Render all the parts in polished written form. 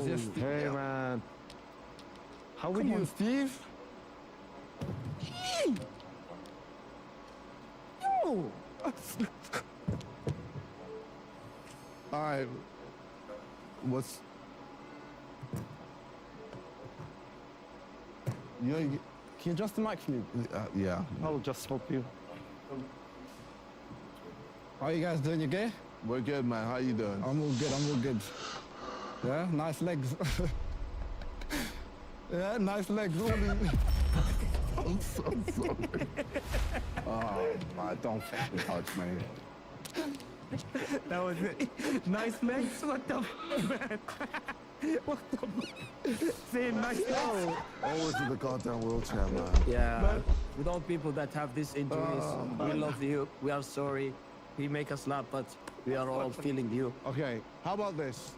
Yes, Steve. Hey, man. How are you, Steve? Yo! Alright. What's... Can you adjust the mic for me? Yeah. I'll just help you. How are you guys doing? You okay? We're good, man. How you doing? I'm all good. Yeah, nice legs. Yeah, nice legs. I'm so sorry. Oh, man, don't fucking touch me. That was it. Nice legs? What the man? What the saying nice legs? Always in the goddamn wheelchair, man. Yeah, with all people that have these injuries, we love you. We are sorry. We make us laugh, but we are all feeling you. Okay, how about this?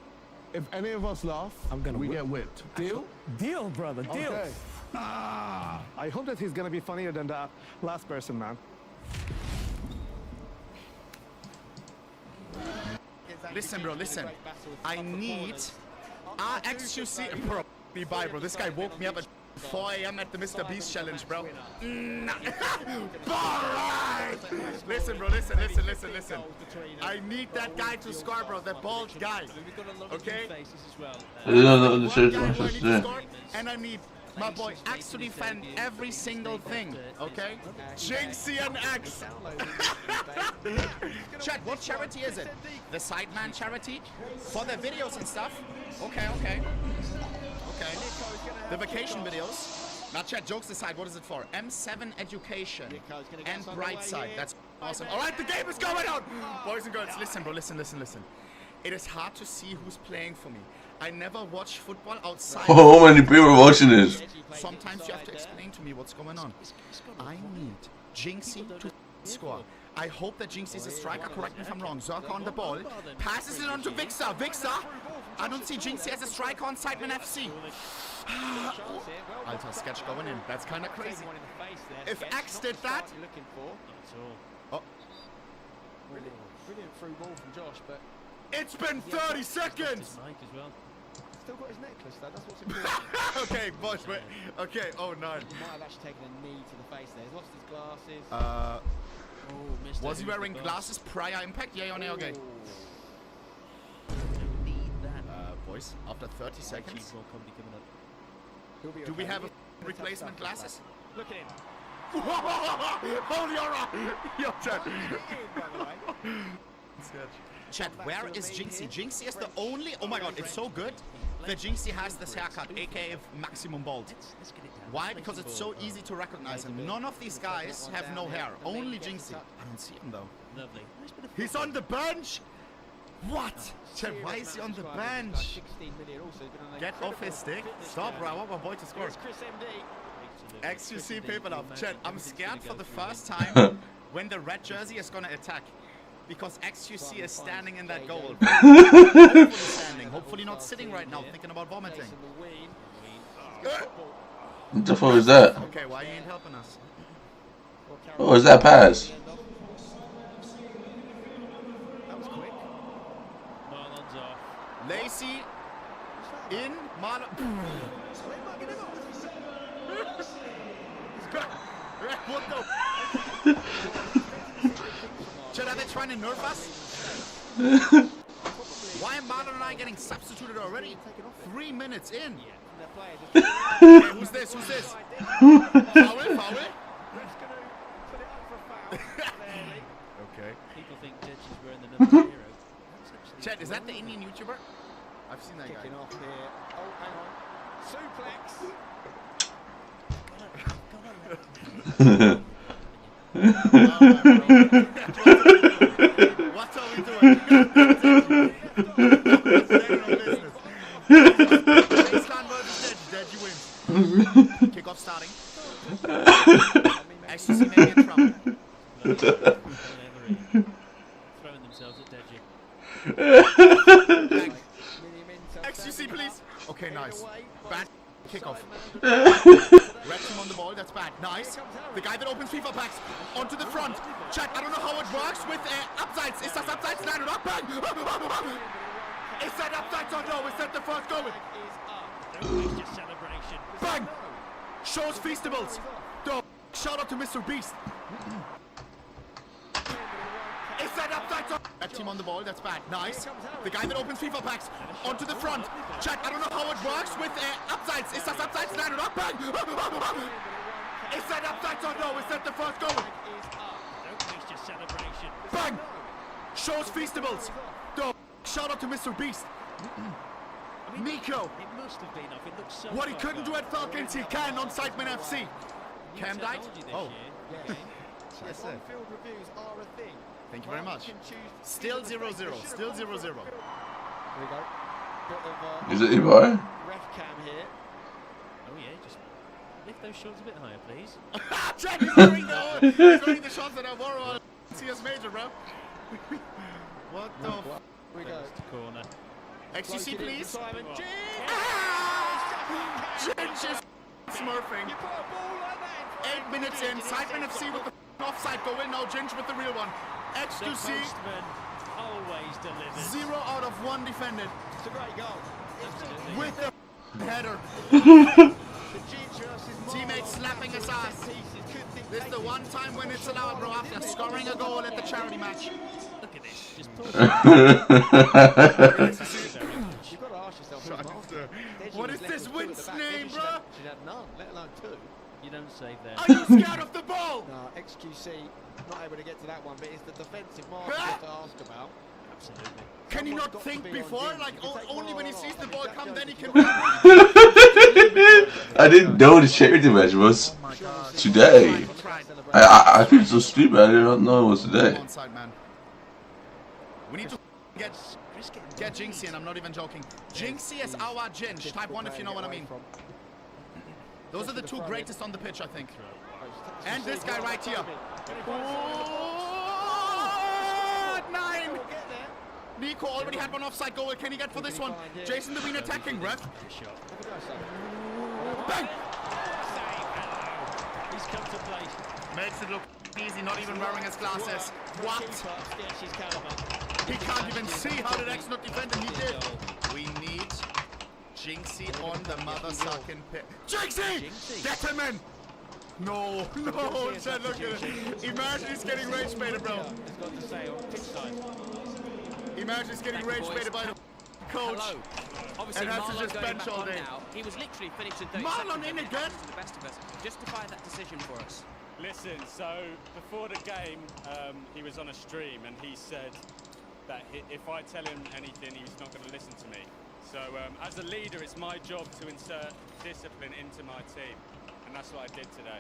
If any of us laugh, we get whipped. Deal? Deal, brother, deal. Okay. I hope that he's gonna be funnier than the last person, man. Listen, bro, listen. I need XQC. Bro, me by, bro. This guy woke me up at 4 a.m. at the Mr. Beast challenge, bro. Alright! Listen, bro, listen. I need that guy to score, bro. The bald guy. Okay? One guy who I need to score, and I need my boy X to defend every single thing. Okay? Jinxie and X. Chat, what charity is it? The Sideman charity? For the videos and stuff? Okay. The vacation videos. Now, chat, jokes aside, what is it for? M7 Education and Brightside. That's awesome. All right, the game is going on. Boys and girls, listen, bro, listen. It is hard to see who's playing for me. I never watch football outside. Oh, how many people are watching this? Sometimes you have to explain to me what's going on. I need Jinxie to score. I hope that Jinxie is a striker. Correct me if I'm wrong. Zerka on the ball. Passes it on to Vixar. I don't see Jinxie as a striker on Sideman FC. Alter, sketch going in. That's kind of crazy. If X did that... Oh. Brilliant through ball from Josh, but... It's been 30 seconds! Still got his necklace though, that's what's important. Okay, Bosch, wait. Okay, oh no. He might have actually taken a knee to the face there. He's lost his glasses. Was he wearing glasses prior impact? Yeah or nay? Okay. Boys, after 30 seconds. Do we have a replacement glasses? Look at him. Holy horror! Yo, Chat. Chat, where is Jinxie? Jinxie is the only... Oh my god, it's so good that Jinxie has this haircut, aka maximum bald. Why? Because it's so easy to recognize him. None of these guys have no hair. Only Jinxie. I don't see him though. Lovely. He's on the bench! What? Chat, why is he on the bench? Get off his stick. Stop, bro. I want my boy to score. XQC paper love. Chat, I'm scared for the first time when the red jersey is gonna attack. Because XQC is standing in that goal. Hopefully standing. Hopefully not sitting right now thinking about vomiting. What the fuck is that? Okay, why you ain't helping us? Oh, is that pass? That was quick. Marlon's off. Lacey in Marlon. What the? Chat, are they trying to nerf us? Why am Marlon and I getting substituted already? 3 minutes in. Okay, who's this? Foul? Okay. People think Deji's wearing the number 0. Chat, is that the Indian YouTuber? I've seen that Kicking guy. off here. Oh, hang on. Suplex. What are we doing? Baseline versus Deji wins. Kickoff starting. XQC may be in trouble. Throwing themselves at Deji. XQC, please. Okay, nice. Bad kickoff. Red team on the ball, that's bad. Nice. The guy that opens FIFA packs onto the front. Chat, I don't know how it works with upsides. Is that upsides? Line it up, bang! Is that upsides or no? Is that the first goal? Shows Feastables. Shout out to Mr. Beast. Is that upside down? That team on the ball, that's bad. Nice. The guy that opens FIFA packs onto the front. Chat, I don't know how it works with upsides. Is that upsides? Landed up. Bang! Is that upsides or no? Is that the first goal? Bang! Shows Feastables. Shout out to Mr. Beast. Nico. What he couldn't do at Falcons, he can on Sidemen FC. Cam died? Oh. Yes, sir. On-field reviews are a thing. Thank you very much. Still 0-0. Still 0-0. There we go. Bit of, Is it Ibai? ref cam here. Oh yeah, just lift those shots a bit higher, please. Jack, he's wearing the shots that I wore on CS Major, bro. What the f? Here we go. Corner. XTC, please. Simon. Ginge is smurfing. 8 minutes in. Sidemen FC with the offside goal. Now Ginge with the real one. XQC. Always delivers. 0 out of 1 defended. It's a great goal. With the header. Teammate slapping his ass. This is the one time when it's allowed, bro, after scoring a goal at the charity match. Look at this. Just pull. You've got to ask yourself, What is this Wind's name, bro? She'd have none, let alone 2. You don't save there. Are you scared of the ball? No, XQC not able to get to that one, but it's the defensive mark to ask about. Absolutely. Can he not think before? Like, only when he sees the ball come, then he can... I didn't know the charity match was today. I feel so stupid. I did not know it was today. We need to get Jinxie, and I'm not even joking. Jinxie is our Ginge. Type 1 if you know what I mean. Those are the two greatest on the pitch, I think. And this guy right here. Oh, 9! Nico already had one offside goal. Can he get for this one? Jason the Wien attacking, ref. Bang! He's come to play. Makes it look easy, not even wearing his glasses. What? He can't even see how did X not defend and he did. We need Jinxie on the mother-sucking pit. Jinxie! Get him in! No, Chad, look at it. Imagine he's getting rage baited, bro. Imagine he's getting rage baited by the coach. Obviously, and has to Marlon just going bench back all on day. now. He was literally finished in 30 Marlon seconds. in again? The best of us. Justify that decision for us. Listen, so before the game, he was on a stream and he said that if I tell him anything, he's not going to listen to me. So as a leader, it's my job to insert discipline into my team. And that's what I did today.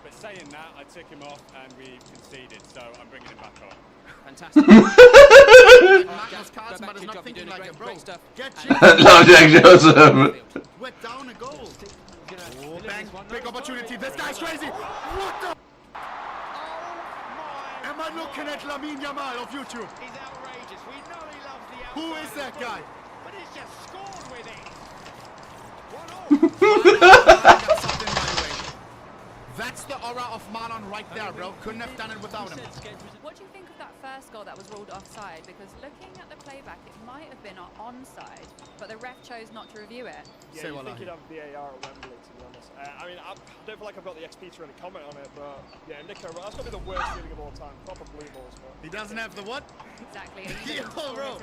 But saying that, I took him off and we conceded, so I'm bringing him back on. Fantastic. Magnus Carlsen, but is not thinking like a bro. Get No, Jack Joseph. We're down a goal. Oh, bang, big opportunity. This guy's crazy. What the? Am I looking at Lamine Yamal of YouTube? He's outrageous. We know he loves the outside. Who is that guy? But he's just scored with it. 1-0. That's the aura of Marlon right there, bro. Couldn't have done it without him. What do you think of that first goal that was ruled offside? Because looking at the playback, it might have been onside, but the ref chose not to review it. Yeah, you think you'd have VAR at Wembley, to be honest. I mean, I don't feel like I've got the XP to really comment on it, but yeah, Nico, that's got to be the worst feeling of all time. Proper blue balls, bro. He doesn't have the what? Exactly. Yo, bro.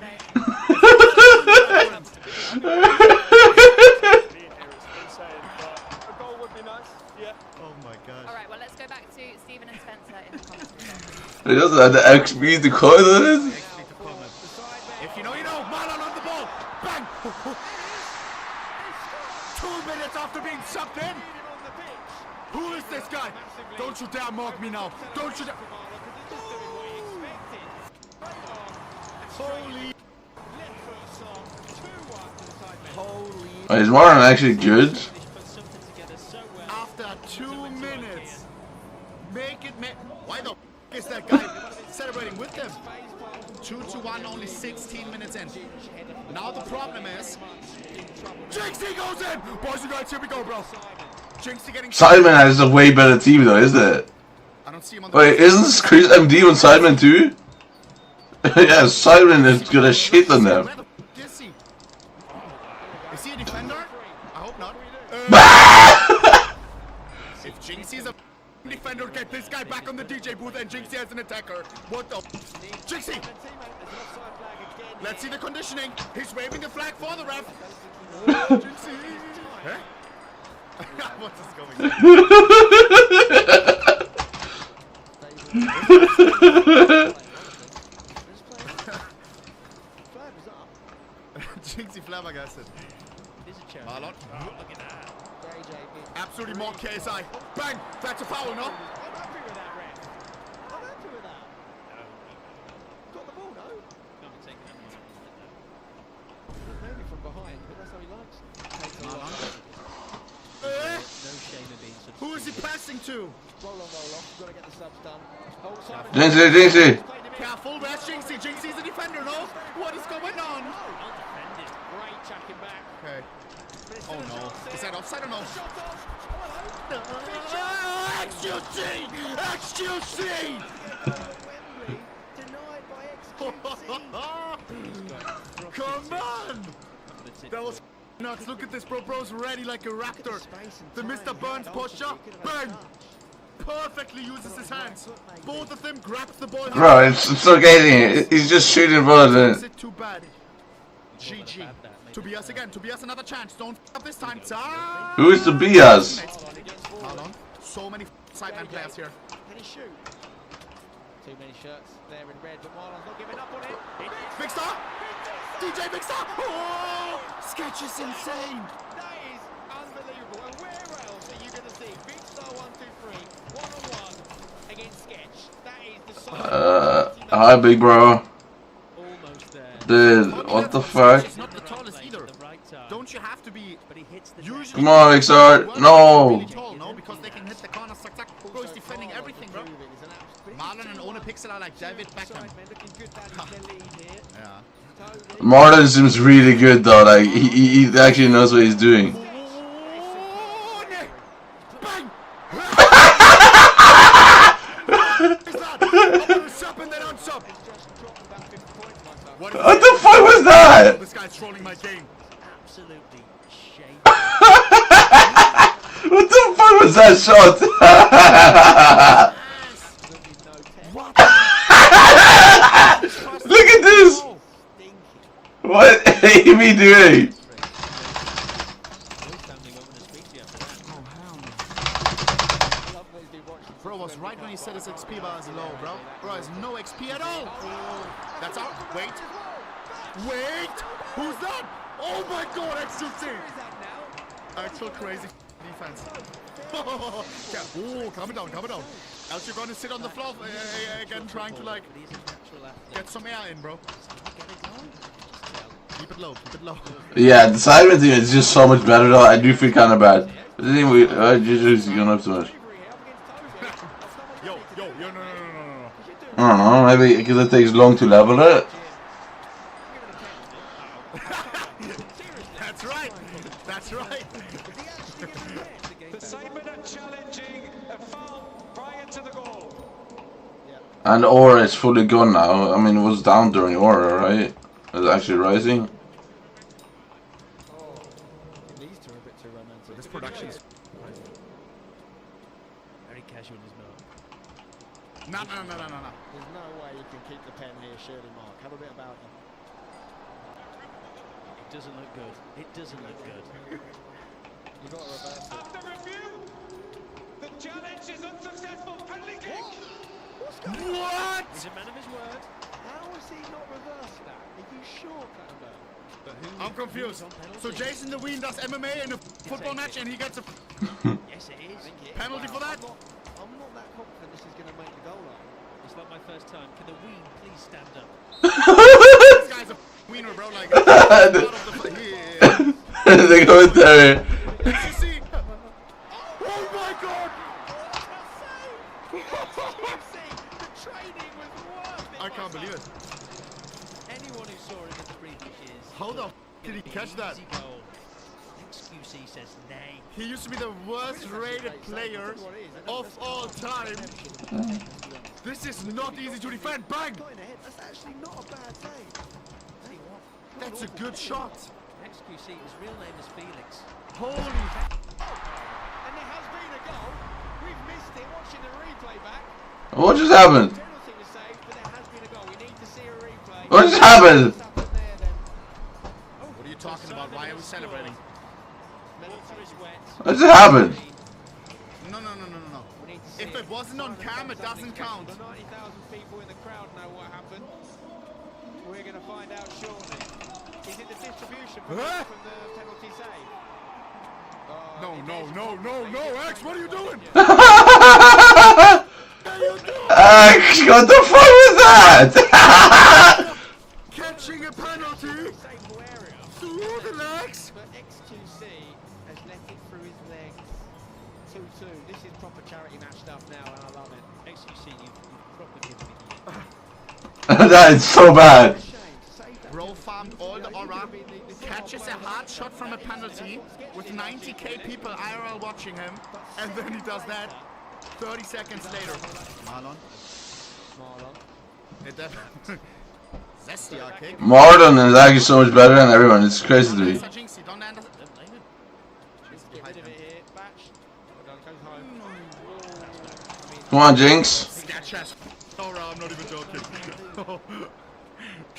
Insane, but a goal would be nice. Yeah. Oh my god. All right, well, let's go back to Stephen and Spencer in the comments. He doesn't have the XP to comment on it. If you know, you know. Marlon on the ball. Bang. 2 minutes after being sucked in. Who is this guy? Don't you dare mock me now. Don't you dare. Holy. Oh, is Warren actually good? After 2 minutes. Make it. Why the f is that guy celebrating with them? 2-1, only 16 minutes in. Now the problem is, Jinxie goes in! Boys and girls, here we go, bro. Jinxie getting... Sidemen has a way better team though, isn't it? I don't see him on the... Wait, isn't Chris MD on Sidemen too? Yeah, Sidemen is gonna shit on them. Where the f is he? Is he a defender? I hope not. If Jinxie's a defender, get this guy back on the DJ booth and Jinxie as an attacker. What the? Jinxie! Let's see the conditioning. He's waving the flag for the ref. Jinxie! Huh? What is going on? Jinxie flabbergasted. Marlon. Look at that. Absolutely mock KSI. Bang! That's a foul, no? I'm happy with that, Red. I'm happy with that. Got the ball, no? Can't be taken that one. Maybe from behind, but that's how he likes. No shame in being Who is he passing to? Roll on, roll off. You've got to get the subs done. Oh, Simon. Jinxie. Careful, where's Jinxie? Jinxie's a defender, no? What is going on? Well defended. Great tracking back. Okay. Oh no. Is that offside or no? XQC! XQC! Denied by XQC. Come on! That was nuts. Look at this, bro. Bro's ready like a raptor. The Mr. Burns posture. Bang! Perfectly uses his hands. Both of them grabs the ball. Bro, it's so gay. He's just shooting balls. Is it too bad? GG. Tobias again. Tobias another chance. Don't f up this time. Who is Tobias? Marlon. So many sideline players here. Can he shoot? Too many shirts there in red, but Marlon's not giving up on it. Big Star! DJ Big Star! Oh! Sketch is insane! That is unbelievable. And where else are you going to see Big Star 1-2-3 one-on-one against Sketch? That is the Hi, big bro. almost there. Dude, what the fuck? He's not the tallest either. Don't you have to be usually Come on, Vixar. No. really tall, no? Because they can hit the corner, suck, suck. Bro, he's defending everything, bro. Marlon and One Pixel are like David Beckham. Yeah. Marlon seems really good though. Like he actually knows what he's doing. Bang! What the fuck was that? This guy's trolling my game. Absolutely shame. What the fuck was that shot? Look at this! What is Amy doing? Bro was right when he said his XP bar is low, bro. Bro has no XP at all. That's out. Wait. Wait! Who's that? Oh my god, XQC! Actual crazy defense. Oh, calm it down, calm it down. Else you're gonna sit on the floor again trying to like get some air in, bro. Keep it low, keep it low. Yeah, the Simon thing is just so much better though. I do feel kind of bad. But anyway, just going up too much. Yo, no. I don't know, maybe because it takes long to level it. That's right. That's right. The Simon are challenging a foul prior to the goal. And Aura is fully gone now. I mean, it was down during Aura, right? It's actually rising. These two are a bit too romantic. This production is Very casual in his mouth. no. There's no way you can keep the pen here, surely, Mark. Have a bit about you. It doesn't look good. It doesn't look good. You've got to reverse it. After review, the challenge is unsuccessful. Penalty kick. What? He's a man of his word. How is he not reversed that? Are you sure, Clattenburg? But who I'm confused. So Jason the Ween does MMA in a football match and he gets a Yes, it is. penalty for that? I'm not that confident this is going to make the goal line. It's not my first time. Can the Ween please stand up? This guy's a wiener, bro. Like, The commentary. XQC. Oh my god! I can't believe it. Anyone who saw him in the previous years. How the f did he catch that? Easy goal. XQC says nay. He used to be the worst rated player of all time. This is not easy to defend. Bang! That's actually not a bad save. That's a good shot. XQC, his real name is Felix. Holy. And there has been a goal. We've missed it watching the replay back. What just happened? Penalty was saved, but there has been a goal. We need to see a replay. What just happened? What are you talking about? Why are we celebrating? What just happened? No. If it wasn't on cam, it doesn't count. The 90,000 people in the crowd know what happened. We're going to find out shortly. Is it the distribution from the penalty save? No, X, what are you doing? What the fuck was that? Catching a penalty through the legs. But XQC has let it through his legs. 2-2. This is proper charity match stuff now, and I love it. XQC, you've proper given me That is so bad. Bro farmed all the aura, catches a hard shot from a penalty with 90k people IRL watching him, and then he does that 30 seconds later. Marlon. Zesty kick. Marlon is actually so much better than everyone. It's crazy to me. Come on, Jinx. Sketch ass. I'm not even joking.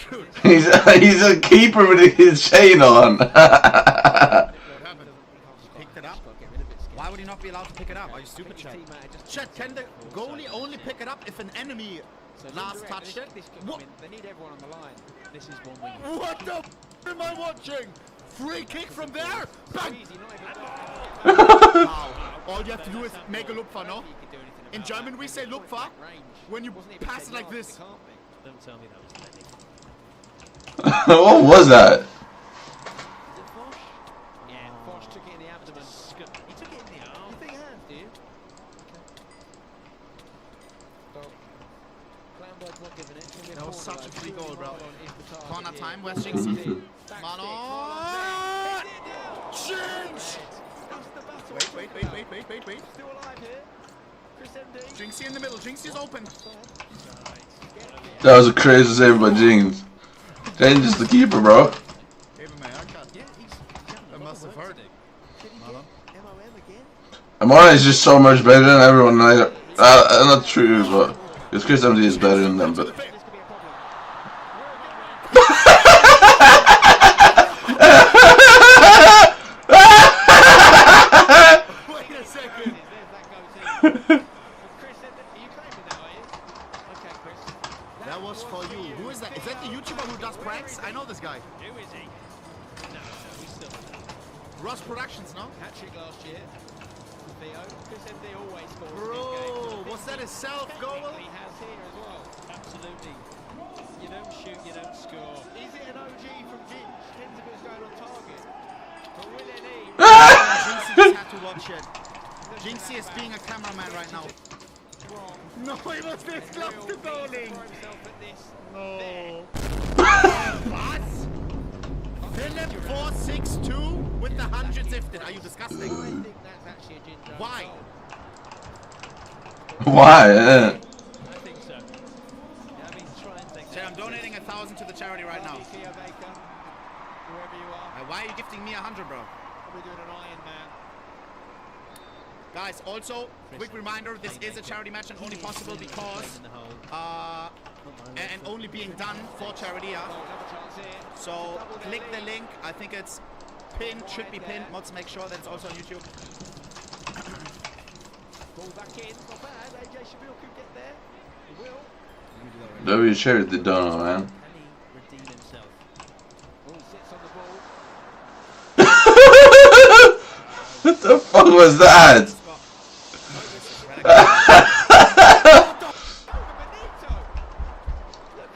Dude. He's a keeper with his chain on. What happened? Picked it up. Why would he not be allowed to pick it up? Are you stupid, Chet? Chet, can the goalie only pick it up if an enemy last touched it? What? They need everyone on the line. This is one wing. What the f am I watching? Free kick from there? Bang! Wow. All you have to do is make a Lupfer, no? In German we say Lupfer when you pass it like this. Don't tell me that was Lenny. What was that? Is it Fosh? Yeah, Fosh took it in the abdomen. He took it in the arm. You think hands, do you? That was such a free goal, bro. Corner time, where's Jinxie? Marlon! Jinx! Wait. Still alive here. Chris MD. Jinxie in the middle, Jinxie is open. That was a crazy save by Jinx. Jinx is the keeper, bro. Gave him a haircut. That must have hurt. Marlon? Amara is just so much better than everyone. Not true, but because Chris MD is better than them. But Wait a second. That was for you. Who is that? Is that the YouTuber who does pranks? I know this guy. Who is he? No, we still Ross Productions, no? Hat-trick last year. Theo. Chris MD always scores. Bro, was that a self-goal? He has here as well. Absolutely. You don't shoot, you don't score. Is it an OG from Ginge? Ginger's going on target. But will it need? Jinxie just had to watch it. Jinxie is being a cameraman right now. No, he was this close to goaling. No. What? Philip 462 with the 100 sifted. Are you disgusting? I think that's actually a Ginger. Why? why? I think so. Yeah, I mean, try and think. Chet, I'm donating 1,000 to the charity right now. Theo Baker, whoever you are. Why are you gifting me 100, bro? We're doing an Iron Man. Guys, also, quick reminder, this is a charity match and only possible because, and only being done for charity, yeah? So, click the link, I think it's pinned, should be pinned, mods make sure that it's also on YouTube. Ball back in, not bad, AJ Shabil could get there, he will. W shared the donut, man. Can he redeem himself? Oh, sits on the ball. What the fuck was that? Look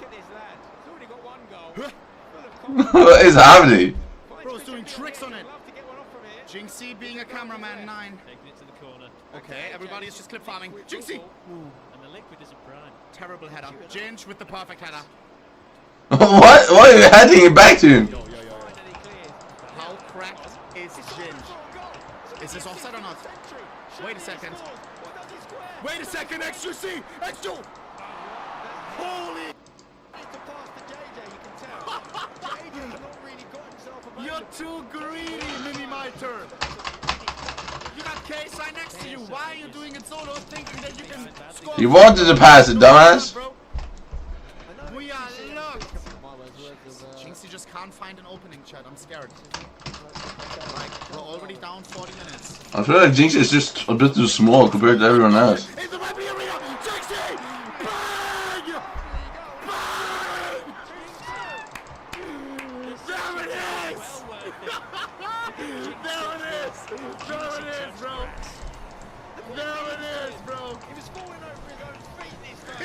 at this lad, he's already got one goal. What is happening? Bro's doing tricks on it. Jinxie being a cameraman, 9. Taking it to the corner. Okay, everybody is just clip farming. Jinxie! And the liquid is a prime. Terrible header. Ginge with the perfect header. What? Why are you handing it back to him? How cracked is Ginge? Is this offside or not? Wait a second. Wait a second, XQC! X2! Holy! You're too Millimeter. You got KSI next to you. Why are you doing it solo, thinking that you can score? You wanted to pass it, dumbass. We are locked. Jinxie just can't find an opening, chat. I'm scared. Like, we're already down 40 minutes. I feel like Jinx is just a bit too small compared to everyone else. In the Wembley Arena, Jinxie! Bang! Bang! There it is! There it is! There it is, bro! There it is, bro! He was falling over his own feet this time.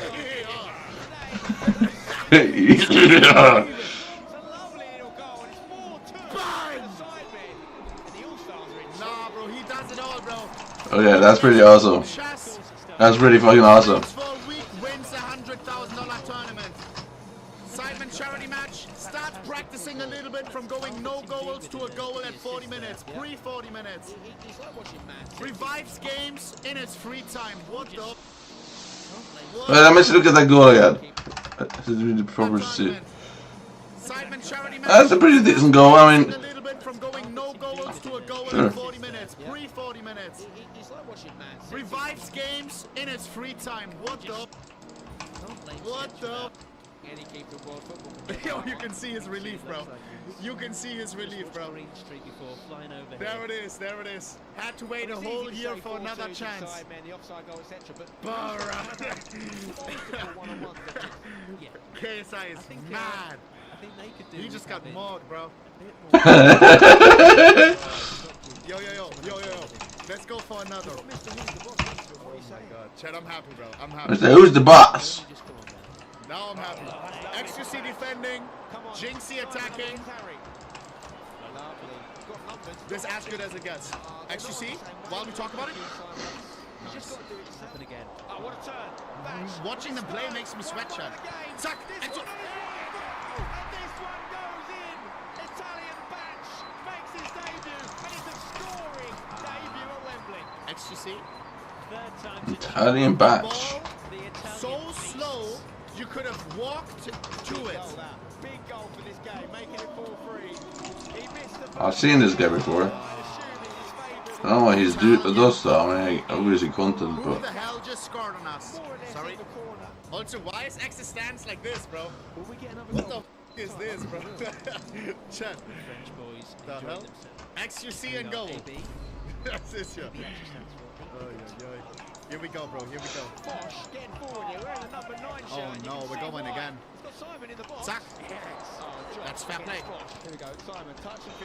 Yeah. It's a lovely little goal, and it's 4-2. Bang! Side bit. And the All-Stars are in. Nah, bro, he does it all, bro. Oh yeah, that's pretty awesome. Chess. That's pretty fucking awesome. For a week wins $100,000 tournament. Sidemen charity match. Start practicing a little bit from going no goals to a goal at 40 minutes. Pre-40 minutes. Revives games in his free time. What the? Let me look at that goal again. This is really proper to see. Sidemen charity match. That's a pretty decent goal. I mean, A little bit from going no goals to a goal sure. in 40 minutes. Pre-40 minutes. Revives games in his free time. What the? What the? Yo, you can see his relief, bro. You can see his relief, bro. There it is, there it is. Had to wait a whole year for another chance. KSI is mad. He just got mauled, bro. Yo. Let's go for another. Oh my god. Chad, I'm happy, bro. I'm happy. Who's the boss? Now I'm happy. XQC defending. Jinxie attacking. This as good as it gets. XQC, while we talk about it. Watching them play makes me sweat, Chad. Suck. XQC. Italian batch. So slow, you could have walked to it. Big goal for this game, making it 4-3. He missed the I've seen this guy before. I don't know what he's does though. I mean, obviously content, Who but the hell just scored on us? Sorry. Also, why is X's stance like this, bro? What the f is this, bro? Chat. The hell? XQC and goal. That's this, yeah. Here we go, bro. Here we go. Oh no, we're going again. Zack. That's fair play.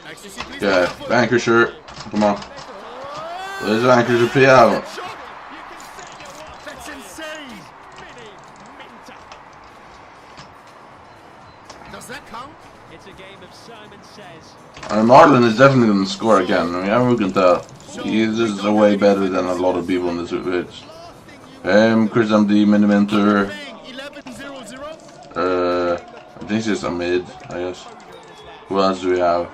XQC, please. yeah, anchor shirt. Come on. There's an anchor to play out. That's insane. Does that count? It's a game of Simon Says. Marlon is definitely going to score again. I mean, I'm can tell. He's just way better than a lot of people in this pitch. Chris MD, Minimentor. I think it's just a mid, I guess. Who else do we have?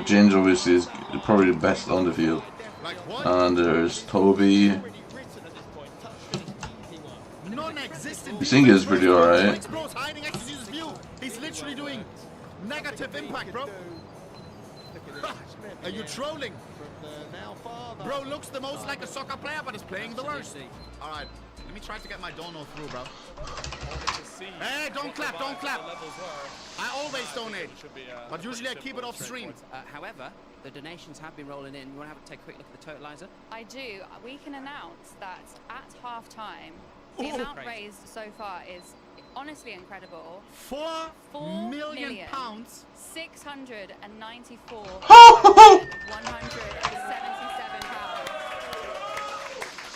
James obviously is probably the best on the field. And there's Toby. Singh is pretty alright. He's literally doing negative impact, bro. Are you trolling? Bro looks the most like a soccer player, but is playing the worst. Alright, let me try to get my dono through, bro. Hey, don't clap, don't clap. I always donate, but usually I keep it off stream. However, the donations have been rolling in. You want to take a quick look at the totalizer? I do. We can announce that at half-time, the amount raised so far is honestly incredible. 4 million pounds. 694 177 pounds.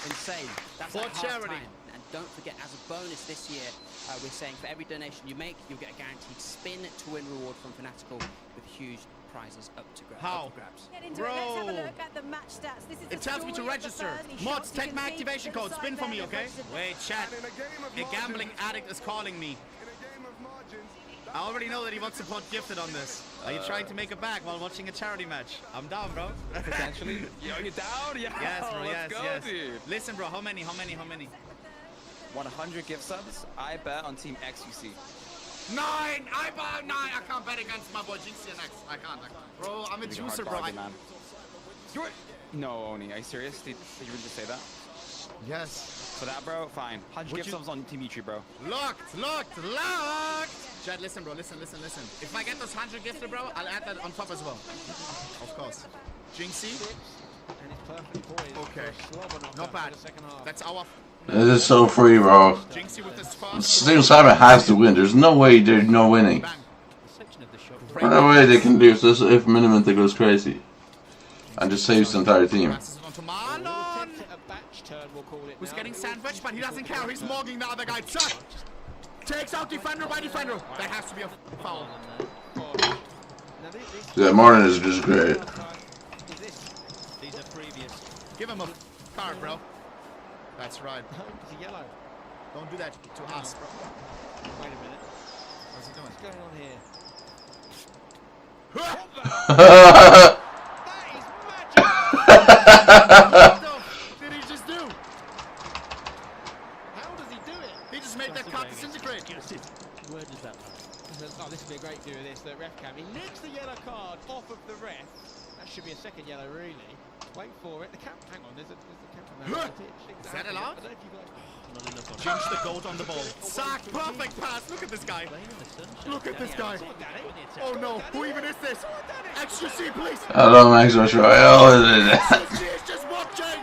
Insane. That's For at charity. half-time. And don't forget, as a bonus this year, we're saying for every donation you make, you'll get a guaranteed spin to win reward from Fanatical with huge prizes up to grabs. How? Get into Bro. it. Let's have a look at the match stats. This is It tells me to register. Mods, take my activation code. Spin for me, okay? Wait, chat. A gambling addict is calling me. I already know that he wants to put gifted on this. Are you trying to make a bag while watching a charity match? I'm down, bro. Potentially. Yo, you down? Yeah. Yes, bro. Let's go, Yes. dude. Listen, bro. How many? 100 gift subs. I bet on Team XUC. 9! I can't bet against my boy Jinxie and X. I can't. Bro, I'm a juicer, bro. No, Oni, are you serious? Did you really just say that? Yes. For that, bro? Fine. 100 gift subs on Dimitri, bro. Locked! Chad, listen, bro, listen. If I get those 100 gifted, bro, I'll add that on top as well. Of course. Jinxie. Okay. Not bad. That's our... This is so free, bro. Steel Simon has to win. There's no way there's no winning. There's no way they can lose this if Minimanta goes crazy. And just saves the entire team. Who's getting sandwiched, but he doesn't care. He's mogging the other guy. Chuck! Takes out defender by defender. That has to be a foul. Yeah, Martin is just great. Give him a card, bro. That's right. Don't do that to us, bro. Wait a minute. What's he doing? What's going on here? What did he just do? How does he do it? He just made that card disintegrate. Where does that go? Oh, this would be a great view of this. The ref cam. He nicks the yellow card off of the ref. That should be a second yellow, really. Wait for it. The cap. Hang on. There's a cameraman on the pitch. Is that allowed? I don't know if you guys... Change the goat on the ball. Sack, perfect pass. Look at this guy. Look at this guy. Oh no, who even is this? XQC, please. Hello, Max Royale. XQC is just watching.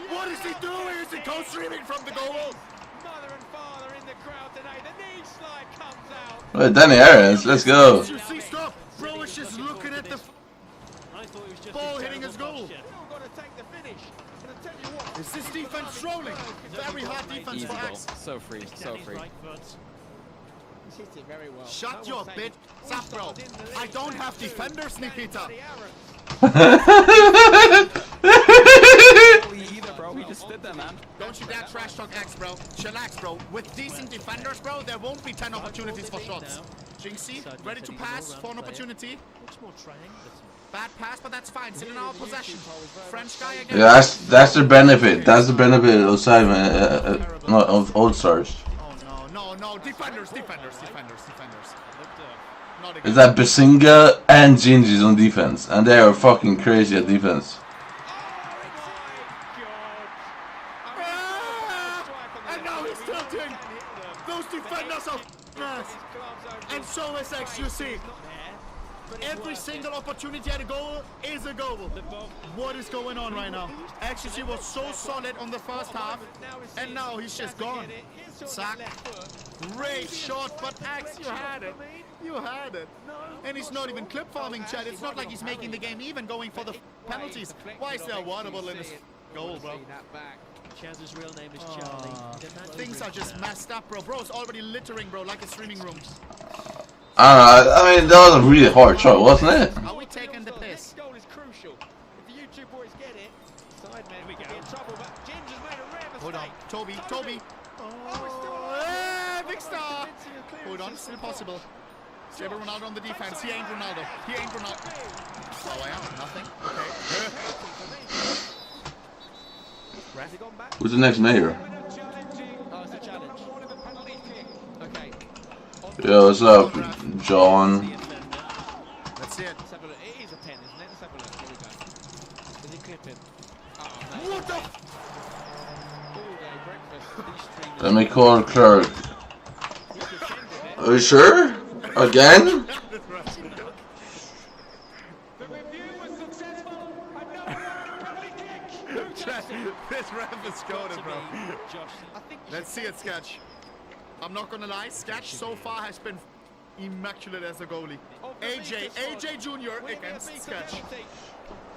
What is he doing? Is he co-streaming from the goal? Mother and father in the crowd today. The knee slide comes out. Wait, Danny Arias, let's go. XQC, stop. Bro is just looking at the ball hitting his goal. Got to take the finish. Is this defense trolling? Very hard defense Easy for goal. Axe. So free, so free. He's hit it very well. Shut your bitch up, bro. I don't have defenders, Nikita. Either, bro. We just did that, man. Don't you dare trash talk X, bro. Chillax, bro. With decent defenders, bro, there won't be 10 opportunities for shots. Jinxie, ready to pass for an opportunity. Bad pass, but that's fine. Still in our possession. French guy again. Yeah, that's the benefit. That's the benefit of Simon, not of Old Stars. Oh no, defenders. Not again. Is that Basinga and Gingy's on defense, and they are fucking crazy at defense. And now he's tilting. Those defenders are nice. And so is XQC. Every single opportunity at a goal is a goal. What is going on right now? XQC was so solid on the first half, and now he's just gone. Sack. Great shot, but Axe, you had it. You had it. And he's not even clip farming, Chad. It's not like he's making the game even, going for the penalties. Why is there a water bottle in his goal, bro? Chaz's real name is Charlie. Things are just messed up, bro. Bro's already littering, bro, like a streaming room. I don't know, I mean, that was a really hard shot, wasn't it? Are we taking the piss? This goal is crucial. If the YouTube boys get it, Sidemen will be in trouble, but Ginger's made a rare mistake. Hold on, Toby. Big star. Hold on, still possible. Still Ronaldo on the defense. He ain't Ronaldo. Oh, I am. Nothing. Okay. Who's the next mayor? Oh, it's a challenge. Okay. Yo, what's up, John? Let's see it. Let's have a look. It is a pen, isn't it? Let's have a look. Here we go. Does he clip him? Oh, no. What the? All-day breakfast. These streamers. Let me call Clark. Are you sure? Again? The review was successful. This ref is goated, bro. Let's see it, Sketch. I'm not gonna lie, Sketch so far has been immaculate as a goalie. AJ Jr. against Sketch.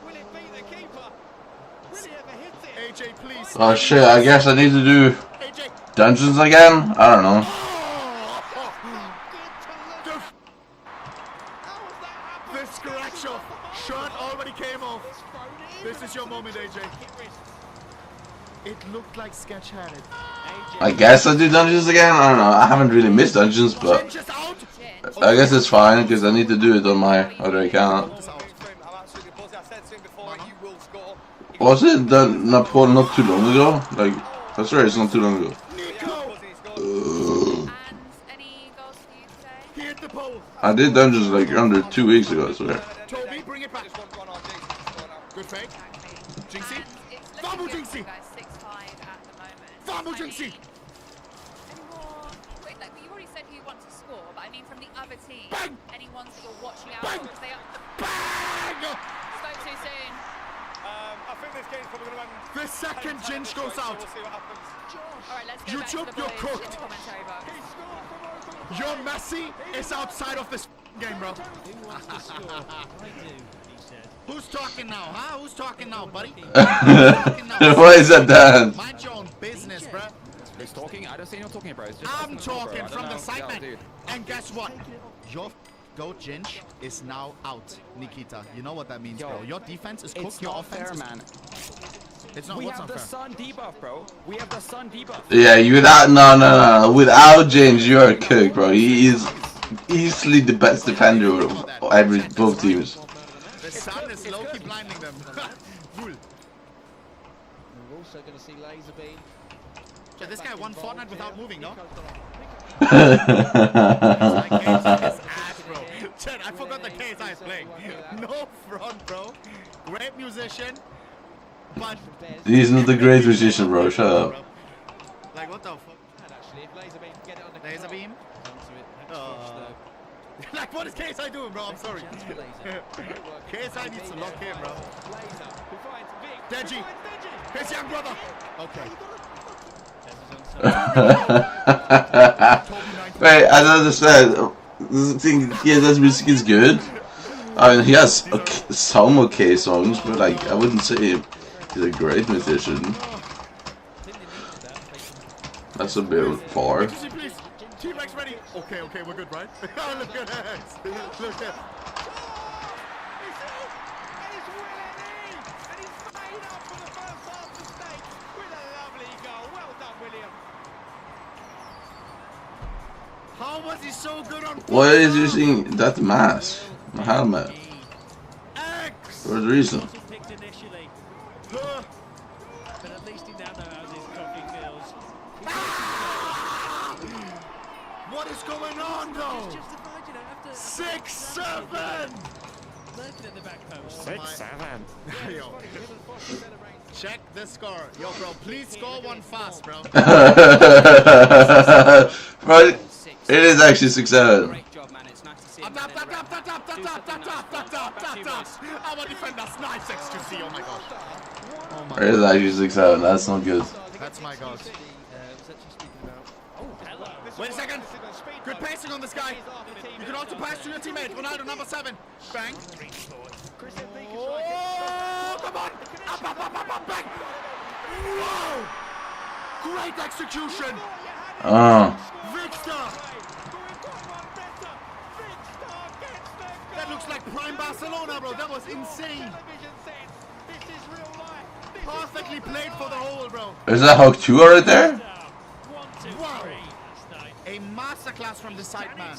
Will it beat the keeper? Will he ever hit it? AJ, please. Oh shit, I guess I need to do dungeons again? I don't know. The scratch off. Shirt already came off. This is your moment, AJ. It looked like Sketch had it. I guess I do dungeons again? I don't know, I haven't really missed dungeons, but I guess it's fine, because I need to do it on my other account. Was it done not too long ago? Like, I swear it's not too long ago. I did dungeons like under 2 weeks ago, I swear. Toby, bring it back. Good fake. Jinxie. And it's Vamos, looking good for Jinxie. you guys, 6-5 at the moment. Vamos, I Jinxie. mean, any more? Wait, like, you already said who you want to score, but I mean from the other team. Bang. Any ones that you're watching out Bang. for? If they are... Bang! Spoke too soon. I think this game's probably going to end. The second Jinx goes out. We'll see what happens. All right, let's go YouTube, back to the you're boys cooked. in the commentary box. Your Messi is outside of this game, bro. Who wants to score? I do, he said. Who's talking now, huh? Who's talking now, buddy? What is that, Dan? Mind your own business, bro. Who's talking? I don't see anyone talking, bro. It's just I'm talking from the side, man. dude. And guess what? Your goat Jinx is now out, Nikita. You know what that means, bro. Your defense is cooked. It's Your not offense fair, is... man. It's not. We What's have not the fair? sun debuff, bro. We have the sun debuff. Yeah, without no. Without James, you are cooked, bro. He is easily the best defender of both teams. The sun is low-key blinding them. We're also going to see laser beam. Yeah, this guy won Fortnite without moving, no? Chet, I forgot the KSI is playing. No front, bro. Great musician, but He's not a great musician, bro. Shut up. like what the fuck? Actually, if laser beam can get it under Laser beam? control. Like what is KSI doing, bro? I'm sorry. KSI needs to lock in, bro. Deji, his young brother. Okay. Wait, I don't understand. The thing, yeah, that music is good. I mean, he has some okay songs, but like, I wouldn't say he's a great musician. That's a bit far. Please, T-Rex ready. Okay, we're good, right? Look at X. Look at. How was he so good on? Why is using that mask? My helmet. For the reason. Picked initially. But at least he now knows how his coffee feels. What is going on, though? 6-7. Lurking at the back post. 6-7. Yo. Check the score. Yo, bro, please score one fast, bro. Bro, it is actually 6-7. Great job, man. It's nice to see him. Our defender's nice XQC, oh my gosh. Oh my It is actually 6-7. That's not good. That's my gosh. Wait a second. Good passing on this guy. You can also pass to your teammate, Ronaldo, number 7. Bang. Oh, come on. Up, bang. Whoa. Great execution. Victor. That looks like prime Barcelona, bro. That was insane. Perfectly played for the hole, bro. Is that Hawk 2 right there? Wow. A masterclass from the side man.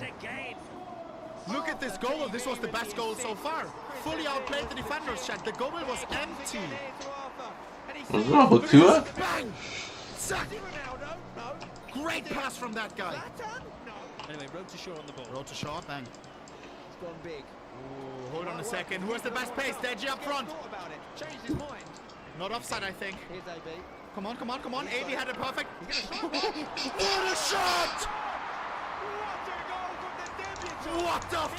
Look at this goal. This was the best goal so far. Fully outplayed the defenders, chat. The goal was empty. Was that Hawk 2? Bang! Great pass from that guy. Anyway, road to shore on the ball. Road to short, bang. It's gone big. Ooh, hold on a second. Who has the best pace? Deji up front. Changed his mind. Not offside, I think. Here's AB. Come on. AB had it perfect. What a shot! What the f...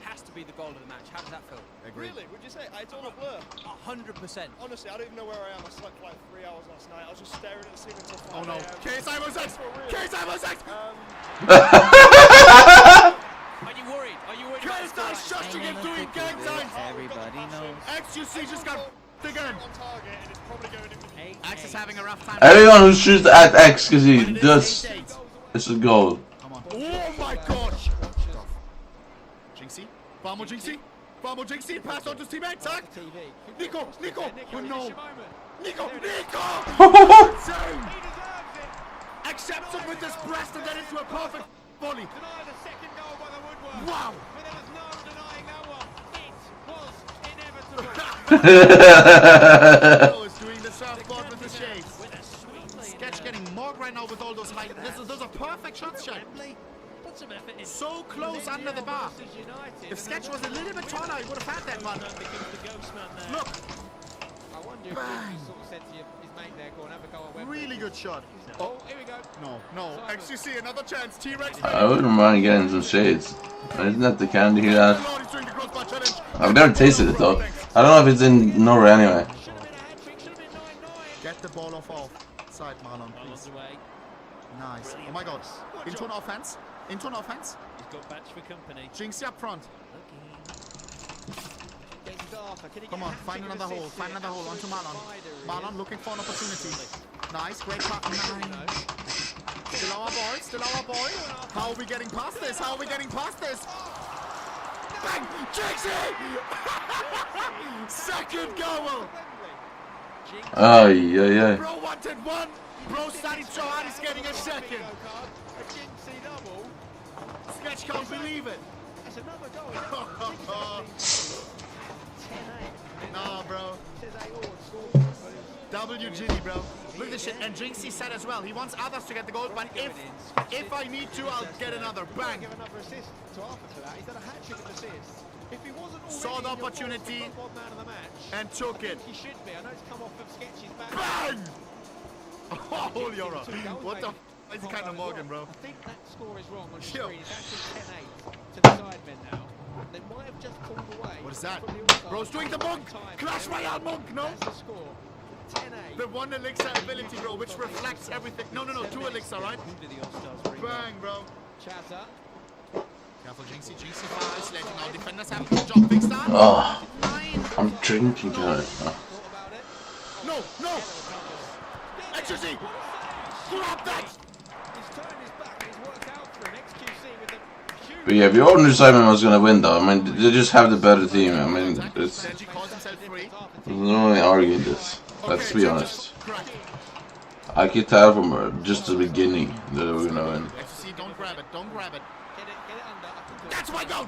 Has to be the goal of the match. How does that feel? Really? Would you say? It's all a blur. 100%. Honestly, I don't even know where I am. I slept for like 3 hours last night. I was just staring at the ceiling until 5 Oh no. AM. KSI was X! KSI was X! Are you worried? Are you worried? KSI shushing him doing gang signs! Everybody knows. XQC just got again. On target, and it's probably going in. X is having a rough time. Everyone who shoots at X because he does, it's a goal. Come on. Oh my gosh! Jinxie? Vamos, Jinxie? Vamos, Jinxie! Pass on to his teammate, Tack! Nico! Oh no! Nico! Insane! Accepts it with his breast and then into a perfect volley. Wow! is doing the surfboard with the shades. Sketch getting mogged right now with all those high. Those are perfect shots, Shaq. So close under the bar. If Sketch was a little bit taller, he would have had that one. if Jinx sort of said to his mate there, go on, have a go at Wembley. Really good shot. Oh, here we go. No. XQC, another chance. T-Rex. I wouldn't mind getting some shades. Isn't that the candy he has? I've never tasted it though. I don't know if it's in Norway anyway. Get the ball off side, Marlon, please. Nice. Oh my god. Into an offense. Into an offense. He's got bats for company. Jinxie up front. Come on, find another hole. Find another hole. Onto Marlon. Marlon looking for an opportunity. Nice, great pass. Nice. Still our boy. Still our boy. How are we getting past this? How are we getting past this? Bang! Jinxie! Second goal! Ay. Bro wanted one. Bro started so hard he's getting a second. A Jinxie double. Sketch can't believe it. That's another goal. Nah, bro. WGD, bro. Look at this shit. And Jinxie said as well, he wants others to get the goal, but if I need to, I'll get another. Bang. Give another assist to Arthur for that. He's done a hat trick of assists. If he wasn't already saw the opportunity man of the match, and took it. He should be. I know it's come off of Sketch's back. Bang! Oh, Yora. What the? It's kind of Morgan, bro. I think that score is wrong on screen. It's actually 10-8 to the sidemen now. They might have just pulled away. What is that? Bro's doing the monk! Clash Royale monk, no? That's the score. 10-8. The one elixir ability, bro, which reflects everything. No, two elixir, right? Bang, bro. Chaza. Careful, Jinxie. Jinxie fast. Letting our defenders have a good job. Big star. Oh, I'm drinking tonight. No. XQC. Grab that. He's turned his back and he's worked out for an XQC with a huge... But yeah, if your ordinary Simon was gonna win though, I mean, they just have the better team. I mean, it's... There's no way arguing this. Let's be honest. I could tell from just the beginning that they were gonna win. XQC, don't grab it. Don't grab it. Get it under. That's my goat!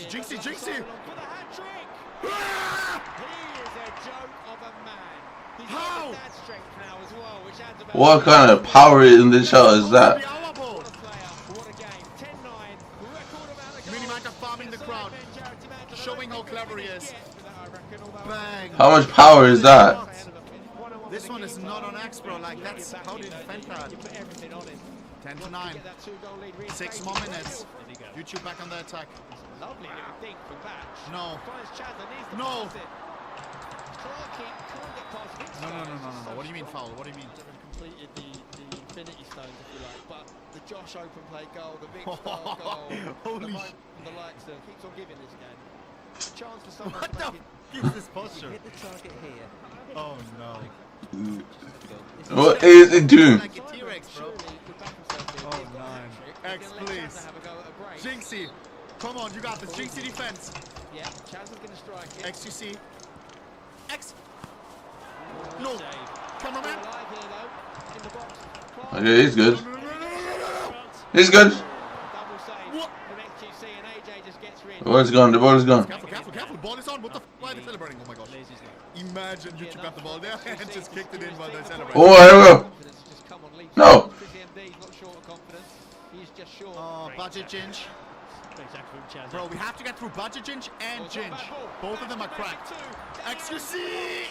Jinxie! How? What kind of power in this shot is that? Minimaka farming the crowd, showing how clever he is. Bang! How much power is that? This one is not on X, bro. Like, that's how do you defend that? 10-9. 6 more minutes. YouTube back on the attack. Lovely little dink from Batch. No. No. No. What do you mean foul? What do you mean? Completed the Infinity Stones, if you like, but the Josh open play goal, the big star goal, holy the likes of keeps on giving this game. A chance for someone what to the make f is this posture? hit the target here. Oh no. What is it doing? Like a T-Rex, bro. Oh no. X, please. Jinxie. Come on, you got this. Jinxie defense. Yeah, Chaz is going to strike it. XQC. X. No. Cameraman. Okay, he's good. He's good. What? The ball is gone. The ball is gone. Careful. The ball is on. What the f? Why are they celebrating? Oh my gosh. Imagine YouTube got the ball there and just kicked it in while they're celebrating. Oh, here we go. No. Oh, budget Ginge. Bro, we have to get through budget Ginge and Ginge. Both of them are cracked. XQC!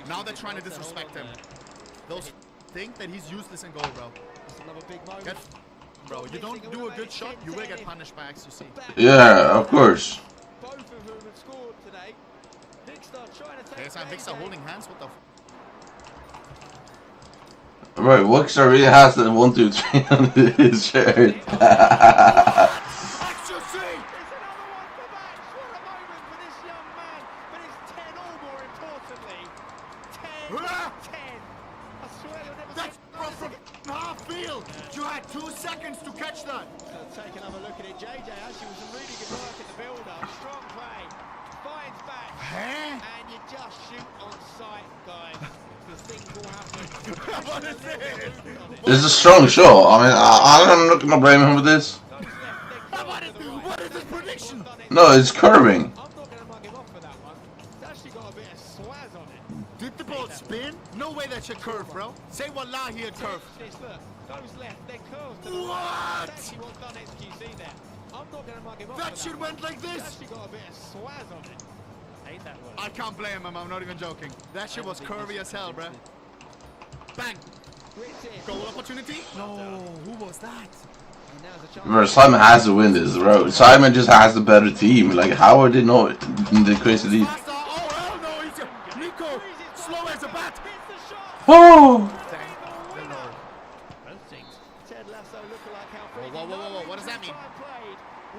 Now they're trying to disrespect him. Those think that he's useless in goal, bro. Bro, you don't do a good shot, you will get punished by XQC. Yeah, of course. Both of whom have scored today. Yes, I'm Hypixel holding hands. What the f? Right, Wixer really has the 1, 2, 3 on his shirt. That's from half field. You had 2 seconds to catch that. Take another look at it. JJ actually was some really good work in the build-up. Strong play. Finds back. And you just shoot on sight, guys. Things will happen. What is this? It's a strong shot. I mean, I'm not gonna blame him for this. What is this prediction? No, it's curving. I'm not going to mug him off for that one. It's actually got a bit of swaz on it. Did the ball spin? No way that that shit curve, bro. Say wallahi it curve. Look, those left, they're curved to the What? right. That's actually what's done XQC there. I'm not going to mug him off. That shit went like this. He's actually got a bit of swaz on it. Ain't that one? I can't blame him, I'm not even joking. That shit was curvy as hell, bro. Bang. Goal opportunity? No, who was that? Bro, Simon has to win this, bro. Simon just has the better team. Like, how are they not in the crazy lead? Oh, hell no, he's a Nico, slow as a bat. Oh! Thank the Lord. Ted Lasso lookalike how Whoa, what does that mean?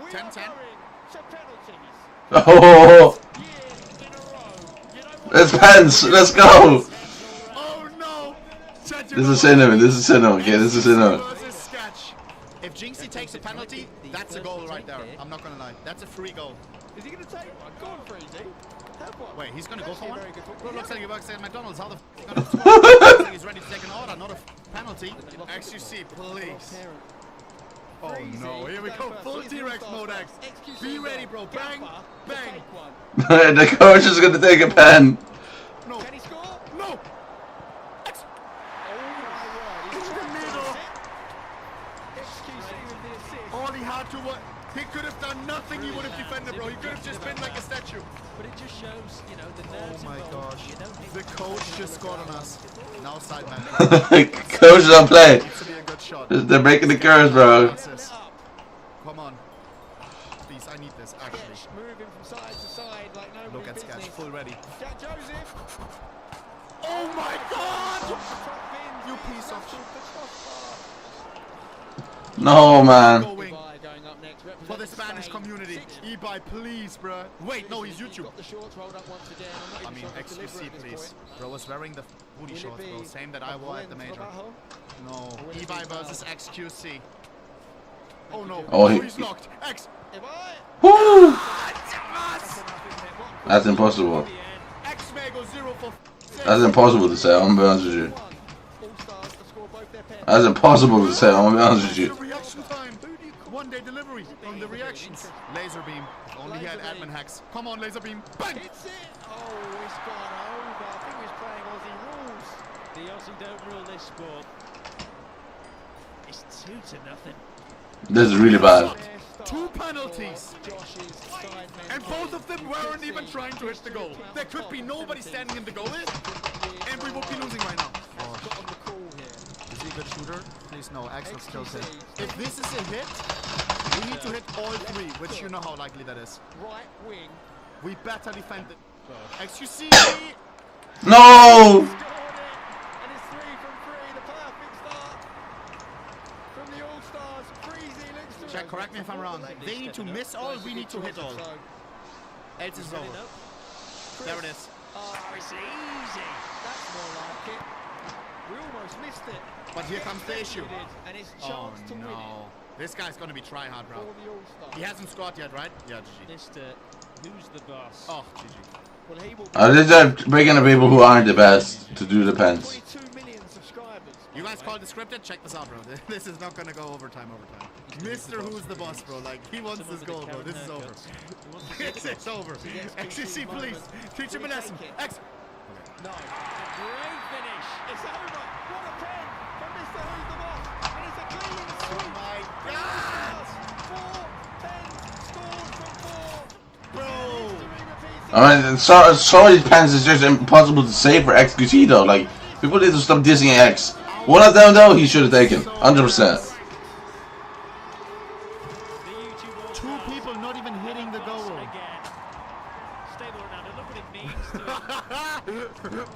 10-10? Oh! It's Pence, let's go! Oh no! This is Cinnamon, okay, this is Cinnamon. If Jinxie takes a penalty, that's a goal right there. I'm not gonna lie. That's a free goal. Is he going to take one? Go on, Freezy. Have one. Wait, he's gonna go for one? Bro, looks like he works at McDonald's. How the f is he gonna score? He's ready to take an order, not a penalty. XQC, please. Oh no, here we go. Full T-Rex mode, X. Be ready, bro. Bang, bang. The coach is gonna take a pen. No. Can he score? No. X. In the middle. XQC with the assist. All he had to what? He could have done nothing. He would have defended, bro. He could have just been like a statue. But it just shows, you know, the nerves Oh my involved. gosh. You don't need The coach just scored on us. Now side man. Coach don't play. Needs to be a good shot. They're breaking the curves, bro. Come on. Please, I need this, actually. Moving from side to side like no Look at Sketch, full ready. Jack Joseph. Oh my god! You piece of shit. No, man. Going for the Spanish community. E-Buy, please, bro. Wait, no, he's YouTube. I mean, XQC, please. Bro was wearing the booty shorts, bro. Same that I wore at the major. No. E-Buy versus XQC. Oh no. Oh, He's locked. X. Woo! That's impossible. X may go 0 for. That's impossible to say, I'm gonna be honest with you. That's impossible to say, I'm gonna be honest with you. Reaction time. One day delivery on the reactions. Laser beam. Only he had admin hacks. Come on, laser beam. Bang! It's it. Oh, it's gone over. I think he's playing Aussie rules. The Aussie don't rule this sport. It's 2-0. This is really bad. 2 penalties. And both of them weren't even trying to hit the goal. There could be nobody standing in the goal, and we will be losing right now. Is he a good shooter? Please no, X looks tilted. If this is a hit, we need to hit all 3, which you know how likely that is. Right wing. We better defend it. XQC! No! And it's 3 from 3, the perfect start from the All-Stars. Freezy looks to Jack, correct me if I'm wrong. They need to miss all, we need to hit all. Else is over. There it is. Oh, it's easy. That's more like it. We almost missed it. But here comes the issue. And it's chance to win it. This guy's gonna be try-hard, bro. For the All-Stars. He hasn't scored yet, right? Yeah, GG. Mr. Who's the boss? Oh, GG. Well, he will These are breaking the people who aren't the best to do the pens. 22 million subscribers. You guys called it scripted? Check this out, bro. This is not gonna go overtime. Mr. Who's the boss, bro? Like, he wants this goal, bro. This is over. It's over. XQC, please. Teach him a lesson. X. No. Great finish. It's over. What a pen from Mr. Who's the boss. And it's a clean sweep. Oh my God. 4 pens scored from 4. Bro. I mean, some of these pens is just impossible to save for XQC though. Like, people need to stop dissing X. One of them though, he should have taken. 100%. 2 people not even hitting the goal.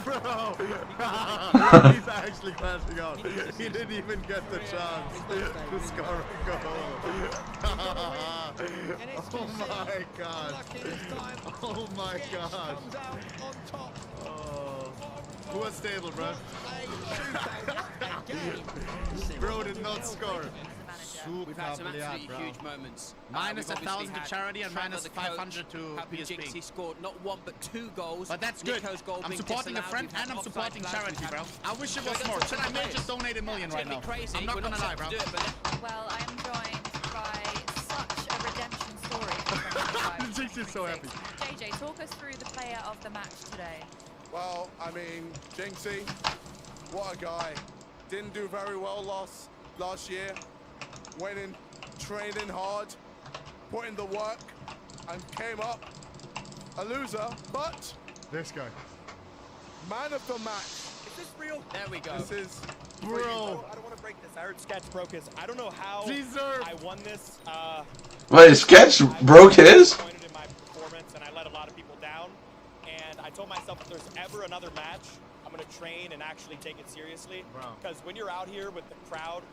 Bro, he's actually crashing out. He didn't even get the chance to score a goal. Oh my god. Oh my god. Oh. Who was stable, bro? Bro did not score. We've had some absolutely huge moments. Minus We've 1,000 to obviously charity and had minus Trevor, the 500 to coach, helping PSP. Jinxie scored not 1 but 2 goals. But that's good. Nico's goal I'm being supporting a disallowed. friend We've had and I'm offside supporting flags. charity, We've bro. had- I wish it was more. Should I may just donate $1 million right now? Crazy. I'm not We're gonna lie, set bro. to do it, but Well, I am joined by such a redemption story. Jinxie's so happy. JJ, talk us through the player of the match today. Well, I mean, Jinxie, What a guy. Didn't do very well last year. Went in training hard, put in the work, and came up a loser. But this guy. Man of the match. Is this real? There we go. This is Bro. I don't want to break this. I heard Sketch broke his. I don't know how I won this. Wait, Sketch broke his? Disappointed in my performance, and I let a lot of people down. And I told myself if there's ever another match, I'm going to train and actually take it seriously. Because when you're out here with the crowd,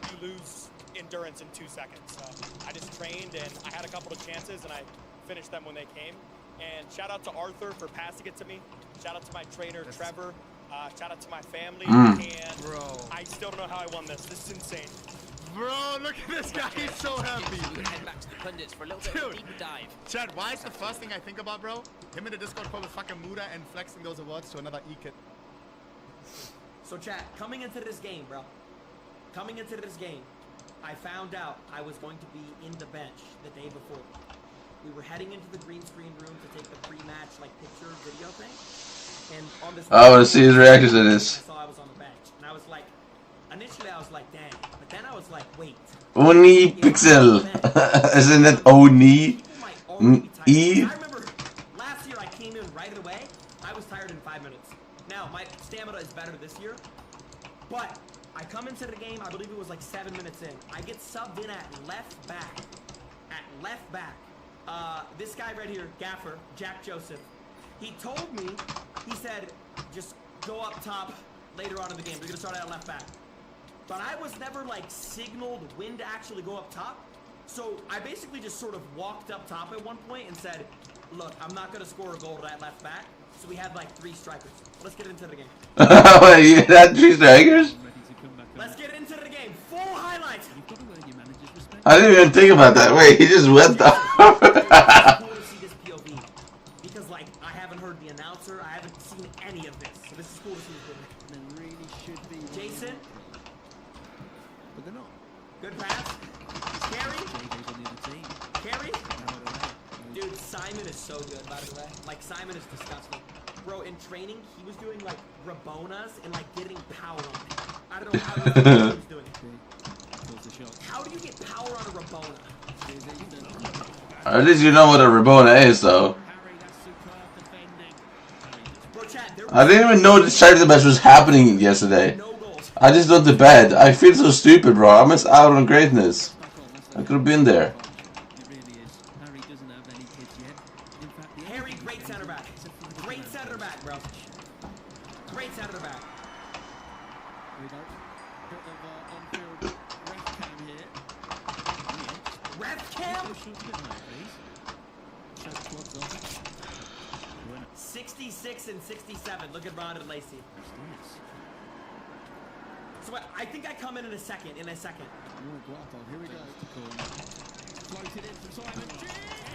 you lose endurance in 2 seconds. So I just trained, and I had a couple of chances, and I finished them when they came. And shout out to Arthur for passing it to me. Shout out to my trainer, Trevor. Shout out to my family. And I still don't know how I won this. This is insane. Bro, look at this guy. He's so happy. Head back to the pundits for a little bit of a deeper dive. Chad, why is the first thing I think about, bro? Him in the Discord call with fucking Muda and flexing those awards to another E-kit. So chat, coming into this game, bro. Coming into this game, I found out I was going to be in the bench the day before. We were heading into the green screen room to take the pre-match like picture video thing. And on this I want to see his reaction to this. I saw I was on the bench. And I was like, initially I was like, dang. But then I was like, wait. Oni Pixel. Isn't it Oni? E? I remember last year I came in right away. I was tired in 5 minutes. Now, my stamina is better this year. But I come into the game, I believe it was like 7 minutes in. I get subbed in at left back. At left back. This guy right here, Gaffer, Jack Joseph, he told me, he said, just go up top later on in the game. We're going to start at left back. But I was never like signaled when to actually go up top. So I basically just sort of walked up top at one point and said, look, I'm not going to score a goal to that left back. So we had like 3 strikers. Let's get into the game. Wait, you had 3 strikers? Let's get into the game. Full highlights. I didn't even think about that. Wait, he just went up. Because like I haven't heard the announcer, I haven't seen any of this, so this is cool to see. There really should be Jason, but they're not. Good pass. Carry. Dude, Simon is so good, by the way. Like Simon is disgusting. Bro, in training, he was doing like Rabonas and like getting power on me. I don't know how he was doing it. How do you get power on a Rabona? At least you know what a Rabona is, though. I didn't even know the side of the match was happening yesterday. I just went to bed. I feel so stupid, bro. I missed out on greatness. I could have been there. Harry, great center back. Great center back, bro. Great center back. Ref cam? 66 and 67. Look at Ron and Lacey. So I think I come in a second. Here we go.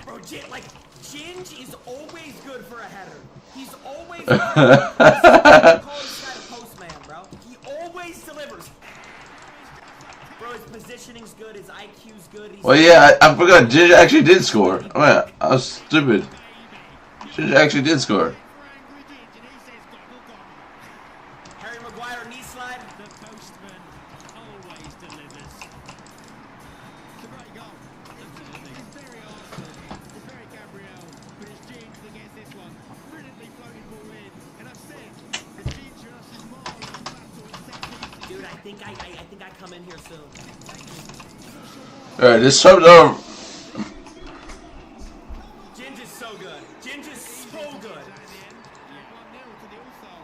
Bro, Ginge is always good for a header. He's always good. Call this guy a postman, bro. He always delivers. Bro, his positioning's good, his IQ's good. Well, yeah, I forgot. Ginger actually did score. Oh, yeah, I was stupid. Ginger actually did score. Harry Maguire, knee slide. The postman always delivers. It's a great goal. It's very Arsenal. It's very Gabriel. But it's James that gets this one. Brilliantly floated ball in. And I've said, the future of us is marvelous battle in set pieces. Dude, I think I come in here soon. Alright, this subbed over. Ginge is so good. Ginge is so good.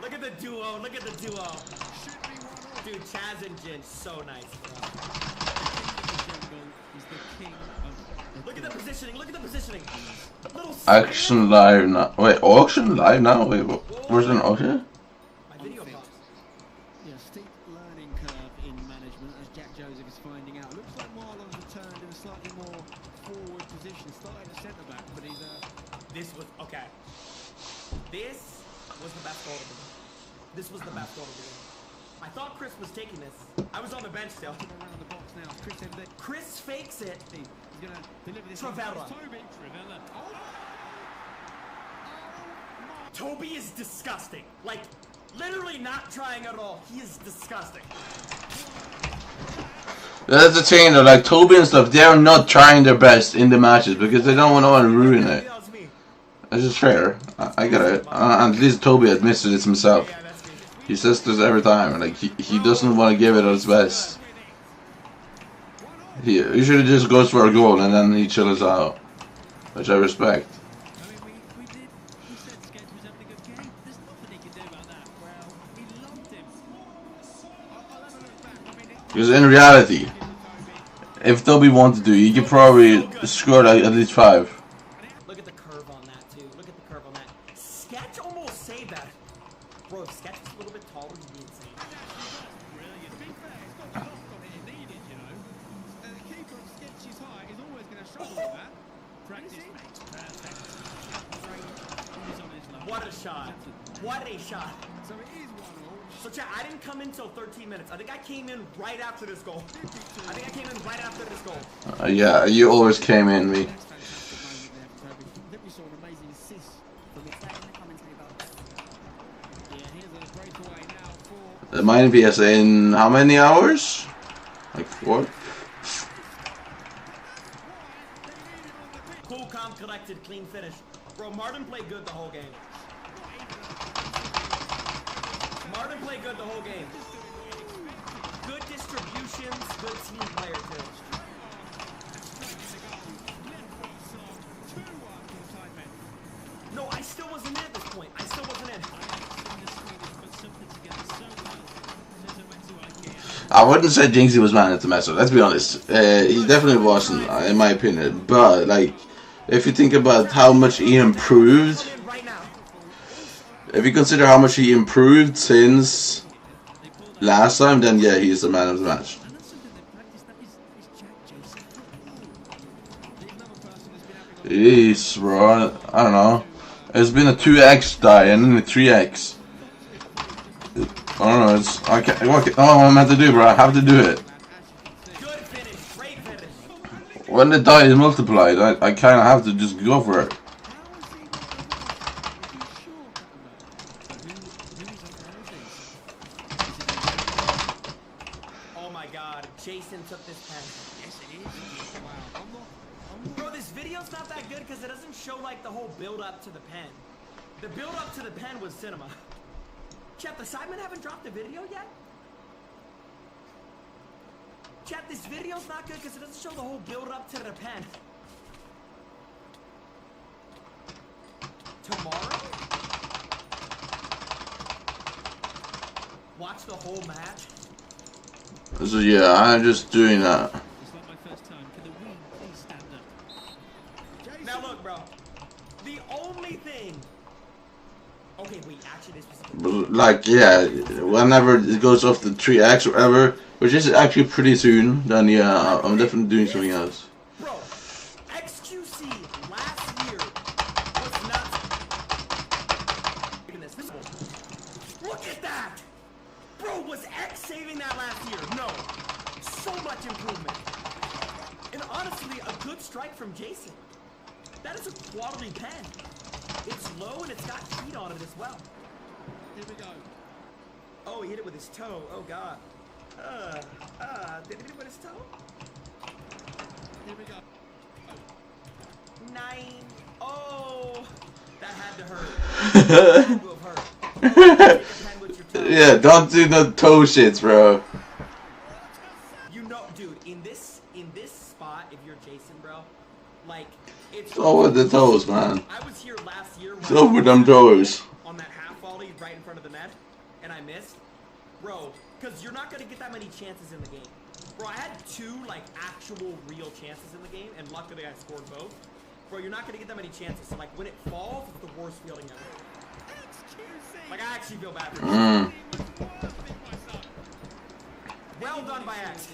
Look at the duo. Look at the duo. Dude, Chaz and Ginge, so nice, bro. Look at the positioning. Look at the positioning. Action live now. Wait, auction live now? Wait, where's an auction? My video cost. Yeah, steep learning curve in management as Jack Joseph is finding out. Looks like Marlon's returned in a slightly more forward position. Started at centre back, but he's This was okay. This was the best goal of the game. This was the best goal of the game. I thought Chris was taking this. I was on the bench still. around the box now. Chris fakes it. He's gonna deliver this. Travella. Travella. Toby is disgusting. Like, Literally not trying at all. He is disgusting. That's the thing though, like Toby and stuff, they're not trying their best in the matches because they don't want to ruin it. That's just fair. I get it. And at least Toby admits to this himself. He says this every time. Like he doesn't want to give it his best. He usually just goes for a goal and then he chills out, which I respect. Because in reality, if Toby wanted to, he could probably score like at least 5. Look at the curve on that too. Look at the curve on that. Sketch almost saved that. Bro, if Sketch was a little bit taller, he'd be insane. Brilliant. To be fair, it's got the loft on it it needed, you know. The keeper of Sketch's height is always going to struggle with that. Practice makes perfect. What a shot. What a shot. So it is 1-1. So chat, I didn't come in till 13 minutes. I think I came in right after this goal. Yeah, you always came in, me. I think we saw an amazing assist from it. Yeah, here's a breakaway now for... The mine PS in how many hours? Like 4? Cool, calm, collected, clean finish. Bro, Martin played good the whole game. Martin played good the whole game. Good distributions, good team player too. No, I still wasn't in at this point. I still wasn't in. I wouldn't say Jinxie was man at the match, let's be honest. He definitely wasn't, in my opinion. But, like, if you think about how much he improved, if you consider how much he improved since last time, then yeah, he is the man of the match. Jeez, bro. I don't know. It's been a 2x die and then a 3x. I don't know. It's I can't. What am I meant to do, bro? I have to do it. When the die is multiplied, I kind of have to just go for it. Oh my god, Jason took this pen. Yes, it is. Wow. Bro, this video's not that good because it doesn't show like the whole build up to the pen. The build up to the pen was cinema. Chat, the Sidemen haven't dropped a video yet? Chat, this video's not good because it doesn't show the whole build up to the pen. Tomorrow? Watch the whole match? So yeah, I'm just doing that. It's not my first time. Can the wing please stand up? Now look, bro. The only thing... Okay, wait, actually this was... But, like, yeah, whenever it goes off the 3x or whatever, which is actually pretty soon, then yeah, I'm definitely doing something else. Bro, XQC last year was not... Look at that! Bro, was X saving that last year? No. So much improvement. And honestly, a good strike from Jason. That is a quality pen. It's low and it's got heat on it as well. Here we go. Oh, he hit it with his toe. Oh, God. Did he hit it with his toe? Here we go. 9. Oh, that had to hurt. That had to have hurt. Take a pen with your toe. Yeah, don't do the toe shits, bro. You know, dude, in this spot, if you're Jason, bro, like, it's over the toes, man. I was here last year. It's over them toes. On that half volley right in front of the net, and I missed. Bro, because you're not going to get that many chances in the game. Bro, I had 2, like, actual real chances in the game, and luckily I scored both. Bro, you're not going to get that many chances. So, like, when it falls, it's the worst feeling ever. Like, I actually feel bad for you. Well done by X.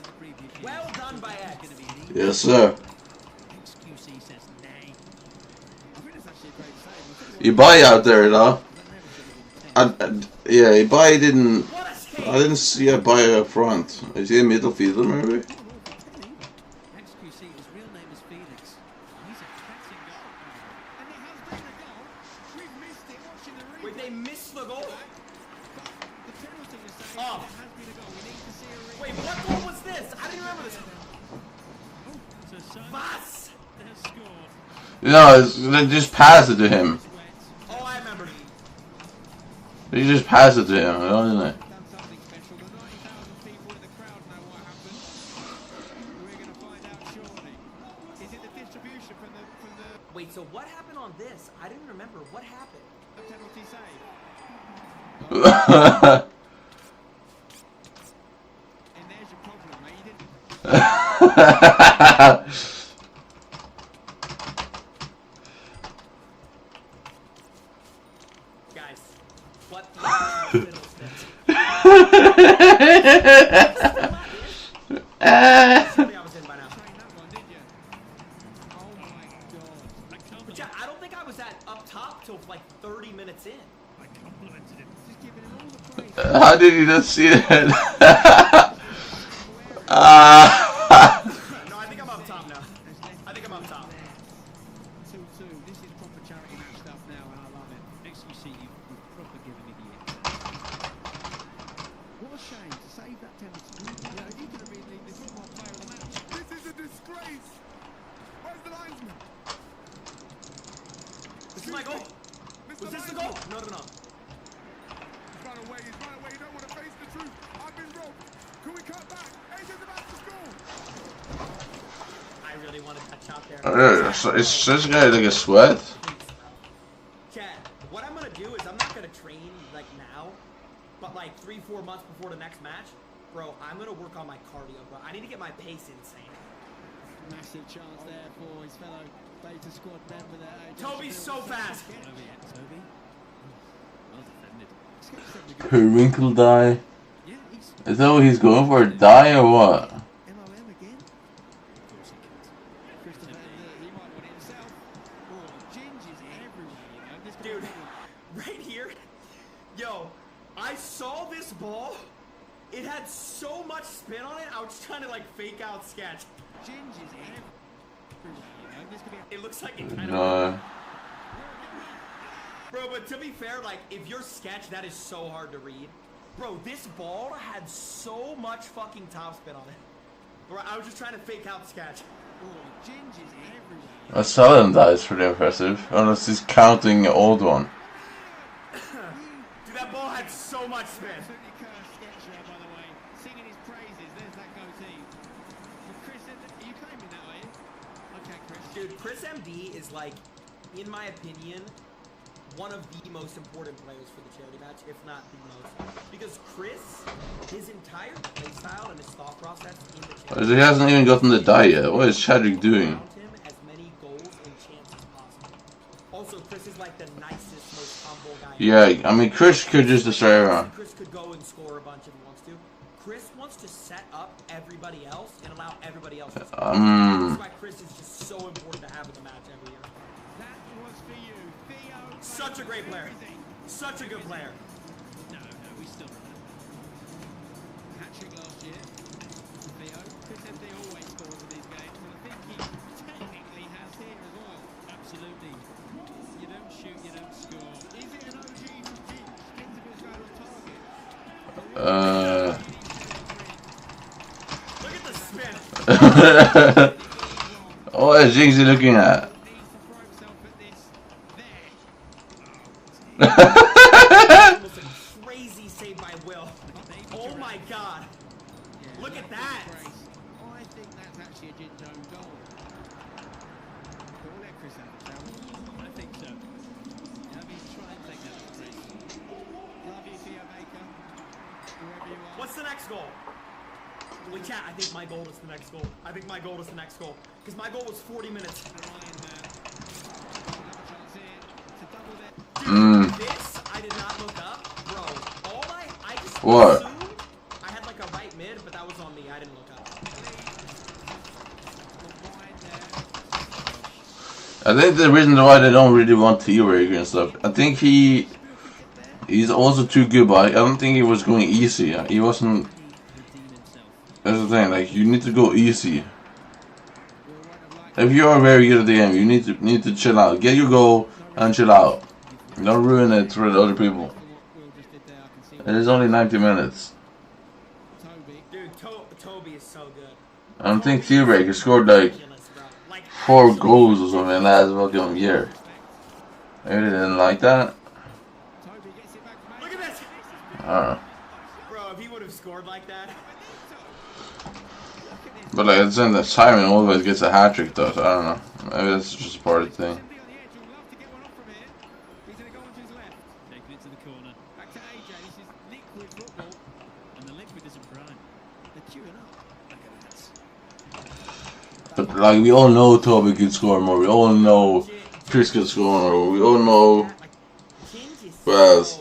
Well done by X. Yes, sir. Ibai out there, though. Yeah, Ibai didn't. I didn't see Ibai up front. Is he a middle fielder, maybe? Wait, they missed the goal? Was? No, they just pass it to him. Oh, I remember. You just pass it to him, don't they? Wait, so what happened on this? I didn't remember. What happened? A penalty save. And there's your problem, mate. You didn't. Guys, what the I was in by now. But yeah, I don't think I was at up top till like 30 minutes in. I complimented him. Just giving him all the praise. How did you not see that? No, I think I'm up top now. I think I'm up top. 2-2. This is proper charity match stuff now, and I love it. Next you see you've proper given me the end. What a shame to save that penalty. You know, he could have been the football player of the match. This is a disgrace. Where's the linesman? This is my goal. Was this the goal? No, no, no. He's run away. He's run away. You don't want to face the truth. I've been robbed. Can we cut back? AJ's about to score. I really want to touch out there. It's such a guy like a sweat. Chad, what I'm gonna do is I'm not gonna train like now, but like 3-4 months before the next match, bro. I'm gonna work on my cardio, bro. I need to get my pace insane. Massive chance there for his fellow Beta squad member there. Toby's so fast. Toby. Well defended. Periwinkle die. Is that what he's going for? Die or what? MOM again. Of course he could. Christopher, he might want it himself. Oh, Ginge is everywhere, you know. This Dude, right here. Yo, I saw this ball. It had so much spin on it. I was trying to like fake out sketch. Ginge is everywhere, you know. This could be It looks like it kind No. of. Bro, but to be fair, like if you're sketch, that is so hard to read. Bro, this ball had so much fucking topspin on it. Bro, I was just trying to fake out sketch. Oh, Ginge is everywhere. A sudden die is pretty impressive. Unless he's counting an old one. Dude, that ball had so much spin. Absolutely cursed sketch there, by the way. Singing his praises. There's that goatee. Well, Chris, are you claiming that, are you? Okay, Chris. Dude, Chris MD is like, in my opinion, one of the most important players for the charity match, if not the most. Because Chris, his entire playstyle and his thought process in the charity He hasn't even gotten the die yet. What is Chadwick doing? him as many goals and chances possible. Also, Chris is like the nicest, most humble guy. Yeah, I mean, Chris could just destroy everyone. Chris could go and score a bunch if he wants to. Chris wants to set up everybody else and allow everybody else to score. That's why Chris is just so important to have in the match every year. That was for you, Theo. Such a great player. Such a good player. No, we still remember. Hat-trick last year. Theo. Chris MD always scores in these games, and I think he technically has here as well. Absolutely. You don't shoot, you don't score. Is it an OG from Ginge? Ginge is going on target. Look at the spin. What is Jinxie looking at? Almost a crazy save by Will. Oh my god. Look at that. I think that's actually a Ginge own goal. We'll let Chris have it, shall we? I think so. I mean, try and take that to Chris. Love you, Theo Baker. Wherever you are. What's the next goal? Wait, chat, I think my goal is the next goal. I think my goal is the next goal. Because my goal was 40 minutes. Dude, this, I did not look up. Bro, I just What? assumed I had like a right mid, but that was on me. I didn't look up. I think the reason why they don't really want T-Rig and stuff, I think he's also too good, but I don't think he was going easy. He wasn't. That's the thing. Like, you need to go easy. If you are very good at the game, you need to chill out. Get your goal and chill out. Don't ruin it for the other people. It is only 90 minutes. Dude, Toby is so good. I don't think T-Rig scored like 4 goals or something last fucking year. Maybe they didn't like that. Look at this. I don't know. Bro, if he would have scored like that. But like it's in the Simon always gets a hat trick though, so I don't know. Maybe that's just part of the thing. Taking it to the corner. Back to AJ. This is liquid football. And the liquid isn't prime. They're queuing up. Look at that. But like we all know Toby could score more. We all know Chris could score more. We all know. Wes.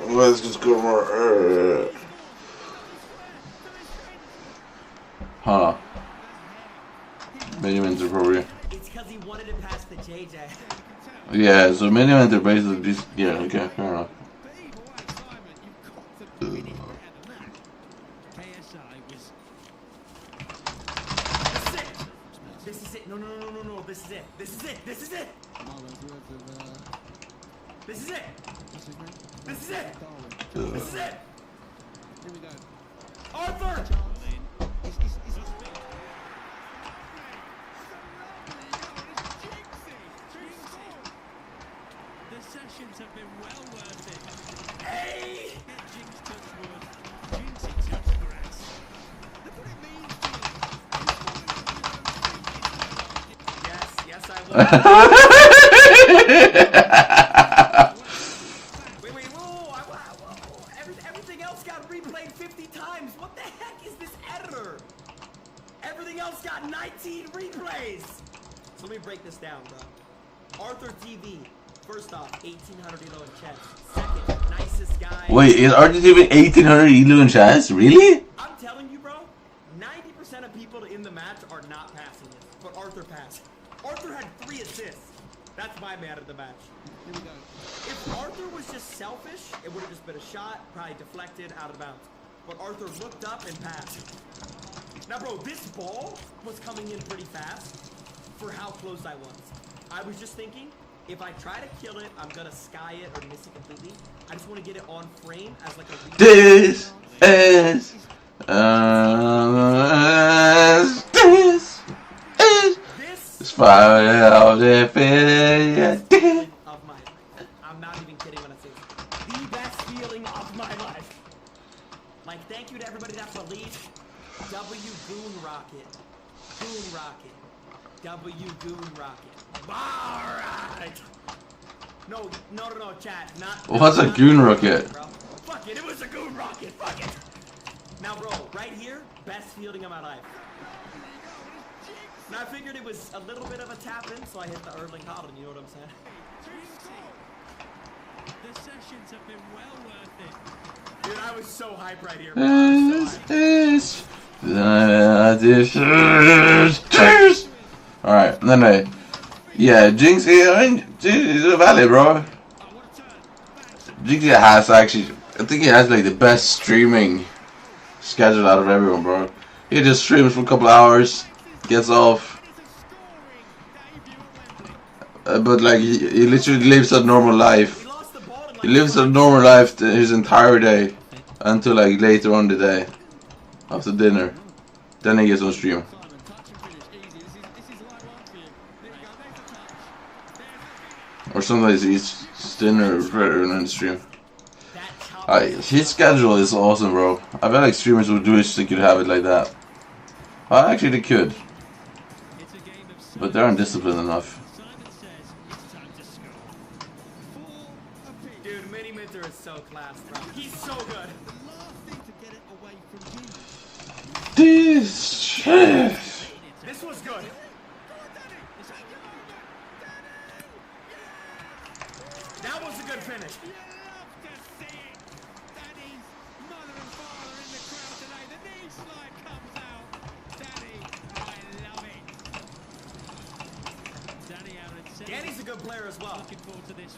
Wes could score more. Huh. Minions are probably. It's because he wanted to pass to JJ. Yeah, so minions are basically just. Yeah, okay, fair enough. This is it. No. This is it. This is it. This is it. This is it. This is it. This is it. Here we go. Arthur! The sessions have been well worth it. Hey! Jinx touch wood. Jinxie touch grass. Look what it means to you. Yes, I will. Wait, whoa. Everything else got replayed 50 times. What the heck is this editor? Everything else got 19 replays. So let me break this down, bro. Arthur TV. First off, 1800 elo in chess. Second, nicest guy. Wait, is RTTV 1800 elo in chess? Really? I'm telling you, bro, 90% of people in the match are not passing this, but Arthur passed. Arthur had 3 assists. That's my man of the match. Here we go. If Arthur was just selfish, it would have just been a shot, probably deflected, out of bounds. But Arthur looked up and passed. Now, bro, this ball was coming in pretty fast for how close I was. I was just thinking, if I try to kill it, I'm gonna sky it or miss it completely. I just want to get it on frame as like a... This is fire of the feeling. Of my life. I'm not even kidding when I say this. The best feeling of my life. Like, thank you to everybody that's a lead. W Goon Rocket. Goon Rocket. W Goon Rocket. Alright! No, chat. What's a goon rocket? Bro. Fuck it was a goon rocket. Fuck it! Now, bro, right here, best fielding of my life. Now, I figured it was a little bit of a tap-in, so I hit the Erling Haaland, you know what I'm saying? The sessions have been well worth it. Dude, I was so hyped right here, bro. Alright, then yeah, Jinxie, I mean, he's a valid, bro. Jinxie has actually, I think he has like the best streaming schedule out of everyone, bro. He just streams for a couple of hours, gets off. But like, he literally lives a normal life. He lives a normal life his entire day until like later on the day, after dinner. Then he gets on stream. Or sometimes he eats dinner rather than stream. His schedule is awesome, bro. I feel like streamers would wish they could have it like that. Well, actually they could. But they aren't disciplined enough. Dude, Mini Minter is so class, bro. He's so good. This shit. This was good. That was a good finish. Danny's a good player as well. Looking forward to this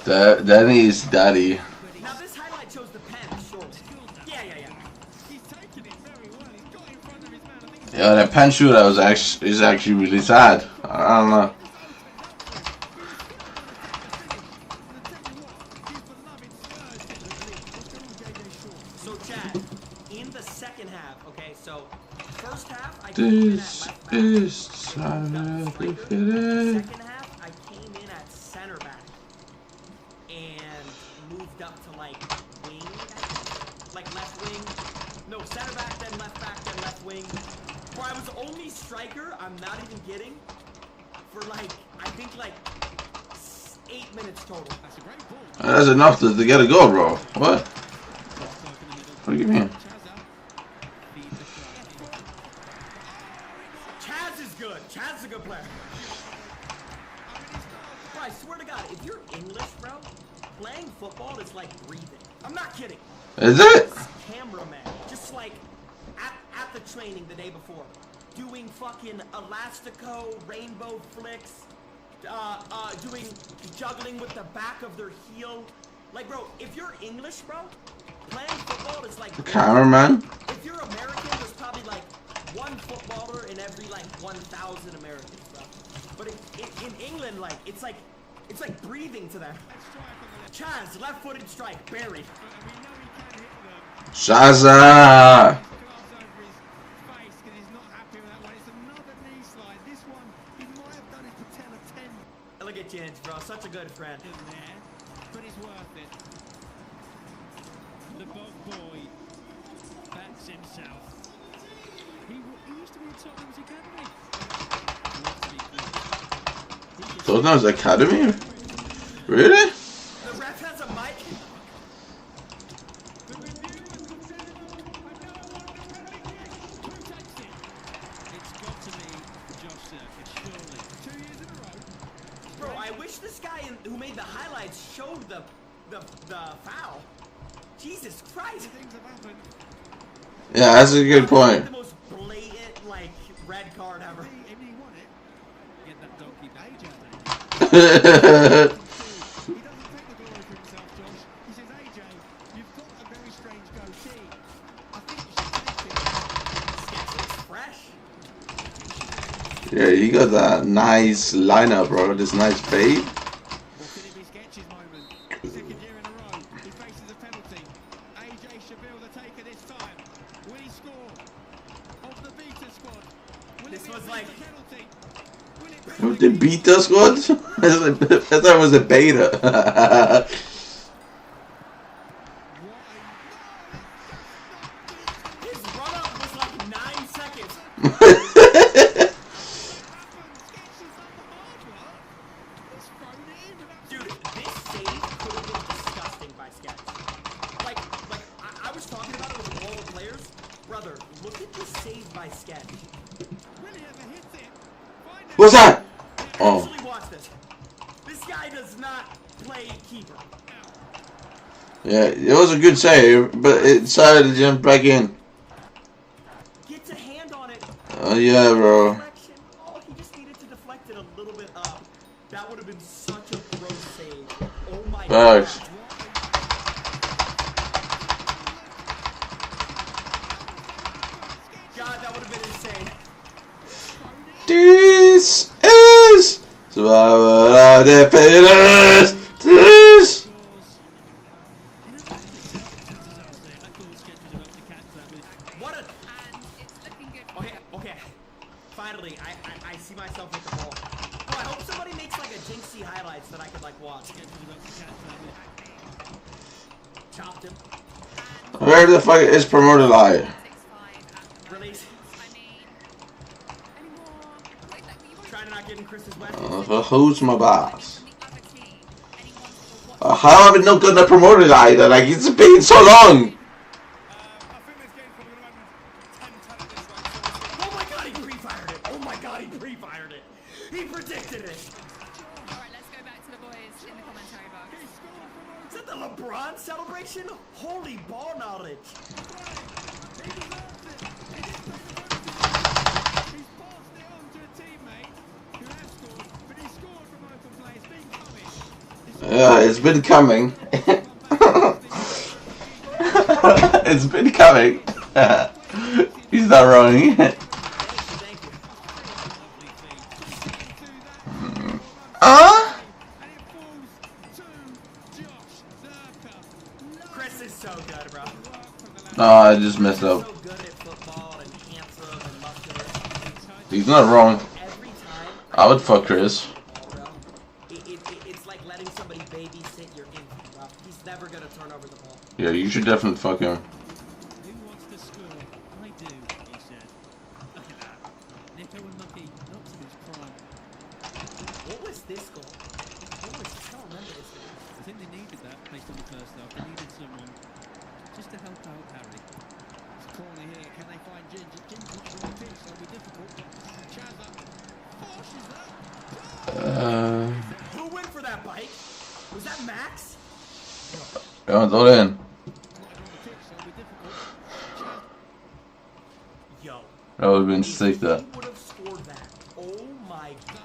one. Danny is daddy. Now this highlight shows the pen short. Yeah. He's taking it very well. He's got in front of his man. I think Yeah, that pen shootout is actually really sad. I don't know. So Chad, in the second half, okay, so first half I came in at left back. Second half I came in at center back and moved up to like wing, like left wing. No, center back, then left wing. Where I was only striker, I'm not even kidding, for like, I think like 8 minutes total. That's a great ball. That's enough to get a goal, bro. What? What do you mean? Chaz is good. Chaz is a good player. Bro, I swear to God, if you're English, bro, playing football is like breathing. I'm not kidding. Is it? Cameraman, just like at the training the day before, doing fucking elastico, rainbow flicks, doing juggling with the back of their heel. Like, bro, if you're English, bro, playing football is like... The cameraman? If you're American, there's probably like one footballer in every like 1,000 Americans, bro. But in England, like, it's like breathing to them. Chaz, left-footed strike, buried. Shaza! Look at Jens, bro. Such a good friend. But it's worth it. The Bob boy backs himself. He used to be in Tottenham's academy. Tottenham's academy? Really? The ref has a mic. It's got to be Josh Circus, surely. 2 years in a row. Bro, I wish this guy who made the highlights showed the foul. Jesus Christ. Things have happened. Yeah, that's a good point. The most blatant, like, red card ever. If he won it, get that donkey page out there. He doesn't take the glory for himself, Josh. He says, AJ, you've got a very strange goatee. I think you should take it. Sketch looks fresh. Yeah, you got that nice lineup, bro. This nice fade. Well, could it be Sketch's moment? Second year in a row, he faces a penalty. AJ Shabille the taker this time. Will he score? Of the beta squad. Will This it be was a like... penalty? Will it be Who's the beta squad? I thought it was a beta. His run-up was like 9 seconds. Dude, this save could have been disgusting by Sketch. Like I was talking about it with all the players. Brother, look at this save by Sketch. What's that? Oh. Actually, watch this. This guy does not play keeper. Yeah, it was a good save, but it decided to jump back in. Gets a hand on it. Oh, yeah, bro. Deflection. Oh, he just needed to deflect it a little bit up. That would have been such a pro save. Oh my god. Facts. God, that would have been insane. This is Survival of the Fittest. This. What a... Okay. Finally, I see myself with the ball. Oh, I hope somebody makes like a Jinxie highlights that I could like watch. Chopped him. Where the fuck is promoted live? Release. Trying to not get in Chris's way. Who's my boss? How have I not gotten a promoted either? Like, it's been so long. Oh my god, he pre-fired it. Oh my god, he pre-fired it. He predicted it. Alright, let's go back to the boys in the commentary box. Is that the LeBron celebration? Holy ball knowledge. Yeah, it's been coming. It's been coming. He's not wrong. Chris is so good, bro. No, I just messed up. He's not wrong. I would fuck Chris. It's like letting somebody babysit your infant, bro. He's never gonna turn over the ball. Yeah, you should definitely fuck him. Who wants to score? I do, he said. Look at that. Nico and Mucky, not to his prime. What was this goal? I don't remember this goal. I think they needed that based on the first half. They needed someone just to help out Harry. It's a corner here. Can they find Ginger? Ginger's not on the pitch, so it'll be difficult. Chazza forces that. Who went for that bike? Was that Max? Ja, throw it in. Yo. That would have been sick, that. He would have scored that. Oh my god.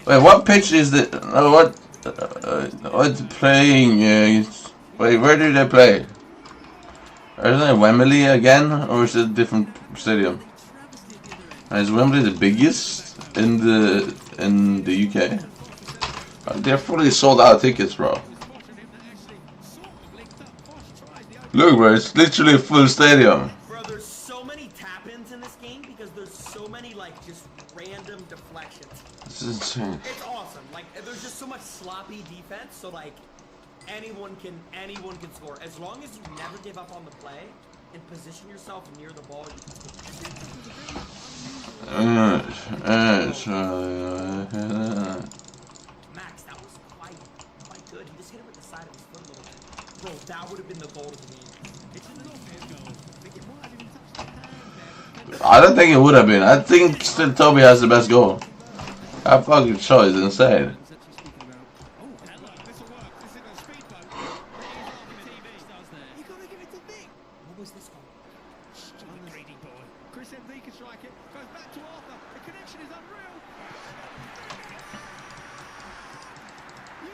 Wait, what pitch is it? What's playing? Wait, where do they play? Is it Wembley again, or is it a different stadium? And is Wembley the biggest in the UK? They're fully sold out of tickets, bro. Look, bro, it's literally a full stadium. Bro, there's so many tap-ins in this game because there's so many, like, just random deflections. This is insane. It's awesome. Like, there's just so much sloppy defense, so, like, anyone can score. As long as you never give up on the play and position yourself near the ball, you can score. Max, that was quite good. He just hit it with the side of his foot a little bit. Bro, that would have been the goal of the game. It's an offhand goal. I think it might have even touched the hand there. I don't think it would have been. I think still Toby has the best goal. That fucking show is insane.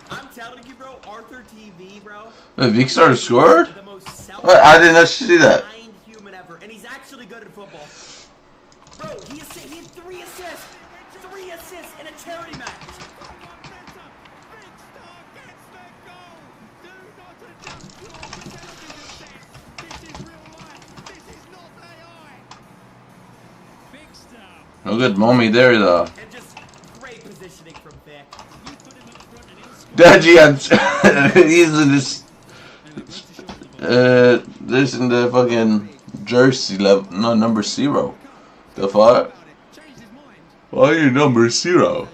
I'm telling you, bro, Arthur TV, bro. Wait, Victor scored? What? I did not see that. Human ever, and he's actually good at football. Bro, he had 3 assists. 3 assists in a charity match. No good mommy there, though. And just great positioning from Vic. Daddy, he's in this. This in the fucking jersey level, no, number 0. The fuck? Why are you number 0?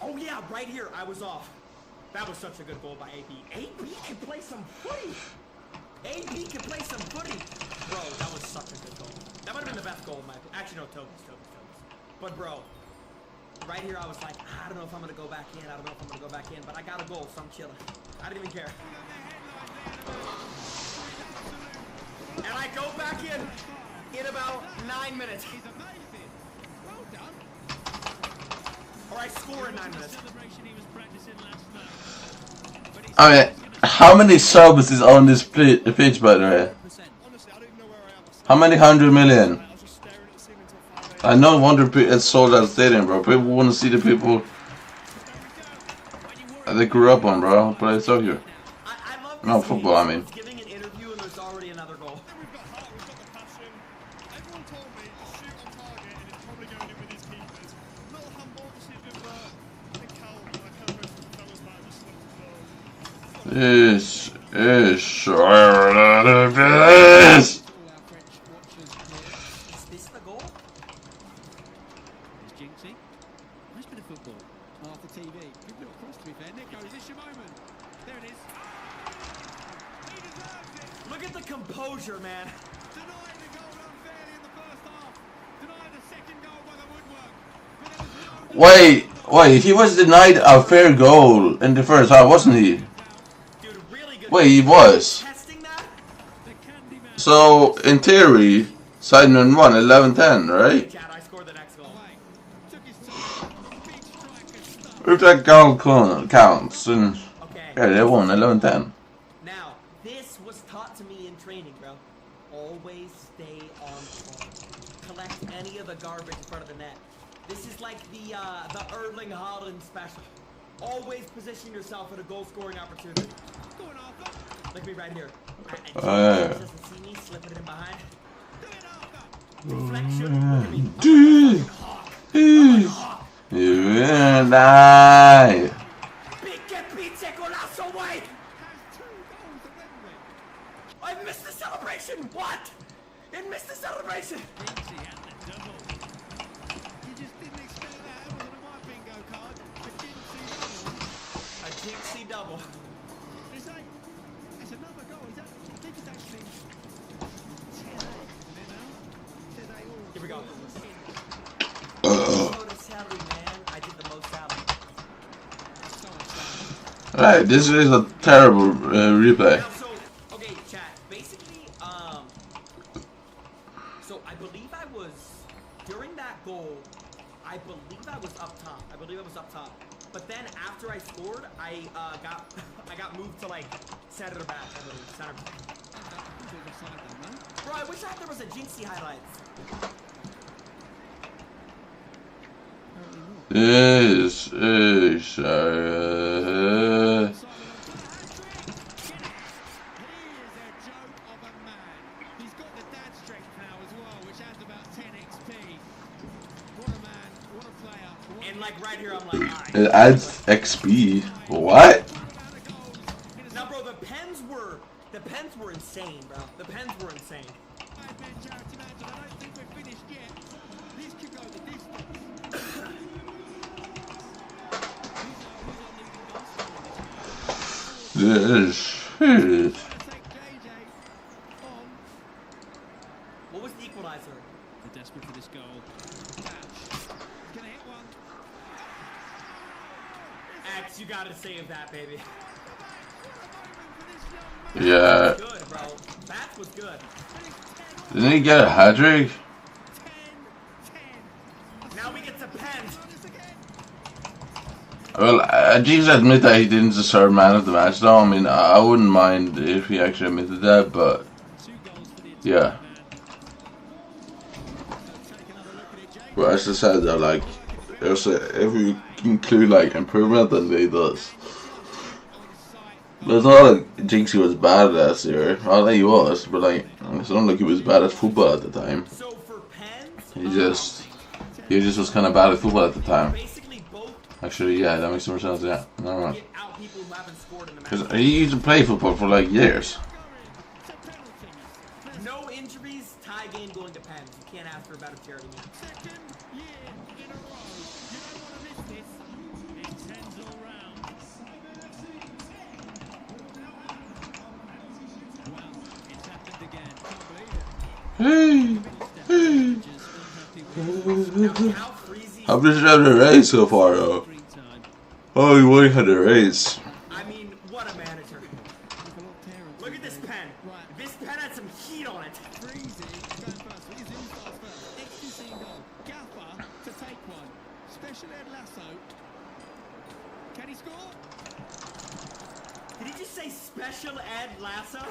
Oh yeah, right here, I was off. That was such a good goal by AP. AP can play some footy. AP can play some footy. Bro, that was such a good goal. That might have been the best goal in my opinion. Actually, no, Toby's. But bro, right here I was like, I don't know if I'm going to go back in. But I got a goal, so I'm chilling. I didn't even care. And I go back in about 9 minutes. Or I score in 9 minutes. I mean, how many subs is on this pitch, by the way? How many 100 million? I no wonder it's sold out stadium, bro. People want to see the people they grew up on, bro. Play soccer. No, football, I mean. Giving an interview and there's already another goal. This is Is this the goal? It's Jinxie. Nice bit of football. Arthur TV. Good little cross to be fair. Nico, is this your moment? There it is. He deserves it. Look at the composure, man. Denying the goal unfairly in the first half. Denying the second goal by the woodwork. Wait, he was denied a fair goal in the first half, wasn't he? Dude, Wait, he was. So, in theory, Sidemen won 11-10, right? If that goal counts, then yeah, they won 11-10. Now, this was taught to me in training, bro. Always stay on point. Collect any of the garbage in front of the net. This is like the Erling Haaland special. Always position yourself at a goal-scoring opportunity. Look at me right here. Doesn't see me slipping it in behind. Deflection. Look at me. You and I. I missed the celebration. What? It missed the celebration. A Jinxie double. It's another goal. I think it's actually 10. Here we go. Right, this is a terrible replay. Okay, chat. Basically, so I believe I was during that goal. I believe I was up top. But then after I scored, I got moved to like center back. I believe center back. Bro, I wish there was a Jinxie highlights. This is And like right here, I'm like, alright. it adds XP. What? Now, bro, the pens were insane, bro. The pens were insane. This shit. What was the equalizer? They're desperate for this goal. Gonna hit one. X, you gotta save that, baby. Yeah. Good, bro. That was good. Didn't he get a hat trick? Now we get to pens. Well, Jesus admit that he didn't deserve man of the match though. I mean, I wouldn't mind if he actually admitted that, but yeah. But as I said, that like, if we include like improvement, then he does. But it's not like Jinxie was bad last year. Not like he was, but like, it's not like he was bad at football at the time. He just was kind of bad at football at the time. Actually, yeah, that makes more sense. Yeah, never mind. Because he used to play football for like years. No injuries, tie game going to pens. You can't ask for a better charity match. Second year in a row. You don't want to miss this. It's tens all round. Well, it's happened again. Can't believe it. How did you have the race so far, though? Oh, you only had the race. I mean, what a manager. Look at this pen. This pen had some heat on it. Gaffer to take one. Special Ed Lasso. Can he score? Did he just say Special Ed Lasso?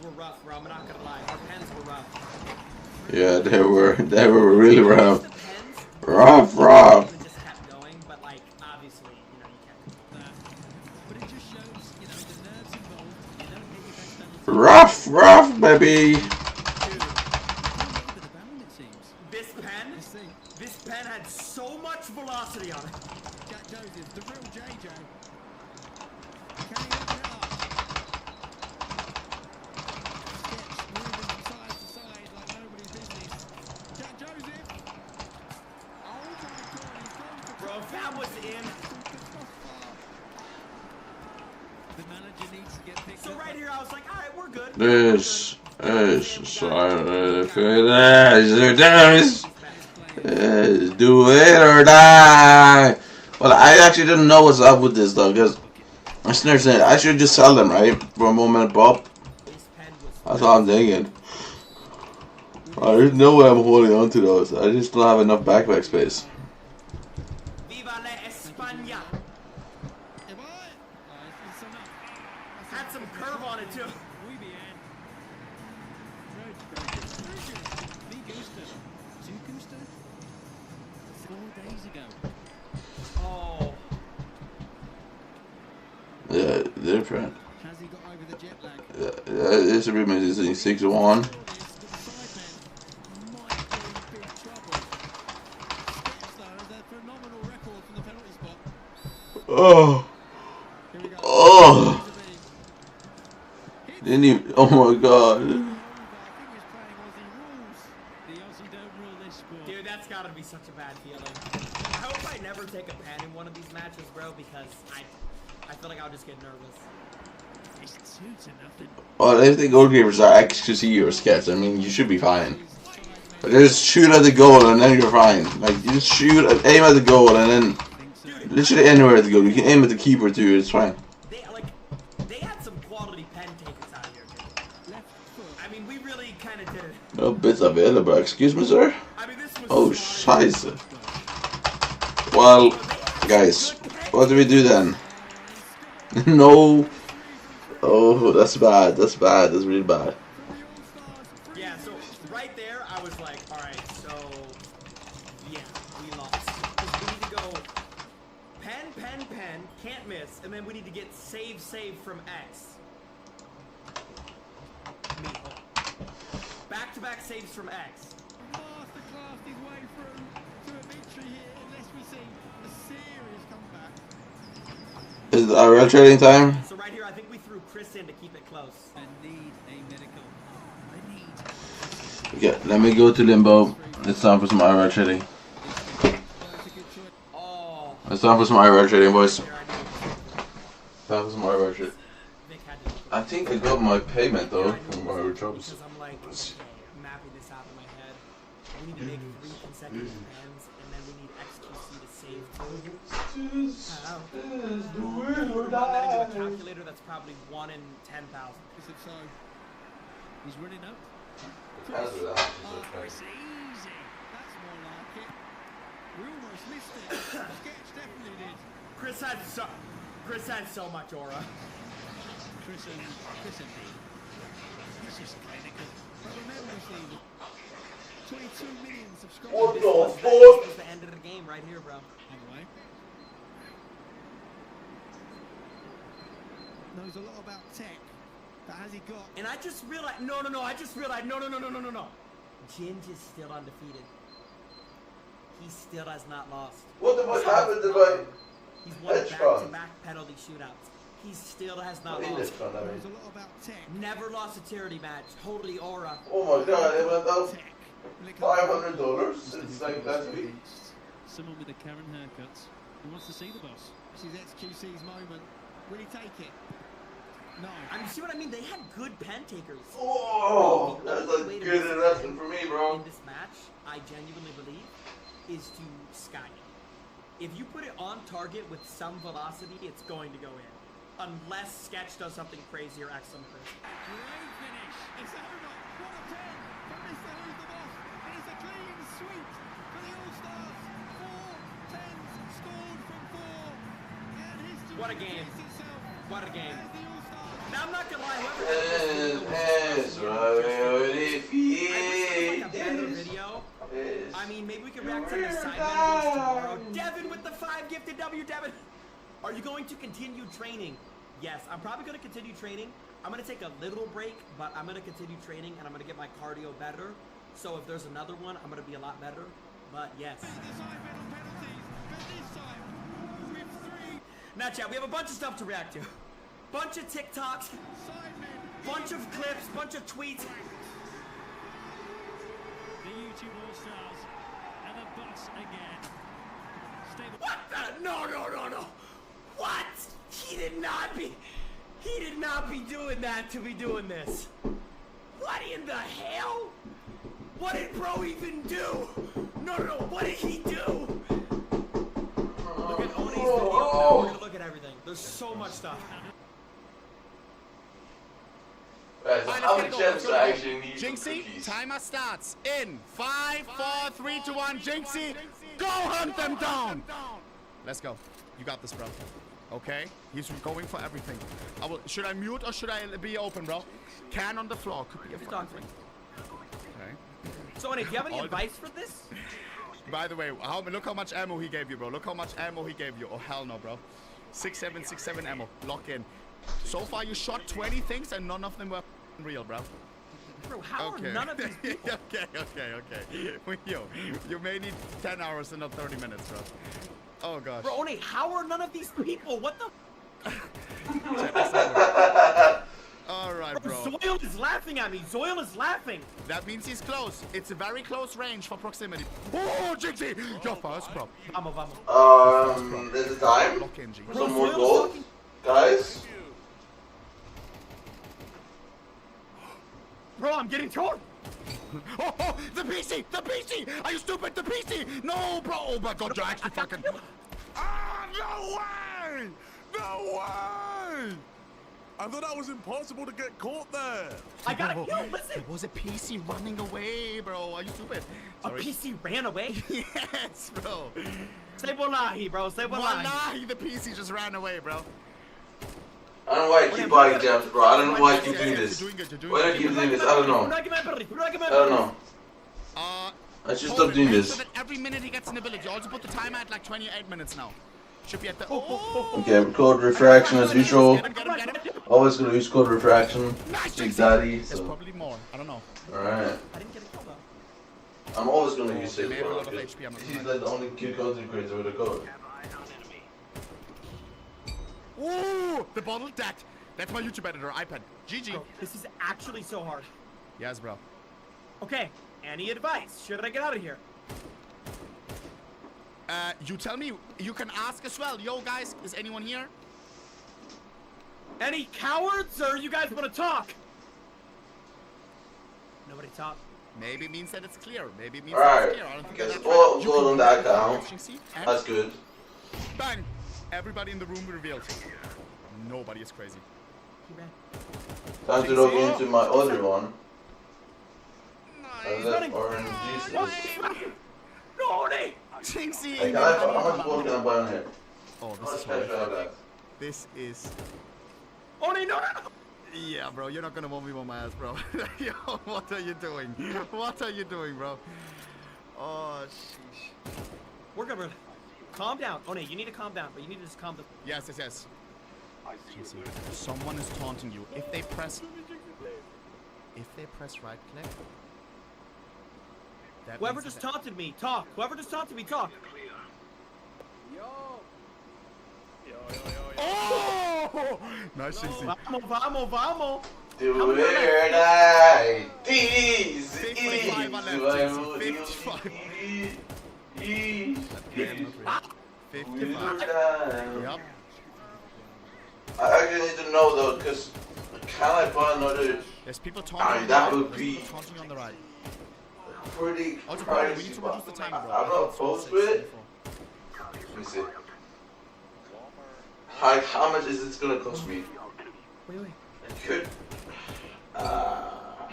Were rough, bro. I'm not gonna lie. Our pens were rough. Yeah, they were really rough. Rough. Just kept going, but like obviously, you know, you can't. But it just shows, you know, the nerves involved. You don't hit your best penalty. Rough, baby. This pen had so much velocity on it. Jack Joseph, the real JJ. Can he open it up? Bro, if that was in. The manager needs to get picked So right here, I was like, all right, we're good. Do it or die. Well, I actually didn't know what's up with this though, because I saying I should just sell them, right? For a moment, Bob. That's all I'm thinking. There's no way I'm holding on to those. I just don't have enough backpack space. Viva la España! Had some curve on it too. Oh. Yeah, different. Yeah, this agreement is in 6-1. Oh. Oh. Didn't even. Oh my god. Dude, that's gotta be such a bad feeling. I hope I never take a pen in one of these matches, bro, because I feel like I'll just get nervous. Well, if the goalkeepers are XQC or sketch, I mean, you should be fine. But just shoot at the goal and then you're fine. Like, you just shoot, aim at the goal and then literally anywhere at the goal. You can aim at the keeper too, it's fine. They had some quality pen takers out here, dude. I mean, we really kind of did it. No bits available. Excuse me, sir? Oh, scheiße. Well, guys, what do we do then? No. Oh, that's bad. That's bad. That's really bad. Yeah, so right there, I was like, alright, so, yeah, we lost. Because we need to go pen, pen, pen, can't miss, and then we need to get save, save from X. Back-to-back saves from X. Masterclass his way through to a victory here, unless we see a serious comeback. Is it our real trading time? So right here, I think we threw Chris in to keep it close. I need a medical. Okay, let me go to limbo. It's time for some IRL trading. It's time for some IRL trading, boys. Time for some IRL trading. I think I got my payment though from my jobs. Mapping this out in my head. We need to make 3 consecutive pens, and then we need XQC to save 2. Into a calculator that's probably 1 in 10,000. Is it so? He's running up. That's Oh, it's easy. That's more like it. We almost missed it. Sketch definitely did. Chris had so much aura. Chris indeed. He's just clinical. But remember, Steve, 22 million subscribers. What the fuck? This is the end of the game right here, bro. Anyway. Knows a lot about tech. But has he got? And I just realized, no. Ginge is still undefeated. He still has not lost. What the fuck happened to my He's won back-to-back penalty shootouts. He still has not lost. Knows a lot about tech. Never lost a charity match. Holy aura. Oh my god, it went up $500 since like last week. Someone with a Karen haircut who wants to see the boss. This is XQC's moment. Will he take it? No. You see what I mean? They had good pen takers. Oh, that's a good investment for me, bro. In this match, I genuinely believe, is to sky it. If you put it on target with some velocity, it's going to go in. Unless Sketch does something crazy or acts some crazy. Great finish. It's over. What a 10 from Mr. Who's the Boss. And it's a clean sweep for the All-Stars. 4 10s scored from 4. And history What a game. itself. What a game. As the All-Stars. Now, I'm not going to lie. Whoever video. I mean, maybe we can react to the side ones tomorrow. Devin with the 5 gifted W. Devin. Are you going to continue training? Yes, I'm probably going to continue training. I'm going to take a little break, but I'm going to continue training and I'm going to get my cardio better. So if there's another one, I'm going to be a lot better. But yes. Now, chat, we have a bunch of stuff to react to. Bunch of TikToks, bunch of clips, bunch of tweets. The YouTube All-Stars and the boss again. What the? No. What? He did not be doing that to be doing this. What in the hell? What did bro even do? No, what did he do? Look at Oni's video. We're gonna look at everything. There's so much stuff. Right, so how many chance do I actually need Jinxie, cookies? timer starts in 5, 4, 3, 2, 1. Jinxie, go hunt them down. Let's go. You got this, bro. Okay, he's going for everything. Should I mute or should I be open, bro? Can on the floor. Could be a fucking thing. Okay. So, Oni, do you have any advice for this? By the way, look how much ammo he gave you, bro. Look how much ammo he gave you. Oh, hell no, bro. 6.7 ammo. Lock in. So far, you shot 20 things and none of them were real, bro. Bro, how are none of these people? Okay. You may need 10 hours and not 30 minutes, bro. Oh, gosh. Bro, Oni, how are none of these people? What the? All right, bro. Zoil is laughing at me. Zoil is laughing. That means he's close. It's a very close range for proximity. Oh, Jinxie! You're first, bro. Vamos. Is it time? For some more gold? Guys? Bro, I'm getting torn. Oh, the PC! The PC! Are you stupid? The PC! No, bro! Oh my god, you're actually fucking... Ah, no way! No way! I thought that was impossible to get caught there. I got a kill, listen! There was a PC running away, bro. Are you stupid? Sorry. A PC ran away? Yes, bro. Say wallahi, bro. Say wallahi. Wallahi, the PC just ran away, bro. I don't know why I keep buying gems, bro. I don't know why I keep doing this. Why do I keep doing this? I don't know. I don't know. I should stop doing this. So that every minute he gets an ability. Also put the timer at like 28 minutes now. Should be at the... Okay, code refraction as usual. Always gonna use code refraction. Big Daddy. There's probably more. I don't know. Alright. I'm always gonna use it, bro. He's like the only cute content creator with a code. Ooh, the bottle dead. That's my YouTube editor, iPad. GG. Bro, this is actually so hard. Yes, bro. Okay, any advice? Should I get out of here? You tell me. You can ask as well. Yo, guys, is anyone here? Any cowards, or you guys want to talk? Nobody talk. Maybe it means that it's clear. Maybe it means Alright. it's clear. I don't think Okay, that's so all right. gold on that account. And That's good. bang! Everybody in the room revealed. Nobody is crazy. Time to log into my other one. RNG. No, Jinxie! Hey, how much gold can I buy on here? Oh, How this much is cash do I have left? This is... Oni, no! Yeah, bro, you're not gonna 1v1 my ass, bro. Yo, what are you doing? What are you doing, bro? Oh, sheesh. We're good. Calm down. Oni, you need to calm down, but you need to just calm down. Yes. Jinxie, someone is taunting you. If they press right click... Whoever just taunted me, talk. Whoever just taunted me, talk. Oh! Nice, Jinxie. Vamos. Do it or die. Easy. 55 on left, 55. 55. Yep. I actually need to know though, because can I buy another? There's people taunting. That would be taunting on the right. pretty Also, pricey. we need to reduce the timer, bro. I'm not opposed to it. Let me see. How much is this gonna cost me? Wait. I could.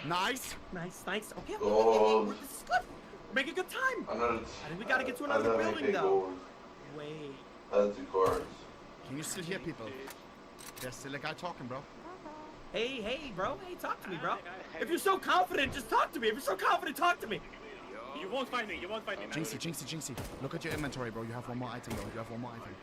Nice. Okay. Gold. This is good. Make a good time. Another. I think we gotta get to another building though. Wait. That's 2 cards. Can you still hear people? There's still a guy talking, bro. Hey, bro. Hey, talk to me, bro. If you're so confident, just talk to me. If you're so confident, talk to me. You won't find me. Jinxie. Look at your inventory, bro. You have one more item, bro. You have one more item.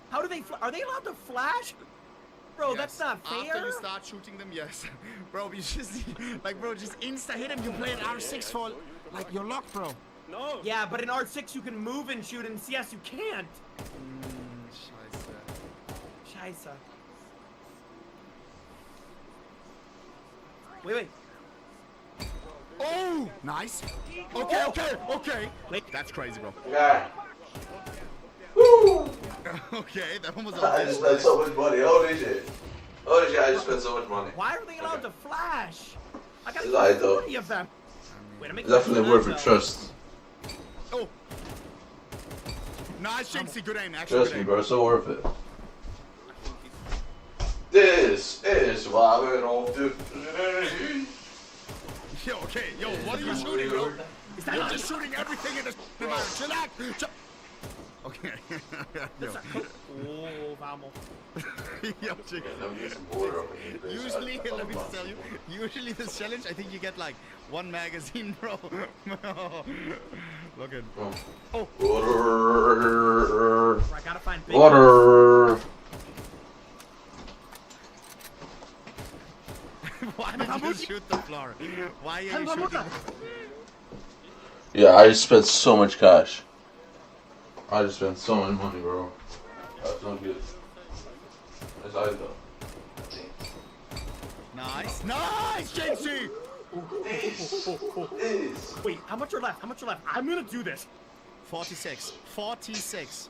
How do they? Are they allowed to flash? Bro, Yes. that's not fair. After you start shooting them, yes. Bro, you just just insta hit him. You play an R6 for like you're locked, bro. No. Yeah, but in R6 you can move and shoot, in CS you can't. Scheiße. Wait. Oh, nice. Okay. Wait. That's crazy, bro. Yeah. Woo! Okay, that one was I just spent so much money. Holy shit. Holy shit, I just spent so much money. Why are they allowed to flash? I got Lie, though. 40 of them. Wait, I'm making Definitely worth your trust. Oh. Nice, Jinxie. Good aim. Actually, Trust me, bro. So worth it. This is why we don't do. Yo, okay. Yo, what are you shooting, bro? You're just shooting everything in the environment. Chillax. Okay. Yo. Oh, vamos. Yo, chicken. Usually, let me just tell you, usually this challenge, I think you get like one magazine, bro. Look at. Oh. Water. I gotta find big Water. Why did you shoot the floor? Why are you shooting? Yeah, I just spent so much cash. I just spent so much money, bro. That's not good. That's I though. Nice, nice, JC. Wait, how much are left? How much are left? I'm gonna do this. 46. 46.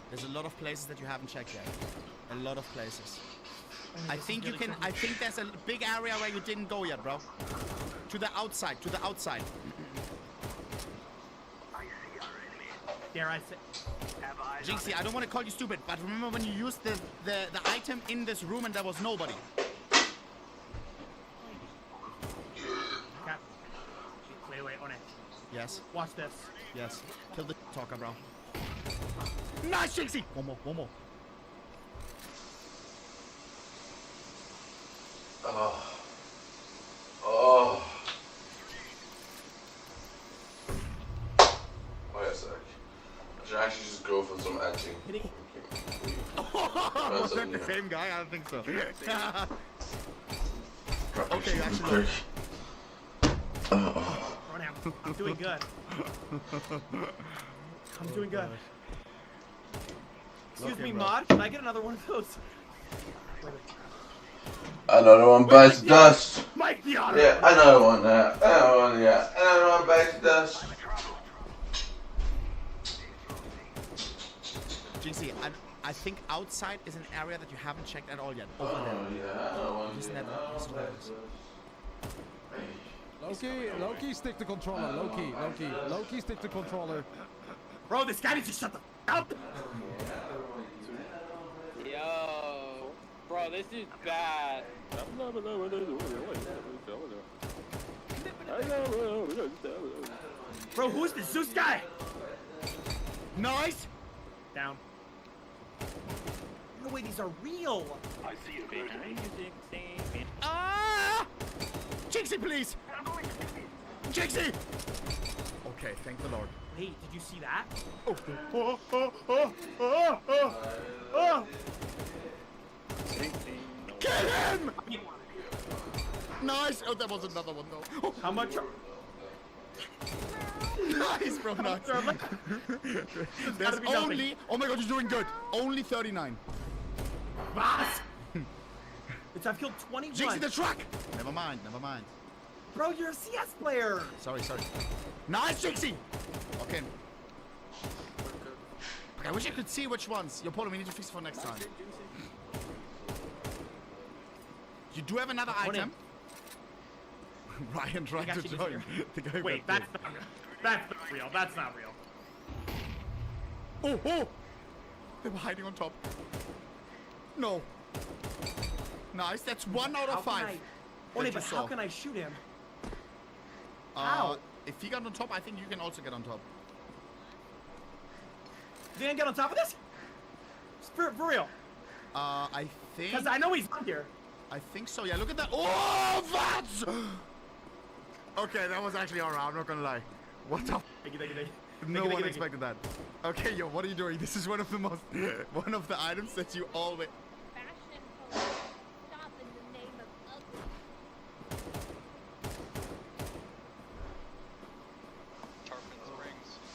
There's a lot of places that you haven't checked yet. A lot of places. I think you can. I think there's a big area where you didn't go yet, bro. To the outside. To the outside. Dare I say? Jinxie, I don't want to call you stupid, but remember when you used the item in this room and there was nobody. Okay. Wait, on it. Yes. Watch this. Yes. Kill the talker, bro. Nice, Jinxie. One more. One more. Oh. Oh. Wait a sec. I should actually just go for some etching. Was that the same guy? I don't think so. Okay, actually. Run out. I'm doing good. I'm doing good. Excuse me, Mod. Can I get another one of those? Another one bites dust. Mike the Otter. Yeah, another one. Another one. Yeah, another one bites dust. Jinxie, I think outside is an area that you haven't checked at all yet. Over there. Yeah, Just never. Loki, stick the controller. Loki, stick the controller. Bro, this guy needs to shut the up. Yo, bro, this is bad. Bro, who's the Zeus guy? Nice. Down. No way, these are real. I see you, baby. Ah! Jinxie, please. Jinxie. Okay, thank the Lord. Wait, did you see that? Oh. Get him! Nice. Oh, that was another one though. Oh. How much? Nice, bro. Nice. There's only. Oh my God, you're doing good. Only 39. What? I've killed 21. Jinxie the truck. Never mind. Never mind. Bro, you're a CS player. Sorry. Nice, Jinxie. Okay. Okay, I wish I could see which ones. Yo, Polo, we need to fix it for next time. You do have another item. Ryan tried to join. The guy Wait, that's not real. That's not real. Oh! They were hiding on top. No. Nice. That's 1 out of 5. But how can I shoot him? If he got on top, I think you can also get on top. You didn't get on top of this? For real? I think. Because I know he's on here. I think so. Yeah. Look at that. Oh, that's. Okay, that was actually alright. I'm not gonna lie. What the? Thank you. No one expected that. Okay, yo, what are you doing? This is one of the items that you always.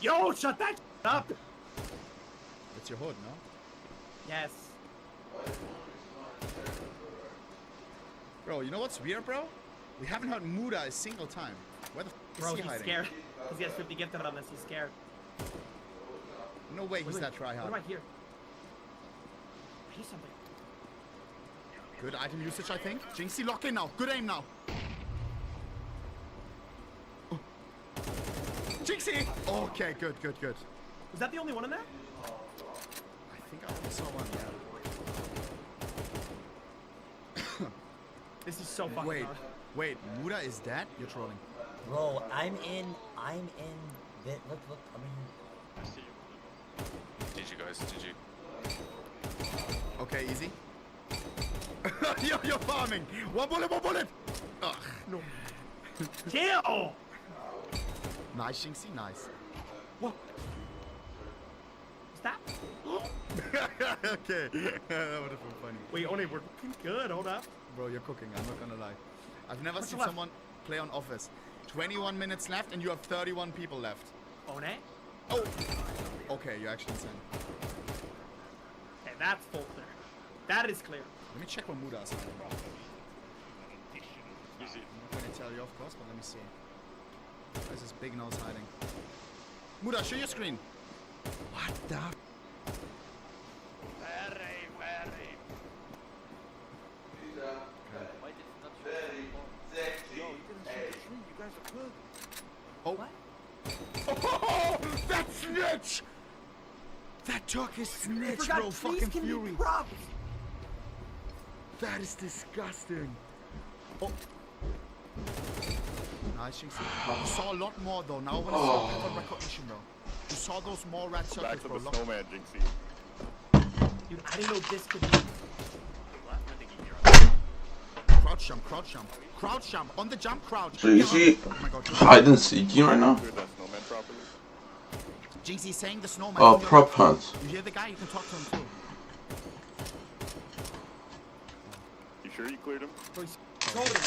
Yo, shut that up! It's your hood, no? Yes. Bro, you know what's weird, bro? We haven't heard Muda a single time. Where the f is he hiding? Scared. Because he has 50 gifted on this, he's scared. No way he's that try hard. What do I hear? I hear something. Good item usage, I think. Jinxie, lock in now. Good aim now. Oh. Jinxie! Okay, good. Was that the only one in there? I think I only saw one, yeah. This is so fucking hard. Wait, Muda is dead? You're trolling. Bro, I'm in. Look, I'm in. GG guys, GG. Okay, easy. You're farming. One bullet. Ugh. No. Kill! Nice, Jinxie, nice. What? Stop. Okay. That would have been funny. Wait, One, we're looking good. Hold up. Bro, you're cooking. I'm not gonna lie. I've never What's seen left? someone play on office. 21 minutes left and you have 31 people left. One? Oh. Okay, you're actually insane. Okay, that's full clear. That is clear. Let me check what Muda is hiding. I'm not gonna tell you, of course, but let me see. Where's this big nose hiding? Muda, show your screen. What the? Oh. What? Oh, that snitch! That Turkish snitch, bro. Fucking fury. That is disgusting. Oh. Nice, you saw a lot more though. Now when it's pattern recognition, bro. You saw those more red circles, Back to bro. the snowman, Jinxie. Dude, I didn't know this could be. Crouch jump. On the jump, crouch. So you see, oh my God, hide and seeking right now? Jinxie saying the snowman. Oh, prop hunt. You hear the guy? You can talk to him too. You sure you cleared him? Bro, he's holding me.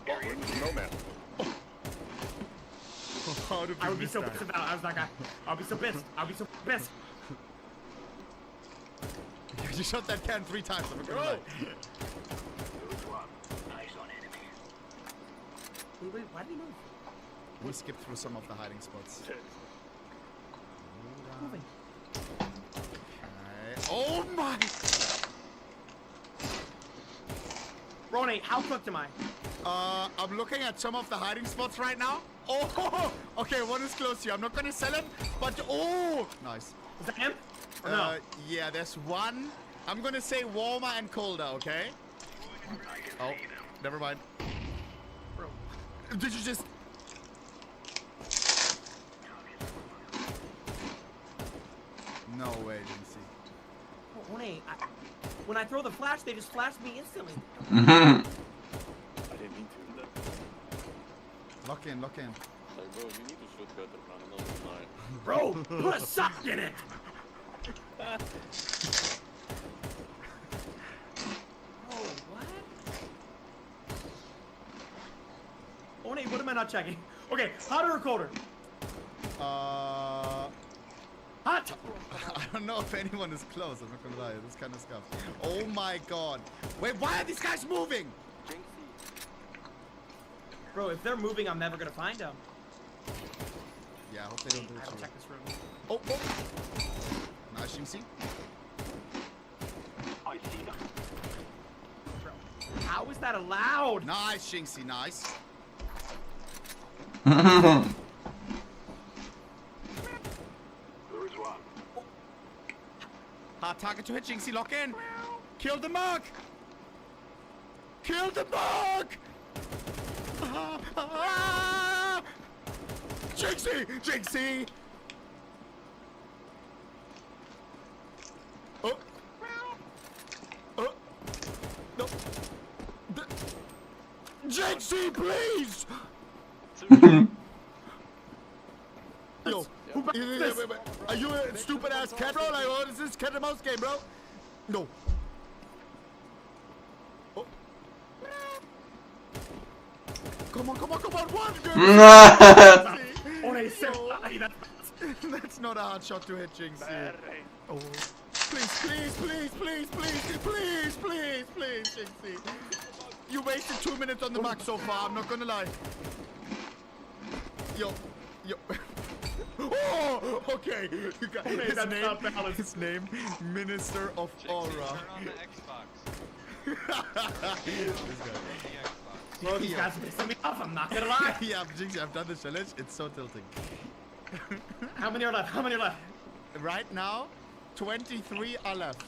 Oh, where's the snowman? I would be so pissed if I was that guy. I'll be so pissed. You shot that can 3 times. I'm not gonna lie. Wait, why did he move? We skipped through some of the hiding spots. Moving. Okay. Oh my! Ronnie, how cooked am I? I'm looking at some of the hiding spots right now. Oh, okay, one is close to you. I'm not gonna sell him, but oh, nice. Is that him? Or no? Yeah, there's one. I'm gonna say warmer and colder, okay? Oh, never mind. Bro. Did you just... No way, didn't see. Oh, Ronnie, when I throw the flash, they just flash me instantly. I didn't mean to. Lock in. Like, bro, you need to shoot better, man. I know it's not. Bro, put a sock in it! Oh, what? Oh, wait, what am I not checking? Okay, hotter or colder? Hot! I don't know if anyone is close, I'm not gonna lie, this kind of stuff. Oh my God. Wait, why are these guys moving? Bro, if they're moving, I'm never gonna find them. Yeah, I hope they don't do it I to will you. check this room. Oh. Nice, Jinxie. I see them. Bro, how is that allowed? Nice, Jinxie, nice. Hard target to hit, Jinxie, lock in. Kill the mug! Kill the mug! Jinxie! Oh! No! Jinxie, please! Yo, wait. Are you a stupid ass cat, bro? Like, what is this cat and mouse game, bro? No. Oh. Come on, one good. That's not a hard shot to hit, Jinxie. Oh. Please, Jinxie. You wasted 2 minutes on the max so far, I'm not gonna lie. Yo. Oh, okay. You got his name, Minister of Aura. Turn on the Xbox. Bro, these guys are pissing me off, I'm not gonna lie. Yeah, Jinxie, I've done the challenge. It's so tilting. How many are left? How many are left? Right now, 23 are left.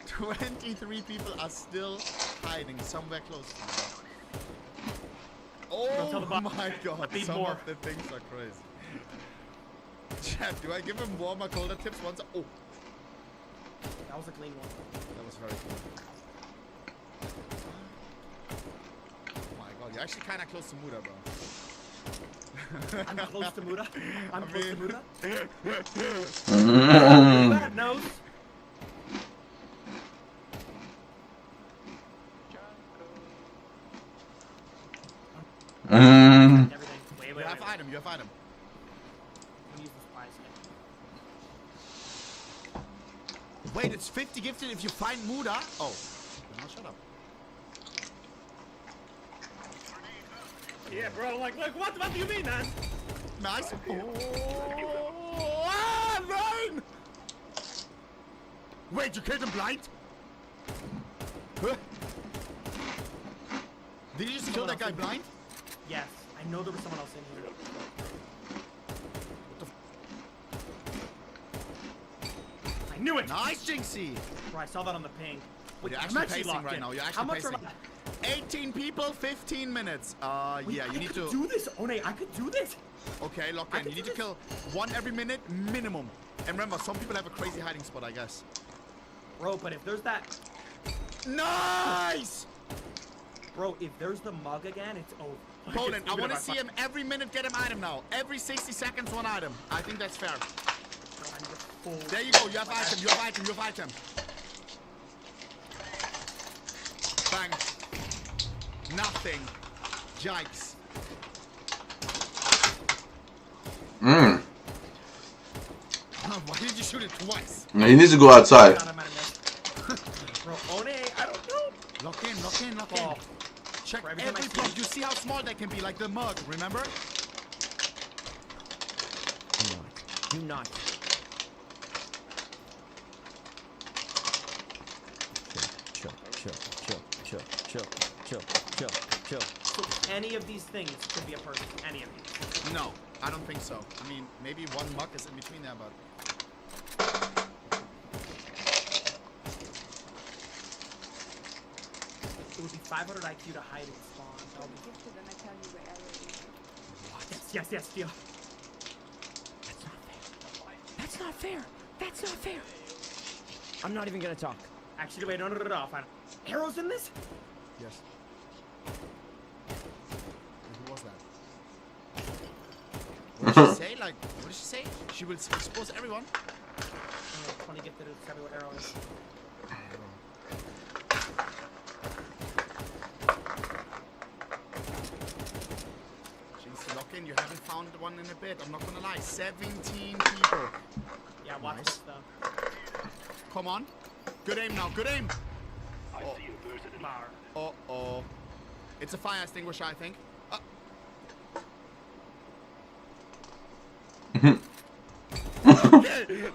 23 people are still hiding somewhere close to me. Oh my god, some of the things are crazy. Chat, do I give him warmer, colder tips once? Oh. That was a clean one. That was very cool. Oh my god, you're actually kind of close to Muda, bro. I'm close to Muda. I'm close to Muda. Bad nose. You have item, you have item. Wait, it's 50 gifted if you find Muda? Oh. No, shut up. Yeah, bro, like what do you mean, man? Nice. Oh, ah, Ryan! Wait, you killed him blind? Huh? Did you just kill that guy blind? Yes, I know there was someone else in here. I knew it! Nice, Jinxie! Bro, I saw that on the ping. Wait, You're I'm actually pacing right in. now. You're How actually much pacing. 18 people, 15 minutes. Wait, yeah, you I need could to do this. Oh, no, I could do this. Okay, lock in. You need to kill one every minute minimum. And remember, some people have a crazy hiding spot, I guess. Bro, but if there's that... Nice! Bro, if there's the mug again, it's over. Poland, I want to see him every minute get him item now. Every 60 seconds, one item. I think that's fair. There you go. You have item. You have item. You have item. Bang. Nothing. Yikes. Mm. Why did you shoot it twice? He needs to go outside. Bro, One, I don't know. Lock in, lock in, lock in. Check every block. You see how small they can be, like the mug, remember? Do not. Chill. So any of these things could be a person. Any of these. No, I don't think so. I mean, maybe one mug is in between there, but... It would be 500 IQ to hide and spawn. That would be... Yes, deal. That's not fair. That's not fair. I'm not even gonna talk. Actually, wait, no. Fine. Arrows in this? Yes. Who was that? What did she say? Like, what did she say? She will expose everyone? 20 gifted, tell me what arrow is. Lock in, you haven't found one in a bit. I'm not gonna lie. 17 people. Yeah, watch nice. this though. Come on. Good aim now. Good aim. Oh. Uh-oh. It's a fire extinguisher, I think. Okay.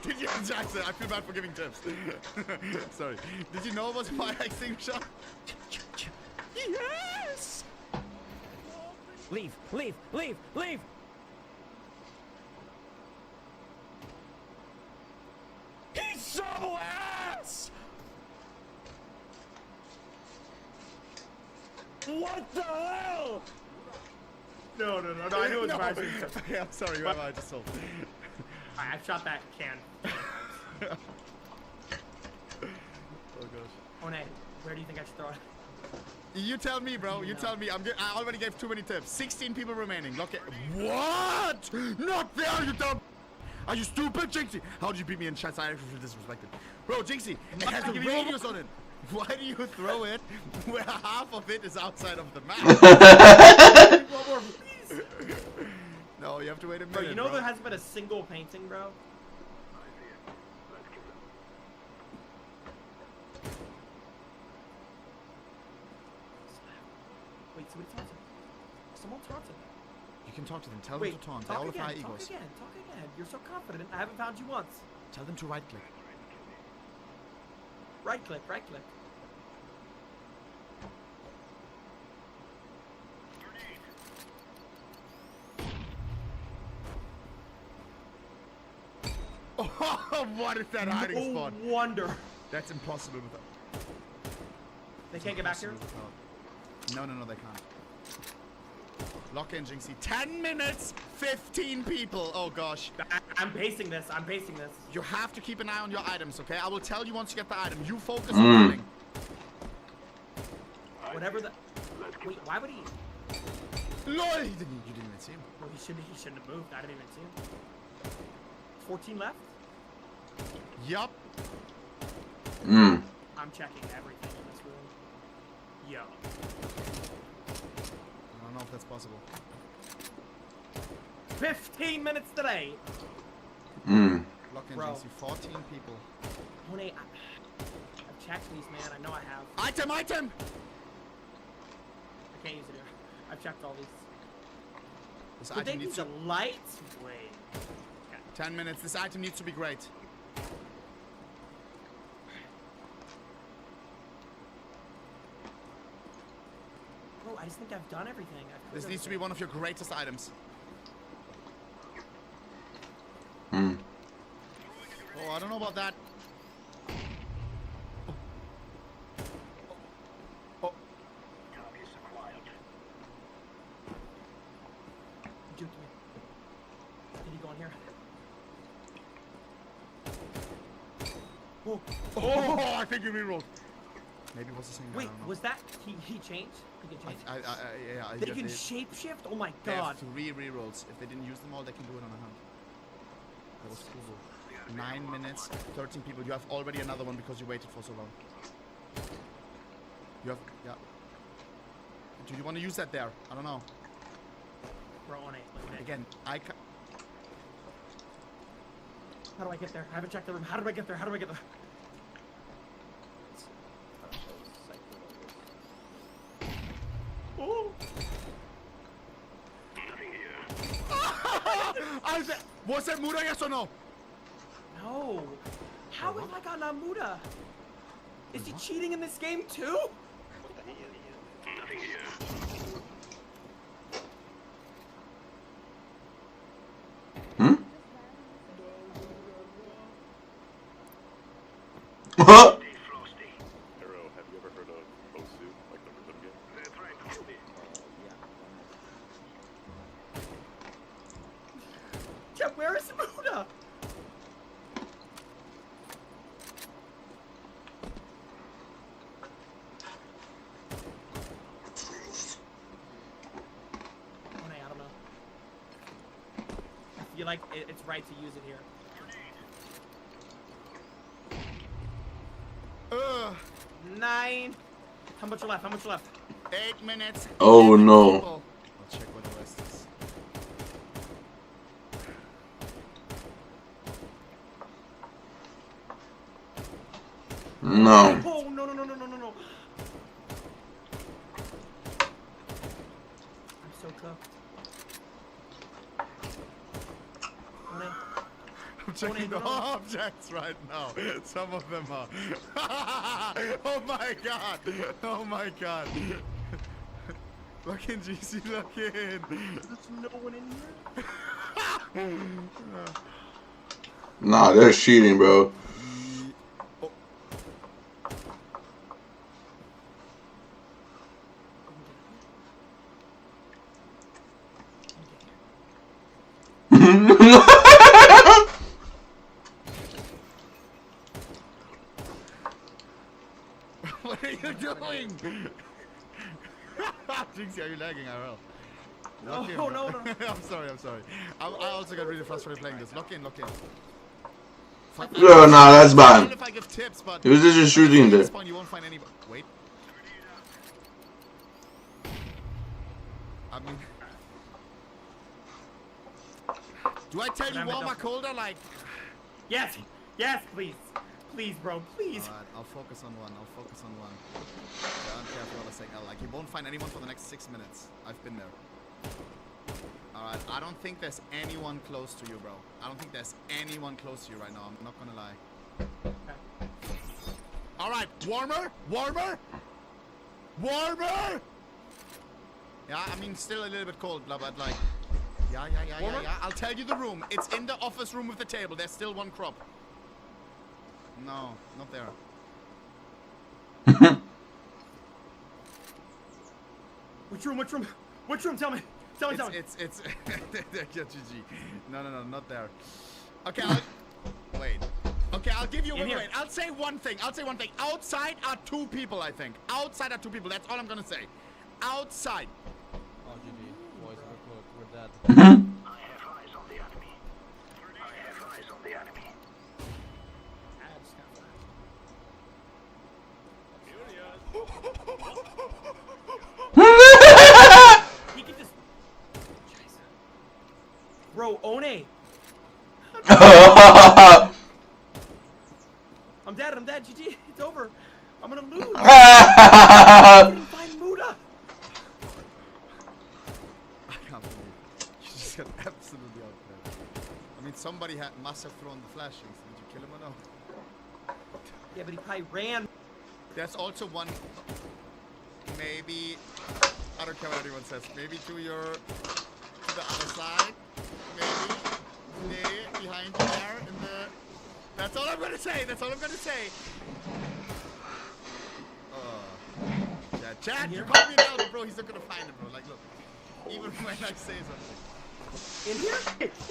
Did you, Jackson? I feel bad for giving tips. Sorry. Did you know it was a fire extinguisher? Yes! Leave. He's so ass! What the hell? No. I knew it was no. fire. Okay, I'm sorry. What have I just sold? I shot that can. Oh gosh. Oh, Nate, where do you think I should throw it? You tell me, bro. You tell me. I already gave too many tips. 16 people remaining. Look at what? Not there, you dumb. Are you stupid, Jinxie? How did you beat me in chat? I feel disrespected. Bro, Jinxie, it has a radius on it. Why do you throw it where half of it is outside of the map? No, you have to wait a minute. Bro, you know there hasn't been a single painting, bro? Wait, somebody taunted. Someone taunted. You can talk to them. Tell Wait, them to taunt. They talk all have high again, egos. talk again. You're so confident. I haven't found you once. Tell them to right click. Right click, right click. Oh, what is that hiding No spot? wonder. That's impossible without. They can't get back here? No, they can't. Lock in, Jinxie. 10 minutes, 15 people. Oh gosh. I'm pacing this. You have to keep an eye on your items, okay? I will tell you once you get the item. You focus on winning. Whatever the. Wait, why would he? LOL! You didn't even see him. Well, he shouldn't have moved. I didn't even see him. 14 left? Yup. I'm checking everything in this room. Yo. I don't know if that's possible. 15 minutes today. Lock in, Bro. Jinxie. 14 people. Honey, I've checked these, man. I know I have. Item! I can't use it here. I've checked all these. This Did they item use needs the to... lights? Wait. 10 minutes. This item needs to be great. Bro, I just think I've done everything. This needs to be one of your greatest items. Hmm. Oh, I don't know about that. Oh. Juked me. Did he go in here? Oh, I think you rerolled. Maybe it was the same guy. Wait, I don't know. was that he changed? He can change. Yeah. That he can shapeshift? Oh my They god. have 3 rerolls. If they didn't use them all, they can do it on a hunt. That was cool. 9 minutes, 13 people. You have already another one because you waited for so long. You have, yeah. Do you want to use that there? I don't know. Bro, on it. Again, I ca How do I get there? I haven't checked the room. How do I get there? Oh! Was that Muda, yes or no? No. How have I gotten on Muda? Is he cheating in this game too? Huh? Arrow, have you ever heard of Osu, like the rhythm game? Yeah, where is Muda? I don't know. I feel like it's right to use it here. 9. How much left? 8 minutes. Oh, 11 no. people. I'll check what the rest is. No. Oh, no. I'm so cooked. I'm checking the objects right now. Some of them are. Oh my god. Look in, GC, look in. There's no one in here? Nah, they're cheating, bro. What are you doing? Jinxie, are you lagging, IRL? Lock in, No. I'm sorry. I also got really frustrated playing this. Lock in. Yeah, nah, that's I bad. don't know if I give tips, but He was just shooting at there. this point you won't find anybody. Wait. I mean, do I tell you warmer, colder? Like, Yes, please, bro, please. alright, I'll focus on one. Yeah, I'm careful what I say. Like, you won't find anyone for the next 6 minutes. I've been there. Alright, I don't think there's anyone close to you, bro. I don't think there's anyone close to you right now. I'm not gonna lie. Alright, warmer? Warmer? Warmer? Yeah, I mean, still a little bit cold, but like... Yeah. I'll tell you the room. It's in the office room with the table. There's still one crop. No, not there. Which room? Which room? Which room? Tell me. Tell me. It's GG. No, not there. Okay, wait. Okay, I'll give you wait. I'll say one thing. Outside are 2 people, I think. Outside are 2 people. That's all I'm gonna say. Outside. Oh, GG. Boys, we're dead. He can just... Bro, One. I'm dead, GG. It's over. I'm gonna lose. I didn't find Muda. I can't believe you just got absolutely outplayed. I mean, somebody must have thrown the flashings. Did you kill him or no? Yeah, but he probably ran. There's also one. Maybe. I don't care what anyone says. Maybe to the other side. Maybe. There, behind you there, in the. That's all I'm gonna say. Chad, you called me an elbow, bro. He's not gonna find him, bro. Like, look. Even when I say something. In here?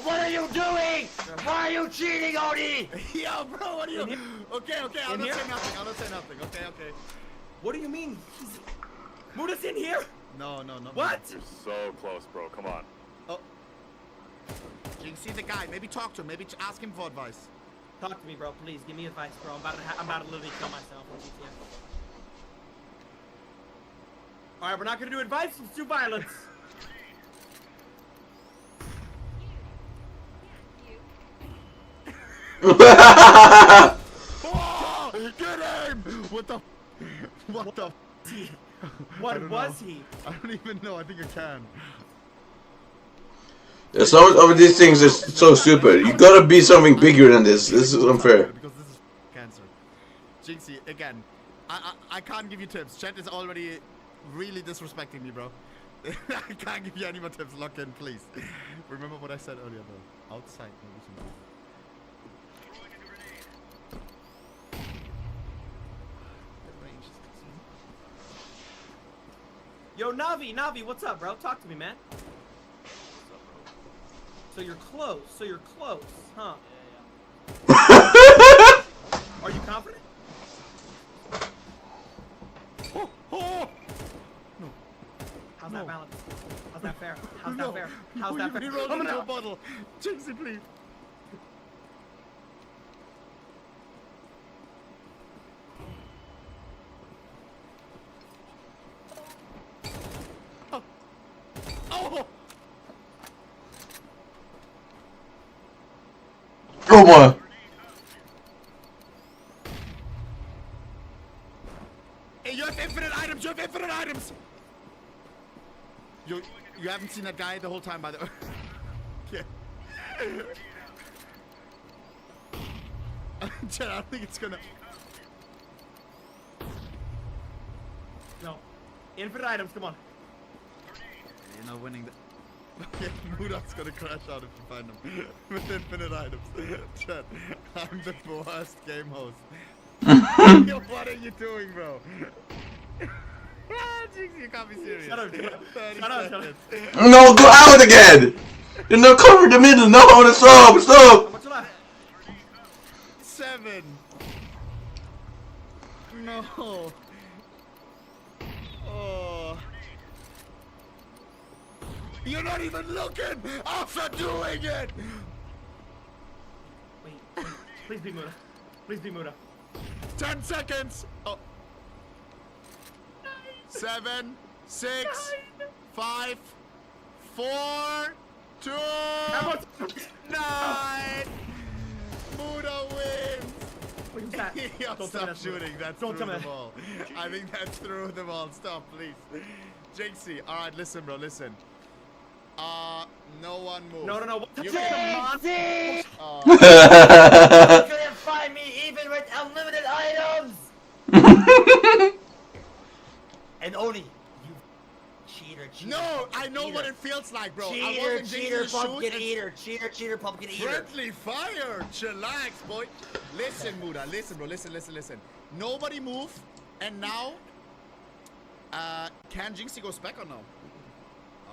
What are you doing? Why are you cheating, Odie? Yo, bro, what are you? Okay, I'll not say nothing. Okay. What do you mean? Muda's in here? No, not what? You're so close, bro. Come on. Oh. You can see the guy. Maybe talk to him. Maybe ask him for advice. Talk to me, bro. Please, give me advice, bro. I'm about to literally kill myself on GTA. Alright, we're not gonna do advice. Let's do violence. Oh, get him! What the? What was he? I don't even know. I think I can. Yeah, some of these things are so stupid. You gotta be something bigger than this. This is unfair. Because this is cancer. Jinxie, again, I can't give you tips. Chat is already really disrespecting me, bro. I can't give you any more tips. Lock in, please. Remember what I said earlier, though. Outside, maybe some. Yo, Navi, what's up, bro? Talk to me, man. So you're close, huh? Are you confident? Oh! No. How's that balance? How's that fair? How's that fair? He rolled into a bottle. Jinxie, please. Oh boy. Hey, you have infinite items. You haven't seen that guy the whole time, by the way. Yeah. Chad, I don't think it's gonna. No. Infinite items, come on. You're not winning the. Okay, Muda's gonna crash out if you find him with infinite items. Chad, I'm the worst game host. What are you doing, bro? Jinx, you can't be serious. Shut up. No, go out again! You're not covering the middle. No, stop. How much left? 7. No. Oh. You're not even looking after doing it! Wait. Please be Muda. 10 seconds! Oh. 7, 6, 5, 4, 2, 9! Muda wins! Wait, that? Yo, stop shooting. That's through the ball. I think that's through the ball. Stop, please. Jinxie, alright, listen, bro, listen. No one move. No, no, no. You Jinxie! Oh. You couldn't find me even with unlimited items! And Oni, you cheater. No, I know what it feels like, bro. I Cheater, wasn't cheater, jinxing the pumpkin shoot. eater. Cheater, pumpkin eater. Friendly fire. Chillax, boy. Listen, Muda. Listen, bro. Listen. Nobody move. And now, can Jinxie go spec or no?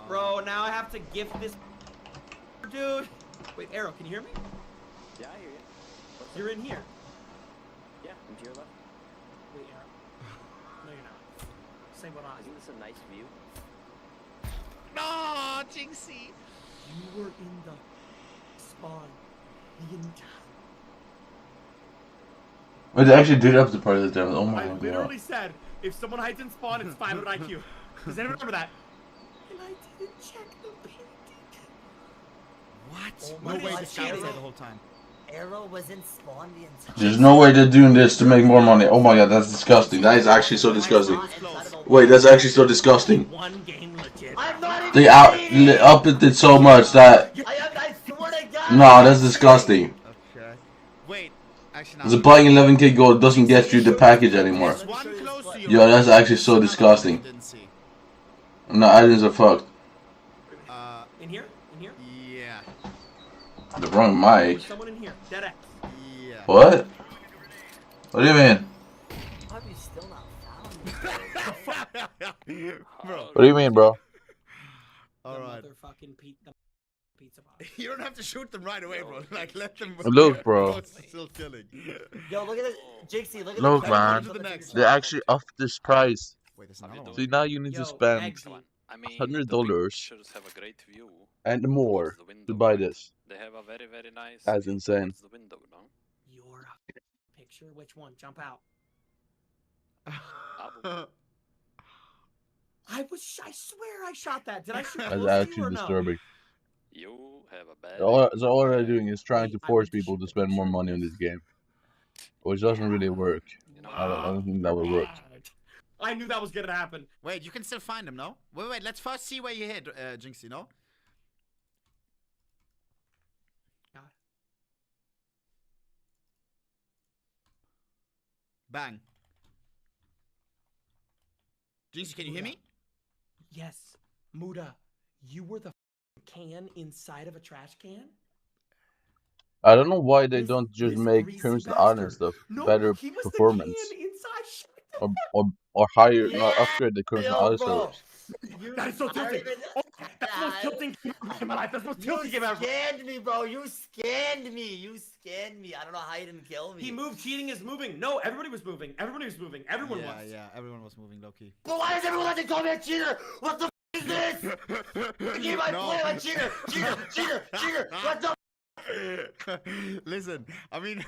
Bro, now I have to gift this dude. Wait, Arrow, can you hear me? Yeah, I hear you. You're in here. Yeah, I'm to your left. Wait, Arrow. No, you're not. Say what I. Isn't this a nice view? No, Jinxie. You were in the spawn the entire. Wait, they actually did have to part of the damn. Oh my I god. literally said, if someone hides in spawn, it's 500 IQ. Does anyone remember that? And I didn't check the painting. What? Oh No my way God, this guy was there Arrow. the whole time. Arrow was in spawn the entire. There's no way they're doing this to make more money. Oh my god, that's disgusting. That is actually so disgusting. Wait, that's actually so disgusting. One game legit. I'm not even They upped it so much that. I swear to God. No, that's disgusting. Okay. Wait, actually Because buying 11k gold doesn't get you the package anymore. Yo, that's actually so disgusting. No, items are fucked. In here? In here? Yeah. The wrong mic. There's someone in here. Dead X. Yeah. What? What do you mean? Probably still not Bro. What do you mean, bro? Alright. Motherfucking pizza box. You don't have to shoot them right away, bro. Like, let them. Look, bro. Still killing. Yo, look at it. Jinxie, look at Look, the man. They actually upped this price. Wait, there's another one. See, now you need to spend $100 have a great view and more to buy this. They have a very, very nice That's insane. the window, no? Your picture? Which one? Jump out. I swear I shot that. Did I shoot That's close to you actually or no? disturbing. You have a bad So all they're doing is trying to force people to spend more money on this game. Which doesn't really work. I don't think that would work. I knew that was gonna happen. Wait, you can still find him, no? Wait, let's first see where you hit, Jinxie, no? Bang. Jinxie, can you hear me? Yes, Muda, you were the can inside of a trash can? I don't know why they don't just make Crimson Island stuff better he was performance. The can inside. Or higher, not upgrade the Crimson Island servers. That is so tilting. Oh, that's the most tilting game in my life. That's the most tilting game ever. You scanned me, bro. You scanned me. I don't know how you didn't kill me. He moved. Cheating is moving. No, everybody was moving. Everyone was. Yeah, everyone was moving low-key. But why does everyone like to call me a cheater? What the is this? The game I play, I'm a cheater. Cheater. What the Listen, I mean,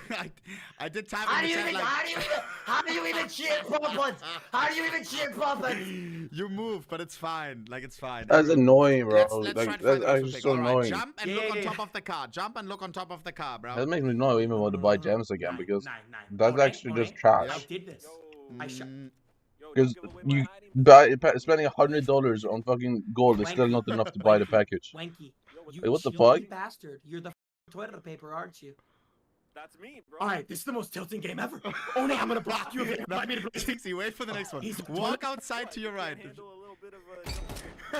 I did time How in do the you chat, even, like... how do you even cheat pumpkins? How do you even cheat pumpkins? You move, but it's fine. Like, it's fine. That's annoying, bro. Let's Like, try to that's find the actually pick. so Alright, annoying. jump and look on top of the car. Jump and look on top of the car, bro. That makes me know even want to buy gems again because that's actually just trash. I did this. I shot. Because you spending $100 on fucking gold is still not enough to buy the package. Wanky. Hey, what the chilly fuck? bastard. You're the toilet paper, aren't you? That's me, bro. Alright, this is the most tilting game ever. Only I'm gonna block you if you invite me to play. Jinxie, wait for the next one. Walk outside to your right.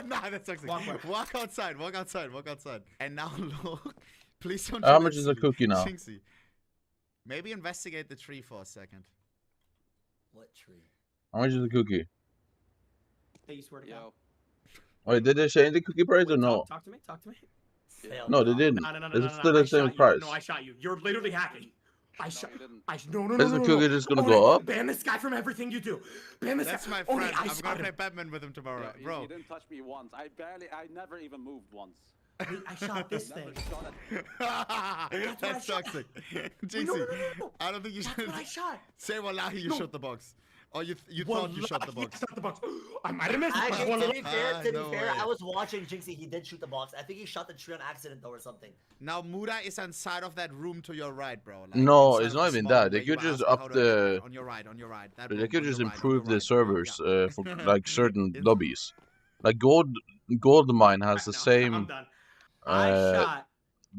Nah, that's toxic. Walk outside. And now look. Please don't. How much is a cookie now? Jinxie. Maybe investigate the tree for a second. What tree? How much is the cookie? Hey, you swear to God. Wait, did they change the cookie price or no? Talk to me. No, they didn't. No. It's still the same price. No, I shot you. You're literally hacking. No. Is the cookie just gonna go up? Ban this guy from everything you do. Ban this That's guy. my Only friend. I I'm shot gonna him. play Batman with him tomorrow, bro. He didn't touch me once. I never even moved once. I shot this thing. That's toxic. Jinxie, No. I don't think you should. That's what I shot. Say wallahi, you shot the box. Or you thought you shot the box. I might have missed it. Actually, to be fair, I was watching Jinxie. He did shoot the box. I think he shot the tree on accident though, or something. Now Muda is inside of that room to your right, bro. Like, No, inside it's of not the even small that. They where you could just asked me up how do I get the. there. On your right. That They room, could on just your right, improve on your the right. servers for like certain lobbies. Like gold Goldmine has the same I shot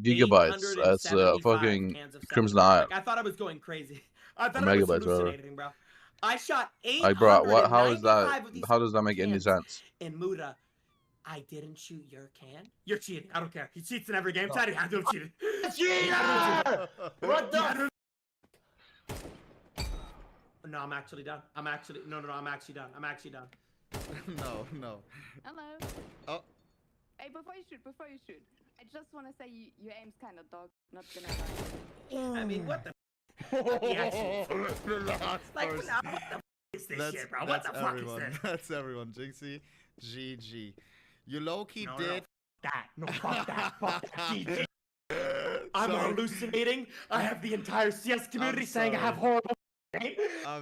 gigabytes as 875 fucking cans of Crimson Like, Isle. I thought I was going crazy. I thought Or I was megabytes, whatever. hallucinating, bro. I shot Like, bro, what? How is that? 895 of these How does that make any cans sense? in Muda. I didn't shoot your can. You're cheating. I don't care. He cheats in every game. Tell you, I don't cheat. Cheater! What the? No, I'm actually done. I'm actually no. I'm actually done. I'm actually done. No. Hello. Oh. Hey, before you shoot, I just want to say your aim's kind of dog. Not gonna lie. I mean, what the? Relax, Like, first. what the is this shit, bro? What the fuck is this? That's everyone. Jinxie, GG. You low-key No, did. That. No, fuck that. Fuck that. GG. I'm Sorry. hallucinating. I have the entire CS community I'm saying I have sorry. horrible aim.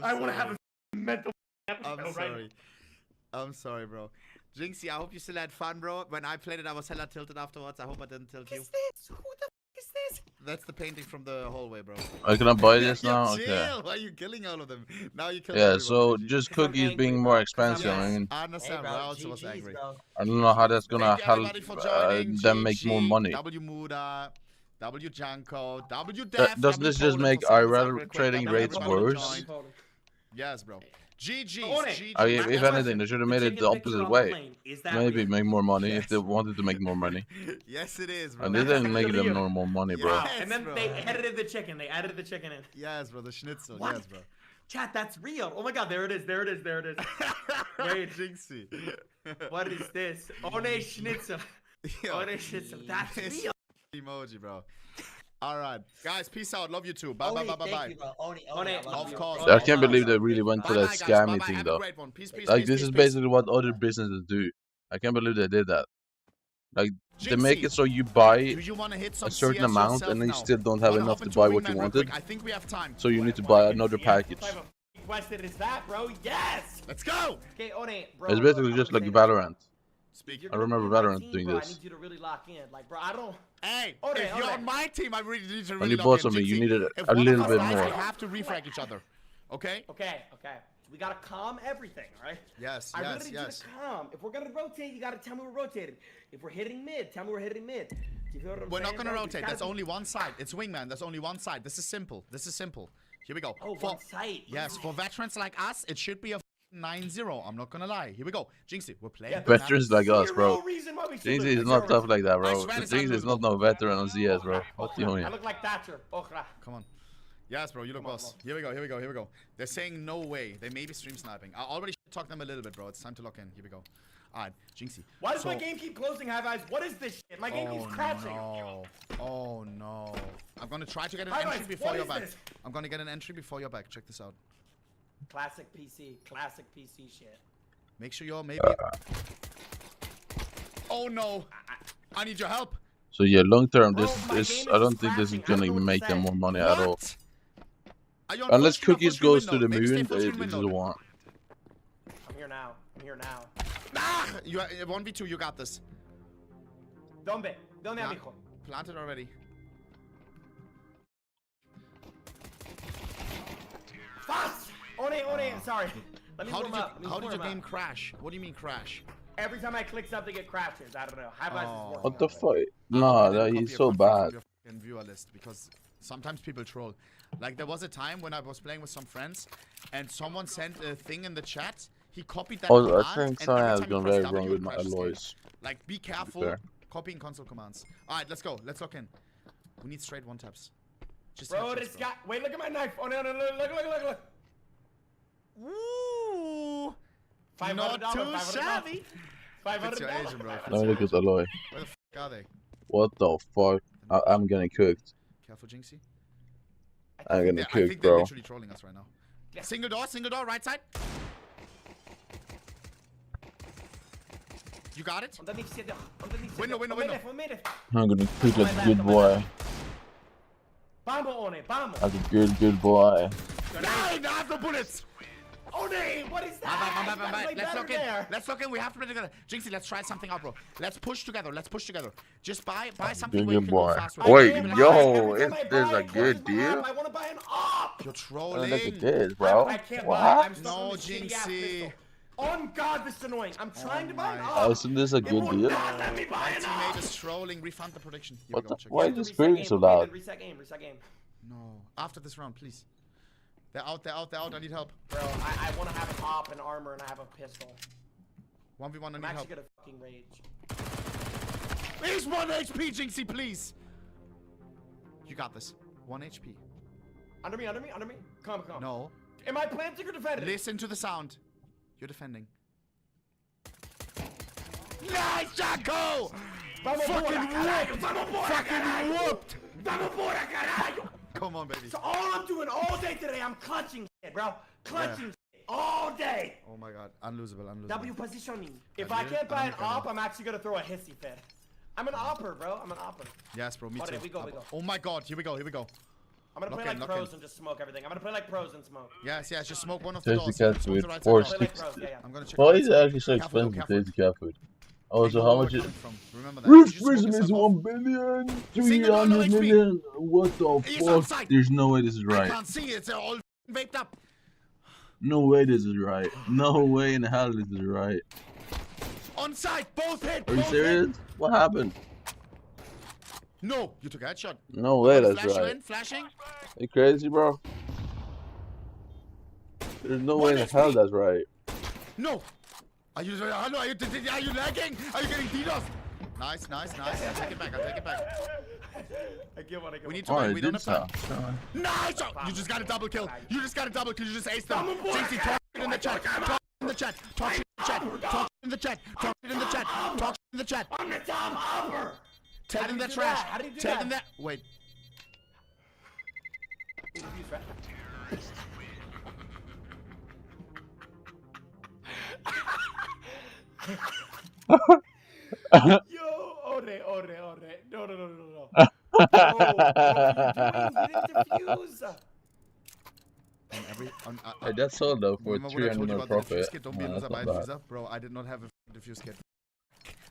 I want to have a mental episode I'm right sorry. I'm sorry, bro. Jinxie, I hope you still had fun, bro. When I played it, I was hella tilted afterwards. I hope I didn't tilt you. What is this? Who the fuck is this? That's the painting from the hallway, bro. I can I buy this Yo, now? chill. Okay. Why are you killing all of them? Now you kill Yeah, everyone, so GG. just cookies being more expensive. I mean, I understand, bro. I also was angry. I don't know how that's gonna Thank you, help everybody, for joining. them make GG, more money. W Muda, W Janko, W Def, Does W this just Poland make for sending us out IRL real quick, trading W rates everybody worse? joined. Yes, bro. GG. If anything, they should have made it the opposite way. Maybe make more money if they wanted to make more money. Yes, it is, bro. And they didn't make them normal money, bro. Yes, And then bro. they edited the chicken. They added the chicken in. Yes, bro. The schnitzel. What? Yes, bro. Chat, that's real. Oh my god, there it is. There it is. There it is. Wait. Jinxie. What is this? One Schnitzel. One Schnitzel. That's real. Emoji, bro. All right, guys. Peace out. Love you too. Bye, bye, bye, bye, bye. Of course. I can't believe they really went to that Bye-bye, guys. scammy Bye-bye. thing, Have a though. great one. Peace, peace, Like, peace, this peace, is peace. basically what other businesses do. I can't believe they did that. Like, they make Jinxie, it so you buy do you wanna hit some a certain CS amount yourself and then you now? still don't have Wanna enough hop to into buy a what you wingman real wanted. quick? I think we have time. So you need to buy another package. What is that, bro? Yes. Let's go. Okay, One, bro. It's basically just like Valorant. Speak. I remember Valorant doing Bro, I this. need you to really lock in. Like, bro, I don't. Hey, One, if you're One. on my team, I really need to When really you lock bought in. something, you Jinxie, needed if a one of little us bit dies, more. We have to refrag each other. Okay? Okay. We gotta calm everything, right? Yes, I yes, really need yes. you to calm. If we're gonna rotate, you gotta tell me we're rotating. If we're hitting mid, tell me we're hitting mid. Do you feel what I'm We're not saying, gonna bro? You rotate. gotta That's be- only one side. It's wingman. That's only one side. This is simple. This is simple. Here we go. Oh, one side. Yes, for veterans like us, it should be a 9-0. I'm not gonna lie. Here we go. Jinxie, we're playing. Veterans like us, bro. reason why we should Jinxie lose. is not tough like that, I bro. swear it's Jinxie is not no veteran on CS, bro. What do you mean? I look like Thatcher. Ochra. Come on. Yes, bro, you look boss. Here we go, here we go, here we go. They're saying no way. They may be stream sniping. I already talked them a little bit, bro. It's time to lock in. Here we go. Alright, Jinxie. Why does my game keep closing, High Vibes? What is this shit? My game keeps crashing. No. Oh no. I'm gonna try to get an High entry Vibes, before what you're is back. this? I'm gonna get an entry before you're back. Check this out. Classic PC shit. Make sure you're maybe. Oh no. I need your help. So yeah, long term, Bro, this my is. game I is don't just think this is crashing. I don't gonna know what to make them say. more money at all. What? Are you on Unless full screen or Cookies full goes screen to the window? Maybe stay moon, full they screen just window. want. I'm here now. I'm here now. Ah! You are 1v2. You got this. Donde, Yeah. amigo? Planted already. Fast! One, sorry. Let me How warm did up. you? How did your game crash? What do you mean crash? Every time I click something, it crashes. I don't know. High Vibes is working. What the fuck? Nah, he's so bad. In viewer list because sometimes people troll. Like there was a time when I was playing with some friends, and someone sent a thing in the chat. He copied that Oh, command, I think and something every has time he gone pressed very W, wrong it with my crashes game. alloys. Like be careful Fair. copying console commands. All right, let's go. Let's lock in. We need straight one taps. Just Bro, headshots, this guy. Wait, look at my knife. Oh no, look. Woo! $500. Not too $500. shabby. $500. It's your Asian, bro. Let me look at the alloy. Where the f are they? What the fuck? I'm getting cooked. Careful, Jinxie. I'm getting I cooked, think they're bro. literally trolling us right now. Single door, right side. You got it? Window. I'm gonna cook like a good boy. Like a good boy. No, I have no bullets. One, what is that? My bad. Let's look in. We have to play together. Jinxie, let's try something out, bro. Let's push together. Just buy something where you Good can go boy. fast. Wait, yo, is this a good deal? I want to buy an op. You're Oh, trolling. look at this, bro. I can't buy. What? I'm stuck No, on this shitty ass Jinxie. pistol. On God, this is annoying. I'm trying to buy an Oh, op. isn't this a good deal? My teammate is trolling. Refund the prediction. Here What we go. the? Check Why it. is this screaming so loud? Reset game. No. After this round, please. They're out. I need help. Bro, I want to have an op and armor and I have a pistol. 1v1, I I'm need actually help. gonna fucking rage. Please, 1 HP, Jinxie, please. You got this. 1 HP. Under me. Come. No. Am I planting or defending? Listen to the sound. You're defending. Nice, Jaco! Fucking whooped! Come on, baby. So all I'm doing all day today, I'm clutching shit, bro. Clutching shit all day. Oh my god, unlosable. W positioning. If I can't buy an op, I'm actually gonna throw a hissy fit. I'm an opper, bro. I'm an opper. Yes, bro, me too. We go. Oh my god, here we go. I'm gonna play like pros and just smoke everything. I'm gonna play like pros and smoke. Yes, just smoke one of the Tasty doors. cat Smoke food, the right side. 460. I'm gonna check. Why is it actually so expensive, tasty cat food? Oh, so how much is... Remember that. Rich Prism is 1 billion, 300 million. What the fuck? There's no way this is I right. can't see it. It's all vaped up. No way this is right. No way in hell this is right. On site, both hit. Are you serious? What happened? No, you took a headshot. No way that's Flash you right. in, flashing. Are you crazy, bro? There's no way in hell that's right. No. Are you lagging? Are you getting DDoS? Nice. I'll take it back. I get one. We need to win. We don't have time. Nice! You just got a double kill. You just aced them. Jinxie, talk in the chat. Talk in the chat. Talk in the chat. I'm the Tom Hopper. Tell them the trash. How do you do Tell that? them that. Wait. Yo, ore. No. Hey, that's all though for Remember what I told you 300 about the profit. diffuse kit? Don't be a loser, buy a diffuser. Bro, I did not have a diffuse kit.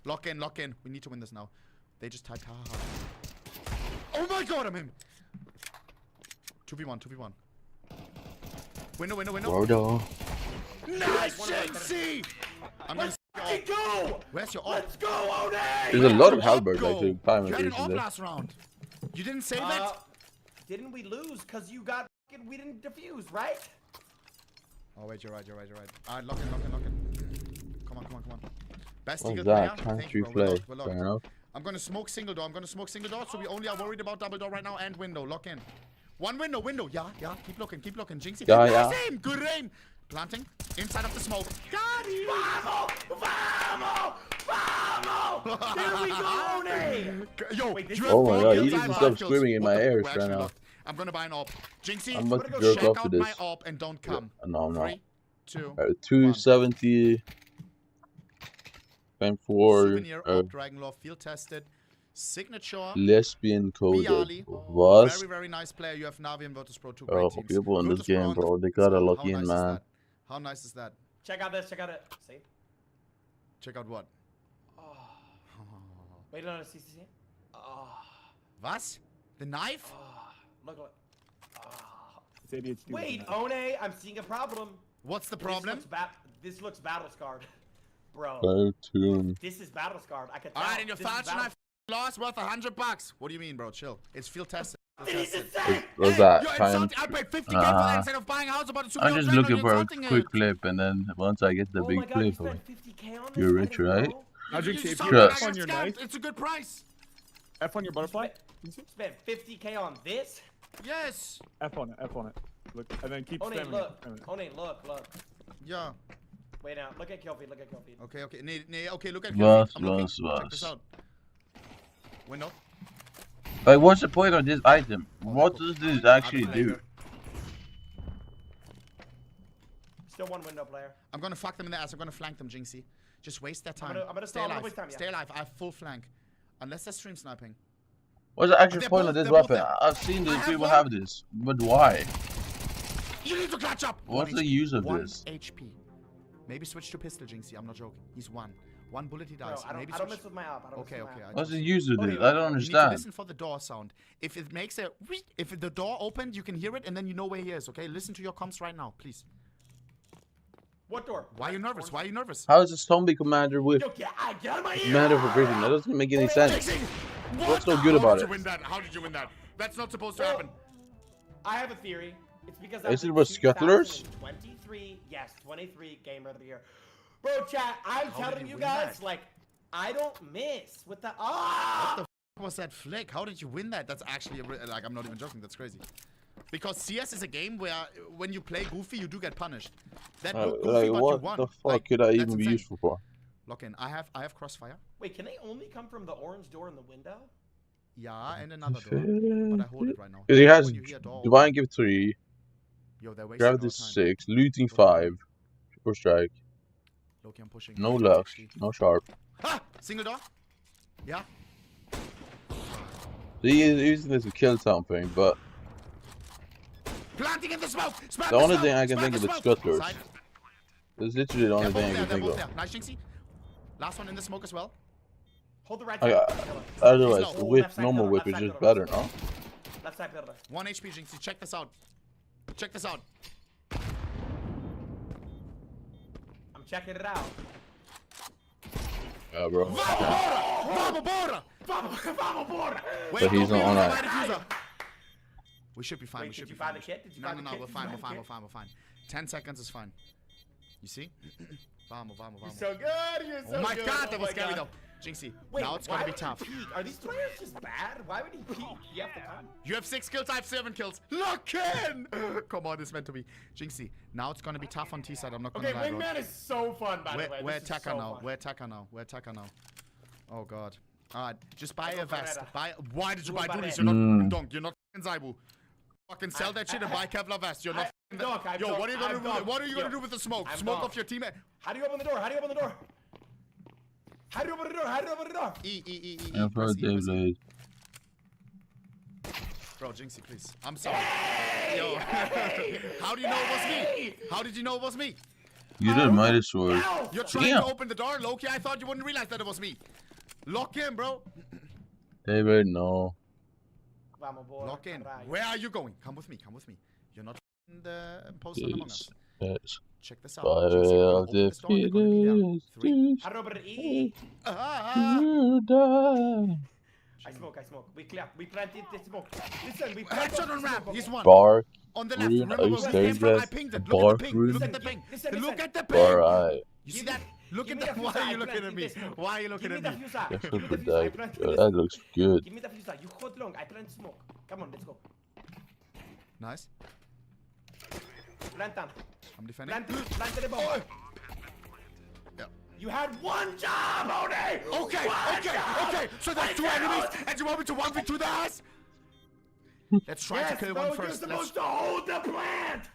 Lock in. We need to win this now. They just typed haha. Oh my god, I'm him. 2v1. Window. Gordo. Nice, Jinxie! I'm gonna go! Where's your op? Let's go, Ode! There's a lot of halberds actually. Time You had an op there. last round. You didn't save it? Didn't we lose? Cause you got we didn't defuse, right? Oh wait, you're right. Alright, lock in. Come on. Best What's eagle that? player. Can't you play? Fair enough. I'm gonna smoke single door. So we only are worried about double door right now and window. Lock in. One window. Yeah. Keep looking. Jinxie. Yeah. Aim. Good aim. Planting. Inside of the smoke. Got him. Vamos! There we go, One! Yo, wait, Oh my god, you need to stop screaming in my ears right now. I'm gonna buy an op. Jinxie, I'm about to jerk check off to out this. my op and don't come. No. 3, 2, 270. Time for Souvenir op, Dragonlaw, field tested. Signature. lesbian coded. Bialy. What? Very nice player. You have Navi and Virtus Pro, two Oh, great teams. people in this Virtus Pro game, on bro, the- they gotta lock How in, nice is man. that? How nice is that? Check out this. See? Check out what? Wait, no, see. Oh. Was? The knife? Look. It's ADHD. Wait, One, I'm seeing a problem. What's the problem? This looks battle scarred. Bro. Cartoon. This is battle scarred. I could tell. Alright, and your This is falchion battle- knife lost worth $100. What do you mean, bro? Chill. It's field tested. Was that you're time? insulting. I paid 50k for that instead of buying a house about a I'm just looking for a insulting quick it. flip, and then once I get the Oh big my God, flip, you spent 50K on this? you're rich, right? Magic You shape. sound Trust. like I On your got scammed. knife. It's a good price. F on your butterfly. Spent 50K on this? Yes. F on it. Look, and then keep One, spamming look. it. One, look. Yeah. Wait now. Look at kill feed. Okay. Okay, look at Was. I'm looking. Check this out. Window. Like, what's the point of this item? What does this actually do? Still one window player. I'm gonna fuck them in the ass. I'm gonna flank them, Jinxie. Just waste their time. I'm gonna Stay stall, I'm alive. gonna waste time, yeah. Stay alive. I have full flank. Unless they're stream sniping. What's the actual They're point both- of this they're both weapon? there. I've seen I these have people one. have this, but why? You need to clutch up. What's 1 the HP. use of 1 this? HP. Maybe switch to pistol, Jinxie. I'm not joking. He's 1. 1 bullet he Bro, dies. I Maybe don't switch. mess with my op. Okay. What's the use of this? I don't You need to understand. listen for the door sound. If it makes a... If the door opened, you can hear it, and then you know where he is, okay? Listen to your comms right now, please. What door? Why are you nervous? Why are you nervous? How is a zombie commander with Yo, get out of my ear! commander for breathing? That doesn't make any sense. What's so good about it? How did you win that? That's not supposed to happen. I have a theory. It's because Is it with scuttlers? 23, yes, 23 gamer of the year. Bro, chat, I'm telling you guys, like, I don't miss with the What the f was that flick? How did you win that? That's actually like, I'm not even joking. That's crazy. Because CS is a game where when you play Goofy, you do get punished. That looked Goofy, like, but what you won. the fuck Like, could that that's even be insane. useful for? Lock in. I have crossfire. Wait, can they only come from the orange door in the window? Yeah, and another door. But I hold it right now. Because he has When you hear door Divine Give 3, Yo, they're wasting Gravity our time. 6, Looting 5, Triple Strike, Loki, I'm pushing. no Lux, no Sharp. Ha! Single door? Yeah. He is using this to kill something, but Planting in the smoke! Spam the only smoke! thing I can Spam think the of is smoke! scuttlers. Side. That's literally the only They're thing I both there, can they're think both of. there. Nice, Jinxie. Last one in the smoke as well. Hold the right I side. got, otherwise, the whip, normal whip is just better, no? Left side pillar. 1 HP, Jinxie. Check this out. Check this out. I'm checking it out. Yeah, bro. Vamos, bora! Vamos, bora! But he's not on that. Diffuser. We should be fine. Wait, We should did you be find fine. the kit? Did you No, find no, the no. kit? We're Did you fine. find We're the fine. kit? We're fine. We're fine. 10 seconds is fine. You see? Vamos, vamos, You're vamos. so good. You're so Oh my good. god, that oh was my scary God. though. Jinxie, Wait, now it's why gonna be would he tough. peek? Are these players just bad? Why would he peek? You have to come. You have 6 kills, I have 7 kills. Lock in! Come on, it's meant to be. Jinxie, now it's gonna be tough on T side. I'm not gonna Okay, lie, bro. wingman is so fun, by the way. We're This is attacker so now. fun. We're attacker now. We're attacker now. Oh god. Alright, just buy I go a vest. Beretta. Buy. Why did you Go buy Beretta. duties? You're not f***ing donk. You're not f***ing Zaibu. Fucking sell that shit and buy Kevlar vest. You're not I'm f***ing donk, I'm Yo, donk, what are you gonna I'm do? donk. What are you gonna Yo, do with the smoke? I'm Smoke donk. off your teammate. How do you open the door? How do you open the door? How do you open the door? How do you open the door? E. Yeah, for Press E, press E. David. Bro, Jinxie, please. I'm sorry. Yo. How do you know it was me? How did you know it was me? You did Midas Sword. You're trying Damn. to open the door, Loki. I thought you wouldn't realize that it was me. Lock in, bro. David, no. Vamos, boy. Lock in. Caralho. Where are you going? Come with me. Come with me. You're not in the post Among Us. Yes. Check this out. By Jinxie, we're gonna open this door and they're gonna be down. 3. How do you open it? E. You die. I smoke. We clap. We planted the smoke. Listen, we planted Headshot on the ramp. smoke, He's okay? one. Bark. On the left. Green, Remember are you where he scared came from? I yet? pinged it. Bark Look at the ping. green. Look at the ping. Listen. Look at the Alright. ping. You see that? Look Give at me that. the Why fuser, are you I looking at planted me? this smoke. Why are you looking Give at me me? the fuser. That's Give me what the the fuser. I dive. planted this. That looks good. Give me the fuser. You hold long. I plant smoke. Come on, let's go. Nice. Plant down. I'm defending. Plant the bomb. Yeah. You had one job, Oni! Okay. So there's 2 enemies, and you want me to 1v2 the ass? Let's try to kill one first. You're supposed to hold the plant!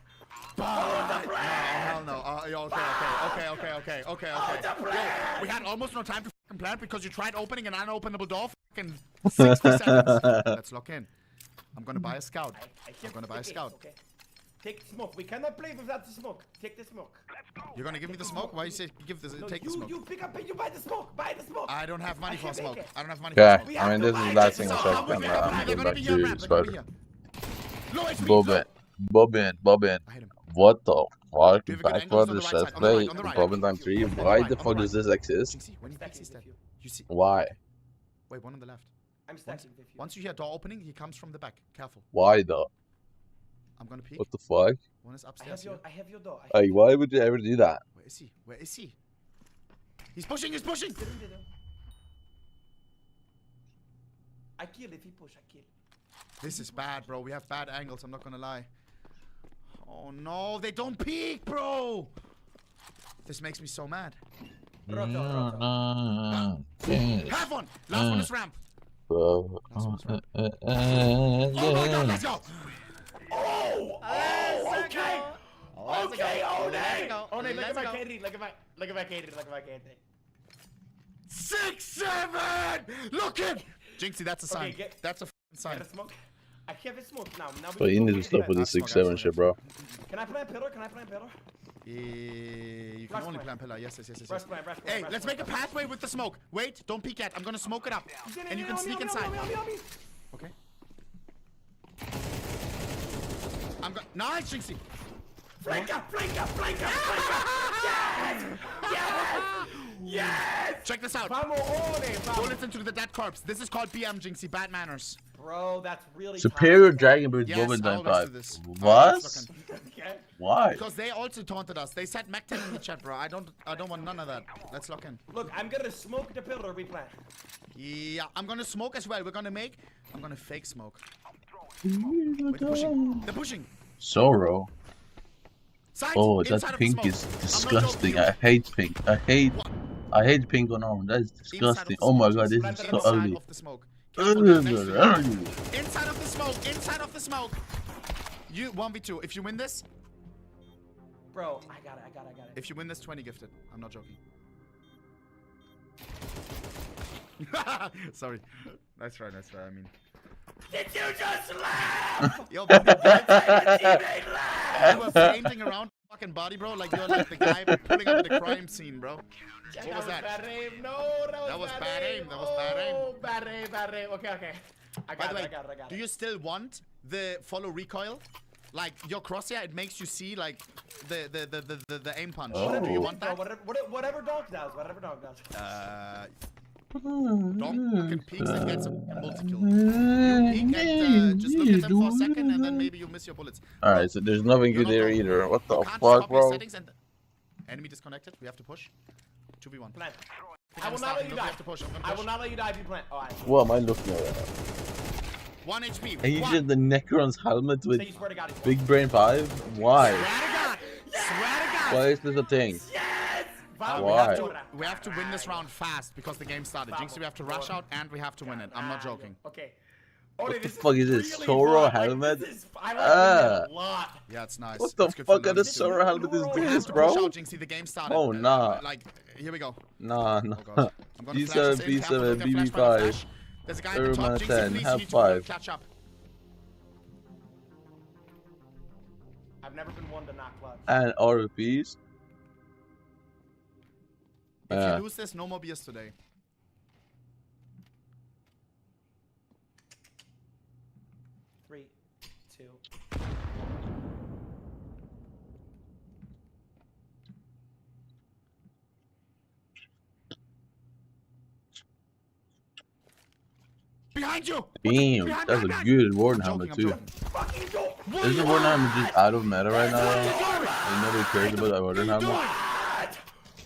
Hold the plant! Hell no. Okay. Yo, we had almost no time to fucking plan because you tried opening an unopenable door fucking 60 seconds. Let's lock in. I'm gonna buy a scout. I'm gonna buy a scout. Okay. Take the smoke. We cannot play without the smoke. Take the smoke. You're gonna give me the smoke? Why you say take the smoke? You pick up and you buy the smoke. Buy the smoke. I don't have money for can't smoke. make it. I don't have money for Yeah, smoke. I mean, this is the last thing I checked on. I'm getting back to Spider. Bobbin. What the fuck? Back for the set play. Bobbin time 3. Why the fuck does this exist? When he picks his dead. You see? Why? Wait, one on the left. I'm stacking with you. Once you hear door opening, he comes from the back. Careful. Why though? I'm gonna peek. What the fuck? One is upstairs. I have your door. Like, why would you ever do that? Where is he? Where is he? He's pushing. I kill if he push. I kill. This is bad, bro. We have bad angles. I'm not gonna lie. Oh no, they don't peek, bro. This makes me so mad. Roto. Have one. Last one is ramp. Bro. Oh my god, let's go. Okay. Okay, One, look at my KD. Look at my KD. 6, 7. Look it. Jinxie, that's a sign. That's a sign. Get a smoke. I have a smoke now. But you need to stop with the 6-7 shit, bro. Can I play a pillar? You can only plan pillar. Yes. Rush plan. Hey, let's make a pathway with the smoke. Wait, don't peek yet. I'm gonna smoke it up. And you can sneak inside. Okay. I'm going. Nice, Jinxie. Flanker. Yes! Yes! Yes! Check this out. Vamos, Go listen to the dead corpse. This is called BM Jinxie, bad manners. Bro, that's really Superior Dragon Boots Yes, Woman I'll 95. do this. What? Okay. Why? Because they also taunted us. They said Mech10 in the chat, bro. I don't want none of that. Let's lock in. Look, I'm gonna smoke the pillar we plant. Yeah, I'm gonna smoke as well. I'm gonna fake smoke. Wait, they're pushing. They're pushing. Sorrow. Side, Oh, inside that of the pink smoke. is I'm not disgusting. joking. I hate pink. I hate pink on armor. That is disgusting. Oh my god, this is so ugly. Of the smoke. Inside of the smoke. Inside of the smoke. You 1v2. If you win this, bro, I got it. If you win this, 20 gifted. I'm not joking. Sorry. Nice try. I mean. Did you just laugh? Yo, bro, you were painting around fucking body, bro. Like you're like the guy pulling up in the crime scene, bro. What was that? Bad aim. No, That was bad aim. That was bad aim. Oh, bad aim. Okay. I got it. Do you still want the follow recoil? Like your crosshair, it makes you see like the aim punch. Oh. Do you want that? Whatever dog does. Dom fucking peeks and gets a multi-kill. You peek and just look at them for a second and then maybe you miss your bullets. Alright, so there's nothing good there either. What the You can't fuck, stop your bro? settings and enemy disconnected. We have to push. 2v1. Plant. I will not let you die. We have to push. I'm gonna I push. will not let you die if you plant. Oh, What am I looking at? 1 HP. And you One. did the Necron's helmet with Say you swear to God, he's Big Brain 5? Why? Swear to God. Swear to God. Why is this a thing? Why? We have to win this round fast because the game started. Jinxie, we have to rush out and we have to win it. I'm not joking. Okay. What the fuck is this? Soro helmet? I like that a lot. Yeah, it's nice. What the It's good for fuck kind of learning. Soro helmet is We have this, to bro? push out, Jinxie. The game started. Oh, nah. Like, here we go. Nah. Oh, God. I'm gonna flash B7, this in. Careful with B7, the flash by the BB5. flash. There's a guy at the top. Erma Jinxie, 10, please, you have need to 5. catch up. I've never been one to not clutch. And RPs. If you lose this, no more beers today. Three, two. Behind you! Damn, that's a good Warden helmet too. Isn't Warden helmet just out of meta right now? And nobody cares about that Warden helmet.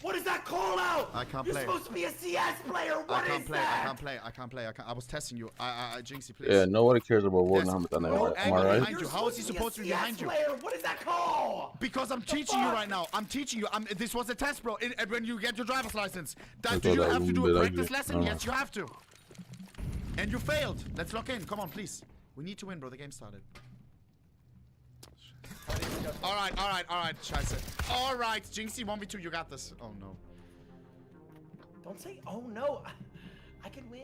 What is that call out? I can't You're play. supposed to be a CS player. What is that? I can't play. I was testing you. Jinxie, please. Yeah, nobody cares about Warden helmet anymore. Am I right? Behind you. How is he supposed to be behind you? What is that call? Because I'm teaching you right now. I'm teaching you. This was a test, bro. When you get your driver's license, I do you thought that have to do would a be practice ugly. lesson? Oh. Yes, you have to. And you failed. Let's lock in. Come on, please. We need to win, bro. The game started. All right. Scheiße. All right, Jinxie, 1v2. You got this. Oh no. Don't say, oh no. I can win.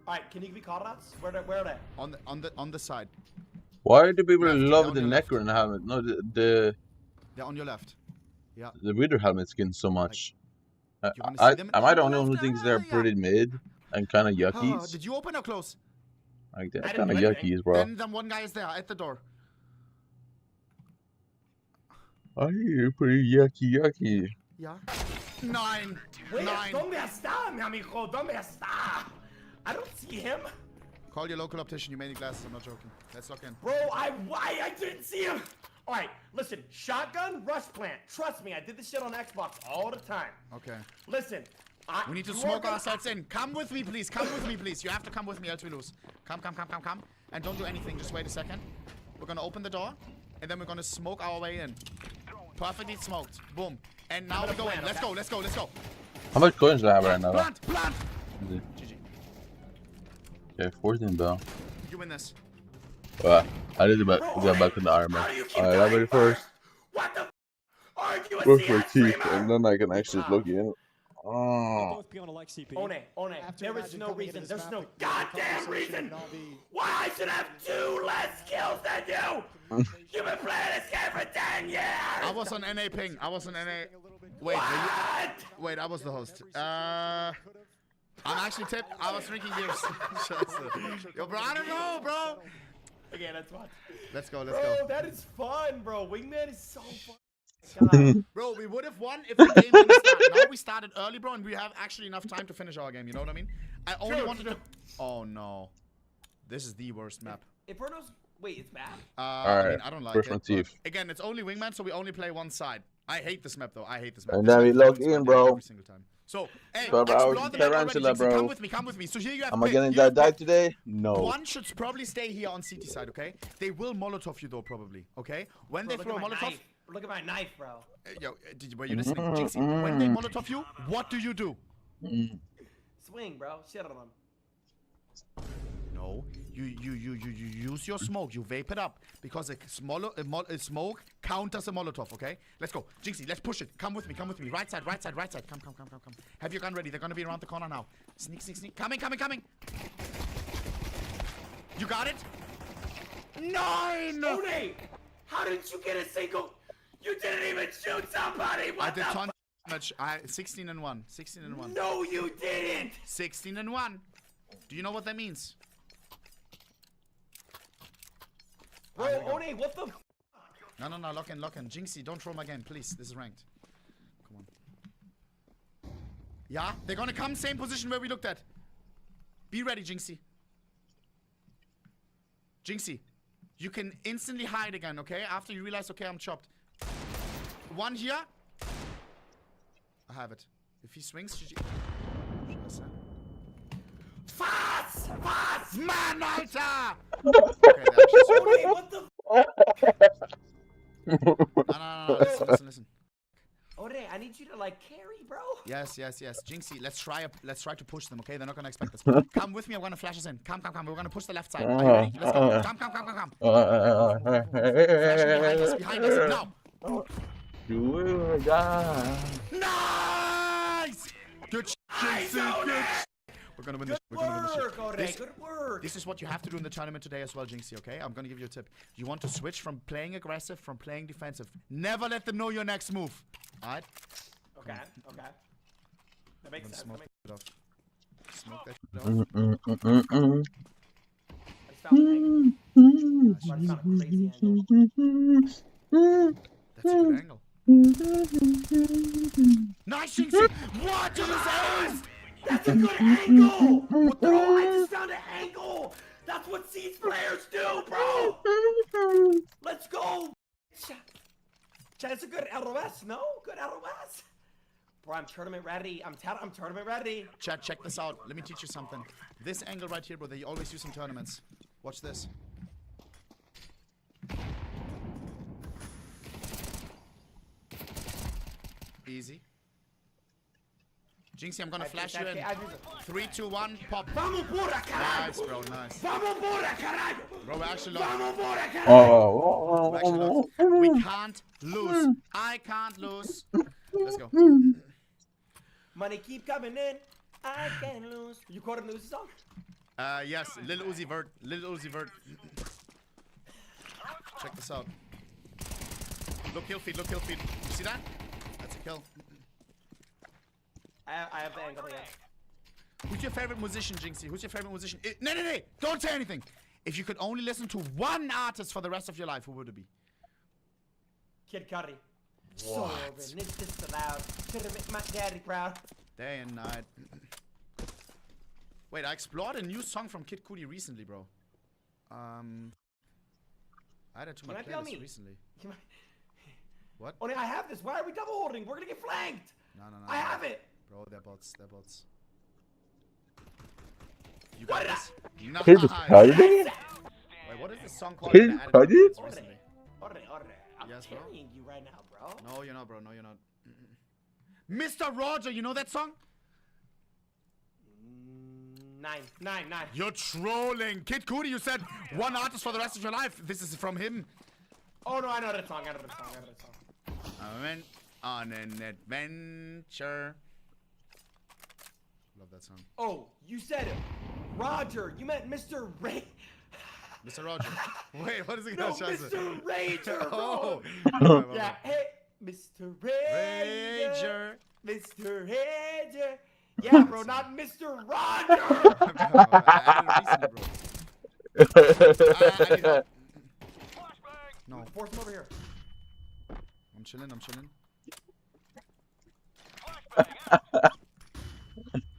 All right, can you give me call outs? Where are they? On the side. Why do people Left, love on the your left. Necron helmet? No, the Yeah, on your left. Yeah. Wither helmet skin so much. wanna see them? Am I the only one who thinks they're pretty mid and kind of Oh, yuckies? did you open or close? Like they're I didn't kind of do anything. yuckies, bro. Then one guy is there at the door. Oh, you're pretty yucky. Yeah. 9. Wait, 9. ¿Dónde está, mi amigo? ¿Dónde está? I don't see him. Call your local optician. You may need glasses. I'm not joking. Let's lock in. Bro, I didn't see him. All right, listen. Shotgun, rush plant. Trust me, I did this shit on Xbox all the time. Okay. Listen. We need to you smoke are ourselves in. Come with me, please. Come with me, please. You have to come with me, else we lose. Come. And don't do anything. Just wait a second. We're gonna open the door, and then we're gonna smoke our way in. Perfectly smoked. Boom. And now we go in. Let's go. How much coins do I have right now? Plant. GG. Okay, 14 bell. You win this. Well, I need to get back in the armor. Alright, I'm ready first. What the are you a Brush my CS teeth, streamer? and then I can actually look in. Oh. One. There is no reason. There's no goddamn reason why I should have 2 less skills than you. You've been playing this game for 10 years. I was on NA ping. Wait, wait, I was the host. I'm actually tipped. I was drinking beers. Yo, bro, I don't know, bro. Okay, that's fun. Let's go. Bro, that is fun, bro. Wingman is so fun. Bro, we would have won if the game didn't start. Now we started early, bro, and we have actually enough time to finish our game. You know what I mean? I only wanted to. Oh no, this is the worst map. Inferno's. Wait, it's bad. Alright, I mean, I don't like first it. one, but Chief. Again, it's only wingman, so we only play one side. I hate this map though. I hate this map. And This then we map log ruins my in, day bro. every single time. So, hey, So, bro, explore the map already, tarantula, Jinxie. bro. Come with me, come with me. So here you have Am I pick. gonna You have die pick. today? No. One should probably stay here on CT side, okay? They will Molotov you though, probably, okay? When they throw a Molotov... Look at my knife, bro. Yo, were you listening? Jinxie, when they Molotov you, what do you do? Swing, bro. Shit on them. No, you use your smoke. You vape it up because a smoke counters a Molotov. Okay, let's go, Jinxie. Let's push it. Come with me. Come with me. Right side. Right side. Right side. Come. Have your gun ready. They're gonna be around the corner now. Sneak. Coming. You got it. 9. One! How did you get a single? You didn't even shoot somebody. What I did the ton damage. 16 and 1. 16 and 1. No, you didn't. 16 and 1. Do you know what that means? Bro, One, what the? No. Lock in. Jinxie, don't throw my game, please. This is ranked. Come on. Yeah, they're gonna come same position where we looked at. Be ready, Jinxie. Jinxie, you can instantly hide again, okay? After you realize, okay, I'm chopped. One here. I have it. If he swings, GG. Fast! Man, Alter! Okay, what the? No. Listen. Ore, I need you to like carry, bro. Yes. Jinxie, let's try to push them, okay? They're not gonna expect us. Come with me, I'm gonna flash us in. Come. We're gonna push the left side. Are you ready? Let's go. Come. Flashing behind us. Now. Nice! Good Jinxie, good. We're gonna win this. Good work. This is what you have to do in the tournament today as well, Jinxie, okay? I'm gonna give you a tip. You want to switch from playing aggressive, from playing defensive. Never let them know your next move. Alright? Okay. That makes sense. Smoke it off. Smoke that shit I found an angle. I found a crazy angle. That's a good angle. Nice, Jinxie! What did you say? That's a good angle! Bro, I just found an angle! That's what Siege players do, bro! Let's go! That's a good LOS, no? Good LOS? Bro, I'm tournament ready. I'm tournament ready. Chat, check this out. Let me teach you something. This angle right here, bro, they always use in tournaments. Watch this. Easy. Jinxie, I'm gonna flash you in. 3, 2, 1, pop. Nice, bro, nice. Bro, we're actually lost. We can't lose. I can't lose. Let's go. Money keep coming in. I can't lose. You quoted the Uzi song? Yes, Lil Uzi Vert. Check this out. Look kill feed. You see that? That's a kill. I have the angle, yeah. Who's your favorite musician, Jinxie? Who's your favorite musician? No! Don't say anything! If you could only listen to one artist for the rest of your life, who would it be? Kid Cudi. What? So it's just allowed. Could have made my daddy proud. Day and night. Wait, I explored a new song from Kid Cudi recently, bro. I added to my playlist recently. What? Only I have this. Why are we double holding? We're gonna get flanked. No. I have it. Bro, they're bots. You got this? Nice. Kid Cudi? Wait, what is this song called? Kid Cudi? I'm Yes, bro. carrying you right now, bro. No, you're not, bro. No, you're not. Mr. Roger, you know that song? 9. You're trolling. Kid Cudi, you said one artist for the rest of your life. This is from him. Oh, no, I know that song. I went on an adventure. Love that song. Oh, you said it. Roger. You meant Mr. Ray. Mr. Roger. Wait, what is it No, gonna show? Mr. Rager, bro. Oh. Yeah, hey, Mr. Rager. Mr. Rager. Yeah, bro, not Mr. Roger. No. Force him over here. I'm chilling, I'm chilling.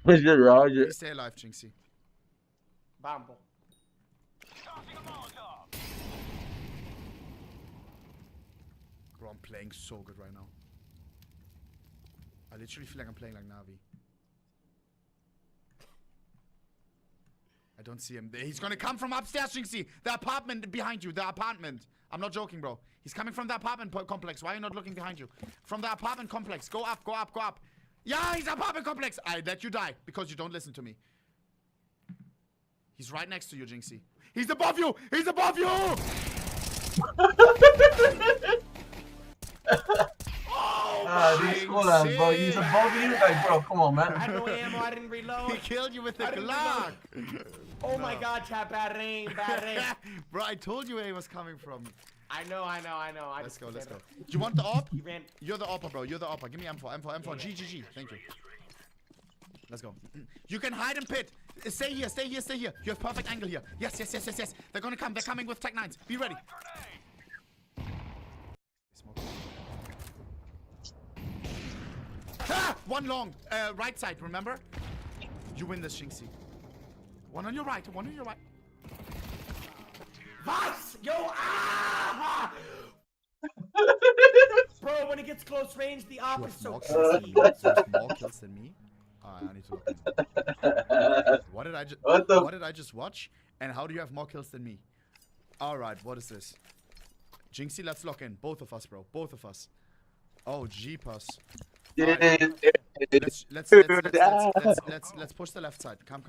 Please stay alive, Jinxie. Bambo. Bro, I'm playing so good right now. I literally feel like I'm playing like Navi. I don't see him. He's gonna come from upstairs, Jinxie. The apartment behind you. The apartment. I'm not joking, bro. He's coming from the apartment complex. Why are you not looking behind you? From the apartment complex. Go up, go up, go up. Yeah, he's apartment complex. I let you die because you don't listen to me. He's right next to you, Jinxie. He's above you. He's above you. These coolers, bro. He's above you, like, bro. Come on, man. I had no ammo. I didn't reload. He killed you with the Glock. Oh my God, chat. Bad aim. Bad aim. Bro, I told you where he was coming from. I know. Let's go. You want the AWP? He ran. You're the AWPer, bro. You're the AWPer. Give me M4. G. Thank you. Let's go. You can hide in pit. Stay here. You have perfect angle here. Yes. They're gonna come. They're coming with Tech 9s. Be ready. Ah! One long. Right side, remember? You win this, Jinxie. One on your right. Vice! Yo! Ah! Bro, when it gets close range, the op is so easy. You have more kills than me? I need to look. What did I just watch? And how do you have more kills than me? Alright, what is this? Jinxie, let's lock in. Both of us, bro. Both of us. Oh, G-Pass. Right. Let's push the left side. Come.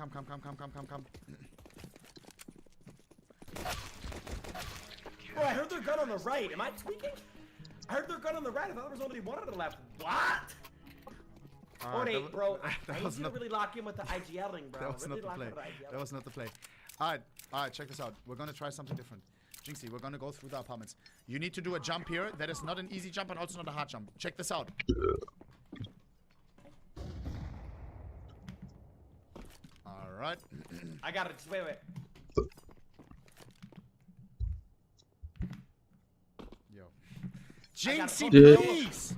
Bro, I heard their gun on the right. Am I tweaking? I heard their gun on the right. I thought there was only one on the left. What? Alright, bro. I need to really lock in with the IGLing, bro. That was not the play. That was not the play. Alright, check this out. We're gonna try something different. Jinxie, we're gonna go through the apartments. You need to do a jump here. That is not an easy jump and also not a hard jump. Check this out. Alright. I got it. Just wait. Yo. Jinxie, please!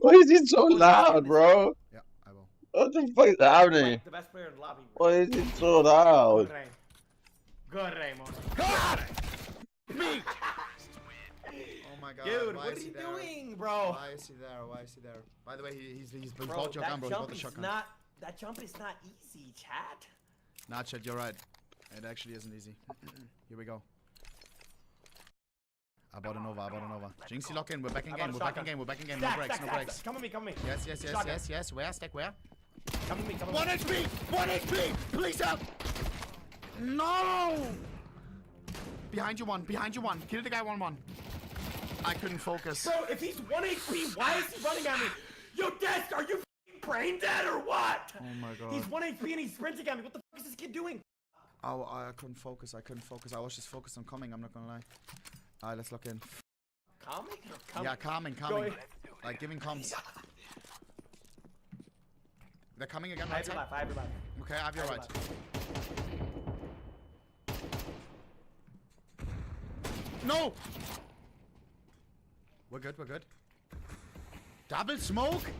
Why is he so loud, bro? Yeah, I will. What the fuck is happening? The best player in the lobby. Why is he so loud? Good Raymond. God! Me! Oh my God. Dude, what are you doing, bro? Why is he there? By the way, he's bro, bought your gun, bro. He bought the that shotgun. jump is not easy, chat. Nah, chat, you're right. It actually isn't easy. Here we go. I bought a Nova. Jinxie, lock in. We're back in game. We're back in game. No breaks. Come with me. Yes. Where? Stack where? Come with me. 1 HP! Please help! No! Behind you one. Kill the guy 1-1. I couldn't focus. Bro, if he's 1 HP, why is he running at me? Yo, Desk, are you brain dead or what? Oh my God. He's 1 HP and he's sprinting at me. What the fuck is this kid doing? Oh, I couldn't focus. I was just focused on coming. I'm not gonna lie. Alright, let's lock in. Calming? Yeah, calming. Like giving comms. They're coming again, right? I have your left. Okay, I have your right. No! We're good. Double smoke?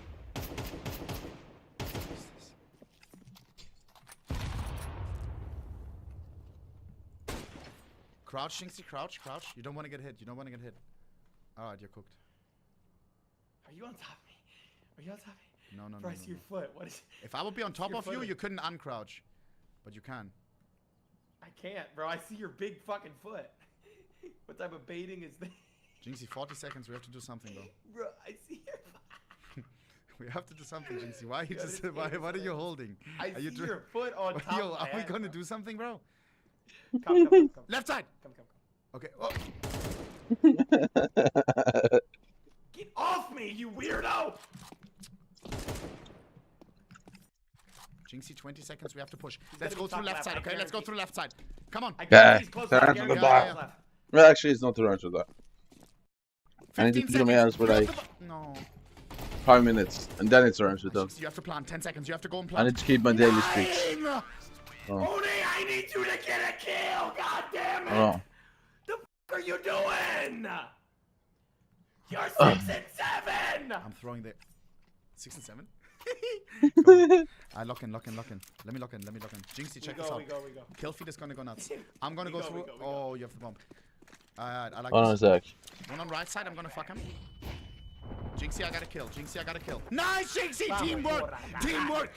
Crouch, Jinxie, crouch. You don't want to get hit. Alright, you're cooked. Are you on top of me? No. Bro, I see your foot. What is? If I would be on top of you, you couldn't uncrouch. But you can. I can't, bro. I see your big fucking foot. What type of baiting is this? Jinxie, 40 seconds. We have to do something, bro. Bro, I see your We have to do something, Jinxie. Why are you just? What are you holding? I see your foot on top. Yo, of are we head, gonna bro. do something, bro? Come. Left side. Come. Okay. Oh. Get off me, you weirdo! Jinxie, 20 seconds. We have to push. Let's go through left side, okay? Let's go through left side. Come on. Yeah, well, actually, it's not too much of that. I need to do my hands for like 5 minutes, and then it's orange with them. You have to plan 10 seconds. You have to go and plan. I need to keep my daily streaks. Oni, I need you to get a kill. God damn it! Oh. The f are you doing? You're 6 and 7. I'm throwing the 6 and 7. I lock in. Let me lock in. Jinxie, check this out. We go. Kill feed is gonna go nuts. I'm gonna go through. Oh, you have the bomb. I like Hold on a this. sec. One on right side. I'm gonna fuck him. Jinxie, I gotta kill. Nice, Jinxie. Teamwork.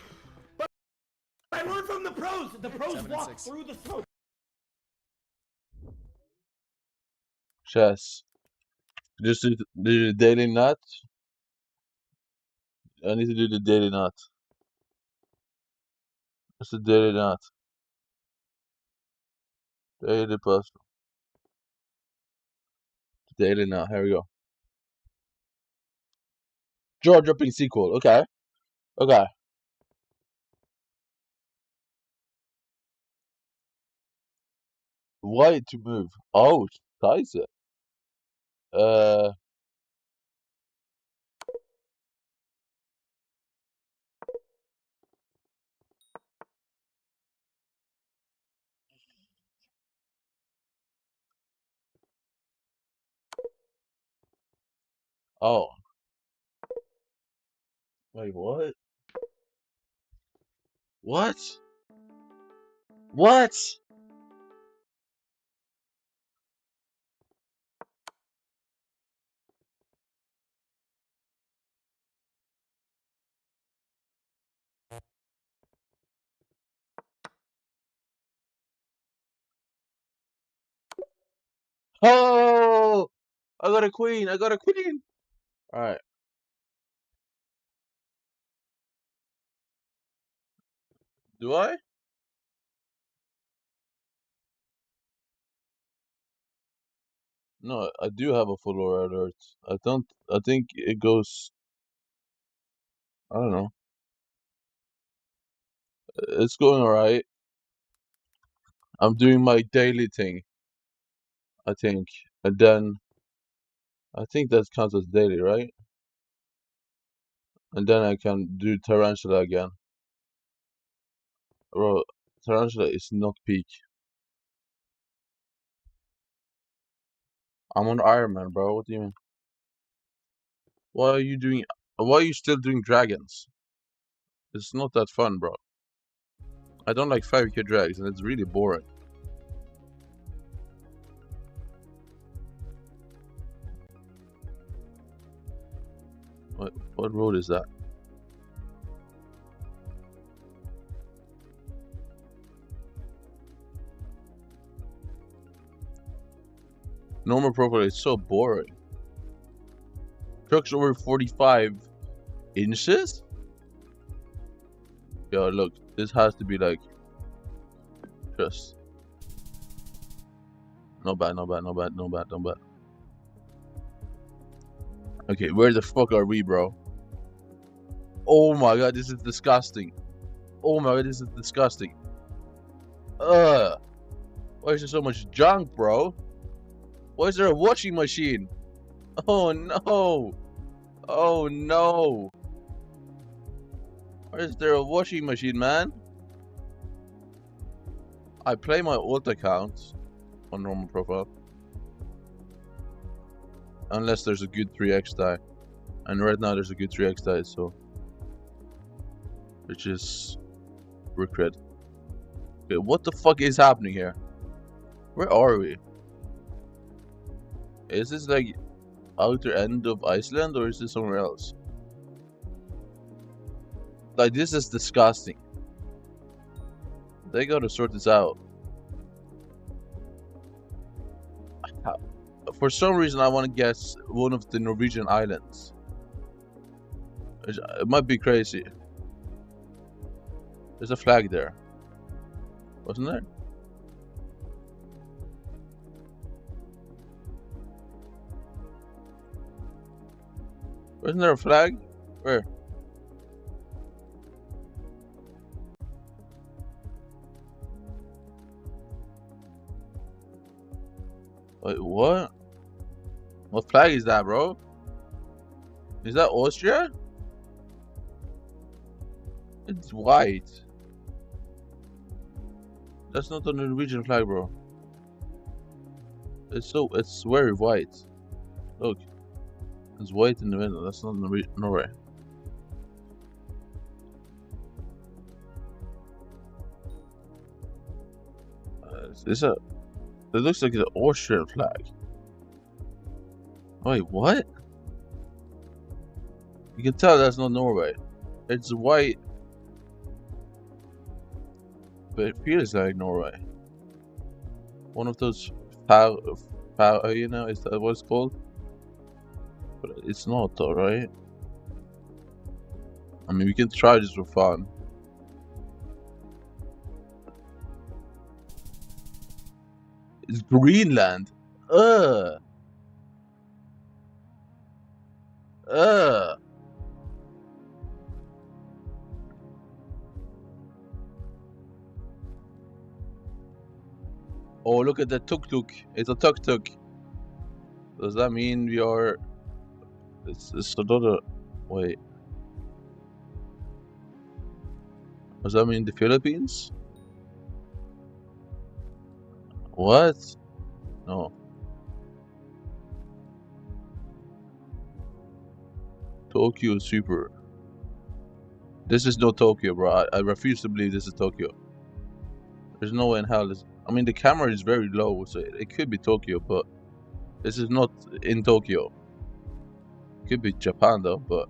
But I learned from the pros. The pros 7 and walk 6. through the smoke. Chess. Just do the daily nut. I need to do the daily nut. What's the daily nut? Daily puzzle. Daily nut. Here we go. Jaw dropping sequel. Okay. Why to move? Oh, size it. Oh. Wait, what? What? Oh! I got a queen. Alright. Do I? No, I do have a follower alert. I think it goes. I don't know. It's going alright. I'm doing my daily thing. I think. And then. I think that counts as daily, right? And then I can do Tarantula again. Bro, Tarantula is not peak. I'm on Iron Man, bro. What do you mean? Why are you still doing dragons? It's not that fun, bro. I don't like 5k drags and it's really boring. What road is that? Normal profile is so boring. Trucks over 45 inches? Yo, look, this has to be like just not bad. Okay, where the fuck are we, bro? Oh my god, this is disgusting. Why is there so much junk, bro? Why is there a washing machine? Oh no! Why is there a washing machine, man? I play my alt account on normal profile. Unless there's a good 3x die. And right now there's a good 3x die, so... Which is... regret. Okay, what the fuck is happening here? Where are we? Is this like... outer end of Iceland, or is this somewhere else? Like, this is disgusting. They gotta sort this out. For some reason, I want to guess one of the Norwegian islands. It might be crazy. There's a flag there. Wasn't there? Wasn't there a flag? Where? Wait, what? What flag is that, bro? Is that Austria? It's white. That's not the Norwegian flag, bro. It's very white. Look. It's white in the middle. That's not Norway. It looks like an Austrian flag. Wait, what? You can tell that's not Norway. It's white, but it feels like Norway. One of those you know, is that what it's called? But it's not though, right? I mean, we can try this for fun. It's Greenland. Ugh. Ugh. Oh, look at the tuk-tuk. It's a tuk-tuk. Does that mean we are... It's another... Wait. Does that mean the Philippines? What? No. Tokyo Super. This is not Tokyo, bro. I refuse to believe this is Tokyo. There's no way in hell this... I mean, the camera is very low, so it could be Tokyo, but this is not in Tokyo. It could be Japan, though, but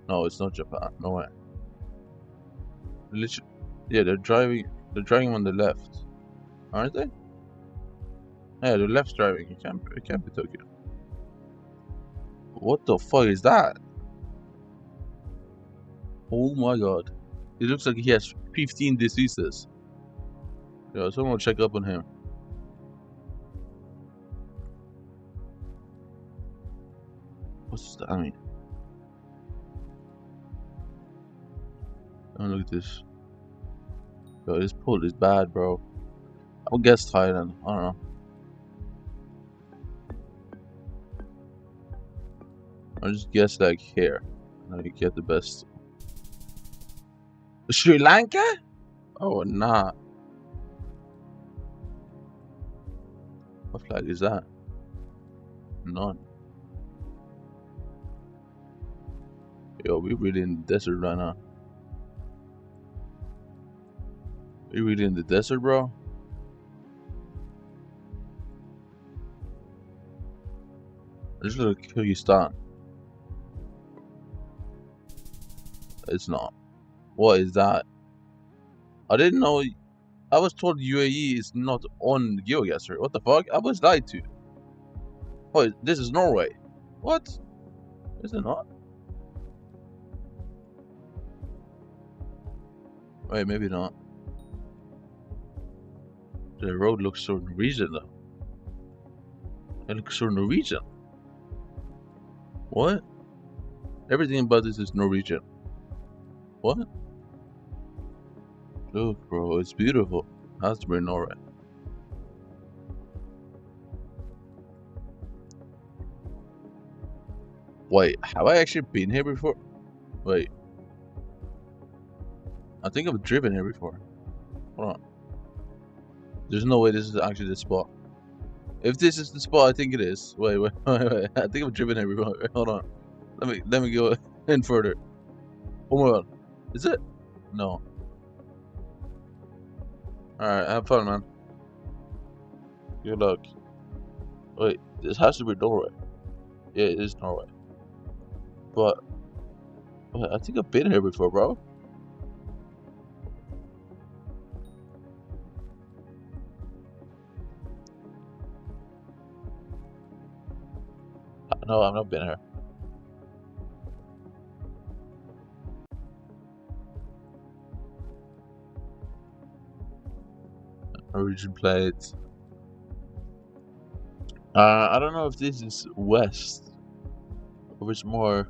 no, it's not Japan. No way. Literally, yeah, they're driving on the left, aren't they? Yeah, the left's driving. It can't be Tokyo. What the fuck is that? Oh my god! It looks like he has 15 diseases. Yeah, someone will check up on him. What's that? I mean, oh, look at this. Yo, this pull is bad, bro. I'll guess Thailand. I don't know. I'll just guess like here. Now you get the best. Sri Lanka? Oh, nah. What flag is that? None. Yo, we really in the desert right now. We really in the desert, bro? This looks like Kyrgyzstan. It's not. What is that? I didn't know. I was told UAE is not on GeoGuessr. What the fuck? I was lied to. Oh, this is Norway. What? Is it not? Wait, maybe not. The road looks so Norwegian though. It looks so Norwegian. What? Everything about this is Norwegian. What? Look, bro, it's beautiful. Has to be Norway. Wait, have I actually been here before? Wait. I think I've driven here before. Hold on. There's no way this is actually the spot. If this is the spot, I think it is. Wait. I think I've driven here before. Hold on. Let me go in further. Oh my god. Is it? No. Alright, have fun, man. Good luck. Wait, this has to be Norway. Yeah, it is Norway. But I think I've been here before, bro. No, I've not been here. Norwegian plate. I don't know if this is west or it's more.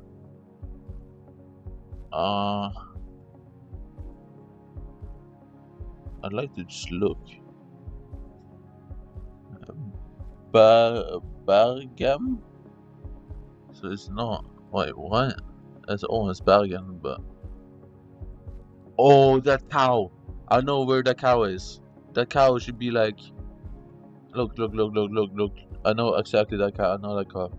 I'd like to just look. Bergam. So it's not. Wait, what? It's almost Bergen, but. Oh, that's how. I know where that cow is. That cow should be like... Look. I know exactly that cow. I know that cow.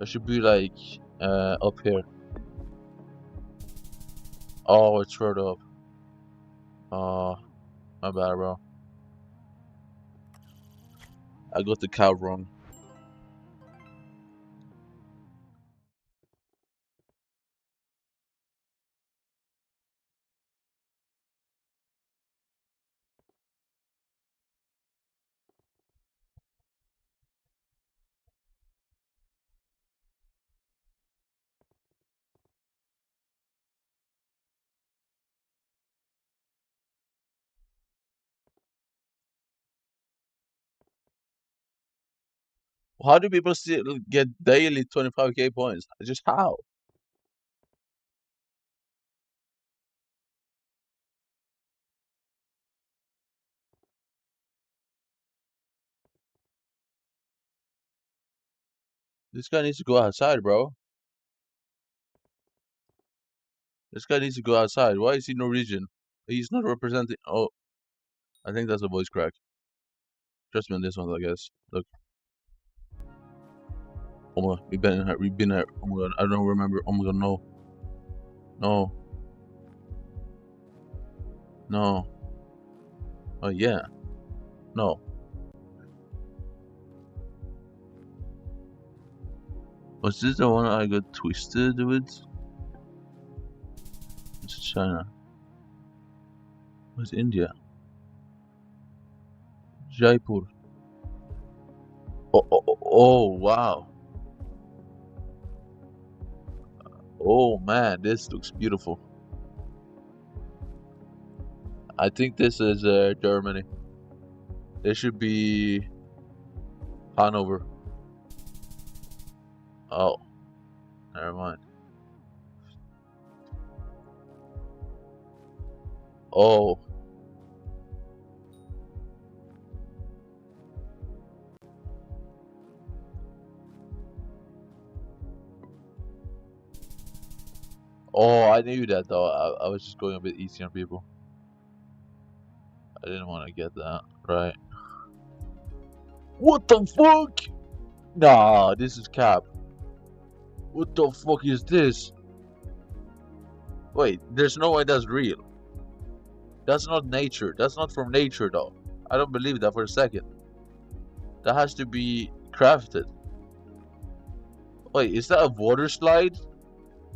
It should be like... up here. Oh, it's further up. Oh, my bad, bro. I got the cow wrong. How do people still get daily 25k points? Just how? This guy needs to go outside, bro. This guy needs to go outside. Why is he Norwegian? He's not representing. Oh, I think that's a voice crack. Trust me on this one, I guess. Look. Oh my, we've been here. Oh my god, I don't remember. Oh my god, no. No. Oh yeah. No. Was this the one I got twisted with? It's China. Where's India? Jaipur. Oh, wow. Oh man, this looks beautiful. I think this is Germany. This should be Hanover. Oh, never mind. Oh. Oh, I knew that though. I was just going a bit easy on people. I didn't want to get that. Right. What the fuck? Nah, this is cap. What the fuck is this? Wait, there's no way that's real. That's not nature. That's not from nature though. I don't believe that for a second. That has to be crafted. Wait, is that a water slide?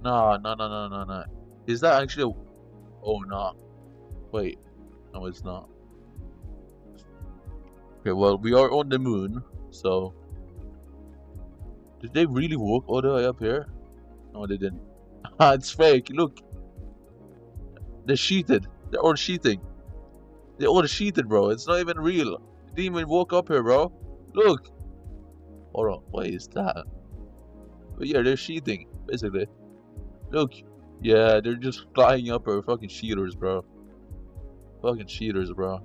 No. Is that actually a... Oh, no. Wait. No, it's not. Okay, well, we are on the moon, so... Did they really walk all the way up here? No, they didn't. It's fake, look. They're cheated. They're all cheating. They're all cheated, bro. It's not even real. They didn't even walk up here, bro. Look. Hold on. What is that? But yeah, they're cheating, basically. Look. Yeah, they're just flying up here. Fucking cheaters, bro. Fucking cheaters, bro.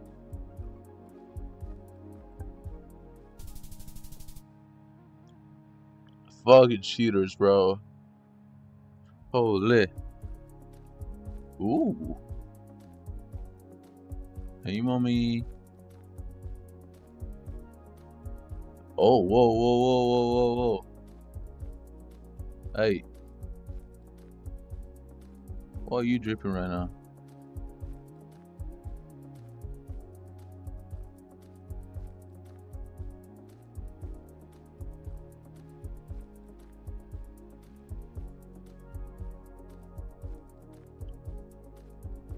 Fucking cheaters, bro. Holy. Ooh. Hey, mommy. Oh, whoa. Hey. Why are you dripping right now?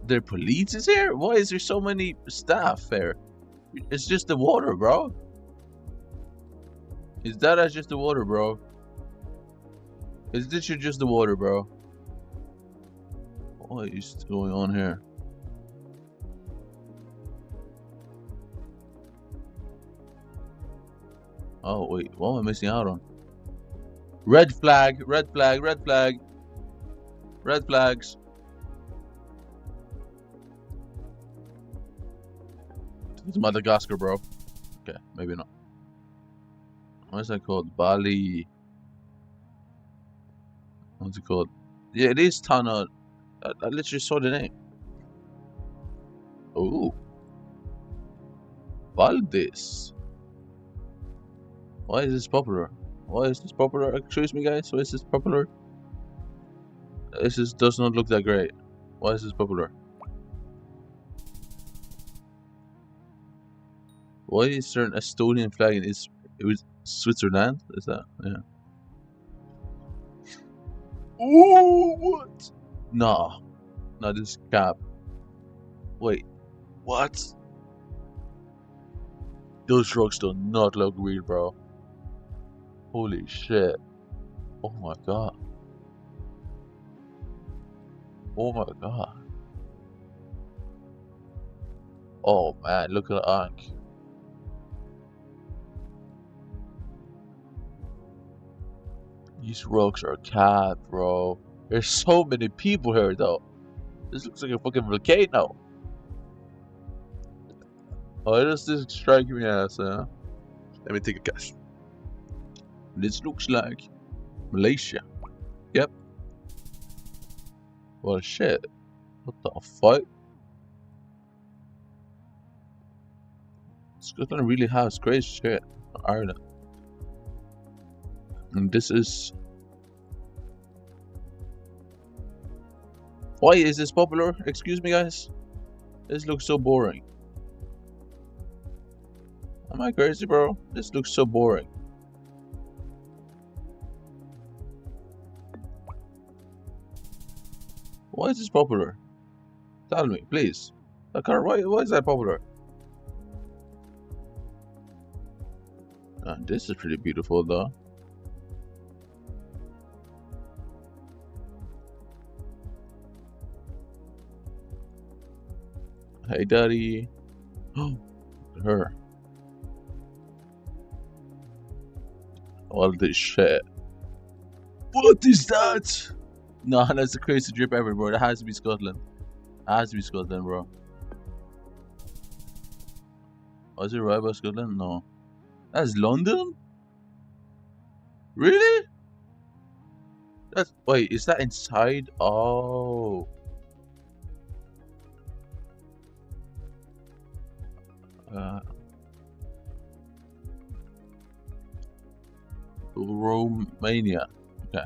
There police is here? Why is there so many staff here? It's just the water, bro. Is that as just the water, bro? Is this just the water, bro? What is going on here? Oh wait, what am I missing out on? Red flag, red flag, red flag. Red flags. It's Madagascar, bro. Okay, maybe not. What is that called? Bali. What's it called? Yeah, it is Tana. I literally saw the name. Ooh. Valdez. Why is this popular? Why is this popular? Excuse me, guys. Why is this popular? This does not look that great. Why is this popular? Why is there an Estonian flag in Switzerland? Is that? Yeah. Ooh, what? Nah. No, this is cap. Wait. What? Those rocks do not look real, bro. Holy shit. Oh my god. Oh my god. Oh man, look at the arc. These rocks are capped, bro. There's so many people here, though. This looks like a fucking volcano. Why does this strike me as, Let me take a guess. This looks like Malaysia. Yep. Well, shit. What the fuck? Scotland really has crazy shit. Ireland. And this is... Why is this popular? Excuse me, guys. This looks so boring. Am I crazy, bro? This looks so boring. Why is this popular? Tell me, please. Why is that popular? This is pretty beautiful, though. Hey, daddy. Oh, look at her. All this shit. What is that? No, that's the craziest drip ever, bro. That has to be Scotland. That has to be Scotland, bro. Was it right about Scotland? No. That's London? Really? That's... Wait, is that inside? Oh. Romania. Okay.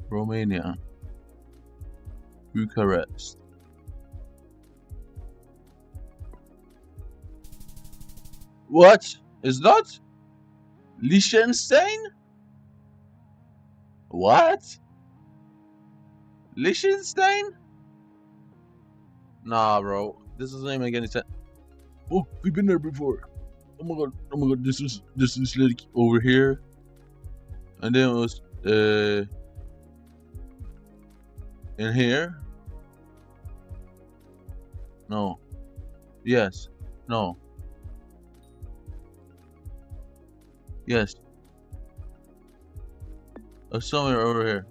Romania. Bucharest. What? Is that? Liechtenstein? What? Liechtenstein? Nah, bro. This doesn't even make any sense. Oh, we've been there before. Oh my god. Oh my god. This is like over here. And then it was in here. No. Yes. No. Yes. Oh, somewhere over here.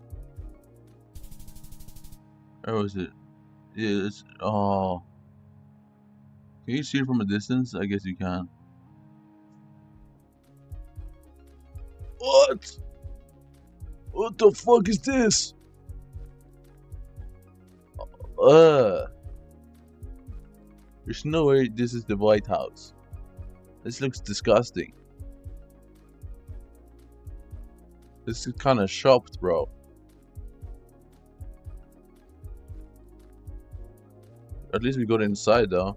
Where was it? Yeah, it's... Oh. Can you see it from a distance? I guess you can. What? What the fuck is this? There's no way this is the White House. This looks disgusting. This is kind of shopped, bro. At least we got inside, though.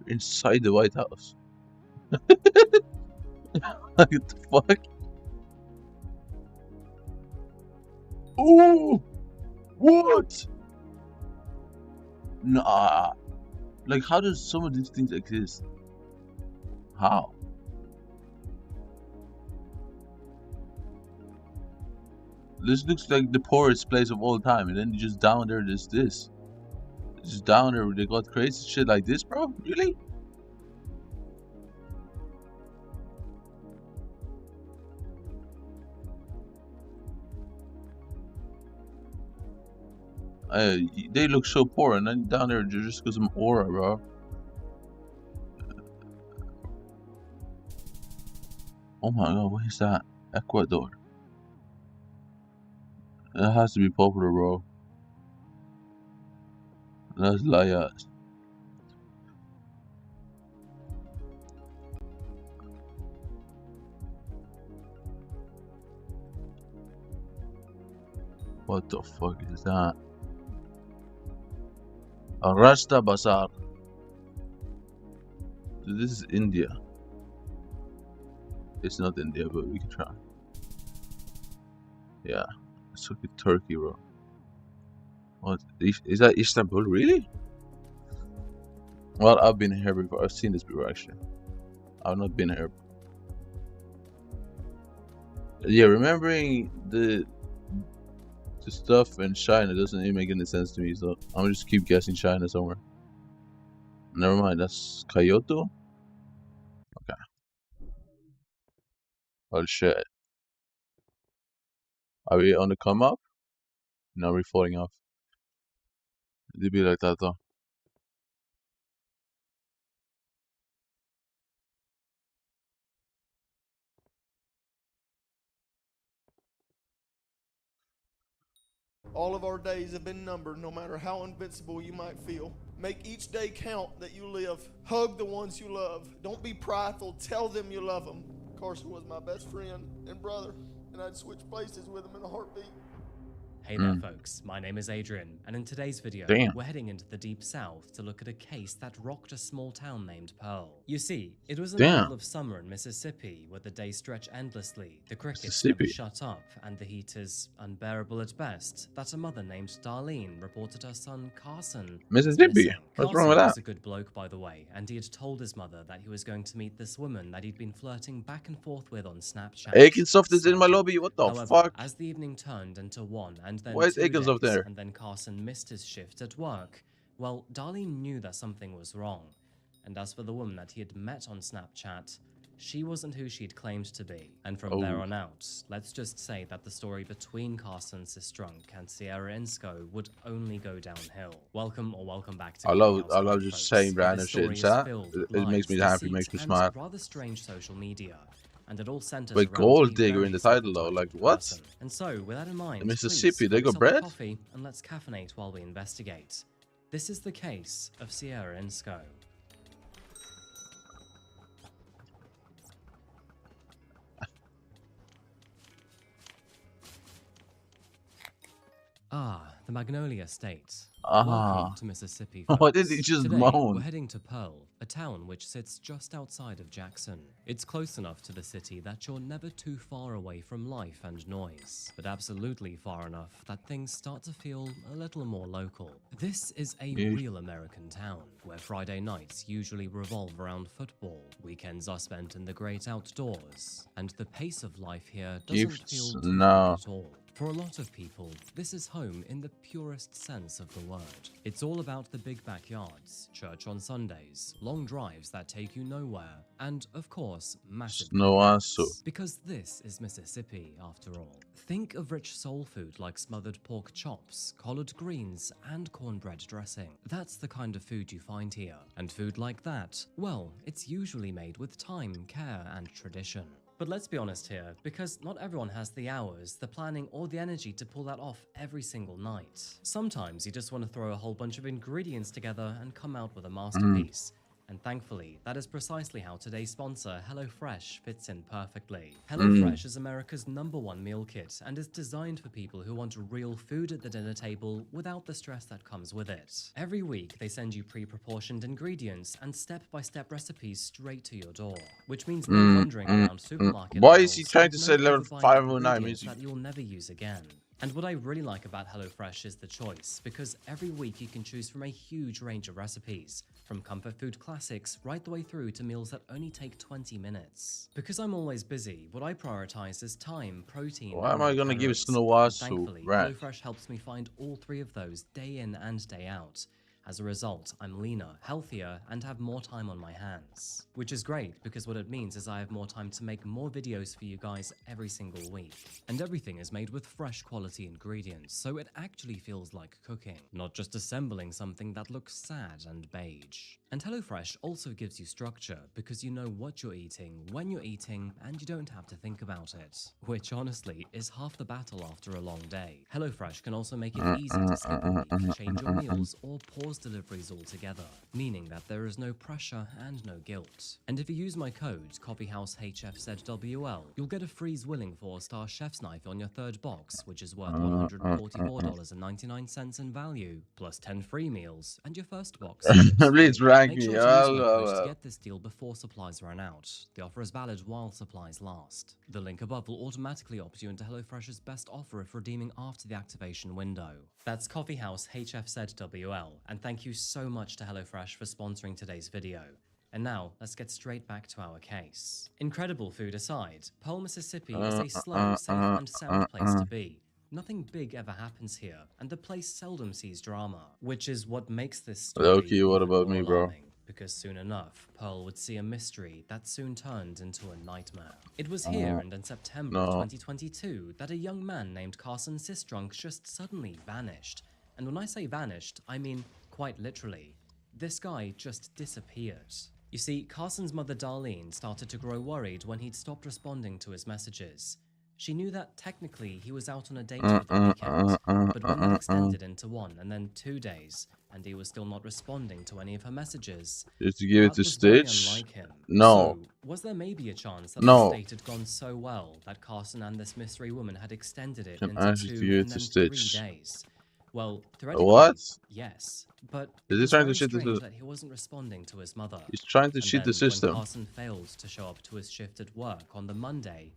Inside the White House. What the fuck? Oh, what? Nah. Like, how does some of these things exist? How? This looks like the poorest place of all time, and then just down there there's this. Just down there they got crazy shit like this, bro? Really? They look so poor, and then down there just got some aura, bro. Oh my god, what is that? Ecuador. That has to be popular, bro. Las Layas. What the fuck is that? Rasta Bazaar. This is India. It's not India, but we can try. Yeah, it's like Turkey, bro. What is that? Istanbul, really? Well, I've been here before. I've seen this before, actually. I've not been here. Yeah, remembering the stuff in China doesn't even make any sense to me, so I'm gonna just keep guessing China somewhere. Never mind, that's Kyoto? Okay. Oh shit. Are we on the come up? No, we're falling off. It'd be like that though. All of our days have been numbered, no matter how invincible you might feel. Make each day count that you live. Hug the ones you love. Don't be prideful. Tell them you love them. Carson was my best friend and brother, and I'd switch places with him in a heartbeat. Hey there folks, my name is Adrian, and in today's video, we're heading into the deep south to look at a case that rocked a small town named Pearl. You see, it was in the middle of summer in Mississippi, where the days stretch endlessly, the crickets never shut up, and the heat is unbearable at best, that a mother named Darlene reported her son Carson Mississippi? What's wrong with that? Carson was a good bloke, by the way, and he had told his mother that he was going to meet this woman that he'd been flirting back and forth with on Snapchat. Akinsoft is in my lobby, what the fuck? As the evening turned into 1 and then Why is 2 Akinsoft days, there? and then Carson missed his shift at work, well, Darlene knew that something was wrong. And as for the woman that he had met on Snapchat, she wasn't who she'd claimed to be. And from there on out, let's just say that the story between Carson Sistrunk and Sierra Insco would only go downhill. Welcome back to I love just saying random shit in chat. It makes me happy, makes me smile. Rather strange social media. And it all centers Wait, Gold Digger in the title though, like what? And so, with that in mind, Mississippi, they please got focus on bread? the coffee and let's caffeinate while we investigate. This is the case of Sierra Insco. Ah, the Magnolia State. Welcome to Mississippi, folks. Why did he just Today, moan? we're heading to Pearl, a town which sits just outside of Jackson. It's close enough to the city that you're never too far away from life and noise, but absolutely far enough that things start to feel a little more local. This is a real American town, where Friday nights usually revolve around football, weekends are spent in the great outdoors, and the pace of life here doesn't feel different at all. For a lot of people, this is home in the purest sense of the word. It's all about the big backyards, church on Sundays, long drives that take you nowhere, and, of course, massive picnics. Because this is Mississippi, after all. Think of rich soul food like smothered pork chops, collard greens, and cornbread dressing. That's the kind of food you find here. And food like that, well, it's usually made with time, care, and tradition. But let's be honest here, because not everyone has the hours, the planning, or the energy to pull that off every single night. Sometimes you just want to throw a whole bunch of ingredients together and come out with a masterpiece. And thankfully, that is precisely how today's sponsor, HelloFresh, fits in perfectly. HelloFresh is America's #1 meal kit and is designed for people who want real food at the dinner table without the stress that comes with it. Every week, they send you pre-proportioned ingredients and step-by-step recipes straight to your door, which means no wandering around supermarket Why aisles is he trying to say level 509 music? that you'll never use again. And what I really like about HelloFresh is the choice, because every week you can choose from a huge range of recipes, from comfort food classics right the way through to meals that only take 20 minutes. Because I'm always busy, what I prioritize is time, protein, Why am I gonna give calories. Snowasu Thankfully, rat? HelloFresh helps me find all 3 of those day in and day out. As a result, I'm leaner, healthier, and have more time on my hands. Which is great, because what it means is I have more time to make more videos for you guys every single week. And everything is made with fresh quality ingredients, so it actually feels like cooking, not just assembling something that looks sad and beige. And HelloFresh also gives you structure, because you know what you're eating, when you're eating, and you don't have to think about it. Which honestly is half the battle after a long day. HelloFresh can also make it easy to skip a week, change your meals, or pause deliveries altogether, meaning that there is no pressure and no guilt. And if you use my code CoffeeHouseHFZWL, you'll get a free Zwilling 4-star chef's knife on your third box, which is worth $144.99 in value, plus 10 free meals, and your first box ships Please free. rank Make me. sure to use my code to get this deal before supplies run out. The offer is valid while supplies last. The link above will automatically opt you into HelloFresh's best offer if redeeming after the activation window. That's CoffeeHouseHFZWL, and thank you so much to HelloFresh for sponsoring today's video. And now, let's get straight back to our case. Incredible food aside, Pearl, Mississippi is a slow, safe, and sound place to be. Nothing big ever happens here, and the place seldom sees drama, which is what makes this story Loki, what even about more me, bro? alarming. Because soon enough, Pearl would see a mystery that soon turned into a nightmare. It was here and in September of 2022 that a young man named Carson Sistrunk just suddenly vanished. And when I say vanished, I mean quite literally. This guy just disappeared. You see, Carson's mother Darlene started to grow worried when he'd stopped responding to his messages. She knew that technically he was out on a date for the weekend, but when that extended into 1 and then 2 days, and he was still not responding to any of her messages, Just to give it that to was very Stitch? unlike him. No. So, was there maybe a chance that No. the date had gone so well that Carson and this mystery woman had extended it Can into actually 2 give it and to then Stitch. 3 days? Well, theoretically, What? yes, but Is it he was trying to very cheat the strange system? that he wasn't responding to his mother. He's trying to And cheat the then system. when Carson failed to show up to his shift at work on the Monday,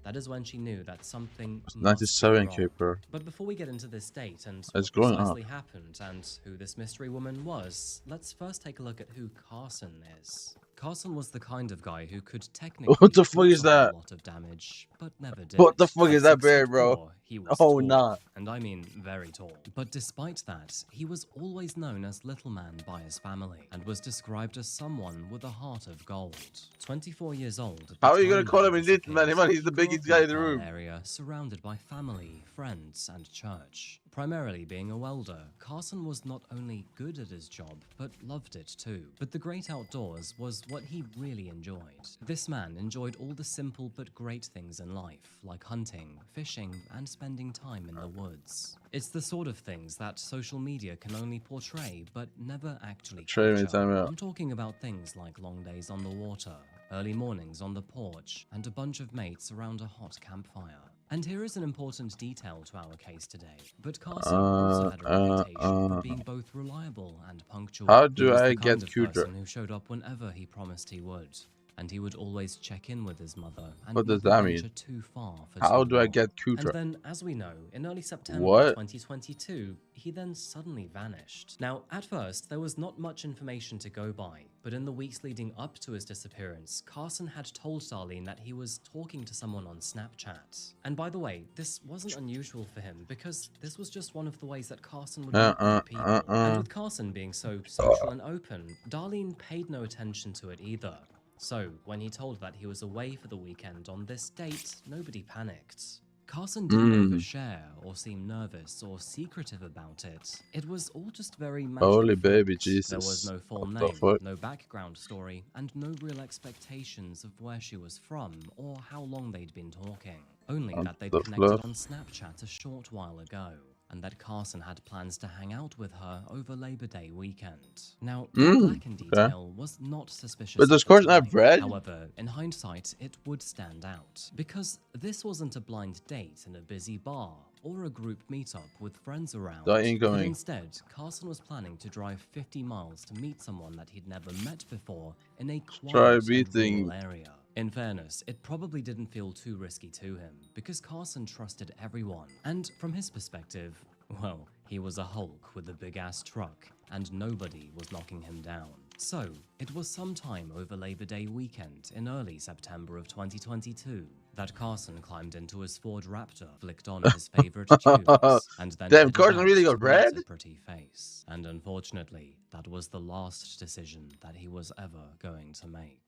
that is when she knew that something It's must be 97k wrong. per. But before we get into this date and It's what going precisely up. happened and who this mystery woman was, let's first take a look at who Carson is. Carson was the kind of guy who could technically What the fuck cause is a whole that? lot of damage, but never did. What the fuck At is that 6'4", bear, bro? he was Oh, tall, nah. and I mean very tall. But despite that, he was always known as Little Man by his family, and was described as someone with a heart of gold. 24 years old. at the How are you gonna time call he him a little disappeared, man? He's the he grew biggest up guy a in the Pearl room. area surrounded by family, friends, and church. Primarily being a welder, Carson was not only good at his job, but loved it too. But the great outdoors was what he really enjoyed. This man enjoyed all the simple but great things in life, like hunting, fishing, and spending time in the woods. It's the sort of things that social media can only portray, but never actually Portray me, capture. time out. I'm talking about things like long days on the water, early mornings on the porch, and a bunch of mates around a hot campfire. And here is an important detail to our case today, but Carson also had a reputation for being both reliable and punctual. How He do was I the get kind of cuter? person who showed up whenever he promised he would, and he would always check in with his mother and What does never that venture mean? too far for How too do I long. get cuter? And then, as we know, in early September What? 2022, he then suddenly vanished. Now, at first, there was not much information to go by, but in the weeks leading up to his disappearance, Carson had told Darlene that he was talking to someone on Snapchat. And by the way, this wasn't unusual for him, because this was just one of the ways that Carson would meet new people. And with Carson being so social and open, Darlene paid no attention to it either. So, when he told that he was away for the weekend on this date, nobody panicked. Carson didn't overshare or seem nervous or secretive about it. It was all just very Holy matter-of-fact. baby Jesus. There was no full What the name, fuck? no background story, and no real expectations of where she was from or how long they'd been talking. Only What that they'd the connected fluff? on Snapchat a short while ago, and that Carson had plans to hang out with her over Labor Day weekend. Now, the black in okay. detail was not suspicious. But does at the Carson have time. bread? However, in hindsight, it would stand out, because this wasn't a blind date in a busy bar or a group meetup with friends around. The incoming. But instead, Carson was planning to drive 50 miles to meet someone that he'd never met before in a Try quiet and beating. rural area. In fairness, it probably didn't feel too risky to him, because Carson trusted everyone. And from his perspective, well, he was a Hulk with a big-ass truck, and nobody was knocking him down. So, it was sometime over Labor Day weekend in early September of 2022 that Carson climbed into his Ford Raptor, flicked on his favorite tunes, and then Damn, headed Carson out really to got greet red? a pretty face. And unfortunately, that was the last decision that he was ever going to make.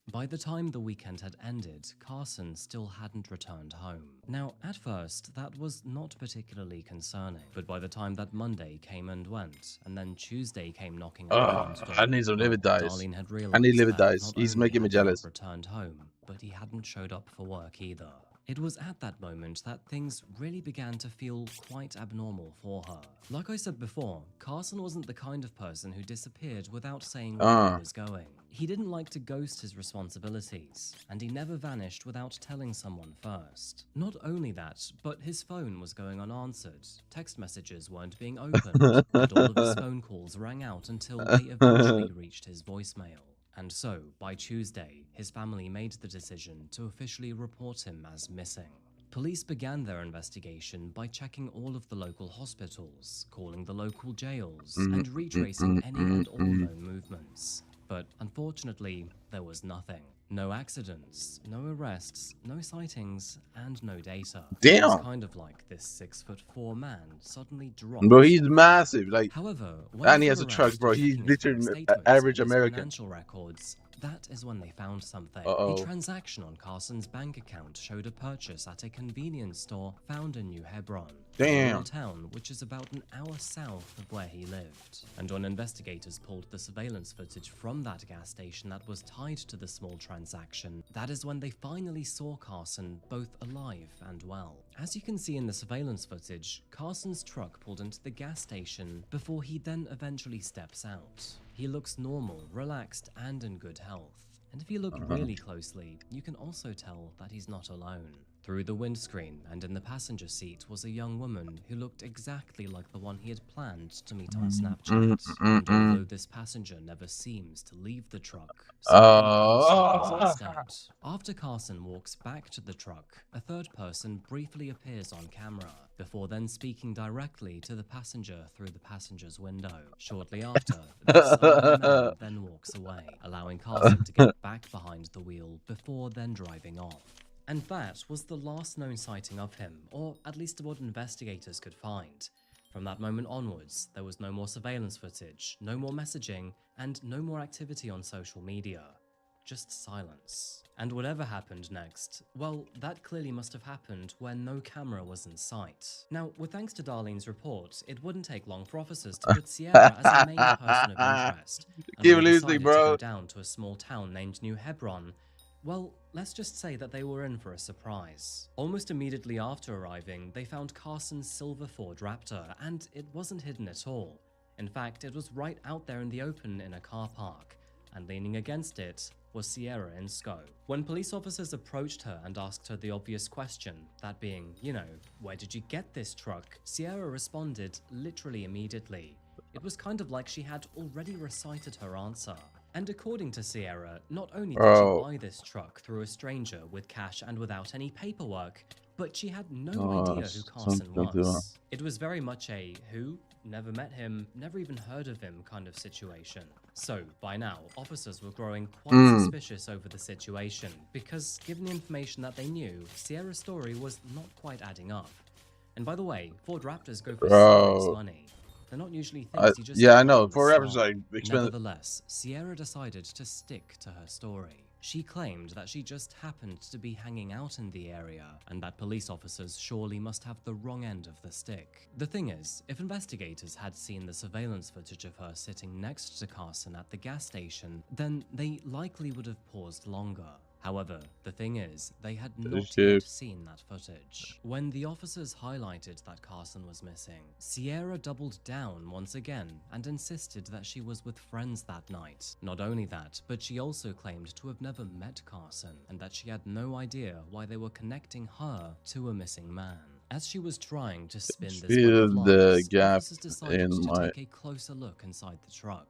By the time the weekend had ended, Carson still hadn't returned home. Now, at first, that was not particularly concerning, but by the time that Monday came and went, and then Tuesday came knocking at Darlene's door, I need some livid dice. Darlene had I realized need livid that dice. not He's only making me had he not jealous. returned home, but he hadn't showed up for work either. It was at that moment that things really began to feel quite abnormal for her. Like I said before, Carson wasn't the kind of person who disappeared without saying where he was going. He didn't like to ghost his responsibilities, and he never vanished without telling someone first. Not only that, but his phone was going unanswered, text messages weren't being opened, and all of his phone calls rang out until they eventually reached his voicemail. And so, by Tuesday, his family made the decision to officially report him as missing. Police began their investigation by checking all of the local hospitals, calling the local jails, and retracing any and all known movements. But unfortunately, there was nothing. No accidents, no arrests, no sightings, and no data. It was Damn. kind of like this 6'4" man suddenly dropped. Bro, he's massive. Like, However, when and he they has a were truck, asked bro. to He's check in his bank literally statements average and his American. financial records, that is when they found something. Uh-oh. A transaction on Carson's bank account showed a purchase at a convenience store found in New Hebron, a Damn. rural town which is about an hour south of where he lived. And when investigators pulled the surveillance footage from that gas station that was tied to the small transaction, that is when they finally saw Carson both alive and well. As you can see in the surveillance footage, Carson's truck pulled into the gas station before he then eventually steps out. He looks normal, relaxed, and in good health. And if you look really closely, you can also tell that he's not alone. Through the windscreen and in the passenger seat was a young woman who looked exactly like the one he had planned to meet on Snapchat. And although this passenger never seems to leave the truck, something else happens instead. After Carson walks back to the truck, a third person briefly appears on camera, before then speaking directly to the passenger through the passenger's window. Shortly after, this unknown man then walks away, allowing Carson to get back behind the wheel before then driving off. And that was the last known sighting of him, or at least what investigators could find. From that moment onwards, there was no more surveillance footage, no more messaging, and no more activity on social media. Just silence. And whatever happened next, well, that clearly must have happened where no camera was in sight. Now, with thanks to Darlene's report, it wouldn't take long for officers to put Sierra as a main person of interest. And Keep when they losing, decided bro. to go down to a small town named New Hebron, well, let's just say that they were in for a surprise. Almost immediately after arriving, they found Carson's silver Ford Raptor, and it wasn't hidden at all. In fact, it was right out there in the open in a car park, and leaning against it was Sierra in SCO. When police officers approached her and asked her the obvious question, that being, you know, where did you get this truck? Sierra responded literally immediately. It was kind of like she had already recited her answer. And according to Sierra, not only did she buy this truck through a stranger with cash and without any paperwork, but she had no idea who Carson was. It was very much a who, never met him, never even heard of him kind of situation. So, by now, officers were growing quite suspicious over the situation, because given the information that they knew, Sierra's story was not quite adding up. And by the way, Ford Raptors go for serious money. They're not usually things you just yeah, I buy know. on the Ford Raptors sly. are expensive. Nevertheless, Sierra decided to stick to her story. She claimed that she just happened to be hanging out in the area, and that police officers surely must have the wrong end of the stick. The thing is, if investigators had seen the surveillance footage of her sitting next to Carson at the gas station, then they likely would have paused longer. However, the thing is, they had not yet seen that footage. When the officers highlighted that Carson was missing, Sierra doubled down once again and insisted that she was with friends that night. Not only that, but she also claimed to have never met Carson and that she had no idea why they were connecting her to a missing man. As she was trying to spin this web of lies, officers decided to take a closer look inside the truck.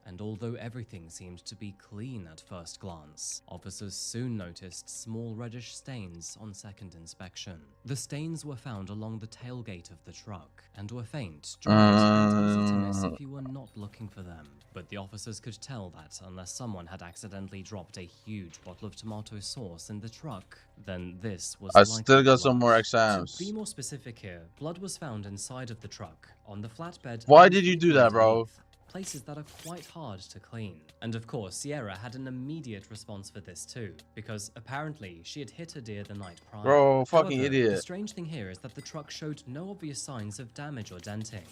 and although everything seemed to be clean at first glance, officers soon noticed small reddish stains on second inspection. The stains were found along the tailgate of the truck and were faint, dry, and easy to miss if you were not looking for them. But the officers could tell that unless someone had accidentally dropped a huge bottle of tomato sauce in the truck, then this was I likely still got some blood. more To exams. be more specific here, blood was found inside of the truck, on the flatbed. Why and did you do even that, bro? underneath, places that are quite hard to clean. And of course, Sierra had an immediate response for this too, because apparently she had hit a deer the night prior. Bro, fucking However, idiot. the strange thing here is that the truck showed no obvious signs of damage or denting.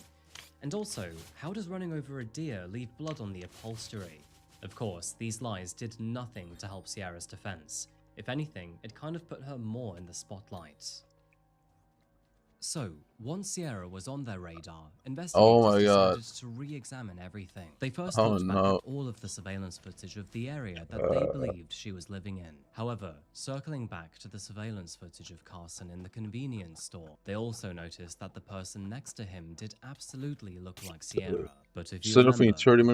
And also, how does running over a deer leave blood on the upholstery? Of course, these lies did nothing to help Sierra's defense. If anything, it kind of put her more in the spotlight. So, once Sierra was on their radar, investigators decided to re-examine everything. They first looked back at all of the surveillance footage of the area that they believed she was living in. However, circling back to the surveillance footage of Carson in the convenience store, they also noticed that the person next to him did absolutely look like Sierra. But if you remember,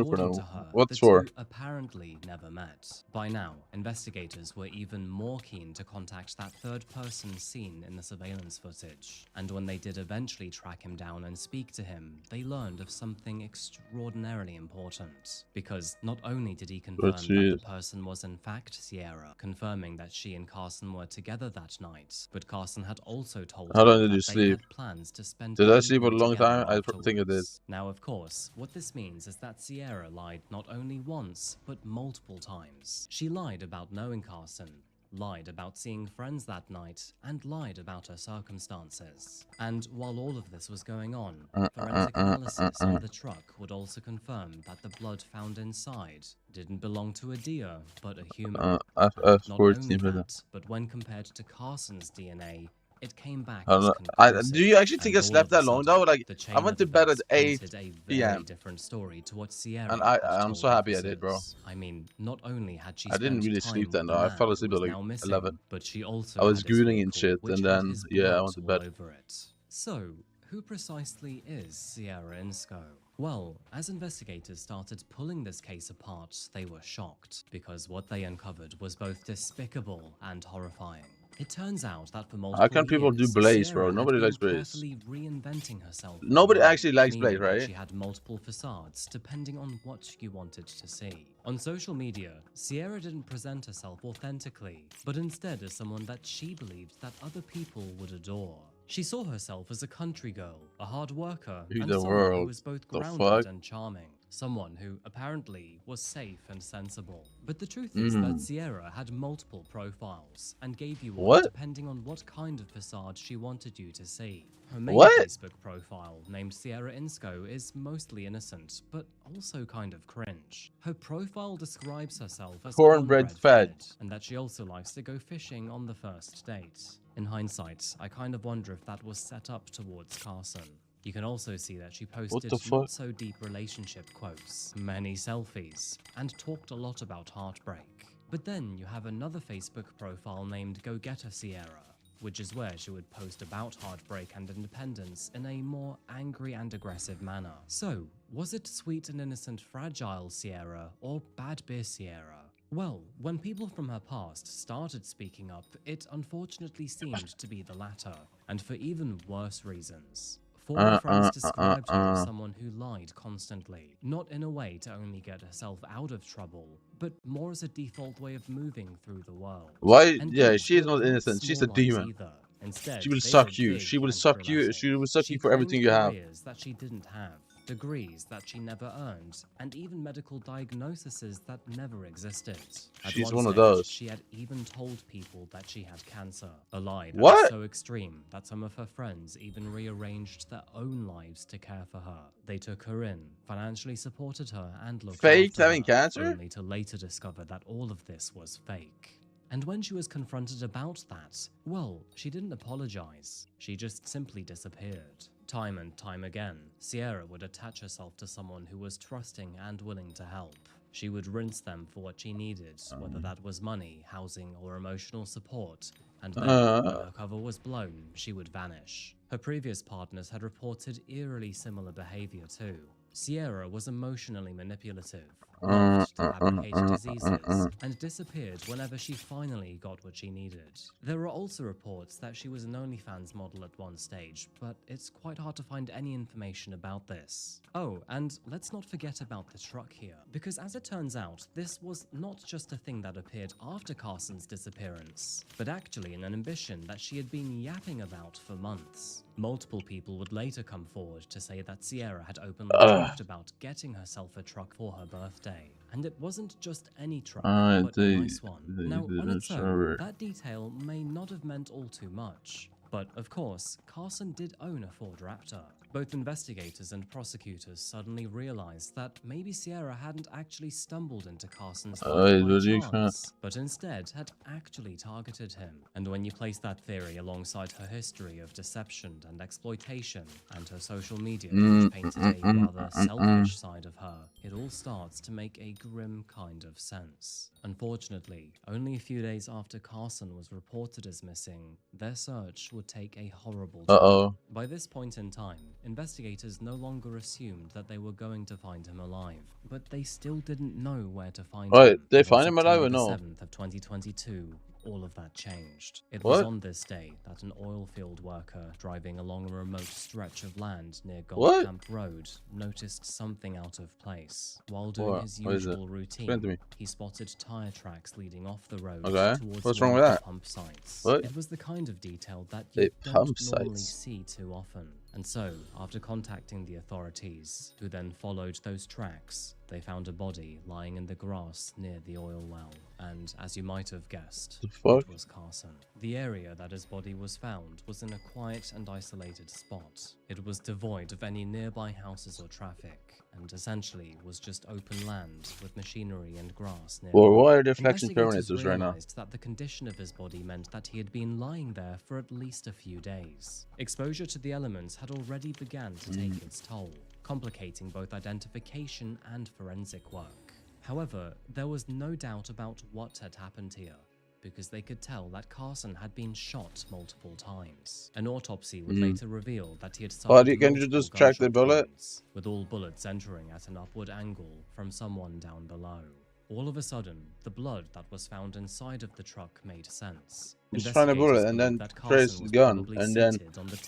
according to her, the two apparently never met. By now, investigators were even more keen to contact that third person seen in the surveillance footage. And when they did eventually track him down and speak to him, they learned of something extraordinarily important. Because not only did he confirm that the person was in fact Sierra, confirming that she and Carson were together that night, but Carson had also told How him long did that you they sleep? had plans to spend Did the I sleep for a evening long together time? I think I did. afterwards. Now, of course, what this means is that Sierra lied not only once, but multiple times. She lied about knowing Carson, lied about seeing friends that night, and lied about her circumstances. And while all of this was going on, forensic analysis on the truck would also confirm that the blood found inside didn't belong to a deer, but a human. Not only that, but when compared to Carson's DNA, it came back as conclusive. Do you actually think I And all slept of a that long though? sudden, Like, the I chain went of to bed at events 8 painted a p.m. very different story to what Sierra And had I'm told so happy I did, officers. bro. I mean, not only had she I didn't spent really time sleep with then the though. I man fell who asleep was at like now missing, 11. but she also I was had his gooning and vehicle, shit, which and had then his yeah, I blood went to all bed. over it. So, who precisely is Sierra Insco? Well, as investigators started pulling this case apart, they were shocked, because what they uncovered was both despicable and horrifying. It turns out that for multiple How can people do years, Blaze, Sierra bro? had Nobody been likes Blaze. carefully reinventing herself Nobody online, actually likes meaning Blaze, that right? she had multiple facades depending on what you wanted to see. On social media, Sierra didn't present herself authentically, but instead as someone that she believed that other people would adore. She saw herself as a country girl, a hard worker, Who and the someone who world? was both The grounded fuck? and charming. Someone who apparently was safe and sensible. But the truth is that Sierra had multiple profiles and gave you one depending on what kind of facade she wanted you to see. Her main Facebook profile, named Sierra Insco, is mostly innocent, but also kind of cringe. Her profile describes herself as Cornbread fed, and that she also likes to go fishing on the first date. In hindsight, I kind of wonder if that was set up towards Carson. You can also see that she posted not so deep relationship quotes, many selfies, and talked a lot about heartbreak. But then you have another Facebook profile named Go Getter Sierra, which is where she would post about heartbreak and independence in a more angry and aggressive manner. So, was it sweet and innocent fragile Sierra or bad beer Sierra? Well, when people from her past started speaking up, it unfortunately seemed to be the latter, and for even worse reasons. Former friends described her as someone who lied constantly, not in a way to only get herself out of trouble, but more as a default way of moving through the world. Why? And Yeah, these she is were not innocent. She's a small lies demon. either. Instead, She will they suck were you. big She will and suck you. dramatic. She will suck She you for everything claimed you have. careers that she didn't have, degrees that she never earned, and even medical diagnoses that never existed. At She's one one of stage, those. She had even told people that she had cancer, a lie that What? was so extreme that some of her friends even rearranged their own lives to care for her. They took her in, financially supported her, and looked Faked after having her, cancer? only to later discover that all of this was fake. And when she was confronted about that, well, she didn't apologize. She just simply disappeared. Time and time again, Sierra would attach herself to someone who was trusting and willing to help. She would rinse them for what she needed, whether that was money, housing, or emotional support, and then, when her cover was blown, she would vanish. Her previous partners had reported eerily similar behavior too. Sierra was emotionally manipulative, loved to fabricate diseases, and disappeared whenever she finally got what she needed. There are also reports that she was an OnlyFans model at one stage, but it's quite hard to find any information about this. Oh, and let's not forget about the truck here, because as it turns out, this was not just a thing that appeared after Carson's disappearance, but actually an ambition that she had been yapping about for months. Multiple people would later come forward to say that Sierra had openly talked about getting herself a truck for her birthday. And it wasn't just any truck, but a nice one. Now, on its own, that detail may not have meant all too much. But of course, Carson did own a Ford Raptor. Both investigators and prosecutors suddenly realized that maybe Sierra hadn't actually stumbled into Carson's Ford by chance, but instead had actually targeted him. And when you place that theory alongside her history of deception and exploitation, and her social media, which painted a rather selfish side of her, it all starts to make a grim kind of sense. Unfortunately, only a few days after Carson was reported as missing, their search would take a horrible turn. By this point in time, investigators no longer assumed that they were going to find him alive, but they still didn't know where to find him. They find him alive or no? On September 7th of 2022, all of that changed. It was on this day that an oil field worker driving along a remote stretch of land near Gold Camp Road noticed something out of place. While doing his usual routine, he spotted tire tracks leading off the road towards one of the pump sites. It was the kind of detail that you don't normally see too often. And so, after contacting the authorities, who then followed those tracks, they found a body lying in the grass near the oil well. And as you might have guessed, it was Carson. The area that his body was found was in a quiet and isolated spot. It was devoid of any nearby houses or traffic, and essentially was just open land with machinery and grass nearby. Well, why are there faction terminators right now? Realized that the condition of his body meant that he had been lying there for at least a few days. Exposure to the elements had already begun to take its toll, complicating both identification and forensic work. However, there was no doubt about what had happened here, because they could tell that Carson had been shot multiple times. An autopsy would later reveal that he had suffered can you just track the bullet? With all bullets entering at an upward angle from someone down below. All of a sudden, the blood that was found inside of the truck made sense. Just find a bullet and then trace the gun, and then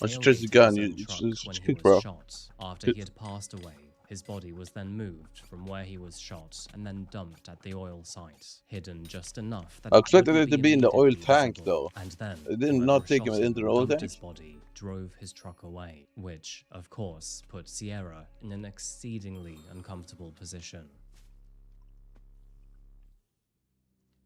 once you trace the gun, you just kick, bro. After he had passed away, his body was then moved from where he was shot and then dumped at the oil site, hidden just enough that I expected it to be in the oil tank, though. And then, it did not take him into the oil tank. His body drove his truck away, which, of course, put Sierra in an exceedingly uncomfortable position.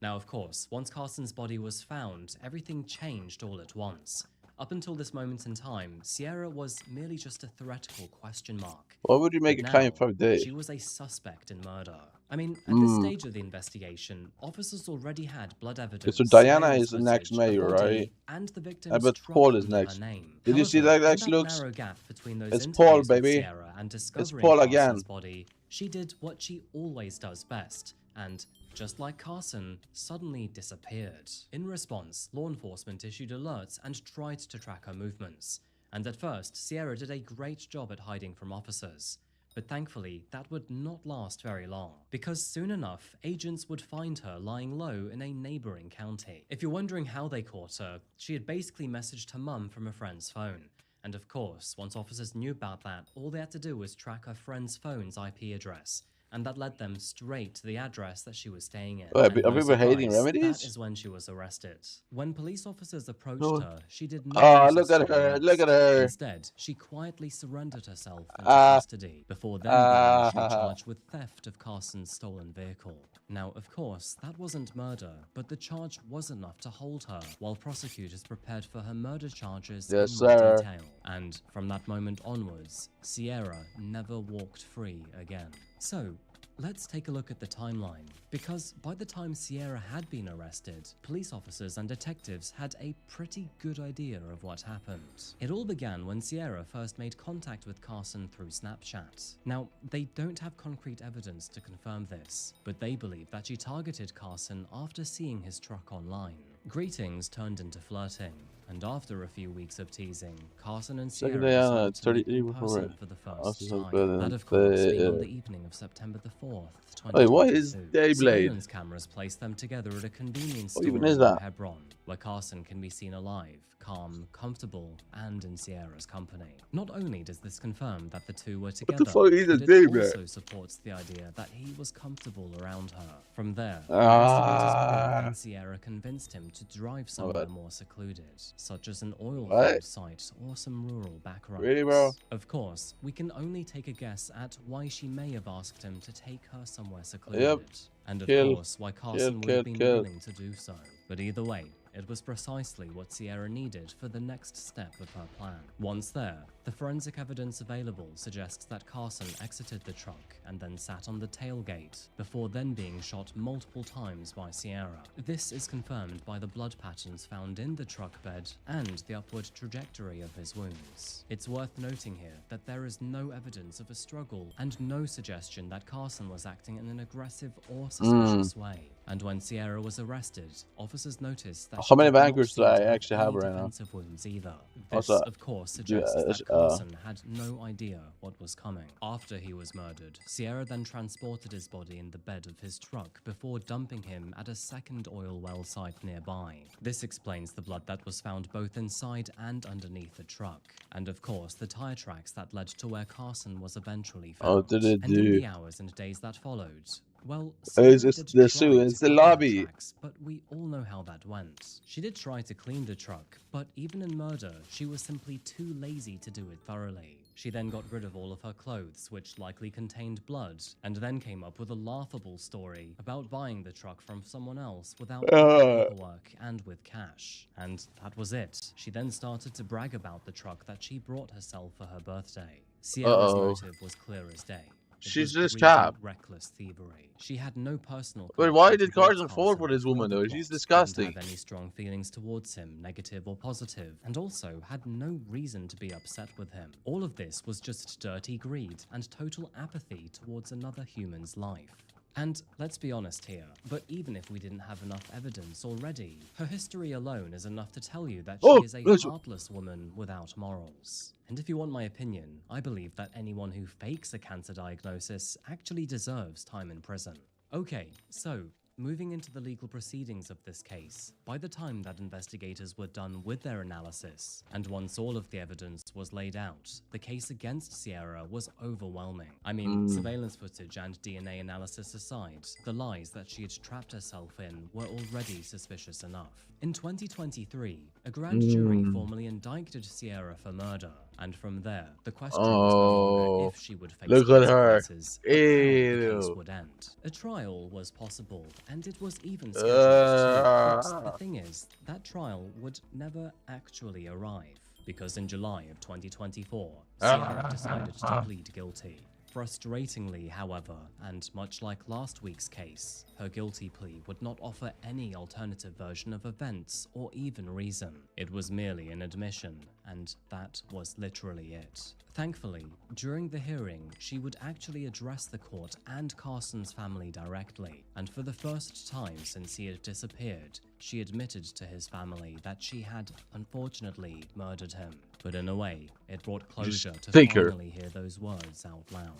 Now, of course, once Carson's body was found, everything changed all at once. Up until this moment in time, Sierra was merely just a theoretical question mark. Why would you make a claim 5 days? She was a suspect in murder. I mean, at this stage of the investigation, officers already had blood evidence. So Diana is the next mayor, right? And the victim's I bet Paul is next. Did you see that actually looks? It's Paul, baby. It's Paul again. Body, she did what she always does best, and just like Carson, suddenly disappeared. In response, law enforcement issued alerts and tried to track her movements. And at first, Sierra did a great job at hiding from officers. But thankfully, that would not last very long, because soon enough, agents would find her lying low in a neighboring county. If you're wondering how they caught her, she had basically messaged her mum from a friend's phone. And of course, once officers knew about that, all they had to do was track her friend's phone's IP address. And that led them straight to the address that she was staying in. Are people hating remedies? That is when she was arrested. When police officers approached her, she did not. Oh, look at her! Look at her! Instead, she quietly surrendered herself into custody before then being initially charged with theft of Carson's stolen vehicle. Now, of course, that wasn't murder, but the charge was enough to hold her while prosecutors prepared for her murder charges in more detail. And from that moment onwards, Sierra never walked free again. So, let's take a look at the timeline, because by the time Sierra had been arrested, police officers and detectives had a pretty good idea of what happened. It all began when Sierra first made contact with Carson through Snapchat. Now, they don't have concrete evidence to confirm this, but they believe that she targeted Carson after seeing his truck online. Greetings turned into flirting. And after a few weeks of teasing, Carson and Second Sierra day, decided to meet 33 in person before for the I first was time. That, of course, being on the evening of September the 4th, Wait, what is 2022. Dayblade? Surveillance cameras placed them together at a convenience What store even is in that? Hebron, where Carson can be seen alive, calm, comfortable, and in Sierra's company. Not only does this confirm that the two were together, fuck is a but it Dayblade? also supports the idea that he was comfortable around her. From there, investigators believe that Sierra convinced him to drive somewhere more secluded, such as an oil field site or some rural backroads. Really, bro? Of course, we can only take a guess at why she may have asked him to take her somewhere secluded. And of course, why Carson would have been willing to do so. But either way, it was precisely what Sierra needed for the next step of her plan. Once there, the forensic evidence available suggests that Carson exited the truck and then sat on the tailgate, before then being shot multiple times by Sierra. This is confirmed by the blood patterns found in the truck bed and the upward trajectory of his wounds. It's worth noting here that there is no evidence of a struggle and no suggestion that Carson was acting in an aggressive or suspicious way. And when Sierra was arrested, officers noticed that How many she did not bankers do seem I to actually have any right now? defensive wounds either. This, Also, of course, suggests that Carson had no idea what was coming. After he was murdered, Sierra then transported his body in the bed of his truck before dumping him at a second oil well site nearby. This explains the blood that was found both inside and underneath the truck, and of course the tire tracks that led to where Carson was eventually found. Oh, did it And in do? the hours and days that followed, well, It's Sierra just did the try suit, to it's the cover her lobby. tracks, but we all know how that went. She did try to clean the truck, but even in murder, she was simply too lazy to do it thoroughly. She then got rid of all of her clothes, which likely contained blood, and then came up with a laughable story about buying the truck from someone else without any paperwork and with cash. And that was it. She then started to brag about the truck that she brought herself for her birthday. Sierra's motive was clear as day. She's just cap. Reckless thievery. She had no personal. Wait, why did Carson fall for this woman though? She's disgusting. Didn't have any strong feelings towards him, negative or positive, and also had no reason to be upset with him. All of this was just dirty greed and total apathy towards another human's life. And let's be honest here, but even if we didn't have enough evidence already, her history alone is enough to tell you that she is a heartless woman without morals. And if you want my opinion, I believe that anyone who fakes a cancer diagnosis actually deserves time in prison. Okay, so moving into the legal proceedings of this case, by the time that investigators were done with their analysis, and once all of the evidence was laid out, the case against Sierra was overwhelming. I mean, surveillance footage and DNA analysis aside, the lies that she had trapped herself in were already suspicious enough. In 2023, a grand jury formally indicted Sierra for murder, and from there, the question was no longer if she would face consequences, but how the case would end. A trial was possible, and it was even scheduled too. But the thing is, that trial would never actually arrive, because in July of 2024, Sierra decided to plead guilty. Frustratingly, however, and much like last week's case, her guilty plea would not offer any alternative version of events or even reason. It was merely an admission, and that was literally it. Thankfully, during the hearing, she would actually address the court and Carson's family directly, and for the first time since he had disappeared, she admitted to his family that she had, unfortunately, murdered him. But in a way, it brought closure to finally hear those words out loud.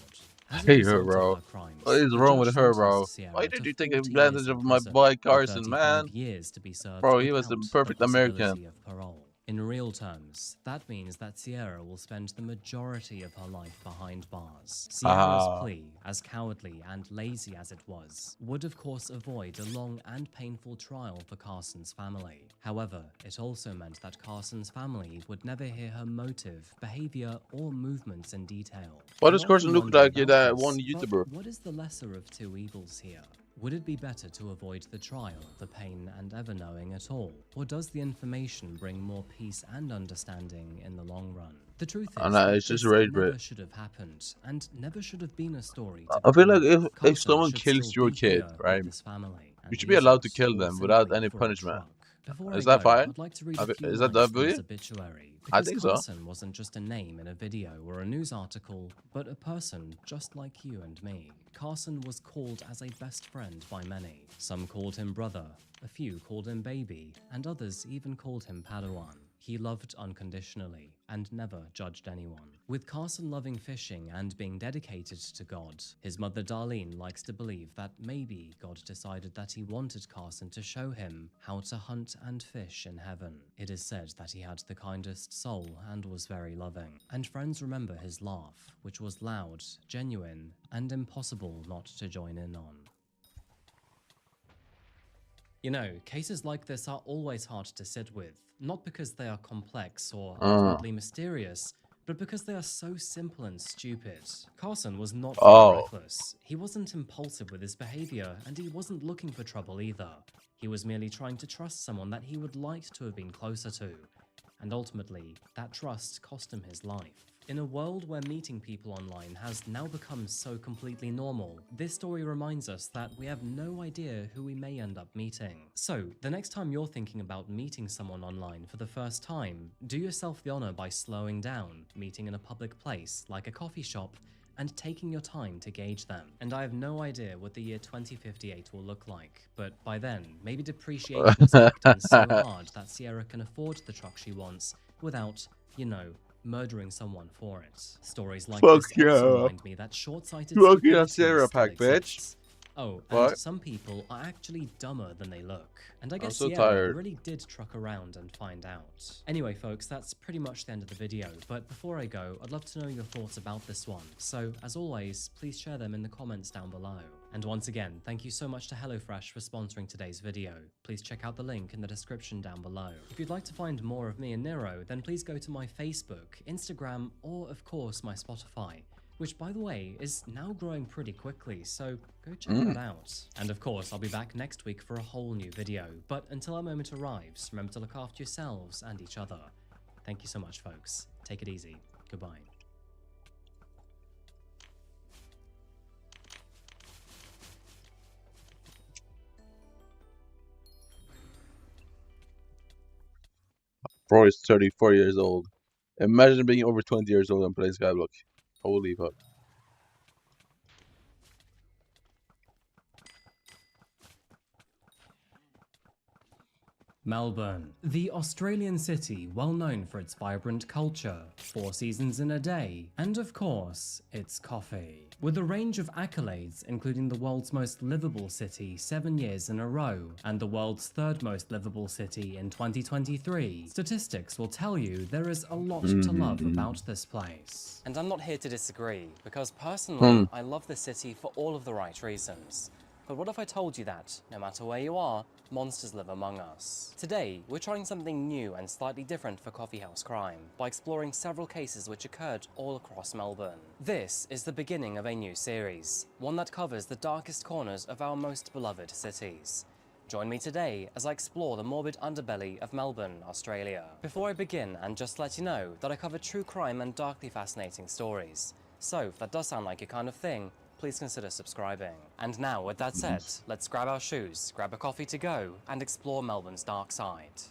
I hate her, bro. What is wrong with her, bro? Why did you take advantage of my boy Carson, man? Bro, he was the perfect American. In real terms, that means that Sierra will spend the majority of her life behind bars. Sierra's plea, as cowardly and lazy as it was, would of course avoid a long and painful trial for Carson's family. However, it also meant that Carson's family would never hear her motive, behavior, or movements in detail. Why does Carson look like that one YouTuber? What is the lesser of two evils here? Would it be better to avoid the trial, the pain, and ever knowing at all? Or does the information bring more peace and understanding in the long run? The truth is, it's just rage never should have happened, and never should have been a story. I feel like if someone kills your kid, right, you should be allowed to kill them without any punishment. Is that fine? Is that W? I think so. Carson wasn't just a name in a video or a news article, but a person just like you and me. Carson was called as a best friend by many. Some called him brother, a few called him baby, and others even called him Padawan. He loved unconditionally and never judged anyone. With Carson loving fishing and being dedicated to God, his mother Darlene likes to believe that maybe God decided that he wanted Carson to show him how to hunt and fish in heaven. It is said that he had the kindest soul and was very loving, and friends remember his laugh, which was loud, genuine, and impossible not to join in on. You know, cases like this are always hard to sit with, not because they are complex or ultimately mysterious, but because they are so simple and stupid. Carson was not reckless. He wasn't impulsive with his behavior, and he wasn't looking for trouble either. He was merely trying to trust someone that he would like to have been closer to, and ultimately, that trust cost him his life. In a world where meeting people online has now become so completely normal, this story reminds us that we have no idea who we may end up meeting. So, the next time you're thinking about meeting someone online for the first time, do yourself the honor by slowing down, meeting in a public place like a coffee shop, and taking your time to gauge them. And I have no idea what the year 2058 will look like, but by then, maybe depreciation has kicked in so hard that Sierra can afford the truck she wants without, you know, murdering someone for it. Stories like this also remind me that short-sighted stupidity still exists. Oh, and some people are actually dumber than they look. And I guess Sierra really did truck around and find out. Anyway, folks, that's pretty much the end of the video. But before I go, I'd love to know your thoughts about this one. So, as always, please share them in the comments down below. And once again, thank you so much to HelloFresh for sponsoring today's video. Please check out the link in the description down below. If you'd like to find more of me and Nero, then please go to my Facebook, Instagram, or of course my Spotify, which, by the way, is now growing pretty quickly, so go check that out. And of course, I'll be back next week for a whole new video, but until that moment arrives, remember to look after yourselves and each other. Thank you so much, folks. Take it easy. Goodbye. Bro is 34 years old. Imagine being over 20 years old and playing Skyblock. Holy fuck. Melbourne, the Australian city well known for its vibrant culture, 4 seasons in a day, and of course, its coffee. With a range of accolades including the world's most livable city 7 years in a row, and the world's 3rd most livable city in 2023, statistics will tell you there is a lot to love about this place. And I'm not here to disagree, because personally, I love this city for all of the right reasons. But what if I told you that, no matter where you are, monsters live among us? Today, we're trying something new and slightly different for Coffee House Crime, by exploring several cases which occurred all across Melbourne. This is the beginning of a new series, one that covers the darkest corners of our most beloved cities. Join me today as I explore the morbid underbelly of Melbourne, Australia. Before I begin, and just let you know that I cover true crime and darkly fascinating stories. So, if that does sound like your kind of thing, please consider subscribing. And now, with that said, let's grab our shoes, grab a coffee to go, and explore Melbourne's dark side.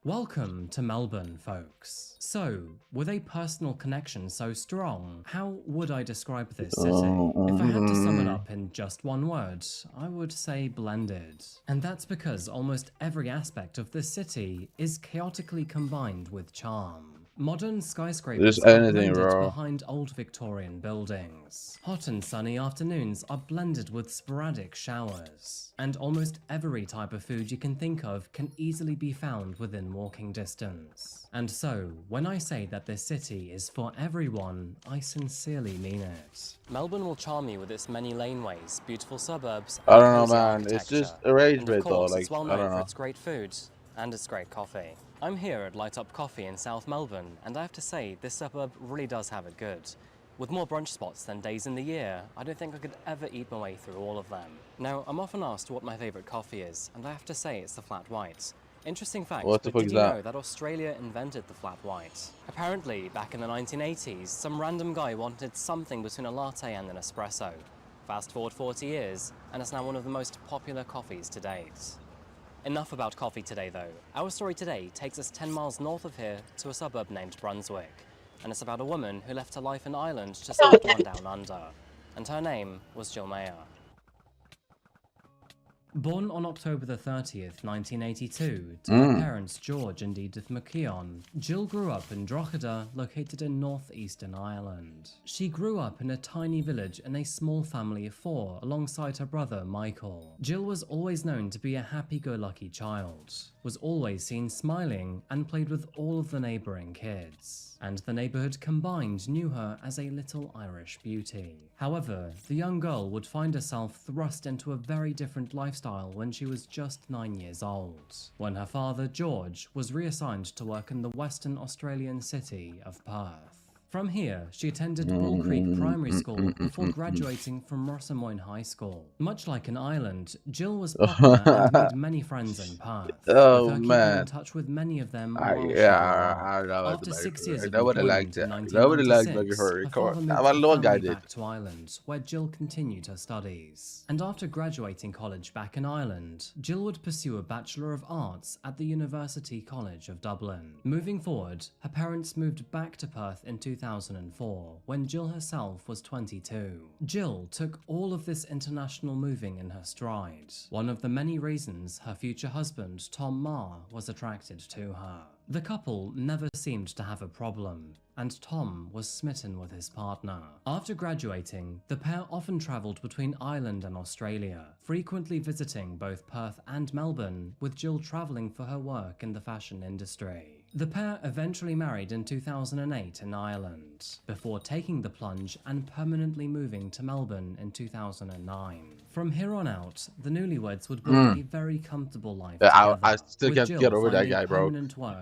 Welcome to Melbourne, folks. So, with a personal connection so strong, how would I describe this city? If I had to sum it up in just one word, I would say blended. And that's because almost every aspect of this city is chaotically combined with charm. Modern skyscrapers are blended behind old Victorian buildings. Hot and sunny afternoons are blended with sporadic showers. And almost every type of food you can think of can easily be found within walking distance. And so, when I say that this city is for everyone, I sincerely mean it. Melbourne will charm you with its many laneways, beautiful suburbs, and I don't know, man. It's just a rage bit though. Like, it's well I known don't for know. its great food and its great coffee. I'm here at Light Up Coffee in South Melbourne, and I have to say, this suburb really does have it good. With more brunch spots than days in the year, I don't think I could ever eat my way through all of them. Now, I'm often asked what my favourite coffee is, and I have to say it's the flat white. Interesting fact, but did you know that Australia invented the flat white? Apparently, back in the 1980s, some random guy wanted something between a latte and an espresso. Fast forward 40 years, and it's now one of the most popular coffees to date. Enough about coffee today though. Our story today takes us 10 miles north of here to a suburb named Brunswick. And it's about a woman who left her life in Ireland to start one down under. and her name was Jill Mayer. Born on October the 30th, 1982, to her parents George and Edith McKeon, Jill grew up in Drogheda, located in northeastern Ireland. She grew up in a tiny village in a small family of 4, alongside her brother Michael. Jill was always known to be a happy-go-lucky child, was always seen smiling, and played with all of the neighbouring kids. And the neighbourhood combined knew her as a little Irish beauty. However, the young girl would find herself thrust into a very different lifestyle when she was just 9 years old, when her father, George, was reassigned to work in the Western Australian city of Perth. From here, she attended Bull Creek Primary School before graduating from Rossamoyne High School. Much like in Ireland, Jill was popular and made many friends in Perth, with her keeping in touch with many of them while she grew up. After 6 years of employment in 1996, her father moved the family back to Ireland, where Jill continued her studies. And after graduating college back in Ireland, Jill would pursue a Bachelor of Arts at the University College of Dublin. Moving forward, her parents moved back to Perth in 2004, when Jill herself was 22. Jill took all of this international moving in her stride, one of the many reasons her future husband, Tom Marr, was attracted to her. The couple never seemed to have a problem, and Tom was smitten with his partner. After graduating, the pair often travelled between Ireland and Australia, frequently visiting both Perth and Melbourne, with Jill travelling for her work in the fashion industry. The pair eventually married in 2008 in Ireland, before taking the plunge and permanently moving to Melbourne in 2009. From here on out, the newlyweds would build a very comfortable life together. I still can't get over that guy, bro.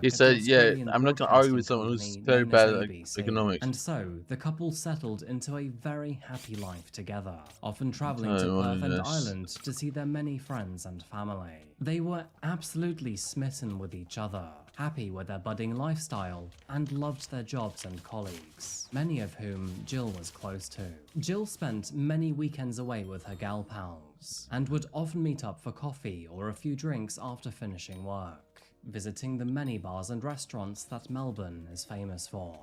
He said, yeah, I'm not going to argue with someone who's very bad at economics. And so, the couple settled into a very happy life together, often travelling to Perth and Ireland to see their many friends and family. They were absolutely smitten with each other, happy with their budding lifestyle, and loved their jobs and colleagues, many of whom Jill was close to. Jill spent many weekends away with her gal pals, and would often meet up for coffee or a few drinks after finishing work, visiting the many bars and restaurants that Melbourne is famous for.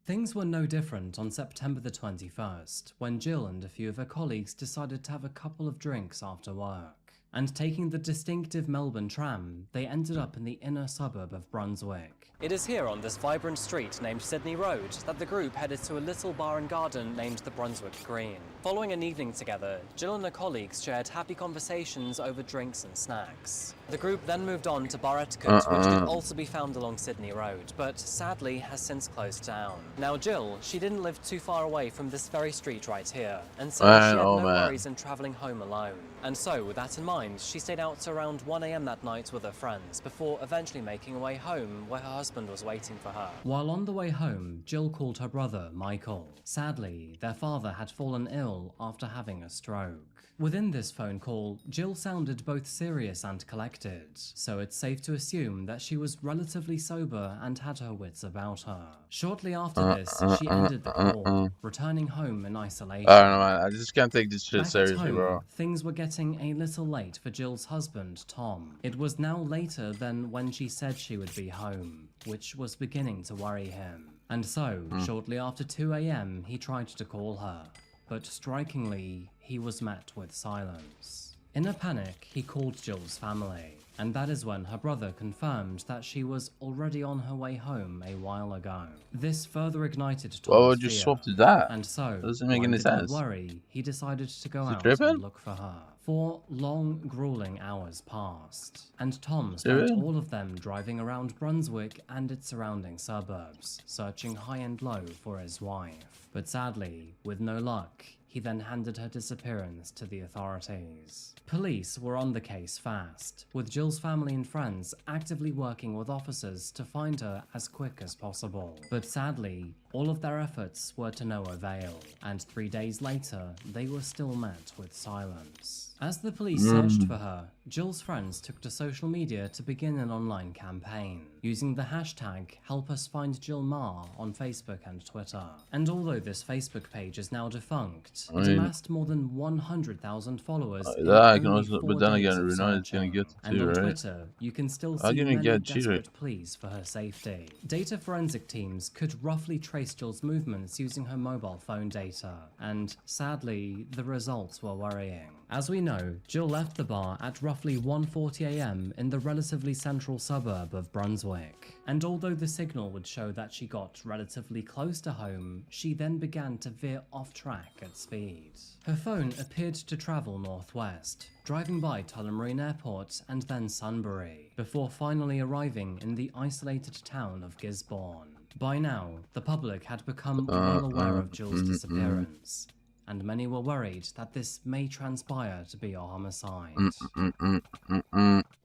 Things were no different on September the 21st, when Jill and a few of her colleagues decided to have a couple of drinks after work. And taking the distinctive Melbourne tram, they ended up in the inner suburb of Brunswick. It is here on this vibrant street named Sydney Road that the group headed to a little bar and garden named the Brunswick Green. Following an evening together, Jill and her colleagues shared happy conversations over drinks and snacks. The group then moved on to Bar Etiquette, which could also be found along Sydney Road, but sadly has since closed down. Now Jill, she didn't live too far away from this very street right here, and so she had no worries in travelling home alone. And so, with that in mind, she stayed out to around 1 AM that night with her friends, before eventually making her way home where her husband was waiting for her. While on the way home, Jill called her brother, Michael. Sadly, their father had fallen ill after having a stroke. Within this phone call, Jill sounded both serious and collected, so it's safe to assume that she was relatively sober and had her wits about her. Shortly after this, she ended the call, returning home in isolation. I don't know, man. I just can't take this shit Back seriously, at home, bro. things were getting a little late for Jill's husband, Tom. It was now later than when she said she would be home, which was beginning to worry him. And so, shortly after 2 AM, he tried to call her. But strikingly, he was met with silence. In a panic, he called Jill's family, and that is when her brother confirmed that she was already on her way home a while ago. This further ignited Tom's Why would you fear, swap to that? and so, Doesn't make any sense. Not worry, he decided to go out tripping? and look for her. 4 long, grueling hours passed, and Tom spent all of them driving around Brunswick and its surrounding suburbs, searching high and low for his wife. But sadly, with no luck, he then handed her disappearance to the authorities. Police were on the case fast, with Jill's family and friends actively working with officers to find her as quick as possible. But sadly, all of their efforts were to no avail, and 3 days later, they were still met with silence. As the police searched for her, Jill's friends took to social media to begin an online campaign, using the hashtag #HelpUsFindJillMa on Facebook and Twitter. And although this Facebook page is now defunct, it amassed more than 100,000 followers in only 4 days of searching. And on Twitter, you can still see many desperate pleas for her safety. Data forensic teams could roughly trace Jill's movements using her mobile phone data, and sadly, the results were worrying. As we know, Jill left the bar at roughly 1:40 AM in the relatively central suburb of Brunswick. And although the signal would show that she got relatively close to home, she then began to veer off track at speed. Her phone appeared to travel northwest, driving by Tullamarine Airport and then Sunbury, before finally arriving in the isolated town of Gisborne. By now, the public had become well aware of Jill's disappearance, and many were worried that this may transpire to be a homicide.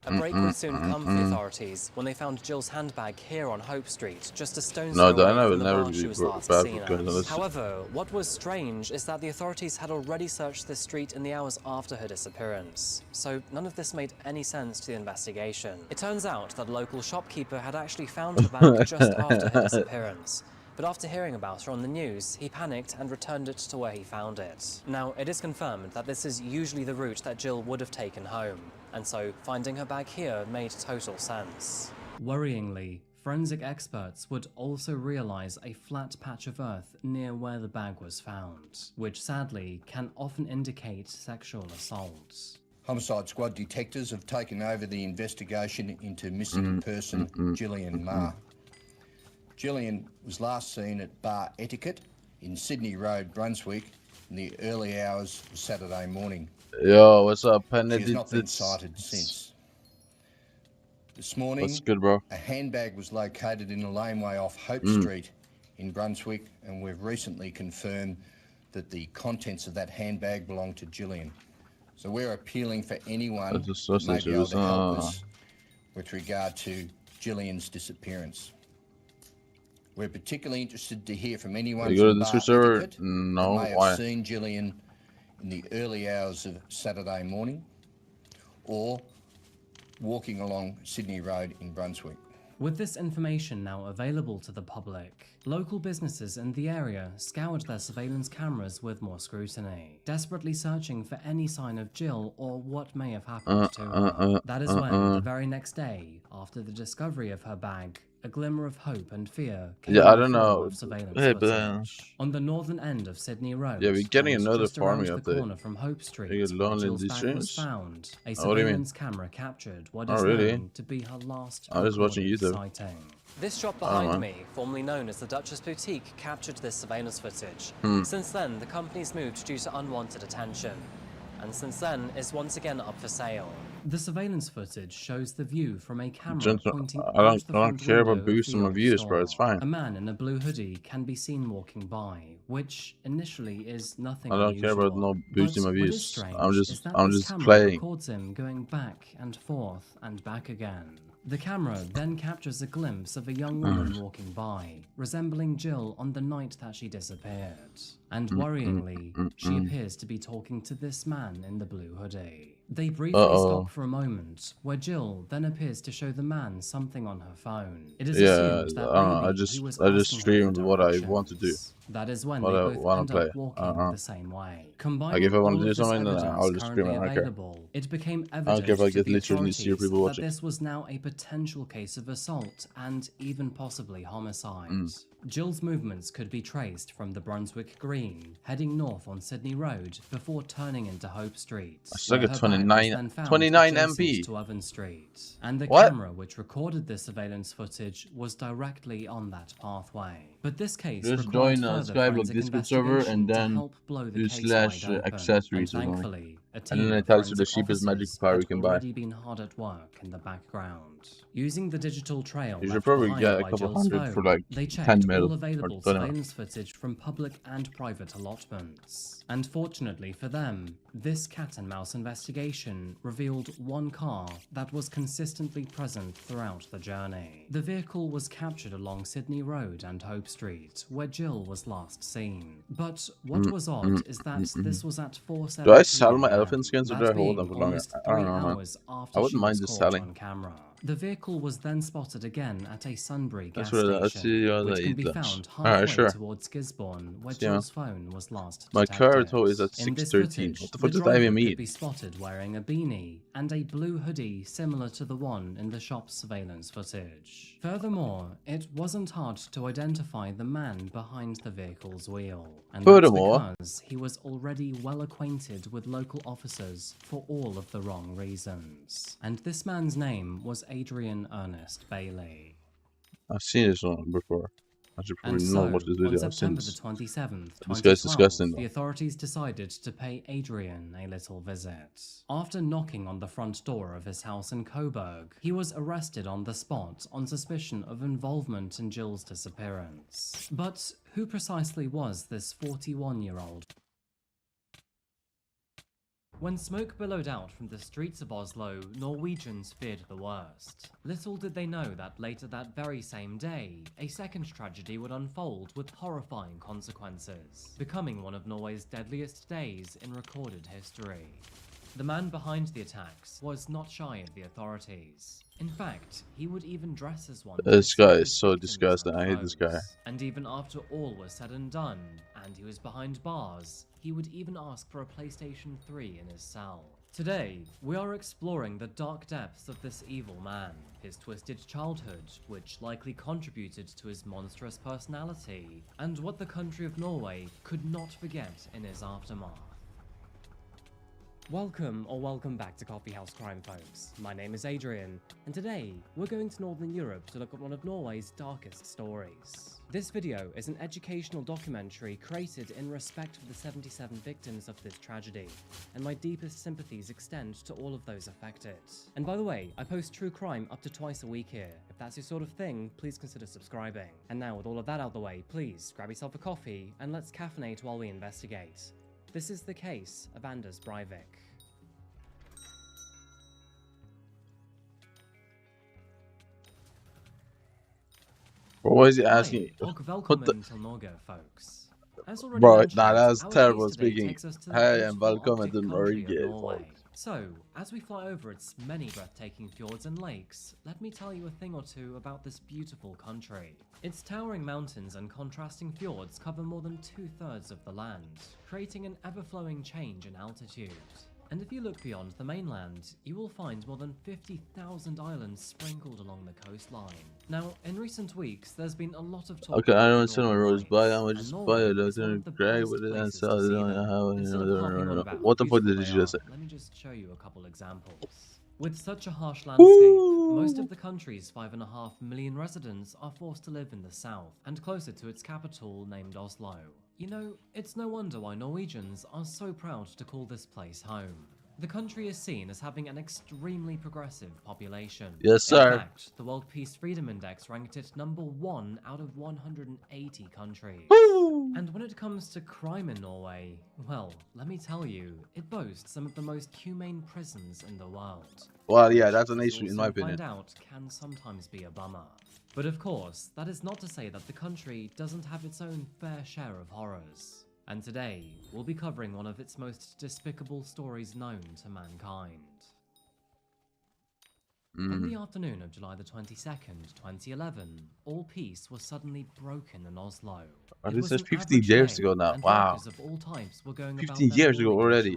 A break would soon come for the authorities when they found Jill's handbag here on Hope Street, just a stone's throw away from the bar she was last seen at. However, what was strange is that the authorities had already searched this street in the hours after her disappearance, so none of this made any sense to the investigation. It turns out that a local shopkeeper had actually found her bag just after her disappearance, but after hearing about her on the news, he panicked and returned it to where he found it. Now, it is confirmed that this is usually the route that Jill would have taken home, and so finding her bag here made total sense. Worryingly, forensic experts would also realize a flat patch of earth near where the bag was found, which sadly can often indicate sexual assault. Homicide Squad detectives have taken over the investigation into missing person Gillian Ma. Gillian was last seen at Bar Etiquette in Sydney Road, Brunswick, in the early hours of Saturday morning. Yo, what's up, She has not been sighted since. This morning, what's good, bro? A handbag was located in a laneway off Hope Street in Brunswick, and we've recently confirmed that the contents of that handbag belong to Gillian. So we're appealing for anyone who may be able to help us with regard to Gillian's disappearance. We're particularly interested to hear from anyone you go to from the Bar server? Etiquette No, who may why? have seen Gillian in the early hours of Saturday morning or walking along Sydney Road in Brunswick. With this information now available to the public, local businesses in the area scoured their surveillance cameras with more scrutiny, desperately searching for any sign of Jill or what may have happened to her. That is when, the very next day, after the discovery of her bag, a glimmer of hope and fear came I in don't the form know. of surveillance Hey, footage. On the northern end of Sydney Road, Yeah, we're getting and another just around farming the update. corner from Hope Street, You get lonely in Jill's these bag was streams? found. A What do you mean? surveillance camera captured what is really? known to be her last I was watching recorded YouTube. sighting. This shop I don't behind know. me, formerly known as the Duchess Boutique, captured this surveillance footage. Hmm. Since then, the company's moved due to unwanted attention, and since then is once again up for sale. The surveillance footage shows the view from a camera pointing I out don't the front care about window of the boosting my old views, store. bro. It's fine. A man in a blue hoodie can be seen walking by, which initially is nothing I don't care about unusual. no boosting But my what is views. strange I'm is just that I'm this just camera playing. records him going back and forth and back again. The camera then captures a glimpse of a young woman walking by, resembling Jill on the night that she disappeared. And worryingly, she appears to be talking to this man in the blue hoodie. They briefly stop for a moment, where Jill then appears to show the man something on her phone. It is assumed that maybe he was I just asking her streamed for what I want to do. directions. That is when What they I both wanna end play. up walking the same way. Combining Like if I want all to do of this something, then evidence I'll just stream currently it. I don't care. available, it became I don't evident care if I to get the literally 0 people authorities watching. that this was now a potential case of assault and even possibly homicide. Jill's movements could be traced from the Brunswick Green, heading north on Sydney Road before turning into Hope Street. It's like a where her bag was 29 then found 29 adjacent MP. to Oven Street. And the What? camera which recorded this surveillance footage was directly on that pathway. But this case Just required join further Skyblock forensic Discord server investigation and to then help blow the do case slash wide open. accessories And or something. thankfully, a And team then of it tells you the forensic cheapest magic officers power you had can buy. already been hard at work in the background. Using the digital trail You should left probably behind get a by couple Jill's hundred for phone, like they checked 10 mil all or available 20. surveillance footage from public and private allotments. And fortunately for them, this cat and mouse investigation revealed one car that was consistently present throughout the journey. The vehicle was captured along Sydney Road and Hope Street, where Jill was last seen. But what was odd is that this was at 4:70 Do I sell my PM Dolphin skins or do I hold them for longer? I don't know, man. I wouldn't mind just selling. On camera. The vehicle was then spotted again at a Sunbury gas Let's see station, how which they can eat be this. found Alright, halfway sure. towards Gisborne, where Yeah. Jill's phone was last My detected. car tow is at In this 613. footage, What the the fuck does that driver even mean? could be spotted wearing a beanie and a blue hoodie similar to the one in the shop's surveillance footage. Furthermore, it wasn't hard to identify the man behind the vehicle's wheel, and that's because he was already well acquainted with local officers for all of the wrong reasons. And this man's name was Adrian Ernest Bailey. I've seen this one before. I should probably And know so, what this on video September the since 27th, this guy's 2012, disgusting the though. authorities decided to pay Adrian a little visit. After knocking on the front door of his house in Coburg, he was arrested on the spot on suspicion of involvement in Jill's disappearance. But who precisely was this 41-year-old? When smoke billowed out from the streets of Oslo, Norwegians feared the worst. Little did they know that later that very same day, a second tragedy would unfold with horrifying consequences, becoming one of Norway's deadliest days in recorded history. The man behind the attacks was not shy of the authorities. In fact, he would even dress as one. This guy is so disgusting. I hate this guy. And even after all was said and done, and he was behind bars, he would even ask for a PlayStation 3 in his cell. Today, we are exploring the dark depths of this evil man, his twisted childhood, which likely contributed to his monstrous personality, and what the country of Norway could not forget in his aftermath. Welcome back to Coffee House Crime, folks. My name is Adrian, and today we're going to Northern Europe to look at one of Norway's darkest stories. This video is an educational documentary created in respect for the 77 victims of this tragedy, and my deepest sympathies extend to all of those affected. And by the way, I post true crime up to twice a week here. If that's your sort of thing, please consider subscribing. And now with all of that out of the way, please grab yourself a coffee and let's caffeinate while we investigate. This is the case of Anders Breivik. What is he asking? Welcome till Norge, folks. Bro, nah, that was terrible speaking. Hey, and welcome to Norge. So, as we fly over its many breathtaking fjords and lakes, let me tell you a thing or two about this beautiful country. Its towering mountains and contrasting fjords cover more than 2/3 of the land, creating an ever-flowing change in altitude. And if you look beyond the mainland, you will find more than 50,000 islands sprinkled along the coastline. Now, in recent weeks, there's been a lot of talk. Okay, I don't sell my rose buy. I'm just buy it. I'm drag with it and sell it. What the fuck did you just say? Let me just show you a couple examples. With such a harsh landscape, most of the country's 5.5 million residents are forced to live in the south and closer to its capital named Oslo. You know, it's no wonder why Norwegians are so proud to call this place home. The country is seen as having an extremely progressive population. Yes, sir. In fact, the World Peace Freedom Index ranked it number 1 out of 180 countries. And when it comes to crime in Norway, well, let me tell you, it boasts some of the most humane prisons in the world. Well, yeah, that's an issue in my opinion. Find out can sometimes be a bummer. But of course, that is not to say that the country doesn't have its own fair share of horrors. And today, we'll be covering one of its most despicable stories known to mankind. On the afternoon of July the 22nd, 2011, all peace was suddenly broken in Oslo. This is 15 years ago now. Wow. Of all types were going 15 years ago already.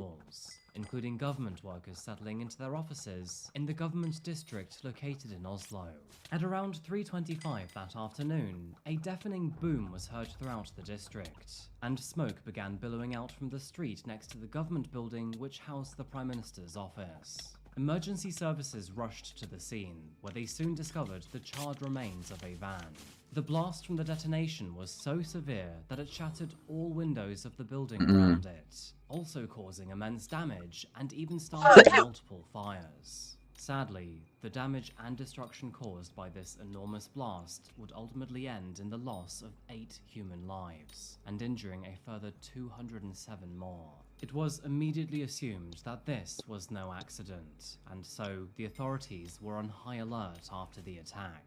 Including government workers settling into their offices in the government district located in Oslo. At around 3:25 that afternoon, a deafening boom was heard throughout the district, and smoke began billowing out from the street next to the government building which housed the Prime Minister's office. Emergency services rushed to the scene, where they soon discovered the charred remains of a van. The blast from the detonation was so severe that it shattered all windows of the building around it, also causing immense damage and even starting multiple fires. Sadly, the damage and destruction caused by this enormous blast would ultimately end in the loss of 8 human lives, and injuring a further 207 more. It was immediately assumed that this was no accident, and so the authorities were on high alert after the attack.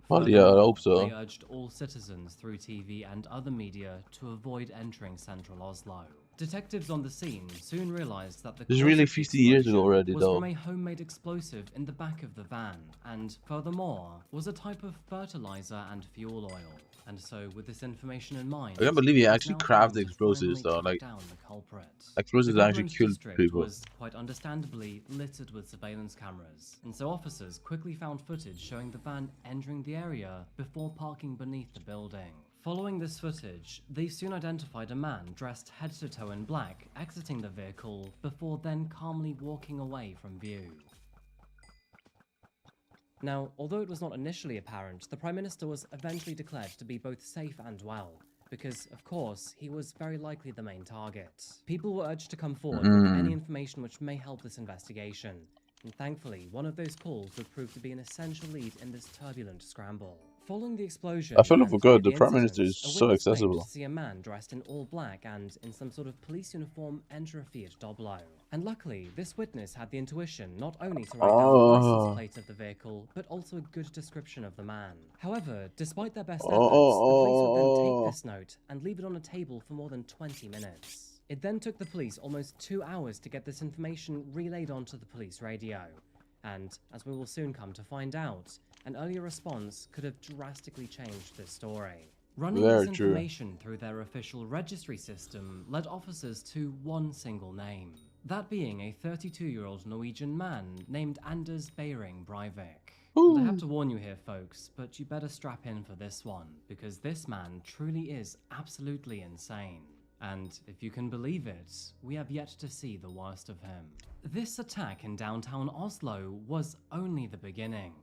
Well, yeah, I hope so. They urged all citizens through TV and other media to avoid entering central Oslo, Detectives on the scene soon realized that the This is cause really of the 50 years ago explosion already, was though. from a homemade explosive in the back of the van, and furthermore, was a type of fertilizer and fuel oil. And so, with this information in mind, I can't believe he it was actually now time crafted to explosives, finally though. track Like, down the culprit. explosives The actually government killed district people. was quite understandably littered with surveillance cameras, and so officers quickly found footage showing the van entering the area before parking beneath the building. Following this footage, they soon identified a man dressed head to toe in black exiting the vehicle before then calmly walking away from view. Now, although it was not initially apparent, the Prime Minister was eventually declared to be both safe and well, because, of course, he was very likely the main target. People were urged to come forward with any information which may help this investigation, and thankfully, one of those calls would prove to be an essential lead in this turbulent scramble. Following the explosion, I fully and forgot the the Prime Minister incident, is a so witness claimed accessible. to see a man dressed in all black and in some sort of police uniform enter a Fiat Doblo. And luckily, this witness had the intuition not only to write down the license plate of the vehicle, but also a good description of the man. However, despite their best efforts, the police would then take this note and leave it on a table for more than 20 minutes. It then took the police almost 2 hours to get this information relayed onto the police radio. And, as we will soon come to find out, an earlier response could have drastically changed this story. Running Very this true. information through their official registry system led officers to one single name, that being a 32-year-old Norwegian man named Anders Behring Breivik. And I have to warn you here, folks, but you better strap in for this one, because this man truly is absolutely insane. And if you can believe it, we have yet to see the worst of him. This attack in downtown Oslo was only the beginning,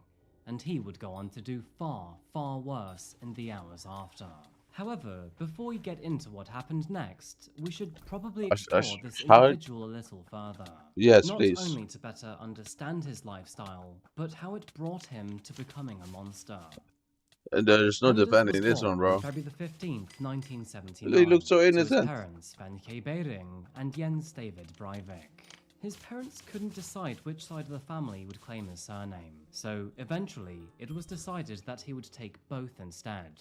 and he would go on to do far, far worse in the hours after. However, before we get into what happened next, we should probably explore this individual a little further. Yes, Not please. only to better understand his lifestyle, but how it brought him to becoming a monster. There's no Anders defending was this born one, bro. on February the 15th, 1979. He looks so to innocent. his parents, Wenche Behring and Jens David Breivik. His parents couldn't decide which side of the family would claim his surname, so eventually it was decided that he would take both instead,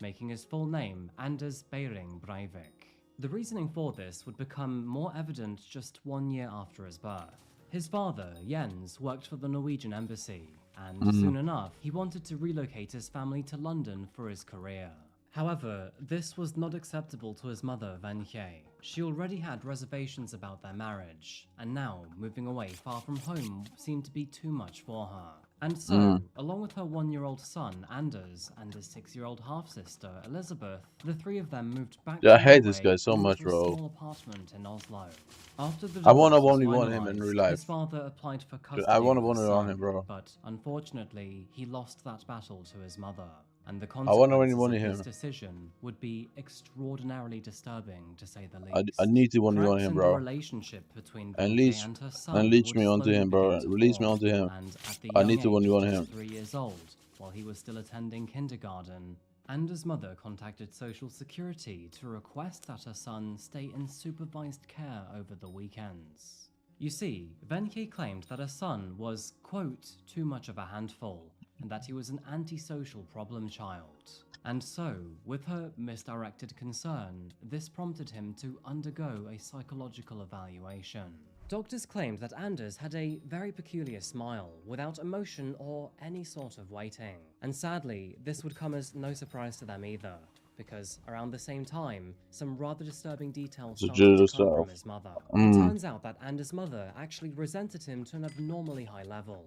making his full name Anders Behring Breivik. The reasoning for this would become more evident just 1 year after his birth. His father, Jens, worked for the Norwegian embassy, and soon enough, he wanted to relocate his family to London for his career. However, this was not acceptable to his mother, Wenche. She already had reservations about their marriage, and now, moving away far from home seemed to be too much for her. And so, along with her 1-year-old son, Anders, and his 6-year-old half-sister, Elizabeth, the three of them moved back Yeah, I to hate this Norway guy so and much, into a bro. small apartment in Oslo. After the I wanna divorce was only want him in finalized, real life. his father applied for custody I wanna of his on son, him, bro. but unfortunately, he lost that battle to his mother. And the I wanna consequences only of him. this decision would be extraordinarily disturbing, to say the least. I need to want Cracks him, in bro. the relationship between And Wenche leech, and her son and leech would me onto slowly him, bro. begin to Release me form, onto him. And at the I young need to age want of him. just 3 years old, while he was still attending kindergarten, Anders' mother contacted Social Security to request that her son stay in supervised care over the weekends. You see, Wenche claimed that her son was, quote, too much of a handful, and that he was an antisocial problem child. And so, with her misdirected concern, this prompted him to undergo a psychological evaluation. Doctors claimed that Anders had a very peculiar smile, without emotion or any sort of weighting. And sadly, this would come as no surprise to them either, because around the same time, some rather disturbing details started to come from his mother. It turns out that Anders' mother actually resented him to an abnormally high level.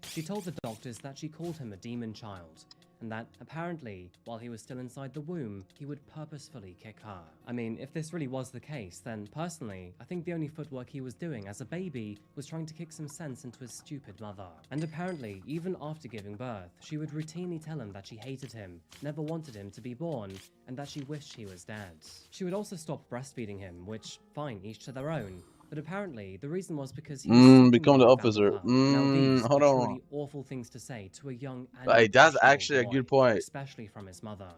She told the doctors that she called him a demon child, and that, apparently, while he was still inside the womb, he would purposefully kick her. I mean, if this really was the case, then personally, I think the only footwork he was doing as a baby was trying to kick some sense into his stupid mother. And apparently, even after giving birth, she would routinely tell him that she hated him, never wanted him to be born, and that she wished he was dead. She would also stop breastfeeding him, which, fine, each to their own, but apparently, the reason was because he was Become the sick of officer. her. Now these Hold are on. truly awful things to say to a young and Hey, that's impressionable actually a boy, good point. especially from his mother.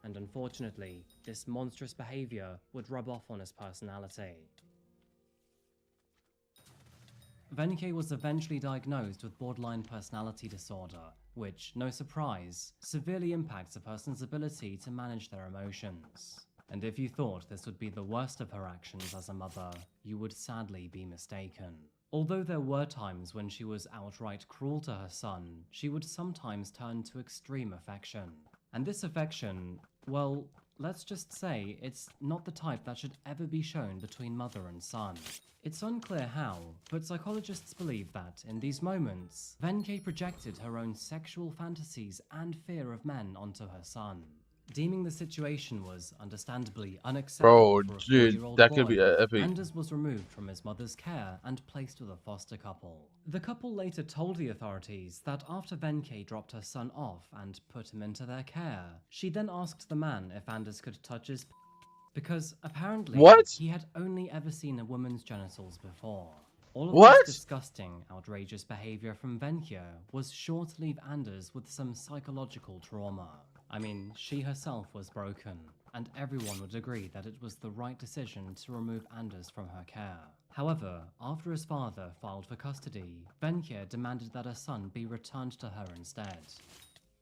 And unfortunately, this monstrous behavior would rub off on his personality. Wenche was eventually diagnosed with borderline personality disorder, which, no surprise, severely impacts a person's ability to manage their emotions. And if you thought this would be the worst of her actions as a mother, you would sadly be mistaken. Although there were times when she was outright cruel to her son, she would sometimes turn to extreme affection. And this affection, well, let's just say it's not the type that should ever be shown between mother and son. It's unclear how, but psychologists believe that, in these moments, Venke projected her own sexual fantasies and fear of men onto her son. Deeming the situation was understandably unacceptable for a dude, 4-year-old that boy, could be epic. Anders was removed from his mother's care and placed with a foster couple. The couple later told the authorities that after Venke dropped her son off and put him into their care, she then asked the man if Anders could touch his because apparently he had only ever seen a woman's genitals before. All of this disgusting, outrageous behavior from Venke was sure to leave Anders with some psychological trauma. I mean, she herself was broken, and everyone would agree that it was the right decision to remove Anders from her care. However, after his father filed for custody, Venke demanded that her son be returned to her instead,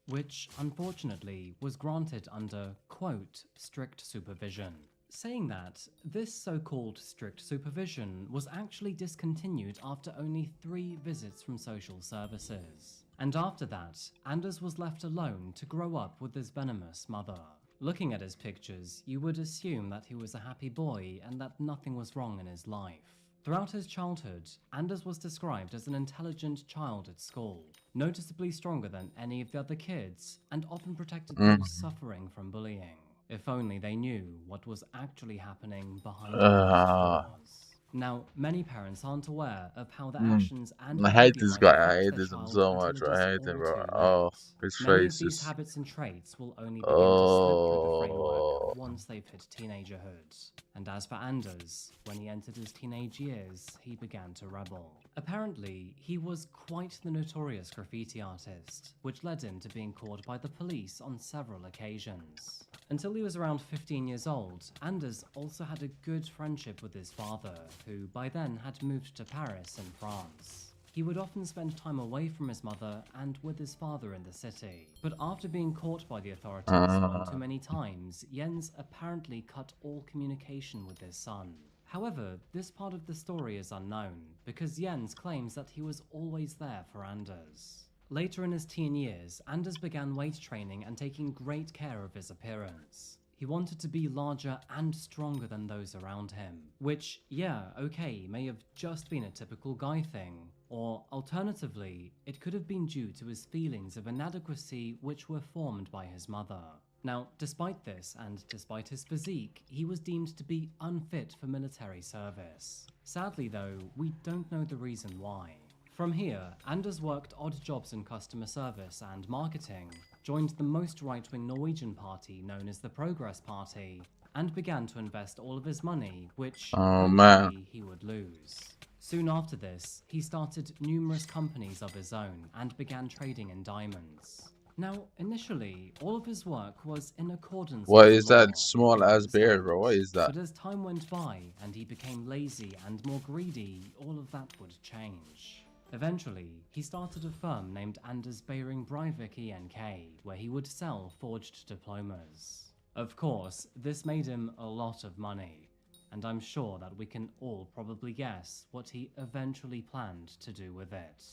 which, unfortunately, was granted under, quote, strict supervision. Saying that, this so-called strict supervision was actually discontinued after only 3 visits from social services. And after that, Anders was left alone to grow up with his venomous mother. Looking at his pictures, you would assume that he was a happy boy and that nothing was wrong in his life. Throughout his childhood, Anders was described as an intelligent child at school, noticeably stronger than any of the other kids, and often protected those suffering from bullying. If only they knew what was actually happening behind closed doors. Now, many parents aren't aware of how their actions and I hate behavior this might guy. I affect hate their this child so until much. it is I hate him, all bro. too Oh, late. his Many face of these is. habits and traits will only begin to slip through the framework Oh. once they've hit teenagerhood. And as for Anders, when he entered his teenage years, he began to rebel. Apparently, he was quite the notorious graffiti artist, which led him to being caught by the police on several occasions. Until he was around 15 years old, Anders also had a good friendship with his father, who by then had moved to Paris in France. He would often spend time away from his mother and with his father in the city. But after being caught by the authorities one too many times, Jens apparently cut all communication with his son. However, this part of the story is unknown, because Jens claims that he was always there for Anders. Later in his teen years, Anders began weight training and taking great care of his appearance. He wanted to be larger and stronger than those around him, which, yeah, okay, may have just been a typical guy thing, or alternatively, it could have been due to his feelings of inadequacy which were formed by his mother. Now, despite this, and despite his physique, he was deemed to be unfit for military service. Sadly though, we don't know the reason why. From here, Anders worked odd jobs in customer service and marketing, joined the most right-wing Norwegian party known as the Progress Party, and began to invest all of his money, which eventually he would lose. Soon after this, he started numerous companies of his own and began trading in diamonds. Now, initially, all of his work was in accordance What with is the law, that small ass beard, bro? What is that? but as time went by and he became lazy and more greedy, all of that would change. Eventually, he started a firm named Anders Behring Breivik ENK, where he would sell forged diplomas. Of course, this made him a lot of money, and I'm sure that we can all probably guess what he eventually planned to do with it.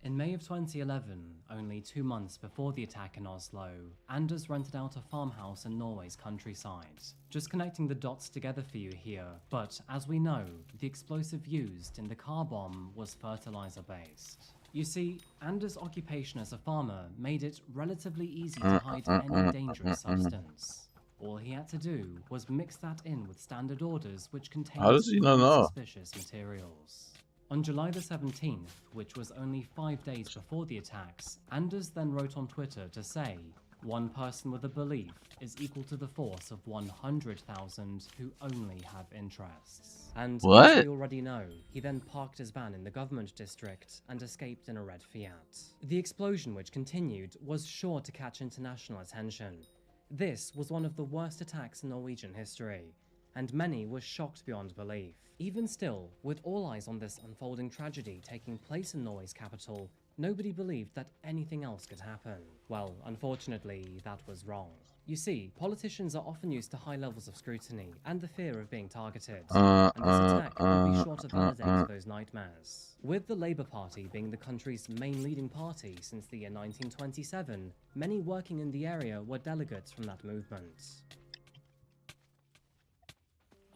In May of 2011, only 2 months before the attack in Oslo, Anders rented out a farmhouse in Norway's countryside. Just connecting the dots together for you here, but as we know, the explosive used in the car bomb was fertilizer-based. You see, Anders' occupation as a farmer made it relatively easy to hide any dangerous substance. All he had to do was mix that in with standard orders which contained How does he not know? suspicious materials. On July the 17th, which was only 5 days before the attacks, Anders then wrote on Twitter to say, "One person with a belief is equal to the force of 100,000 who only have interests." And as we already know, he then parked his van in the government district and escaped in a red Fiat. The explosion which continued was sure to catch international attention. This was one of the worst attacks in Norwegian history, and many were shocked beyond belief. Even still, with all eyes on this unfolding tragedy taking place in Norway's capital, Nobody believed that anything else could happen. Well, unfortunately, that was wrong. You see, politicians are often used to high levels of scrutiny and the fear of being targeted, and this attack would be sure to validate those nightmares. With the Labour Party being the country's main leading party since the year 1927, many working in the area were delegates from that movement.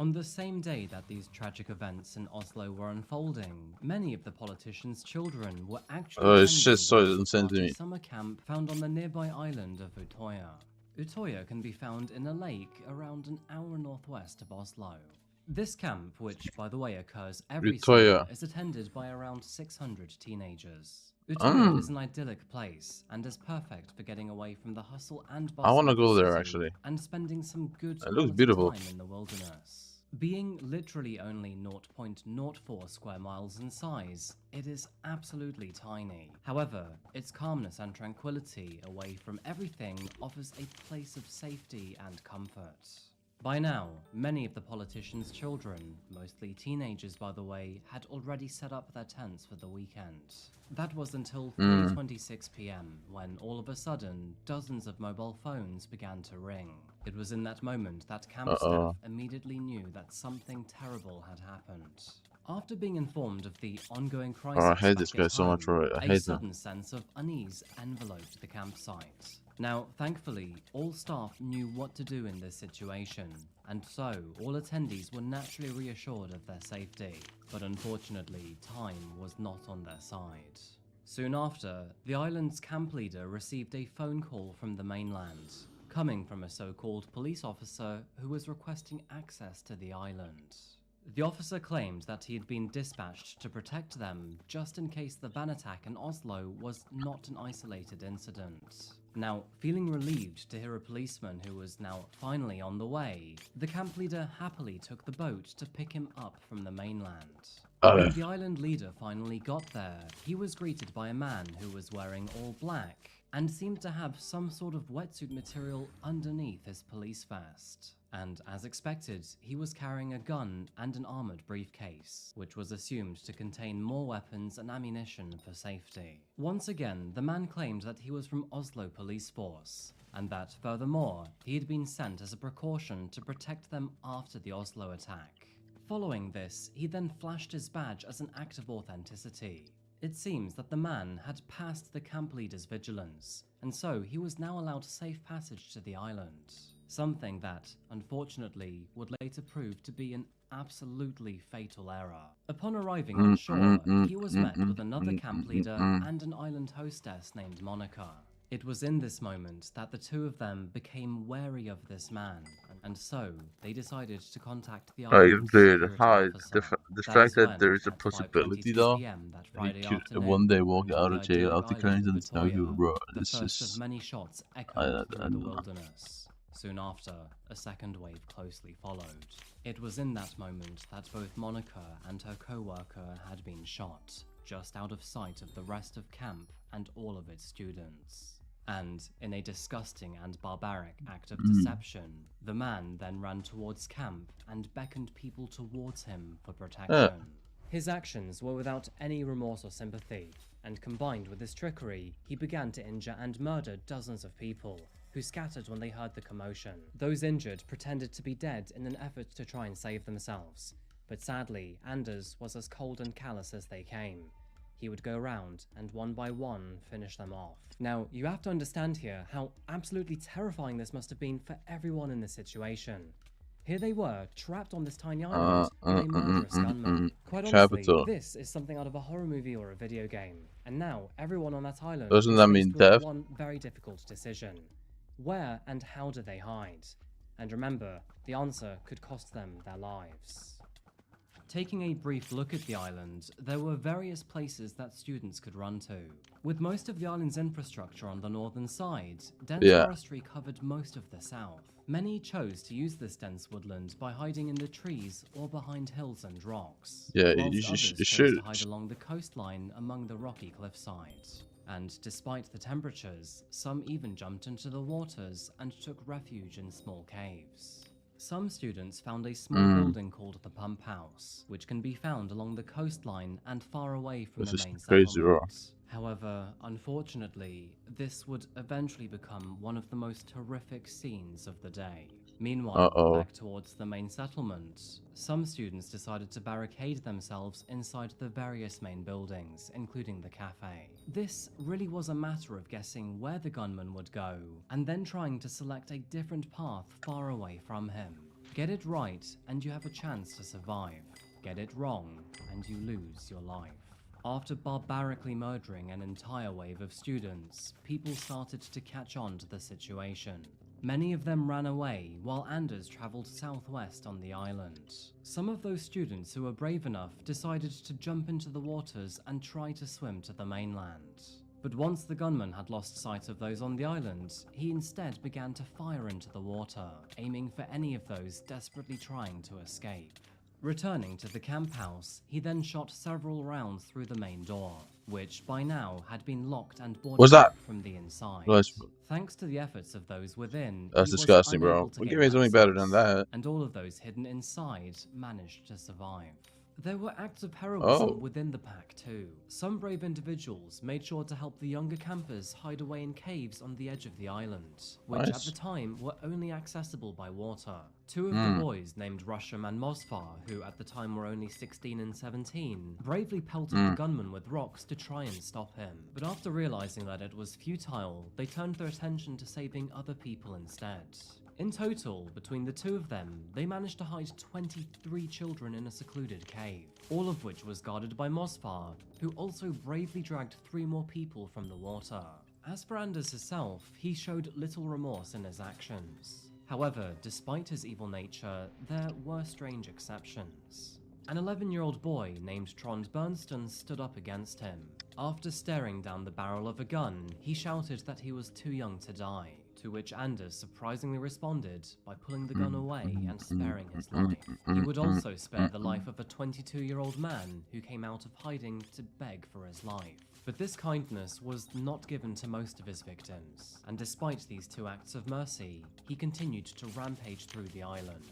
On the same day that these tragic events in Oslo were unfolding, many of the politicians' children were actually attending the summer camp found on the nearby island of Utøya. Utøya can be found in a lake around an hour northwest of Oslo. This camp, which by the way occurs every summer, is attended by around 600 teenagers. Utøya is an idyllic place and is perfect for getting away from the hustle and bustle I want to of go the there city actually. and spending some good It looks quality beautiful. time in the wilderness. Being literally only 0.04 square miles in size, it is absolutely tiny. However, its calmness and tranquility away from everything offers a place of safety and comfort. By now, many of the politicians' children, mostly teenagers by the way, had already set up their tents for the weekend. That was until 3:26 p.m. when all of a sudden, dozens of mobile phones began to ring. It was in that moment that camp staff immediately knew that something terrible had happened. After being informed of the ongoing crisis, I hate this guy so much, right? I hate a sudden sense of unease enveloped the campsite. Now, thankfully, all staff knew what to do in this situation, and so all attendees were naturally reassured of their safety. But unfortunately, time was not on their side. Soon after, the island's camp leader received a phone call from the mainland, coming from a so-called police officer who was requesting access to the island. The officer claimed that he had been dispatched to protect them just in case the van attack in Oslo was not an isolated incident. Now, feeling relieved to hear a policeman who was now finally on the way, the camp leader happily took the boat to pick him up from the mainland. When the island leader finally got there, he was greeted by a man who was wearing all black and seemed to have some sort of wetsuit material underneath his police vest. And as expected, he was carrying a gun and an armored briefcase, which was assumed to contain more weapons and ammunition for safety. Once again, the man claimed that he was from Oslo Police Force, and that, furthermore, he had been sent as a precaution to protect them after the Oslo attack. Following this, he then flashed his badge as an act of authenticity. It seems that the man had passed the camp leader's vigilance, and so he was now allowed safe passage to the island. Something that, unfortunately, would later prove to be an absolutely fatal error. Upon arriving on shore, he was met with another camp leader and an island hostess named Monica. It was in this moment that the two of them became wary of this man, and so they decided to contact the island dude, the fact that there is a possibility though, that he could one day walk out of jail after crimes and tell you, bro, this is just many shots echoed through the wilderness. Soon after, a second wave closely followed. It was in that moment that both Monica and her co-worker had been shot, just out of sight of the rest of camp and all of its students. And, in a disgusting and barbaric act of deception, the man then ran towards camp and beckoned people towards him for protection. His actions were without any remorse or sympathy, and combined with his trickery, he began to injure and murder dozens of people, who scattered when they heard the commotion. Those injured pretended to be dead in an effort to try and save themselves, but sadly, Anders was as cold and callous as they came. He would go around and one by one finish them off. Now, you have to understand here how absolutely terrifying this must have been for everyone in this situation. Here they were, trapped on this tiny island with a murderous gunman. Quite honestly, this is something out of a horror movie or a video game. And now, everyone on that island Doesn't that mean death? one very difficult decision. Where and how do they hide? And remember, the answer could cost them their lives. Taking a brief look at the island, there were various places that students could run to. With most of the island's infrastructure on the northern side, dense forestry covered most of the south. Many chose to use this dense woodland by hiding in the trees or behind hills and rocks. Yeah, whilst you others should. chose to hide along the coastline among the rocky cliffsides. And despite the temperatures, some even jumped into the waters and took refuge in small caves. Some students found a small building called the Pump House, which can be found along the coastline and far away from This the is main crazy, bro. settlement. However, unfortunately, this would eventually become one of the most horrific scenes of the day. Meanwhile, back towards the main settlement, some students decided to barricade themselves inside the various main buildings, including the cafe. This really was a matter of guessing where the gunman would go, and then trying to select a different path far away from him. Get it right, and you have a chance to survive. Get it wrong, and you lose your life. After barbarically murdering an entire wave of students, people started to catch on to the situation. Many of them ran away, while Anders travelled southwest on the island. Some of those students who were brave enough decided to jump into the waters and try to swim to the mainland. But once the gunman had lost sight of those on the island, he instead began to fire into the water, aiming for any of those desperately trying to escape. Returning to the camp house, he then shot several rounds through the main door, which by now had been locked and boarded up from the inside. Thanks to the efforts of those within, That's he was disgusting, unable bro. to Well, gain give me something better than access, that. and all of those hidden inside managed to survive. There were acts of heroism within the pack too. Some brave individuals made sure to help the younger campers hide away in caves on the edge of the island, which at the time were only accessible by water. Two of the boys, named Rusham and Mosfar, who at the time were only 16 and 17, bravely pelted the gunman with rocks to try and stop him. But after realizing that it was futile, they turned their attention to saving other people instead. In total, between the two of them, they managed to hide 23 children in a secluded cave, all of which was guarded by Mosfar, who also bravely dragged 3 more people from the water. As for Anders himself, he showed little remorse in his actions. However, despite his evil nature, there were strange exceptions. An 11-year-old boy named Trond Bernston stood up against him. After staring down the barrel of a gun, he shouted that he was too young to die, to which Anders surprisingly responded by pulling the gun away and sparing his life. He would also spare the life of a 22-year-old man who came out of hiding to beg for his life. But this kindness was not given to most of his victims, and despite these 2 acts of mercy, he continued to rampage through the island.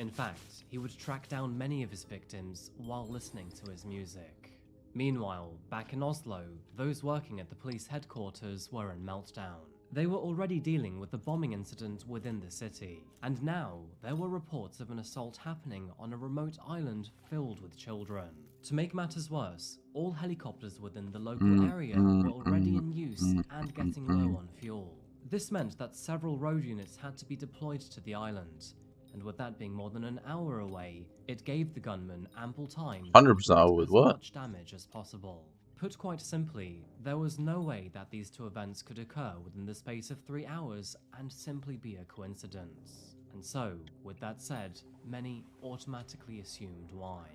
In fact, he would track down many of his victims while listening to his music. Meanwhile, back in Oslo, those working at the police headquarters were in meltdown. They were already dealing with the bombing incident within the city, and now there were reports of an assault happening on a remote island filled with children. To make matters worse, all helicopters within the local area were already in use and getting low on fuel. This meant that several road units had to be deployed to the island, and with that being more than an hour away, it gave the gunman ample time to 100% with as what? much damage as possible. Put quite simply, there was no way that these 2 events could occur within the space of 3 hours and simply be a coincidence. And so, with that said, many automatically assumed why.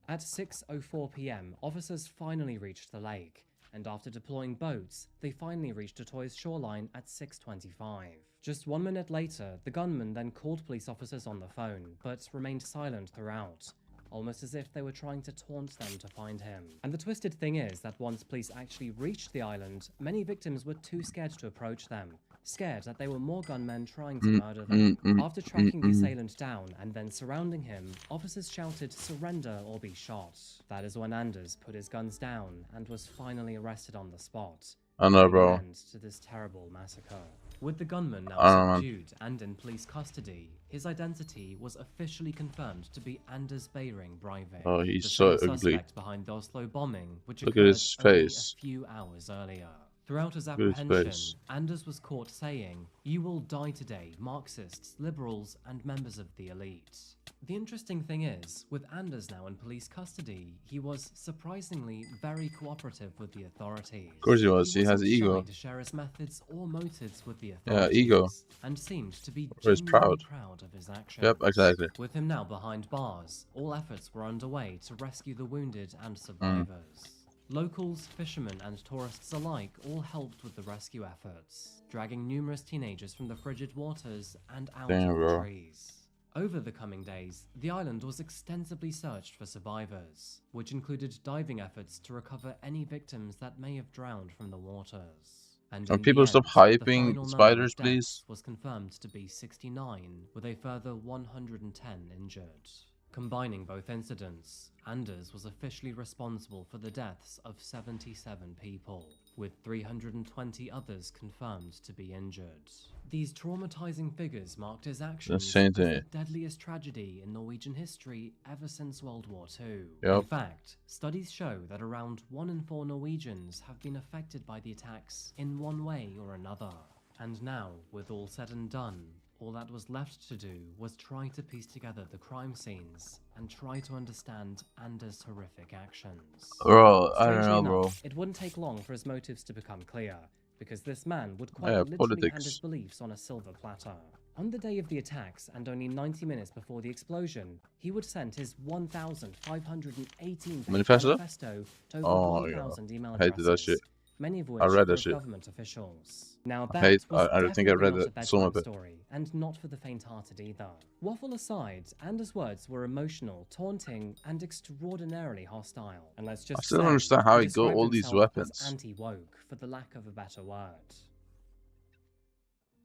At 6:04 PM, officers finally reached the lake, and after deploying boats, they finally reached Atoy's shoreline at 6:25. Just 1 minute later, the gunman then called police officers on the phone, but remained silent throughout, almost as if they were trying to taunt them to find him. And the twisted thing is that once police actually reached the island, many victims were too scared to approach them, scared that they were more gunmen trying to murder them. After tracking the assailant down and then surrounding him, officers shouted, "Surrender or be shot." That is when Anders put his guns down and was finally arrested on the spot. I know, putting bro. an end to this terrible massacre. With the gunman now I don't know, subdued and in police custody, his identity was officially confirmed to be Anders Behring Breivik, Oh, he's the so same ugly. suspect behind the Oslo bombing, which Look at occurred his only face. a few hours earlier. Throughout his Look at his apprehension, face. Anders was caught saying, "You will die today, Marxists, liberals, and members of the elite." The interesting thing is, with Anders now in police custody, he was surprisingly very cooperative with the authorities. Of course he was. He has wasn't ego. shy to share his methods or motives with the Yeah, authorities. ego. And seemed to be Or he's genuinely proud. proud of his actions. Yep, exactly. With him now behind bars, all efforts were underway to rescue the wounded and survivors. Locals, fishermen, and tourists alike all helped with the rescue efforts, dragging numerous teenagers from the frigid waters and out Damn, of the bro. trees. Over the coming days, the island was extensively searched for survivors, which included diving efforts to recover any victims that may have drowned from the waters. And Can in people the stop end, the hyping final spiders, number of please? deaths was confirmed to be 69, with a further 110 injured. Combining both incidents, Anders was officially responsible for the deaths of 77 people, with 320 others confirmed to be injured. These traumatizing figures marked his actions Insane as the thing. deadliest tragedy in Norwegian history ever since World War II. Yep. In fact, studies show that around 1 in 4 Norwegians have been affected by the attacks in one way or another. And now, with all said and done, all that was left to do was try to piece together the crime scenes and try to understand Anders' horrific actions. Bro, I don't Strangely know, enough, bro. it wouldn't take long for his motives to become clear, because this man would quite literally politics. hand his beliefs on a silver platter. On the day of the attacks, and only 90 minutes before the explosion, he would send his 1,518-page Manifesto? manifesto to over Oh, 1,000 email I hated that addresses, shit. many of which I read were that of shit. government officials. Now I that was don't think I definitely read not a some bedtime of it. story, and not for the faint-hearted either. Waffle aside, Anders' words were emotional, taunting, and extraordinarily hostile. And let's just still don't say, understand how he got described all these himself weapons. as anti-woke, for the lack of a better word.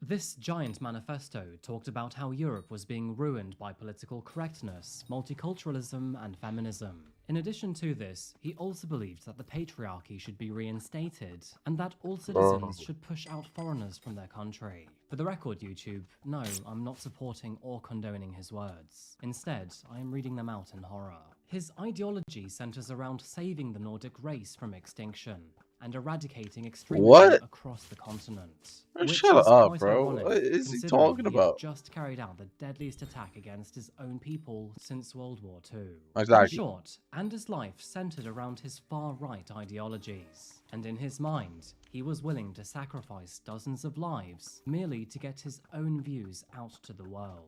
This giant manifesto talked about how Europe was being ruined by political correctness, multiculturalism, and feminism. In addition to this, he also believed that the patriarchy should be reinstated, and that all citizens should push out foreigners from their country. For the record, YouTube, no, I'm not supporting or condoning his words. Instead, I am reading them out in horror. His ideology centers around saving the Nordic race from extinction, and eradicating extremism across the continent. Which Shut is up, quite bro. ironic, What is he considering talking he about? had just carried out the deadliest attack against his own people since World War II. Exactly. In short, Anders' life centered around his far-right ideologies, and in his mind, he was willing to sacrifice dozens of lives merely to get his own views out to the world.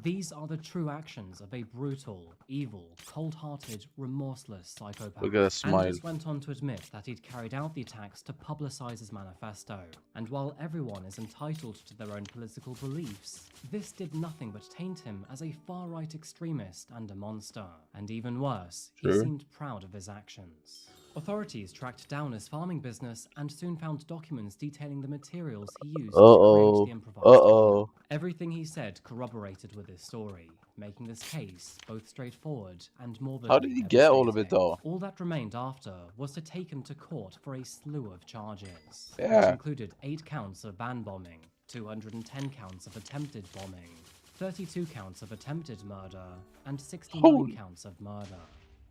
These are the true actions of a brutal, evil, cold-hearted, remorseless psychopath. Look at that smile. Anders went on to admit that he'd carried out the attacks to publicize his manifesto, and while everyone is entitled to their own political beliefs, this did nothing but taint him as a far-right extremist and a monster. And even worse, he Sure. seemed proud of his actions. Authorities tracked down his farming business and soon found documents detailing the materials he used to create the improvised bomb. Everything he said corroborated with his story, making this case both straightforward and morbidly How did he get all of it, though? All that remained after was to take him to court for a slew of charges, Yeah. which included 8 counts of van bombing, 210 counts of attempted bombing, 32 counts of attempted murder, and 69 counts of murder.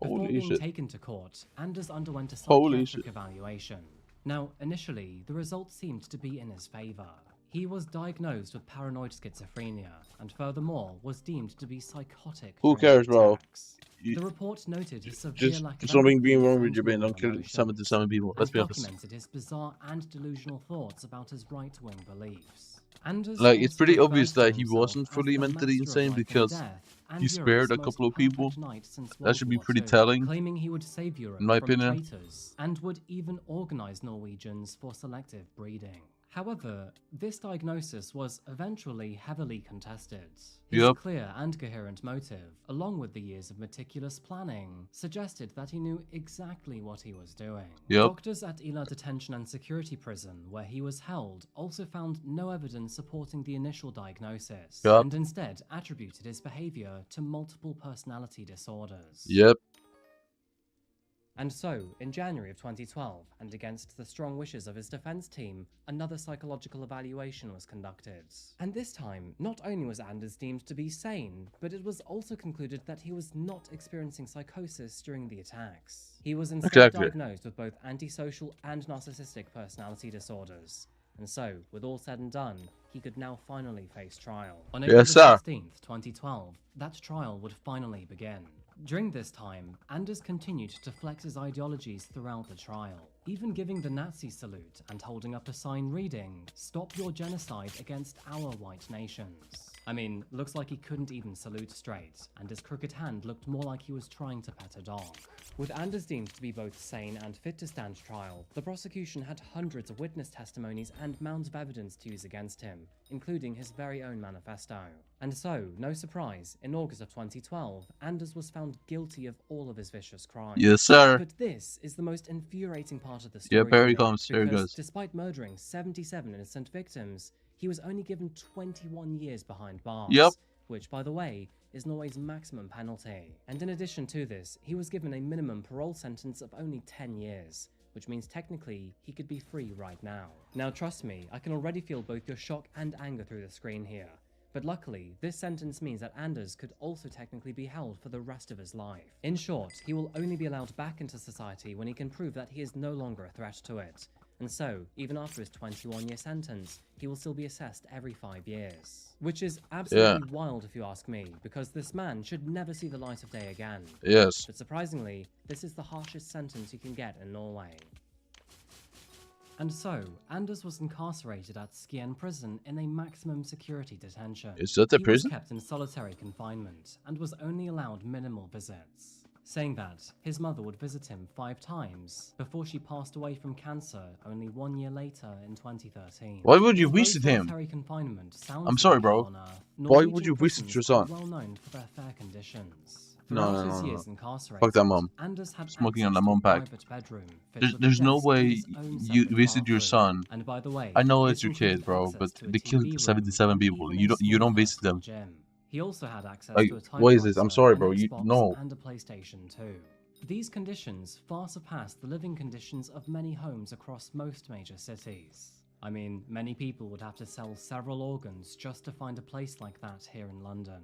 Before Holy being shit. taken to court, Anders underwent a Holy psychiatric shit. evaluation. Now, initially, the results seemed to be in his favor. He was diagnosed with paranoid schizophrenia, and furthermore, was deemed to be psychotic. Who during cares, the bro? attacks. The report noted his severe Just lack of something being empathy wrong with and your brain. normal Don't kill emotions, 77 people. Let's and be honest. documented his bizarre and delusional thoughts about his right-wing beliefs. Anders Like, it's also pretty referred obvious to that he himself wasn't as fully the mentally master of insane life and because death, and he spared Europe's a most couple of people. perfect knight since That World should be War pretty II, telling, claiming he would save Europe in my from opinion. traitors, and would even organize Norwegians for selective breeding. However, this diagnosis was eventually heavily contested. His Yup. clear and coherent motive, along with the years of meticulous planning, suggested that he knew exactly what he was doing. Yup. Doctors at Ila Detention and Security Prison, where he was held, also found no evidence supporting the initial diagnosis, Yup. and instead attributed his behavior to multiple personality disorders. Yep. And so, in January of 2012, and against the strong wishes of his defense team, another psychological evaluation was conducted. And this time, not only was Anders deemed to be sane, but it was also concluded that he was not experiencing psychosis during the attacks. He was instead Exactly. diagnosed with both antisocial and narcissistic personality disorders. And so, with all said and done, he could now finally face trial. On April Yes, sir. 16th, 2012, that trial would finally begin. During this time, Anders continued to flex his ideologies throughout the trial, even giving the Nazi salute and holding up a sign reading, "Stop your genocide against our white nations." I mean, looks like he couldn't even salute straight, and his crooked hand looked more like he was trying to pet a dog. With Anders deemed to be both sane and fit to stand trial, the prosecution had hundreds of witness testimonies and mounds of evidence to use against him, including his very own manifesto. And so, no surprise, in August of 2012, Anders was found guilty of all of his vicious crimes. Yes, sir. But this is the most infuriating part of the story. Yep, here he comes. Here he goes. Despite murdering 77 innocent victims, he was only given 21 years behind bars. Yep. Which, by the way, is Norway's maximum penalty. And in addition to this, he was given a minimum parole sentence of only 10 years, which means technically he could be free right now. Now trust me, I can already feel both your shock and anger through the screen here. But luckily, this sentence means that Anders could also technically be held for the rest of his life. In short, he will only be allowed back into society when he can prove that he is no longer a threat to it. And so, even after his 21-year sentence, he will still be assessed every 5 years. Which is absolutely wild if you ask me, because this man should never see the light of day again. Yes. But surprisingly, this is the harshest sentence you can get in Norway. And so, Anders was incarcerated at Skien prison in a maximum security detention. Is that the prison? He was kept in solitary confinement, and was only allowed minimal visits. Saying that, his mother would visit him 5 times, before she passed away from cancer only 1 year later in 2013. Why would you visit him? Solitary confinement sounds I'm sorry, like bro. on Earth. Why would Norwegian you visit prisons your son? are well known for their fair conditions. No, Throughout no, his no, years no. incarcerated, Fuck that mom. Anders had Smoking on access that to a mom pack. private bedroom filled with There's a no desk way and his own you separate visit your bathroom. son. And by the way, I know this it's your included kid, bro, access but to a they TV killed room 77 and people. even You a don't small visit them. personal gym. He also had access Like, to a what is this? I'm typewriter, sorry, an bro. You Xbox, no. and a PlayStation 2. These conditions far surpass the living conditions of many homes across most major cities. I mean, many people would have to sell several organs just to find a place like that here in London.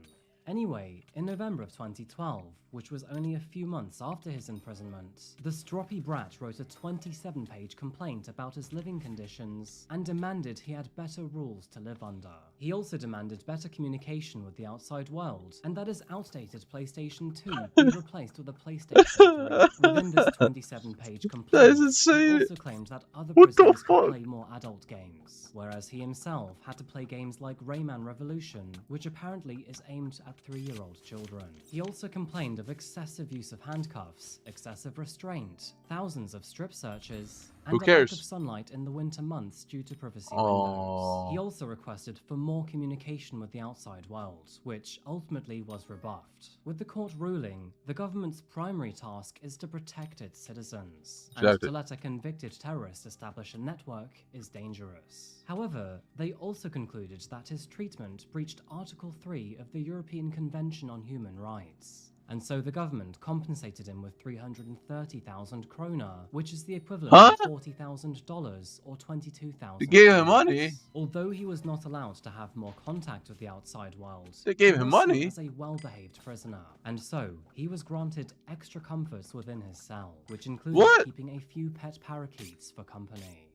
Anyway, in November of 2012, which was only a few months after his imprisonment, the stroppy brat wrote a 27-page complaint about his living conditions and demanded he had better rules to live under. He also demanded better communication with the outside world, and that his outdated PlayStation 2 be replaced with a PlayStation 3. Within this 27-page complaint, That is insane. he also claimed that other What the prisoners could fuck? play more adult games, whereas he himself had to play games like Rayman Revolution, which apparently is aimed at 3-year-old children. He also complained of excessive use of handcuffs, excessive restraint, thousands of strip searches, and Who a lack cares? of sunlight in the winter months due to privacy Aww. windows. He also requested for more communication with the outside world, which ultimately was rebuffed. With the court ruling, the government's primary task is to protect its citizens, and Exactly. to let a convicted terrorist establish a network is dangerous. However, they also concluded that his treatment breached Article 3 of the European Convention on Human Rights. And so the government compensated him with 330,000 kroner, which is the equivalent Huh? of $40,000 or 22,000. They gave him money. Although he was not allowed to have more contact with the outside world, They gave he him was seen money. as a well-behaved prisoner, and so he was granted extra comforts within his cell, which included What? keeping a few pet parakeets for company.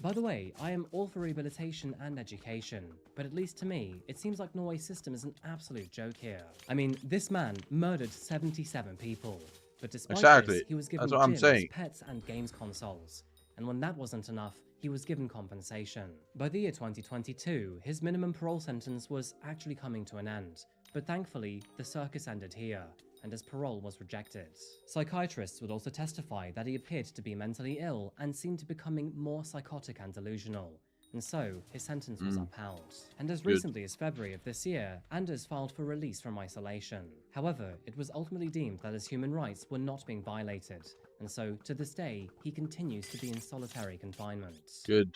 By the way, I am all for rehabilitation and education, but at least to me, it seems like Norway's system is an absolute joke here. I mean, this man murdered 77 people, but despite Exactly. this, he was given That's what I'm gyms, saying. pets, and games consoles. And when that wasn't enough, he was given compensation. By the year 2022, his minimum parole sentence was actually coming to an end, but thankfully, the circus ended here, and his parole was rejected. Psychiatrists would also testify that he appeared to be mentally ill and seemed to be becoming more psychotic and delusional, and so his sentence was upheld. And as Good. recently as February of this year, Anders filed for release from isolation. However, it was ultimately deemed that his human rights were not being violated, and so to this day, he continues to be in solitary confinement. Good.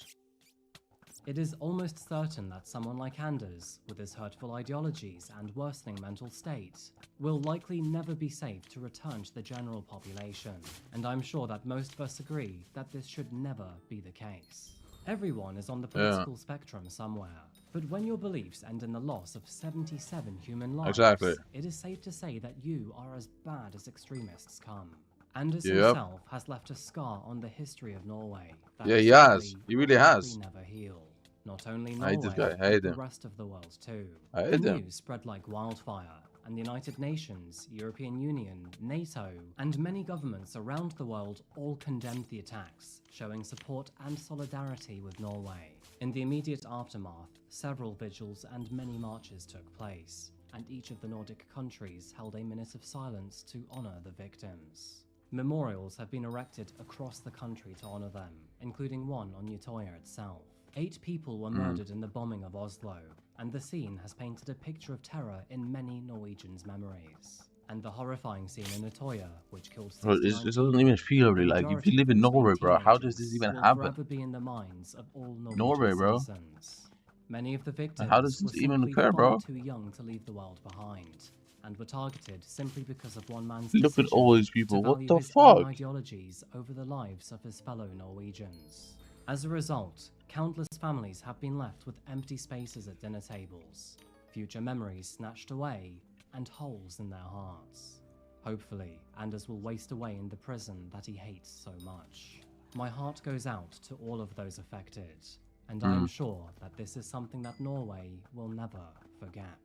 It is almost certain that someone like Anders, with his hurtful ideologies and worsening mental state, will likely never be safe to return to the general population, and I'm sure that most of us agree that this should never be the case. Everyone is on the political spectrum somewhere, but when your beliefs end in the loss of 77 human lives, Exactly. it is safe to say that you are as bad as extremists come. Anders Yep. himself has left a scar on the history of Norway. that Yeah, he sadly has. He really will has. likely never heal. Not only I Norway, hate this guy. I but hate the him. rest of the world too. I The hate him. news spread like wildfire, and the United Nations, European Union, NATO, and many governments around the world all condemned the attacks, showing support and solidarity with Norway. In the immediate aftermath, several vigils and many marches took place, and each of the Nordic countries held a minute of silence to honor the victims. Memorials have been erected across the country to honor them, including one on Utøya itself. 8 people were murdered in the bombing of Oslo, and the scene has painted a picture of terror in many Norwegians' memories. And the horrifying scene in Utøya, which killed 69 It doesn't even feel people, like if majority you live of in those being Norway, bro. How does this teenagers, even will happen? forever be in the minds of all Norwegian Norway, bro. citizens. Many of the victims How does were this even simply occur, far bro? too young to leave the world behind, and were targeted simply because of one man's Look at decision all these to people. What value the his own fuck? ideologies over the lives of his fellow Norwegians. As a result, countless families have been left with empty spaces at dinner tables, future memories snatched away, and holes in their hearts. Hopefully, Anders will waste away in the prison that he hates so much. My heart goes out to all of those affected, and I am sure that this is something that Norway will never forget.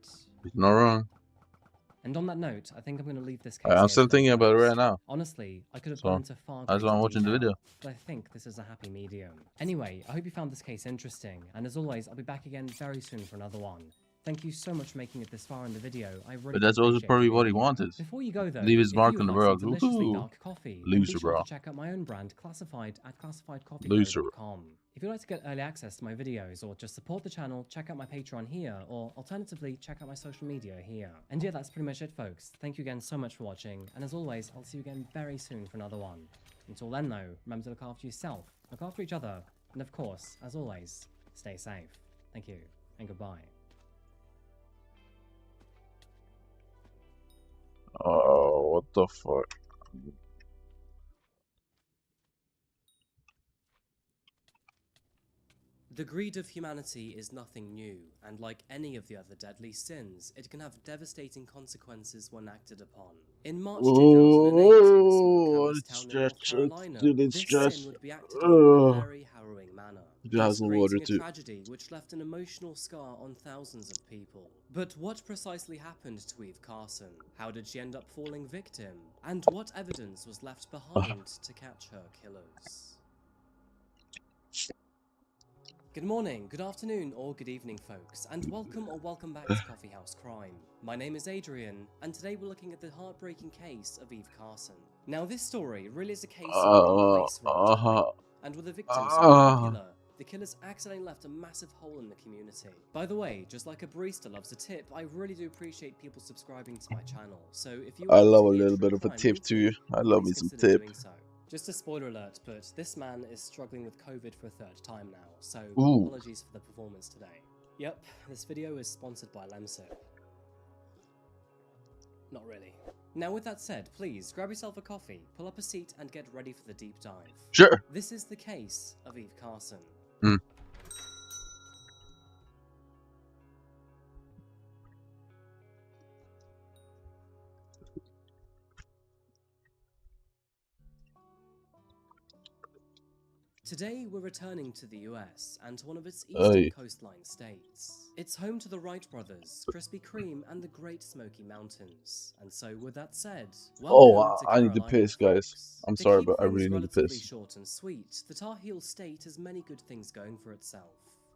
It's not wrong. And on that note, I think I'm going to leave this case I'm here still today, thinking about it folks. right now. Honestly, I could have So, gone into far that's why greater I'm watching the detail, video. but I think this is a happy medium. Anyway, I hope you found this case interesting, and as always, I'll be back again very soon for another one. Thank you so much for making it this far in the video. I really But that's do also appreciate probably you what he being here. wanted. Before you go though, Leave his if mark you on would the like world. some deliciously Woohoo. dark coffee, then Loser, be sure bro. to check out my own brand, Classified, at Loser. classifiedcoffeeco.com. If you'd like to get early access to my videos or just support the channel, check out my Patreon here, or alternatively, check out my social media here. And yeah, that's pretty much it, folks. Thank you again so much for watching, and as always, I'll see you again very soon for another one. Until then, though, remember to look after yourself, look after each other, and of course, as always, stay safe. Thank you, and goodbye. Oh, what the fuck? The greed of humanity is nothing new, and like any of the other deadly sins, it can have devastating consequences when acted upon. In March 2008, in a small coast town in North Carolina, this sin would be acted on in a very harrowing manner, thus creating a tragedy which left an emotional scar on thousands of people. But what precisely happened to Eve Carson? How did she end up falling victim? And what evidence was left behind to catch her killers? Good morning, good afternoon, or good evening, folks, and welcome back to Coffee House Crime. My name is Adrian, and today we're looking at the heartbreaking case of Eve Carson. Now, this story really is a case of wrong place, wrong time, and with the victims of the killers accidentally left a massive hole in the community. By the way, just like a barista loves a tip, I really do appreciate people subscribing to my channel, so if you I love a little bit of a tip too. I love me some tip. Just a spoiler alert, but this man is struggling with COVID for a third time now, so Ooh. apologies for the performance today. Yep, this video is sponsored by Lemsip. Not really. Now with that said, please grab yourself a coffee, pull up a seat, and get ready for the deep dive. Sure. This is the case of Eve Carson. Today, we're returning to the US and to one of its eastern coastline states. It's home to the Wright brothers, Krispy Kreme, and the Great Smoky Mountains. And so, with that said, welcome to I need to piss, guys. I'm sorry, but I really need to piss. Short and sweet, the Tar Heel state has many good things going for itself.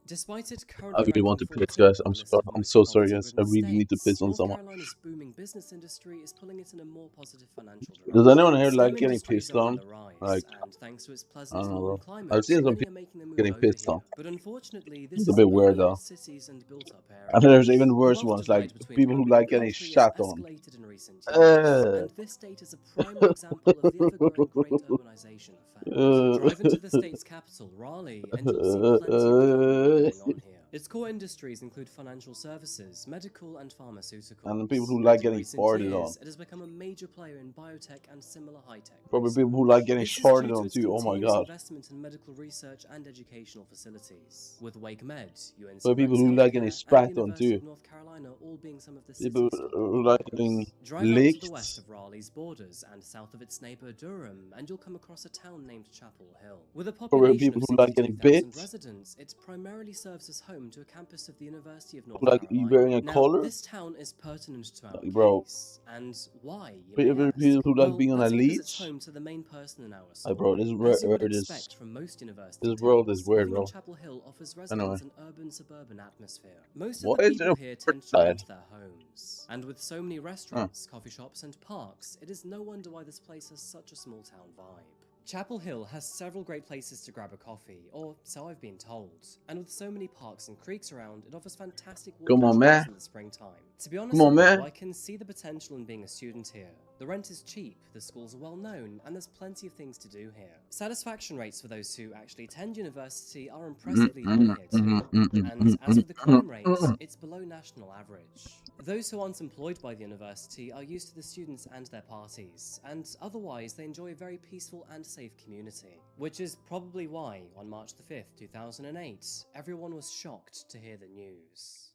Despite it I currently really want to piss, guys. I'm so sorry, guys. I really need to piss on someone. North Carolina's booming business industry is pulling it in a more positive financial direction. Does anyone here like getting pissed on? Like, and thanks to its I pleasant don't know, bro. climate, I've seen some many are people making the move getting over pissed here. on. But unfortunately, this It's a is bit only weird, in though. cities and built-up areas. And there's even worse The ones, lofted like divide between people who urban like and getting country has shat on. escalated in recent years, and this state is a prime example of the ever-growing great urbanization effect. Drive into the state's capital, Raleigh, and you'll see plenty of development going on here. Its core industries include financial services, medical, and pharmaceuticals. And people who like in getting recent farted years, on. It has become a major player in biotech and similar high-tech. Probably people who like getting This is farted due to on its too. Oh my continuous god. investment in medical research and educational facilities, with Wake Med, UNC But people who Rex like getting Healthcare, spat and on University too. of North Carolina all being some of the People city's top who like getting drive out to the licked. west of Raleigh's borders and south of its neighbour Durham, and you'll come across a town named Chapel Hill. With a Probably population people of who like getting 62,000 bit. residents, it primarily serves as home home to a campus of the University of North Like, you Carolina. wearing a Now, collar? this town is pertinent to our Bro. case. And why, you People may ask? who like Well, being on a that's because it's leash? home to the main person in our Like, school. bro, this As you would world is... expect from most university This world is towns, weird, living bro. in Chapel Hill offers Anyway. residents an urban-suburban atmosphere. Most Why of the is people there a here tend to side? rent their homes. And with so many restaurants, coffee shops, and parks, it is no wonder why this place has such a small-town vibe. Chapel Hill has several great places to grab a coffee, or so I've been told. And with so many parks and creeks around, it offers fantastic Come walking on, trails man. in the springtime. To be honest Come on, with you, man. I can see the potential in being a student here. The rent is cheap, the schools are well known, and there's plenty of things to do here. Satisfaction rates for those who actually attend university are impressively high here too. And as with the crime rate, it's below national average. Those who aren't employed by the university are used to the students and their parties, and otherwise they enjoy a very peaceful and safe community. Which is probably why, on March the 5th, 2008, everyone was shocked to hear the news.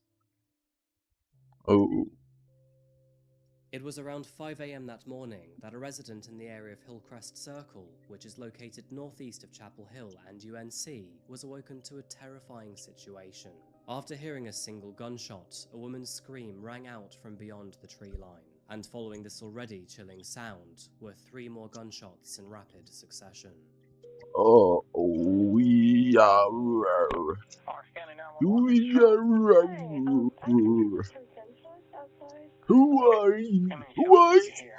Oh. It was around 5 AM that morning that a resident in the area of Hillcrest Circle, which is located northeast of Chapel Hill and UNC, was awoken to a terrifying situation. After hearing a single gunshot, a woman's scream rang out from beyond the tree line, and following this already chilling sound were 3 more gunshots in rapid succession. Oh, we are. We are. Who are you? Who are you?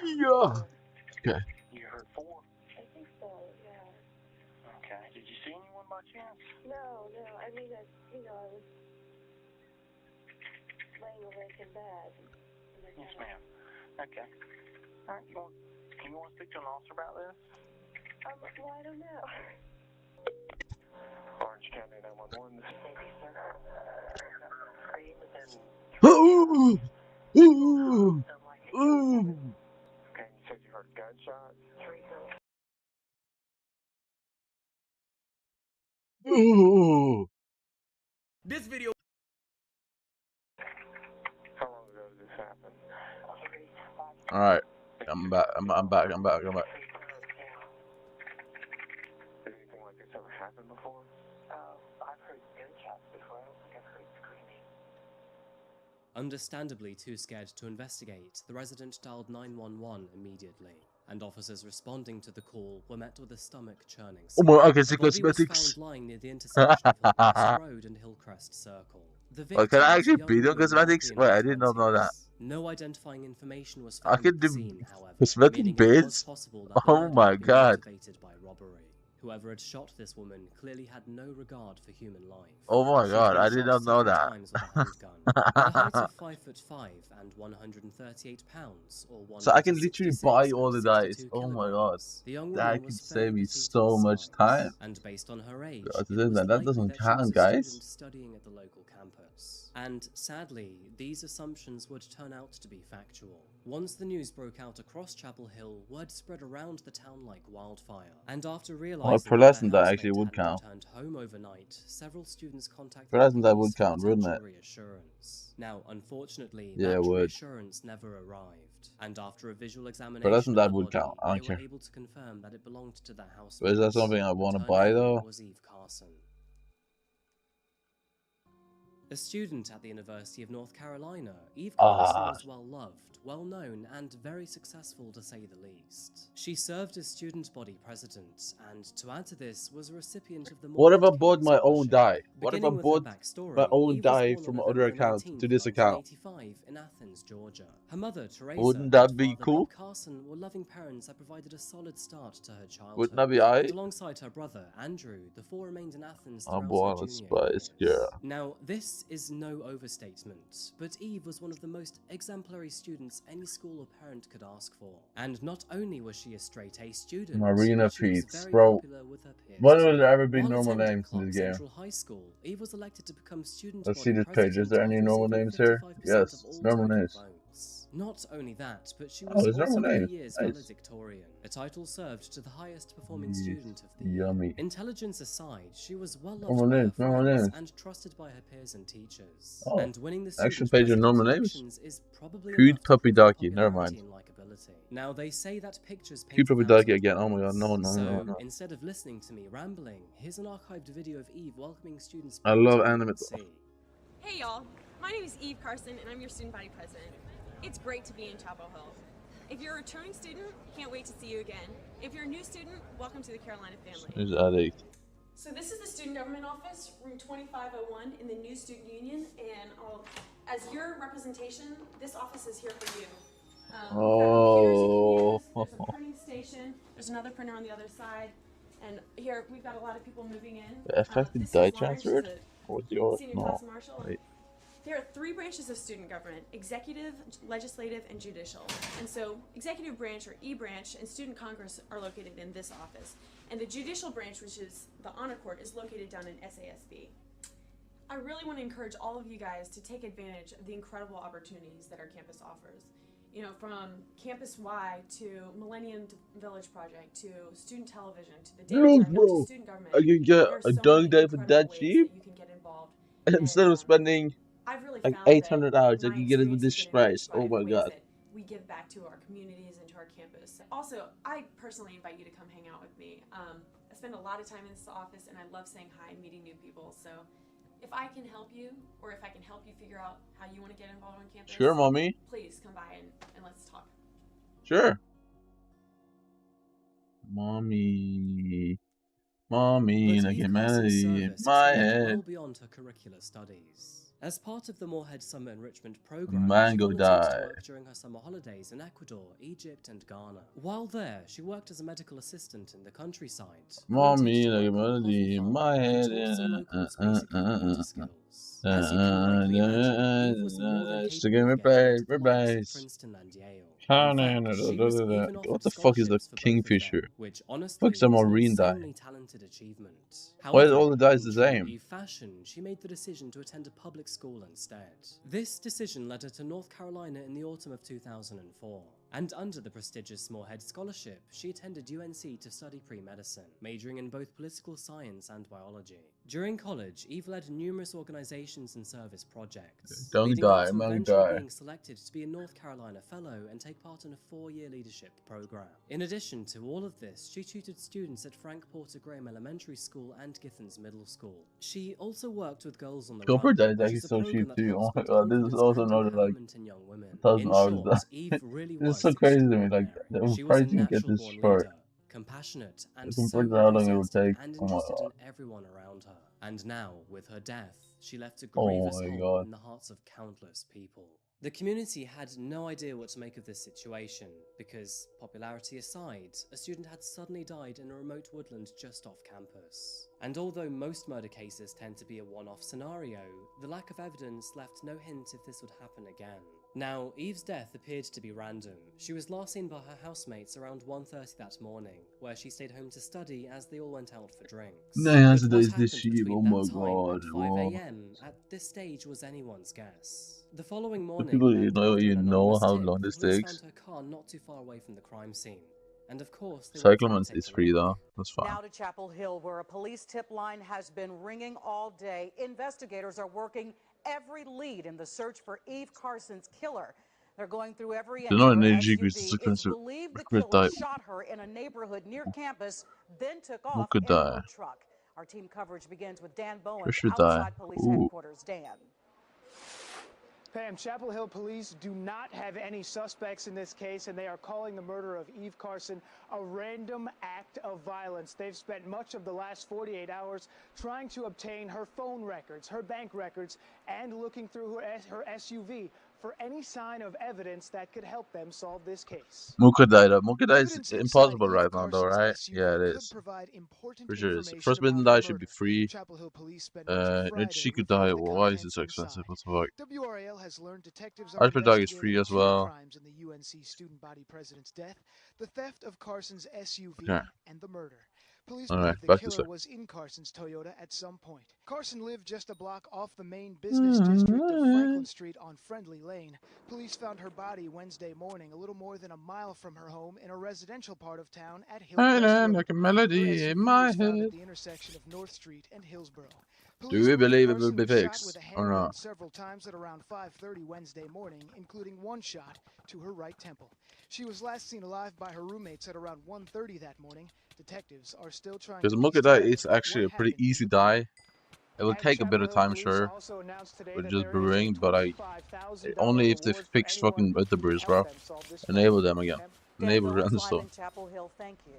Okay. You heard 4? I think so, yeah. Okay. Did you see anyone by chance? No. I mean, I was laying awake in bed. Yes, ma'am. Okay. All right. You want to speak to an officer about this? Well, I don't know. Orange County 911. This is Are you within? Ooh. Ooh. Ooh. Okay, you said you heard gunshots? 3 gunshots. Ooh. This video. How long ago did this happen? All right. I'm back. I'm back. Did anything like this ever happen before? I've heard gunshots before. I don't think I've heard screaming. Understandably too scared to investigate, the resident dialed 911 immediately, and officers responding to the call were met with a stomach-churning Oh scene. my, I can see The body was cosmetics. found lying near the intersection of Hillcrest Road and Hillcrest Circle. The Oh, can I victim was a actually young be the woman cosmetics? likely in Wait, her I did not know that. 20s. No identifying information was I found can at the do scene, however, cosmetic meaning it was bits. possible that the Oh murder my had been god. motivated by robbery. Whoever had shot this woman clearly had no regard for human life. Oh my She'd god, been I did shot not know several that. times with a handgun. At a height of 5'5" and 138 pounds, or So I can literally 166 buy and all the dice. 62 Oh my god. kilograms. The young That woman could was save fairly me petite so in much size, time. and based on her age, God, it was that likely doesn't that she was count, a guys. student studying at the local campus. And sadly, these assumptions would turn out to be factual. Once the news broke out across Chapel Hill, word spread around the town like wildfire. And after realizing Pearlescent that their that actually housemate would hadn't count. returned home overnight, several students contacted Pearlescent that police would for count, wouldn't potential it? reassurance. Now, unfortunately, Yeah, that it would. reassurance never arrived. And after a visual examination Pearlescent of that the would body, count. I they don't were care. able to confirm that it belonged to their housemate. But is that something I want to Her buy name though? was Eve Carson. A student at the University of North Carolina, Eve Carson was well loved, well known, and very successful to say the least. She served as student body president, and to add to this, was a recipient of the What if I Morgan bought King my own Scholarship. die? What if I Beginning with bought her backstory, my own Eve was die born from on other November accounts 19th, to this account? 1985 in Athens, Georgia. Her mother, Teresa, Wouldn't and that be father, cool? Bob Carson, were loving parents that provided a solid start to her childhood. Wouldn't that be And aight? alongside her brother, Andrew, the four remained in Athens Oh throughout boy, her let's junior spice, girl. Now, this is no overstatement, but Eve was one of the most exemplary students any school or parent could ask for. And not only was she a straight-A student, Marina but she was Pete's, very bro. popular with her peers When too. will there ever be While normal attending names in Clark this game? Central High School, Eve was elected to become student Let's see body this page. Is there any president normal after names receiving here? 55% Yes, of it's all normal total names. votes. Not only that, but she Oh, was there's also normal 3 names. years Nice. valedictorian, a title served to the highest performing Yes, student of the year. yummy. Intelligence aside, she was well loved Normal by her names, normal friends names. and trusted by her peers and teachers. Oh, And winning the action student page of normal president names? elections is probably Cute enough to puppy prove her ducky. Never popularity mind. and likability. Now, they say that pictures paint Cute puppy 1,000 ducky again. Oh my god, no, words. no, So, no, no. instead of listening to me rambling, here's an archived video of Eve welcoming students I back love to anime. UNC. Hey y'all, my name is Eve Carson and I'm your student body president. It's great to be in Chapel Hill. If you're a returning student, can't wait to see you again. If you're a new student, welcome to the Carolina family. There's addict. So this is the Student Government Office, room 2501 in the new Student Union, and as your representation, this office is here for you. Oh. There's a printing station, there's another printer on the other side, and here we've got a lot of people moving in. The effective die transferred? Or was yours? Senior No. class marshal. Wait. There are 3 branches of student government: executive, legislative, and judicial. And so executive branch, or E-branch, and student congress are located in this office. And the judicial branch, which is the honor court, is located down in SASB. I really want to encourage all of you guys to take advantage of the incredible opportunities that our campus offers. You know, from Campus Y to Millennium Village Project to student television to the daily Look, drive bro, to student government. I can get a dung day for that cheap. And instead of spending I've really like found $800, that I can get it with this price. Oh my god. we give back to our communities and to our campus. Also, I personally invite you to come hang out with me. I spend a lot of time in this office and I love saying hi and meeting new people. So if I can help you, or if I can help you figure out how you want to get involved on campus, Sure, mommy. please come by and let's talk. Sure. Mommy. Mommy, But like Eve a Carson's melody in service my extended head. well beyond her curricular studies. As part of the Moorhead Summer Enrichment Program, Mango she volunteered die. to work during her summer holidays in Ecuador, Egypt, and Ghana. While there, she worked as a medical assistant in the countryside. Mommy, like a melody in my head. Just to give me praise, Princeton and Yale. What the fuck is the Kingfisher? Which honestly Fuck's the was an Marine die? insanely talented achievement. Why is However, all the dice the in true same? Eve fashion, she made the decision to attend a public school instead. This decision led her to North Carolina in the autumn of 2004. And under the prestigious Moorhead Scholarship, she attended UNC to study pre-medicine, majoring in both political science and biology. During college, Eve led numerous organizations and service projects, Don't leading her die, to man, eventually die. being selected to be a North Carolina Fellow and take part in a 4-year leadership program. In addition to all of this, she tutored students at Frank Porter Graham Elementary School and Githens Middle School. She also worked with Girls on the Go for Run, that, is which actually is a so program cheap that too. helps Oh my build god, this is confidence also and another like empowerment in young women. 1,000 In hours. short, Eve really This is was so crazy to me. extraordinary. Like, the She was a price you can get natural this born short. leader, compassionate, and Looking so forward to how long it will enthusiastic take. and Oh my interested god. in everyone around her. And now, with her death, she left a Oh grievous my hole god. in the hearts of countless people. The community had no idea what to make of this situation, because, popularity aside, a student had suddenly died in a remote woodland just off campus. And although most murder cases tend to be a one-off scenario, the lack of evidence left no hint if this would happen again. Now, Eve's death appeared to be random. She was last seen by her housemates around 1:30 that morning, where she stayed home to study as they all went out for drinks. Nice, But there's what this happened sheep. between Oh my that time god. and Whoa. 5 AM at this stage was anyone's guess. The following Do morning, people when know after you an know anonymous how tip, long the this police takes? found her car not too far away from the crime scene. And of course, they wanted to Cyclaments take is a free look. though. That's fine. Now to Chapel Hill, where a police tip line has been ringing all day. Investigators are working every lead in the search for Eve Carson's killer. They're going through every There's not inch an of her energy grease. SUV. It's believed the Recruit killer type. shot her in a neighborhood near campus, then took Who off could in die? her truck. Our team coverage begins with Dan Bowen Who should die? outside police Ooh. headquarters. Dan. Pam, Chapel Hill police do not have any suspects in this case, and they are calling the murder of Eve Carson a random act of violence. They've spent much of the last 48 hours trying to obtain her phone records, her bank records, and looking through her SUV for any sign of evidence that could help them solve this case. Mukadai though. Mukadai is impossible right now though, right? Yeah, it is. For sure it is. First Midnight Die should be free. Shikudai, why is it so expensive? What the fuck? WRAL has learned detectives are Hyperdog is investigating free as two well. crimes in the UNC student body president's death: the theft of Carson's SUV Okay. and the murder. Police Alright, believe the back to killer it. was in Carson's Toyota at some point. Carson lived just a block off the main business district of Franklin Street on Friendly Lane. Police found her body Wednesday morning, a little more than a mile from her home in a residential part of town at Hillcrest Island Road. like a Her melody SUV in my was found head. at the intersection of North Street and Hillsborough. Do we believe it will be Carson was shot fixed with a or handgun not? several times at around 5:30 Wednesday morning, including one shot to her right temple. She was last seen alive by her roommates at around 1:30 that morning. Detectives are still trying Because to piece Mukadai together is actually a what pretty happened. easy die. It will take a bit of time, sure, with just brewing, but only if they fix fucking with the brews, bro. Enable them again. Enable redstone.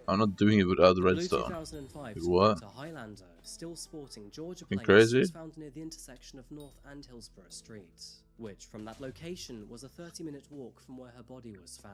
I'm not doing it without The blue redstone. 2005 What? Toyota Highlander, still sporting Georgia You plates, crazy? was found near the intersection of North and Hillsborough Street, which from that location was a 30-minute walk from where her body was found.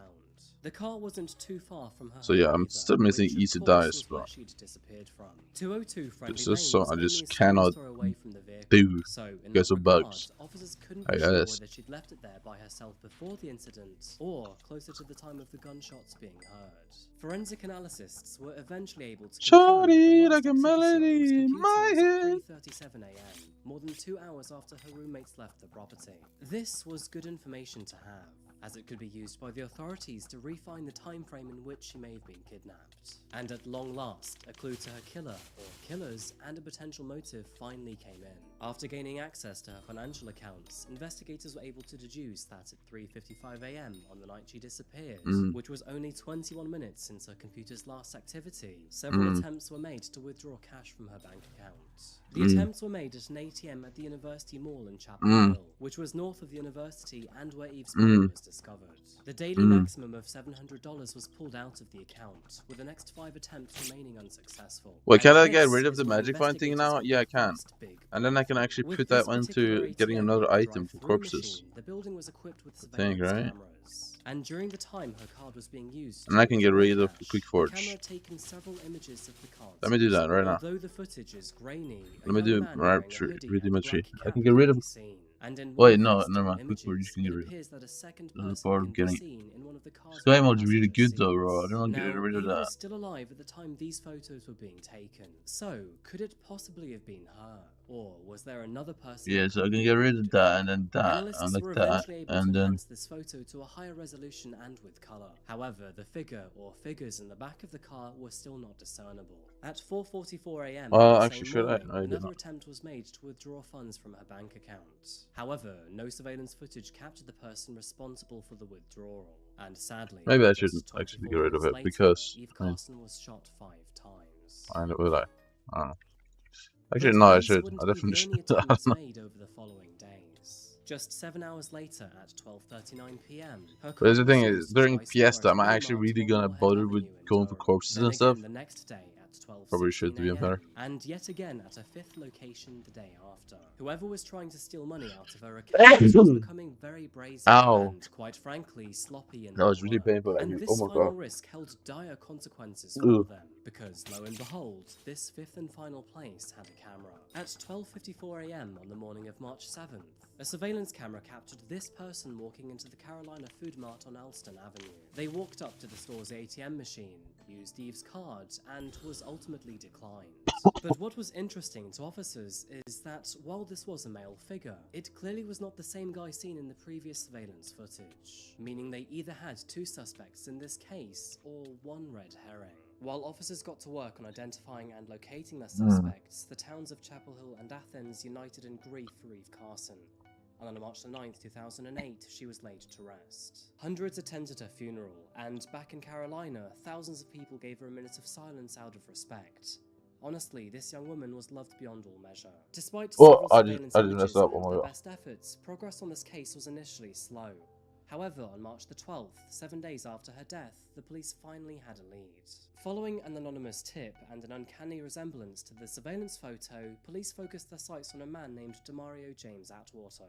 The car wasn't too far from her So home yeah, I'm either, still missing which, of easy course, dice, was bro. where she'd disappeared from. 202 Friendly This Lane is so was I only a just stone's cannot throw away from the vehicle, do so in because that of bugs. regard, officers couldn't I be sure guess. whether she'd left it there by herself before the incident or closer to the time of the gunshots being heard. Forensic analysts were eventually able to confirm that Shawty the like last a activity on melody Eve's in computer my was at head. 3:37 a.m., more than 2 hours after her roommates left the property. This was good information to have, as it could be used by the authorities to refine the time frame in which she may have been kidnapped. And at long last, a clue to her killer, or killers, and a potential motive finally came in. After gaining access to her financial accounts, investigators were able to deduce that at 3:55 a.m. on the night she disappeared, which was only 21 minutes since her computer's last activity, several attempts were made to withdraw cash from her bank account. The attempts were made at an ATM at the University Mall in Chapel Hill, which was north of the university and where Eve's body was discovered. The daily maximum of $700 was pulled out of the account, with the next 5 attempts remaining unsuccessful. Wait, can And I get this rid of is the when magic find thing now? investigators Yeah, I got their can. first big And then I can actually With put this that into particular getting ATM another and item for drive-through corpses. machine, the building was equipped with I think, surveillance right? cameras. And during the time her card was being used, And I can get rid of the cash, quick the forge. camera had taken several images of the card. Let me do that right now. Although the footage is grainy, Let me do man wearing a Rapture, hoodie redeem and a tree. black I cap can get rid of. be seen. And in one Wait, of no, these never still mind. Quick forge, you images, can get it rid of. appears that a second This is person part can of be getting. seen in one of the car's Sky mode's windows really in the good though, bro. I scenes. don't get Now, rid of Eve that. was still alive at the time these photos were being taken. So, could it possibly have been her? Or was there another person? Yeah, so I can get rid of that and then that Analysts and like were that eventually able and to then. enhance this photo to a higher resolution and with color. However, the figure or figures in the back of the car were still not discernible. At 4:44 a.m. Well, on the actually, same should I? morning, No, I did another not. attempt was made to withdraw funds from her bank account. However, no surveillance footage captured the person responsible for the withdrawal. And sadly, Maybe I just shouldn't 24 actually get rid of minutes it later, because. Eve Carson was shot 5 times. I know, will I? I don't know. But Actually, no, I these should. wouldn't I be definitely the should. only I don't attempts know. made over the following days. Just 7 hours later, at 12:39 p.m., her But the car thing was is, used during twice more Fiesta, at am I Walmart actually really gonna Moorhead bother with Avenue in going for Durham. corpses Then and stuff? again the next day at 12:16 Probably should, to be a.m., fair. and yet again at a 5th location the day after. Whoever was trying to steal money out of her account was becoming very brazen Ow. and, quite frankly, sloppy in That their was really work. painful. And Actually. this Oh my final god. risk held dire consequences for Ugh. them, because lo and behold, this 5th and final place had a camera. At 12:54 a.m. on the morning of March 7th, a surveillance camera captured this person walking into the Carolina Food Mart on Alston Avenue. They walked up to the store's ATM machine, used Eve's card, and was ultimately declined. But what was interesting to officers is that while this was a male figure, it clearly was not the same guy seen in the previous surveillance footage, meaning they either had 2 suspects in this case or 1 red herring. While officers got to work on identifying and locating their suspects, the towns of Chapel Hill and Athens united in grief for Eve Carson. And on March 9, 2008, she was laid to rest. Hundreds attended her funeral, and back in Carolina, thousands of people gave her a minute of silence out of respect. Honestly, this young woman was loved beyond all measure. Despite Oh, several I surveillance just images messed up. Oh and my their god. best efforts, progress on this case was initially slow. However, on March the 12th, 7 days after her death, the police finally had a lead. Following an anonymous tip and an uncanny resemblance to the surveillance photo, police focused their sights on a man named Demario James Atwater.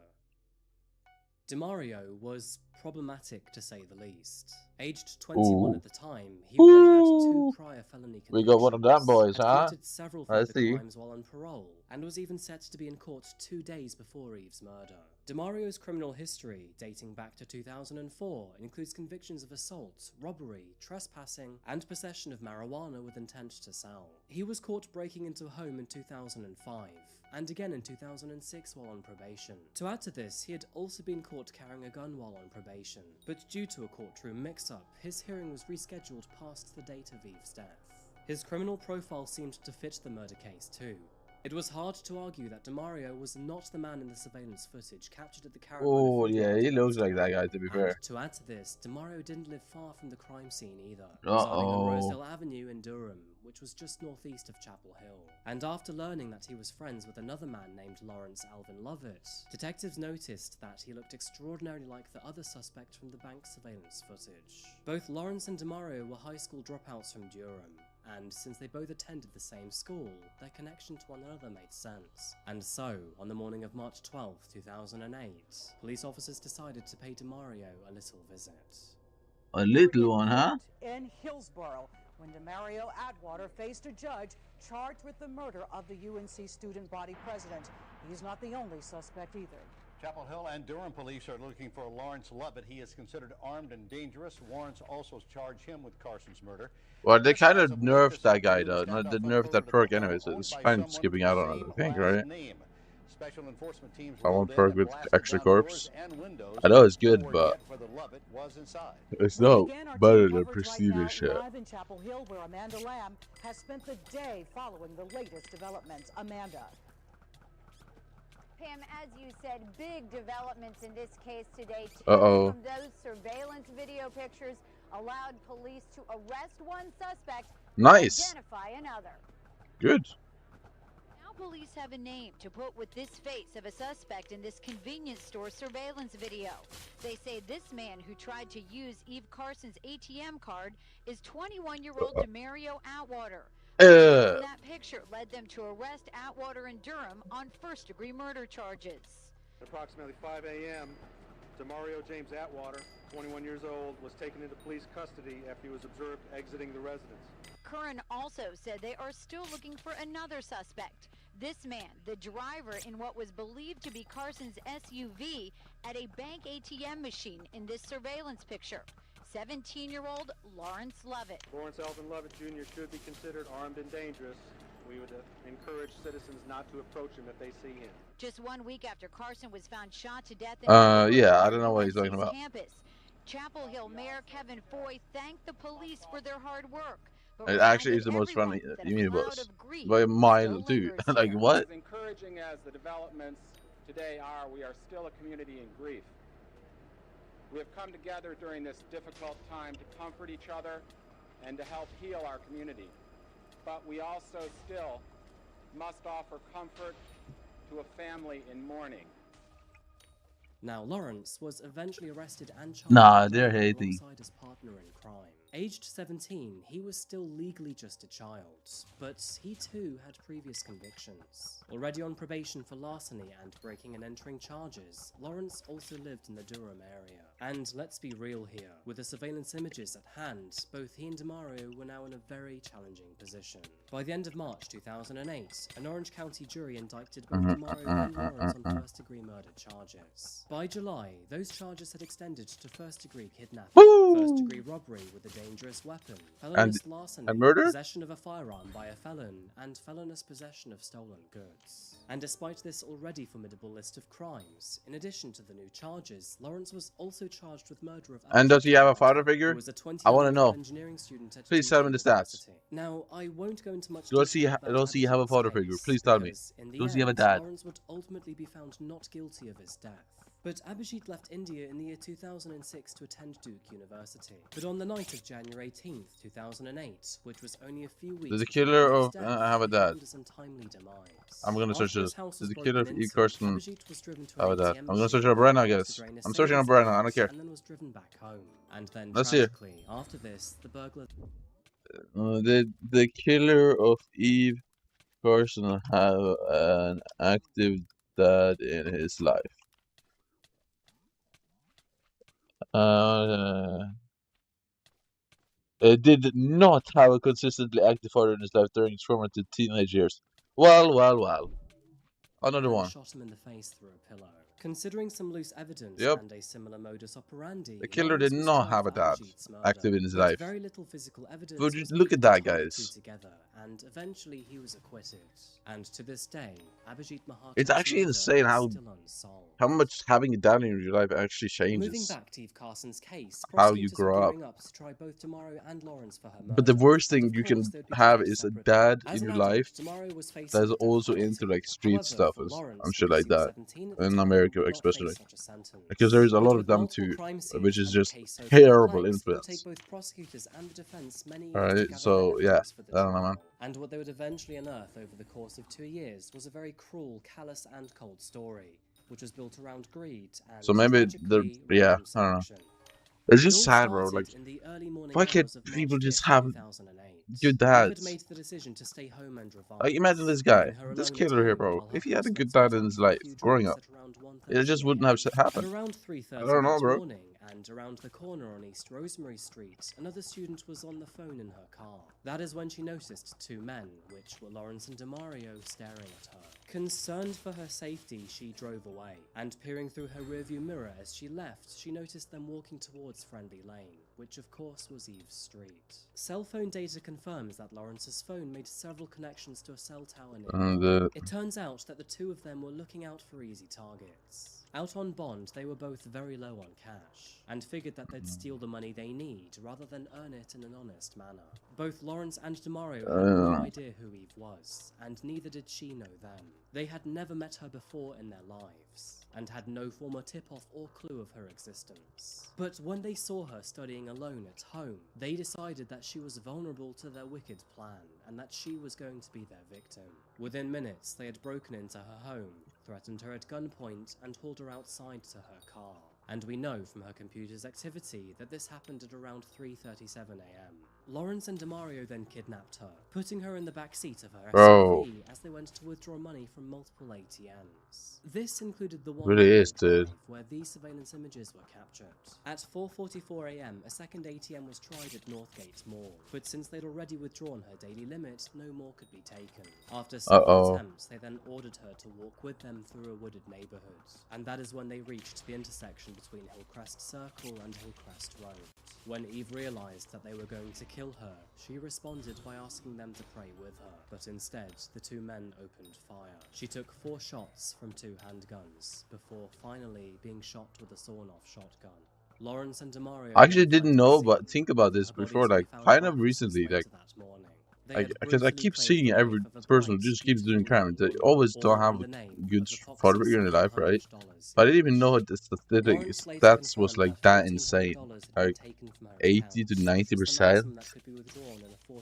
Demario was problematic to say the least. Aged 21 Ooh. at the time, he already had 2 prior felony convictions. We got one of them boys, had huh? committed several I further see. crimes while on parole, and was even set to be in court 2 days before Eve's murder. Demario's criminal history, dating back to 2004, includes convictions of assault, robbery, trespassing, and possession of marijuana with intent to sell. He was caught breaking into a home in 2005, and again in 2006 while on probation. To add to this, he had also been caught carrying a gun while on probation, but due to a courtroom mix-up, his hearing was rescheduled past the date of Eve's death. His criminal profile seemed to fit the murder case too. It was hard to argue that Demario was not the man in the surveillance footage captured at the Carolina Oh Food yeah, Mart he in looks Alston. like that guy. To be fair. And to add to this, Demario didn't live far from the crime scene either, residing on Rosedale Avenue in Durham, which was just northeast of Chapel Hill. And after learning that he was friends with another man named Lawrence Alvin Lovett, detectives noticed that he looked extraordinarily like the other suspect from the bank surveillance footage. Both Lawrence and DeMario were high school dropouts from Durham, and since they both attended the same school, their connection to one another made sense. And so, on the morning of March 12, 2008, police officers decided to pay DeMario a little visit. A little one, huh? In Hillsborough, when DeMario Atwater faced a judge charged with the murder of the UNC student body president. He's not the only suspect either. Chapel Hill and Durham police are looking for Lawrence Lovett. He is considered armed and dangerous. Warrants also charge him with Carson's murder. Well, they kind of nerfed that guy though. No, they nerfed that perk anyways. It's kind of skipping out on it, I think, right? I want perk with extra corpse. I know it's good, but it's not better than Prestige shit. Live in Chapel Hill, where Amanda Lamb has spent the day following the latest developments. Amanda. Pam, as you said, big developments in this case today. Uh-oh. From those surveillance video pictures allowed police to arrest one suspect Nice. and identify another. Good. Now police have a name to put with this face of a suspect in this convenience store surveillance video. They say this man who tried to use Eve Carson's ATM card is 21-year-old DeMario Atwater. That picture led them to arrest Atwater and Durham on first-degree murder charges. At approximately 5 a.m., DeMario James Atwater, 21 years old, was taken into police custody after he was observed exiting the residence. Curran also said they are still looking for another suspect. This man, the driver in what was believed to be Carson's SUV at a bank ATM machine in this surveillance picture. 17-year-old Lawrence Lovett. Lawrence Alvin Lovett Jr. should be considered armed and dangerous. We would encourage citizens not to approach him if they see him. Just 1 week after Carson was found shot to death Yeah, I don't know what he's talking about. Campus, Chapel Hill Mayor Kevin Foy thanked the police for their hard work. It actually is the most funny universe. By a mile too. Like what? As encouraging as the developments today are, we are still a community in grief. We have come together during this difficult time to comfort each other and to help heal our community. But we also still must offer comfort to a family in mourning. Now, Lawrence was eventually arrested and charged they're hating. alongside his partner in crime. Aged 17, he was still legally just a child, but he too had previous convictions. Already on probation for larceny and breaking and entering charges, Lawrence also lived in the Durham area. And let's be real here, with the surveillance images at hand, both he and DeMario were now in a very challenging position. By the end of March 2008, an Orange County jury indicted both DeMario and Lawrence on first-degree murder charges. By July, those charges had extended to first-degree kidnapping, first-degree robbery with a dangerous weapon, felonious larceny, and murder? possession of a firearm by a felon, and felonious possession of stolen goods. And despite this already formidable list of crimes, in addition to the new charges, Lawrence was also charged with murder of... And does he have a father figure? I want to know. Please tell me the stats. Now, I won't go into much Does he have a father figure? Please tell me. Does he have a dad? Lawrence would ultimately be found not guilty of his death. But Abhijit left India in the year 2006 to attend Duke University. But on the night of January 18th, 2008, which was only a few weeks... Does the killer of have a dad? I'm gonna search this. Does the killer of Eve Carson have a dad? I'm gonna search it up right now, guys. I'm searching up right now, I don't care. And then was driven back home. And then let's see it. After this, the burglar... The killer of Eve Carson have an active dad in his life. Did not have a consistently active father in his life during his formative teenage years. Well. Another one. Shot him in the face through a pillow. Considering some loose evidence and a similar modus operandi, the killer did not have a dad active in his life. Very little physical evidence. But look at that, guys. Together, and eventually he was acquitted. And to this day, Abhijit Maharaj's it's actually insane how much having a dad in your life actually changes. Moving back to Eve Carson's case, how you grow up. To try both DeMario and Lawrence for her but the worst thing you can have is a dad in your life that is also into like street stuff. office and shit like that in America, especially because there is a lot of them too, which is just terrible influence. All right, so yeah, I don't know, man. And what they would eventually unearth over the course of 2 years was a very cruel, callous, and cold story, which was built around greed and So maybe yeah, I don't know. It's just sad, bro. Like, why can't people just have good dads? Like, imagine this guy, this killer here, bro. If he had a good dad in his life growing up, it just wouldn't have happened. At around I 3:30 don't know, that bro. morning, and around the corner on East Rosemary Street, another student was on the phone in her car. That is when she noticed two men, which were Lawrence and DeMario, staring at her. Concerned for her safety, she drove away, and peering through her rearview mirror as she left, she noticed them walking towards Friendly Lane, which of course was Eve's street. Cell phone data confirms that Lawrence's phone made several connections to a cell tower nearby. It turns out that the two of them were looking out for easy targets. Out on bond, they were both very low on cash, and figured that they'd steal the money they need rather than earn it in an honest manner. Both Lawrence and DeMario had no idea who Eve was, and neither did she know them. They had never met her before in their lives, and had no former tip-off or clue of her existence. But when they saw her studying alone at home, they decided that she was vulnerable to their wicked plan, and that she was going to be their victim. Within minutes, they had broken into her home, threatened her at gunpoint, and hauled her outside to her car. And we know from her computer's activity that this happened at around 3:37 AM. Lawrence and DeMario then kidnapped her, putting her in the backseat of her SUV as they went to withdraw money from multiple ATMs. This included the one Really is, dude. where these surveillance images were captured. At 4:44 AM, a second ATM was tried at Northgate Mall, but since they'd already withdrawn her daily limit, no more could be taken. After several attempts, they then ordered her to walk with them through a wooded neighborhood, and that is when they reached the intersection between Hillcrest Circle and Hillcrest Road. When Eve realized that they were going to kill her, she responded by asking them to pray with her, but instead, the two men opened fire. She took 4 shots from 2 handguns, before finally being shot with a sawn-off shotgun. Lawrence and DeMario I actually didn't know, but think about this before, like, kind of recently, like, because I keep seeing every person who just keeps doing crime. They always don't have a good father figure in their life, right? But I didn't even know the stats was like that insane. Like 80 to 90%.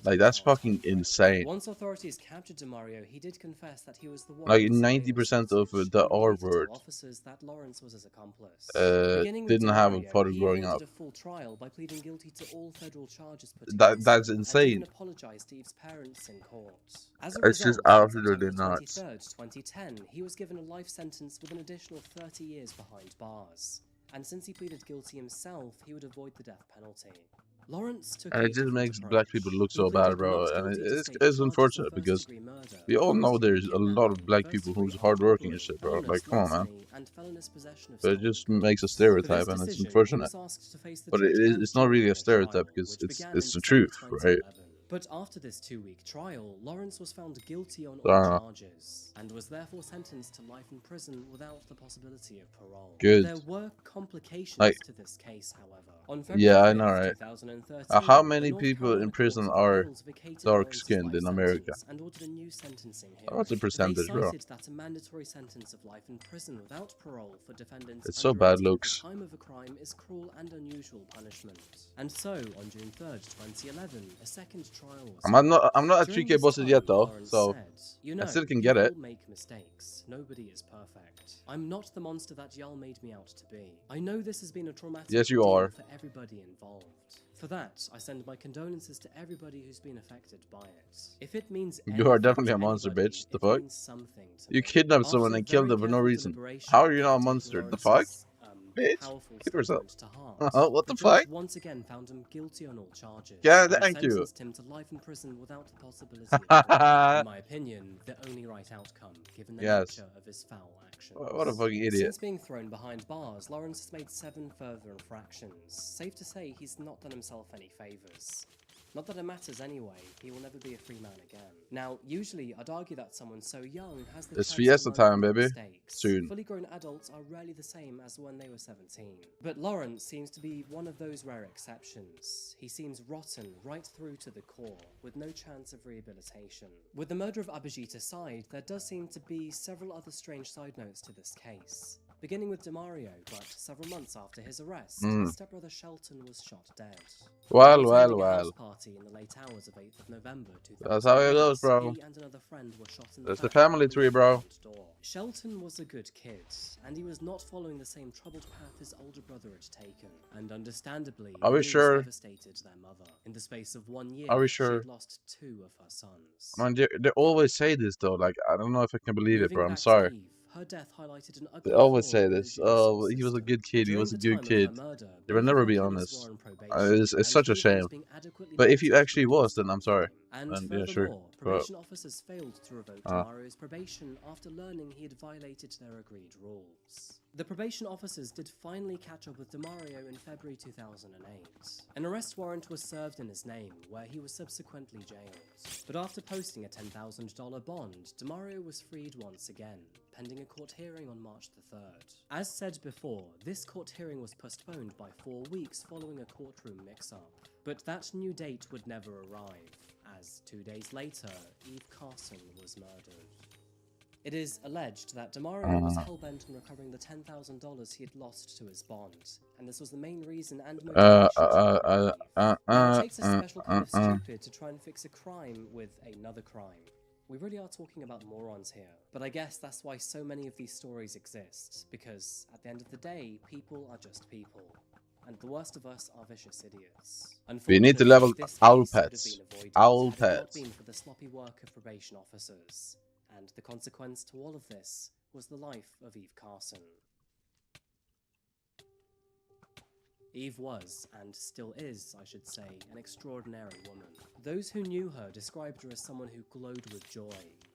Like that's fucking insane. Once authorities captured DeMario, he did confess that he was the one like 90% of the R word officers that Lawrence was his accomplice. didn't have a father growing up. A full trial by pleading guilty to all federal charges put That's insane. Apologized to Eve's parents in court. As a It's just result, absolutely nuts. 2010, he was given a life sentence with an additional 30 years behind bars. And since he pleaded guilty himself, he would avoid the death penalty. Lawrence took And it just makes black people look so bad, bro. And it's unfortunate because we all know there's a lot of black people who's hardworking and shit, bro. Like, come on, man. But it just makes a stereotype, and it's unfortunate. But it's not really a stereotype because it's the truth, right? But after this 2-week trial, Lawrence was found guilty on all charges, and was therefore sentenced to life in prison without the possibility of parole. Good. There were complications to this case, however. On Yeah, I know, right? How many people in prison are dark-skinned in America? And ordered a new sentencing hearing. What's the percentage, They bro? cited that a mandatory sentence of life in prison without parole for defendants It's so under bad 18 at looks. the time of a crime is cruel and unusual punishment. And so, on June 3rd, 2011, a second trial was I'm not at 3K bosses yet though, so I still can get it. People make mistakes. Nobody is perfect. I'm not the monster that y'all made me out to be. I know this has been a traumatic Yes, you ordeal are. for everybody involved. For that, I send my condolences to everybody who's been affected by it. If it means You are definitely a monster, bitch. The fuck? You kidnapped someone and killed them for no reason. How are you not a monster? The fuck? Bitch, keep yourself. What the fuck? Once again found him guilty on all charges. Yeah, and thank you. sentenced him to life in prison without the possibility of parole. In my opinion, the only right outcome, given the nature of his foul actions. What a fucking idiot. Since being thrown behind bars, Lawrence has made 7 further infractions. Safe to say, he's not done himself any favors. Not that it matters anyway, he will never be a free man again. Now, usually I'd argue that someone so young has the It's chance Fiesta to learn time, from their baby. mistakes. Soon. Fully grown adults are rarely the same as when they were 17. But Lawrence seems to be one of those rare exceptions. He seems rotten right through to the core, with no chance of rehabilitation. With the murder of Abhijit aside, there does seem to be several other strange side notes to this case. Beginning with DeMario, but several months after his arrest, his stepbrother Shelton was shot dead. Well, He was well, having a well. house party in the late hours of 8th of November 2006. That's how it goes, bro. He and another friend were shot in That's the the back family by tree, the bro. front door. Shelton was a good kid, and he was not following the same troubled path his older brother had taken. And understandably, Are we the news sure? devastated their mother. In the space of 1 year, Are we she sure? had lost 2 of her sons. Man, they always say this though. Like, I don't know if I can believe it, Moving bro. I'm back to sorry. Eve, her death highlighted an They ugly always flaw say in the this. judicial Oh, he was a system. good kid. He During was a the good time of kid. her murder, They will both never of her be killers honest. were on probation, It's and such a Eve shame. was being adequately But if you monitored actually for was, the then I'm sorry. And Yeah, sure. furthermore, But probation officers failed to revoke DeMario's probation after learning he had violated their agreed rules. The probation officers did finally catch up with DeMario in February 2008. An arrest warrant was served in his name, where he was subsequently jailed. But after posting a $10,000 bond, DeMario was freed once again, pending a court hearing on March the 3rd. As said before, this court hearing was postponed by 4 weeks following a courtroom mix-up. But that new date would never arrive, as 2 days later, Eve Carson was murdered. It is alleged that DeMario was hell-bent on recovering the $10,000 he had lost to his bond, and this was the main reason and motivation to murder Eve. Now, it takes a special kind of stupid to try and fix a crime with another crime. We really are talking about morons here, but I guess that's why so many of these stories exist, because at the end of the day, people are just people. And the worst of us are vicious idiots. we need to level owl pets. Owl Had it not pets. been for the sloppy work of probation officers. And the consequence to all of this was the life of Eve Carson. Eve was, and still is, I should say, an extraordinary woman. Those who knew her described her as someone who glowed with joy,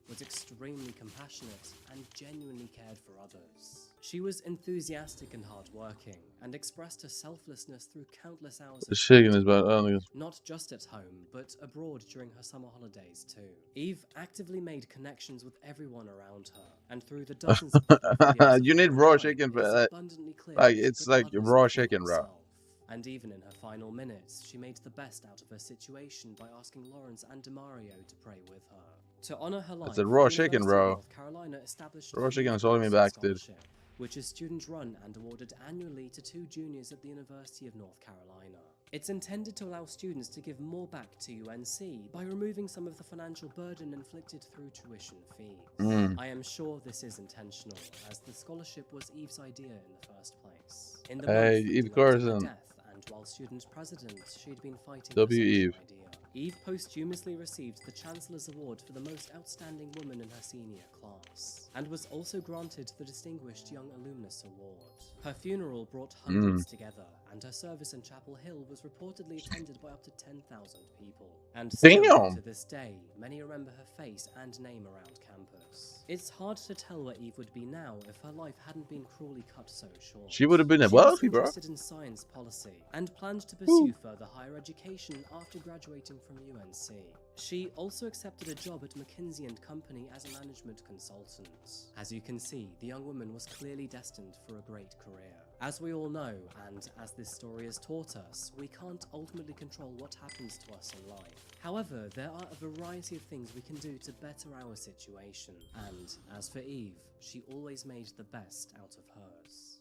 was extremely compassionate, and genuinely cared for others. She was enthusiastic and hardworking, and expressed her selflessness through countless hours The of shaking is bad. Oh, not just at home, but abroad during her summer holidays too. Eve actively made connections with everyone around her, and through the dozens of public videos of you need her raw life, chicken for it's that. abundantly clear Like, she it's put like others raw before chicken, bro. herself. And even in her final minutes, she made the best out of her situation by asking Lawrence and DeMario to pray with her. To honor her life, It's a raw the chicken, University bro. of North Carolina established Raw the chicken is Hypixel holding me back, dude. Scholarship, which is student-run and awarded annually to 2 juniors at the University of North Carolina. It's intended to allow students to give more back to UNC by removing some of the financial burden inflicted through tuition fees. I am sure this is intentional, as the scholarship was Eve's idea in the first place. In the Hey, month Eve leading up to her Carson. death, and while student president, she'd been fighting W. for such Eve. an idea. Eve posthumously received the Chancellor's Award for the most outstanding woman in her senior class, and was also granted the Distinguished Young Alumnus Award. Her funeral brought hundreds together, and her service in Chapel Hill was reportedly attended by up to 10,000 people. And still, Damn. to this day, many remember her face and name around campus. It's hard to tell where Eve would be now if her life hadn't been cruelly cut so short. She would have been a She was wealthy, bro. interested in science policy and planned to pursue further higher education after graduating from UNC. She also accepted a job at McKinsey & Company as a management consultant. As you can see, the young woman was clearly destined for a great career. As we all know, and as this story has taught us, we can't ultimately control what happens to us in life. However, there are a variety of things we can do to better our situation, and as for Eve, she always made the best out of hers.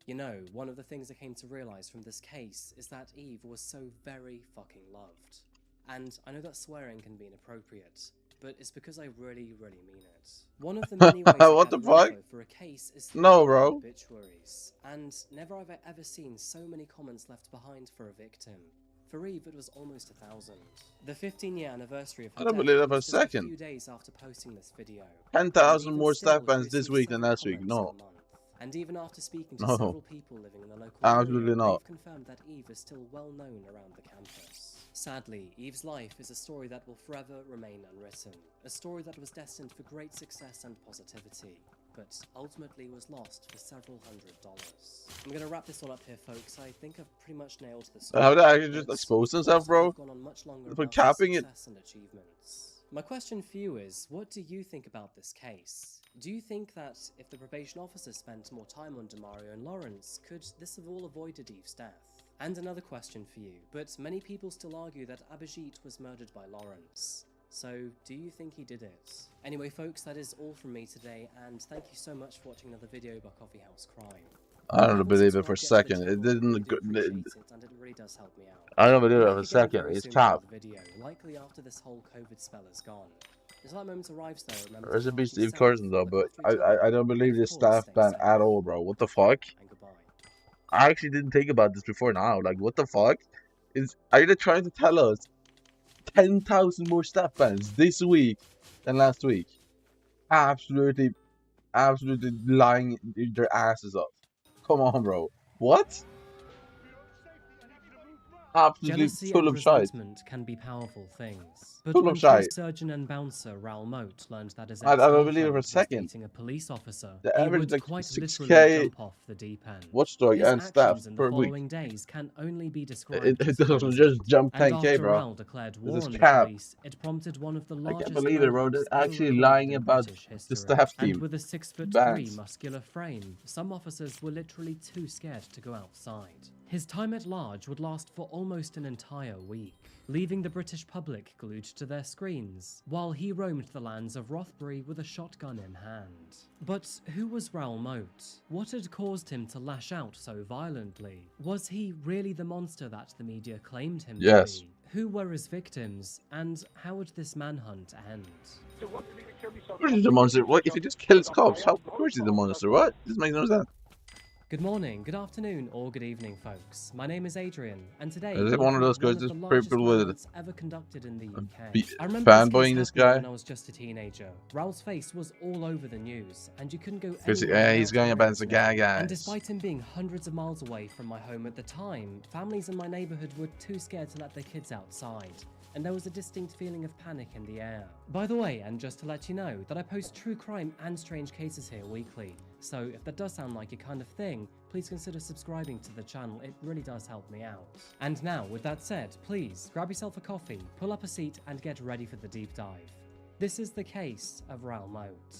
You know, one of the things I came to realize from this case is that Eve was so very fucking loved. And I know that swearing can be inappropriate, but it's because I really, really mean it. One of the many ways I What gather the fuck? info for a case is through No, bro. obituaries, and never have I ever seen so many comments left behind for a victim. For Eve, it was almost 1,000. The 15-year anniversary of her I don't death believe that for a was just a second. few days after posting this video. 10,000 And more even still, staff she bans this received week than several last week. comments No. in a month. And even after speaking to No. several people living in the local Absolutely area, not. they've confirmed that Eve is still well known around the campus. Sadly, Eve's life is a story that will forever remain unwritten. A story that was destined for great success and positivity. but ultimately was lost for several $100s. I'm gonna wrap this all up here, folks. I think I've pretty much nailed the story. How did I actually just expose himself, bro? Gone on much longer For about capping his it. success and achievements. My question for you is, what do you think about this case? Do you think that if the probation officer spent more time on Demario and Lawrence, could this have all avoided Eve's death? And another question for you, but many people still argue that Abhijit was murdered by Lawrence. So, do you think he did it? Anyway, folks, that is all from me today, and thank you so much for watching another video by Coffee House Crime. I don't believe it for a second. It didn't. And it really does help me out. I don't believe it We'll for back a again second. very It's soon with cap. another video, likely after this whole COVID spell is gone. Until that moment arrives, though, remember Rest to in peace, party Steve safe, Carson, though. look But after each other, I don't and believe of this course, staff stay ban safe. at all, bro. What the fuck? And goodbye. I actually didn't think about this before now. Like, what the fuck? Are you trying to tell us 10,000 more staff bans this week than last week? Absolutely lying their asses off. Come on, bro. What? Absolutely Jealousy full and of shite. resentment can be powerful things. But Full when of shite. police surgeon and bouncer Raoul Moat learned that his I don't believe it ex-girlfriend for a was second. dating a police officer, The he average would like quite 6K literally jump off the deep end. watchdog His and staff actions in the per week. following days can only be described It as doesn't frenzy. just jump And 10K, after bro. Raoul declared This war is on the cap. police, it prompted one of the I largest can't believe it, bro. They're manhunts ever actually recorded lying in about British the history. staff And team. with a 6'3" Bans. muscular frame, some officers were literally too scared to go outside. His time at large would last for almost an entire week, leaving the British public glued to their screens, while he roamed the lands of Rothbury with a shotgun in hand. But who was Raoul Moat? What had caused him to lash out so violently? Was he really the monster that the media claimed him Yes. to be? Who were his victims, and how would this manhunt end? Of course he's a monster. What if he just kills cops? How? Of course he's a monster. What? This makes no sense. Good morning, good afternoon, or good evening, folks. My name is Adrian, and today Is we're it one of looking those at guys one of just the largest people with manhunts ever conducted in the UK. be- I remember this fanboying case this happening guy? when I was just a teenager. Raoul's face was all over the news, and you couldn't go Because anywhere he's without going hearing against the his name. guys. And despite him being hundreds of miles away from my home at the time, families in my neighborhood were too scared to let their kids outside. And there was a distinct feeling of panic in the air. By the way, and just to let you know, that I post true crime and strange cases here weekly, so if that does sound like your kind of thing, please consider subscribing to the channel, it really does help me out. And now, with that said, please grab yourself a coffee, pull up a seat, and get ready for the deep dive. This is the case of Raoul Moat.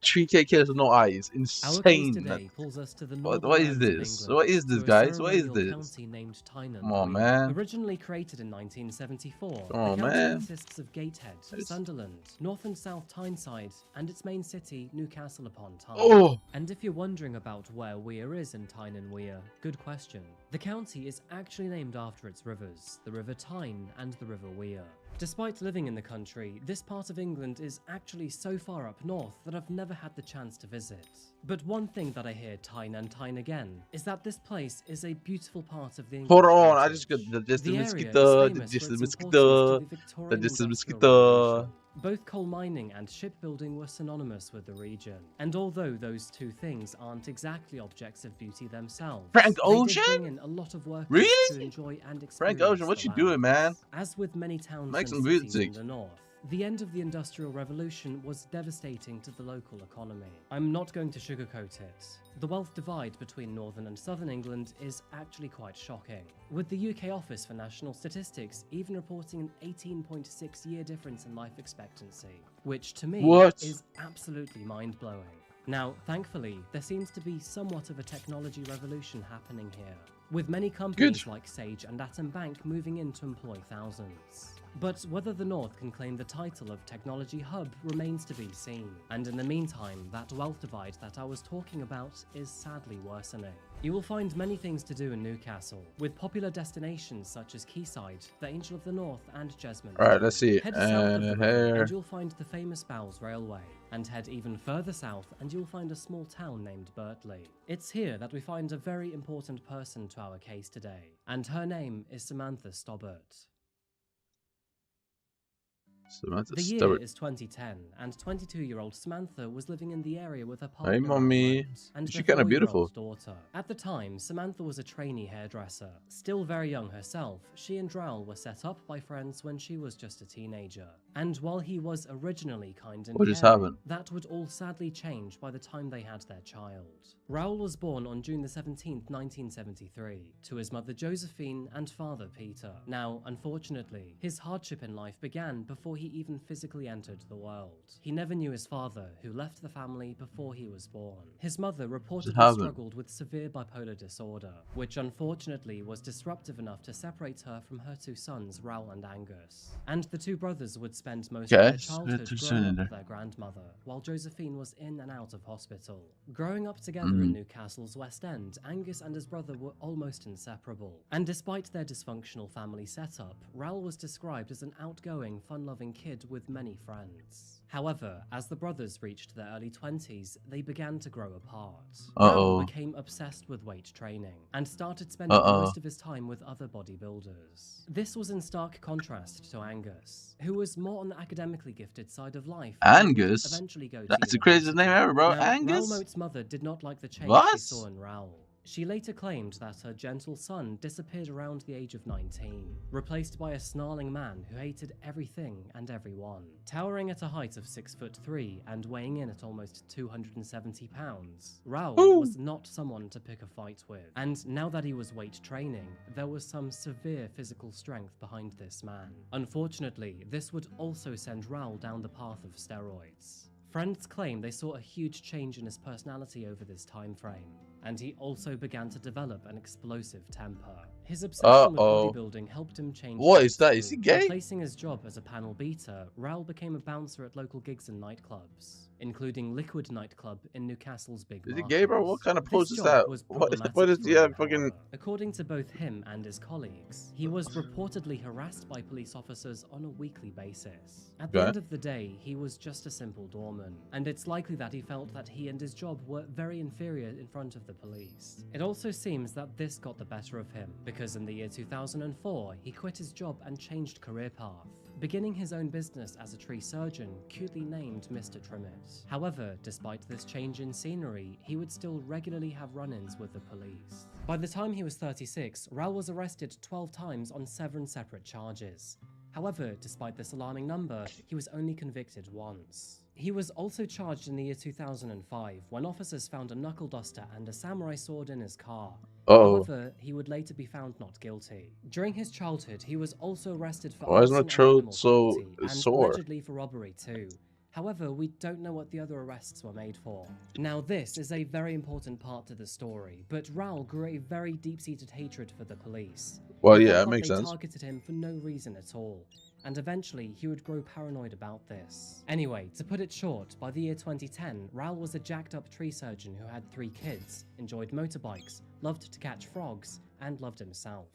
3K kills with no eyes. Our case Insane. today pulls us to the What northern is lands of this? England, What is this, to a guys? What is ceremonial this? county named Tyne Come on, Weir. man. Originally created in 1974, Come on, the county man. consists of Gateshead, Sunderland, North and South Tyneside, and its main city, Newcastle upon Tyne. Oh! And if you're wondering about where Weir is in Tyne and Weir, good question. The county is actually named after its rivers, the River Tyne and the River Weir. Despite living in the country, this part of England is actually so far up north that I've never had the chance to visit. But one thing that I hear time and time again is that this place is a beautiful part of the English Hold on, I heritage. just got the distant The area is mosquito, the famous for distant its mosquito, importance to the Victorian distant Industrial mosquito. Revolution. Both coal mining and shipbuilding were synonymous with the region, and although those two things aren't exactly objects of beauty themselves, Frank they did Ocean? bring in a lot of workers Really? to enjoy and experience Frank Ocean, what the you land. doing, man? As with many towns Make and some cities in music. the north, the end of the Industrial Revolution was devastating to the local economy. I'm not going to sugarcoat it. The wealth divide between northern and southern England is actually quite shocking, with the UK Office for National Statistics even reporting an 18.6-year difference in life expectancy, which to me What? is absolutely mind-blowing. Now, thankfully, there seems to be somewhat of a technology revolution happening here, with many companies like Sage and Atom Bank moving in to employ thousands. But whether the North can claim the title of Technology Hub remains to be seen, and in the meantime, that wealth divide that I was talking about is sadly worsening. You will find many things to do in Newcastle, with popular destinations such as Quayside, the Angel of the North, and Jesmond. Alright, let's see. Head south of the river Here. and you'll find the famous Bowes Railway, and head even further south and you'll find a small town named Birtley. It's here that we find a very important person to our case today, and her name is Samantha Stobbart. Samantha The year Stewart. is 2010, and 22-year-old Samantha was living in the area with her Hey, partner mommy. and She their kind of 4-year-old beautiful. daughter. At the time, Samantha was a trainee hairdresser. Still very young herself, she and Raul were set up by friends when she was just a teenager. And while he was originally kind and What just caring, happened? that would all sadly change by the time they had their child. Raul was born on June the 17th, 1973, to his mother Josephine and father Peter. Now, unfortunately, his hardship in life began before he even physically entered the world. He never knew his father, who left the family before he was born. His mother reportedly happened? struggled with severe bipolar disorder, which unfortunately was disruptive enough to separate her from her 2 sons, Raul and Angus. And the 2 brothers would spend most of their childhood growing up with their grandmother, while Josephine was in and out of hospital. Growing up together in Newcastle's West End, Angus and his brother were almost inseparable. And despite their dysfunctional family setup, Raul was described as an outgoing, fun-loving kid with many friends. However, as the brothers reached their early 20s, they began to grow apart. Raul became obsessed with weight training and started spending most of his time with other bodybuilders. This was in stark contrast to Angus, who was more on the academically gifted side of life. Angus? Eventually go to That's the craziest name ever, bro. now, Angus? Raul Moat's mother did not like the change she What? saw in Raul. She later claimed that her gentle son disappeared around the age of 19, replaced by a snarling man who hated everything and everyone. Towering at a height of 6'3" and weighing in at almost 270 pounds, Raul was not someone to pick a fight with. And now that he was weight training, there was some severe physical strength behind this man. Unfortunately, this would also send Raul down the path of steroids. Friends claim they saw a huge change in his personality over this time frame, and he also began to develop an explosive temper. His obsession with bodybuilding helped him change. What is that? too. Is he gay? Replacing his job as a panel beater, Raul became a bouncer at local gigs and nightclubs, including Liquid nightclub in Newcastle's Big Is Market. he gay, bro? What kind of This pose is job that? was What problematic is for he him, fucking... however. According to both him and his colleagues, he was reportedly harassed by police officers on a weekly basis. At the Okay. end of the day, he was just a simple doorman, and it's likely that he felt that he and his job were very inferior in front of the police. It also seems that this got the better of him, because in the year 2004, he quit his job and changed career path, beginning his own business as a tree surgeon, cutely named Mr. Trimmett. However, despite this change in scenery, he would still regularly have run-ins with the police. By the time he was 36, Raul was arrested 12 times on 7 separate charges. However, despite this alarming number, he was only convicted once. He was also charged in the year 2005 when officers found a knuckle duster and a samurai sword in his car. However, he would later be found not guilty. During his childhood, he was also arrested for Why is my arson and throat animal so cruelty, and sore? allegedly for robbery too. However, we don't know what the other arrests were made for. Now, this is a very important part to the story, but Raul grew a very deep-seated hatred for the police. Well, He yeah, felt that like makes they sense. targeted him for no reason at all, and eventually he would grow paranoid about this. Anyway, to put it short, by the year 2010, Raul was a jacked-up tree surgeon who had 3 kids, enjoyed motorbikes, loved to catch frogs, and loved himself.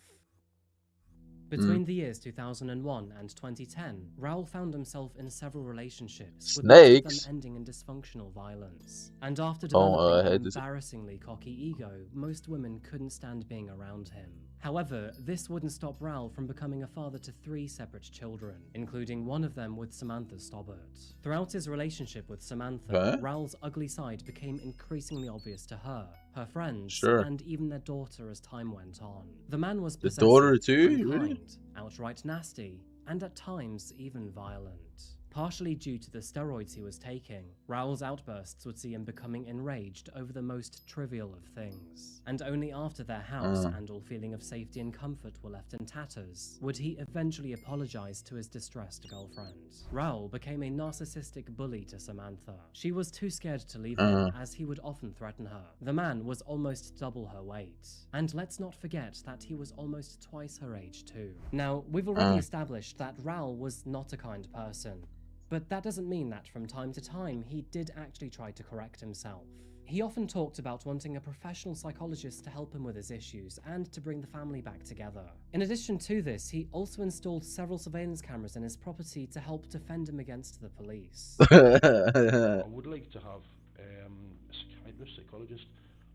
Between the years 2001 and 2010, Raul found himself in several relationships, with most of Snakes? them ending in dysfunctional violence. And after Oh, developing I an hate this. embarrassingly cocky ego, most women couldn't stand being around him. However, this wouldn't stop Raul from becoming a father to 3 separate children, including one of them with Samantha Stobbart. Throughout his relationship with Samantha, Okay. Raul's ugly side became increasingly obvious to her, her friends, Sure. and even their daughter as time went on. The man was The daughter possessive, too? Really? unkind, outright nasty, and at times even violent. Partially due to the steroids he was taking, Raul's outbursts would see him becoming enraged over the most trivial of things. And only after their house and all feeling of safety and comfort were left in tatters, would he eventually apologize to his distressed girlfriend. Raul became a narcissistic bully to Samantha. She was too scared to leave him, as he would often threaten her. The man was almost double her weight. And let's not forget that he was almost twice her age too. Now, we've already established that Raul was not a kind person. But that doesn't mean that from time to time he did actually try to correct himself. He often talked about wanting a professional psychologist to help him with his issues and to bring the family back together. In addition to this, he also installed several surveillance cameras in his property to help defend him against the police. I would like to have a psychologist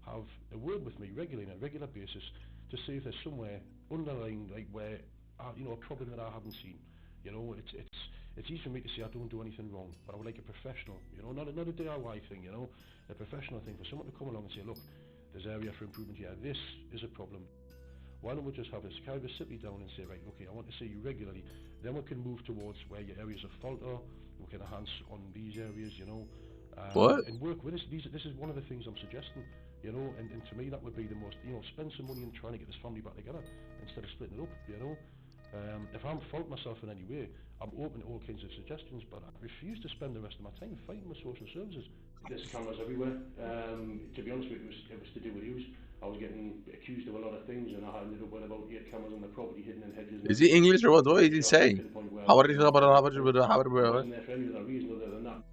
have a word with me regularly on a regular basis to see if there's somewhere underlying, like where a problem that I haven't seen. You know, it's easy for me to say I don't do anything wrong, but I would like a professional, you know, not a DIY thing, you know, a professional thing for someone to come along and say, look, there's area for improvement here, this is a problem. Why don't we just have this kind of sit me down and say, right, okay, I want to see you regularly, then we can move towards where your areas of fault are, we can enhance on these areas, you know, and work with us. This is one of the things I'm suggesting, you know, and to me that would be the most, you know, spend some money in trying to get this family back together instead of splitting it up, you know. If I'm fault myself in any way, I'm open to all kinds of suggestions, but I refuse to spend the rest of my time fighting with social services. There's cameras everywhere. To be honest with you, it was to do with use. I was getting accused of a lot of things, and I ended up with about 8 cameras on the property hidden in hedges. Is he English or what? What is he saying? How are you about I wasn't there for any other reason other than that.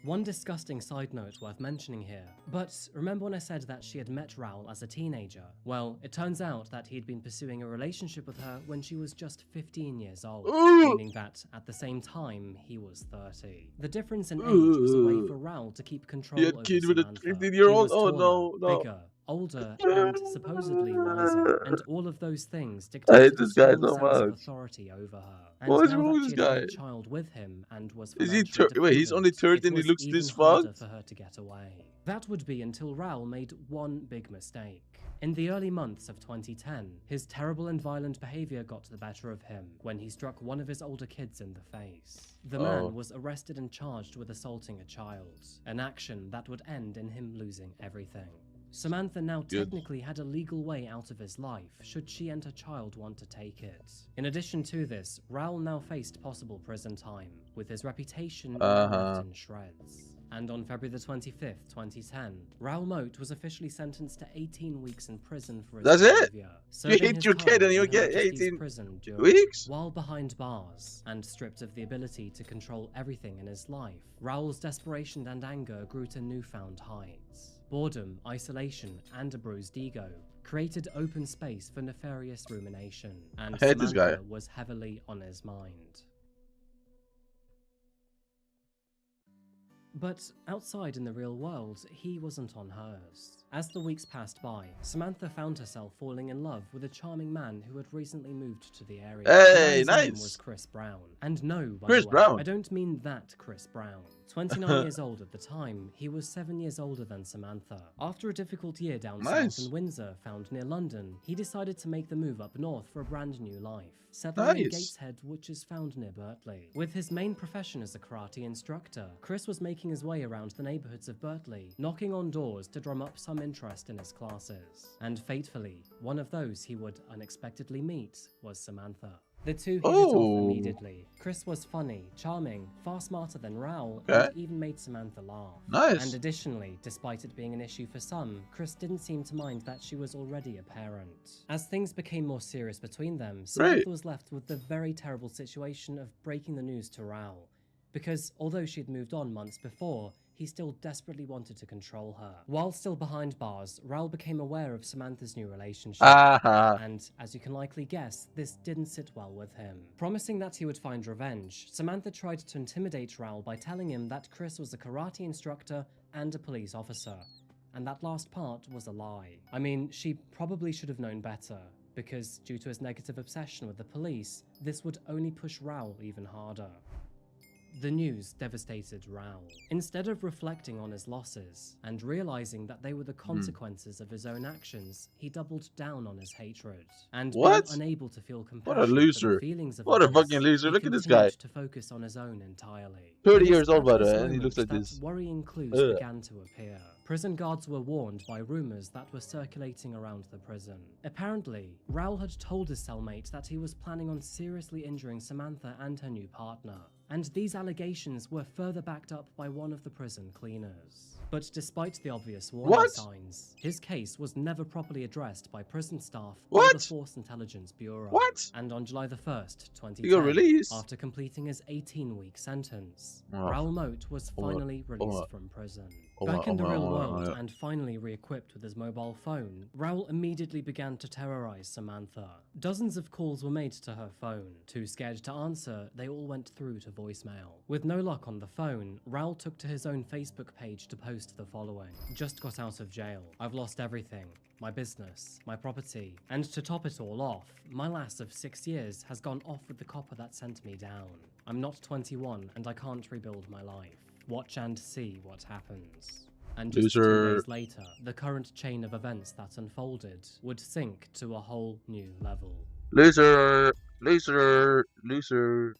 One disgusting side note worth mentioning here, but remember when I said that she had met Raul as a teenager? Well, it turns out that he'd been pursuing a relationship with her when she was just 15 years old, meaning that at the same time he was 30. The difference in age was a way for Raul to keep control over kid with a Samantha. 15-year-old? He was Oh taller, bigger, older, and supposedly wiser, and all of those things I hate dictated this a guy strong so sense of much. authority over her. And What is now wrong that with she this had had guy? a child with him and was Is he financially wait, he's only dependent, 30 and it he was looks even this harder fucked? for her to get away. That would be until Raul made one big mistake. In the early months of 2010, his terrible and violent behavior got the better of him when he struck one of his older kids in the face. The man was arrested and charged with assaulting a child, an action that would end in him losing everything. Samantha now technically had a legal way out of his life should she and her child want to take it. In addition to this, Raul now faced possible prison time, with his reputation left in shreds. And on February the 25th, 2010, Raul Moat was officially sentenced to 18 weeks in prison for his behavior. You hit your kid and you get 18 weeks? While behind bars, and stripped of the ability to control everything in his life, Raul's desperation and anger grew to newfound heights. Boredom, isolation, and a bruised ego created open space for nefarious rumination, and Samantha was heavily on his mind. But outside in the real world, he wasn't on hers. As the weeks passed by, Samantha found herself falling in love with a charming man who had recently moved to the area. Hey, His nice. name was Chris Brown. And no, by Chris the way, Brown. I don't mean that Chris Brown. 29 years old at the time, he was 7 years older than Samantha. After a difficult year down south in Windsor, found near London, he decided to make the move up north for a brand new life, settling in Gateshead, which is found near Berkeley. With his main profession as a karate instructor, Chris was making his way around the neighborhoods of Berkeley, knocking on doors to drum up some interest in his classes. And fatefully, one of those he would unexpectedly meet was Samantha. The two hit it off immediately. Chris was funny, charming, far smarter than Raul, and even made Samantha laugh. Nice. And additionally, despite it being an issue for some, Chris didn't seem to mind that she was already a parent. As things became more serious between them, Samantha was left with the very terrible situation of breaking the news to Raul. Because although she'd moved on months before, he still desperately wanted to control her. While still behind bars, Raul became aware of Samantha's new relationship. And as you can likely guess, this didn't sit well with him. Promising that he would find revenge, Samantha tried to intimidate Raul by telling him that Chris was a karate instructor and a police officer. And that last part was a lie. I mean, she probably should have known better, because due to his negative obsession with the police, this would only push Raul even harder. The news devastated Raul. Instead of reflecting on his losses and realizing that they were the consequences of his own actions, he doubled down on his hatred. And being unable to feel compassion What a loser. for the feelings of What a others, fucking loser. he Look at this guy. continued to focus on his own entirely. 30 It was years old, at by the this way, and he moment looks like that this. worrying clues began to appear. Prison guards were warned by rumors that were circulating around the prison. Apparently, Raul had told his cellmate that he was planning on seriously injuring Samantha and her new partner. And these allegations were further backed up by one of the prison cleaners. But despite the obvious warning signs, his case was never properly addressed by prison staff or the Force Intelligence Bureau. And on July the 1st, 2010, after completing his 18-week sentence, Raul Moat was finally released from prison. Back in the real world and finally re-equipped with his mobile phone, Raul immediately began to terrorize Samantha. Dozens of calls were made to her phone. Too scared to answer, they all went through to voicemail. With no luck on the phone, Raul took to his own Facebook page to post the following. Just got out of jail. I've lost everything. My business, my property, and to top it all off, my lass of 6 years has gone off with the copper that sent me down. I'm not 21 and I can't rebuild my life. Watch and see what happens. And just 2 days later, the current chain of events that unfolded would sink to a whole new level. Loser! Loser! Loser!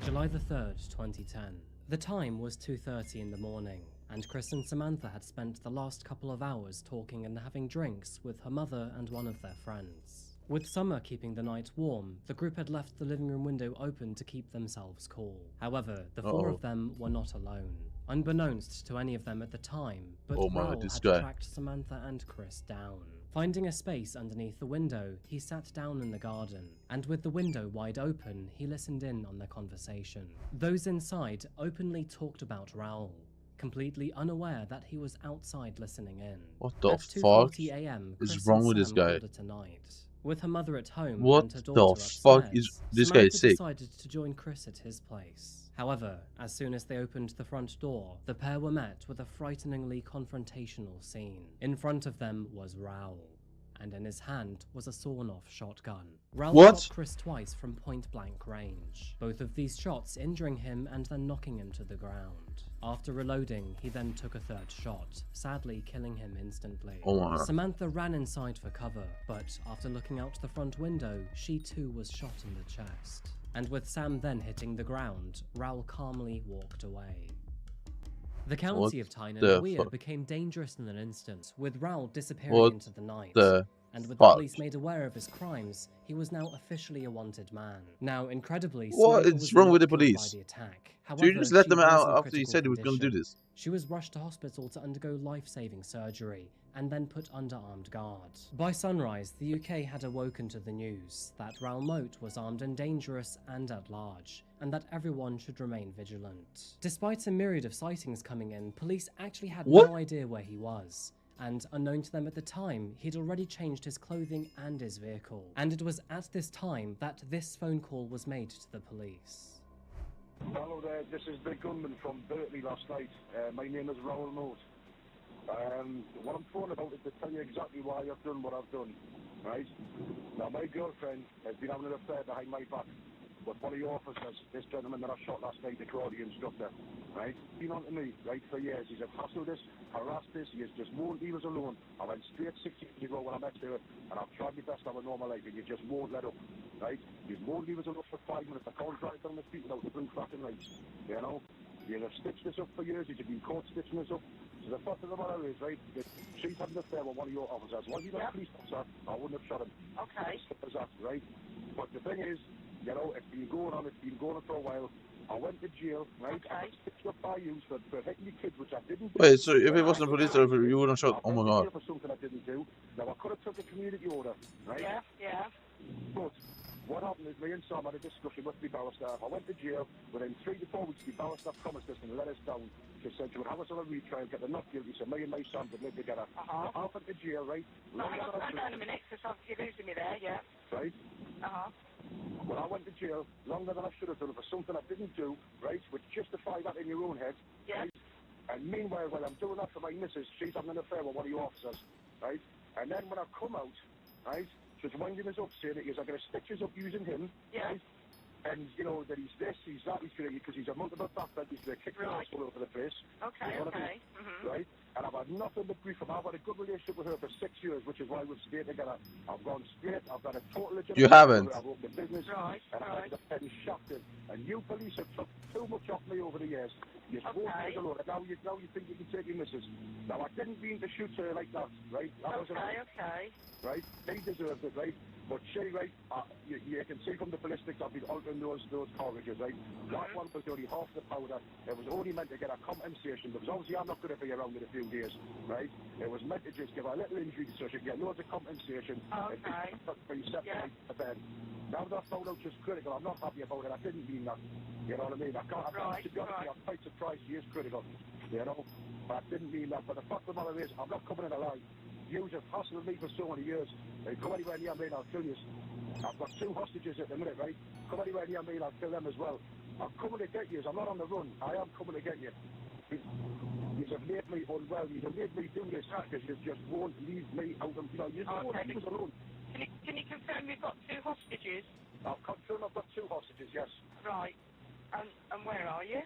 July the 3rd, 2010. The time was 2:30 in the morning, and Chris and Samantha had spent the last couple of hours talking and having drinks with her mother and one of their friends. With summer keeping the night warm, the group had left the living room window open to keep themselves cool. However, the four of them were not alone. Unbeknownst to any of them at the time, but Raul had tracked Samantha and Chris down. Finding a space underneath the window, he sat down in the garden, and with the window wide open, he listened in on their conversation. Those inside openly talked about Raul, completely unaware that he was outside listening in. What the At fuck 2:40 a.m., is wrong with this guy? With her mother at home What and her the daughter fuck upstairs, is this guy Samantha sick? decided to join Chris at his place. However, as soon as they opened the front door, the pair were met with a frighteningly confrontational scene. In front of them was Raul, and in his hand was a sawn-off shotgun. Raul shot Chris twice from point-blank range, both of these shots injuring him and then knocking him to the ground. After reloading, he then took a third shot, sadly killing him instantly. Samantha ran inside for cover, but after looking out the front window, she too was shot in the chest. And with Sam then hitting the ground, Raul calmly walked away. The county of Tyne and Weir became dangerous in an instant, with Raul disappearing into the night. And with the police made aware of his crimes, he was now officially a wanted man. Now, incredibly, what Samantha is was wrong not with the killed police? by the attack. So you However, just let she them was out in after he critical said he was going to do condition. this? She was rushed to hospital to undergo life-saving surgery and then put under armed guard. By sunrise, the UK had awoken to the news that Raul Moat was armed and dangerous and at large, and that everyone should remain vigilant. Despite a myriad of sightings coming in, police actually had no idea where he was. And unknown to them at the time, he'd already changed his clothing and his vehicle. And it was at this time that this phone call was made to the police. Hello there, this is the gunman from Berkeley last night. My name is Raul Moat. What I'm phoning about is to tell you exactly why I've done what I've done, right? Now, my girlfriend has been having an affair behind my back with one of your officers, this gentleman that I shot last night, the karate instructor, right? Been on to me, right, for years. He's hassled us, harassed us, he has just won't leave us alone. I went straight 6 years ago when I met her, and I've tried my best to have a normal life, and you just won't let up, right? You won't leave us alone for 5 minutes. I can't drive down the street without the blue flashing lights, you know? You have stitched us up for years, you've been caught stitching us up. So the fact of the matter is, right, that she's having an affair with one of your officers. Was he not a police officer, I wouldn't have shot him. Okay. That, right? But the thing is, you know, it's been going on for a while. I went to jail, right? Okay. I was stitched up by you for hitting the kids, which I didn't do. Wait, so if it wasn't a police officer, you wouldn't have shot? Oh my god. I went to jail for something I didn't do. Now, I could have took a community order, right? Yeah, yeah. But what happened is me and Sam had a discussion with the barrister. I went to jail. Within 3 to 4 weeks, the barrister promised us and let us down. She said she would have us on a retrial, get the not guilty, so me and my son would live together. I went to jail, right? Hold on a minute, because you're losing me there, yeah. Right? Well, I went to jail longer than I should have done for something I didn't do, right? Which justify that in your own head, right? And meanwhile, while I'm doing that for my missus, she's having an affair with one of your officers, right? And then when I come out, right, she's winding us up, saying that he's going to stitch us up using him, right? And, you know, that he's this, he's that, he's going to, because he's a multiple backbend, he's going to kick the ass all over the place. Okay, you know okay. Right? And I've had nothing but grief from her. I've had a good relationship with her for 6 years, which is why we've stayed together. I've gone straight, I've got a total legitimate... You haven't. I've opened a business, and I've had the shafted. And you police have took too much off me over the years. You won't leave alone. Now you think you can take your missus. Now, I didn't mean to shoot her like that, right? That was okay. Right? They deserved it, right? But she, right, you can see from the ballistics I've been altering those cartridges, right? That one was only half the powder. It was only meant to get a compensation, because obviously I'm not going to be around in a few days, right? It was meant to just give her a little injury so she could get loads of compensation. Okay. And set to bed. Now that I found out she's critical, I'm not happy about it. I didn't mean that. You know what I mean? To be honest, I'm quite surprised she is critical. You know? I didn't mean that, but the fact of the matter is, I'm not coming in a lie. You have hassled me for so many years. If you come anywhere near me and I'll kill you. I've got 2 hostages at the minute, right? Come anywhere near me and I'll kill them as well. I'm coming to get you. I'm not on the run. I am coming to get you. You have made me unwell. You have made me do this because you just won't leave me out of, you know, you just won't leave us alone. Can you confirm you've got 2 hostages? I'll confirm I've got 2 hostages, yes. Right. And where are you?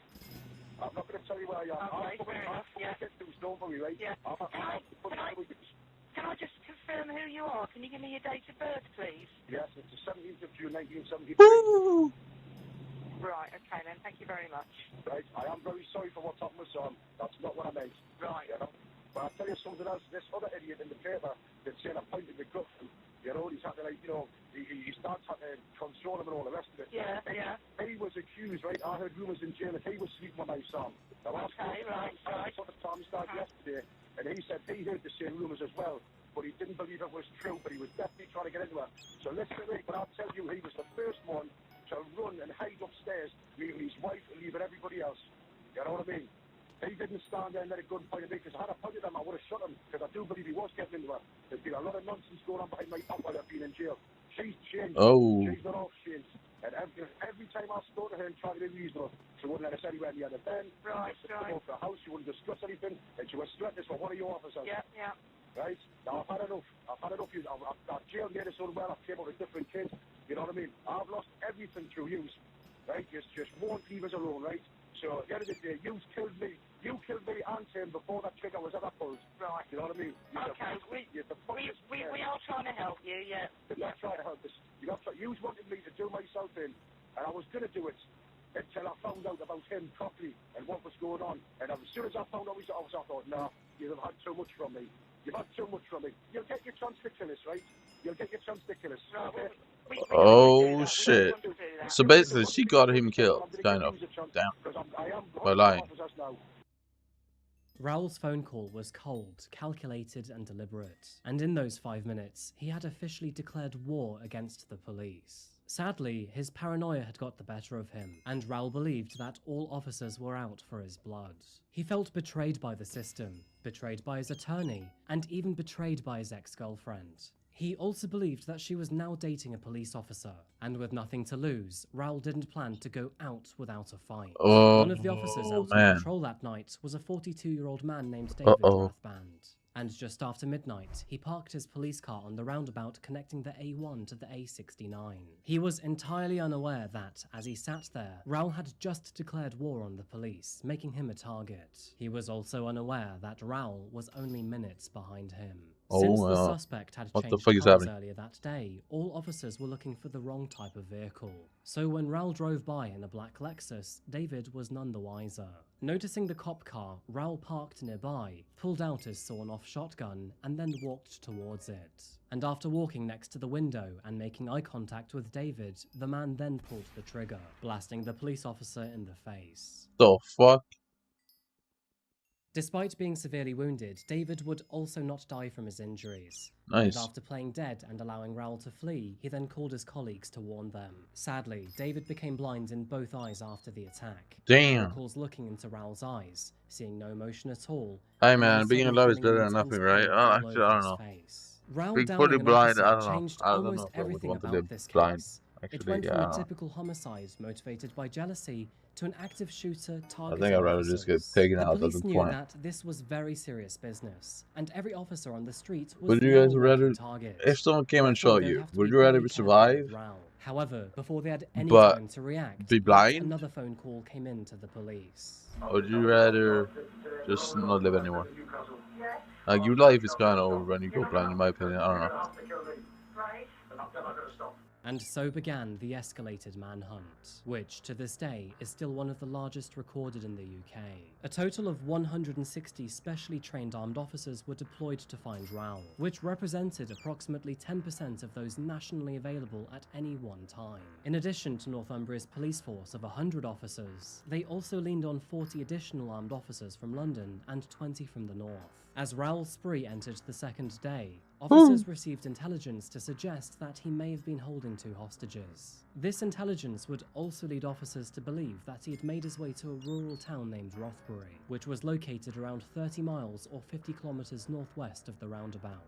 I'm not going to tell you where I am. Okay, fair enough, yeah. Don't worry, right? Yeah. Can I just confirm who you are? Can you give me your date of birth, please? Yes, it's the 17th of June, 1973. Woo! Right, okay then, thank you very much. Right, I am very sorry for what's happened with Sam. That's not what I meant. Right. You know? But I'll tell you something else. This other idiot in the paper that's saying I pointed the gun, you know, he's had to, like, you know, he starts had to control him and all the rest of it. Yeah, yeah. He was accused, right? I heard rumours in jail that he was sleeping with my son. Now, Okay, right. I saw the Tom started yesterday, and he said he heard the same rumours as well, but he didn't believe it was true, but he was definitely trying to get into it. So listen to me, but I'll tell you, he was the first one to run and hide upstairs, leaving his wife and leaving everybody else. You know what I mean? He didn't stand there and let a gun point at me, because had I pointed him, I would have shot him, because I do believe he was getting into it. There's been a lot of nonsense going on behind my back while I've been in jail. She's changed. Oh. She's not off changed. And every time I spoke to her and tried to be reasonable, she wouldn't let us anywhere near the ben. Right, right. Off the house, she wouldn't discuss anything, and she was threatening us for one of your officers. Yeah, yeah. Right? Now, I've had enough. I've had enough. I've jailed made us unwell. I've came out with different kids. You know what I mean? I've lost everything through you. Right? Just won't leave us alone, right? So, at the end of the day, you killed me. You killed me and Tim before that trigger was ever pulled. Right. You know what I mean? Okay, we are trying to help you, yeah. You're not trying to help us. You wanted me to do myself in, and I was going to do it until I found out about him properly and what was going on. And as soon as I found out, I thought, no, you've had too much from me. You've had too much from me. You'll get your chance to kill us, right? You'll get your chance to kill us. Okay? Oh shit. So basically she got him killed, kind of. Damn. By lying. Raoul's phone call was cold, calculated and deliberate, and in those 5 minutes, he had officially declared war against the police. Sadly, his paranoia had got the better of him, and Raoul believed that all officers were out for his blood. He felt betrayed by the system, betrayed by his attorney, and even betrayed by his ex-girlfriend. He also believed that she was now dating a police officer, and with nothing to lose, Raoul didn't plan to go out without a fight. One of the officers out on patrol that night was a 42-year-old man named David Rathband. And just after midnight, he parked his police car on the roundabout connecting the A1 to the A69. He was entirely unaware that, as he sat there, Raoul had just declared war on the police, making him a target. He was also unaware that Raoul was only minutes behind him. Since the suspect had changed cars earlier that day, all officers were looking for the wrong type of vehicle. So when Raoul drove by in a black Lexus, David was none the wiser. Noticing the cop car, Raoul parked nearby, pulled out his sawn-off shotgun, and then walked towards it. And after walking next to the window and making eye contact with David, the man then pulled the trigger, blasting the police officer in the face. The fuck? Despite being severely wounded, David would also not die from his injuries. Nice. And after playing dead and allowing Raoul to flee, he then called his colleagues to warn them. Sadly, David became blind in both eyes after the attack. Damn. He recalls looking into Raoul's eyes, seeing no emotion at all. Hey man, being alive is better than nothing, right? Actually, I don't know. Being fully blind, I don't know. I don't know if I would want to live blind. Actually, it went from a typical homicide motivated by jealousy to an active shooter targeting I think I'd rather just get taken out at the police knew point. that this was very serious business, and every officer on the street was Would you guys rather, target. if someone came and shot you, would you rather survive? However, before they had any but time to react, be blind? another phone call came in to the police. Or would you rather just not live anymore? Like, your life is kind of over when you go blind, in my opinion. I don't know. And so began the escalated manhunt, which to this day is still one of the largest recorded in the UK. A total of 160 specially trained armed officers were deployed to find Raoul, which represented approximately 10% of those nationally available at any one time. In addition to Northumbria's police force of 100 officers, they also leaned on 40 additional armed officers from London and 20 from the north. As Raoul's spree entered the second day, officers received intelligence to suggest that he may have been holding 2 hostages. This intelligence would also lead officers to believe that he had made his way to a rural town named Rothbury, which was located around 30 miles or 50 kilometers northwest of the roundabout.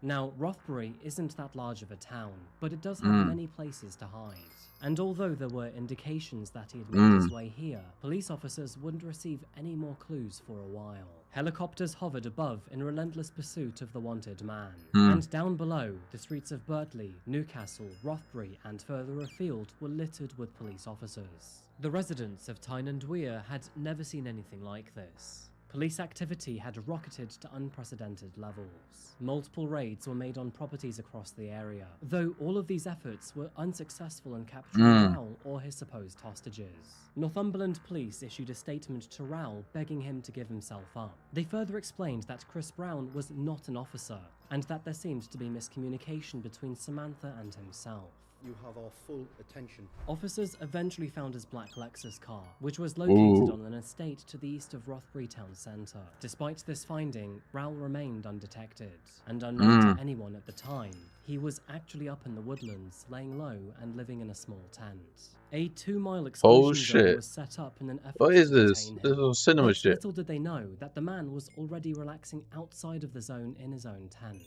Now, Rothbury isn't that large of a town, but it does have many places to hide. And although there were indications that he had made his way here, police officers wouldn't receive any more clues for a while. Helicopters hovered above in relentless pursuit of the wanted man. And down below, the streets of Berkeley, Newcastle, Rothbury, and further afield were littered with police officers. The residents of Tyne and Weir had never seen anything like this. Police activity had rocketed to unprecedented levels. Multiple raids were made on properties across the area, though all of these efforts were unsuccessful in capturing Rowell or his supposed hostages. Northumberland police issued a statement to Rowell begging him to give himself up. They further explained that Chris Brown was not an officer, and that there seemed to be miscommunication between Samantha and himself. You have our full attention. Officers eventually found his black Lexus car, which was located on an estate to the east of Rothbury Town Centre. Despite this finding, Rowell remained undetected, and unknown to anyone at the time, he was actually up in the woodlands, laying low and living in a small tent. A 2-mile exclusion zone was set up in an effort What is to this? detain This him. is cinema But shit. little did they know that the man was already relaxing outside of the zone in his own tent.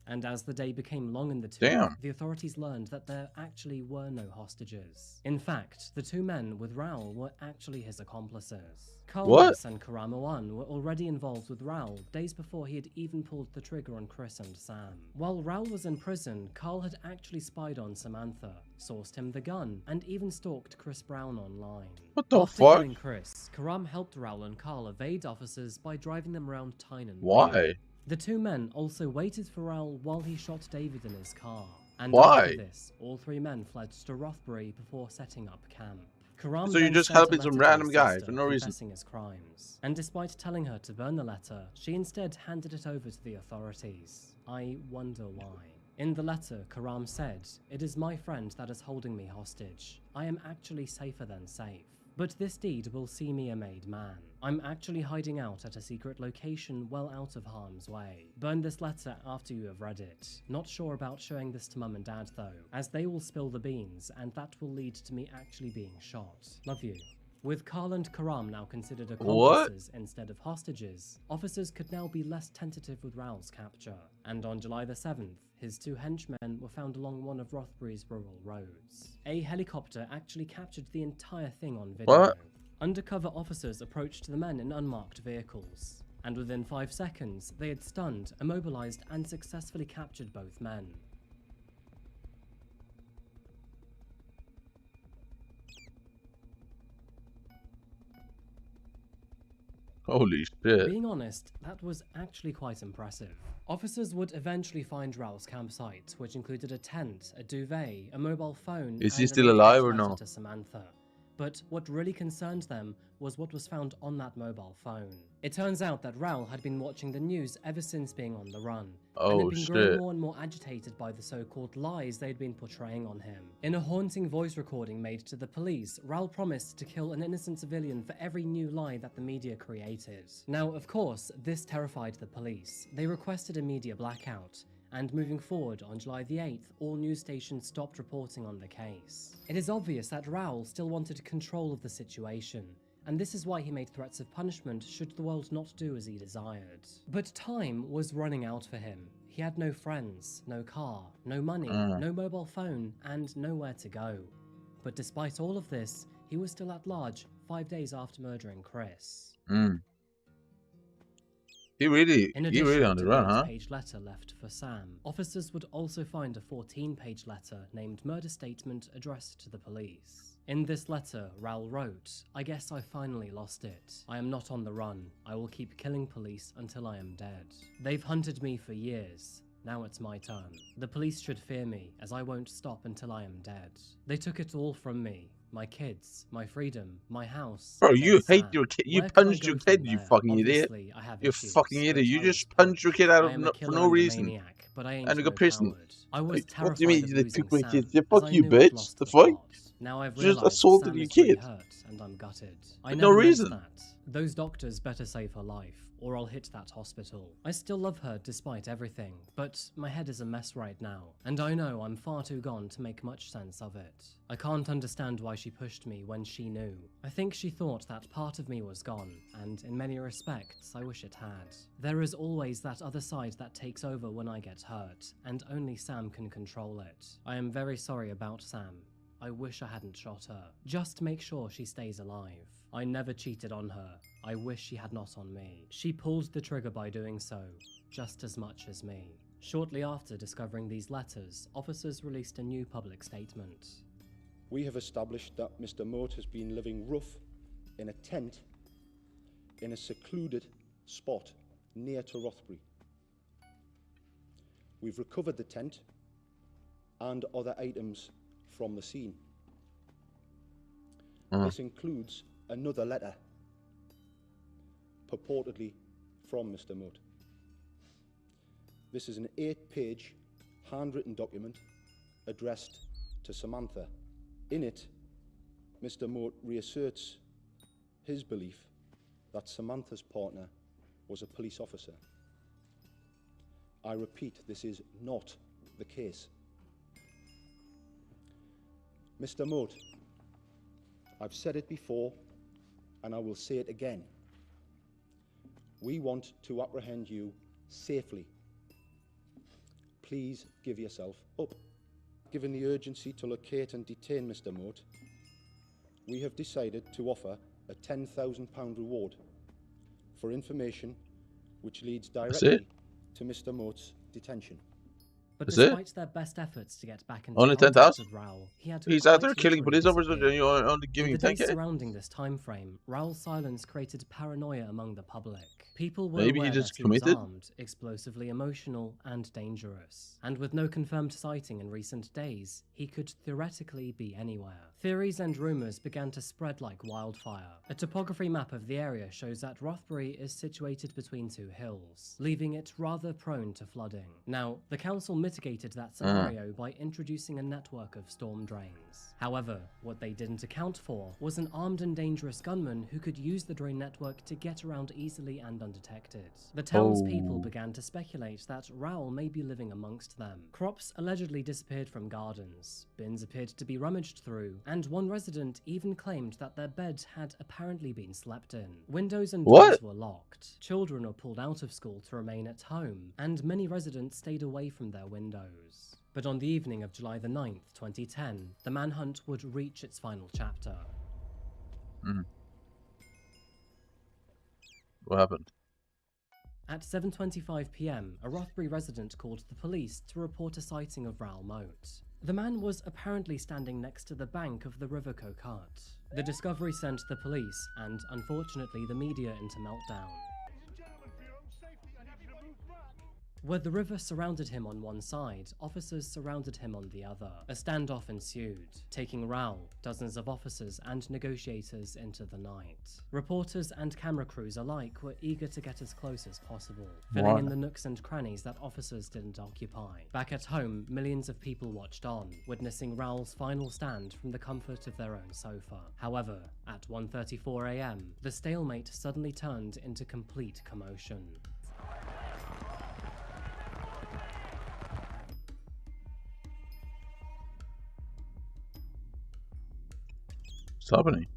And as the day became long in the tomb, the authorities learned that there actually were no hostages. In fact, the 2 men with Rowell were actually his accomplices. Carl and Karam Awan were already involved with Rowell days before he had even pulled the trigger on Chris and Sam. While Rowell was in prison, Carl had actually spied on Samantha, sourced him the gun, and even stalked Chris Brown online. What the After fuck? killing Chris, Karam helped Rowell and Carl evade officers by driving them around Tyne and Why? Weir. The 2 men also waited for Rowell while he shot David in his car. And Why? after this, all 3 men fled to Rothbury before setting up camp. Karam So you're then just sent a helping letter some to random his guy sister for no reason. confessing his crimes. And despite telling her to burn the letter, she instead handed it over to the authorities. I wonder why. In the letter, Karam said, "It is my friend that is holding me hostage. I am actually safer than safe. But this deed will see me a made man. I'm actually hiding out at a secret location well out of harm's way. Burn this letter after you have read it. Not sure about showing this to Mum and Dad though, as they will spill the beans and that will lead to me actually being shot. Love you." With Carl and Karam now considered accomplices instead of hostages, officers could now be less tentative with Rowell's capture. And on July the 7th, his 2 henchmen were found along one of Rothbury's rural roads. A helicopter actually captured the entire thing on video. What? Undercover officers approached the men in unmarked vehicles, and within 5 seconds, they had stunned, immobilized, and successfully captured both men. Holy shit. Being honest, that was actually quite impressive. Officers would eventually find Rowell's campsite, which included a tent, a duvet, a mobile phone, Is he and still an alive or letter no? to Samantha. But what really concerned them was what was found on that mobile phone. It turns out that Rowell had been watching the news ever since being on the run, and had been growing more and more agitated by the so-called lies they'd been portraying on him. In a haunting voice recording made to the police, Rowell promised to kill an innocent civilian for every new lie that the media created. Now, of course, this terrified the police. They requested a media blackout, and moving forward, on July the 8th, all news stations stopped reporting on the case. It is obvious that Rowell still wanted control of the situation, and this is why he made threats of punishment should the world not do as he desired. But time was running out for him. He had no friends, no car, no money, no mobile phone, and nowhere to go. But despite all of this, he was still at large 5 days after murdering Chris. He really In on addition the to run, the huh? 8-page letter left for Sam, officers would also find a 14-page letter named Murder Statement addressed to the police. In this letter, Rowell wrote, "I guess I finally lost it. I am not on the run. I will keep killing police until I am dead. They've hunted me for years. Now it's my turn. The police should fear me, as I won't stop until I am dead. They took it all from me. My kids, my freedom, my house." Bro, you then hate Sam. your kid. You Where can I punched go your from kid, you there? fucking idiot. Obviously, I have You issues, fucking which idiot. You I just was punched your kid out I of am a for killer no and a reason. maniac, but I ain't And you no go prison. coward. I was What do you terrified mean of you losing took my Sam, kid? You as fuck I you, knew I'd bitch. lost The the fuck? plot. Now I've Just realized assaulted Sam your is really kid. hurt, and I'm gutted. I For never no meant reason. that. Those doctors better save her life, or I'll hit that hospital. I still love her despite everything, but my head is a mess right now, and I know I'm far too gone to make much sense of it. I can't understand why she pushed me when she knew. I think she thought that part of me was gone, and in many respects I wish it had. There is always that other side that takes over when I get hurt, and only Sam can control it. I am very sorry about Sam. I wish I hadn't shot her. Just make sure she stays alive. I never cheated on her. I wish she had not on me. She pulled the trigger by doing so, just as much as me. Shortly after discovering these letters, officers released a new public statement. We have established that Mr. Moat has been living rough in a tent in a secluded spot near to Rothbury. We've recovered the tent and other items from the scene. This includes another letter, purportedly from Mr. Moat. This is an 8-page handwritten document addressed to Samantha. In it, Mr. Moat reasserts his belief that Samantha's partner was a police officer. I repeat, this is not the case. Mr. Moat, I've said it before and I will say it again. We want to apprehend you safely. Please give yourself up. Given the urgency to locate and detain Mr. Moat, we have decided to offer a £10,000 reward for information which leads directly to Mr. Moat's detention. But despite their best efforts to get back into only contact 10,000? with Raoul, he had He's quite out there killing police literally officers and you're only giving in the days 10K? surrounding this time frame, Raoul's silence created paranoia among the public. People were Maybe he aware just that he was committed? armed, explosively emotional, and dangerous. And with no confirmed sighting in recent days, he could theoretically be anywhere. Theories and rumours began to spread like wildfire. A topography map of the area shows that Rothbury is situated between two hills, leaving it rather prone to flooding. Now, the council mitigated that scenario by introducing a network of storm drains. However, what they didn't account for was an armed and dangerous gunman who could use the drain network to get around easily and undetected. The townspeople began to speculate that Raoul may be living amongst them. Crops allegedly disappeared from gardens, bins appeared to be rummaged through, and one resident even claimed that their bed had apparently been slept in. Windows and doors were locked, children were pulled out of school to remain at home, and many residents stayed away from their windows. But on the evening of July the 9th, 2010, the manhunt would reach its final chapter. What happened? At 7:25 p.m, a Rothbury resident called the police to report a sighting of Raoul Moat. The man was apparently standing next to the bank of the River Coquart. The discovery sent the police, and unfortunately the media, into meltdown. Where the river surrounded him on one side, officers surrounded him on the other. A standoff ensued, taking Raoul, dozens of officers and negotiators into the night. Reporters and camera crews alike were eager to get as close as possible, filling in the nooks and crannies that officers didn't occupy. Back at home, millions of people watched on, witnessing Raoul's final stand from the comfort of their own sofa. However, at 1:34 a.m, the stalemate suddenly turned into complete commotion. What's happening?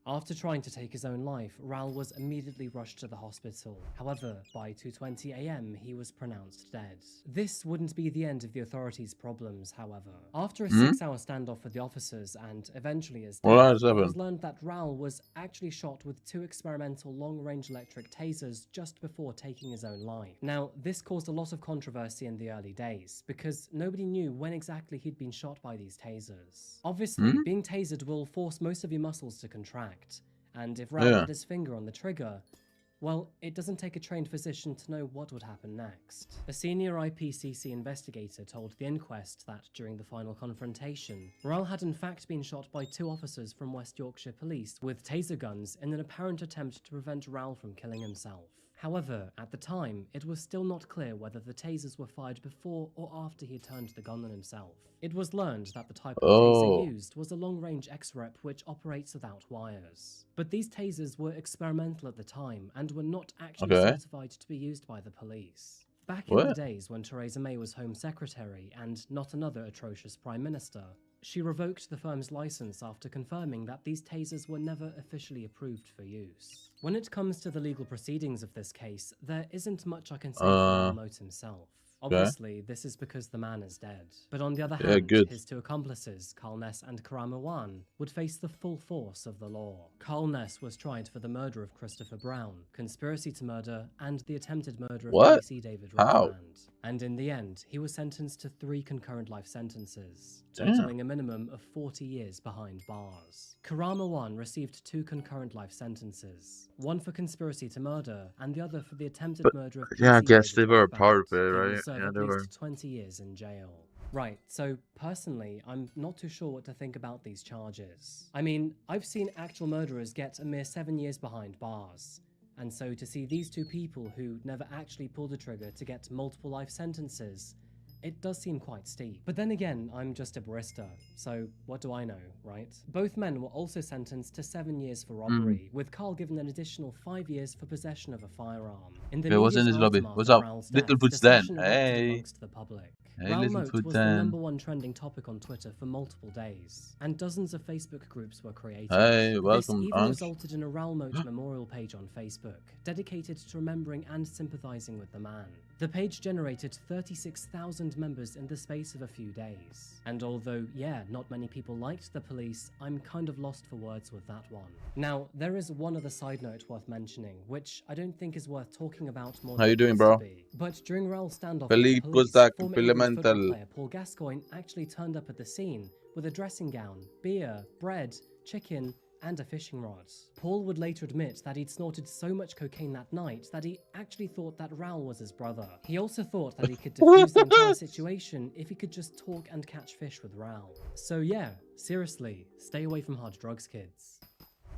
After trying to take his own life, Raoul was immediately rushed to the hospital. However, by 2:20 a.m, he was pronounced dead. This wouldn't be the end of the authorities' problems, however. After a 6-hour standoff with the officers and eventually his death, it was learned that Raoul was actually shot with 2 experimental long-range electric tasers just before taking his own life. Now, this caused a lot of controversy in the early days, because nobody knew when exactly he'd been shot by these tasers. Obviously, being tasered will force most of your muscles to contract. And if Raoul had his finger on the trigger, well, it doesn't take a trained physician to know what would happen next. A senior IPCC investigator told the inquest that during the final confrontation, Raoul had in fact been shot by 2 officers from West Yorkshire Police with taser guns in an apparent attempt to prevent Raoul from killing himself. However, at the time, it was still not clear whether the tasers were fired before or after he had turned the gun on himself. It was learned that the type of taser used was a long-range X-Rep which operates without wires. But these tasers were experimental at the time and were not actually certified to be used by the police. Back in the days when Theresa May was Home Secretary and not another atrocious Prime Minister, she revoked the firm's license after confirming that these tasers were never officially approved for use. When it comes to the legal proceedings of this case, there isn't much I can say for Raoul Moat himself. Obviously, this is because the man is dead. But on the other hand, his two accomplices, Carl Ness and Karama Wan, would face the full force of the law. Carl Ness was tried for the murder of Christopher Brown, conspiracy to murder, and the attempted murder of BBC David Rothland. And in the end, he was sentenced to 3 concurrent life sentences, totaling a minimum of 40 years behind bars. Karama Wan received 2 concurrent life sentences, one for conspiracy to murder, and the other for the attempted murder of BBC I guess David they were a Rothland. part of it, He will right? serve Yeah, at they least were. 20 years in jail. Right, so personally, I'm not too sure what to think about these charges. I mean, I've seen actual murderers get a mere 7 years behind bars. And so to see these 2 people who never actually pulled the trigger to get multiple life sentences, it does seem quite steep. But then again, I'm just a barista, so what do I know, right? Both men were also sentenced to 7 years for robbery, with Carl given an additional 5 years for possession of a firearm. In the What's in media's this lobby? aftermath What's of up? Raoul's Little death, Boots Dan. discussion erupted Hey. amongst the public. Hey, Raoul Little Moat Foot was Dan. the #1 trending topic on Twitter for multiple days, and dozens of Facebook groups were created. Hey, This welcome, even Unc. resulted in a Raoul Moat memorial page on Facebook, dedicated to remembering and sympathizing with the man. The page generated 36,000 members in the space of a few days. And although, yeah, not many people liked the police, I'm kind of lost for words with that one. Now, there is one other side note worth mentioning, which I don't think is worth talking about more How than you it doing, needs bro? to be. But during Raoul's standoff with Felipe the police, Guzdak, former England football Elemental. player Paul Gascoigne actually turned up at the scene with a dressing gown, beer, bread, chicken, and a fishing rod. Paul would later admit that he'd snorted so much cocaine that night that he actually thought that Raoul was his brother. He also thought that he could defuse the entire situation if he could just talk and catch fish with Raoul. So yeah, seriously, stay away from hard drugs, kids.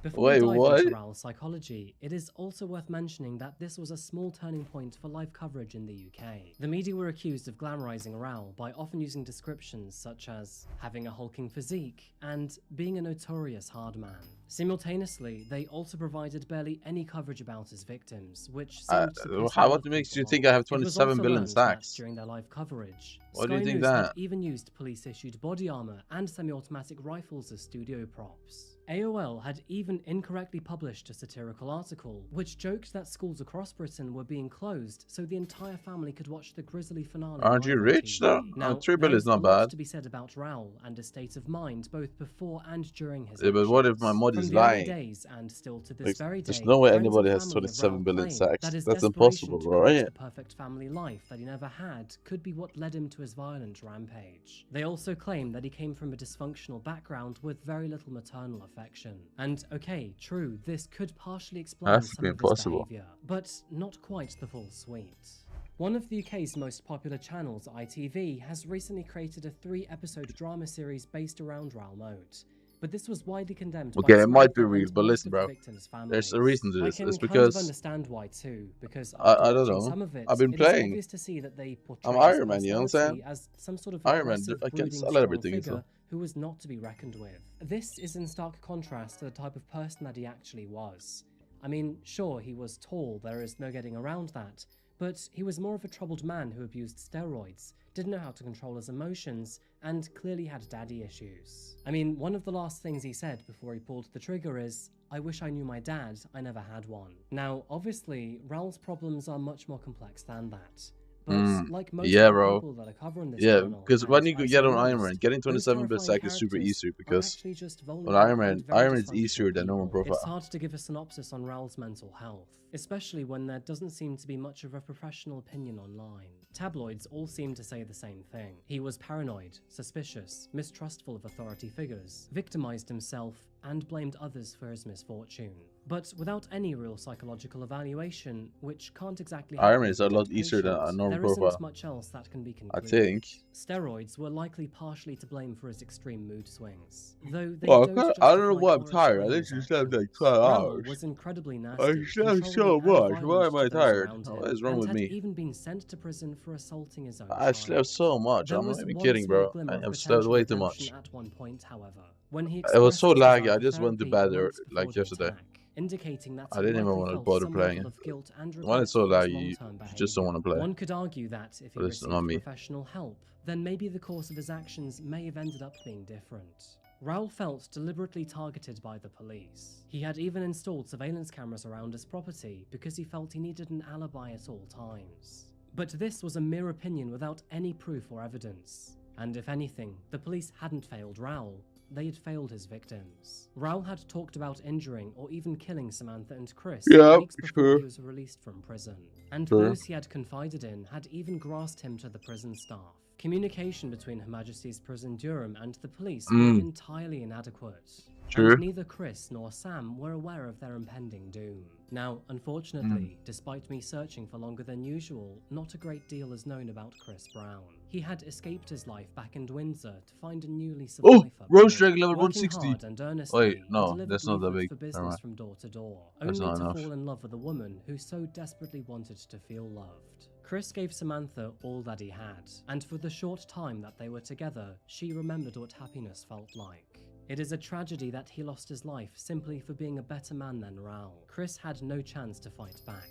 Before Wait, we dive what? into Raoul's psychology, it is also worth mentioning that this was a small turning point for live coverage in the UK. The media were accused of glamorizing Raoul by often using descriptions such as having a hulking physique and being a notorious hard man. Simultaneously, they also provided barely any coverage about his victims, which seemed to piss a lot What of makes people you think I have off. It was 27 also billion learned stacks? that during their live coverage, Why do Sky you think News had that? even used police-issued body armor and semi-automatic rifles as studio props. AOL had even incorrectly published a satirical article, which joked that schools across Britain were being closed so the entire family could watch the grisly finale. Aren't you live on rich, TV. though? Now, 3 billion is there's not a lot bad. to be said about Raoul and his state of mind, both before and during his Yeah, but what if my actions. mod From is the early lying? days and still to this Like, very day, there's no way friends anybody and has family of 27 Raoul billion claim stacks. that his That's desperation impossible, to bro, create right? the perfect family life that he never had could be what led him to his violent rampage. They also claim that he came from a dysfunctional background with very little maternal affection. And okay, true, this could partially explain That's some of his impossible. behaviour, but not quite the full suite. One of the UK's most popular channels, ITV, has recently created a 3-episode drama series based around Raoul Moat. But this was widely condemned Okay, by it might be Samantha real, and but most listen, of the bro. victims' There's a families. reason to this. I can It's kind of because understand why too, because I after don't watching know. some of it, I've been it is playing. obvious to see that they portray I'm his Iron Man, you know what I'm personality saying? as some sort of Iron Man, aggressive, I can brooding, sell strong everything, figure so. who was not to be reckoned with. This is in stark contrast to the type of person that he actually was. I mean, sure, he was tall, there is no getting around that, but he was more of a troubled man who abused steroids, didn't know how to control his emotions, and clearly had daddy issues. I mean, one of the last things he said before he pulled the trigger is, "I wish I knew my dad, I never had one." Now, obviously, Raoul's problems are much more complex than that. But like most Yeah, of the bro. people that are covering this Yeah, channel, because when and you I get say on Iron most, Man, getting those 27 bit terrifying stack is super characters easy are because actually just on vulnerable Iron Man, and very Iron Man's dysfunctional easier than normal people. profile. It's hard to give a synopsis on Raoul's mental health, especially when there doesn't seem to be much of a professional opinion online. Tabloids all seem to say the same thing. He was paranoid, suspicious, mistrustful of authority figures, victimized himself, and blamed others for his misfortune. But without any real psychological evaluation, which can't exactly Iron help is a lot easier than a normal there isn't profile. much else that can be I concluded. think. Steroids were likely partially to blame for his extreme mood swings, though they Well, don't I don't know justify why I'm or tired. I explain literally his slept like actions. 12 Raoul hours. was incredibly I nasty, slept so controlling and much. Why violent am I to those tired? around him, What is wrong and with had me? even been sent to prison for assaulting his own I child. slept so much. There I'm was not even one kidding, small bro. glimmer I of have slept potential way too redemption much. at one point, however, when he It was expressed so his laggy. desire I for just went to therapy bed months before like the yesterday. attack, indicating that I he didn't even likely want to felt bother some playing level it. of guilt and When regret it's so for his laggy, you long-term behavior. just don't want to play. One could argue that if he But it's not received me. professional help, then maybe the course of his actions may have ended up being different. Raoul felt deliberately targeted by the police. He had even installed surveillance cameras around his property because he felt he needed an alibi at all times. But this was a mere opinion without any proof or evidence. And if anything, the police hadn't failed Raoul, they had failed his victims. Raoul had talked about injuring or even killing Samantha and Chris weeks before he was released from prison. And those he had confided in had even grasped him to the prison staff. Communication between Her Majesty's Prison Durham and the police were entirely inadequate. And neither Chris nor Sam were aware of their impending doom. Now, unfortunately, despite me searching for longer than usual, not a great deal is known about Chris Brown. He had escaped his life back in Windsor to find a new lease of life up Rose north. Drag level Working 160. hard and earnestly, Wait, he no, delivered that's not that leaflets big. for Never business mind. from door to door, That's only not to enough. fall in love with a woman who so desperately wanted to feel loved. Chris gave Samantha all that he had, and for the short time that they were together, she remembered what happiness felt like. It is a tragedy that he lost his life simply for being a better man than Raoul. Chris had no chance to fight back.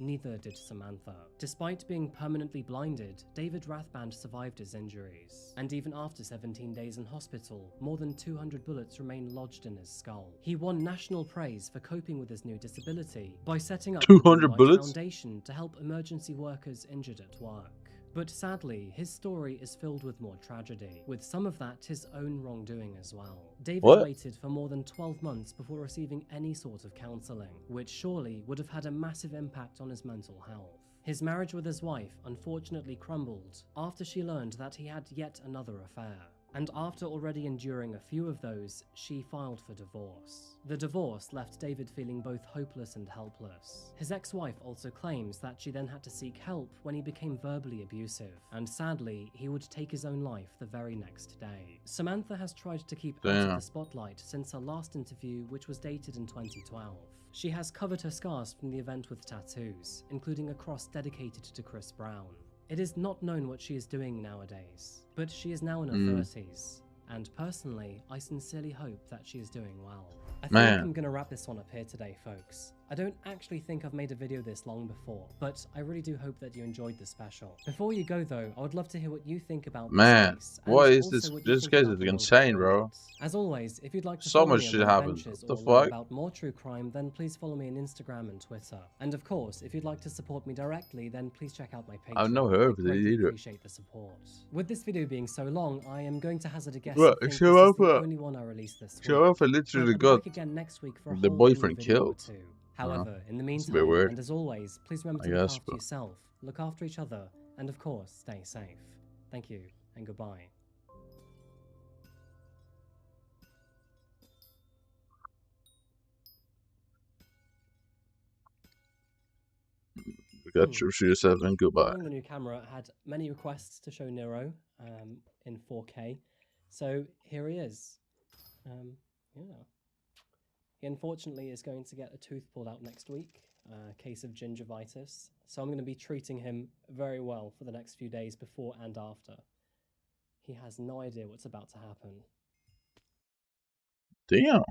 Neither did Samantha. Despite being permanently blinded, David Rathband survived his injuries. And even after 17 days in hospital, more than 200 bullets remain lodged in his skull. He won national praise for coping with his new disability by setting up 200 the Blue Light bullets? Foundation to help emergency workers injured at work. But sadly, his story is filled with more tragedy, with some of that his own wrongdoing as well. David waited for more than 12 months before receiving any sort of counselling, which surely would have had a massive impact on his mental health. His marriage with his wife unfortunately crumbled after she learned that he had yet another affair. And after already enduring a few of those, she filed for divorce. The divorce left David feeling both hopeless and helpless. His ex-wife also claims that she then had to seek help when he became verbally abusive, and sadly, he would take his own life the very next day. Samantha has tried to keep out of the spotlight since her last interview, which was dated in 2012. She has covered her scars from the event with tattoos, including a cross dedicated to Chris Brown. It is not known what she is doing nowadays, but she is now in her 30s, and personally, I sincerely hope that she is doing well. I think I'm gonna wrap this one up here today, folks. I don't actually think I've made a video this long before, but I really do hope that you enjoyed the special. Before you go though, I would love to hear what you think about this case, and what is also this? what you This think case about is the insane, longer bro. updates. As always, if you'd like to So follow much me on shit my happened. adventures What or the learn fuck? about more true crime, then please follow me on Instagram and Twitter. And of course, if you'd like to support me directly, then please check out my Patreon. I've never heard of I it greatly either. appreciate the support. With this video being so long, I am going to hazard a guess What? and think this Show is the off, only one I released this week. Show off, I But literally I'll be got back again next week for a the whole boyfriend new video or killed. two. However, in the It's a bit meantime, weird. and as always, please remember I to look guess, after but- yourself, look after each other, and of course, stay safe. Thank you, and goodbye. You got to shoot yourself and goodbye. Following the new camera had many requests to show Nero in 4K, so here he is. Yeah. He unfortunately is going to get a tooth pulled out next week, a case of gingivitis, so I'm going to be treating him very well for the next few days before and after. He has no idea what's about to happen. Damn.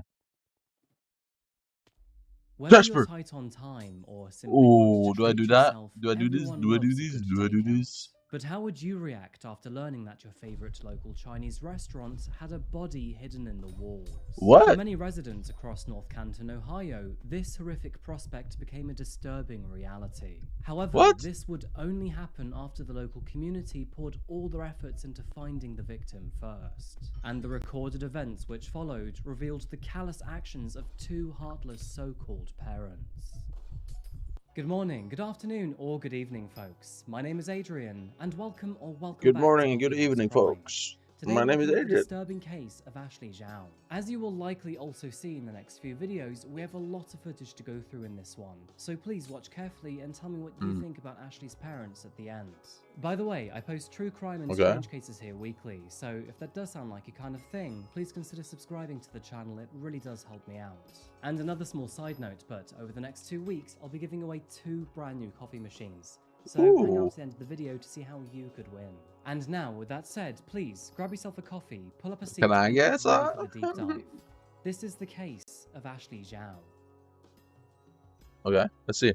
Whether Jasper. you're tight on time or simply Oh, want to do I treat do that? yourself, Do I do this? everyone Do I do loves a this? good Do I do takeout. this? But how would you react after learning that your favorite local Chinese restaurant had a body hidden in the walls? What? For many residents across North Canton, Ohio, this horrific prospect became a disturbing reality. However, What? this would only happen after the local community poured all their efforts into finding the victim first. And the recorded events which followed revealed the callous actions of two heartless so-called parents. Good morning, good afternoon, or good evening, folks. My name is Adrian, and welcome Good back morning to and good Bobby Loves evening, Crime. folks. Today My we're name is looking at the Adrian. disturbing case of Ashley Zhao. As you will likely also see in the next few videos, we have a lot of footage to go through in this one, so please watch carefully and tell me what you think about Ashley's parents at the end. By the way, I post true crime and strange cases here weekly, so if that does sound like your kind of thing, please consider subscribing to the channel, it really does help me out. And another small side note, but over the next 2 weeks, I'll be giving away 2 brand new coffee machines. So hang out to the end of the video to see how you could win. And now, with that said, please grab yourself a coffee, pull up a seat, Can I and get get ready some? for the deep dive. This is the case of Ashley Zhao. Okay, let's see.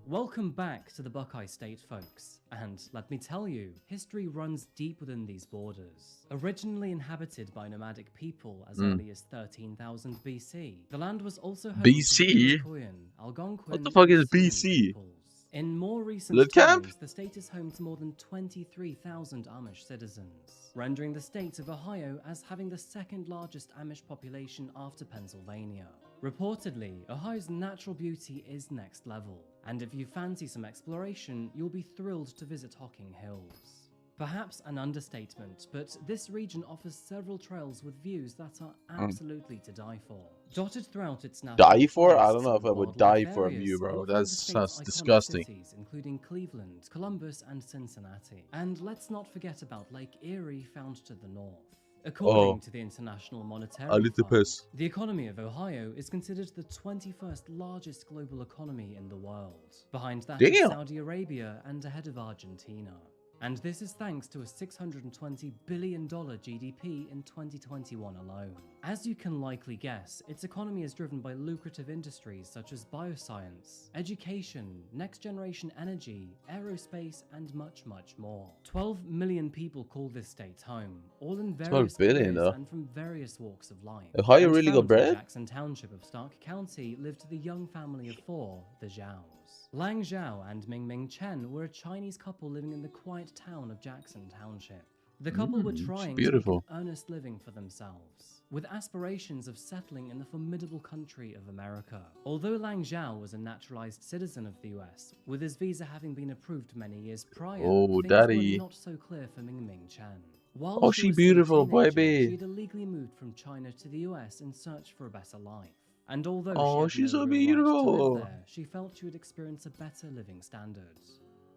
Welcome back to the Buckeye State, folks. And let me tell you, history runs deep within these borders. Originally inhabited by nomadic people as early as 13,000 BC, the land was also home BC? to the Iroquoian, Algonquin, What the fuck is and Siouan BC? peoples. In more recent Blood camp? times, the state is home to more than 23,000 Amish citizens, rendering the state of Ohio as having the second largest Amish population after Pennsylvania. Reportedly, Ohio's natural beauty is next level, and if you fancy some exploration, you'll be thrilled to visit Hocking Hills. Perhaps an understatement, but this region offers several trails with views that are absolutely to die for. Dotted throughout its natural Die for? I don't forests know if and I would wildlife die for a areas, view, bro. you'll That find the state's sounds iconic disgusting. cities, including Cleveland, Columbus, and Cincinnati. And let's not forget about Lake Erie, found to the north. According to the International Monetary I need to Fund, piss. the economy of Ohio is considered the 21st largest global economy in the world, behind that of Damn. Saudi Arabia and ahead of Argentina. And this is thanks to a $620 billion GDP in 2021 alone. As you can likely guess, its economy is driven by lucrative industries such as bioscience, education, next-generation energy, aerospace, and much, much more. 12 million people call this state home, all in various 12 billion, careers though. and from various walks of life. Ohio And really got found in bread? Jackson Township of Stark County lived the young family of 4, the Zhaos. Lang Zhao and Ming Chen were a Chinese couple living in the quiet town of Jackson Township. The couple were trying to make beautiful. an earnest living for themselves, with aspirations of settling in the formidable country of America. Although Lang Zhao was a naturalized citizen of the US, with his visa having been approved many years prior, Oh, things daddy. were not so clear for Ming Chen. While Oh, she she was still a beautiful, teenager, baby. she had illegally moved from China to the US in search for a better life. And although Oh, she had she's no so real right to beautiful. live there, she felt she would experience a better living standard.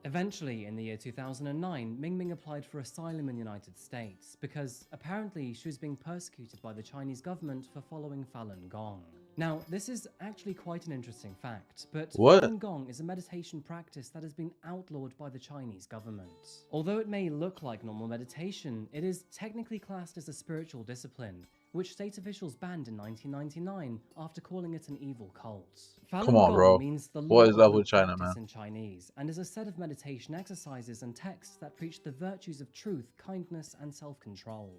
Eventually, in the year 2009, Ming applied for asylum in the United States because apparently she was being persecuted by the Chinese government for following Falun Gong. Now, this is actually quite an interesting fact, but What? Falun Gong is a meditation practice that has been outlawed by the Chinese government. Although it may look like normal meditation, it is technically classed as a spiritual discipline, which state officials banned in 1999 after calling it an evil cult. Falun Come on, Gong bro. means the What law is up of with China, practice man? in Chinese, and is a set of meditation exercises and texts that preach the virtues of truth, kindness, and self-control.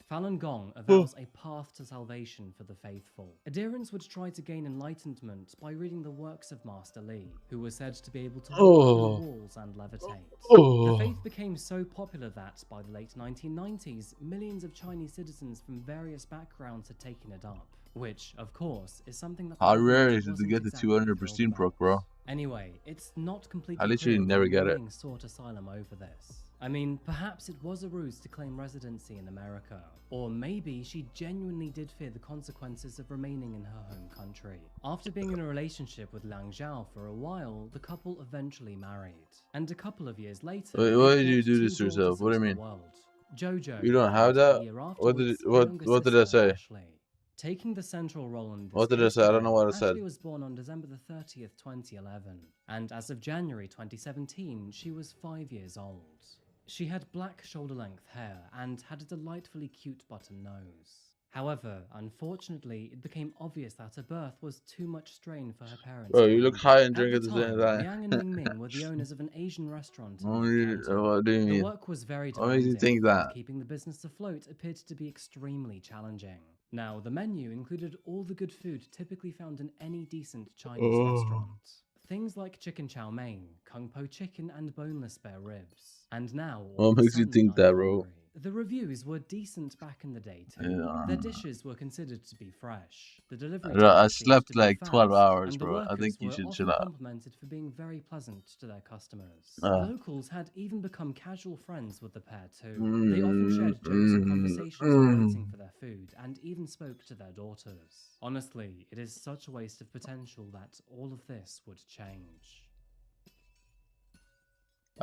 Falun Gong avows a path to salvation for the faithful. Adherents would try to gain enlightenment by reading the works of Master Li, who was said to be able to walk through walls and levitate. The faith became so popular that, by the late 1990s, millions of Chinese citizens from various backgrounds had taken it up, which, of course, is something that the How government rare is it to wasn't get the exactly 200% thrilled proc, bro? about. Anyway, it's not completely I literally clear never why get it. Ming sought asylum over this. I mean, perhaps it was a ruse to claim residency in America. Or maybe she genuinely did fear the consequences of remaining in her home country. After being in a relationship with Lang Zhao for a while, the couple eventually married. And a couple of years later, Wait, they why did you brought do 2 this to yourself? daughters What do you into mean? the world. Jojo, You don't have and that? a year What did afterwards, it- a what- younger what did I sister, say? Ashley. Taking the central role in this What did I case, say? I don't know what I Ashley said. was born on December the 30th, 2011, and as of January 2017, she was 5 years old. She had black shoulder-length hair and had a delightfully cute button nose. However, unfortunately, it became obvious that her birth was too much strain for her parents. Bro, to you look handle. high and At drink the at the same time. Yang and Ming were the owners of an Asian restaurant in What North do you- Canton. what do you The mean? work was very What makes you demanding, think and that? keeping the business afloat appeared to be extremely challenging. Now, the menu included all the good food typically found in any decent Chinese restaurant. Things like chicken chow mein, kung po chicken, and boneless spare ribs. And now, all What of a makes you sudden, think I'm that, bro? hungry. The reviews were decent back in the day too. Yeah. Their dishes were considered to be fresh. The delivery Bro, I time seemed slept to be like 12 fast, hours, and the bro. I workers think you were should often chill out. complimented for being very pleasant to their customers. Ah. Locals had even become casual friends with the pair too. They often shared jokes and conversations while waiting for their food, and even spoke to their daughters. Honestly, it is such a waste of potential that all of this would change.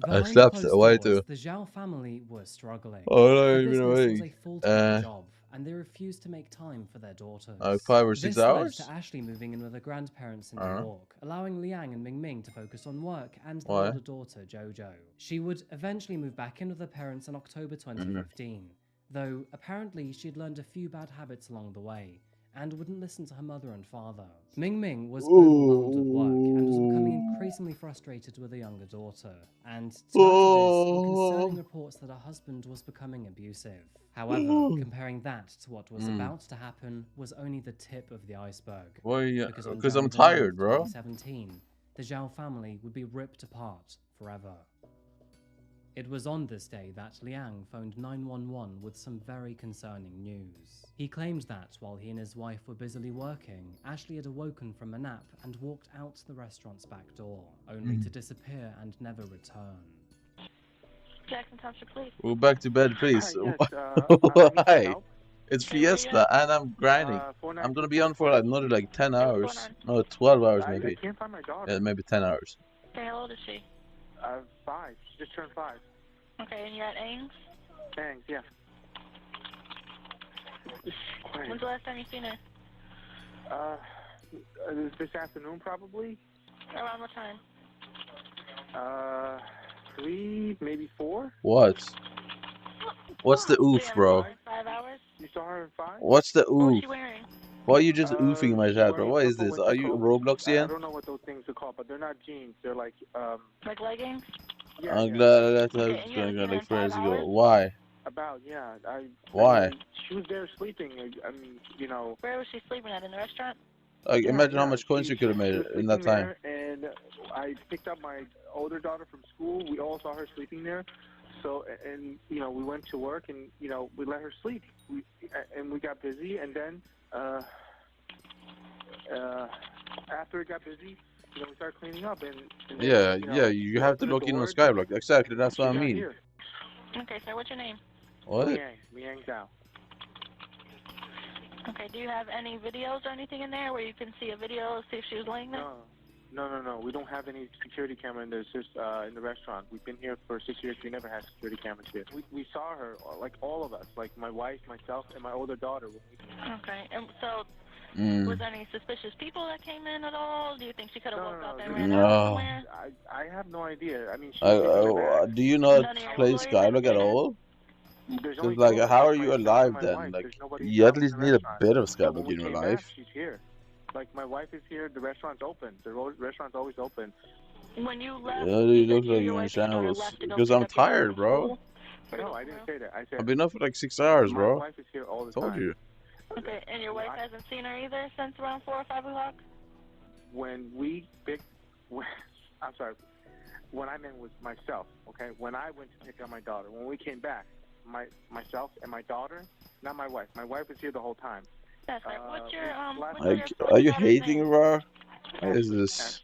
I Behind slept closed way doors, too. the Zhao family were struggling. Oh, The no, business was a awake. full-time job, and they refused to make time for their daughters. Like 5 or 6 This hours? led to Ashley moving in with her grandparents in Uh-huh. New York, allowing Liang and Mingming to focus on work and their Why? older daughter, Jojo. She would eventually move back in with her parents in October 2015, though apparently she'd learned a few bad habits along the way, and wouldn't listen to her mother and father. Mingming was overwhelmed with work and was becoming increasingly frustrated with her younger daughter. And to add to this were concerning reports that her husband was becoming abusive. However, comparing that to what was about to happen was only the tip of the iceberg. Why? Because on Because I'm January tired, 9th, bro. 2017, the Zhao family would be ripped apart forever. It was on this day that Liang phoned 911 with some very concerning news. He claimed that while he and his wife were busily working, Ashley had awoken from a nap and walked out the restaurant's back door, only to disappear and never return. Jackson Township Police. Well, back to bed, please. Yes, Why? It's Fiesta and I'm grinding. I'm gonna be on for another like 10 hours. No, 12 hours maybe. I can't find my daughter. Yeah, maybe 10 hours. Okay, how old is she? 5. She just turned 5. Okay, and you're at Ames? Ames, yeah. When's the last time you seen her? This afternoon, probably. Around what time? 3, maybe 4. What? What's the oof, bro? 5 hours? You saw her in 5? What's the What was oof? she wearing? Why are you just oofing my chat, bro? What is this? Are you Robloxian? I don't know what those things are called, but they're not jeans. They're like leggings? I'm glad that's how Okay, it's and going you on like 5 years ago. hours? Why? About, yeah. Why? She was there sleeping. I mean, you know. Where was she sleeping at? In the restaurant? Like, Yeah, imagine how yeah, much coins you could have made she was in that sleeping time. there, and I picked up my older daughter from school. We all saw her sleeping there. So, and, you know, we went to work and, you know, we let her sleep. We got busy, and then, after it got busy, you know, we started cleaning up, and Yeah, you know, yeah, you have to opened look the in on door, Skyblock. Exactly, that's she what I got mean. here. Okay, sir, what's your name? What? Liang Zhao. Okay, do you have any videos or anything in there where you can see a video, see if she was laying there? No. We don't have any security camera in there. It's just in the restaurant. We've been here for 6 years. We never had security cameras here. We saw her, like all of us, like my wife, myself, and my older daughter. Okay, and so was there any suspicious people that came in at all? Do you think she could have woke up and ran out somewhere? I have no idea. I mean, Do you not play Skyblock at all? Because, like, how are you alive then? Like, you at least need a bit of Skyblock in your life. She's here. Like, my wife is here. The restaurant's open. The restaurant's always open. When you left, Yeah, you look like you're in shambles. Because I'm tired, bro. No, I didn't say that. I said I've been up for like 6 hours, my bro. wife is here all the Told time. you. Okay, and your wife hasn't seen her either since around 4 or 5 o'clock? When we picked... I'm sorry. When I meant was myself, okay? When I went to pick up my daughter, when we came back, myself and my daughter, not my wife. My wife was here the whole time. That's right. What's your, Like, are you hating, bro? What is this?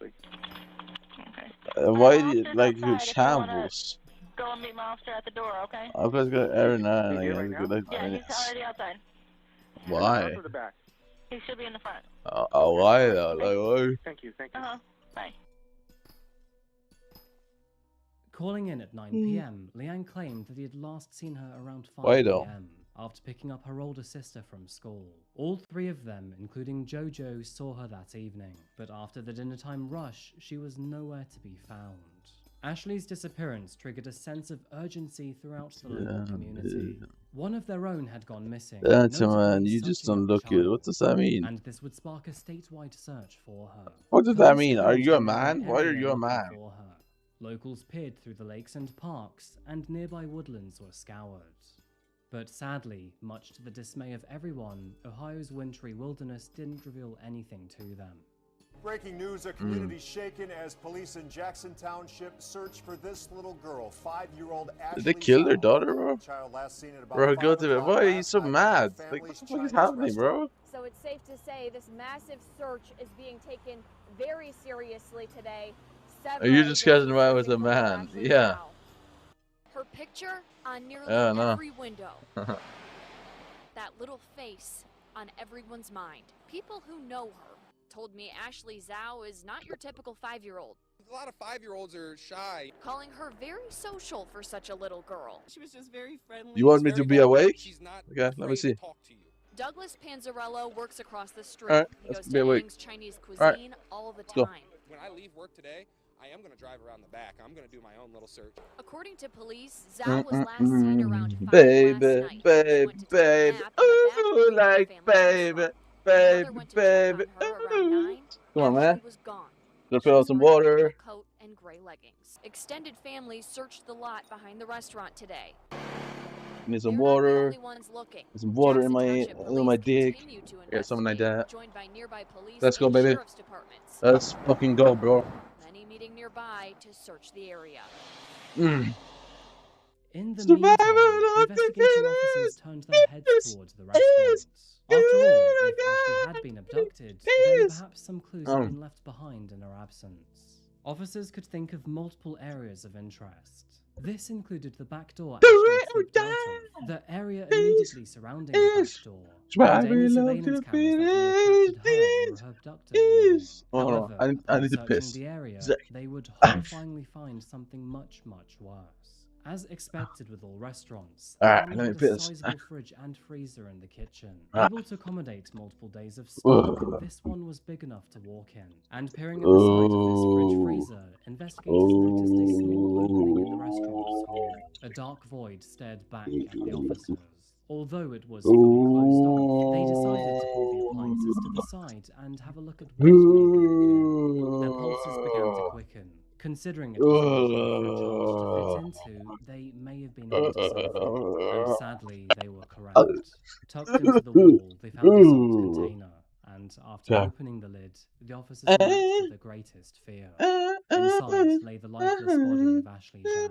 Why do you, like, you shambles? Go and meet my officer at the door, okay? I've just got Aaron and I guess good like Yeah, he's minutes. already outside. Why? He should be in the front. Why though? Like, why? Thank you. Bye. Calling in at 9 p.m., Liang claimed that he had last seen her around 5 Why though? p.m. after picking up her older sister from school. All 3 of them, including Jojo, saw her that evening, but after the dinnertime rush, she was nowhere to be found. Ashley's disappearance triggered a sense of urgency throughout the local community. One of their own had gone missing. That's a notably man, you such just a young don't look it. child, What does that mean? and this would spark a statewide search for her. What does that Police mean? Are crews you a were nearby man? Why every are day you a looking man? for her. Locals peered through the lakes and parks, and nearby woodlands were scoured. But sadly, much to the dismay of everyone, Ohio's wintry wilderness didn't reveal anything to them. Breaking news, a community shaken as police in Jackson Township search for this little girl, 5-year-old Ashley. Did they kill their Zhao. daughter, bro? Child last seen at about Bro, 5 go to it. o'clock Why are you last so night at mad? her Like, what family's the fuck is Chinese happening, bro? So it's safe to say this massive search is being taken very seriously today. Are you discussing why it was a man? Yeah. Her picture on nearly No. every window. That little face on everyone's mind. People who know her told me Ashley Zhao is not your typical 5-year-old. A lot of 5-year-olds are shy. Calling her very social for such a little girl. She was just very friendly. You want me to be awake? Okay, let me see. Douglas Panzarello works across the street. All right, He let's goes be to awake. Ang's Chinese All right, cuisine all the go. time. When I leave work today, I am going to drive around the back. I'm going to do my own little search. According to police, Zhao was last seen around 5 Baby, last night. baby, ooh, like baby, baby, baby, ooh. Come on, man. Gonna fill out some water. Coat and gray leggings. Extended families searched the lot behind the restaurant today. Need some water. Need some water in my dick. Yeah, something like that. Let's go, baby. Let's fucking go, bro. Many meeting nearby to search the area. In the meantime, investigation officers turned their heads towards the restaurant. After all, if Ashley had been abducted, then perhaps some clues had been left behind in her absence. Officers could think of multiple areas of interest. This included the back door Ashley slipped out of, the area immediately surrounding the back door, and any surveillance cameras that may have captured her or her abductor. However, I need to upon piss. searching the area, Zach. they would horrifyingly find something much, much worse. As expected with all restaurants, Alright, they let me had a piss. sizable fridge and freezer in the kitchen, Ah. able to accommodate multiple days of stock. This one was big enough to walk in. And peering at the side of this fridge freezer, investigators noticed a small opening in the restaurant's wall. A dark void stared back at the officers. Although it was fully closed off, they decided to pull the appliances to the side and have a look at what may be in. Their pulses began to quicken. Considering it was a large fridge to fit into, they may have been onto something, and sadly, they were correct. Tucked into the wall, they found a salt container, and after opening the lid, the officers were met with the greatest fear. Inside lay the lifeless body of Ashley Zhao.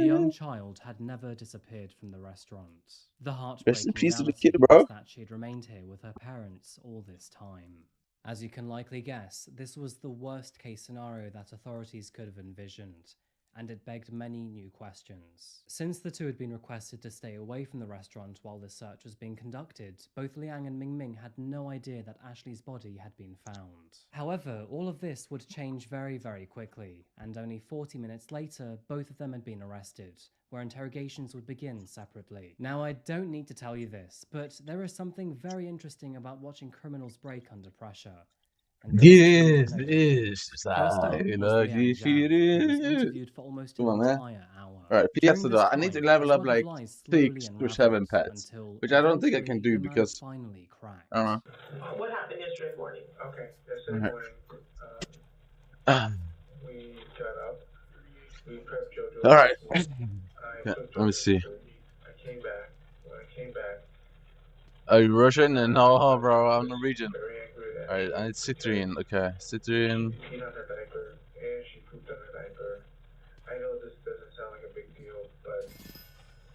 The young child had never disappeared from the restaurant. The heartbreaking reality was that she had remained here with her parents all this time. As you can likely guess, this was the worst case scenario that authorities could have envisioned, and it begged many new questions. Since the two had been requested to stay away from the restaurant while the search was being conducted, both Liang and Mingming had no idea that Ashley's body had been found. However, all of this would change very, very quickly, and only 40 minutes later, both of them had been arrested, where interrogations would begin separately. Now, I don't need to tell you this, but there is something very interesting about watching criminals break under pressure. This is First up was Liang Zhao, who was interviewed for almost an entire hour. Alright, During PS this though, I need to time, level his up web of like lies slowly 6 or unravels 7 pets, until which I don't think I eventually can do the man because finally cracked. I don't know. What happened yesterday morning? Okay, yesterday Alright. morning, we got up, we prepped Jojo. Alright. I Yeah, took let me Jojo see. to sleep. I came back. When I came back, Are you Russian? And no, bro, I'm Norwegian. Alright, I need citrine. Okay, citrine. she peed on her diaper, and she pooped on her diaper. I know this doesn't sound like a big deal, but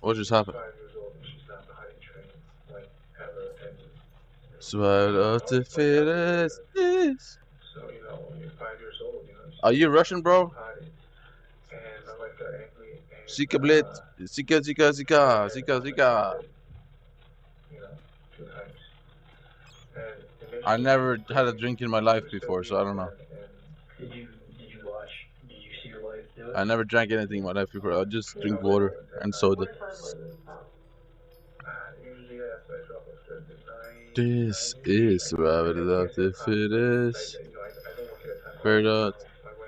What just happened? she's 5 years old and she's not potty trained, like, ever, and Swallow the fittest. so, you know, when you're 5 years old, you know, Are you Russian, bro? potty, and my wife got angry, and, Zika blit. Zika, Zika, Zika, Zika, Zika. you know, 2 times. And I never had a drink in my life before, so I don't know. Did you watch? Did you see your wife do it? I never drank anything in my life before. I just drink water and soda. Usually, after I drop upstairs at 9. This is survival of the fittest. Fair enough.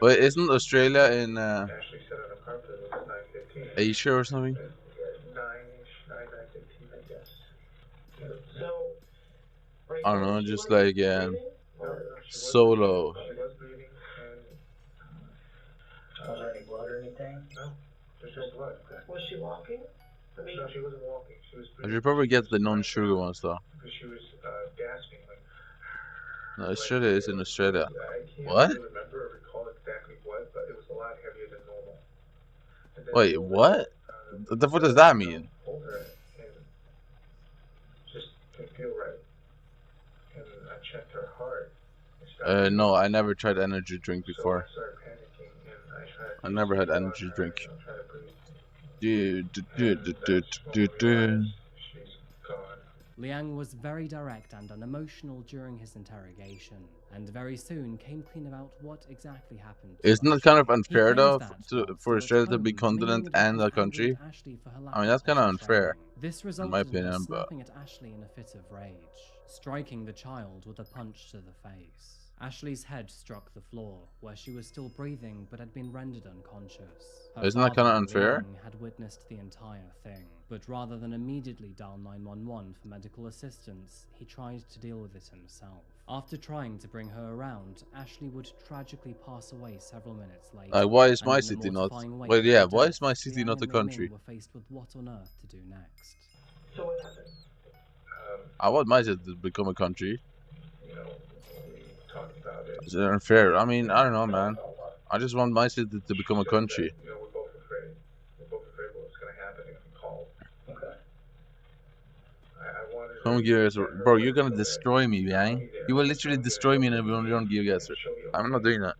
Wait, isn't Australia in Ashley sat on a carpet. It was 9:15. Asia or something? 9-ish, 9:15, I guess. So. I don't know, just like solo. She was breathing, and was there any blood or anything? No, there's no blood. Was she walking? I mean, no, she wasn't walking. She was I breathing. should probably get the non-sugar ones though. Because she was gasping, like. No, Australia is in Australia. I can't What? really remember or recall exactly what, but it was a lot heavier than normal. And then Wait, what? What does that mean? Hold her and just didn't feel right. And I checked her heart. No, I never tried energy drink So before. I started panicking and I tried I never had to energy drink. try to breathe. She's gone. Liang was very direct and unemotional during his interrogation, and very soon came clean about what exactly happened. Isn't that kind of He unfair claims though that, for while still Australia at to be home, continent Ming had and become a country? angry at Ashley for her lack I mean, of that's kind of potty unfair, training. This in resulted my in her opinion. But snapping at Ashley in a fit of rage, striking the child with a punch to the face. Ashley's head struck the floor, where she was still breathing but had been rendered unconscious. Her isn't that kind of father, unfair? Liang, had witnessed the entire thing, but rather than immediately dial 911 for medical assistance, he tried to deal with it himself. After trying to bring her around, Ashley would tragically pass away several minutes later. Like, why is my and in a city not? mortifying wake Wait, of yeah, her why is death, my city Liang not a and Ming country? were faced with what on earth to do next. So what happened? I want my city to become a country. You know, we talked about it. Is it unfair? I mean, I don't know, man. I just want my city to become a country. You know, we're both afraid. We're both afraid what's going to happen if we call. Okay. I wanted Don't give us, bro. You're gonna destroy me, man. You will literally destroy me, and if you don't give us. I'm not doing that.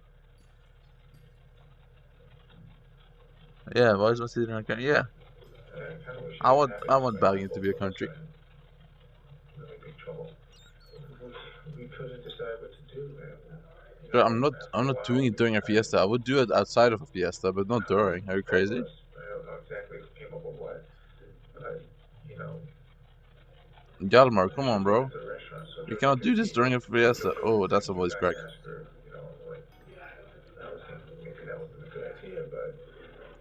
Yeah, why is my city not a country? Yeah. I want Belgium to be a country. Really big trouble. We couldn't decide what to do, man. But I'm not doing it during a fiesta. I would do it outside of a fiesta, but not during. Are you crazy? I don't know exactly who came up with what, but you know. Galmar, come on, bro. You cannot do this during a fiesta. Oh, that's a voice crack.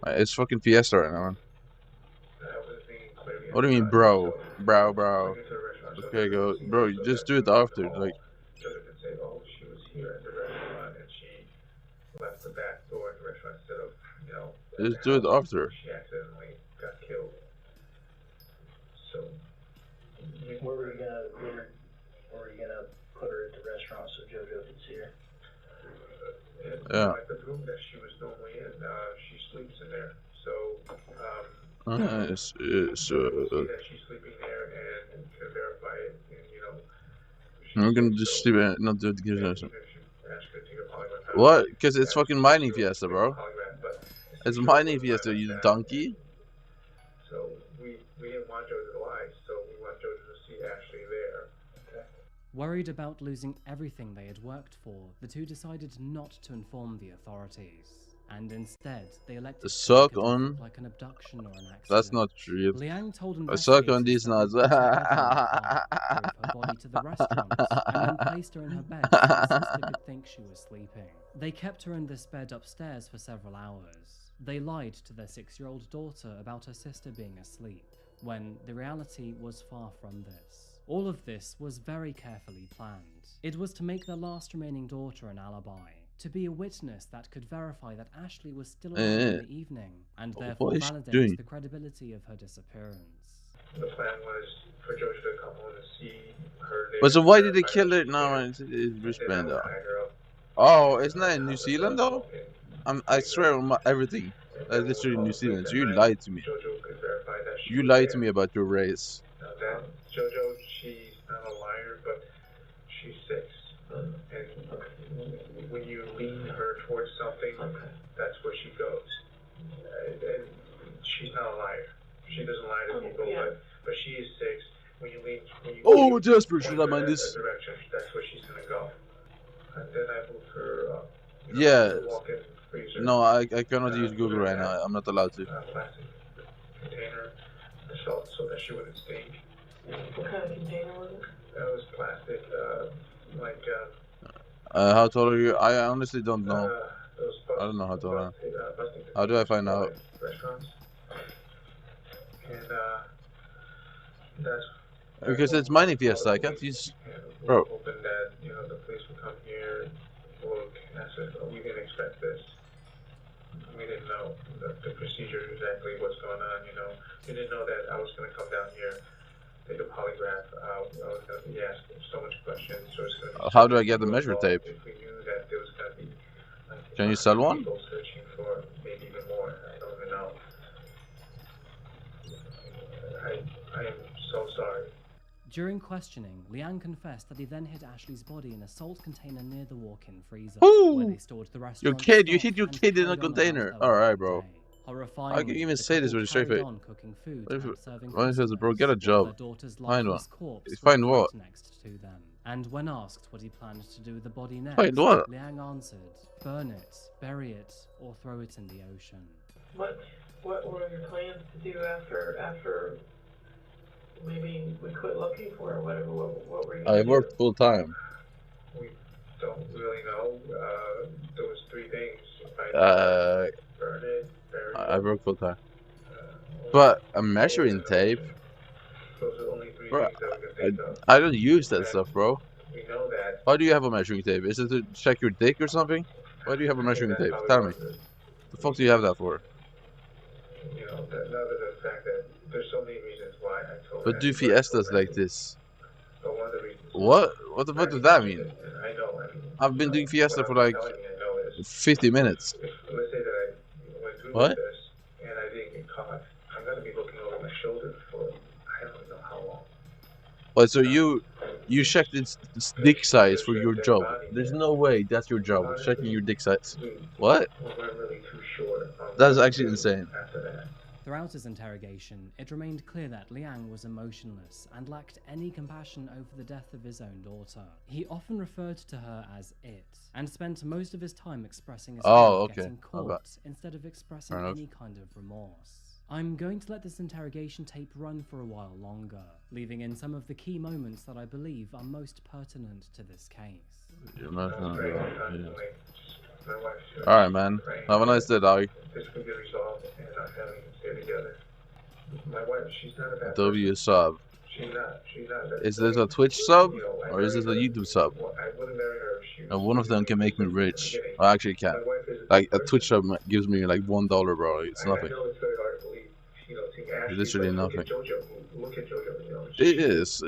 It's fucking fiesta right now, man. What do you mean, bro? Bro. Okay, go, bro. You just do it after, like. She was here at the restaurant and she left the back door at the restaurant instead of, you know. Just do it after. She accidentally got killed. So. Where were you gonna put her at the restaurant so JoJo could see her? Yeah. Like the room that she was normally in, she sleeps in there. So, see that she's sleeping there and can verify it, and you know. I'm gonna just sleep and not do it again. What? Because it's fucking mining fiesta, bro. It's mining fiesta, you donkey. So we didn't want JoJo to lie, so we want JoJo to see Ashley there. Okay. Worried about losing everything they had worked for, the two decided not to inform the authorities, and instead they elected to suck make it on. like an abduction or an accident. That's not real. Liang told I suck on investigators these nuts. drove her body to the restaurant and then placed her in her bed so her sister could think she was sleeping. They kept her in this bed upstairs for several hours. They lied to their 6-year-old daughter about her sister being asleep, when the reality was far from this. All of this was very carefully planned. It was to make their last remaining daughter an alibi, to be a witness that could verify that Ashley was still alive in the evening, and therefore validate the credibility of her disappearance. The plan was for JoJo to come home and see her later. But so why did they kill her? No, it's wristband though. Oh, isn't that in New Zealand though? I swear on everything. That's literally New Zealand. So you lied to me. You lied to me about your race. Now that JoJo, she's not a liar, but she's 6. And when you lean her towards something, that's where she goes. And she's not a liar. She doesn't lie to people, but she is 6. When you lean, desperate, should I mind this? Direction, that's where she's gonna go. And then I moved her up. Yeah. No, I cannot use Google right now. I'm not allowed to. Plastic container, so that she wouldn't stink. What kind of container was it? That was plastic, how tall are you? I honestly don't know. I don't know how tall I am. How do I find out? Restaurants. And that's because it's mining fiesta. I can't use. Bro. Hoping that the police will come here, look, and I said, we didn't expect this. We didn't know the procedure exactly what's going on. We didn't know that I was going to come down here. take a polygraph. I was going to be asking so much questions. So it's going to be How do I get the measuring tape? if we knew that there was going to be Can you sell one? people searching for maybe even more. I don't even know. I am so sorry. During questioning, Liang confessed that he then hid Ashley's body in a salt container near the walk-in freezer, where they stored the restaurant. Your kid, you stock hid your and kid in a carried on container. about their Alright, working bro. day. I Horrifyingly, can even the say this couple with a straight carried face. on cooking food What if and serving it says, bro, get a while job. their daughter's Find one. lifeless corpse Find was what? packed next to them. And when asked what he planned to do with the body next, Find what? Liang answered, burn it, bury it, or throw it in the ocean. What were your plans to do after maybe we quit looking for or whatever? What were you I worked full time. We don't really know. There was 3 things. Burn it, bury I it. work full time. But a measuring tape? Those are the only 3 Bro, things that we can think of. I don't use that stuff, bro. We know that. Why do you have a measuring tape? Is it to check your dick or something? Why do you have a measuring tape? Tell me. The fuck do you have that for? You know, other than the fact that there's so many reasons why I told But do fiestas like this? But one of the reasons. What? What the fuck does that mean? I know. I mean, I've been doing fiesta for like 50 minutes. let's say that I went through What? with this and I didn't get caught. I'm gonna be looking over my shoulder for I don't know how long. Well, so you checked its dick size for your job. There's no way that's your job, checking your dick size. What? We weren't really too sure. That's actually insane. After that. Throughout his interrogation, it remained clear that Liang was emotionless and lacked any compassion over the death of his own daughter. He often referred to her as it, and spent most of his time expressing his fear of getting caught instead of expressing any kind of remorse. I'm going to let this interrogation tape run for a while longer, leaving in some of the key moments that I believe are most pertinent to this case. Alright, man. Have a nice day, dog. This could get resolved and not having to stay together. My wife, she's not a bad W sub. She's not. Is this a Twitch sub or is this a YouTube sub? I wouldn't marry her if she was. And one of them can make me rich. I actually can. Like a Twitch sub gives me like $1, bro. It's nothing. I know it's very hard to believe, you know, seeing Ashley, It's literally but nothing. Look at JoJo, you know. It is,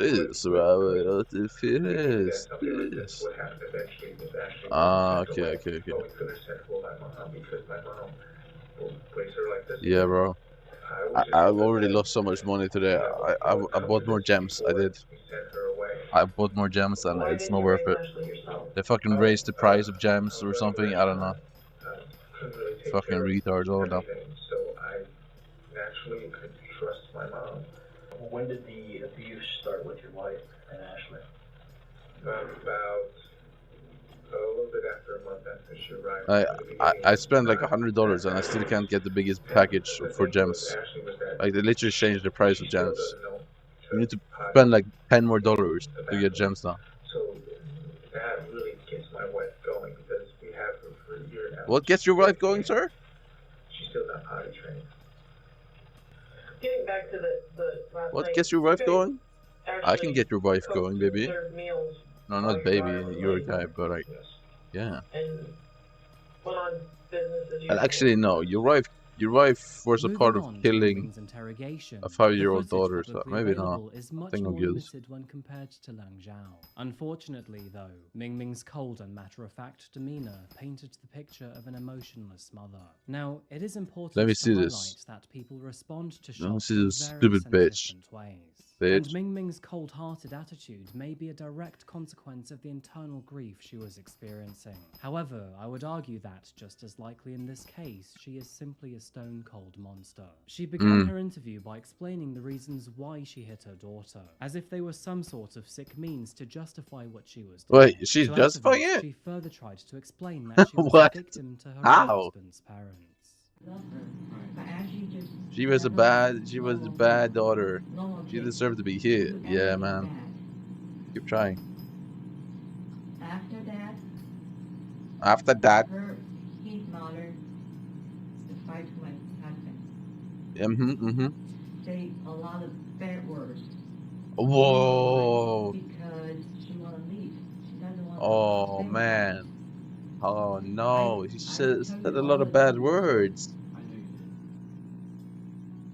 bro. It is. What happened eventually with Ashley. Ah, okay. But we could have said, well, my mom, because my mom will place her like this. Yeah, bro. I've already lost so much money today. I bought more gems. I did. I bought more gems and it's not worth it. They fucking raised the price of gems or something. I don't know. Fucking retards, all of them. So I naturally could trust my mom. When did the abuse start with your wife and Ashley? About a little bit after a month after she arrived. I spent like $100 and I still can't get the biggest package for gems. Like they literally changed the price of gems. You need to spend like $10 more to get gems now. So that really gets my wife going because we have her for a year now. What gets your wife going, sir? She's still not potty trained. Getting back to the last What night, gets your wife you going? guys I can get your wife actually going, baby. served meals No, not baby. You're a guy, but like, yeah. and went on business as And usual. actually, no. Your wife was a part of killing a 5-year-old daughter, so maybe not. Is I much think I'm more good. limited when compared to Lang Zhao. Unfortunately, though, Ming Ming's cold and matter-of-fact demeanor painted the picture of an emotionless mother. Now, it is important Let me to see highlight this. that people respond to Let me shock see in this various stupid and bitch. different ways. Bitch. And Ming Ming's cold-hearted attitude may be a direct consequence of the internal grief she was experiencing. However, I would argue that, just as likely in this case, she is simply a stone-cold monster. She began her interview by explaining the reasons why she hit her daughter, as if they were some sort of sick means to justify what she was doing. Wait, she's To add to justifying this, it? She further tried to explain that she was What? a victim to her How? husband's parents. She was a bad daughter. She deserved to be hit. Yeah, man. Keep trying. After After that. his mother to fight my husband. Say a lot of bad words. Whoa. Because she wanna leave. She doesn't want Oh, to stay. man. Oh, no. She said a lot of bad words.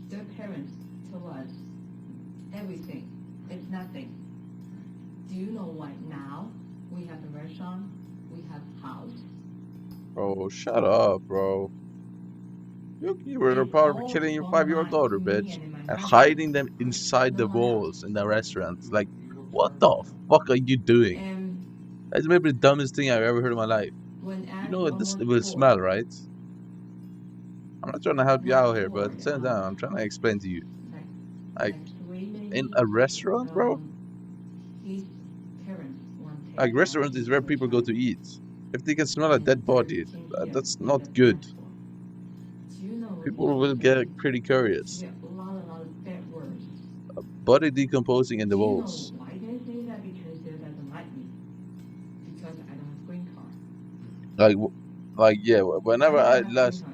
Their parents told us everything. nothing. Do you know why now we have the restaurant, we have house? Bro, shut up, bro. You were part of killing your 5-year-old daughter, bitch, and hiding them inside the walls in the restaurant. Like, what the fuck are you doing? And That's maybe the dumbest thing I've ever heard in my life. when You Ashley know what this almost will 4, smell, right? I'm not trying to help you out here, but at the same like time, I'm trying to explain to you. Like, screaming, in a restaurant, bro? his parents want to Like, take restaurants Ashley is where to people go to eat. If they can smell a dead body, that's in not the good. transport. Do you know People will get pretty curious. we have a lot of bad words? Body decomposing in the Do you know walls. why they say that? Because they doesn't like me. Because I don't have green card. Like, yeah, whenever I last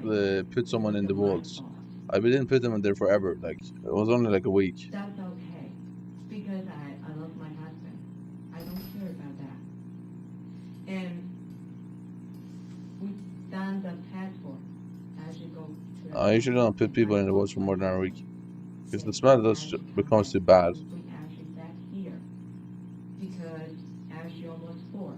put someone in the walls, I didn't put them in there forever. Like, it was only like a week. That's okay. Because I love my husband. I don't care about that. And we done the passport as you go to the I usually don't put people in the walls for more than a week. Because the smell becomes too bad. bring Ashley back here. Because Ashley almost 4.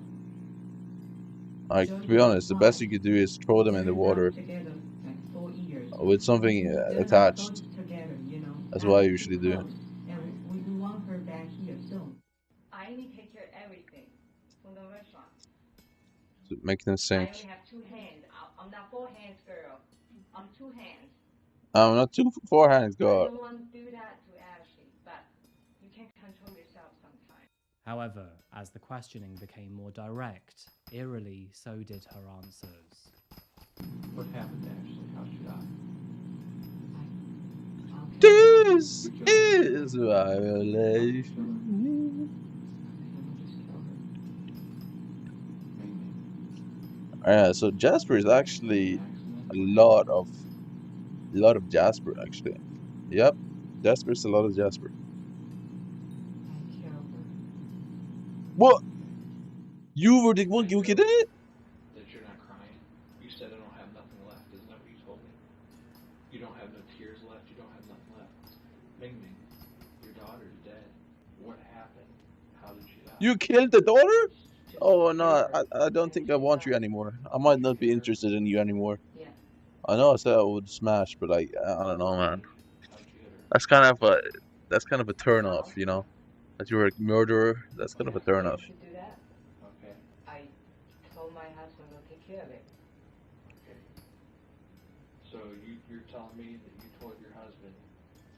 Like, to be honest, the best you could do is throw them in the water Together like 4 years. with something They're attached. not close together, you know. That's what I usually do. Close. And we want her back here soon. I need to take care of everything from the restaurant. To make them I sink. only have 2 hands. I'm not 4 hands, girl. I'm 2 hands. I'm not too forehands, I God. don't want to do that to Ashley, but you can control yourself sometimes. However, as the questioning became more direct, eerily so did her answers. What happened actually? How she died? This is violation. Yeah, so Jasper is actually a lot of Jasper actually. Yep, Jasper's a lot of Jasper. What? You were the one who did it? That you're not crying. You said I don't have nothing left. Isn't that what you told me? You don't have no tears left. You don't have nothing left. Ming Ming, your daughter's dead. What happened? How did she die? You killed the daughter? Oh no, I don't think I want you anymore. I might not be interested in you anymore. Yeah. I know I said I would smash, but I don't know, man. That's kind of a turn off, you know. That you're a murderer. That's kind of a turn off. To do that, Okay. I told my husband to take care of it. Okay. So you're telling me that you told your husband?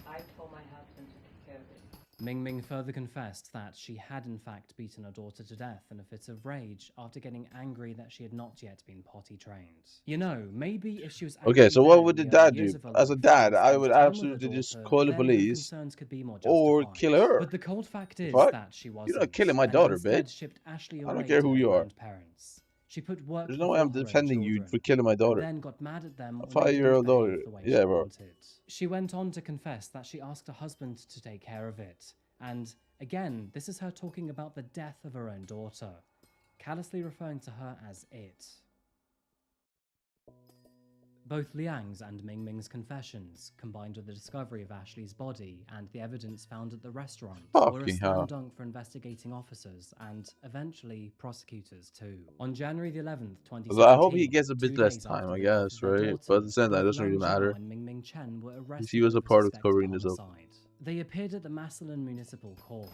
I told my husband to take care of it. Ming Ming further confessed that she had in fact beaten her daughter to death in a fit of rage after getting angry that she had not yet been potty trained. You know, maybe if she was Okay, so what would the dad years do? of her As a life dad, and I spent would time with absolutely her just daughter, call the then her police concerns could be more or justified. kill her. But the cold fact is Fuck? that she wasn't. You're not killing my and daughter, instead bitch. shipped Ashley I don't away care to who her you are. grandparents. She put work There's no way I'm before her own defending you children, for killing my daughter. then got mad at them A when they didn't 5-year-old daughter. behave the way Yeah, she bro. wanted. She went on to confess that she asked her husband to take care of it. And again, this is her talking about the death of her own daughter, callously referring to her as it. Both Liang's and Ming Ming's confessions, combined with the discovery of Ashley's body and the evidence found at the restaurant, were a Fucking slam hell. dunk for investigating officers and eventually prosecutors too. On January the 11th, 2017, So I hope he gets a 2 bit less days time, after I the death guess, of their right? daughter, But at the same time, it both doesn't really Liang Zhao matter. and Ming Ming Chen were arrested He was a over part of suspected covering this up. homicide. They appeared at the Massillon Municipal Court,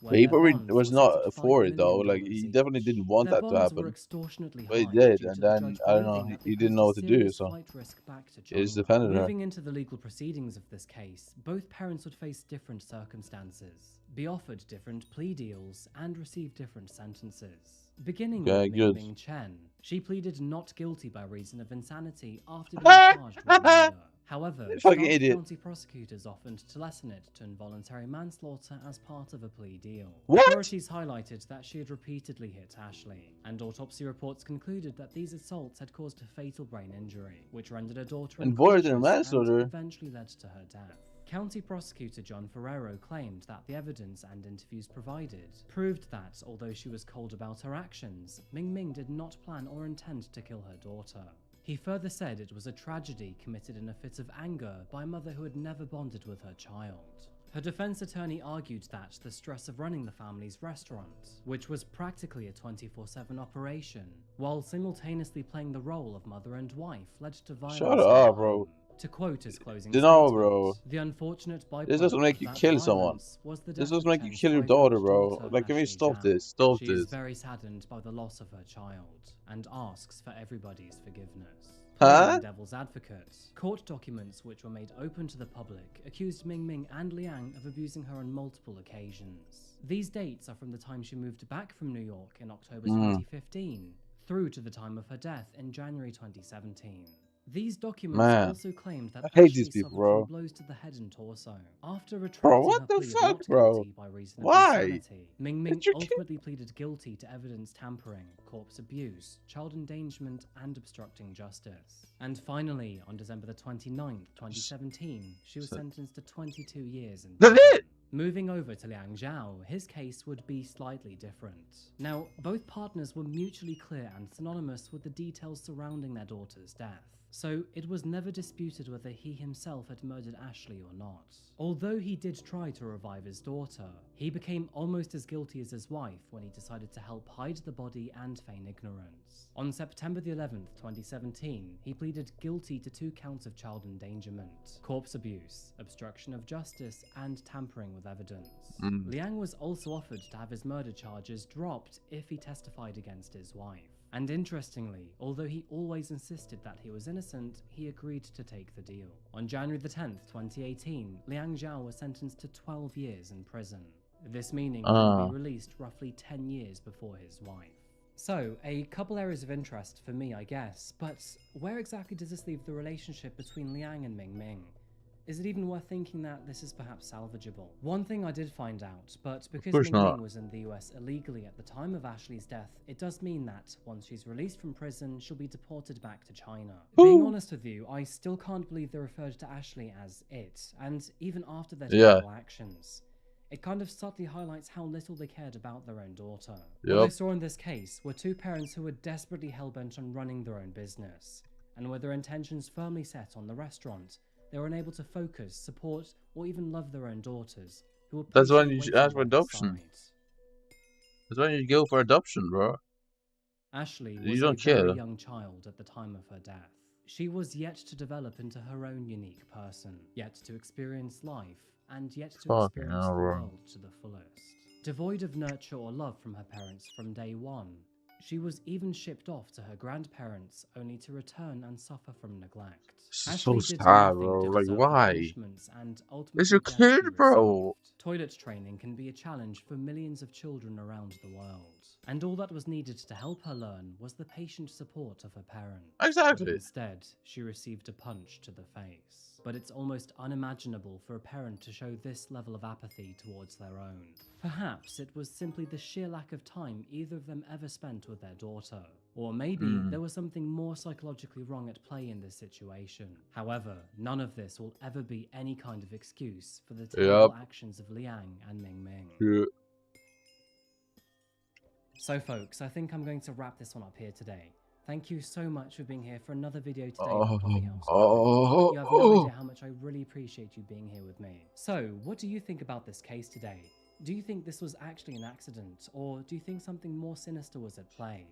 where But he their probably bonds was were not set at for $5 it though. million Like he each. definitely didn't want Their that to bonds were happen. extortionately But he high did, due and to the then judge I don't know. believing that He they didn't know what posed to do, serious so flight risk back to he just China. defended her. Moving into the legal proceedings of this case, both parents would face different circumstances, be offered different plea deals, and receive different sentences. Beginning Okay, with Ming good. Ming Chen, she pleaded not guilty by reason of insanity after being charged with murder. However, Fucking Stark idiot. County prosecutors offered to lessen it to involuntary manslaughter as part of a plea deal. What? Authorities highlighted that she had repeatedly hit Ashley, and autopsy reports concluded that these assaults had caused a fatal brain injury, which rendered her daughter Involuntary unconscious and manslaughter? eventually led to her death. County Prosecutor John Ferrero claimed that the evidence and interviews provided proved that, although she was cold about her actions, Ming Ming did not plan or intend to kill her daughter. He further said it was a tragedy committed in a fit of anger by a mother who had never bonded with her child. Her defense attorney argued that the stress of running the family's restaurant, which was practically a 24/7 operation, while simultaneously playing the role of mother and wife, led to violence. Shut up, bro. To quote his closing No, statement, bro. the unfortunate byproduct This doesn't make you of that kill someone. violence was the This death doesn't of make you Chen's kill your 5-year-old daughter, bro. daughter, Like, can we Ashley stop Zhao. this? Stop She is this. very saddened by the loss of her child and asks for everybody's forgiveness. Huh? Playing devil's advocate, court documents which were made open to the public accused Ming Ming and Liang of abusing her on multiple occasions. These dates are from the time she moved back from New York in October 2015 through to the time of her death in January 2017. These documents also claimed that I hate Ashley these people, suffered bro. from blows to the head and torso. After Bro, retracting what her the plea of fuck, not bro? guilty by reason of Why? insanity, Ming Ming Did you ultimately pleaded guilty to evidence tampering, corpse abuse, child endangerment, and obstructing justice. And finally, on December the 29th, 2017, she was sentenced to 22 years in prison. That's it! Moving over to Liang Zhao, his case would be slightly different. Now, both partners were mutually clear and synonymous with the details surrounding their daughter's death, so it was never disputed whether he himself had murdered Ashley or not. Although he did try to revive his daughter, he became almost as guilty as his wife when he decided to help hide the body and feign ignorance. On September the 11th, 2017, he pleaded guilty to 2 counts of child endangerment, corpse abuse, obstruction of justice, and tampering with evidence. Liang was also offered to have his murder charges dropped if he testified against his wife. And interestingly, although he always insisted that he was innocent, he agreed to take the deal. On January the 10th, 2018, Liang Zhao was sentenced to 12 years in prison. This meaning he would be released roughly 10 years before his wife. So, a couple areas of interest for me, I guess, but where exactly does this leave the relationship between Liang and Ming Ming? Is it even worth thinking that this is perhaps salvageable? One thing I did find out, but because Ming Ming was in the US illegally at the time of Ashley's death, it does mean that once she's released from prison, she'll be deported back to China. Being honest with you, I still can't believe they referred to Ashley as it, and even after their terrible actions. It kind of subtly highlights how little they cared about their own daughter. What I saw in this case were 2 parents who were desperately hell-bent on running their own business, and with their intentions firmly set on the restaurant, they were unable to focus, support, or even love their own daughters, who were That's when patiently you should waiting ask for by their adoption. side. That's when you go for adoption, bro. Ashley You was don't a very care. young child at the time of her death. She was yet to develop into her own unique person, yet to experience life, and yet to Fucking experience hell, the bro. world to the fullest. Devoid of nurture or love from her parents from day one, she was even shipped off to her grandparents only to return and suffer from neglect. This is Ashley so did sad, nothing bro. to Like, deserve the why? punishments and ultimately It's your death kid, she bro. received. Toilet training can be a challenge for millions of children around the world, and all that was needed to help her learn was the patient support of her parents. Exactly. But instead, she received a punch to the face. But it's almost unimaginable for a parent to show this level of apathy towards their own. Perhaps it was simply the sheer lack of time either of them ever spent with their daughter. Or maybe there was something more psychologically wrong at play in this situation. However, none of this will ever be any kind of excuse for the terrible actions of Liang and Ming Ming. Yeah. So folks, I think I'm going to wrap this one up here today. Thank you so much for being here for another video today on Coffee House Story. You have no idea how much I really appreciate you being here with me. So, what do you think about this case today? Do you think this was actually an accident, or do you think something more sinister was at play?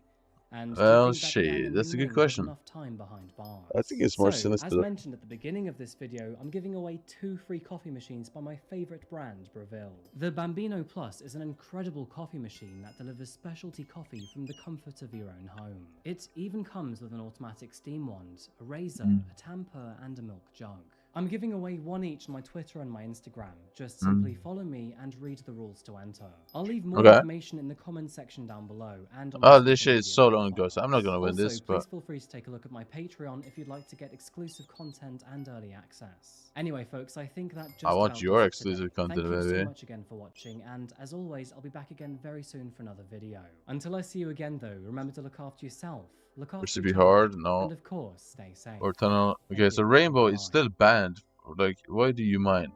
And do you think that Liang and that's a Ming good Ming had question. enough time behind bars? I think it's more So, sinister. as mentioned at the beginning of this video, I'm giving away 2 free coffee machines by my favorite brand, Breville. The Bambino Plus is an incredible coffee machine that delivers specialty coffee from the comfort of your own home. It even comes with an automatic steam wand, a razor, a tamper, and a milk jug. I'm giving away 1 each on my Twitter and my Instagram. Just simply follow me and read the rules to enter. I'll leave more information in the comments section down below and on my This social shit is media so long ago, profiles. so I'm not gonna win Also, this, but please feel free to take a look at my Patreon if you'd like to get exclusive content and early access. Anyway, folks, I think that just I want about your does it exclusive today. content, Thank you so baby. much again for watching, and as always, I'll be back again very soon for another video. Until I see you again, though, remember to look after yourself, look after Which to each be other, hard, no. and of course, stay safe. Or tunnel. Okay, Thank so you. rainbow is Bye. still banned. Like, why do you mind?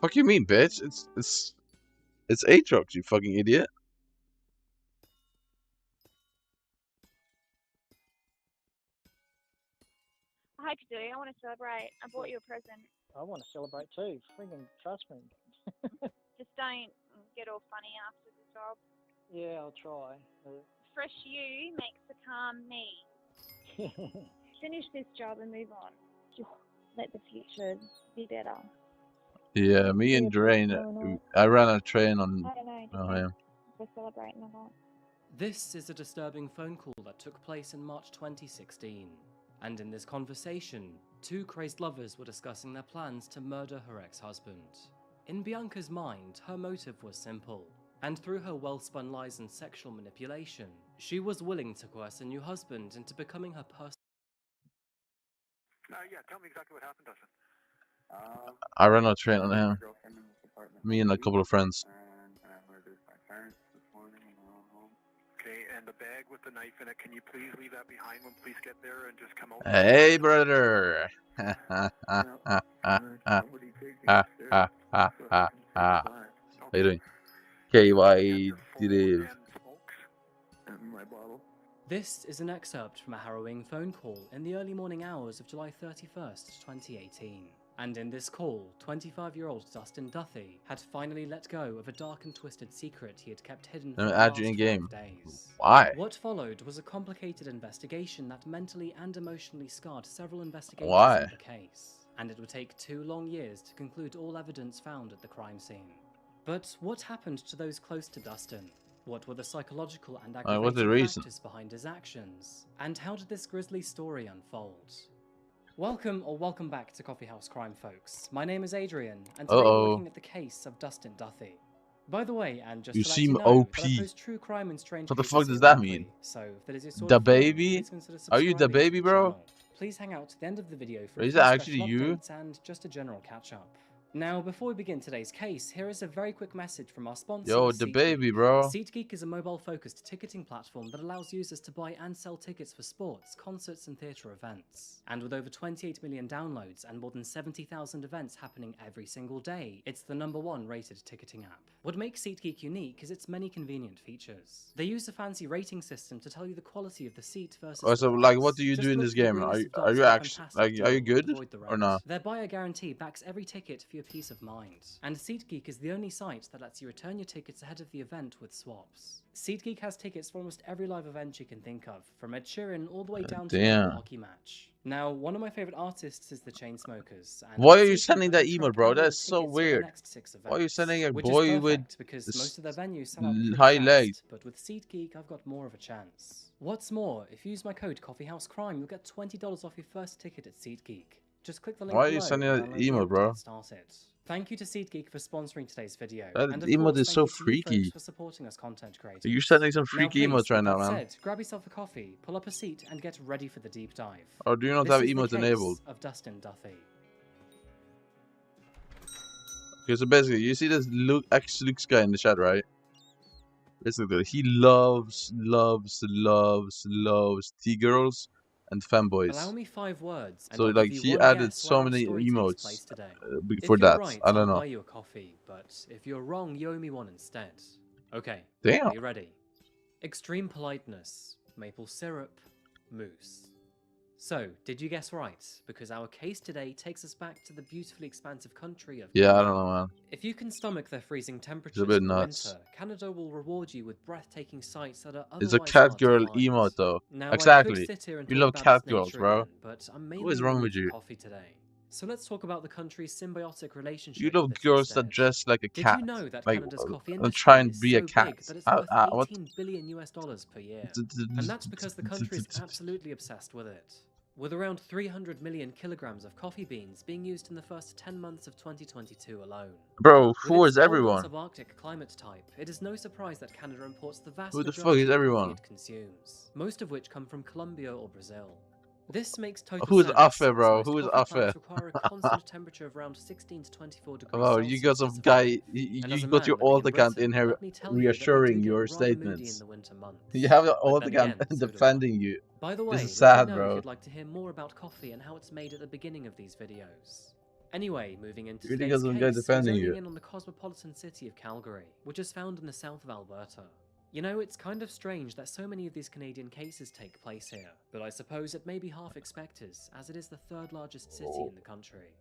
Fuck you mean, bitch? It's Aatrox, you fucking idiot. Hi, today I want to celebrate. I bought you a present. I want to celebrate too. Friggin' trust me. Just don't get all funny after the job. Yeah, I'll try. Fresh you makes a calm me. Finish this job and move on. Let the future be better. Yeah, me and Drain, I ran a train on. I don't know. Oh, yeah. We're celebrating a lot. This is a disturbing phone call that took place in March 2016. And in this conversation, two crazed lovers were discussing their plans to murder her ex-husband. In Bianca's mind, her motive was simple. And through her well-spun lies and sexual manipulation, she was willing to coerce a new husband into becoming her personal. Yeah, tell me exactly what happened, Dustin. I ran a train on him. Me and a couple of friends. Okay, and the bag with the knife in it, can you please leave that behind when police get there and just come out? Hey, brother! How you doing? KY Dave. This is an excerpt from a harrowing phone call in the early morning hours of July 31st, 2018. And in this call, 25-year-old Dustin Duthie had finally let go of a dark and twisted secret he had kept hidden for the last 5 days. Why? What followed was a complicated investigation that mentally and emotionally scarred several investigators Why? in the case. And it would take 2 long years to conclude all evidence found at the crime scene. But what happened to those close to Dustin? What were the psychological and what's the aggravating reason? factors behind his actions? And how did this grisly story unfold? Welcome back to Coffee House Crime, folks. My name is Adrian, and today we're looking at the case of Dustin Duthie. By the way, and just You to let seem you know, OP. that I post true crime and strange What the cases fuck does here that weekly, mean? so if that is your sort The of thing, baby? please consider Are you the subscribing to baby, bro? channel. Please hang out to the end of the video for a Is few that special actually you? updates and just a general catch-up. Now, before we begin today's case, here is a very quick message from our sponsor, Yo, the SeatGeek. baby, bro. SeatGeek is a mobile-focused ticketing platform that allows users to buy and sell tickets for sports, concerts, and theatre events. And with over 28 million downloads and more than 70,000 events happening every single day, it's the #1 rated ticketing app. What makes SeatGeek unique is its many convenient features. They use a fancy rating system to tell you the quality of the seat versus Oh, the so price. like, what do you Just do in look this for the game? green Are list you, of are dots you for a actually fantastic are you deal, good but avoid the or rest. not? Their buyer guarantee backs every ticket for your peace of mind. And SeatGeek is the only site that lets you return your tickets ahead of the event with swaps. SeatGeek has tickets for almost every live event you can think of, from Ed Sheeran all the way down to a Damn. local hockey match. Now, one of my favorite artists is the Chainsmokers. And Why with are you SeatGeek, sending I that can email, track bro? all the That's so tickets for the weird. next 6 Why are you events, sending a which boy is with perfect because this most of their venues sell out pretty high fast, legs? but with SeatGeek, I've got more of a chance. What's more, if you use my code CoffeeHouseCrime, you'll get $20 off your first ticket at SeatGeek. Just click the link Why are you below sending and that download the email, app to bro? get started. Thank you to SeatGeek for sponsoring today's video, That and of emote course, is thank so you to you folks freaky. for supporting us content creators. You're sending some Now freaky please, emotes right with now, that man. said, grab yourself a coffee, pull up a seat, and get ready for the deep dive. Or do you not This have is the emotes case enabled? of Dustin Duthie. Okay, so basically, you see this ex-Luke's guy in the chat, right? Basically, he loves T-girls and femboys. Allow me 5 words, and So I'll like give you he one added guess so where our many story takes emotes place today. for If you're that. right, I don't I'll know. buy you a coffee, but if you're wrong, you owe me one instead. Okay, Damn. are you ready? Extreme politeness, maple syrup, mousse. So, did you guess right? Because our case today takes us back to the beautifully expansive country of Yeah, I Canada. don't know, man. If you can stomach their freezing temperatures It's a bit in the nuts. winter, Canada will reward you with breathtaking sights that are It's a otherwise cat hard to girl find. emote, though. Now, Exactly. I could sit here and You talk love about cat its girls, nature bro. again, but I'm mainly What is in the wrong mood with for you? coffee today. So let's talk about the country's symbiotic relationship You love with it girls that instead. dress like a Did cat. you know that Like, Canada's coffee and industry try and is be a so cat. big that it's worth What? $18 billion per year? And that's because the country is absolutely obsessed with it. With around 300 million kilograms of coffee beans being used in the first 10 months of 2022 alone. Bro, With who its is cold everyone? and subarctic climate type, it is no surprise that Canada imports the vast Who the fuck majority is of everyone? coffee it consumes, most of which come from Colombia or Brazil. This makes total Who is sense, Afe, as bro? most Who is coffee Afe? plants require a constant temperature of around 16 to 24 degrees Oh, Celsius you got to some guy. survive. And as You a got your man living in alt account Britain, in here let me tell you that they do reassuring get your rather moody in statements. the winter months. You have your But alt then account again, so do I. defending you. By the This way, is let sad, me know if bro. you'd like to hear more about coffee and how it's made at the beginning of these videos. Anyway, moving into You really today's got some case, guy we're defending zoning you. in on the cosmopolitan city of Calgary, which is found in the south of Alberta. You know, it's kind of strange that so many of these Canadian cases take place here, but I suppose it may be half expected, as it is the 3rd largest city in the country.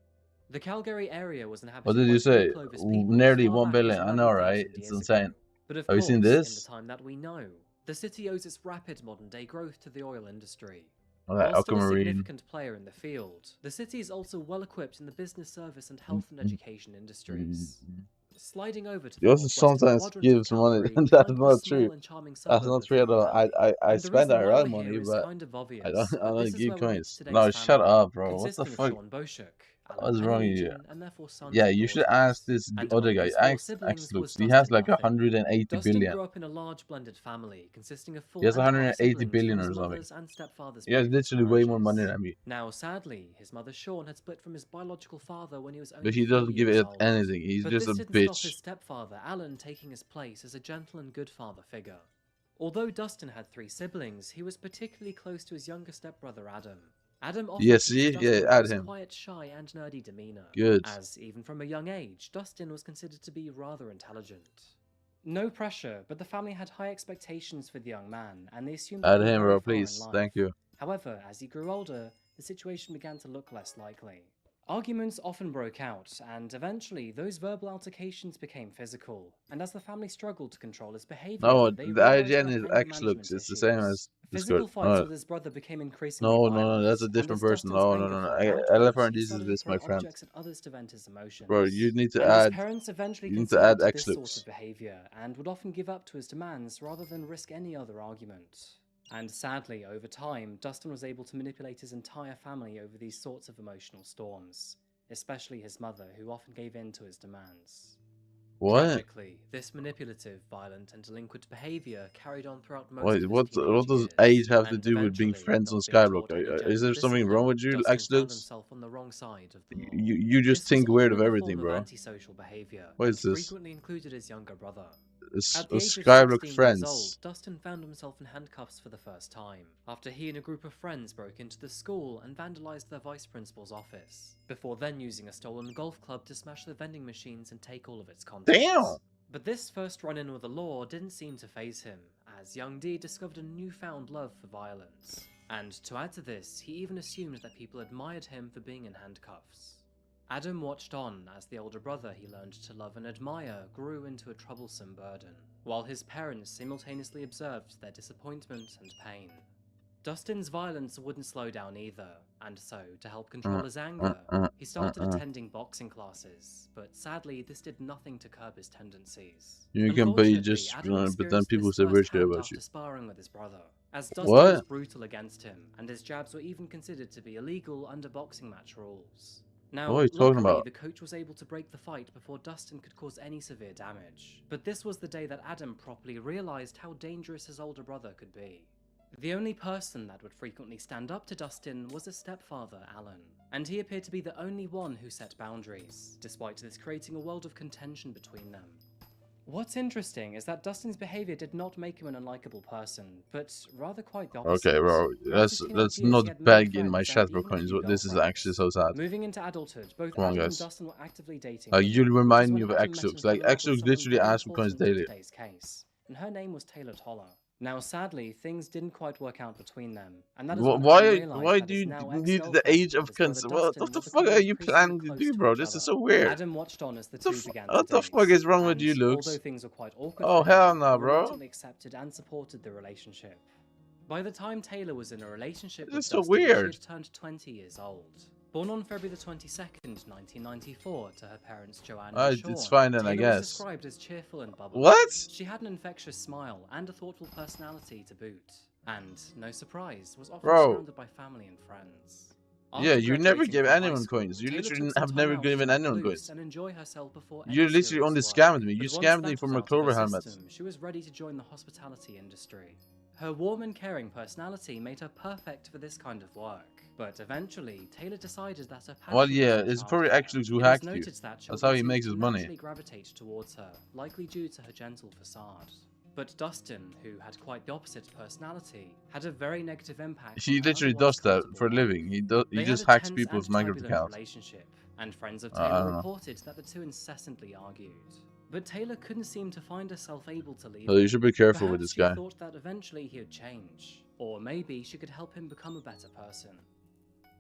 The Calgary area was inhabited What did by you say? Clovis people Nearly as far 1 back billion. as I know, 11,000 right? It's years insane. ago. But of Have you course, seen in this? the time that we know, the city owes its rapid modern-day growth to the oil industry. Oh, that While still a aquamarine. significant player in the field, the city is also well equipped in the business service and health and education industries. Sliding over to the You also northwestern sometimes quadrant give of some money. Calgary, we That's find the not small true. and charming That's suburb not of true at Hidden all. Valley. I And the spend reason our why own we're money, here is but kind of obvious. I don't But this is give where we're with coins. today's No, family, shut up, bro. What the consisting of fuck? Sean Boschuk, Alan What's wrong with you? Pennington, and their 4 sons Yeah, and you should daughters. ask this And other among guy. these 4 Ask siblings Lux. was He has Dustin like Ruffin. 180 Dustin billion. grew up in a large blended family consisting of 4 He has and 5 180 siblings billion from or his something. mother's and stepfather's He has previous literally way more marriages. money than me. Now, sadly, his mother Sean had split from his biological father when he was only But he 4 doesn't give years it old. anything. He's But just this a didn't stop bitch. his stepfather, Alan, taking his place as a gentle and good father figure. Although Dustin had 3 siblings, he was particularly close to his younger stepbrother Adam. Adam often Yeah, accused see? Dustin Yeah, of add his him. quiet, shy, and nerdy demeanor, Good. as even from a young age, Dustin was considered to be rather intelligent. No pressure, but the family had high expectations for the young man, and they assumed that Add he'd go him, very bro, far in please. life. Thank you. However, as he grew older, the situation began to look less likely. Arguments often broke out, and eventually those verbal altercations became physical, and as the family struggled to control his behavior, No, they the realized IGN that is anger X Lux. management It's the issues. same as Physical Discord. fights No, with his brother became increasingly violent, that's a and different as person. Dustin's No, anger flared out, Elephant, he this is started this, my throwing friend. objects at others to vent his emotions. Bro, you need to And add. his parents eventually You need to add conceded to X this sort Lux. of behavior, and would often give up to his demands rather than risk any other argument. And sadly, over time, Dustin was able to manipulate his entire family over these sorts of emotional storms, especially his mother, who often gave in to his demands. What? Tragically, this manipulative, violent, and delinquent behavior carried on throughout most Wait, of his what teenage does years, age have to and do with being eventually, friends on not being Skyblock? taught any Is there gentle something wrong with you, discipline, X Dustin found Lux? himself on the wrong side of the law. You just This was think weird of often in the everything, form bro. of antisocial behavior, What and is this? frequently included his younger brother. It's At the age of Skyblock 16 friends. years old, Dustin found himself in handcuffs for the first time, after he and a group of friends broke into the school and vandalized their vice principal's office, before then using a stolen golf club to smash the vending machines and take all of its contents. Damn! But this first run-in with the law didn't seem to faze him, as young D discovered a newfound love for violence. And to add to this, he even assumed that people admired him for being in handcuffs. Adam watched on as the older brother he learned to love and admire grew into a troublesome burden, while his parents simultaneously observed their disappointment and pain. Dustin's violence wouldn't slow down either, and so, to help control his anger, he started attending boxing classes, but sadly this did nothing to curb his tendencies. You can be just, but then people say weird shit about you. After sparring with his brother, as Dustin What? was brutal against him, and his jabs were even considered to be illegal under boxing match rules. Now, What are you talking luckily, about? the coach was able to break the fight before Dustin could cause any severe damage. But this was the day that Adam properly realized how dangerous his older brother could be. The only person that would frequently stand up to Dustin was his stepfather, Alan, and he appeared to be the only one who set boundaries, despite this creating a world of contention between them. What's interesting is that Dustin's behavior did not make him an unlikable person, but rather quite the opposite. Okay, bro. Let's not beg in my chat, bro. Coins. This is actually so sad. Moving into adulthood, both Come on, Adam and guys. Dustin were actively dating. You'll remind me of Adam X met Lux. and Like fell in X love with Lux someone literally very asks for coins important in daily. today's case, and her name was Taylor Toller. Now, sadly, things didn't quite work out between them, and that is when Adam realized Why that do his you now need the ex-girlfriend age and of his brother consent? Dustin What the were fuck becoming are you increasingly planning to close do, to bro? each This is other. so weird. Adam watched on as the two began to What the date, fuck is wrong with and you, Lux? although things were quite awkward Oh, for him, hell no, he bro. reluctantly accepted and supported the relationship. By the time Taylor was in a relationship This with is so Dustin, she weird. had turned 20 years old. Born on February the 22nd, 1994, to her parents Joanne and Sean, it's fine then, I Taylor was guess. described as cheerful and bubbly. What? She had an infectious smile and a thoughtful personality to boot, and, no surprise, was often Bro. surrounded by family and friends. Yeah, After you never graduating give from high anyone school, coins. You Taylor literally took some have time never out to given let anyone loose coins. and enjoy herself before You any literally serious only work. scammed me. You But once scammed me that from was a out of Clover her helmet. system, she was ready to join the hospitality industry. Her warm and caring personality made her perfect for this kind of work, but eventually Taylor decided that her passion Well, yeah, was it's for probably childcare. actually who It was hacked you. noted that That's how he children makes seemed his to money. naturally gravitate towards her, likely due to her gentle facade. But Dustin, who had quite the opposite personality, had a very negative impact. He on her literally otherwise does that comfortable for a life. living. He They just had a hacks tense people's and Minecraft turbulent accounts. relationship, and friends of I Taylor don't know. reported that the two incessantly argued. But Taylor couldn't seem to find herself able to leave So you him. should be careful with Perhaps this she guy. thought that eventually he would change, or maybe she could help him become a better person.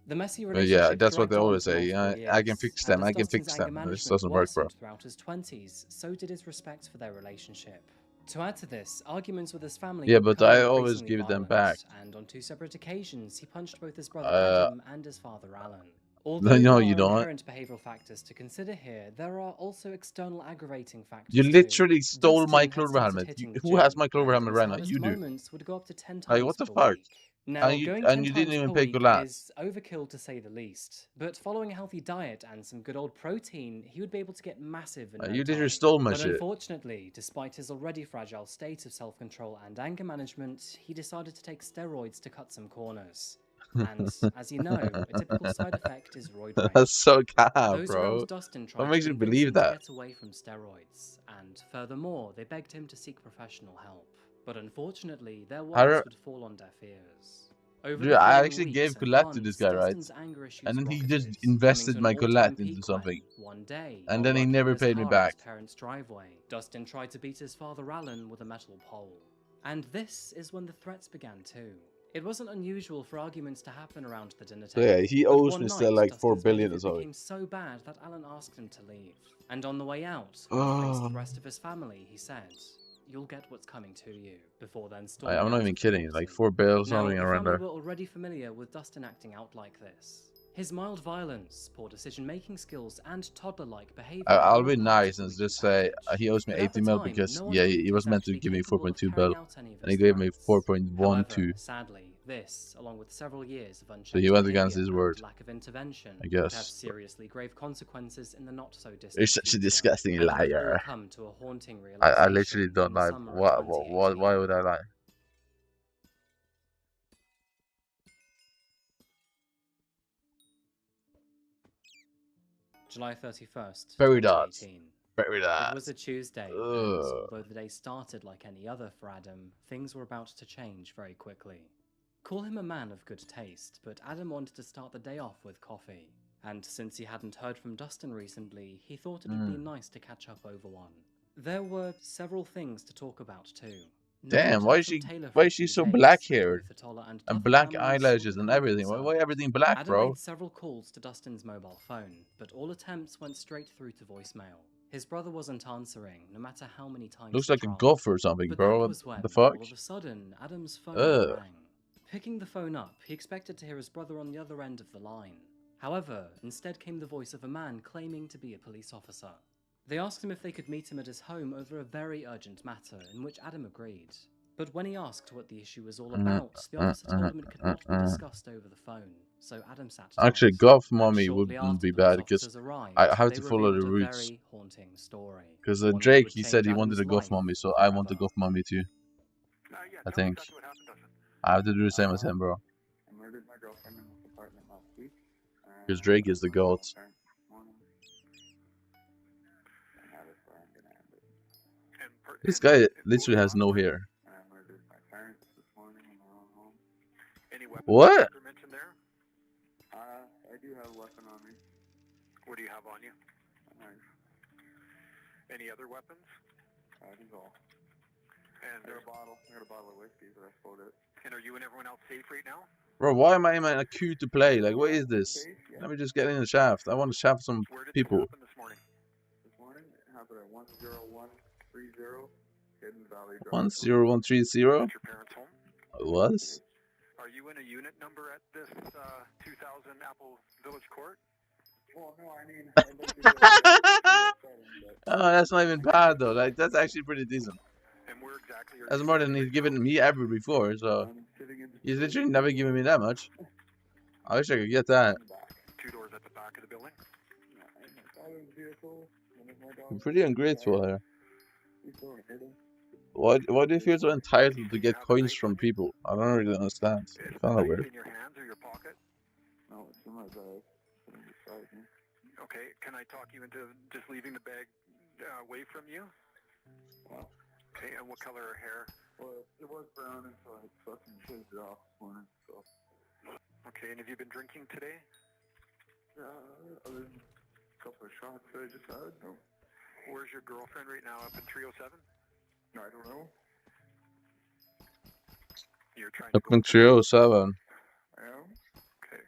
The messy Yeah, relationship that's what dragged they on always for say. multiple Yeah, I can years, fix and them. as I can Dustin's fix anger them. This management doesn't work, bro. worsened throughout his 20s, so did his respect for their relationship. To add to this, arguments with his family Yeah, would but become I always increasingly give them violent, back. and on 2 separate occasions, he punched both his brother Uh, Adam and his father Alan. Although no, there you are don't. inherent behavioral factors to consider here, there are also external aggravating factors You too. literally stole my Dustin had clover started helmet. hitting the Who has gym, my clover and helmet his right now? hardest You do. moments would go up to 10 Like, times what the per fuck? week. Now, going 10 you times didn't even per pay week good lads. is overkill to say the least, but following a healthy diet and some good old protein, he would be able to get massive in no You literally time. stole my But shit. unfortunately, despite his already fragile state of self-control and anger management, he decided to take steroids to cut some corners. And, as you know, a typical side effect is roid rage. That's so cap, Those bro. around Dustin What tried makes to you convince believe him to that? get away from steroids, and furthermore, they begged him to seek professional help. But unfortunately, their I words re- would fall on deaf ears. Over Dude, the I following actually weeks gave and Colette to this months, guy, right? Dustin's anger issues And then he rocketed, just coming invested to my an all-time Colette peak into something. when, one day, And while then he working never on his paid me car in back. his parents' driveway, Dustin tried to beat his father Alan with a metal pole. And this is when the threats began too. It wasn't unusual for arguments to happen around the dinner So table. yeah, he but owes one me night, still like 4 Dustin's billion or behavior something. became so bad that Alan asked him to leave. And on the way out, when he faced the rest of his family, he said, "You'll get what's coming to you," before then storming I'm not out even of the kidding. property. Like 4 bills, Now, something the around family there. were already familiar with Dustin acting out like this. His mild violence, poor decision-making skills, and toddler-like behavior I'll were be all part nice of the and weekly just say package. he owes me But at 80 the mil time, because no one yeah, believed he was meant to actually give me capable of 4.2 carrying bill, out any of and he his gave me threats. 4.12. However, sadly, this, along with several years of So unchecked he went against behavior his and word, lack of intervention, I would have guess. seriously grave consequences in the not-so-distant You're such a future. disgusting And it would all liar. come to a haunting I literally realization don't in the lie. summer of 2018. Why would I lie? July 31st, Very dots. 2018. Very It was dots. a Tuesday, and Ugh. although the day started like any other for Adam, things were about to change very quickly. Call him a man of good taste, but Adam wanted to start the day off with coffee. And since he hadn't heard from Dustin recently, he thought it would be nice to catch up over one. There were several things to talk about too. Damn, why is she so black haired and black eyelashes and everything? Why everything black, Adam bro? made several calls to Dustin's mobile phone, but all attempts went straight through to voicemail. His brother wasn't answering, no matter how many times Looks he like a tried. golf or something, But bro. that was when, What the fuck? all of a sudden, Adam's phone Ugh. rang. Picking the phone up, he expected to hear his brother on the other end of the line. However, instead came the voice of a man claiming to be a police officer. They asked him if they could meet him at his home over a very urgent matter, in which Adam agreed. But when he asked what the issue was all about, the officer told him it could not be discussed over the phone, so Adam sat tight. Actually, golf And mommy shortly wouldn't after be the bad police because officers arrived, I have they to follow the revealed a routes. very haunting story. Because One that Drake, would he change said he wanted Adam's a golf life mommy, so I want a forever. golf mommy too. I think. I have to do the same as him, bro. I murdered my girlfriend in this apartment last week. Because Drake is the goat. This guy literally has no hair. I murdered my parents this morning in their own home. Any weapons What? ever mentioned there? I do have a weapon on me. What do you have on you? A knife. Any other weapons? That is all. And I got a bottle of whiskey, but I sold it. And are you and everyone else safe right now? Bro, why am I in a queue to play? Like, what is this? Let me just get in the shaft. I want to shaft some people. This morning? This morning, it happened at 10130 Hidden Valley Drive. 10130? At your parents' home? It was? Are you in a unit number at this 2000 Apple Village Court? Well, no, I mean, I looked at Oh, that's not even bad though. Like, that's actually pretty decent. And where exactly are That's you more than he's given me ever before, so he's literally never given me that much. I wish I could get that. 2 doors at the back of the building? I'm pretty ungrateful here. Why do you feel so entitled to get coins from people? I don't really understand. It's kind of weird. In your hands or your pocket? No, it's in my bag. It's beside me. Okay, can I talk you into just leaving the bag away from you? Well, okay, and what color hair? Well, it was brown until I fucking shaved it off this morning, so. Okay, and have you been drinking today? Other than a couple of shots that I just had, no. Where's your girlfriend right now, up in 307? I don't know. You're trying Up in 307. I am? Okay.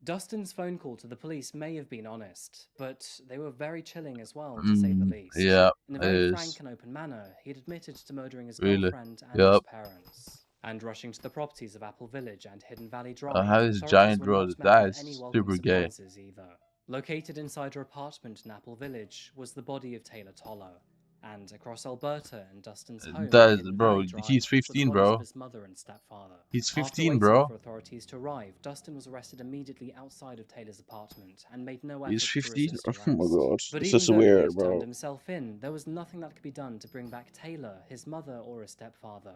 Dustin's phone call to the police may have been honest, but they were very chilling as well, to say the least. Yeah, In a it very is. frank and open manner, he had admitted to murdering his Really? girlfriend and his parents, and rushing to the properties of Apple Village and Hidden Valley Drive. How is giant road? That is super gay. Either. Located inside her apartment in Apple Village was the body of Taylor Toller, and across Alberta and Dustin's home. That is, bro. He's 15, bro. Of his mother and stepfather. He's 15, After waiting bro. for authorities to arrive, Dustin was arrested immediately outside of Taylor's apartment and made no effort He's to 15. resist arrest. Oh my god, But it's even just though he weird, had turned bro. himself in, there was nothing that could be done to bring back Taylor, his mother, or his stepfather.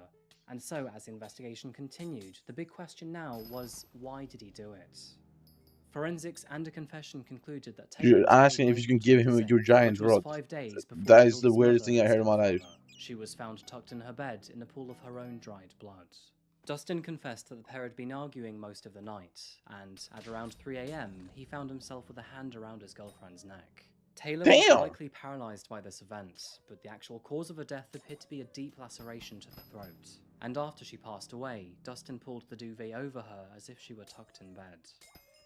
And so, as the investigation continued, the big question now was, why did he do it? Forensics and a confession concluded that Taylor You're asking if you can give him your giant rod. That is the weirdest thing I heard in my life. She was found tucked in her bed in a pool of her own dried blood. Dustin confessed that the pair had been arguing most of the night, and at around 3 a.m., he found himself with a hand around his girlfriend's neck. Taylor was likely paralyzed by this event, but the actual cause of her death appeared to be a deep laceration to the throat. And after she passed away, Dustin pulled the duvet over her as if she were tucked in bed.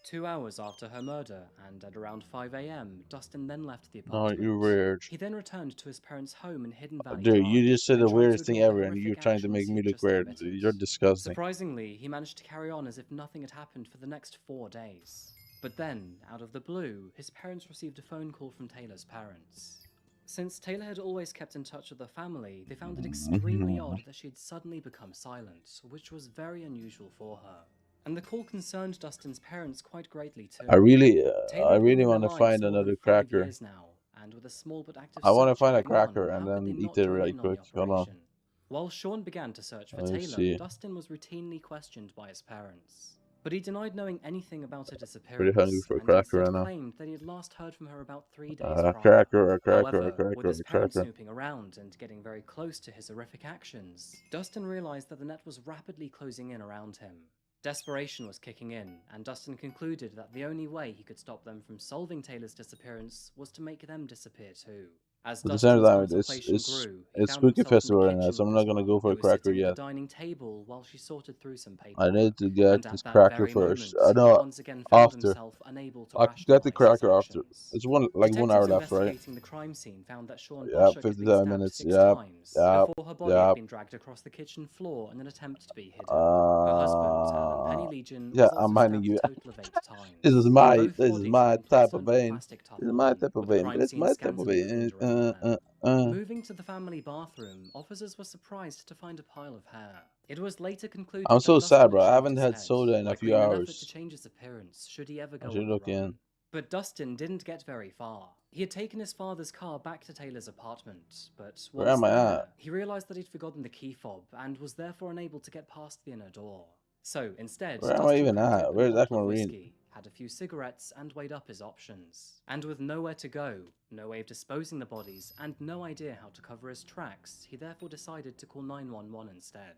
2 hours after her murder, and at around 5 a.m., Dustin then left the apartment. No, you're weird. He then returned to his parents' home in Hidden Valley Dude, Drive, you just said the and tried to weirdest thing ignore the ever, and you're horrific trying to make actions me he'd look just weird. committed. You're disgusting. Surprisingly, he managed to carry on as if nothing had happened for the next 4 days. But then, out of the blue, his parents received a phone call from Taylor's parents. Since Taylor had always kept in touch with the family, they found it extremely odd that she had suddenly become silent, which was very unusual for her. And the call concerned Dustin's parents quite greatly too. I really Taylor want to find another cracker. Now, and with a small but active I want to search find a going on, cracker and how could then they eat not it join right in on the quick. Hold on. operation? While Sean began to search for Let me Taylor, see. Dustin was routinely questioned by his parents. But he denied knowing anything about her disappearance. Pretty hungry for a and cracker instead right now. claimed that he had last heard from her about 3 days A prior. cracker, a cracker, However, a cracker, with his a parents cracker. snooping around and getting very close to his horrific actions, Dustin realized that the net was rapidly closing in around him. Desperation was kicking in, and Dustin concluded that the only way he could stop them from solving Taylor's disappearance was to make them disappear too. As At the same Dustin's time, contemplation it's grew, he it's found spooky himself in the festival right now, kitchen so I'm with not his gonna mum, go for who a was cracker sitting at yet. the dining table while she sorted through some paperwork. I need to get And this at that cracker very first. moment, I he know once again found after. himself unable to I can get the rationalize his cracker after. actions. It's like 1 hour Detectives left, right? investigating the crime scene found that Sean Yep, Boschuk had been 55 stabbed minutes. 6 Yep, times yep, before her body had yep. been dragged across the kitchen floor in an attempt to be hidden. Her husband, Alan Penny Legion, Yeah, was also I'm minding stabbed you. a total of 8 times. This is And my both bodies were in type placed of onto a vein. plastic This is my tarpaulin, type of with the vein. crime It's scene my type scans of and vein. evidence around them. Moving to the family bathroom, officers were surprised to find a pile of hair. It was later concluded I'm that so Dustin sad, bro. had I shaved haven't his had head, soda in a likely few in an effort to hours. change his appearance should he ever I go should on the look run. in. But Dustin didn't get very far. He had taken his father's car back to Taylor's apartment, but Where once am I there, at? he realized that he'd forgotten the key fob and was therefore unable to get past the inner door. So instead, Where am I Dustin even cracked at? open Where's a bottle of Aquamarine? whiskey, had a few cigarettes, and weighed up his options. And with nowhere to go, no way of disposing the bodies, and no idea how to cover his tracks, he therefore decided to call 911 instead.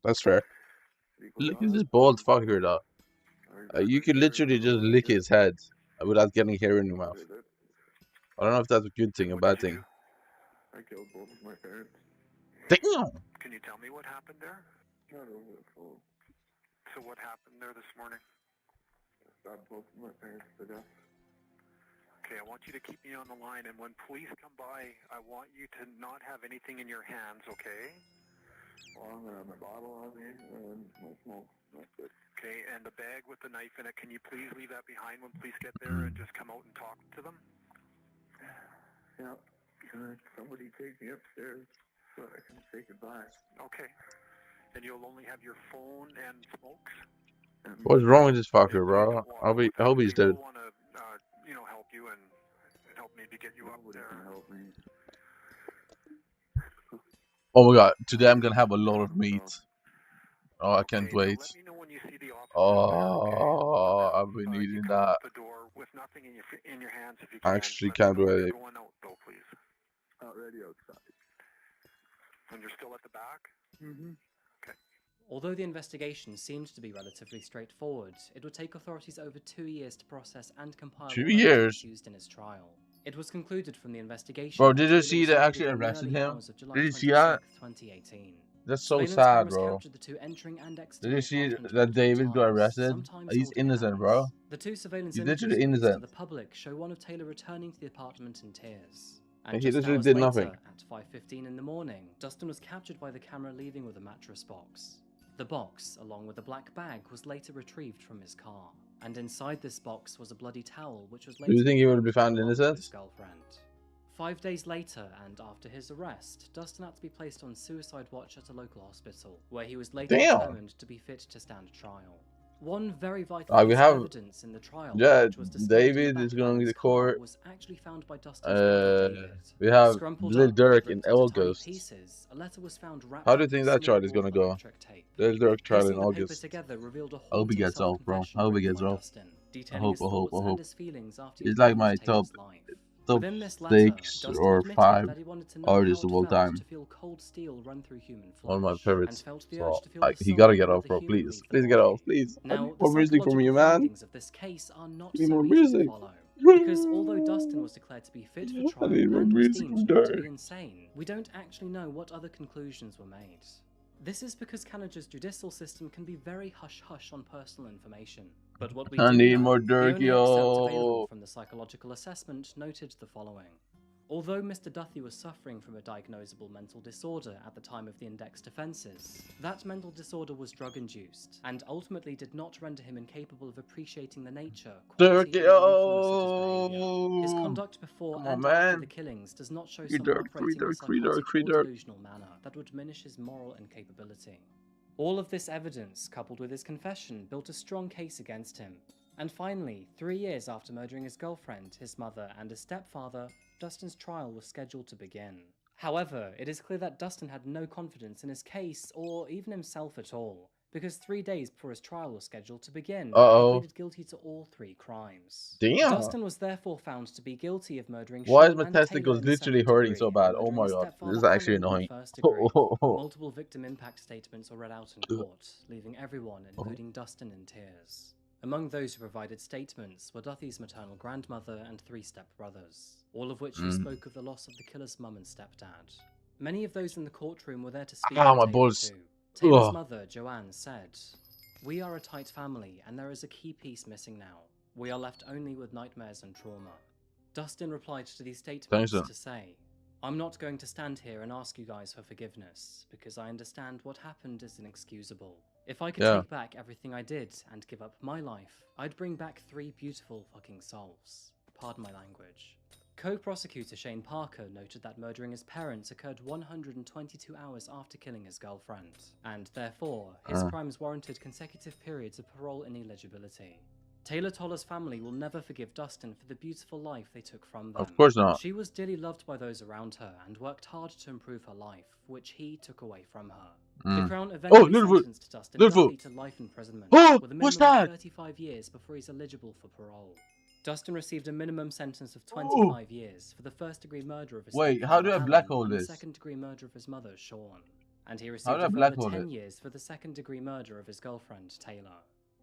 That's fair. Look at this bald fucker, though. You could literally just lick his head without getting hair in your mouth. I don't know if that's a good thing or bad thing. I killed both of my parents. Damn! Can you tell me what happened there? Not over the phone. So what happened there this morning? I stabbed both of my parents to death. Okay, I want you to keep me on the line, and when police come by, I want you to not have anything in your hands, okay? Well, I'm gonna have my bottle on me and my smoke. That's it. Okay, and the bag with the knife in it, can you please leave that behind when police get there and just come out and talk to them? Yeah. Somebody take me upstairs so I can say goodbye. Okay. And you'll only have your phone and smokes? What's wrong with this fucker, bro? I hope he's dead. I want to, help you and help maybe get you up there. Help me. Oh my god, today I'm gonna have a lot of meat. Oh, I can't wait. Oh, I've been eating that. I actually can't wait. Already outside. And you're still at the back? Mm-hmm. Okay. Although the investigation seemed to be relatively straightforward, it would take authorities over 2 years to process and compile 2 all evidence years? used in his trial. It was concluded from the investigation. Bro, did you that see Taylor they was actually murdered in the arrested early him? hours of July Did you see that? 26th, 2018. That's so Surveillance sad, cameras bro. captured the two entering and Did exiting you see apartment that multiple David got times, arrested? sometimes He's holding innocent, hands. bro. The two surveillance He's images literally released to innocent. the public show one of Taylor returning to the apartment in tears. And He just literally hours did later, nothing. at 5:15 in the morning, Dustin was captured by the camera leaving with a mattress box. The box, along with a black bag, was later retrieved from his car. And inside this box was a bloody towel, which was later Do you think he would confirmed be to found belong to innocent? his girlfriend. 5 days later, and after his arrest, Dustin had to be placed on suicide watch at a local hospital, where he was later determined to be fit to stand trial. One very vital piece We of have, evidence in the trial, which was discovered David in the is back going of to his car, court. was actually found by Dustin's brother David. We have Scrumpled Lil up, Durk in ripped into tiny August. pieces, a letter was found wrapped How do you up think in that small trial is gonna ball go? electric tape. Lil Durk trial in Piecing the paper August. together revealed a I hope he haunting gets off, bro. self-confession I hope he written gets by off. Dustin, I detailing hope, his I hope, thoughts I hope. and his feelings after he He's like found my top Taylor's life. 6 Dustin or admitted 5 that he wanted to know artists how of it all felt time. to feel cold steel run through human flesh, One of my and favorites. felt the So urge to feel the he soul gotta of get off, another bro. human Please, leave the get off, body. please. I Now, need the more music from you, psychological man. findings of this case are not Give me so more easy music. to follow, because although Dustin was declared to be fit for I trial need more and was music deemed from not to Durk. be insane, we don't actually know what other conclusions were made. This is because Canada's judicial system can be very hush-hush on personal information. But what we I do need know, more the Durk, only excerpt available yo. from the psychological assessment noted the following. Although Mr. Duthie was suffering from a diagnosable mental disorder at the time of the indexed offences, that mental disorder was drug-induced, and ultimately did not render him incapable of appreciating the nature, Durk, quality, and wrongfulness of his behaviour. yo. His conduct before Come on, and after man. the killings does not show Free someone Durk, free operating in a Durk, free Durk, psychotic free or Durk. delusional manner that would diminish his moral incapability. All of this evidence, coupled with his confession, built a strong case against him. And finally, 3 years after murdering his girlfriend, his mother, and his stepfather, Dustin's trial was scheduled to begin. However, it is clear that Dustin had no confidence in his case, or even himself at all, because 3 days before his trial was scheduled to begin, he pleaded guilty to all 3 crimes. Damn. Dustin was therefore found to be guilty of murdering Why is Sean my and Taylor testicles in the literally second hurting degree, so bad? Oh murdering my his god. This stepfather is actually Alan in the annoying. first degree. Multiple victim impact statements were read out in court, leaving everyone, including Dustin, in tears. Among those who provided statements were Duthie's maternal grandmother and 3 stepbrothers, all of which who spoke of the loss of the killer's mum and stepdad. Many of those in the courtroom were there to speak Ah, for my Taylor balls. too. Taylor's Ugh. mother, Joanne, said, "We are a tight family, and there is a key piece missing now. We are left only with nightmares and trauma." Dustin replied to these statements Thanks, to say, "I'm not going to stand here and ask you guys for forgiveness, because I understand what happened is inexcusable. If I could Yeah. take back everything I did and give up my life, I'd bring back 3 beautiful fucking souls. Pardon my language." Co-prosecutor Shane Parker noted that murdering his parents occurred 122 hours after killing his girlfriend, and therefore, his crimes warranted consecutive periods of parole ineligibility. Taylor Toller's family will never forgive Dustin for the beautiful life they took from them. Of course not. She was dearly loved by those around her and worked hard to improve her life, which he took away from her. The Crown eventually sentenced Dustin Duthie to life imprisonment, with a minimum of 35 years before he's eligible for parole. Dustin received a minimum sentence of 25 years for the first-degree murder of his Wait, how do I stepfather, black Alan, hole and the this? second-degree murder of his mother, Sean. And he How received do I a black further hole 10 it? years for the second-degree murder of his girlfriend, Taylor.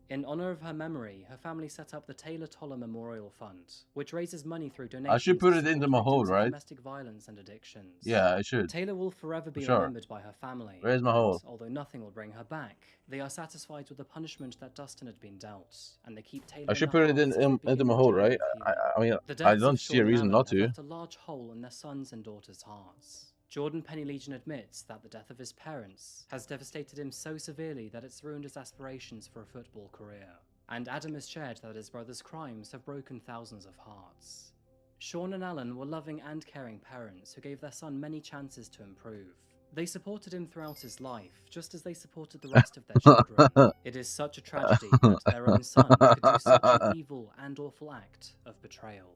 In honor of her memory, her family set up the Taylor Toller Memorial Fund, which raises money through donations I should put to it into support my hole, victims of right? domestic violence and addictions. Yeah, I should. Taylor will forever be For sure. remembered by her family. Where's my and hole? although nothing will bring her back, they are satisfied with the punishment that Dustin had been dealt, and they keep Taylor I should in put the it in, hearts as they into begin my the hole, journey right? of healing. I mean, The I deaths don't of see a Sean and reason Alan not have to. left a large hole in their sons' and daughters' hearts. Jordan Penny Legion admits that the death of his parents has devastated him so severely that it's ruined his aspirations for a football career. And Adam has shared that his brother's crimes have broken thousands of hearts. Sean and Alan were loving and caring parents who gave their son many chances to improve. They supported him throughout his life, just as they supported the rest of their children. It is such a tragedy that their own son could do such an evil and awful act of betrayal.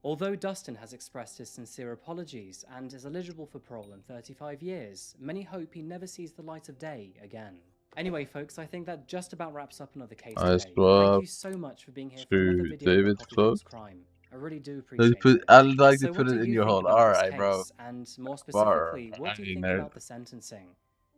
Although Dustin has expressed his sincere apologies and is eligible for parole in 35 years, many hope he never sees the light of day again. Anyway, folks, I think that just about wraps up another case Nice today. club. Thank you so much for being here for another To video of David's Coffee club. House Crime. I really do appreciate it. I'd like to So put what it do in you your think hole. about this Alright, bro. case? And more specifically, what do you think Alright. about the sentencing?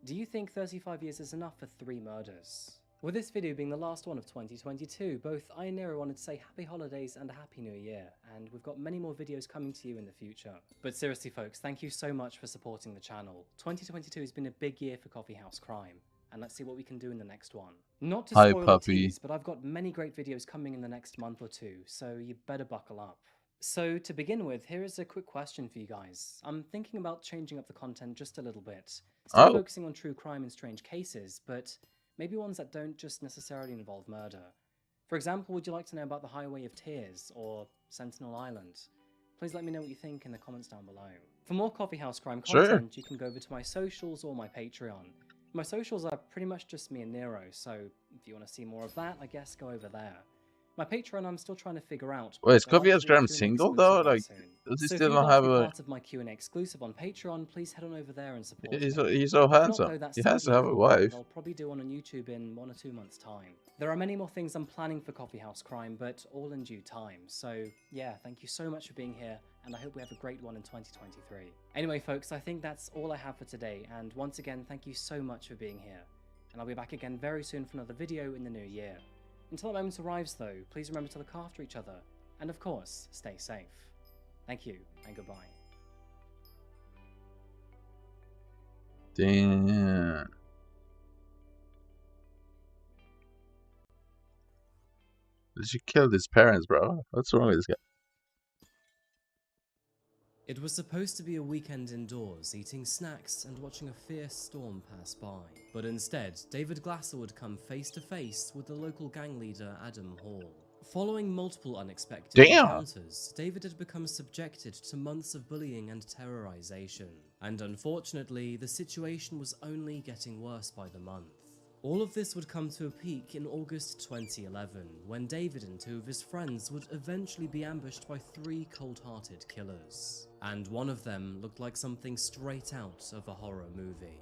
Do you think 35 years is enough for 3 murders? With this video being the last one of 2022, both I and Nero wanted to say happy holidays and a happy new year, and we've got many more videos coming to you in the future. But seriously folks, thank you so much for supporting the channel. 2022 has been a big year for Coffee House Crime, and let's see what we can do in the next one. Not to spoil the tease, but I've got many great videos coming in the next month or two, so you better buckle up. So to begin with, here is a quick question for you guys. I'm thinking about changing up the content just a little bit. Still focusing on true crime and strange cases, but maybe ones that don't just necessarily involve murder. For example, would you like to know about the Highway of Tears or Sentinel Island? Please let me know what you think in the comments down below. For more Coffee House Crime content, you can go over to my socials or my Patreon. My socials are pretty much just me and Nero, so if you want to see more of that, I guess go over there. My Patreon I'm still trying to figure out. Wait, is Coffee House Crime single though? Like, does he still not have a... part of my Q&A exclusive on Patreon, please head on over there and support He's so handsome. He has to have a wife. I'll probably do one on YouTube in 1 or 2 months' time. There are many more things I'm planning for Coffee House Crime, but all in due time. So yeah, thank you so much for being here, and I hope we have a great one in 2023. Anyway folks, I think that's all I have for today, and once again, thank you so much for being here. And I'll be back again very soon for another video in the new year. Until that moment arrives though, please remember to look after each other, and of course, stay safe. Thank you, and goodbye. Damn. Did you kill his parents, bro? What's wrong with this guy? It was supposed to be a weekend indoors, eating snacks and watching a fierce storm pass by. But instead, David Glasser would come face to face with the local gang leader Adam Hall. Following multiple unexpected encounters, David had become subjected to months of bullying and terrorization. And unfortunately, the situation was only getting worse by the month. All of this would come to a peak in August 2011, when David and 2 of his friends would eventually be ambushed by 3 cold-hearted killers. And one of them looked like something straight out of a horror movie.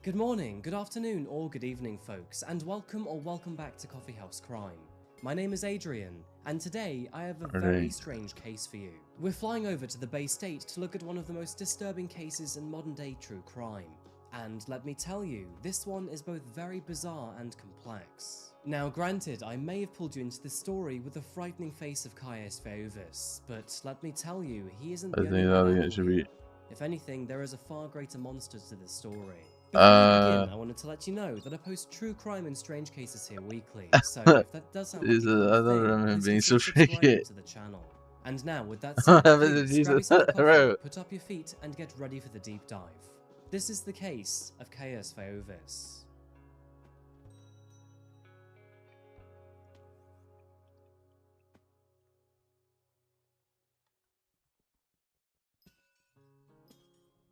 Good morning, good afternoon, or good evening folks, and welcome back to Coffee House Crime. My name is Adrian, and today I have a very strange case for you. We're flying over to the Bay State to look at one of the most disturbing cases in modern-day true crime. And let me tell you, this one is both very bizarre and complex. Now granted, I may have pulled you into this story with the frightening face of Caius Veovis, but let me tell you, he isn't the only one here. If anything, there is a far greater monster to this story. Before we begin, I wanted to let you know that I post true crime and strange cases here weekly, so if that does sound like I don't remember being so freaky to the channel. And now, with that said, please grab yourself a coffee, put up your feet, and get ready for the deep dive. This is the case of Caius Veovis.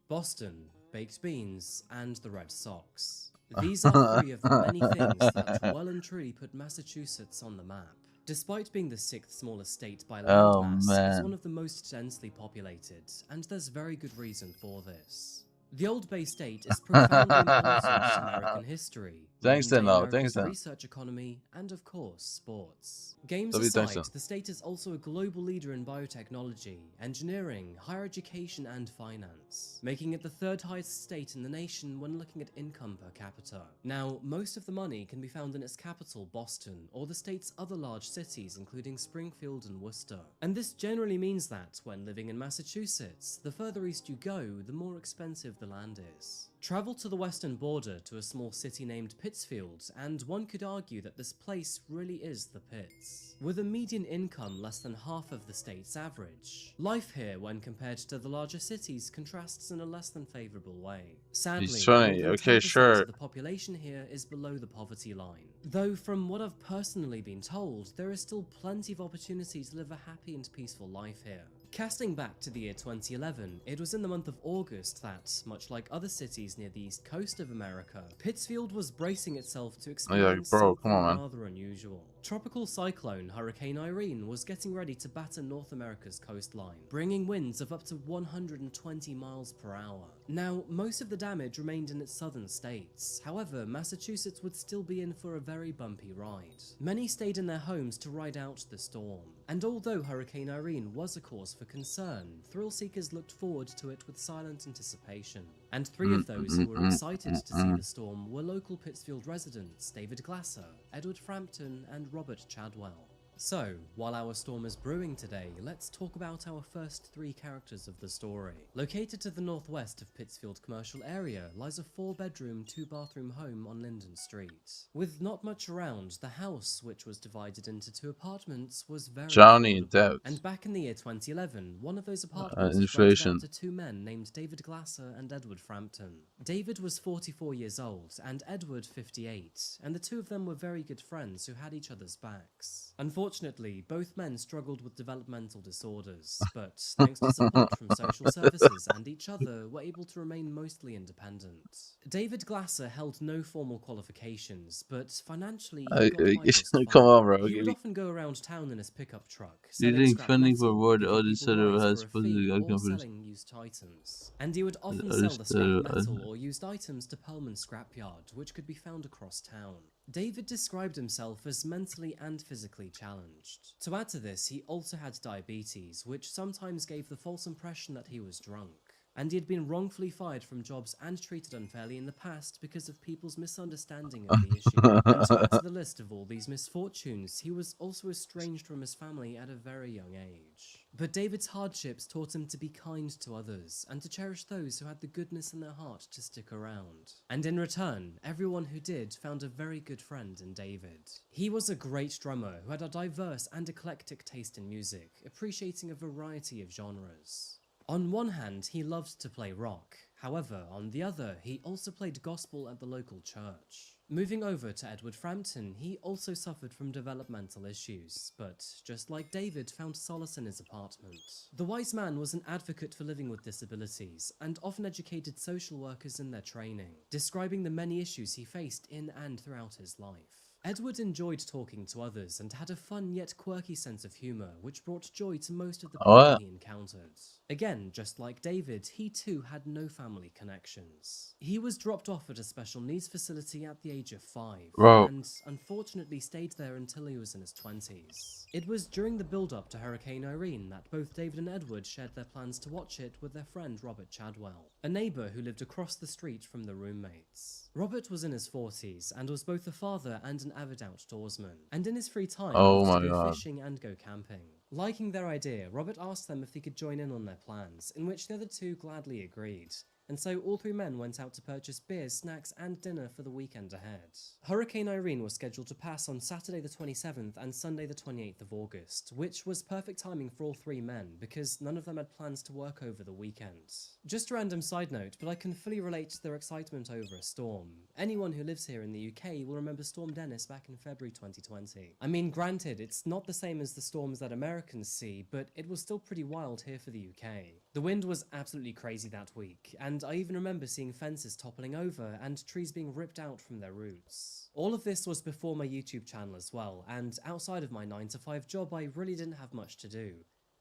Boston, baked beans, and the Red Sox. These are 3 of the many things that well and truly put Massachusetts on the map. Despite being the 6th smallest state by landmass, it's one of the most densely populated, and there's very good reason for this. The Old Bay State is profoundly important to American history, research economy, and of course, sports. Games aside, the state is also a global leader in biotechnology, engineering, higher education, and finance, making it the 3rd highest state in the nation when looking at income per capita. Now, most of the money can be found in its capital, Boston, or the state's other large cities, including Springfield and Worcester. And this generally means that, when living in Massachusetts, the further east you go, the more expensive the land is. Travel to the western border to a small city named Pittsfield, and one could argue that this place really is the pits. With a median income less than half of the state's average, life here, when compared to the larger cities, contrasts in a less than favourable way. Sadly, the population here is below the poverty line. Though from what I've personally been told, there is still plenty of opportunity to live a happy and peaceful life here. Casting back to the year 2011, it was in the month of August that, much like other cities near the east coast of America, Pittsfield was bracing itself to experience something rather unusual. Tropical cyclone Hurricane Irene was getting ready to batter North America's coastline, bringing winds of up to 120 miles per hour. Now, most of the damage remained in its southern states. However, Massachusetts would still be in for a very bumpy ride. Many stayed in their homes to ride out the storm. And although Hurricane Irene was a cause for concern, thrill seekers looked forward to it with silent anticipation. And 3 of those who were excited to see the storm were local Pittsfield residents David Glasser, Edward Frampton, and Robert Chadwell. So, while our storm is brewing today, let's talk about our first 3 characters of the story. Located to the northwest of Pittsfield commercial area lies a 4-bedroom, 2-bathroom home on Linden Street. With not much around, the house, which was divided into 2 apartments, was very Johnny affordable. Depp. And back in the year 2011, one of those apartments was inflation. rented out to 2 men named David Glasser and Edward Frampton. David was 44 years old and Edward 58, and the 2 of them were very good friends who had each other's backs. Unfortunately, both men struggled with developmental disorders, but thanks to support from social services and each other, were able to remain mostly independent. David Glasser held no formal qualifications, but financially he got by just fine. Come on, bro. He would often go around town in his pickup truck, Do you selling think scrap funding metal, for word giving or people this other rides has for a fee, positive or companies? selling used items. And he would often sell the scrap metal or used items to Pullman Scrapyard, which could be found across town. David described himself as mentally and physically challenged. To add to this, he also had diabetes, which sometimes gave the false impression that he was drunk. And he had been wrongfully fired from jobs and treated unfairly in the past because of people's misunderstanding of the issue. And to add to the list of all these misfortunes, he was also estranged from his family at a very young age. But David's hardships taught him to be kind to others, and to cherish those who had the goodness in their heart to stick around. And in return, everyone who did found a very good friend in David. He was a great drummer who had a diverse and eclectic taste in music, appreciating a variety of genres. On one hand, he loved to play rock. However, on the other, he also played gospel at the local church. Moving over to Edward Frampton, he also suffered from developmental issues, but just like David, found solace in his apartment. The wise man was an advocate for living with disabilities, and often educated social workers in their training, describing the many issues he faced in and throughout his life. Edward enjoyed talking to others and had a fun yet quirky sense of humour, which brought joy to most of the people he encountered. Again, just like David, he too had no family connections. He was dropped off at a special needs facility at the age of 5, and unfortunately stayed there until he was in his 20s. It was during the build-up to Hurricane Irene that both David and Edward shared their plans to watch it with their friend Robert Chadwell, a neighbour who lived across the street from the roommates. Robert was in his 40s and was both a father and an avid outdoorsman, and in his free time loved to go fishing and go camping. Liking their idea, Robert asked them if he could join in on their plans, in which the other 2 gladly agreed. And so all 3 men went out to purchase beers, snacks, and dinner for the weekend ahead. Hurricane Irene was scheduled to pass on Saturday the 27th and Sunday the 28th of August, which was perfect timing for all 3 men, because none of them had plans to work over the weekend. Just a random side note, but I can fully relate to their excitement over a storm. Anyone who lives here in the UK will remember Storm Dennis back in February 2020. I mean, granted, it's not the same as the storms that Americans see, but it was still pretty wild here for the UK. The wind was absolutely crazy that week, and I even remember seeing fences toppling over and trees being ripped out from their roots. All of this was before my YouTube channel as well, and outside of my 9-to-5 job I really didn't have much to do.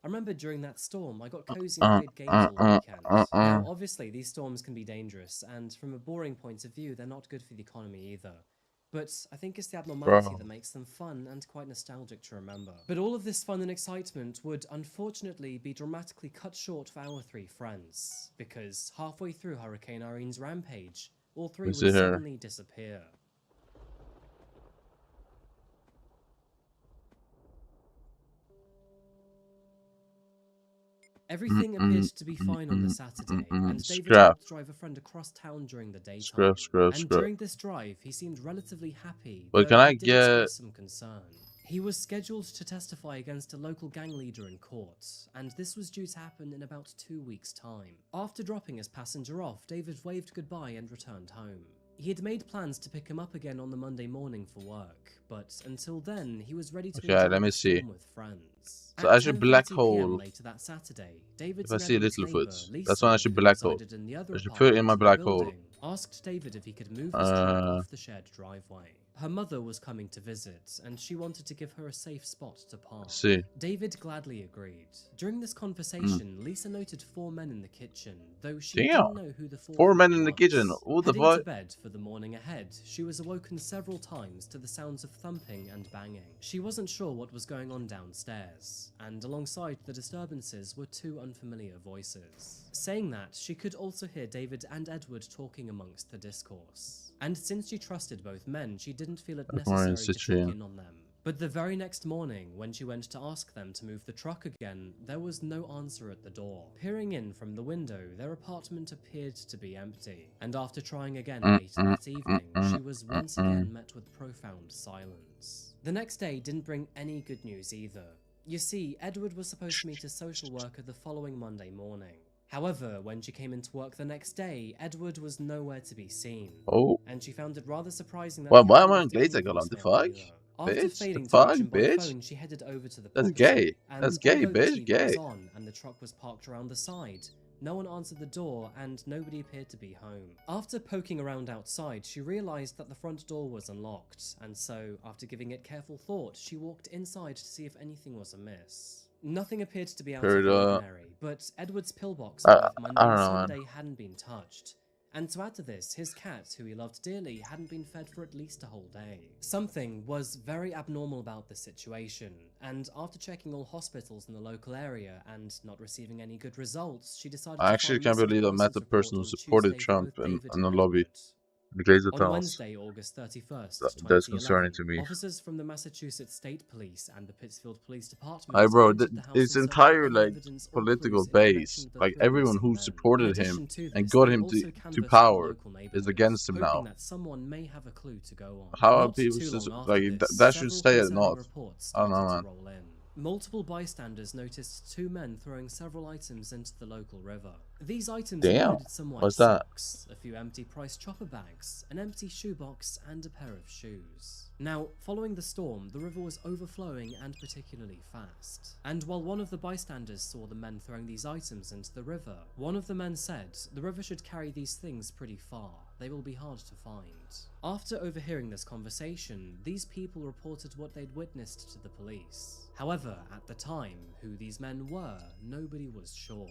I remember during that storm I got cozy and played games all weekend. Now obviously these storms can be dangerous, and from a boring point of view they're not good for the economy either. But I think it's the abnormality that makes them fun and quite nostalgic to remember. But all of this fun and excitement would unfortunately be dramatically cut short for our 3 friends, because halfway through Hurricane Irene's rampage, all 3 would suddenly disappear. Everything appeared to be fine on the Saturday, and David helped drive a friend across town during the daytime. And during this drive, he seemed relatively happy, but he did express some concern. He was scheduled to testify against a local gang leader in court, and this was due to happen in about 2 weeks' time. After dropping his passenger off, David waved goodbye and returned home. He had made plans to pick him up again on the Monday morning for work, but until then, he was ready to enjoy the storm with friends. So I should black hole. Later that Saturday, If I see Littlefoot, that's when I should black hole. I should put it in my black hole. Asked David if he could move his truck off the shared driveway. Her mother was coming to visit, and she wanted to give her a safe spot to park. See. David gladly agreed. During this conversation, Lisa noted 4 men in the kitchen, though she Damn. didn't know who the 4th 4 men was. in the kitchen. What the Heading fuck? to bed for the morning ahead, she was awoken several times to the sounds of thumping and banging. She wasn't sure what was going on downstairs, and alongside the disturbances were 2 unfamiliar voices. Saying that, she could also hear David and Edward talking amongst the discourse. And since she trusted both men, she didn't feel it necessary to check in on them. But the very next morning, when she went to ask them to move the truck again, there was no answer at the door. Peering in from the window, their apartment appeared to be empty. And after trying again later that evening, she was once again met with profound silence. The next day didn't bring any good news either. You see, Edward was supposed to meet a social worker the following Monday morning. However, when she came into work the next day, Edward was nowhere to be seen. Oh. And she found it rather surprising that Well, why am I on Glazer? The fuck? After Bitch, failing the to reach fuck, him by bitch. phone, she headed over to the That's property, gay. and That's gay, although the bitch, TV gay. was on and the truck was parked around the side, no one answered the door and nobody appeared to be home. After poking around outside, she realized that the front door was unlocked, and so, after giving it careful thought, she walked inside to see if anything was amiss. Nothing appeared to be out of the ordinary, but Edward's pillbox on both Monday and Sunday hadn't been touched. And to add to this, his cat, who he loved dearly, hadn't been fed for at least a whole day. Something was very abnormal about the situation, and after checking all hospitals in the local area and not receiving any good results, she decided I actually can't believe I met the person who supported Trump in the lobby. The Glazer On Tunnels. Wednesday, August 31st, That's concerning to me. officers from the Massachusetts State Police and the Pittsfield Police Department Hey bro, entered the house it's and searched entire for like evidence or political clues in connection base. with the Like 3 everyone missing who men. supported In him addition to and this, got they him also to canvassed the power local is neighborhood, against him hoping now. that someone may have a clue to go on. How are Not people too just long after like this, that should several stay at concerning north? reports I don't know, started man. to roll in. Multiple bystanders noticed 2 men throwing several items into the local river. These items Damn, included some white what's that? socks, a few empty price chopper bags, an empty shoebox, and a pair of shoes. Now, following the storm, the river was overflowing and particularly fast. And while one of the bystanders saw the men throwing these items into the river, one of the men said, "The river should carry these things pretty far. They will be hard to find." After overhearing this conversation, these people reported what they'd witnessed to the police. However, at the time, who these men were, nobody was sure.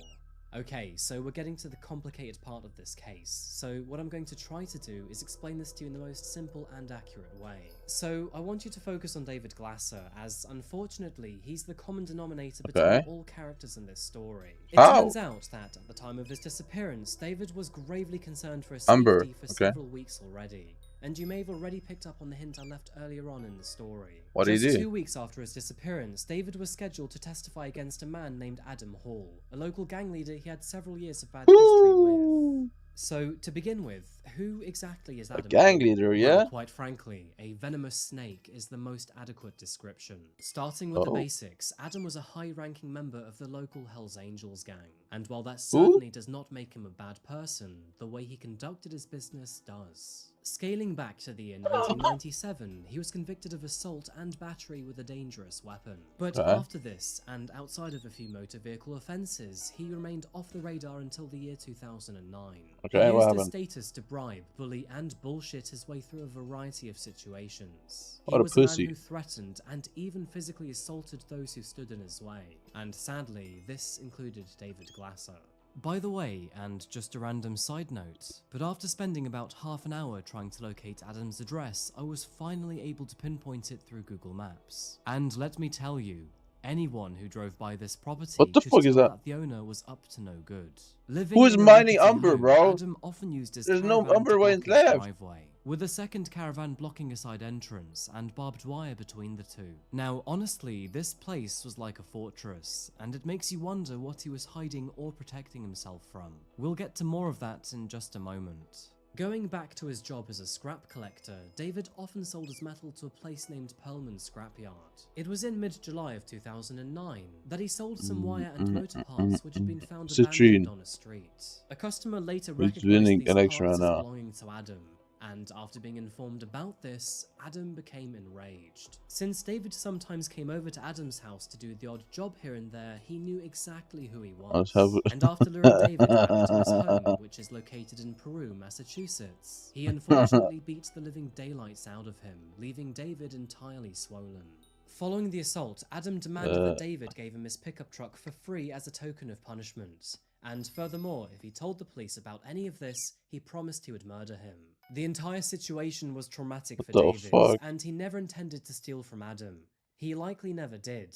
Okay, so we're getting to the complicated part of this case, so what I'm going to try to do is explain this to you in the most simple and accurate way. So, I want you to focus on David Glasser, as unfortunately, he's the common denominator between all characters in this story. It turns out that, at the time of his disappearance, David was gravely concerned for his safety for several weeks already. And you may have already picked up on the hint I left earlier on in the story. What did he Just do? 2 weeks after his disappearance, David was scheduled to testify against a man named Adam Hall, a local gang leader he had several years of bad history with. So, to begin with, who exactly is Adam gang Hall? leader, Well, yeah? quite frankly, a venomous snake is the most adequate description. Starting with the basics, Adam was a high-ranking member of the local Hells Angels gang, and while that certainly does not make him a bad person, the way he conducted his business does. Scaling back to the year 1997, he was convicted of assault and battery with a dangerous weapon. But after this, and outside of a few motor vehicle offences, he remained off the radar until the year 2009. Okay, he what used his happened? status to bribe, bully, and bullshit his way through a variety of situations. He What a was a man pussy. who threatened and even physically assaulted those who stood in his way. And sadly, this included David Glasser. By the way, and just a random side note, but after spending about half an hour trying to locate Adam's address, I was finally able to pinpoint it through Google Maps. And let me tell you, anyone who drove by this property What the could fuck is tell that? the owner was up to no good. Living Who's in a mining rickety Umber, home, bro? Adam often used his There's no caravan Umber to wains block his left. driveway, with a second caravan blocking a side entrance and barbed wire between the two. Now, honestly, this place was like a fortress, and it makes you wonder what he was hiding or protecting himself from. We'll get to more of that in just a moment. Going back to his job as a scrap collector, David often sold his metal to a place named Pearlman Scrapyard. It was in mid-July of 2009 that he sold some wire and motor parts which had been found abandoned on a street. A customer later recognized winning these election parts right as now. belonging to Adam, And after being informed about this, Adam became enraged. Since David sometimes came over to Adam's house to do the odd job here and there, he knew exactly who he was. And after luring David back to his home, which is located in Peru, Massachusetts, he unfortunately beat the living daylights out of him, leaving David entirely swollen. Following the assault, Adam demanded that David gave him his pickup truck for free as a token of punishment. And furthermore, if he told the police about any of this, he promised he would murder him. The entire situation was traumatic for David, and he never intended to steal from Adam. He likely never did,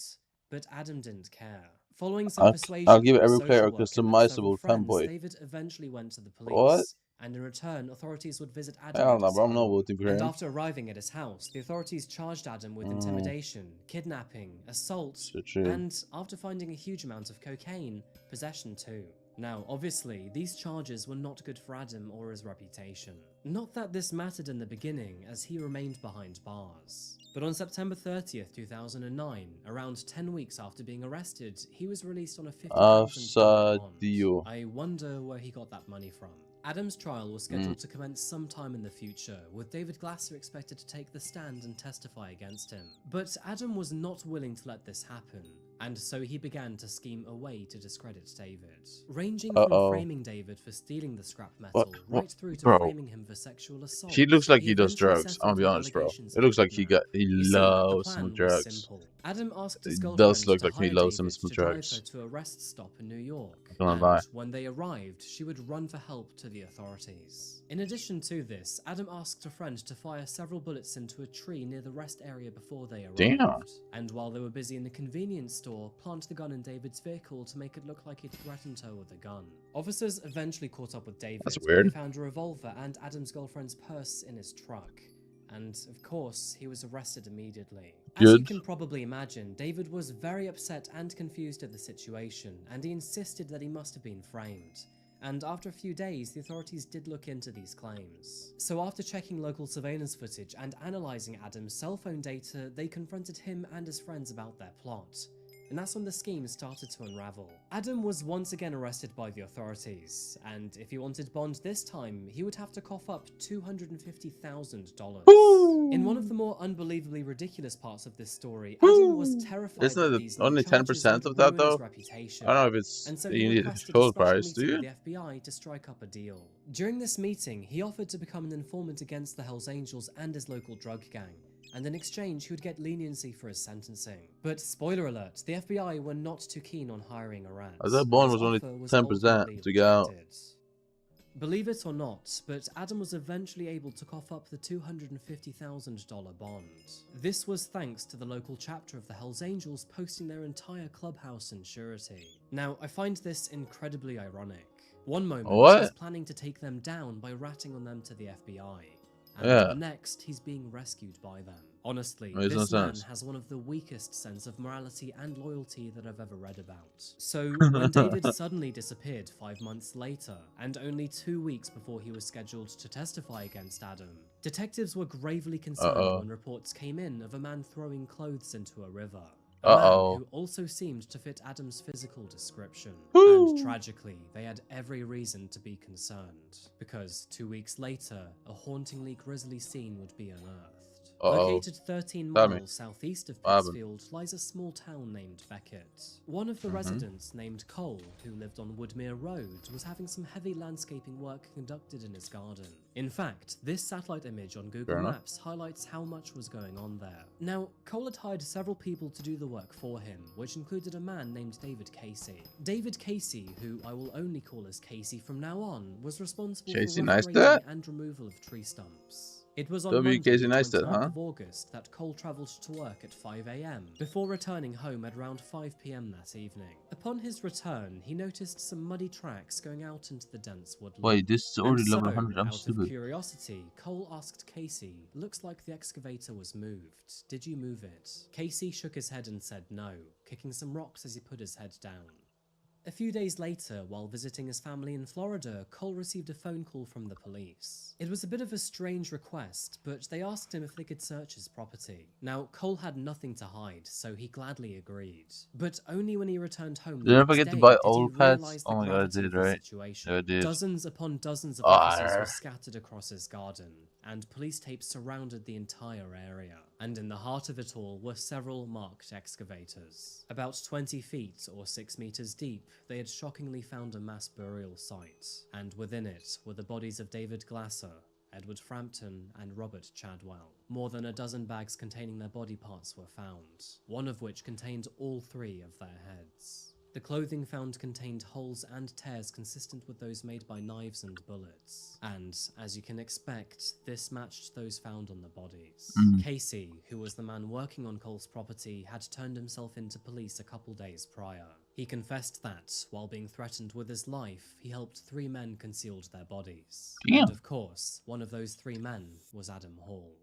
but Adam didn't care. Following some persuasion, I'll give every player a customizable template. David eventually went to the police. What? And in return, authorities would visit I Adam don't at know, his bro. I'm not home. voting for And him. after arriving at his house, the authorities charged Adam with intimidation, kidnapping, assault, and after finding a huge amount of cocaine, possession too. Now, obviously, these charges were not good for Adam or his reputation. Not that this mattered in the beginning, as he remained behind bars. But on September 30th, 2009, around 10 weeks after being arrested, he was released on a $50,000 bond. I wonder where he got that money from. Adam's trial was scheduled to commence sometime in the future, with David Glasser expected to take the stand and testify against him. But Adam was not willing to let this happen, and so he began to scheme a way to discredit David. Ranging from framing David for stealing the scrap metal, right through to framing him for sexual assault. He looks like he does drugs. I'm gonna be honest, bro. It looks like he loves some drugs. Adam asked his It girlfriend does look to like he hire loves David some to drive drugs. her to a rest stop in New York. Don't lie. When they arrived, she would run for help to the authorities. In addition to this, Adam asked a friend to fire several bullets into a tree near the rest area before they arrived. Damn. And while they were busy in the convenience store, plant the gun in David's vehicle to make it look like he'd threatened her with a gun. Officers eventually caught up with David. That's weird. They found a revolver and Adam's girlfriend's purse in his truck. And, of course, he was arrested immediately. As you can probably imagine, David was very upset and confused at the situation, and he insisted that he must have been framed. And after a few days, the authorities did look into these claims. So after checking local surveillance footage and analysing Adam's cell phone data, they confronted him and his friends about their plot. And that's when the scheme started to unravel. Adam was once again arrested by the authorities, and if he wanted bond this time, he would have to cough up $250,000. In one of the more unbelievably ridiculous parts of this story, Adam was terrified Isn't that it these only charges 10% would of that, ruin his though? reputation. I don't know if it's And so you he need requested full a special price, do meeting you? with the FBI to strike up a deal. During this meeting, he offered to become an informant against the Hells Angels and his local drug gang, and in exchange he would get leniency for his sentencing. But spoiler alert, the FBI were not too keen on hiring a rat. That bond His was only offer was 10% ultimately to get out. rejected. Believe it or not, but Adam was eventually able to cough up the $250,000 bond. This was thanks to the local chapter of the Hells Angels posting their entire clubhouse in surety. Now, I find this incredibly ironic. One moment, he's planning to take them down by ratting on them to the FBI. And the next, he's being rescued by them. Honestly, Makes no this man sense. has one of the weakest sense of morality and loyalty that I've ever read about. So, when David suddenly disappeared 5 months later, and only 2 weeks before he was scheduled to testify against Adam, detectives were gravely concerned when reports came in of a man throwing clothes into a river. A man who also seemed to fit Adam's physical description. And tragically, they had every reason to be concerned, because 2 weeks later, a hauntingly grisly scene would be unearthed. Located 13 miles southeast of Pittsfield lies a small town named Beckett. One of the residents, named Cole, who lived on Woodmere Road, was having some heavy landscaping work conducted in his garden. In fact, this satellite image on Google Maps highlights how much was going on there. Now, Cole had hired several people to do the work for him, which included a man named David Casey. David Casey, who I will only call as Casey from now on, was responsible for grading and removal of tree stumps. It was on Monday, the 29th of August, that Cole travelled to work at 5 AM, before returning home at around 5 PM that evening. Upon his return, he noticed some muddy tracks going out into the dense woodland. Wait, this is already level 100, I'm out stupid. of curiosity, Cole asked Casey, "Looks like the excavator was moved. Did you move it?" Casey shook his head and said no, kicking some rocks as he put his head down. A few days later, while visiting his family in Florida, Cole received a phone call from the police. It was a bit of a strange request, but they asked him if they could search his property. Now, Cole had nothing to hide, so he gladly agreed. But only when he returned home the Did I next forget day to buy did he old pets? realize Oh the my god, I gravity did, of the right? situation. Yeah, I did. Dozens upon dozens of officers were Arr. scattered across his garden, and police tapes surrounded the entire area. And in the heart of it all were several marked excavators. About 20 feet or 6 meters deep, they had shockingly found a mass burial site, and within it were the bodies of David Glasser, Edward Frampton, and Robert Chadwell. More than a dozen bags containing their body parts were found, one of which contained all 3 of their heads. The clothing found contained holes and tears consistent with those made by knives and bullets. And, as you can expect, this matched those found on the bodies. Casey, who was the man working on Cole's property, had turned himself in to police a couple days prior. He confessed that, while being threatened with his life, he helped 3 men concealed their bodies. Damn. And of course, one of those 3 men was Adam Hall.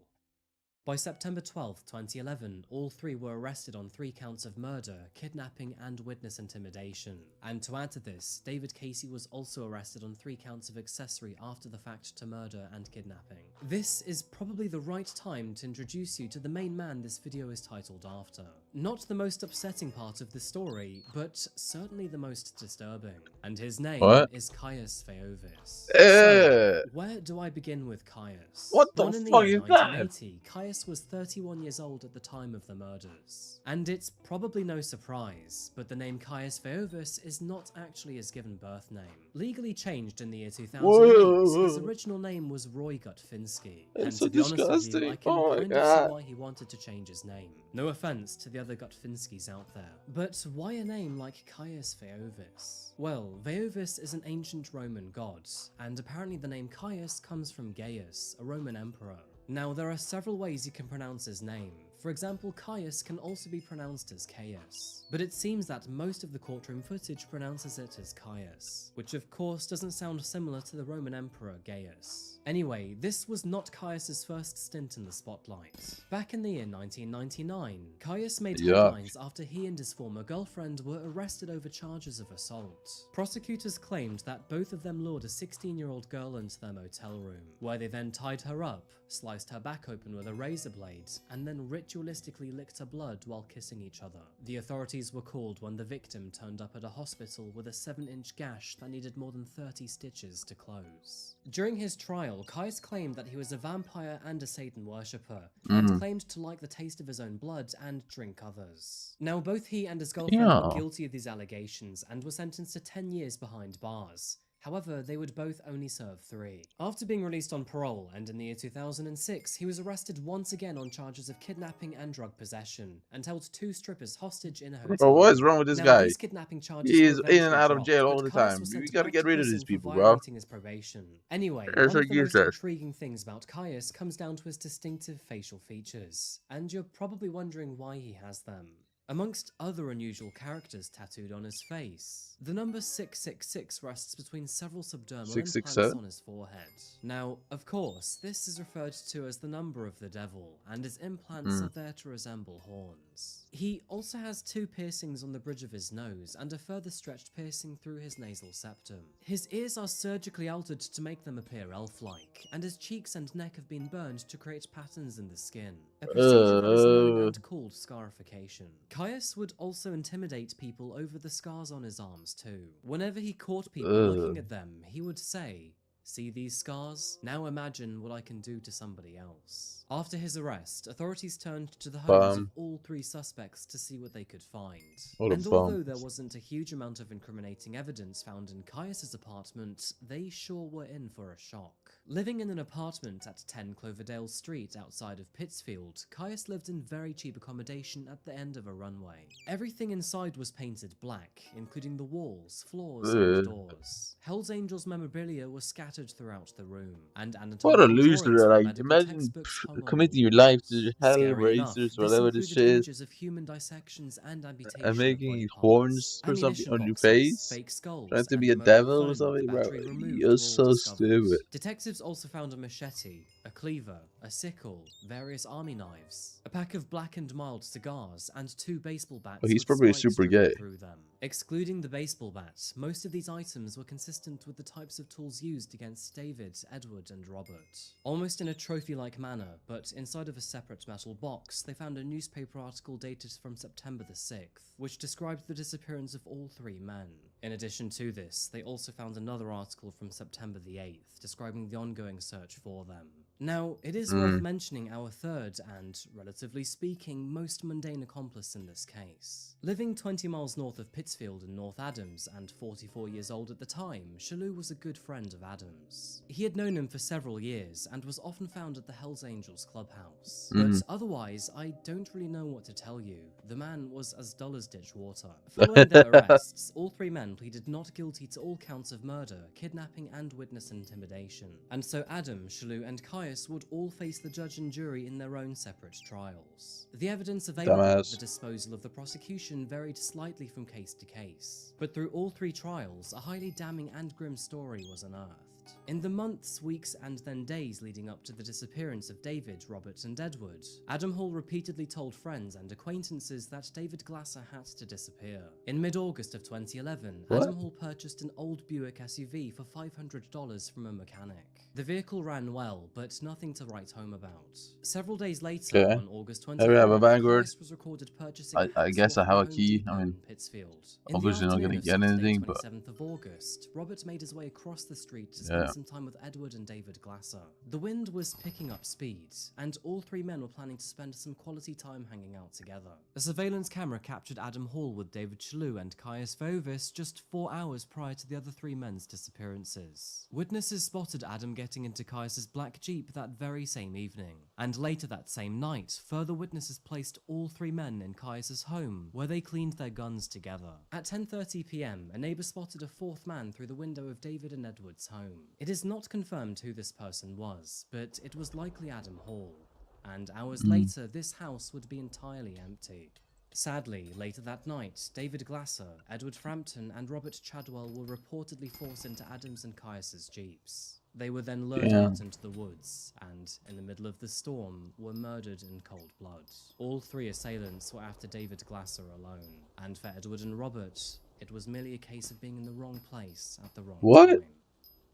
By September 12, 2011, all 3 were arrested on 3 counts of murder, kidnapping, and witness intimidation. And to add to this, David Casey was also arrested on 3 counts of accessory after the fact to murder and kidnapping. This is probably the right time to introduce you to the main man this video is titled after. Not the most upsetting part of the story, but certainly the most disturbing. And his name is Caius Feovis. So, where do I begin with Caius? What the Born in the fuck year is that? 1980, Caius was 31 years old at the time of the murders. And it's probably no surprise, but the name Caius Feovis is not actually his given birth name. Legally changed in the year 2008, his original name was Roy Gutfinski. And That's to so be honest with you, disgusting. I can Oh my kind of God. see why he wanted to change his name. No offense to the other Gutfinskis out there. But why a name like Caius Feovis? Well, Feovis is an ancient Roman god, and apparently the name Caius comes from Gaius, a Roman emperor. Now, there are several ways you can pronounce his name. For example, Caius can also be pronounced as Caius, but it seems that most of the courtroom footage pronounces it as Caius, which of course doesn't sound similar to the Roman Emperor Gaius. Anyway, this was not Caius's first stint in the spotlight. Back in the year 1999, Caius made headlines after he and his former girlfriend were arrested over charges of assault. Prosecutors claimed that both of them lured a 16-year-old girl into their motel room, where they then tied her up, sliced her back open with a razor blade, and then ritualistically licked her blood while kissing each other. The authorities were called when the victim turned up at a hospital with a 7-inch gash that needed more than 30 stitches to close. During his trial, Caius claimed that he was a vampire and a Satan worshipper, and claimed to like the taste of his own blood and drink others. Now, both he and his girlfriend were guilty of these allegations and were sentenced to 10 years behind bars. However, they would both only serve 3. After being released on parole, and in the year 2006, he was arrested once again on charges of kidnapping and drug possession, and held 2 strippers hostage in a hotel. Bro, what is wrong with this guy? These kidnapping charges He's were in and out of eventually jail dropped, all the but Caius time. was We sent gotta back get to rid of prison these for people, bro. violating his probation. Anyway, There's one a of the most user. intriguing things about Caius comes down to his distinctive facial features, and you're probably wondering why he has them. Amongst other unusual characters tattooed on his face, the number 666 rests between several subdermal implants 667? on his forehead. Now, of course, this is referred to as the number of the devil, and his implants are there to resemble horns. He also has 2 piercings on the bridge of his nose, and a further stretched piercing through his nasal septum. His ears are surgically altered to make them appear elf-like, and his cheeks and neck have been burned to create patterns in the skin. A procedure that is known and called scarification. Caius would also intimidate people over the scars on his arms too. Whenever he caught people looking at them, he would say, "See these scars? Now imagine what I can do to somebody else." After his arrest, authorities turned to the homes of all 3 suspects to see what they could find. And although there wasn't a huge amount of incriminating evidence found in Caius's apartment, they sure were in for a shock. Living in an apartment at 10 Cloverdale Street outside of Pittsfield, Caius lived in very cheap accommodation at the end of a runway. Everything inside was painted black, including the walls, floors, and doors. Hell's Angels memorabilia was scattered throughout the room, and What a anatomical loser! drawings from Like, medical imagine textbooks hung on committing your walls. life to hell, Scary enough, racers, this whatever this included shit is, images of human dissections and amputation and of making body parts, horns or something ammunition on your boxes, face, fake skulls, trying to and be a mobile devil phone or with something, bro. battery removed You're were all so discovered. stupid. Detectives also found a machete, a cleaver, a sickle, various army knives, a pack of black and mild cigars, and 2 baseball bats Oh, he's with probably spikes super driven gay. through them. Excluding the baseball bat, most of these items were consistent with the types of tools used against David, Edward, and Robert. Almost in a trophy-like manner, but inside of a separate metal box, they found a newspaper article dated from September the 6th, which described the disappearance of all three men. In addition to this, they also found another article from September the 8th, describing the ongoing search for them. Now, it is worth mentioning our third and, relatively speaking, most mundane accomplice in this case. Living 20 miles north of Pittsfield in North Adams and 44 years old at the time, Shalou was a good friend of Adams. He had known him for several years and was often found at the Hells Angels clubhouse. But otherwise, I don't really know what to tell you. The man was as dull as ditch water. Following their arrests, all three men pleaded not guilty to all counts of murder, kidnapping, and witness intimidation. And so Adam, Shalou, and Caius would all face the judge and jury in their own separate trials. The evidence available at the disposal of the prosecution varied slightly from case to case, but through all three trials, a highly damning and grim story was unearthed. In the months, weeks, and then days leading up to the disappearance of David, Robert, and Edward, Adam Hall repeatedly told friends and acquaintances that David Glasser had to disappear. In mid-August of 2011, Adam Hall purchased an old Buick SUV for $500 from a mechanic. The vehicle ran well, but nothing to write home about. Several days later, on August 24th, we have a Vanguard. Caius was recorded purchasing I guess I have a key. I mean, Pittsfield. obviously not going to get anything, but 27th of August, Robert made his way across the street to spend some time with Edward and David Glasser. The wind was picking up speed, and all three men were planning to spend some quality time hanging out together. A surveillance camera captured Adam Hall with David Shalou and Caius Vovis just 4 hours prior to the other three men's disappearances. Witnesses spotted Adam getting into Caius's black Jeep that very same evening, and later that same night, further witnesses placed all three men in Caius's home, where they cleaned their guns together. At 10:30 p.m, a neighbor spotted a fourth man through the window of David and Edward's home. It is not confirmed who this person was, but it was likely Adam Hall, and hours later, this house would be entirely empty. Sadly, later that night, David Glasser, Edward Frampton, and Robert Chadwell were reportedly forced into Adams and Caius's Jeeps. They were then lured out into the woods, and, in the middle of the storm, were murdered in cold blood. All three assailants were after David Glasser alone, and for Edward and Robert, it was merely a case of being in the wrong place at the wrong time.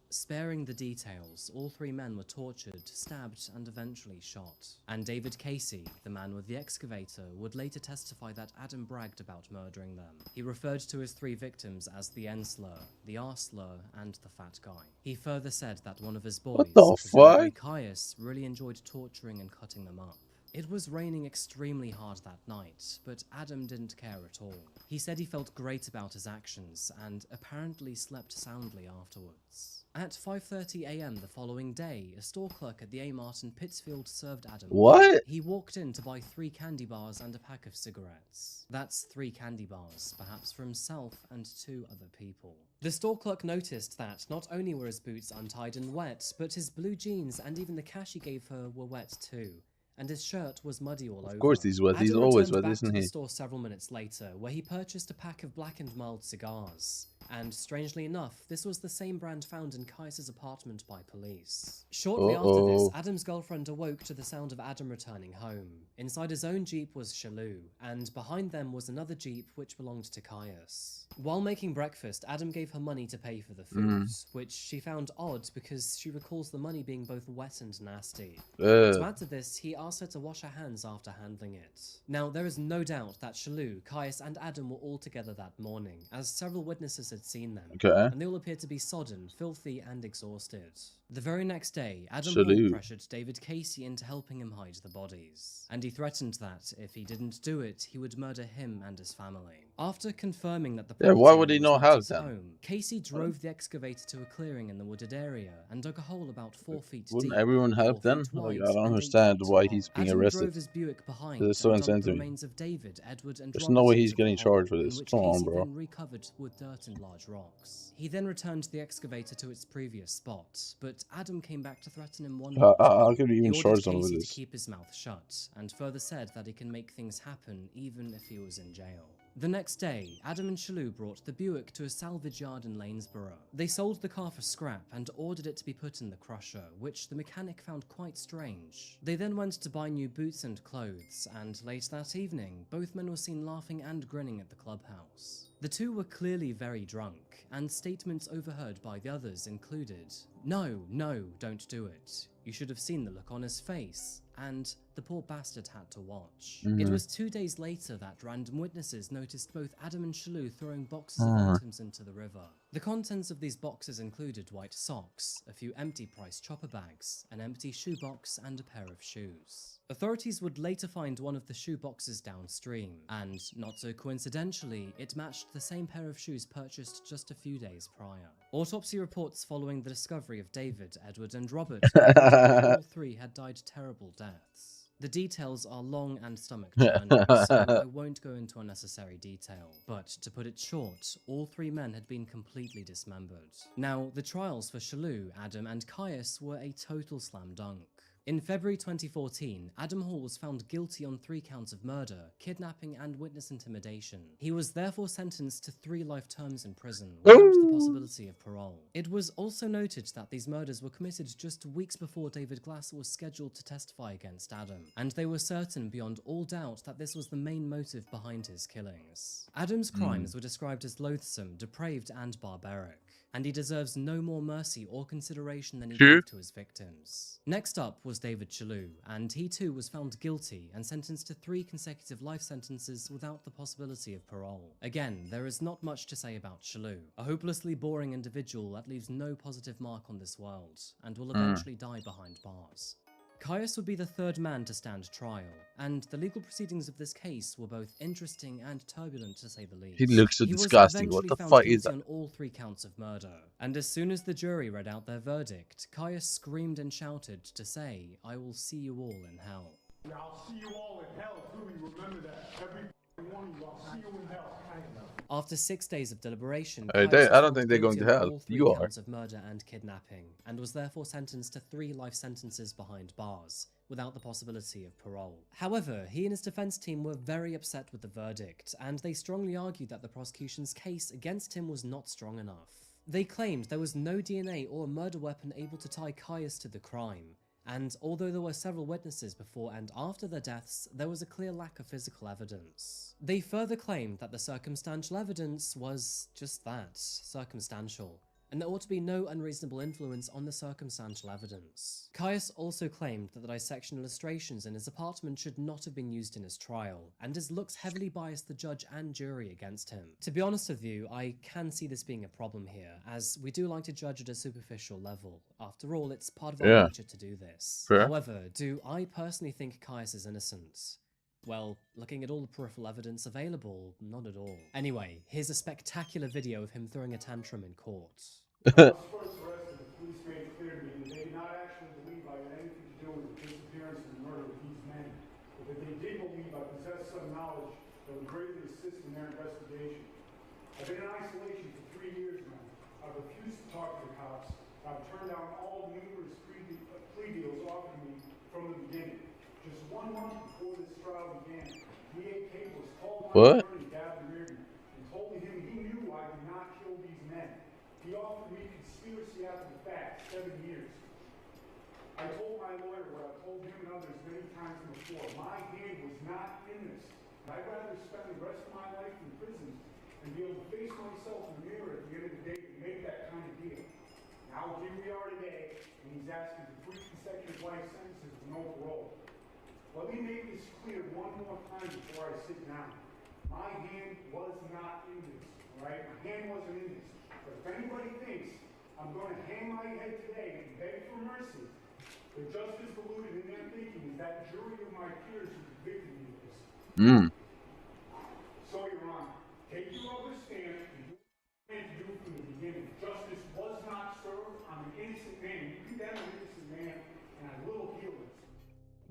Sparing the details, all three men were tortured, stabbed, and eventually shot. And David Casey, the man with the excavator, would later testify that Adam bragged about murdering them. He referred to his three victims as the N-slur, the R-slur, and the fat guy. He further said that one of his boys, presumably Caius, really enjoyed torturing and cutting them up. It was raining extremely hard that night, but Adam didn't care at all. He said he felt great about his actions, and apparently slept soundly afterwards. At 5:30 a.m. the following day, a store clerk at the A-Mart in Pittsfield served Adam. What? He walked in to buy 3 candy bars and a pack of cigarettes. That's 3 candy bars, perhaps for himself and 2 other people. The store clerk noticed that not only were his boots untied and wet, but his blue jeans and even the cash he gave her were wet too. And his shirt was muddy all over. Of course he's wet, Adam he's always returned wet, back isn't to he? the store several minutes later, where he purchased a pack of Black and Mild cigars. And strangely enough, this was the same brand found in Caius's apartment by police. Shortly after this, Adam's girlfriend awoke to the sound of Adam returning home. Inside his own Jeep was Shalou, and behind them was another Jeep which belonged to Caius. While making breakfast, Adam gave her money to pay for the food, which she found odd because she recalls the money being both wet and nasty. To add to this, he asked her to wash her hands after handling it. Now, there is no doubt that Shalou, Caius, and Adam were all together that morning, as several witnesses had seen them, and they all appeared to be sodden, filthy, and exhausted. The very next day, Adam Hall pressured David Casey into helping him hide the bodies, and he threatened that, if he didn't do it, he would murder him and his family. After confirming that the why would he not help them? home, Casey drove the excavator to a clearing in the wooded area and dug a hole about 4 feet Wouldn't deep. everyone help then? Like, I don't understand why he's being Adam arrested. drove his Buick behind It's so and dumped the insensitive. remains of David, Edward, and There's Robert no way into he's the getting hole, charged for in this. which Come on, Casey bro. then recovered with dirt and large rocks. He then returned the excavator to its previous spot, but Adam came back to threaten him one more time. How could he even He charge ordered them with Casey this? to keep his mouth shut, and further said that he can make things happen even if he was in jail. The next day, Adam and Shalou brought the Buick to a salvage yard in Lanesborough. They sold the car for scrap and ordered it to be put in the crusher, which the mechanic found quite strange. They then went to buy new boots and clothes, and late that evening, both men were seen laughing and grinning at the clubhouse. The two were clearly very drunk, and statements overheard by the others included, "No, no, don't do it. You should have seen the look on his face," and "the poor bastard had to watch." It was 2 days later that random witnesses noticed both Adam and Shalou throwing boxes of items into the river. The contents of these boxes included white socks, a few empty price chopper bags, an empty shoebox, and a pair of shoes. Authorities would later find one of the shoe boxes downstream, and, not so coincidentally, it matched the same pair of shoes purchased just a few days prior. Autopsy reports following the discovery of David, Edward, and Robert concluded that all three had died terrible deaths. The details are long and stomach-churning, so I won't go into unnecessary detail. But to put it short, all three men had been completely dismembered. Now, the trials for Shalou, Adam, and Caius were a total slam dunk. In February 2014, Adam Hall was found guilty on 3 counts of murder, kidnapping, and witness intimidation. He was therefore sentenced to 3 life terms in prison, without the possibility of parole. It was also noted that these murders were committed just weeks before David Glasser was scheduled to testify against Adam, and they were certain beyond all doubt that this was the main motive behind his killings. Adam's crimes were described as loathsome, depraved, and barbaric, and he deserves no more mercy or consideration than he gave to his victims. Next up was David Shalou, and he too was found guilty and sentenced to 3 consecutive life sentences without the possibility of parole. Again, there is not much to say about Shalou, a hopelessly boring individual that leaves no positive mark on this world, and will eventually die behind bars. Caius would be the 3rd man to stand trial, and the legal proceedings of this case were both interesting and turbulent to say the least. He looks so disgusting. What the fuck is that? On all 3 counts of murder, and as soon as the jury read out their verdict, Caius screamed and shouted to say, "I will see you all in hell." I'll see you all in hell too. Remember that. Every one of you, I'll see you in hell. After 6 days of deliberation, I don't think they're going to hell. all 3 You are. counts of murder and kidnapping, and was therefore sentenced to 3 life sentences behind bars, without the possibility of parole. However, he and his defense team were very upset with the verdict, and they strongly argued that the prosecution's case against him was not strong enough. They claimed there was no DNA or murder weapon able to tie Caius to the crime, and although there were several witnesses before and after their deaths, there was a clear lack of physical evidence. They further claimed that the circumstantial evidence was just that, circumstantial, and there ought to be no unreasonable influence on the circumstantial evidence. Caius also claimed that the dissection illustrations in his apartment should not have been used in his trial, and his looks heavily biased the judge and jury against him. To be honest with you, I can see this being a problem here, as we do like to judge at a superficial level. After all, it's part of our nature to do this. Fair. However, do I personally think Caius is innocent? Well, looking at all the peripheral evidence available, not at all. Anyway, here's a spectacular video of him throwing a tantrum in court. I was first arrested. The police made it clear to me that they did not actually believe I had anything to do with the disappearance and murder of these men, but that they did believe I possessed some knowledge that would greatly assist in their investigation. I've been in isolation for 3 years now. I've refused to talk to the cops. I've turned down all the numerous plea deals offered me from the beginning. Just 1 month before this trial began, DA Capers called my attorney, Gavin Reardon, and told me he knew I did not kill these men. He offered me conspiracy after the fact, 7 years. I told my lawyer what I've told him and others many times before. My hand was not in this. I'd rather spend the rest of my life in prison and be able to face myself in the mirror at the end of the day to make that kind of deal. Now here we are today, and he's asking for 3 consecutive life sentences with no parole. Let me make this clear one more time before I sit down. My hand was not in this, all right? My hand wasn't in this. But if anybody thinks I'm going to hang my head today and beg for mercy, they're just as deluded in their thinking as that jury of my peers who convicted me of this. So, Your Honor, take your other stand and do what you plan to do from the beginning. Justice was not served. I'm an innocent man. You condemn an innocent man, and I will heal it.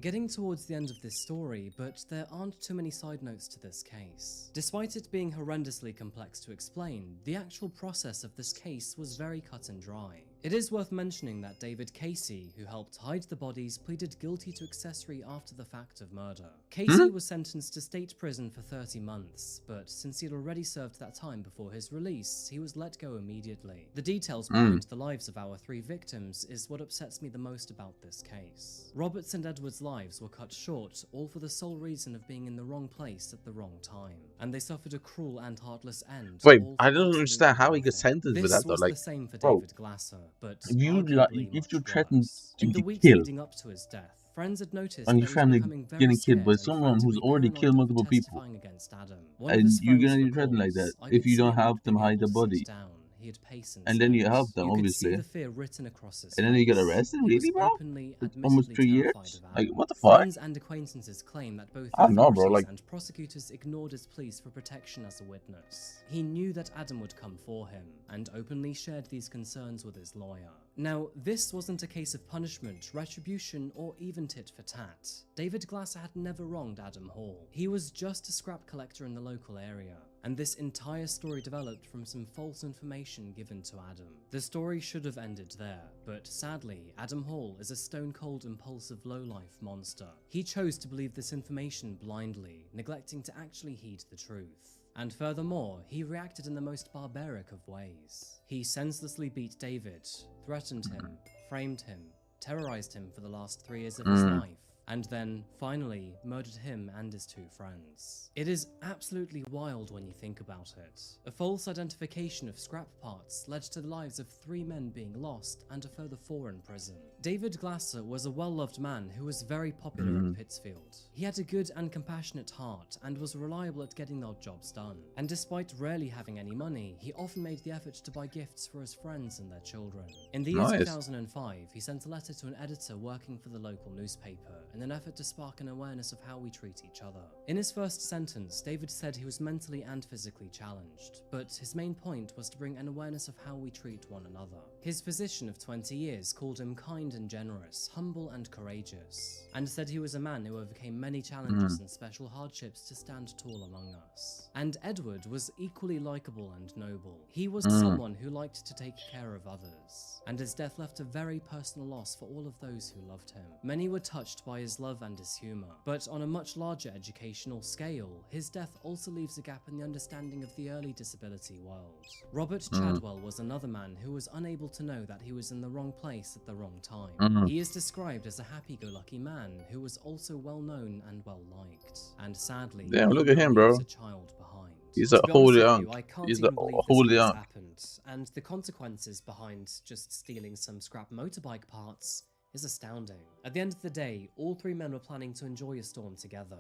Getting towards the end of this story, but there aren't too many side notes to this case. Despite it being horrendously complex to explain, the actual process of this case was very cut and dry. It is worth mentioning that David Casey, who helped hide the bodies, pleaded guilty to accessory after the fact of murder. Casey was sentenced to state prison for 30 months, but since he had already served that time before his release, he was let go immediately. The details behind the lives of our 3 victims is what upsets me the most about this case. Robert's and Edward's lives were cut short, all for the sole reason of being in the wrong place at the wrong time. and they suffered a cruel and heartless end. Wait, all I for don't understand how he absolutely gets sentenced with This that though. was Like, the same for bro, David Glasser, but if you arguably if you much threaten worse. In him the to weeks kill, leading up to his death, friends had noticed and that your he was family becoming very getting killed scared by and someone who's frantically already paranoid killed over multiple people, testifying against Adam. One of and his you're friends gonna threaten like that recalls, "I if could you see don't him help not them being hide able the to sit body, down. He had pacing and then you steps. help them, You could see obviously, the fear written across his and face. then you get arrested. He was Really, bro? openly, It's almost admittedly 3 years. terrified of Like, Adam. what the fuck? Friends and acquaintances claim that both I don't know, bro. authorities Like, and prosecutors ignored his pleas for protection as a witness. He knew that Adam would come for him, and openly shared these concerns with his lawyer. Now, this wasn't a case of punishment, retribution, or even tit for tat. David Glasser had never wronged Adam Hall. He was just a scrap collector in the local area, and this entire story developed from some false information given to Adam. The story should have ended there, but sadly, Adam Hall is a stone-cold, impulsive, low-life monster. He chose to believe this information blindly, neglecting to actually heed the truth. And furthermore, he reacted in the most barbaric of ways. He senselessly beat David, threatened him, framed him, terrorized him for the last 3 years of his life, and then, finally, murdered him and his 2 friends. It is absolutely wild when you think about it. A false identification of scrap parts led to the lives of 3 men being lost and a further 4 in prison. David Glasser was a well-loved man who was very popular in Pittsfield. He had a good and compassionate heart and was reliable at getting odd jobs done. And despite rarely having any money, he often made the effort to buy gifts for his friends and their children. In the year 2005, he sent a letter to an editor working for the local newspaper in an effort to spark an awareness of how we treat each other. In his first sentence, David said he was mentally and physically challenged, but his main point was to bring an awareness of how we treat one another. His physician of 20 years called him kind and generous, humble and courageous, and said he was a man who overcame many challenges and special hardships to stand tall among us. And Edward was equally likable and noble. He was someone who liked to take care of others, and his death left a very personal loss for all of those who loved him. Many were touched by his love and his humor, but on a much larger educational scale, his death also leaves a gap in the understanding of the early disability world. Robert Chadwell was another man who was unable to know that he was in the wrong place at the wrong time. He is described as a happy-go-lucky man who was also well-known and well-liked, and sadly, damn, look he at him, bro. leaves a child behind. He's To a be honest holy with aunt. you, I can't He's even a believe holy this case aunt. happened, and the consequences behind just stealing some scrap motorbike parts is astounding. At the end of the day, all 3 men were planning to enjoy a storm together,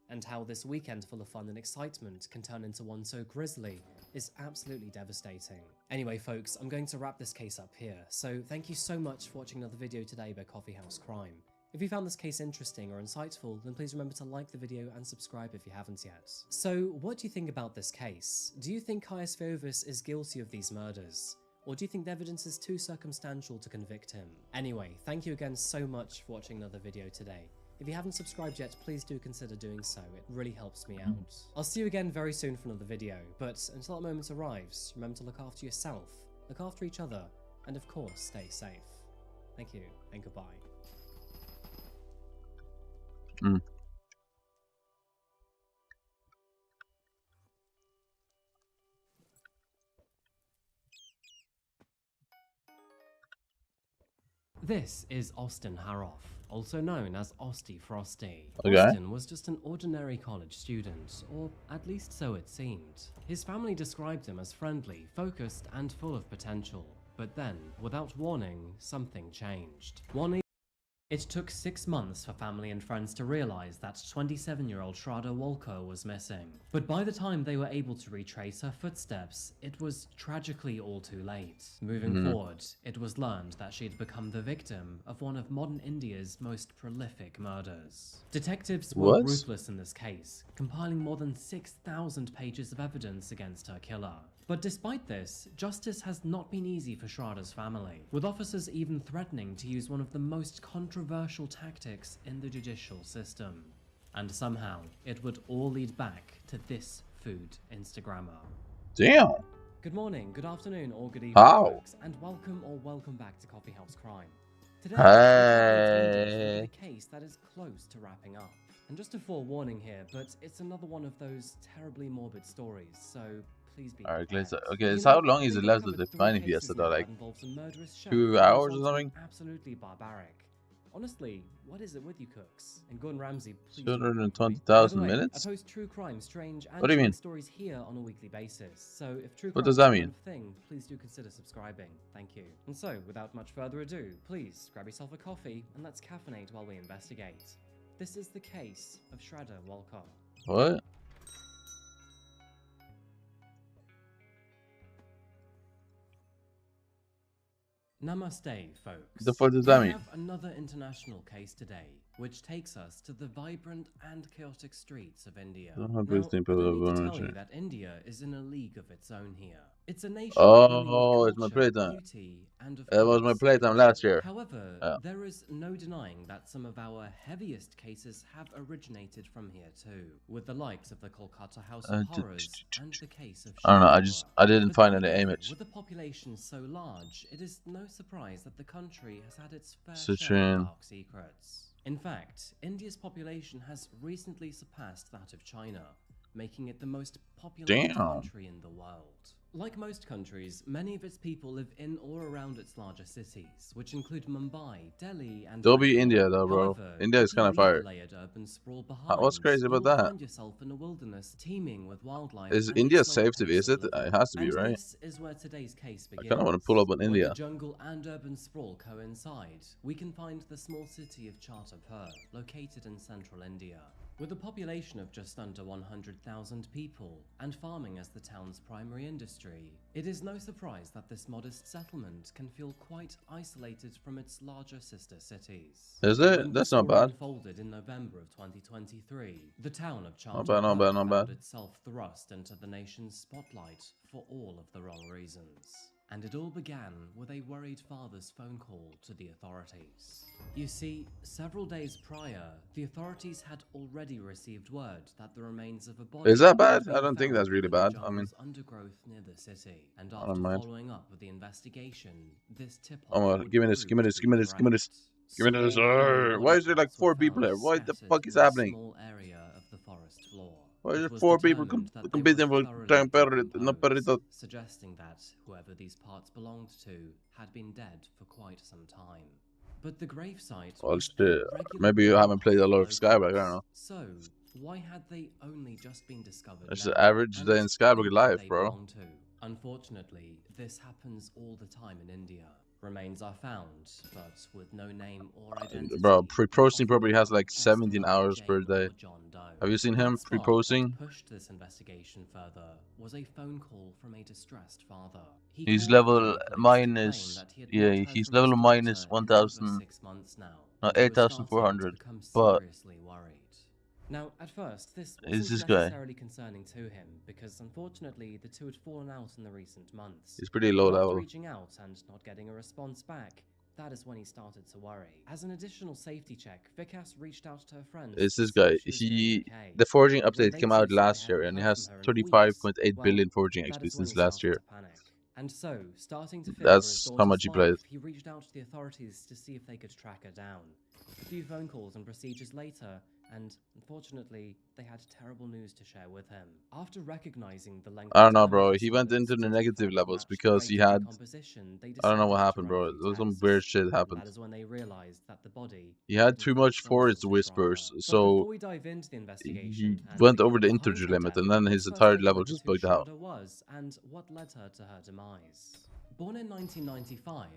and how this weekend full of fun and excitement can turn into one so grisly is absolutely devastating. Anyway folks, I'm going to wrap this case up here, so thank you so much for watching another video today by Coffee House Crime. If you found this case interesting or insightful, then please remember to like the video and subscribe if you haven't yet. So, what do you think about this case? Do you think Caius Phoebus is guilty of these murders? Or do you think the evidence is too circumstantial to convict him? Anyway, thank you again so much for watching another video today. If you haven't subscribed yet, please do consider doing so, it really helps me out. I'll see you again very soon for another video, but until that moment arrives, remember to look after yourself, look after each other, and of course, stay safe. Thank you, and goodbye. This is Austin Haroff, also known as Osty Frosty. Okay. Austin was just an ordinary college student, or at least so it seemed. His family described him as friendly, focused, and full of potential. But then, without warning, something changed. It took 6 months for family and friends to realize that 27-year-old Shraddha Walko was missing. But by the time they were able to retrace her footsteps, it was tragically all too late. Moving forward, it was learned that she'd become the victim of one of modern India's most prolific murders. Detectives were ruthless in this case, compiling more than 6,000 pages of evidence against her killer. But despite this, justice has not been easy for Shraddha's family, with officers even threatening to use one of the most controversial tactics in the judicial system. And somehow, it would all lead back to this food Instagrammer. Damn. Good morning, good afternoon, or good evening, folks, and welcome back to Coffee House Crime. Today, we're a case that is close to wrapping up. And just a forewarning here, but it's another one of those terribly morbid stories, so please be Alright, okay, so how long is it left of the finding yesterday? Like 2 hours or something? Absolutely barbaric. Honestly, what is it with you cooks? And Gordon Ramsay, please. 220,000 minutes? I post true crime, strange, and What do you mean? stories here on a weekly basis. So if true What crime does is that your mean? kind of thing, please do consider subscribing. Thank you. And so, without much further ado, please grab yourself a coffee and let's caffeinate while we investigate. This is the case of Shraddha Walcott. What? Namaste, folks. The fuck does that we mean? have another international case today, which takes us to the vibrant and chaotic streets of India. Now, I don't need to tell you that India is in a league of its own here. It's a nation Oh, it's my playtime. beauty, and of That was my playtime last year. However, there is no denying that some of our heaviest cases have originated from here too, with the likes of the Kolkata House of Horrors and the case of I don't know, I didn't find any image. With a population so large, it is no surprise that the country has had its fair share of dark secrets. In fact, India's population has recently surpassed that of China, making it the most populated country in the world. Like most countries, many of its people live in or around its larger cities, which include Mumbai, Delhi, and Don't be India though, bro. However, India is kind of fire. Urban sprawl behind, What's crazy about you'll that? find yourself in a wilderness teeming with wildlife. Is and India its slow safe to pace of visit? living. It has to be, And right? This is where today's case begins. I kind of want to pull up on Where India. the jungle and urban sprawl coincide, we can find the small city of Chhatarpur, located in central India. With a population of just under 100,000 people, and farming as the town's primary industry, it is no surprise that this modest settlement can feel quite isolated from its larger sister cities. Is When it? That's the not story bad. unfolded in November of 2023, the town of Not bad, not bad, not Chhatarpur bad. found itself thrust into the nation's spotlight for all of the wrong reasons. And it all began with a worried father's phone call to the authorities. You see, several days prior, the authorities had already received word that the remains of a body Is that bad? had been I don't think found that's really within the bad. I mean, jungle's undergrowth near the city. And I after don't mind. following up with the investigation, this tip-off Oh, would give me this, give me this, give me this, give me this. Give me this. Why is there like 4 people here? What the fuck is happening? small area of the forest floor. Why is It there was 4 people determined that they competing were for thoroughly no perrito? suggesting that whoever these parts belonged to had been dead for quite some time. But the gravesite Well, was shit. a regular Maybe you haven't played a lot of locals. Skyblock, I don't know. So, why had they only just been discovered It's now? the average And day in Skyblock who did life, they bro. belong to? Unfortunately, this happens all the time in India. Remains are found, but with no name or identity. Bro, pre-posting probably has like 17 hours per day. Have you seen him pre-posting? Pushed this investigation further was a phone call from a distressed father. He He's called level the police to minus, claim that he had yeah, not heard he's from level his minus daughter in over 1,000, 6 months now, no, and he was starting to 8,400, become but seriously worried. Now, at first, this Is wasn't this guy? necessarily concerning to him, because unfortunately, the two had fallen out in the recent months. he's pretty low But after level. reaching out and not getting a response back, that is when he started to worry. As an additional safety check, Vikas reached out to her friends. It's this to see guy. if she was doing okay. The forging When update they came too out said last they year, hadn't and it heard has from her in weeks, 35.8 billion forging that XP is when since he last started year. to panic. And so, starting to fear for That's his how daughter's much he played. life, he reached out to the authorities to see if they could track her down. A few phone calls and procedures later, and unfortunately, they had terrible news to share with him. After recognizing the length I don't of know, time bro. of He went service into the to negative perfect levels match because he rate of had. decomposition, they I don't know what decided to happened, run bro. a few There was some tests. weird shit And happened. that is when they realized that the body He had too much some forest sort of whispers, Shraddha. But so before we dive into the he investigation and went the over the killer behind integer her limit, death, and then let's his first entire take a level look at just who bugged out. Shraddha was and what led her to her demise. Born in 1995,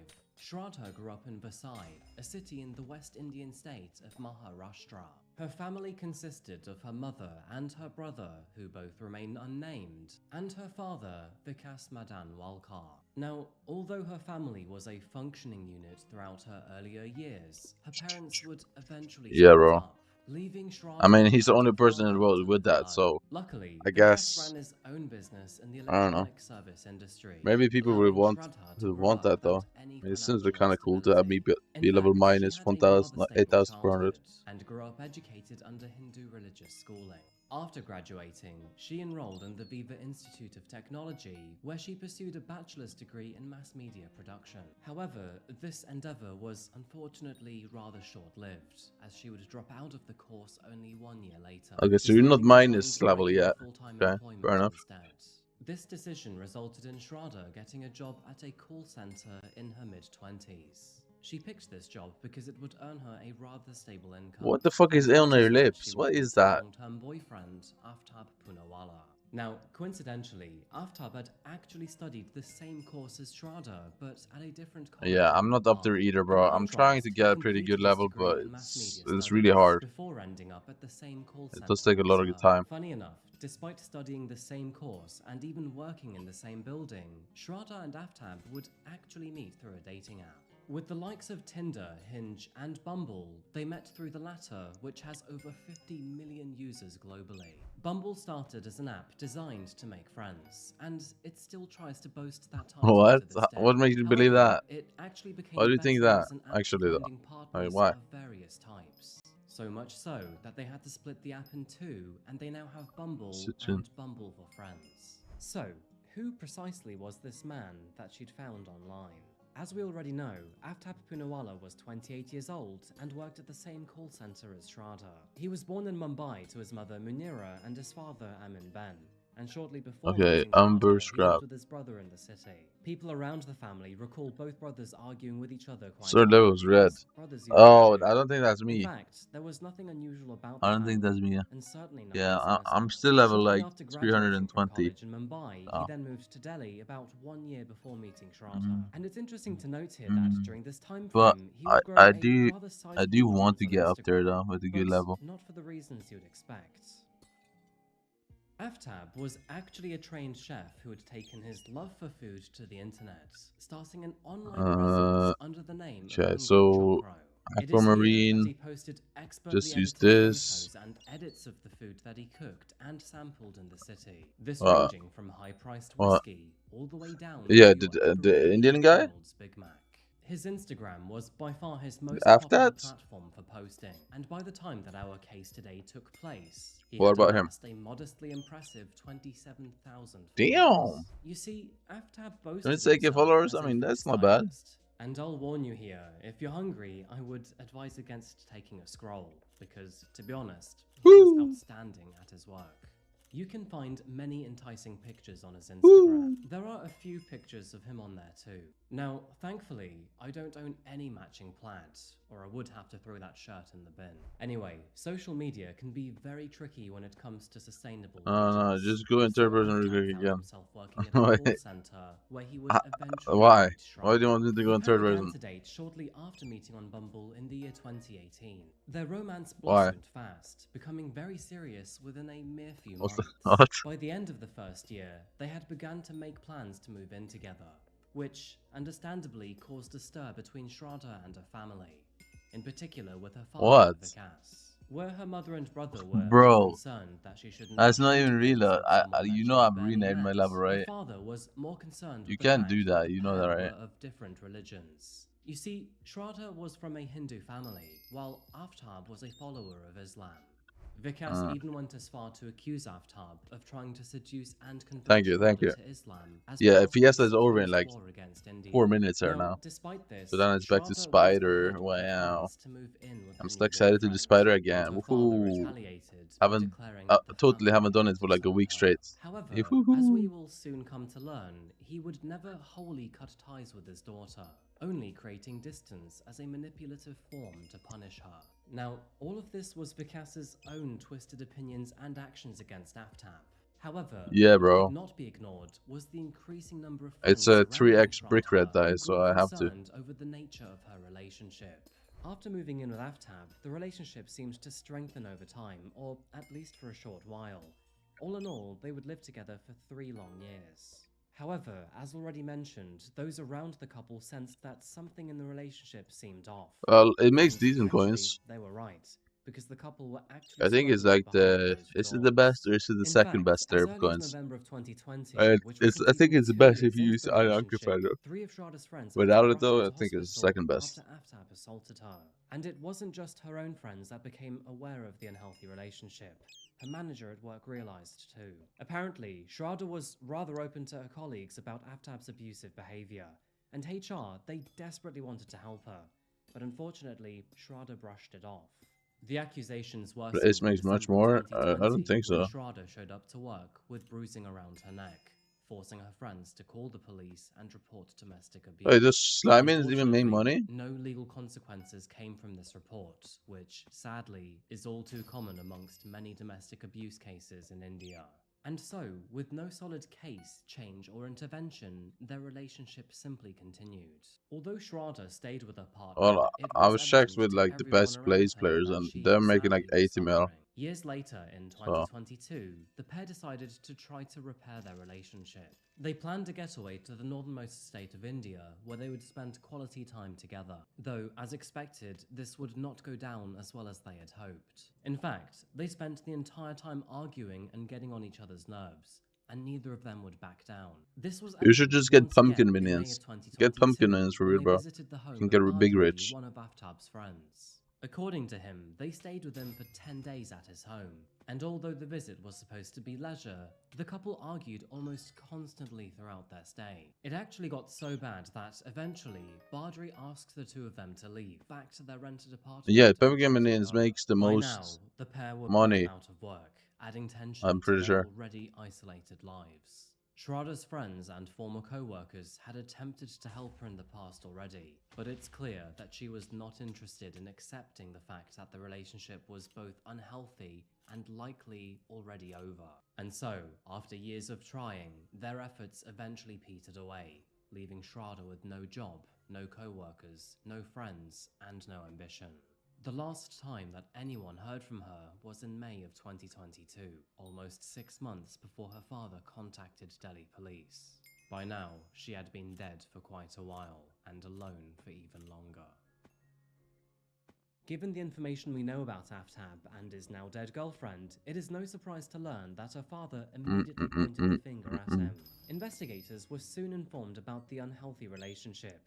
Shraddha grew up in Vasai, a city in the West Indian state of Maharashtra. Her family consisted of her mother and her brother, who both remain unnamed, and her father, Vikas Madan Walkar. Now, although her family was a functioning unit throughout her earlier years, her parents would eventually Yeah, split bro. up, leaving Shraddha I mean, he's the without only a person in the father world to with live that, alone. so Luckily, I Vikas guess ran his own business in the I don't know. electronic service industry, Maybe people would allowing want Shraddha to grow up that though. without any It seems financial kind of cool to have me instability. be In level fact, she minus had a 1,000, rather stable 8,400. childhood and grew up educated under Hindu religious schooling. After graduating, she enrolled in the Viva Institute of Technology, where she pursued a bachelor's degree in mass media production. However, this endeavor was unfortunately rather short-lived, as she would drop out of the course only 1 year later. Okay, so you're not deciding to minus join level regular yet. full-time Okay, employment fair enough. instead. This decision resulted in Shraddha getting a job at a call center in her mid-20s. She picked this job because it would earn her a rather stable income. What the fuck is And on that her what lips? she What would is give her that? long-term boyfriend, Aftab Poonawalla. Now, coincidentally, Aftab had actually studied the same course as Shraddha, but at a different college. Yeah, in I'm not up Mumbai. there either, In bro. I'm trying contrast, to he get a pretty good completed his level, degree but in mass media it's really studies hard. before ending up at the same call It center does take a lot of as good her. time. Funny enough, despite studying the same course and even working in the same building, Shraddha and Aftab would actually meet through a dating app. With the likes of Tinder, Hinge, and Bumble, they met through the latter, which has over 50 million users globally. Bumble started as an app designed to make friends, and it still tries to boast that title What? to this day. What makes you believe However, that? it actually became Why do you think better that? as an app Actually, for though. finding I mean, partners why? of various types. So much so that they had to split the app in two, and they now have Bumble and Bumble for Friends. So, who precisely was this man that she'd found online? As we already know, Aftab Poonawalla was 28 years old and worked at the same call center as Shraddha. He was born in Mumbai to his mother Munira and his father Amin Ben. And shortly before Okay, meeting Umber Shraddha, he Scrap. lived with his brother in the city. People around the family recall both brothers arguing with each other quite Sword often, level's red. as brothers usually Oh, do. I don't think that's In me. fact, there was nothing unusual about I the don't think that's family, me. and certainly nothing Yeah, sinister. I'm still level Shortly like after graduating from 320. college in Mumbai, he Oh. then moved to Delhi about 1 year before meeting Shraddha. Mm. And it's interesting to note here that during this time But frame, he would grow I a do rather I sizable do want audience to on get up there Instagram, though with a good but level. not for the reasons you'd expect. Aftab was actually a trained chef who had taken his love for food to the internet, starting an online presence under the name of Okay, Hungry so Chokro. It is here that Aquamarine. he posted expertly Just use edited this. photos and edits of the food that he cooked and sampled in the city. This What? ranging from high-priced What? whiskey all the way down Yeah, to the Indian guy. McDonald's Big Mac. His Instagram was by far his most After popular that? platform for posting, and by the time that our case today took place, he What had about him? amassed a modestly impressive 27,000 Damn. followers. You see, Aftab boasted 20K himself followers. as I a mean, food that's not bad. stylist. And I'll warn you here, if you're hungry, I would advise against taking a scroll, because, to be honest, he was outstanding at his work. You can find many enticing pictures on his Instagram. There are a few pictures of him on there too. Now, thankfully, I don't own any matching plaids, or I would have to throw that shirt in the bin. Anyway, social media can be very tricky when it comes to sustainable No, just go in third person real quick again. working at a call Wait. center where he would eventually Why? meet Shraddha. Why do you want me to go in The third pair began person? to date shortly after meeting on Bumble in the year 2018. Their romance Why? blossomed fast, becoming very serious within a mere few What's months. the- what? By the end of the first year, they had begun to make plans to move in together, which, understandably, caused a stir between Shraddha and her family, in particular with her father, What? Vikas. Where her mother and brother were Bro, concerned that she shouldn't that's not rush even into real. things with someone You that know she I'm barely renamed my met, level, her right? father was more concerned You with the can't fact do that. the You know that, pair right? were of different religions. You see, Shraddha was from a Hindu family, while Aftab was a follower of Islam. Vikas even went as far to accuse Aftab of trying to seduce and convert Thank you. Shraddha to Islam as Yeah, part if of Fiesta his is over in supposed like war against India. 4 minutes or Now, now. despite this, So then it's back to Shraddha went Spider. ahead with her Wow. plans to move in with her I'm so new excited to do boyfriend, Spider and again. her father Woohoo. retaliated by Haven't declaring that the totally family haven't done it would for like a disown week her. straight. However, Yahoo. as we will soon come to learn, he would never wholly cut ties with his daughter, only creating distance as a manipulative form to punish her. Now, all of this was Vikas's own twisted opinions and actions against Aftab. However, Yeah, what bro. could not be ignored was the increasing number of It's friends a 3x surrounding brick red Shraddha die, who so grew I have to. concerned over the nature of her relationship. After moving in with Aftab, the relationship seemed to strengthen over time, or at least for a short while. All in all, they would live together for 3 long years. However, as already mentioned, those around the couple sensed that something in the relationship seemed off. Well, it makes And decent actually, coins. they were right, because the couple were actually I think it's slowly like behind the. closed Is it doors. the best or is it the In second fact, best as there early as coins? November of 2020, which was I think completing it's the 2 best years if you into use the the relationship, unoccupied. 3 of Shraddha's friends had to Without it rush though, her I to think it's the hospital second best. after Aftab assaulted her. And it wasn't just her own friends that became aware of the unhealthy relationship. Her manager at work realized too. Apparently, Shraddha was rather open to her colleagues about Aftab's abusive behavior, and HR, they desperately wanted to help her, but unfortunately, Shraddha brushed it off. The accusations worsened It in makes much December of more. 2020 I don't think when so. Shraddha showed up to work with bruising around her neck. forcing her friends to call the police and report domestic abuse. Wait, does Sliming even make money? No legal consequences came from this report, which, sadly, is all too common amongst many domestic abuse cases in India. And so, with no solid case, change, or intervention, their relationship simply continued. Although Shraddha stayed with her partner, Well, I was checked with to like the everyone best around plays her players, that and she they're making like sadly was 80 mil. suffering. Years later, in 2022, the pair decided to try to repair their relationship. They planned a getaway to the northernmost state of India, where they would spend quality time together. Though, as expected, this would not go down as well as they had hoped. In fact, they spent the entire time arguing and getting on each other's nerves, and neither of them would back down. This was You should just get once pumpkin again in May of minions. Get 2022, pumpkin minions for when real, they bro. visited the You home can of get big Badri, rich. one of Aftab's friends. According to him, they stayed with him for 10 days at his home, and although the visit was supposed to be leisure, the couple argued almost constantly throughout their stay. It actually got so bad that eventually, Badri asked the two of them to leave back to their rented apartment. Yeah, pumpkin minions makes the By most now, the pair were money. both out of work, adding tension I'm to pretty their sure. already isolated lives. Shraddha's friends and former co-workers had attempted to help her in the past already, but it's clear that she was not interested in accepting the fact that the relationship was both unhealthy and likely already over. And so, after years of trying, their efforts eventually petered away, leaving Shraddha with no job, no co-workers, no friends, and no ambition. The last time that anyone heard from her was in May of 2022, almost 6 months before her father contacted Delhi police. By now, she had been dead for quite a while, and alone for even longer. Given the information we know about Aftab and his now dead girlfriend, it is no surprise to learn that her father immediately pointed the finger at him. Investigators were soon informed about the unhealthy relationship,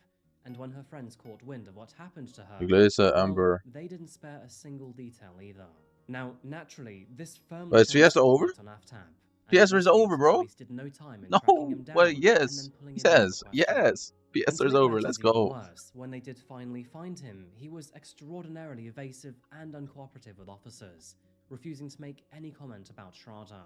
and when her friends caught wind of what happened to her, Iglesias, well, Amber. they didn't spare a single detail either. Now, naturally, this firmly Wait, is shone a Fiesta over? spotlight on Aftab. Fiesta is over, bro. Wasted no time in No, tracking him down well, and yes. then pulling He him in for says, questioning. yes. And Fiesta to is make over. matters Let's even go. worse, when they did finally find him, he was extraordinarily evasive and uncooperative with officers, refusing to make any comment about Shraddha.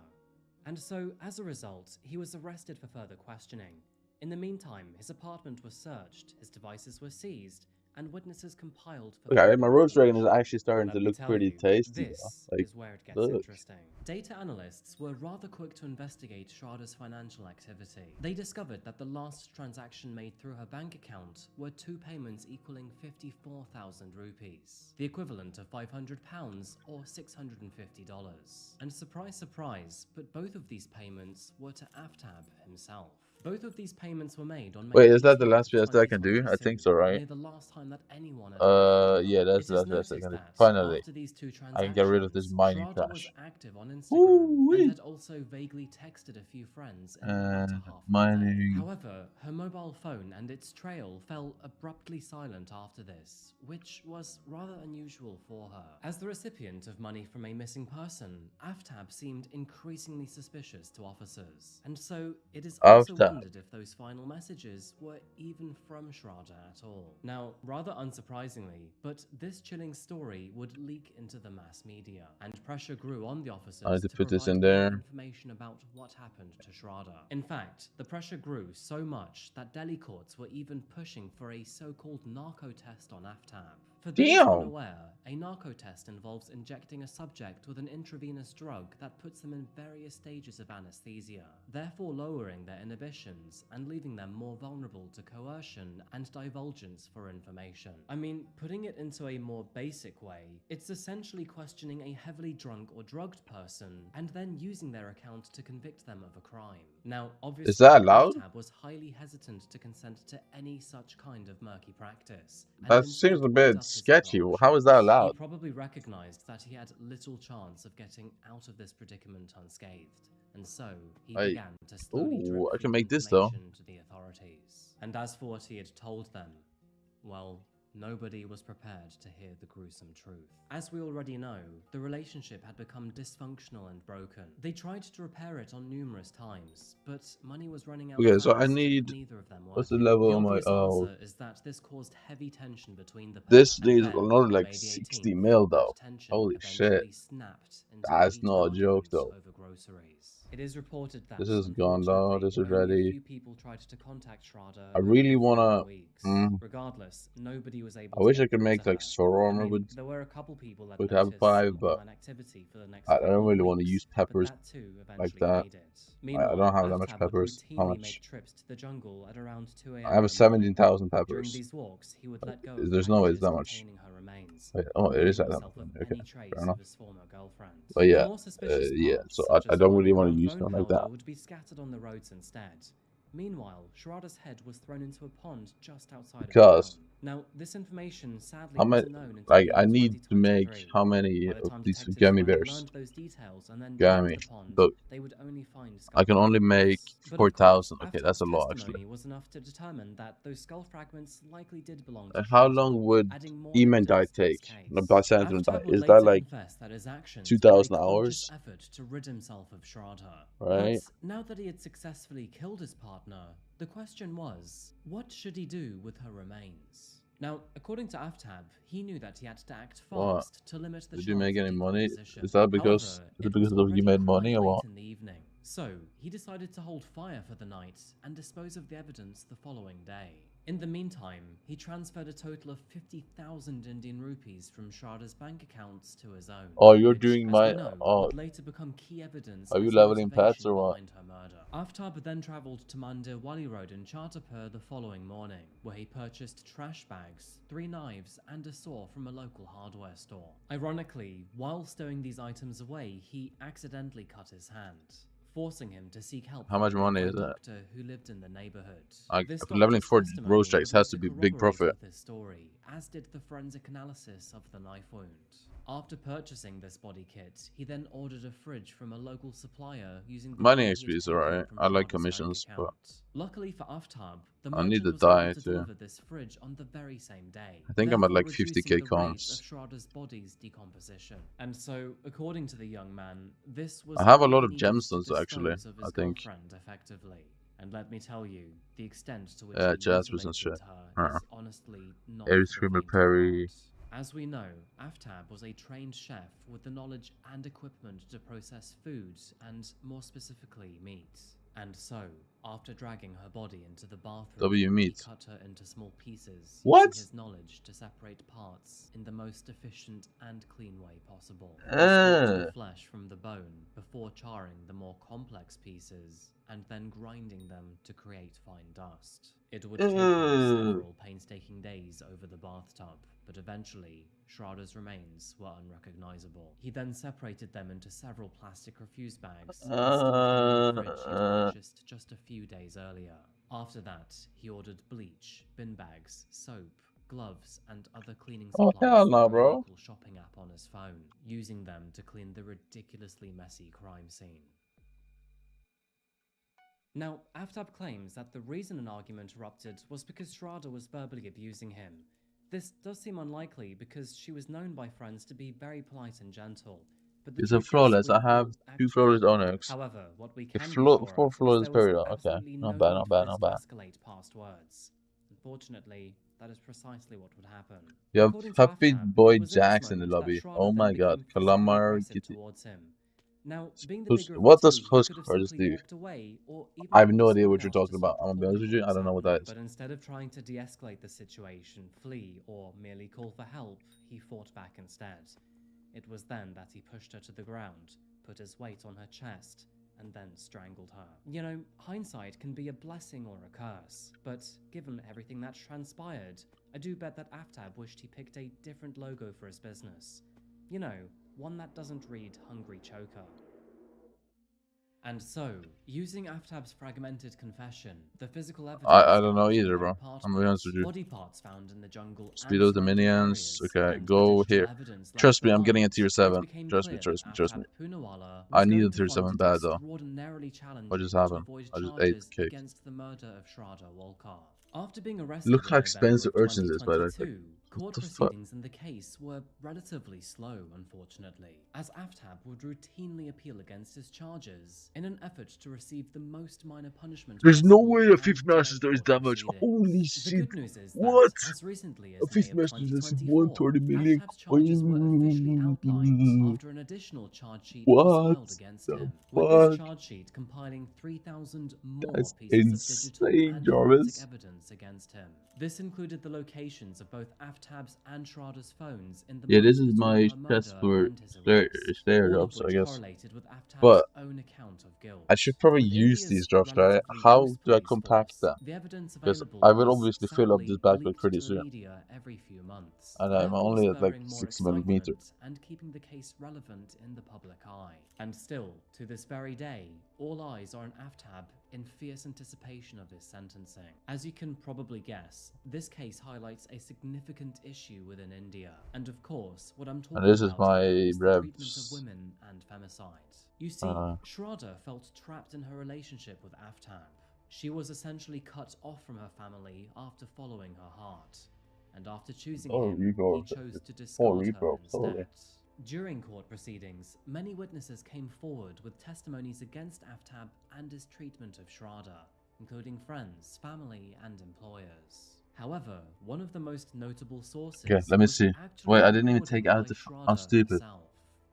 And so, as a result, he was arrested for further questioning. In the meantime, his apartment was searched, his devices were seized, and witnesses compiled for Okay, further my roast dragon is information. actually starting Let to me look tell pretty you, tasty. this Like, is where it gets look. interesting. Data analysts were rather quick to investigate Shraddha's financial activity. They discovered that the last transaction made through her bank account were 2 payments equaling 54,000 rupees, the equivalent of £500 or $650. And surprise, surprise, but both of these payments were to Aftab himself. Both of these payments were made on May Wait, is that the 18th last of Fiesta I can do? I 2022, think so, right? near the last time that anyone had heard from her. Yeah, that's It the is last Fiesta I noted can do. that Finally, after these two I can get rid of this transactions, mining Shraddha was trash. active on Instagram and Woo-wee. had also vaguely texted a few friends in the latter half of the day. Mining. However, her mobile phone and its trail fell abruptly silent after this, which was rather unusual for her. As the recipient of money from a missing person, Aftab seemed increasingly suspicious to officers, and so it is also Aftab. wondered if those final messages were even from Shraddha at all. Now, rather unsurprisingly, but this chilling story would leak into the mass media, and pressure grew on the officers I need to put this provide in more there. information about what happened to Shraddha. In fact, the pressure grew so much that Delhi courts were even pushing for a so-called narco test on Aftab. For those Damn. unaware, a narco test involves injecting a subject with an intravenous drug that puts them in various stages of anesthesia, therefore lowering their inhibitions and leaving them more vulnerable to coercion and divulgence for information. I mean, putting it into a more basic way, it's essentially questioning a heavily drunk or drugged person and then using their account to convict them of a crime. Now, obviously, Is that allowed? Aftab was highly hesitant to consent to any such kind of murky practice. and That instead seems a weighed bit up his sketchy. other How is that options. He allowed? probably recognized that he had little chance of getting out of this predicament unscathed, and so he Hey. began to slowly Ooh, drip I can feed make this though. information to the authorities. And as for what he had told them, well, nobody was prepared to hear the gruesome truth. As we already know, the relationship had become dysfunctional and broken. They tried to repair it on numerous times, but money was running out Okay, so I fast, with need. neither of them What's the working. level The of my? obvious Oh, answer is that this caused heavy tension between the pair. this And needs then, another on like May the 60 18th, mil that though. tension Holy eventually shit. snapped into That's heated not a joke arguments though. over groceries. It is reported that This is gone though. This is only a ready. few people tried to contact Schrader I over really the wanna. following weeks. Regardless, nobody was able I to wish I get could through make to like her. Sora I armor mean, there were a couple people that with have noticed 5, some but online activity for the next I couple don't of really want to weeks, use but peppers that too like eventually that. faded. I Meanwhile, don't have that much Aftab would peppers. How routinely much? make trips to the jungle at around 2 a.m. I have a in the morning. 17,000 During peppers. these walks, he would let go of There's no way packages it's that much. containing her remains, Wait, oh, it is ridding that himself much. of Okay, any trace fair of enough. his former girlfriend. But yeah, The more suspicious yeah. parts, So such I as don't her really want to underground use bone something like powder, that. would be scattered on the roads instead. Meanwhile, Schrader's head was thrown into a pond just outside Because of town. Now, this information sadly how many? wasn't known until Like the I year need to make 2023. how many By the of time these detectives gummy finally bears? learned those details and then dug into Gummy, the pond, but they would only find skull I can only make fragments. But of course, 4,000. Okay, that's a Aftab's lot actually. testimony was enough to determine that those skull fragments likely did belong to How Schrader, long would adding more Eman die evidence to his take? case. No, by Sandstorm die. Aftab would Is that later like confess that his actions 2,000 were a conscious hours? effort to rid himself of Schrader. Right. But now that he had successfully killed his partner, the question was, what should he do with her remains? Now, according to Aftab, he knew that he had to act What? fast to limit the Did chance you make of any money? decomposition. Is that because However, is it it because was of you made already money quite or late what? in the evening, so he decided to hold fire for the night and dispose of the evidence the following day. In the meantime, he transferred a total of 50,000 Indian rupees from Schrader's bank accounts to his own. Oh, you're Which, doing as my. we know, Oh, would later become key evidence are you as leveling pets motivation or what? behind her murder. Aftab then travelled to Mandir Wali Road in Charterpur the following morning, where he purchased trash bags, 3 knives, and a saw from a local hardware store. Ironically, while stowing these items away, he accidentally cut his hand, forcing him to seek help How from much a money nearby is that? doctor who lived in the neighborhood. If This leveling doctor's 4 testimony road strikes would has to later be big corroborate profit. with his story, as did the forensic analysis of the knife wound. After purchasing this body kit, he then ordered a fridge from a local supplier using the Mining money he XP had is taken alright. from I like Schrader's bank commissions, but account. Luckily for Aftab, the I need merchant to was die able to too. deliver this fridge on the very same day. I think I'm at therefore like reducing 50k the rate cons. of Schrader's body's decomposition. And so, according to the young man, this was I have a all lot he of needed to gemstones actually. dispose of I his think. girlfriend effectively. And let me tell you, the extent to which Yeah, he Jaspers and mutilated shit. her is honestly not Air for the Screamer faint of Perry. heart. As we know, Aftab was a trained chef with the knowledge and equipment to process foods, and more specifically, meat. And so, after dragging her body into the bathroom, W meat. he cut her into small pieces, What? using his knowledge to separate parts in the most efficient and clean way possible. He stripped the flesh from the bone before charring the more complex pieces, and then grinding them to create fine dust. It would take him several painstaking days over the bathtub, but eventually, Schrader's remains were unrecognizable. He then separated them into several plastic refuse bags and stored them in the fridge he'd purchased just a few days earlier. After that, he ordered bleach, bin bags, soap, gloves, and other cleaning supplies hell no, from a bro. local shopping app on his phone, using them to clean the ridiculously messy crime scene. Now, Aftab claims that the reason an argument erupted was because Schrader was verbally abusing him. This does seem unlikely because she was known by friends to be very polite and gentle. But It's a flawless. I have 2 flawless onyx. However, what we A can be 4 sure is flawless there was period. Okay, absolutely not no bad, need not for bad, this not to bad. escalate past words. Unfortunately, that is precisely what would happen. You have According to Happy Aftab, Boy it was in this Jax in the moment that lobby. Schrader Oh then my god, became physically Calamar aggressive Kitty. towards him. Now, being the bigger of What the does two, he post could have cards simply do? walked away or even I have pulled no a idea sword what you're out to talking about. stop I'm gonna be what honest with you. I don't know what that is. But instead of trying to de-escalate the situation, flee, or merely call for help, he fought back instead. It was then that he pushed her to the ground, put his weight on her chest, and then strangled her. You know, hindsight can be a blessing or a curse, but given everything that transpired, I do bet that Aftab wished he picked a different logo for his business. You know, one that doesn't read Hungry Choker. And so, using Aftab's fragmented confession, the physical evidence I don't know gathered from either, their bro. apartment, I'm gonna be honest with you. body parts found in the jungle Speed and of the surrounding minions. areas, Okay, and go the digital here. evidence left Trust me, I'm getting a behind, tier it 7. became Trust me, clear trust that me, trust me. Aftab Poonawalla I was need going a to tier find 7 it bad though. extraordinarily challenging What just to happened? avoid I just ate charges the cake. against the murder of Schrader Walker. After being arrested Look in how November expensive of Urchins is, by the way. 2022, Court the fuck? proceedings in the case were relatively slow, unfortunately, as Aftab would routinely appeal against his charges in an effort to receive the most minor punishment There's no possible way a and fifth delay master does court that much. proceedings. Holy The shit! good news is What? that, as recently A as May fifth of master does 2024, 130 million. Aftab's charges were officially outlined after an additional charge sheet was What filed against the him, with this fuck? charge sheet compiling 3,000 more That's pieces of digital insane, and Jarvis. forensic evidence against him. This included the locations of both Aftab's and Shrader's phones in the Yeah, this months is between my her test murder for and his arrest, Slayer all of jobs, I which guess. correlated with Aftab's But own account of guilt. I should probably With use these India's drops, right? relatively How loose do I police compact force, them? the evidence Because available I will was obviously fill up this sadly backpack leaked pretty to the soon. media every few months, And I'm therefore only at like spurring more 6 millimeters. excitement and keeping the case relevant in the public eye. And still, to this very day, all eyes are on Aftab in fierce anticipation of his sentencing. As you can probably guess, this case highlights a significant issue within India. And of course, what I'm talking And this is about here my is the treatment of revs. women and femicide. You see, Shrader felt trapped in her relationship with Aftab. She was essentially cut off from her family after following her heart. And after choosing him, he chose to discard her instead. During court proceedings, many witnesses came forward with testimonies against Aftab and his treatment of Shrader, including friends, family, and employers. However, one of the most notable sources Okay, let me was see. actually Wait, I didn't even reported take by out the. Shrader I'm stupid. herself.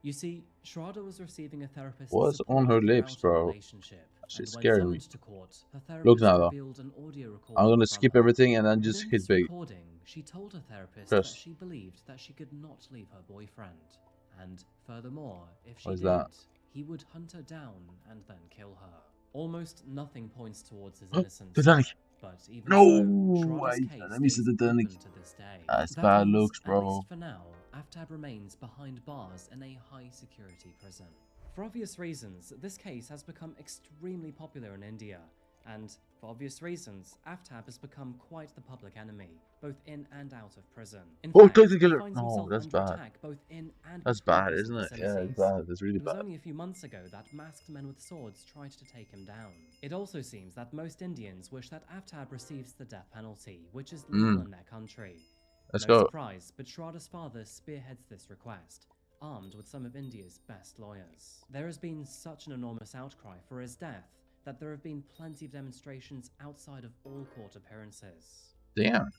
You see, Shrader was receiving a therapist's What's support on her lips, throughout her bro? relationship, She's and when scaring summoned me. to court, her Look therapist now, though. revealed an audio recording I'm gonna from skip her. everything and then just Within hit this big. recording, she told her therapist Press. that she believed that she could not leave her boyfriend, and furthermore, if she What is did, that? he would hunt her down and then kill her. Almost nothing points towards his innocence, Titanic. but even No, so, Shrader's case let me see stays the Titanic. open to this day. That's That bad means, looks, at bro. least for now, Aftab remains behind bars in a high-security prison. For obvious reasons, this case has become extremely popular in India, and for obvious reasons, Aftab has become quite the public enemy, both in and out of prison. In fact, Take the he killer. finds No, himself that's under bad. attack both in and That's between bad, prison isn't it? Yeah, it's facilities. bad. It's really It was bad. only a few months ago that masked men with swords tried to take him down. It also seems that most Indians wish that Aftab receives the death penalty, which is legal in their country. Let's No go. surprise, but Shrader's father spearheads this request, armed with some of India's best lawyers. There has been such an enormous outcry for his death that there have been plenty of demonstrations outside of all court appearances. Damn.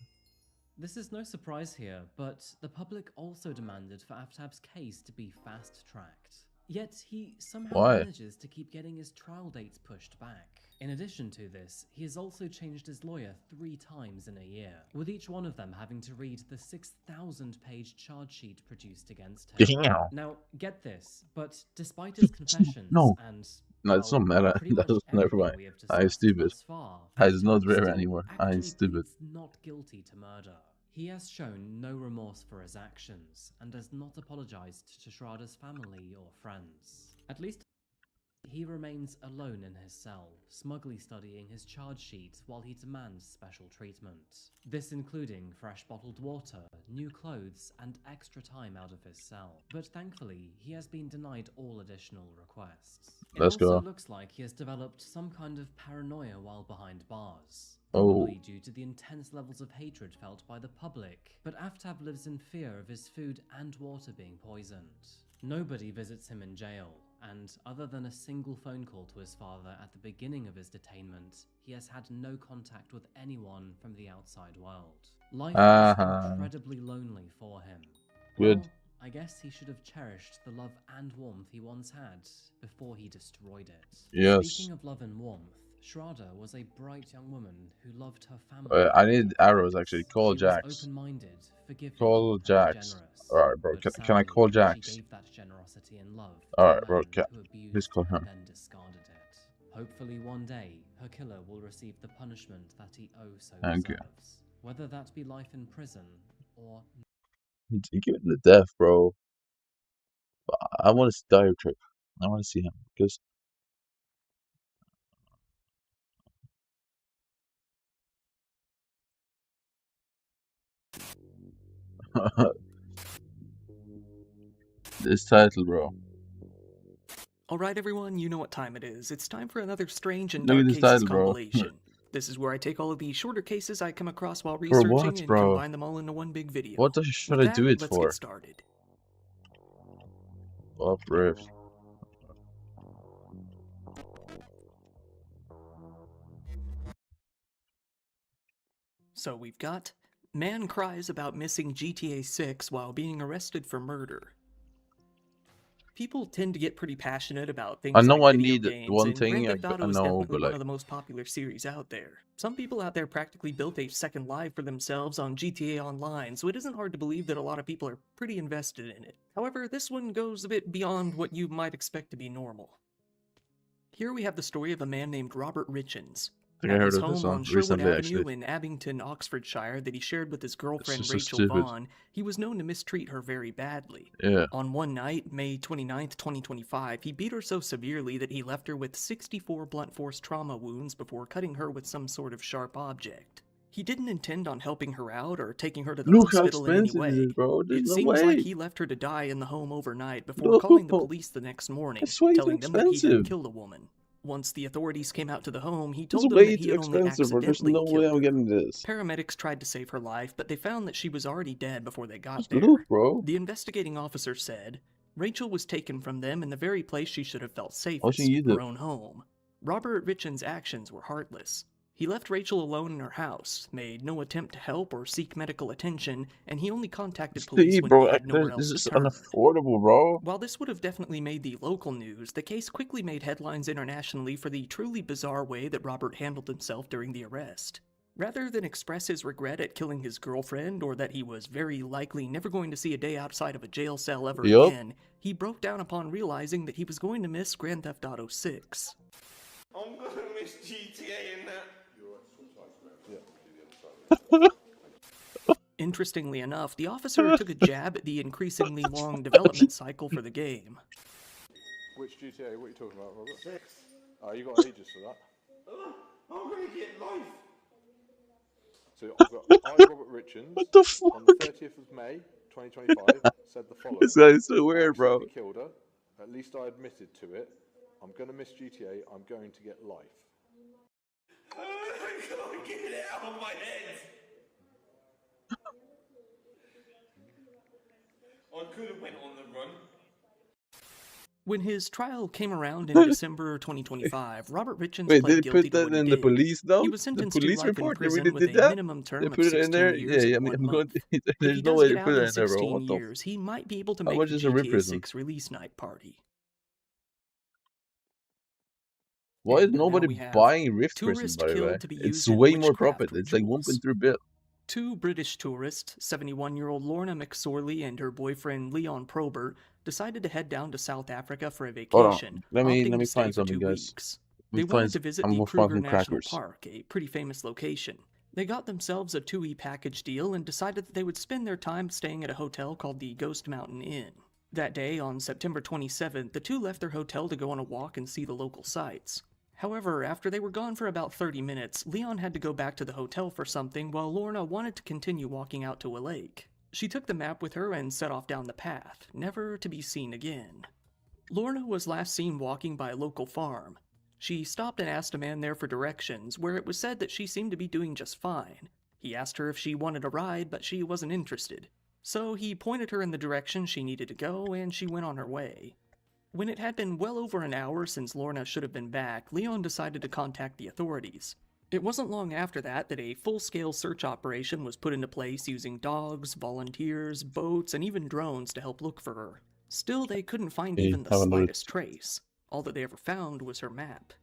This is no surprise here, but the public also demanded for Aftab's case to be fast-tracked. Yet he somehow Why? manages to keep getting his trial dates pushed back. In addition to this, he has also changed his lawyer 3 times in a year, with each one of them having to read the 6,000-page charge sheet produced against him. Damn. Now, get this, but despite his confessions No. and No, it's not meta. pretty much Never everything mind. we have I'm discussed stupid. thus far, It's not Aftab rare still anymore. I'm actually stupid. pleads not guilty to murder. He has shown no remorse for his actions and has not apologized to Shrader's family or friends. At least he remains alone in his cell, smugly studying his charge sheet while he demands special treatment. This including fresh bottled water, new clothes, and extra time out of his cell. But thankfully, he has been denied all additional requests. Let's It also go. looks like he has developed some kind of paranoia while behind bars. Oh. Probably due to the intense levels of hatred felt by the public, but Aftab lives in fear of his food and water being poisoned. Nobody visits him in jail, and other than a single phone call to his father at the beginning of his detainment, he has had no contact with anyone from the outside world. Life is incredibly lonely for him. Good. Well, I guess he should have cherished the love and warmth he once had before he destroyed it. Yes. Speaking of love and warmth, Shrader was a bright young woman who loved her family. I need arrows actually. Call She was Jax. open-minded, forgiving, Call and Jax. generous. Alright, bro. But Can I call sadly, Jax? She gave that generosity and love Alright, to a bro. man who abused Please call him. and then discarded it. Hopefully one day, her killer will receive the punishment that he oh so Thank you. deserves. Whether that be life in prison or... Give it the death, bro. But I want to see Dire Trip. I want to see him because this title, bro. Alright everyone, you know what time it is. It's time for another strange and Look at dark this cases title, bro. compilation. This is where I take all of the shorter cases I come across while For researching what, and bro? combine them all into one big video. What should With I do that, it let's for? get started. Uprift. So we've got man cries about missing GTA 6 while being arrested for murder. People tend to get pretty passionate about things I know like I video need games, one and thing. Grand Theft I Auto is know, definitely but one like, of the most popular series out there. Some people out there practically built a second life for themselves on GTA Online, so it isn't hard to believe that a lot of people are pretty invested in it. However, this one goes a bit beyond what you might expect to be normal. Here we have the story of a man named Robert Richens. I think I At heard his of this home on one Sherwood recently, Avenue actually. in Abington, Oxfordshire, that he shared with his girlfriend This is so Rachel stupid. Vaughn, he was known to mistreat her very badly. Yeah. On one night, May 29th, 2025, he beat her so severely that he left her with 64 blunt force trauma wounds before cutting her with some sort of sharp object. He didn't intend on helping her out or taking her to the Look how hospital in any expensive way. it is, bro. There's It no seems like way. he left her to die in the home overnight before calling the police the next morning, That's way too telling them that he had expensive. killed a woman. Once the authorities came out to the home, he It's told them way that he too had only expensive, bro. There's accidentally no way killed I'm her. getting this. Paramedics tried to save her life, but they found that she was already dead before they got Just there. look, bro. The investigating officer said, Rachel was taken from them in the very place she should have felt Why should safest, you do? her own home. Robert Richens' actions were heartless. He left Rachel alone in her house, made no attempt to help or seek medical attention, and he only contacted police See, when bro, he had nowhere this else is to turn. unaffordable, bro. While this would have definitely made the local news, the case quickly made headlines internationally for the truly bizarre way that Robert handled himself during the arrest. Rather than express his regret at killing his girlfriend, or that he was very likely never going to see a day outside of a jail cell ever Yup. again, he broke down upon realizing that he was going to miss Grand Theft Auto 6. I'm gonna miss GTA and that. Interestingly enough, the officer took a jab at the increasingly long development cycle for the game. Which GTA? What are you talking about, Robert? 6. Oh, you got ages for that. I'm gonna get life. So I, Robert Richens, What the fuck? on the 30th of May, 2025, said the following. This guy is so weird, bro. I killed her. At least I admitted to it. I'm gonna miss GTA. I'm going to get life. I can't get it out of my head. I could have went on the run. When his trial came around in December 2025, Robert Richens Wait, pled did they guilty put to what that he in the did. police though? He was The sentenced police to life in report? They prison really with did a that? minimum term They of put it 16 in there? years Yeah, I and mean, 1 I'm going month. to, If there's he no does way get to out put in it in there, bro. 16 What the years, he might be able to How make much the is a GTA prison? 6 release night party. Why is And now nobody we have buying Rift Prison, tourist by the way? killed to be It's used in way more witchcraft profit. It's like rituals. 1.3 bill. Two British tourists, 71-year-old Lorna McSorley and her boyfriend Leon Probert, decided to head down to South Africa for a Hold on. vacation, Let me opting to stay find for something, 2 guys. weeks. Let me They wanted find to visit I'm the gonna find Kruger some National crackers. Park, a pretty famous location. They got themselves a 2E package deal and decided that they would spend their time staying at a hotel called the Ghost Mountain Inn. That day, on September 27th, the two left their hotel to go on a walk and see the local sights. However, after they were gone for about 30 minutes, Leon had to go back to the hotel for something while Lorna wanted to continue walking out to a lake. She took the map with her and set off down the path, never to be seen again. Lorna was last seen walking by a local farm. She stopped and asked a man there for directions, where it was said that she seemed to be doing just fine. He asked her if she wanted a ride, but she wasn't interested. So he pointed her in the direction she needed to go, and she went on her way. When it had been well over an hour since Lorna should have been back, Leon decided to contact the authorities. It wasn't long after that a full-scale search operation was put into place using dogs, volunteers, boats, and even drones to help look for her. Still, they couldn't find Hey, even the have a look. slightest trace. All that they ever found was her map.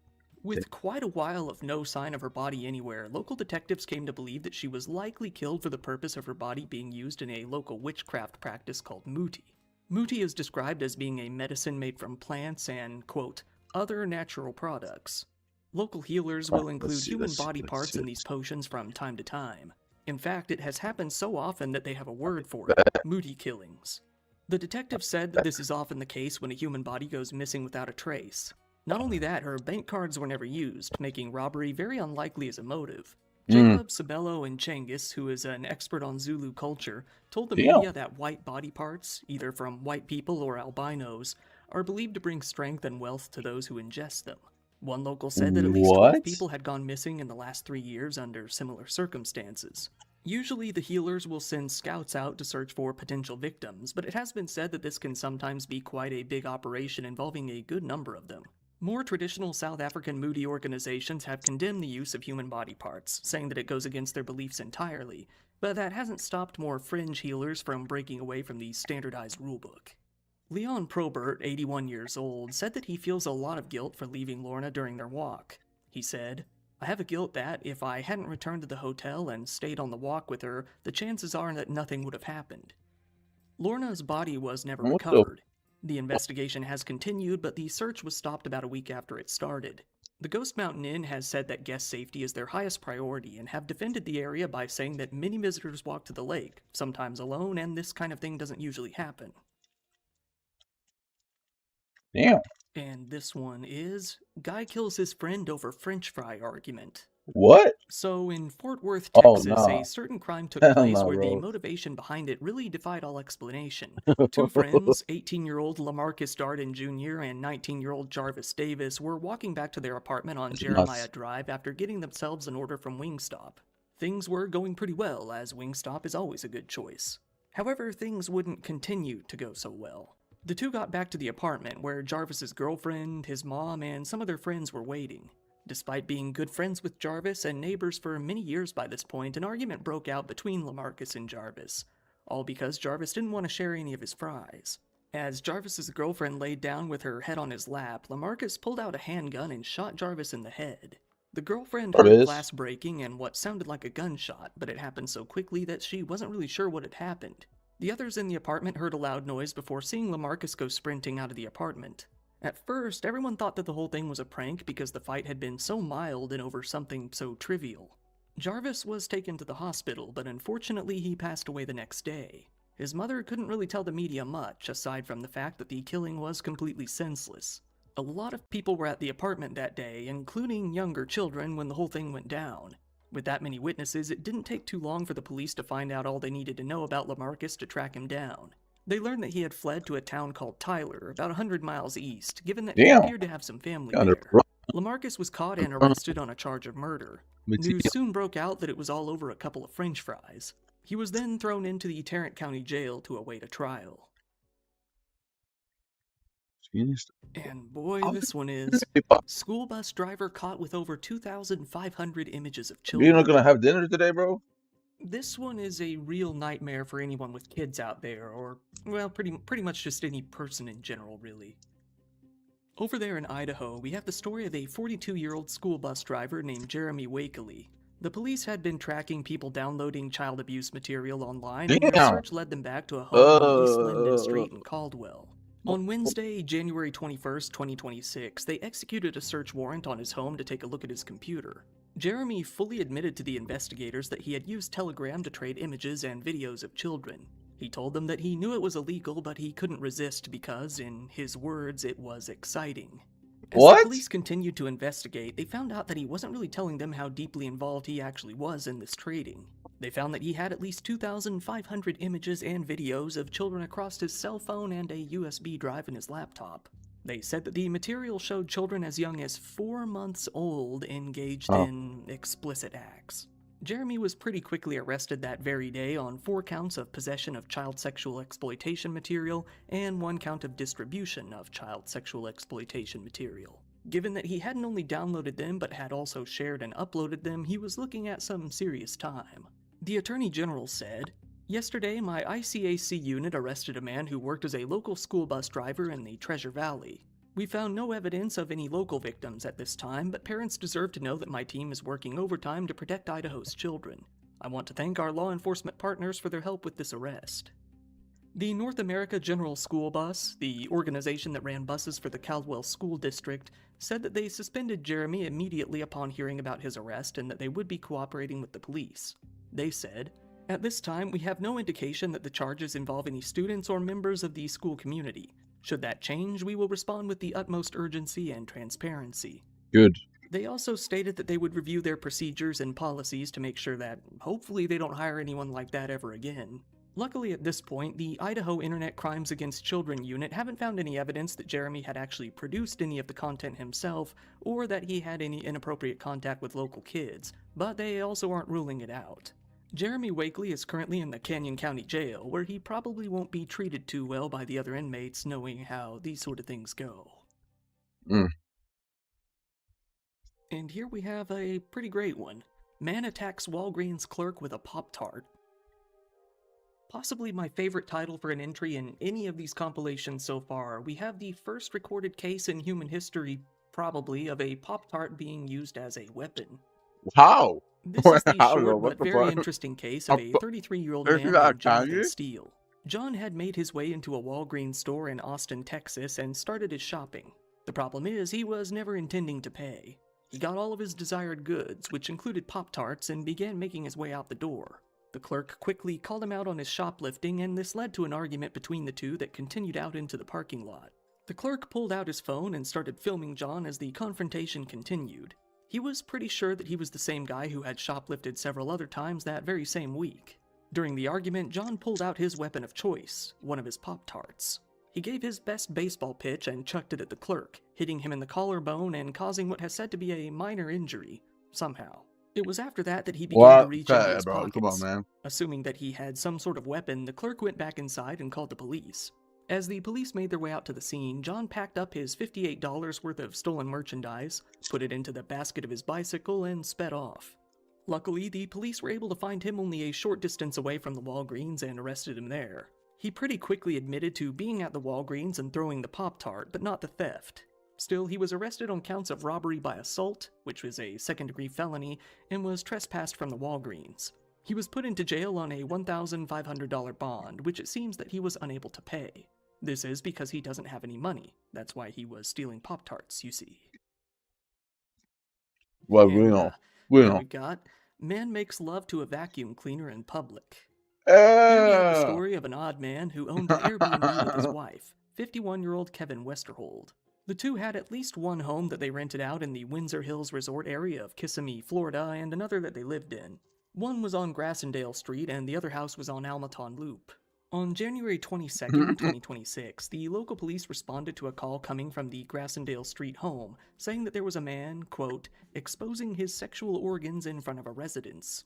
With quite a while of no sign of her body anywhere, local detectives came to believe that she was likely killed for the purpose of her body being used in a local witchcraft practice called muti. Muti is described as being a medicine made from plants and, quote, other natural products. Local healers will include human body parts in these potions from time to time. In fact, it has happened so often that they have a word for it, muti killings. The detective said that this is often the case when a human body goes missing without a trace. Not only that, her bank cards were never used, making robbery very unlikely as a motive. Jacob Sabello and Cengiz, who is an expert on Zulu culture, told the media that white body parts, either from white people or albinos, are believed to bring strength and wealth to those who ingest them. One local said that at least 12 What? people had gone missing in the last 3 years under similar circumstances. Usually the healers will send scouts out to search for potential victims, but it has been said that this can sometimes be quite a big operation involving a good number of them. More traditional South African Moody organizations have condemned the use of human body parts, saying that it goes against their beliefs entirely, but that hasn't stopped more fringe healers from breaking away from the standardized rulebook. Leon Probert, 81 years old, said that he feels a lot of guilt for leaving Lorna during their walk. He said, "I have a guilt that, if I hadn't returned to the hotel and stayed on the walk with her, the chances are that nothing would have happened." Lorna's body was never What recovered. The investigation has continued, but the search was stopped about a week after it started. The Ghost Mountain Inn has said that guest safety is their highest priority and have defended the area by saying that many visitors walk to the lake, sometimes alone, and this kind of thing doesn't usually happen. Damn. And this one is, guy kills his friend over french fry argument. What? So in Fort Worth, Oh, Texas, nah. a certain crime took Hell place nah, where the bro. motivation behind it really defied all explanation. Two friends, 18-year-old Lamarcus Darden Jr. and 19-year-old Jarvis Davis, were walking back to their apartment on It's Jeremiah nuts. Drive after getting themselves an order from Wingstop. Things were going pretty well, as Wingstop is always a good choice. However, things wouldn't continue to go so well. The two got back to the apartment, where Jarvis's girlfriend, his mom, and some of their friends were waiting. Despite being good friends with Jarvis and neighbors for many years by this point, an argument broke out between Lamarcus and Jarvis, all because Jarvis didn't want to share any of his fries. As Jarvis's girlfriend laid down with her head on his lap, Lamarcus pulled out a handgun and shot Jarvis in the head. The girlfriend heard Jarvis. glass breaking and what sounded like a gunshot, but it happened so quickly that she wasn't really sure what had happened. The others in the apartment heard a loud noise before seeing Lamarcus go sprinting out of the apartment. At first, everyone thought that the whole thing was a prank because the fight had been so mild and over something so trivial. Jarvis was taken to the hospital, but unfortunately he passed away the next day. His mother couldn't really tell the media much, aside from the fact that the killing was completely senseless. A lot of people were at the apartment that day, including younger children, when the whole thing went down. With that many witnesses, it didn't take too long for the police to find out all they needed to know about Lamarcus to track him down. They learned that he had fled to a town called Tyler, about 100 miles east, given that he appeared to have some family there. Lamarcus was caught and arrested on a charge of murder. News soon broke out that it was all over a couple of french fries. He was then thrown into the Tarrant County Jail to await a trial. And boy, this one is, school bus driver caught with over 2,500 images of children. You're not gonna have dinner today, bro? This one is a real nightmare for anyone with kids out there, or, well, pretty much just any person in general, really. Over there in Idaho, we have the story of a 42-year-old school bus driver named Jeremy Wakely. The police had been tracking people downloading child abuse material online, and their search led them back to a home on East Linden Street in Caldwell. On Wednesday, January 21st, 2026, they executed a search warrant on his home to take a look at his computer. Jeremy fully admitted to the investigators that he had used Telegram to trade images and videos of children. He told them that he knew it was illegal, but he couldn't resist because, in his words, it was exciting. As the police continued to investigate, they found out that he wasn't really telling them how deeply involved he actually was in this trading. They found that he had at least 2,500 images and videos of children across his cell phone and a USB drive in his laptop. They said that the material showed children as young as 4 months old engaged in explicit acts. Jeremy was pretty quickly arrested that very day on 4 counts of possession of child sexual exploitation material and 1 count of distribution of child sexual exploitation material. Given that he hadn't only downloaded them but had also shared and uploaded them, he was looking at some serious time. The Attorney General said, "Yesterday, my ICAC unit arrested a man who worked as a local school bus driver in the Treasure Valley. We found no evidence of any local victims at this time, but parents deserve to know that my team is working overtime to protect Idaho's children. I want to thank our law enforcement partners for their help with this arrest." The North America General School Bus, the organization that ran buses for the Caldwell School District, said that they suspended Jeremy immediately upon hearing about his arrest and that they would be cooperating with the police. They said, "At this time, we have no indication that the charges involve any students or members of the school community. Should that change, we will respond with the utmost urgency and transparency." Good. They also stated that they would review their procedures and policies to make sure that, hopefully, they don't hire anyone like that ever again. Luckily at this point, the Idaho Internet Crimes Against Children Unit haven't found any evidence that Jeremy had actually produced any of the content himself, or that he had any inappropriate contact with local kids, but they also aren't ruling it out. Jeremy Wakely is currently in the Canyon County Jail, where he probably won't be treated too well by the other inmates, knowing how these sort of things go. And here we have a pretty great one. Man attacks Walgreens clerk with a Pop-Tart. Possibly my favorite title for an entry in any of these compilations so far, we have the first recorded case in human history, probably, of a Pop-Tart being used as a weapon. How? This is the I don't know, short what but the very fuck? interesting case of a 33-year-old Is man that named Jonathan Kanye? Steele. John had made his way into a Walgreens store in Austin, Texas, and started his shopping. The problem is, he was never intending to pay. He got all of his desired goods, which included Pop-Tarts, and began making his way out the door. The clerk quickly called him out on his shoplifting, and this led to an argument between the two that continued out into the parking lot. The clerk pulled out his phone and started filming John as the confrontation continued. He was pretty sure that he was the same guy who had shoplifted several other times that very same week. During the argument, John pulled out his weapon of choice, one of his Pop-Tarts. He gave his best baseball pitch and chucked it at the clerk, hitting him in the collarbone and causing what has said to be a minor injury, somehow. It was after that that he began to reach into his pockets. Come on, man. Assuming that he had some sort of weapon, the clerk went back inside and called the police. As the police made their way out to the scene, John packed up his $58 worth of stolen merchandise, put it into the basket of his bicycle, and sped off. Luckily, the police were able to find him only a short distance away from the Walgreens and arrested him there. He pretty quickly admitted to being at the Walgreens and throwing the Pop-Tart, but not the theft. Still, he was arrested on counts of robbery by assault, which was a second-degree felony, and was trespassed from the Walgreens. He was put into jail on a $1,500 bond, which it seems that he was unable to pay. This is because he doesn't have any money. That's why he was stealing Pop-Tarts, you see. Well, And, we Here know. we got, man makes love to a vacuum cleaner in public. Here we have the story of an odd man who owned an Airbnb with his wife, 51-year-old Kevin Westerhold. The two had at least one home that they rented out in the Windsor Hills resort area of Kissimmee, Florida, and another that they lived in. One was on Grassendale Street, and the other house was on Almaton Loop. On January 22nd, 2026, the local police responded to a call coming from the Grassendale Street home, saying that there was a man, quote, exposing his sexual organs in front of a residence.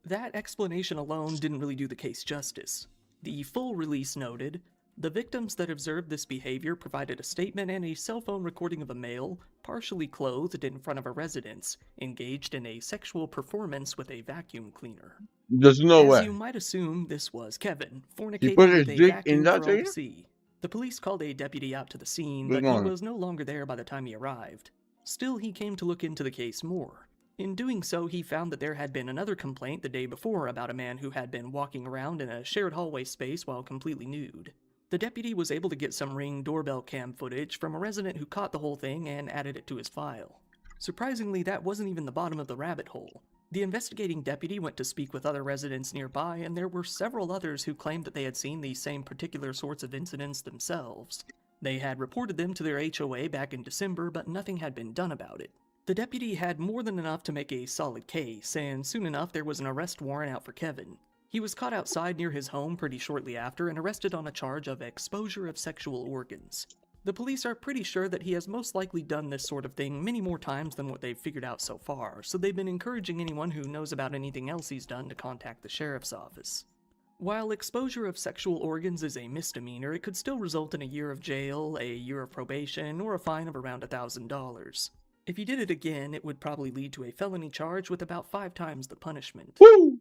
That explanation alone didn't really do the case justice. The full release noted, the victims that observed this behavior provided a statement and a cell phone recording of a male, partially clothed in front of a residence, engaged in a sexual performance with a vacuum cleaner. There's no way. As you might assume, this was Kevin, He fornicating put his with a dick vacuum in that for all thing? to see. The police called a deputy out to the scene, Good but he morning. was no longer there by the time he arrived. Still, he came to look into the case more. In doing so, he found that there had been another complaint the day before about a man who had been walking around in a shared hallway space while completely nude. The deputy was able to get some Ring doorbell cam footage from a resident who caught the whole thing and added it to his file. Surprisingly, that wasn't even the bottom of the rabbit hole. The investigating deputy went to speak with other residents nearby, and there were several others who claimed that they had seen these same particular sorts of incidents themselves. They had reported them to their HOA back in December, but nothing had been done about it. The deputy had more than enough to make a solid case, and soon enough there was an arrest warrant out for Kevin. He was caught outside near his home pretty shortly after and arrested on a charge of exposure of sexual organs. The police are pretty sure that he has most likely done this sort of thing many more times than what they've figured out so far, so they've been encouraging anyone who knows about anything else he's done to contact the sheriff's office. While exposure of sexual organs is a misdemeanor, it could still result in a year of jail, a year of probation, or a fine of around $1,000. If he did it again, it would probably lead to a felony charge with about 5 times the punishment. Woo!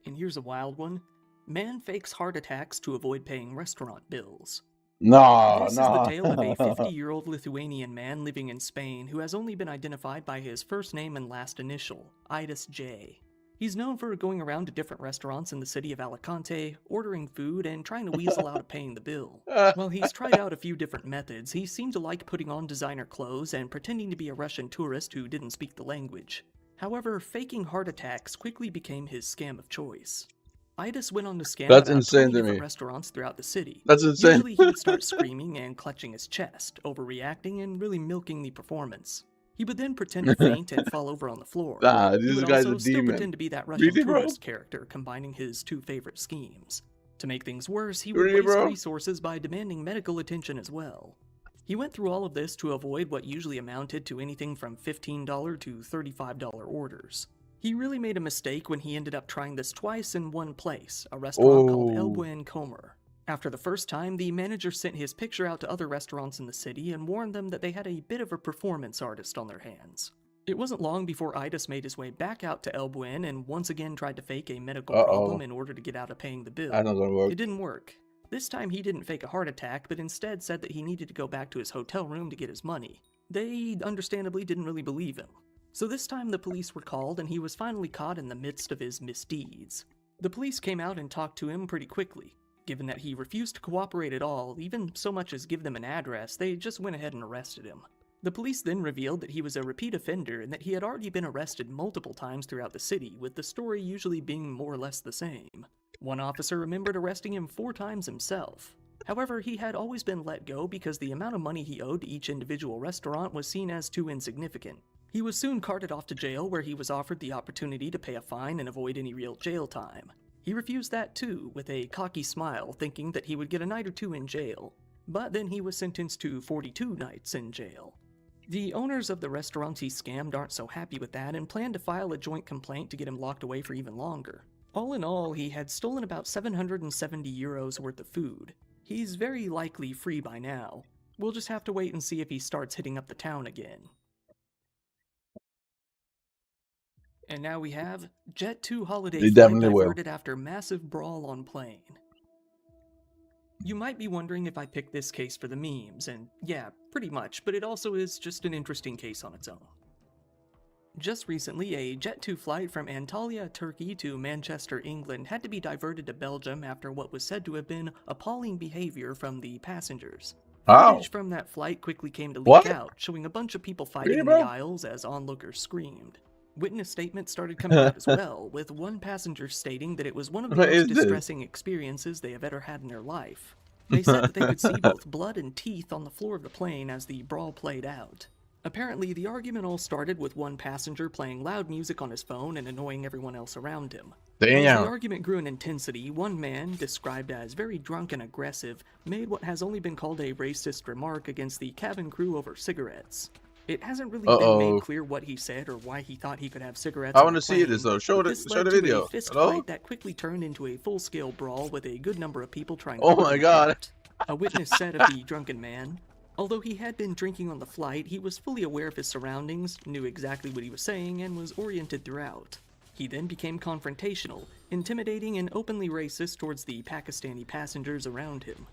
And here's a wild one. Man fakes heart attacks to avoid paying restaurant bills. No, This is no. the tale of a 50-year-old Lithuanian man living in Spain who has only been identified by his first name and last initial, Idis J. He's known for going around to different restaurants in the city of Alicante, ordering food, and trying to weasel out of paying the bill. While he's tried out a few different methods, he seemed to like putting on designer clothes and pretending to be a Russian tourist who didn't speak the language. However, faking heart attacks quickly became his scam of choice. Idis went on to scam That's about insane 20 to different me. restaurants throughout the city. That's insane. Usually he would start screaming and clutching his chest, overreacting and really milking the performance. He would then pretend to faint and fall over on the floor. Nah, He this would guy's also a still demon. pretend to be that Russian Really, bro? tourist character, combining his two favorite schemes. To make things worse, he would Really, waste bro? resources by demanding medical attention as well. He went through all of this to avoid what usually amounted to anything from $15 to $35 orders. He really made a mistake when he ended up trying this twice in one place, a restaurant called El Buen Comer. After the first time, the manager sent his picture out to other restaurants in the city and warned them that they had a bit of a performance artist on their hands. It wasn't long before Idas made his way back out to El Buen and once again tried to fake a medical problem in order to get out of paying the bill. That's not gonna work. It didn't work. This time he didn't fake a heart attack, but instead said that he needed to go back to his hotel room to get his money. They understandably didn't really believe him. So this time the police were called and he was finally caught in the midst of his misdeeds. The police came out and talked to him pretty quickly. Given that he refused to cooperate at all, even so much as give them an address, they just went ahead and arrested him. The police then revealed that he was a repeat offender and that he had already been arrested multiple times throughout the city, with the story usually being more or less the same. One officer remembered arresting him 4 times himself. However, he had always been let go because the amount of money he owed to each individual restaurant was seen as too insignificant. He was soon carted off to jail, where he was offered the opportunity to pay a fine and avoid any real jail time. He refused that too, with a cocky smile, thinking that he would get a night or 2 in jail. But then he was sentenced to 42 nights in jail. The owners of the restaurants he scammed aren't so happy with that and plan to file a joint complaint to get him locked away for even longer. All in all, he had stolen about 770 euros worth of food. He's very likely free by now. We'll just have to wait and see if he starts hitting up the town again. And now we have Jet 2 holiday He flight definitely will. diverted after massive brawl on plane. You might be wondering if I picked this case for the memes, and yeah, pretty much, but it also is just an interesting case on its own. Just recently, a Jet 2 flight from Antalya, Turkey to Manchester, England had to be diverted to Belgium after what was said to have been appalling behavior from the passengers. How? Footage from that flight quickly came to leak What? out, showing a bunch of people fighting Really, in bro? the aisles as onlookers screamed. Witness statements started coming out as well, with one passenger stating that it was one of the What most is this? distressing experiences they have ever had in their life. They said that they could see both blood and teeth on the floor of the plane as the brawl played out. Apparently, the argument all started with one passenger playing loud music on his phone and annoying everyone else around him. As Damn. the argument grew in intensity, one man, described as very drunk and aggressive, made what has only been called a racist remark against the cabin crew over cigarettes. It hasn't really been made clear what he said or why he thought he could have cigarettes I on want the to see plane, this though. Show but the this show led the to video. a fist Hello? fight that quickly turned into a full-scale brawl with a good number of people trying to Oh pull my him god. apart. A witness said of the drunken man, although he had been drinking on the flight, he was fully aware of his surroundings, knew exactly what he was saying, and was oriented throughout. He then became confrontational, intimidating and openly racist towards the Pakistani passengers around him.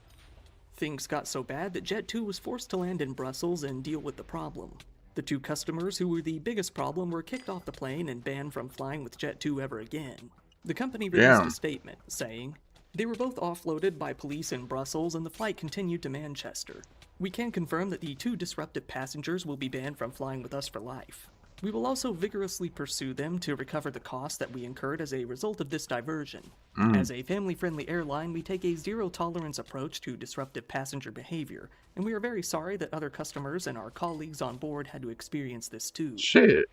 Things got so bad that Jet 2 was forced to land in Brussels and deal with the problem. The 2 customers who were the biggest problem were kicked off the plane and banned from flying with Jet 2 ever again. The company released Damn. a statement, saying, "They were both offloaded by police in Brussels and the flight continued to Manchester. We can confirm that the 2 disruptive passengers will be banned from flying with us for life. We will also vigorously pursue them to recover the costs that we incurred as a result of this diversion. As a family-friendly airline, we take a zero-tolerance approach to disruptive passenger behavior, and we are very sorry that other customers and our colleagues on board had to experience this too." Shit.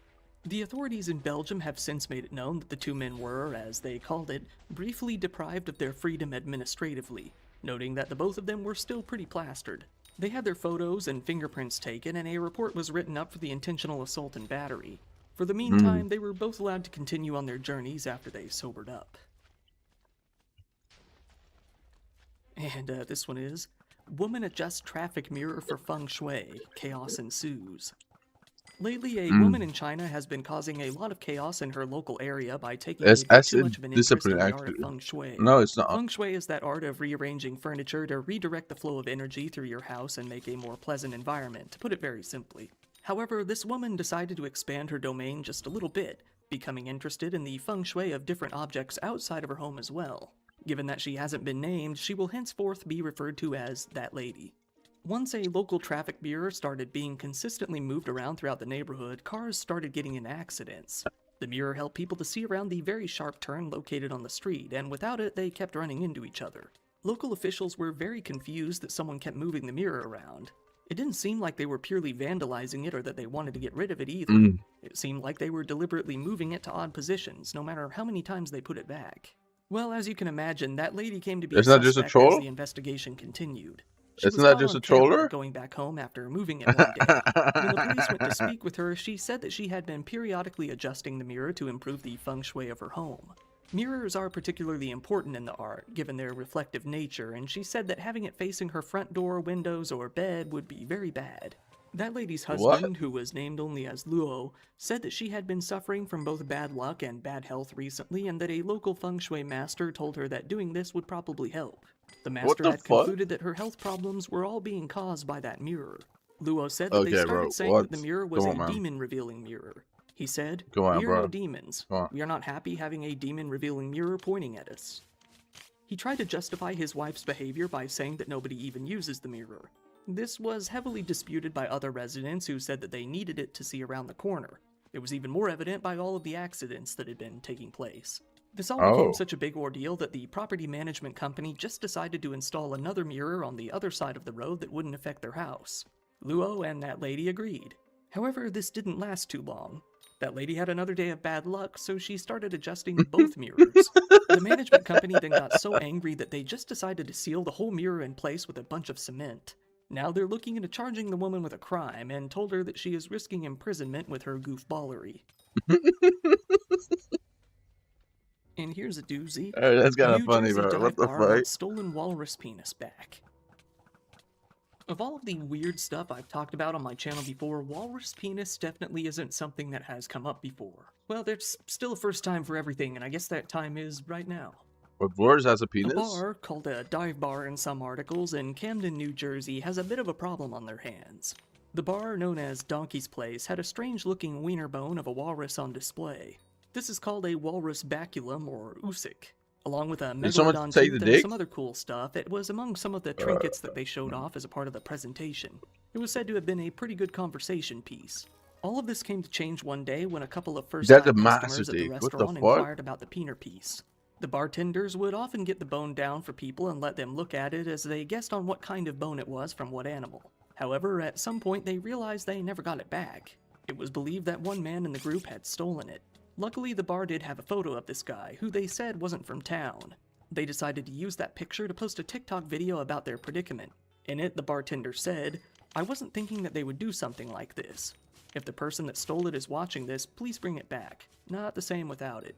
The authorities in Belgium have since made it known that the 2 men were, as they called it, briefly deprived of their freedom administratively, noting that the both of them were still pretty plastered. They had their photos and fingerprints taken, and a report was written up for the intentional assault and battery. For the meantime, they were both allowed to continue on their journeys after they sobered up. And this one is, woman adjusts traffic mirror for feng shui, chaos ensues. Lately, a woman in China has been causing a lot of chaos in her local area by taking It's a bit too acid much of an interest in discipline, the art actually. of feng shui. No, it's not. Feng shui is that art of rearranging furniture to redirect the flow of energy through your house and make a more pleasant environment, to put it very simply. However, this woman decided to expand her domain just a little bit, becoming interested in the feng shui of different objects outside of her home as well. Given that she hasn't been named, she will henceforth be referred to as that lady. Once a local traffic mirror started being consistently moved around throughout the neighborhood, cars started getting in accidents. The mirror helped people to see around the very sharp turn located on the street, and without it, they kept running into each other. Local officials were very confused that someone kept moving the mirror around. It didn't seem like they were purely vandalizing it or that they wanted to get rid of it either. It seemed like they were deliberately moving it to odd positions, no matter how many times they put it back. Well, as you can imagine, that lady came to be a suspect as the investigation continued. She was caught on camera going back home after moving it one day. When the police went to speak with her, she said that she had been periodically adjusting the mirror to improve the feng shui of her home. Mirrors are particularly important in the art, given their reflective nature, and she said that having it facing her front door, windows, or bed would be very bad. That lady's husband, who was named only as Luo, said that she had been suffering from both bad luck and bad health recently, and that a local feng shui master told her that doing this would probably help. The master had concluded that her health problems were all being caused by that mirror. Luo said that they started saying that the mirror was a demon-revealing mirror. He said, "We are no demons. We are not happy having a demon-revealing mirror pointing at us." He tried to justify his wife's behavior by saying that nobody even uses the mirror. This was heavily disputed by other residents who said that they needed it to see around the corner. It was even more evident by all of the accidents that had been taking place. This all became such a big ordeal that the property management company just decided to install another mirror on the other side of the road that wouldn't affect their house. Luo and that lady agreed. However, this didn't last too long. That lady had another day of bad luck, so she started adjusting both mirrors. The management company then got so angry that they just decided to seal the whole mirror in place with a bunch of cement. Now they're looking into charging the woman with a crime and told her that she is risking imprisonment with her goofballery. And here's a doozy. That's kind of New funny, Jersey bro. dive What the bar fuck? wants stolen walrus penis back. Of all of the weird stuff I've talked about on my channel before, walrus penis definitely isn't something that has come up before. Well, there's still a first time for everything, and I guess that time is right now. What, Boris has a penis? A bar, called a dive bar in some articles, in Camden, New Jersey, has a bit of a problem on their hands. The bar, known as Donkey's Place, had a strange-looking wiener bone of a walrus on display. This is called a walrus baculum, or usik. Along with a megalodon tooth and some other cool stuff, it was among some of the trinkets that they showed off as a part of the presentation. It was said to have been a pretty good conversation piece. All of this came to change one day when a couple of first-time customers at the restaurant inquired about the peener piece. The bartenders would often get the bone down for people and let them look at it as they guessed on what kind of bone it was from what animal. However, at some point they realized they never got it back. It was believed that one man in the group had stolen it. Luckily, the bar did have a photo of this guy, who they said wasn't from town. They decided to use that picture to post a TikTok video about their predicament. In it, the bartender said, "I wasn't thinking that they would do something like this. If the person that stole it is watching this, please bring it back. Not the same without it."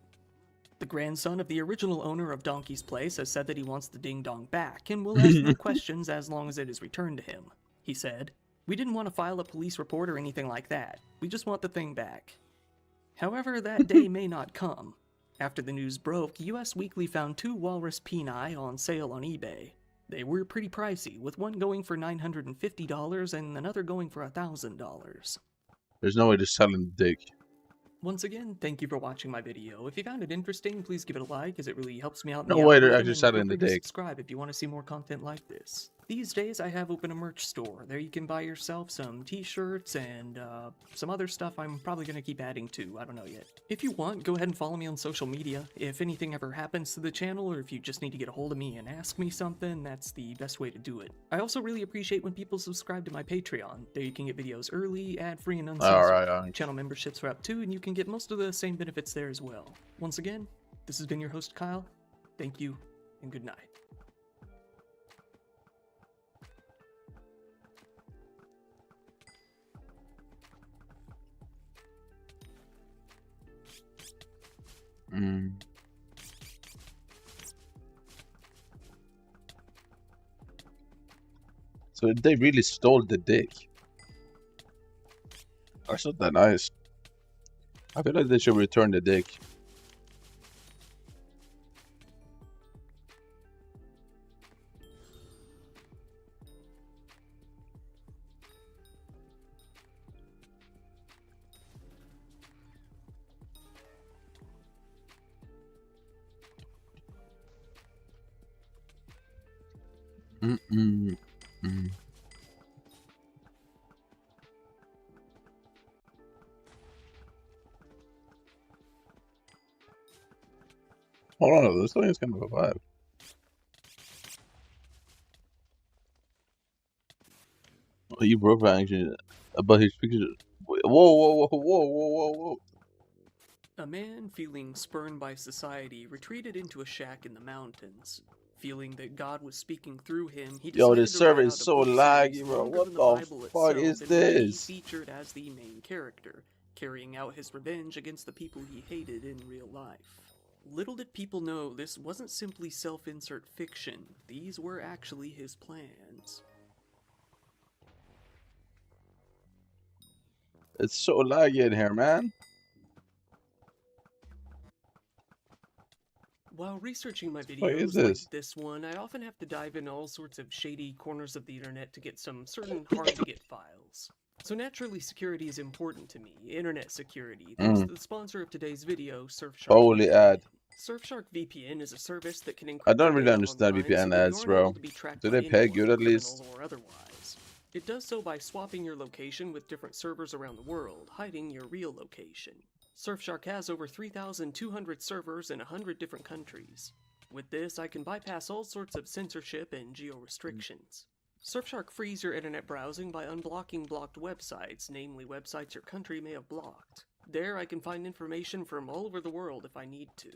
The grandson of the original owner of Donkey's Place has said that he wants the ding-dong back, and will ask no questions as long as it is returned to him. He said, "We didn't want to file a police report or anything like that. We just want the thing back." However, that day may not come. After the news broke, US Weekly found 2 walrus peni on sale on eBay. They were pretty pricey, with one going for $950 and another going for $1,000. There's no way to selling the dick. Once again, thank you for watching my video. If you found it interesting, please give it a like, as it really helps me out. No way they're actually selling the dick. Subscribe if you want to see more content like this. These days, I have opened a merch store. There you can buy yourself some t-shirts and some other stuff I'm probably going to keep adding to. I don't know yet. If you want, go ahead and follow me on social media. If anything ever happens to the channel, or if you just need to get a hold of me and ask me something, that's the best way to do it. I also really appreciate when people subscribe to my Patreon. There you can get videos early, ad-free, and uncensored. Alright. Channel memberships are up too, and you can get most of the same benefits there as well. Once again, this has been your host, Kyle. Thank you, and good night. So they really stole the dick. That's not that nice. I feel like they should return the dick. Hold on, this thing is gonna revive. He broke my action, but his picture. Whoa, whoa, whoa, whoa, whoa, whoa! A man feeling spurned by society retreated into a shack in the mountains. Feeling that God was speaking through him, he Yo, decided this to server write is out a so book laggy, series bro. longer What than the the Bible fuck itself, is in which he this? featured as the main character, carrying out his revenge against the people he hated in real life. Little did people know this wasn't simply self-insert fiction. These were actually his plans. It's so laggy in here, man. While researching my What is videos like this? this one, I often have to dive in all sorts of shady corners of the internet to get some certain hard-to-get files. So naturally, security is important to me, internet security, thanks to the sponsor of today's video, Surfshark Holy VPN. ad. Surfshark VPN is a service that can I encrypt don't your really data understand online so VPN that you ads, aren't bro. able to be tracked Do by they pay anyone, good at criminal least? or otherwise. It does so by swapping your location with different servers around the world, hiding your real location. Surfshark has over 3,200 servers in 100 different countries. With this, I can bypass all sorts of censorship and geo-restrictions. Surfshark frees your internet browsing by unblocking blocked websites, namely websites your country may have blocked. There, I can find information from all over the world if I need to.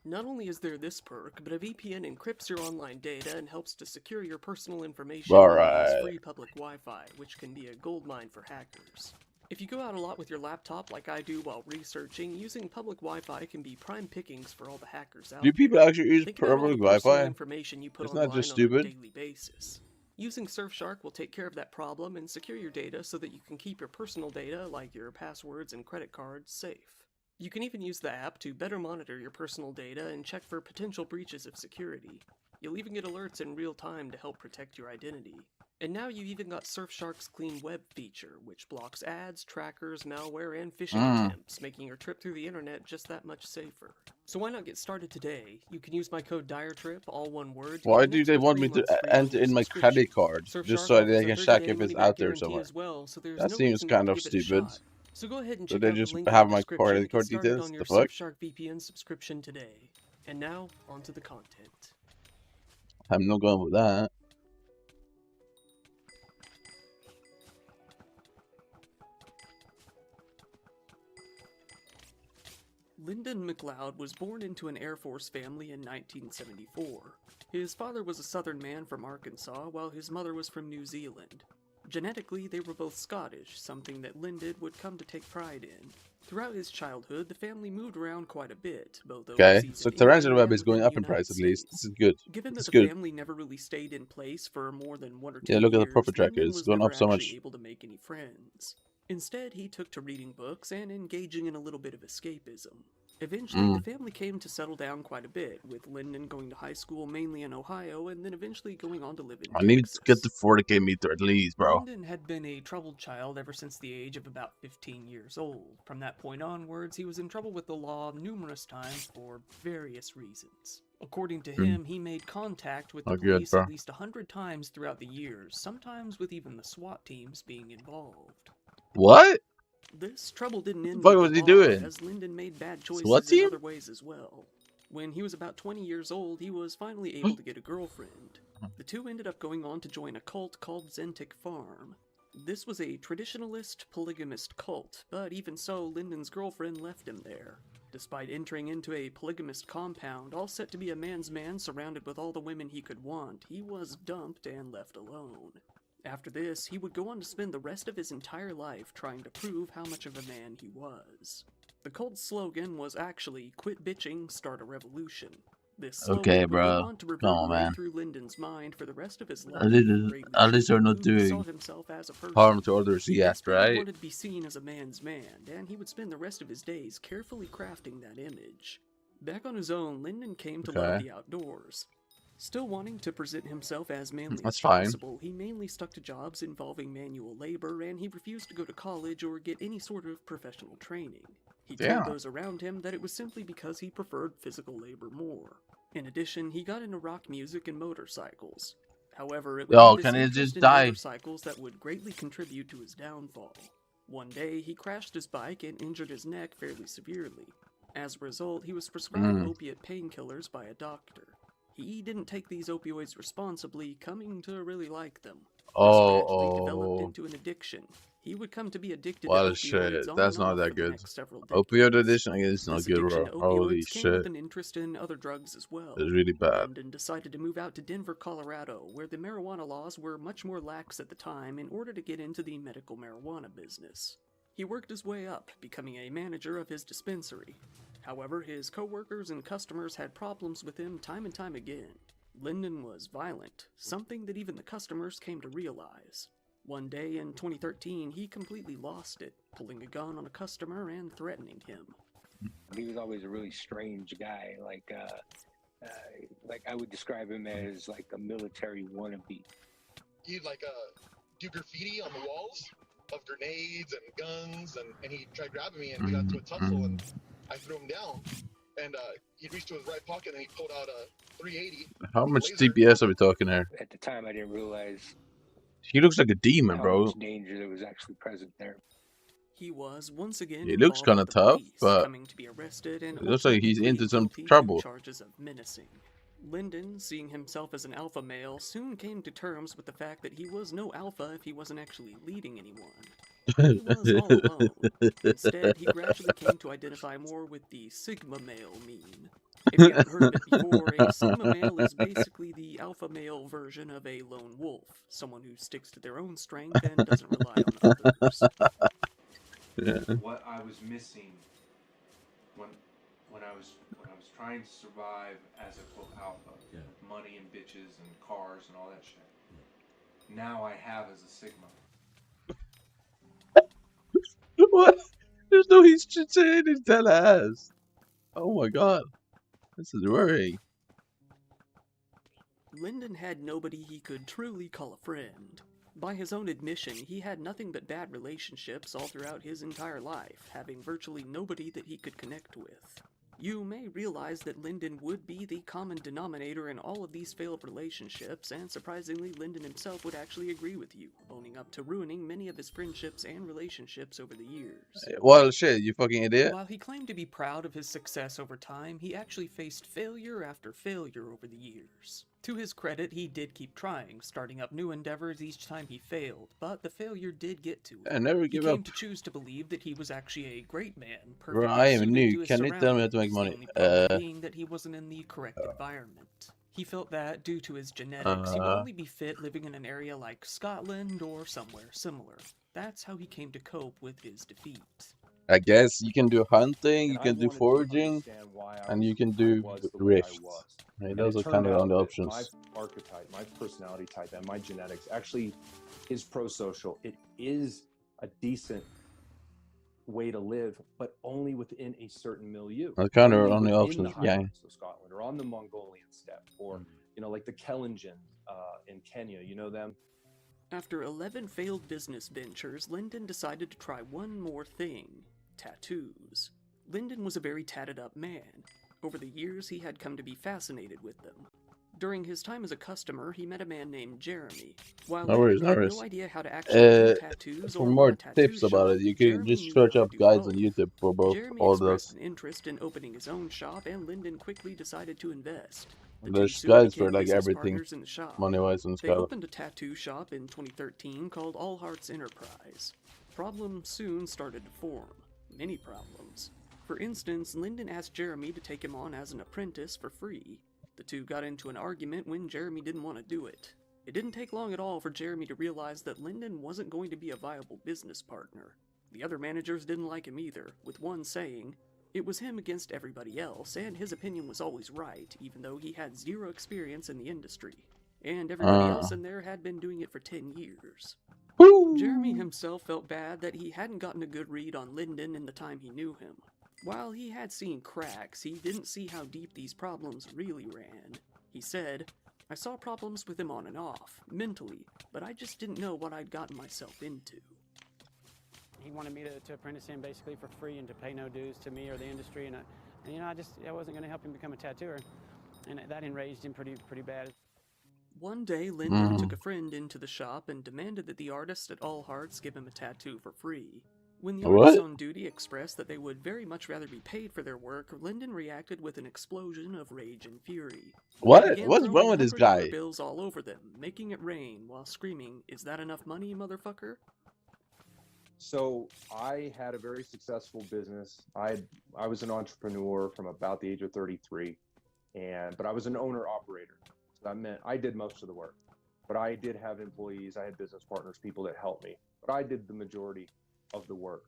Not only is there this perk, but a VPN encrypts your online data and helps to secure your personal information when you use free public Wi-Fi, which can be a goldmine for hackers. If you go out a lot with your laptop like I do while researching, using public Wi-Fi can be prime pickings for all the hackers out there. Do people actually use Think about all public the personal Wi-Fi? information you put Isn't that online just on a stupid? daily basis. Using Surfshark will take care of that problem and secure your data so that you can keep your personal data, like your passwords and credit cards, safe. You can even use the app to better monitor your personal data and check for potential breaches of security. You'll even get alerts in real time to help protect your identity. And now you've even got Surfshark's Clean Web feature, which blocks ads, trackers, malware, and phishing attempts, making your trip through the internet just that much safer. So why not get started today? You can use my code DIRETRIP, all one word. Why do they want me to enter in my credit card just so they can check if it's out there somewhere? Well, so there's That no seems reason not kind to of give it a stupid. shot. So go ahead and So check they out the just link in have the my description to credit get card started details? on your The fuck? Surfshark VPN subscription today. And now, onto the content. I'm not going with that. Lyndon McLeod was born into an Air Force family in 1974. His father was a Southern man from Arkansas, while his mother was from New Zealand. Genetically, they were both Scottish, something that Lyndon would come to take pride in. Throughout his childhood, the family moved around quite a bit, both Okay, overseas so in Terrestrial England Web and is going within up the in price United at least. States. This is good. Given that It's the good. family never really stayed in place for more than 1 or 2 Yeah, look at the years, profit tracker. Lyndon It's was going never up so actually much. able to make any friends. Instead, he took to reading books and engaging in a little bit of escapism. Eventually, the family came to settle down quite a bit, with Lyndon going to high school mainly in Ohio and then eventually going on to live in I Texas. need to get the 40k meter at least, bro. Lyndon had been a troubled child ever since the age of about 15 years old. From that point onwards, he was in trouble with the law numerous times for various reasons. According to him, he made contact with the police at least 100 times throughout the years, sometimes with even the SWAT teams being involved. What? This trouble didn't end What with was the he law, doing? as Lyndon made bad SWAT choices in team? other ways as well. When he was about 20 years old, he was finally able to get a girlfriend. The two ended up going on to join a cult called Zentic Farm. This was a traditionalist, polygamist cult, but even so, Lyndon's girlfriend left him there. Despite entering into a polygamist compound, all set to be a man's man surrounded with all the women he could want, he was dumped and left alone. After this, he would go on to spend the rest of his entire life trying to prove how much of a man he was. The cult's slogan was actually, "Quit bitching, start a revolution." This slogan Okay, would bro. go on to Come on, reverberate man. through Lyndon's mind for the rest of his life, At least they're not who he saw doing himself as a person. harm to others He yet, desperately right? wanted to be seen as a man's man, and he would spend the rest of his days carefully crafting that image. Back on his own, Lyndon came to love Okay. the outdoors. Still wanting to present himself as manly That's as fine. possible, he mainly stuck to jobs involving manual labor, and he refused to go to college or get any sort of professional training. He Yeah. told those around him that it was simply because he preferred physical labor more. In addition, he got into rock music and motorcycles. However, it would Yo, be this can it interest just in die? motorcycles that would greatly contribute to his downfall. One day, he crashed his bike and injured his neck fairly severely. As a result, he was prescribed opiate painkillers by a doctor. He didn't take these opioids responsibly, coming to really like them. gradually developed into an addiction. He would come to be addicted to Well, opioids shit, on that's and not off that for the good. next several decades. Opioid addiction is not This good, addiction bro. to Holy opioids came with shit. an interest in other drugs as well. It's really bad. Lyndon decided to move out to Denver, Colorado, where the marijuana laws were much more lax at the time in order to get into the medical marijuana business. He worked his way up, becoming a manager of his dispensary. However, his co-workers and customers had problems with him time and time again. Lyndon was violent, something that even the customers came to realize. One day in 2013, he completely lost it, pulling a gun on a customer and threatening him. He was always a really strange guy. Like I would describe him as like a military wannabe. He'd do graffiti on the walls of grenades and guns, and he tried grabbing me, and we got into a tussle, and I threw him down. And he reached to his right pocket, and he pulled out a 380. How much DPS are we talking here? At the time, I didn't realize He looks like a demon, how bro. much danger that was actually present there. He was once again He looks kind of tough, but coming to be arrested and it looks like he's into some guilty to trouble. charges of menacing. Lyndon, seeing himself as an alpha male, soon came to terms with the fact that he was no alpha if he wasn't actually leading anyone. He was all alone. Instead, he gradually came to identify more with the Sigma male meme. If you haven't heard of it before, a Sigma male is basically the alpha male version of a lone wolf, someone who sticks to their own strength and doesn't rely on others. Yeah. What I was missing when I was trying to survive as a quote alpha, money and bitches and cars and all that shit. Now I have as a Sigma. What? There's no he's saying his dead ass. Oh my god. This is worrying. Lyndon had nobody he could truly call a friend. By his own admission, he had nothing but bad relationships all throughout his entire life, having virtually nobody that he could connect with. You may realize that Lyndon would be the common denominator in all of these failed relationships, and surprisingly, Lyndon himself would actually agree with you, owning up to ruining many of his friendships and relationships over the years. Well, shit, you fucking idiot. While he claimed to be proud of his success over time, he actually faced failure after failure over the years. To his credit, he did keep trying, starting up new endeavors each time he failed, but the failure did get to him. I never give he came up. to choose to believe that he was actually a great man, Bro, I am suited new. to his Can you tell me how to make money? surroundings, the only problem being that he wasn't in the correct environment. He felt that, due to his genetics, he would only be fit living in an area like Scotland or somewhere similar. That's how he came to cope with his defeat. I guess you can do hunting, you can do foraging, and you can do rift. Right, those are kind of the only options. My archetype, my personality type, and my genetics actually is pro-social. It is a decent way to live, but only within a certain milieu. That's kind of the only within options, the yeah. highlands of Scotland, or on the Mongolian steppe, or like the Kalenjin in Kenya. You know them? After 11 failed business ventures, Lyndon decided to try one more thing: tattoos. Lyndon was a very tatted up man. Over the years, he had come to be fascinated with them. During his time as a customer, he met a man named Jeremy. While No worries, Lyndon no had worries. no idea how to actually do tattoos For or more run a tattoo tips about shop, it, you can Jeremy just knew search how to up do guides both. on YouTube for both Jeremy all of expressed those. an interest in opening his own shop, and Lyndon quickly decided to invest. The two There's soon guides became for like business everything, partners in the shop. money-wise and They stuff. opened a tattoo shop in 2013 called All Hearts Enterprise. Problems soon started to form. Many problems. For instance, Lyndon asked Jeremy to take him on as an apprentice for free. The two got into an argument when Jeremy didn't want to do it. It didn't take long at all for Jeremy to realize that Lyndon wasn't going to be a viable business partner. The other managers didn't like him either, with one saying it was him against everybody else, and his opinion was always right, even though he had zero experience in the industry. And everybody else in there had been doing it for 10 years. Jeremy himself felt bad that he hadn't gotten a good read on Lyndon in the time he knew him. While he had seen cracks, he didn't see how deep these problems really ran. He said, "I saw problems with him on and off, mentally, but I just didn't know what I'd gotten myself into." He wanted me to apprentice him basically for free and to pay no dues to me or the industry, and I wasn't going to help him become a tattooer, and that enraged him pretty bad. One day, Lyndon took a friend into the shop and demanded that the artist at All Hearts give him a tattoo for free. When the What? artists on duty expressed that they would very much rather be paid for their work, Lyndon reacted with an explosion of rage and fury. What? He began What's throwing wrong with this $100 guy? bills all over them, making it rain while screaming, "Is that enough money, motherfucker?" So I had a very successful business. I was an entrepreneur from about the age of 33, but I was an owner operator. So that meant I did most of the work, but I did have employees. I had business partners, people that helped me, but I did the majority of the work.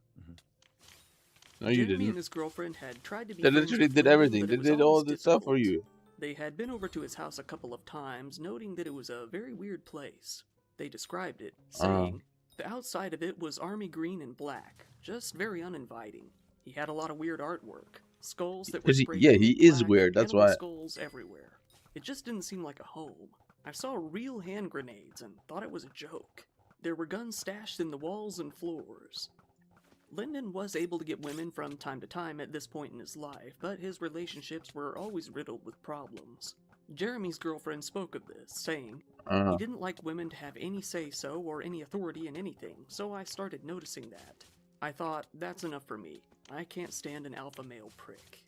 No, you Jeremy and didn't. his girlfriend had tried to be They friends literally with did Lyndon, everything. but They it was did all always the stuff for difficult. you. They had been over to his house a couple of times, noting that it was a very weird place. They described it, saying, the outside of it was army green and black, just very uninviting. He had a lot of weird artwork, skulls that were sprayed Yeah, painted he is black, weird. That's cannibal why. skulls everywhere. It just didn't seem like a home. I saw real hand grenades and thought it was a joke. There were guns stashed in the walls and floors. Lyndon was able to get women from time to time at this point in his life, but his relationships were always riddled with problems. Jeremy's girlfriend spoke of this, saying, he didn't like women to have any say-so or any authority in anything, so I started noticing that. I thought, that's enough for me. I can't stand an alpha male prick.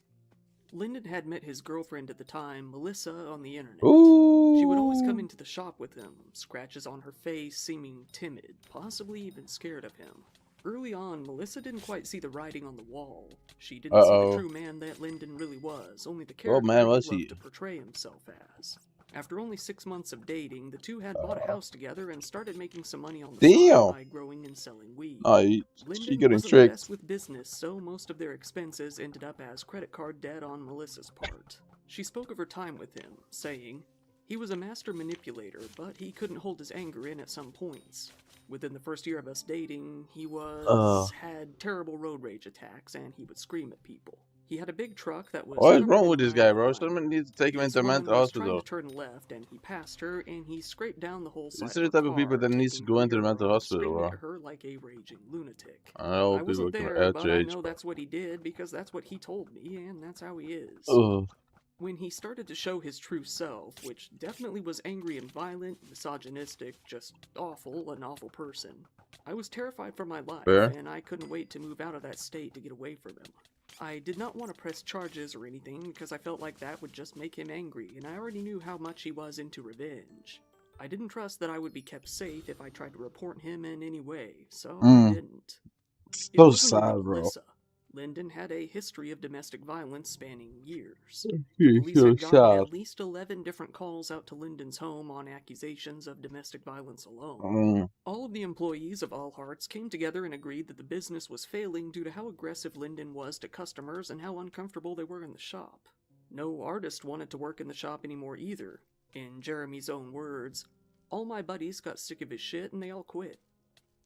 Lyndon had met his girlfriend at the time, Melissa, on the internet. She would always come into the shop with him, scratches on her face, seeming timid, possibly even scared of him. Early on, Melissa didn't quite see the writing on the wall. She didn't see the true man that Lyndon really was, only the character he loved to portray himself as. After only 6 months of dating, the two had bought a house together and started making some money on the side by growing and selling weed. Lyndon wasn't the best with business, so most of their expenses ended up as credit card debt on Melissa's part. She spoke of her time with him, saying, he was a master manipulator, but he couldn't hold his anger in at some points. Within the first year of us dating, he had terrible road rage attacks, and he would scream at people. He had a big truck that was... What is wrong with this guy, bro? Someone needs to take him into a mental hospital. Trying to turn left, and he passed her, and he scraped down the whole side These are the type of people that needs to go into the mental hospital, bro. At her like a raging lunatic. I hope wasn't people there, can but I know that's what he did, because that's what he told me, and that's how he is. When he started to show his true self, which definitely was angry and violent, misogynistic, just awful, an awful person, I was terrified for my life, and I couldn't wait to move out of that state to get away from him. I did not want to press charges or anything, because I felt like that would just make him angry, and I already knew how much he was into revenge. I didn't trust that I would be kept safe if I tried to report him in any way, so I didn't. It wasn't only Melissa. Lyndon had a history of domestic violence spanning years. The police had gotten at least 11 different calls out to Lyndon's home on accusations of domestic violence alone. All of the employees of All Hearts came together and agreed that the business was failing due to how aggressive Lyndon was to customers and how uncomfortable they were in the shop. No artist wanted to work in the shop anymore either. In Jeremy's own words, all my buddies got sick of his shit and they all quit.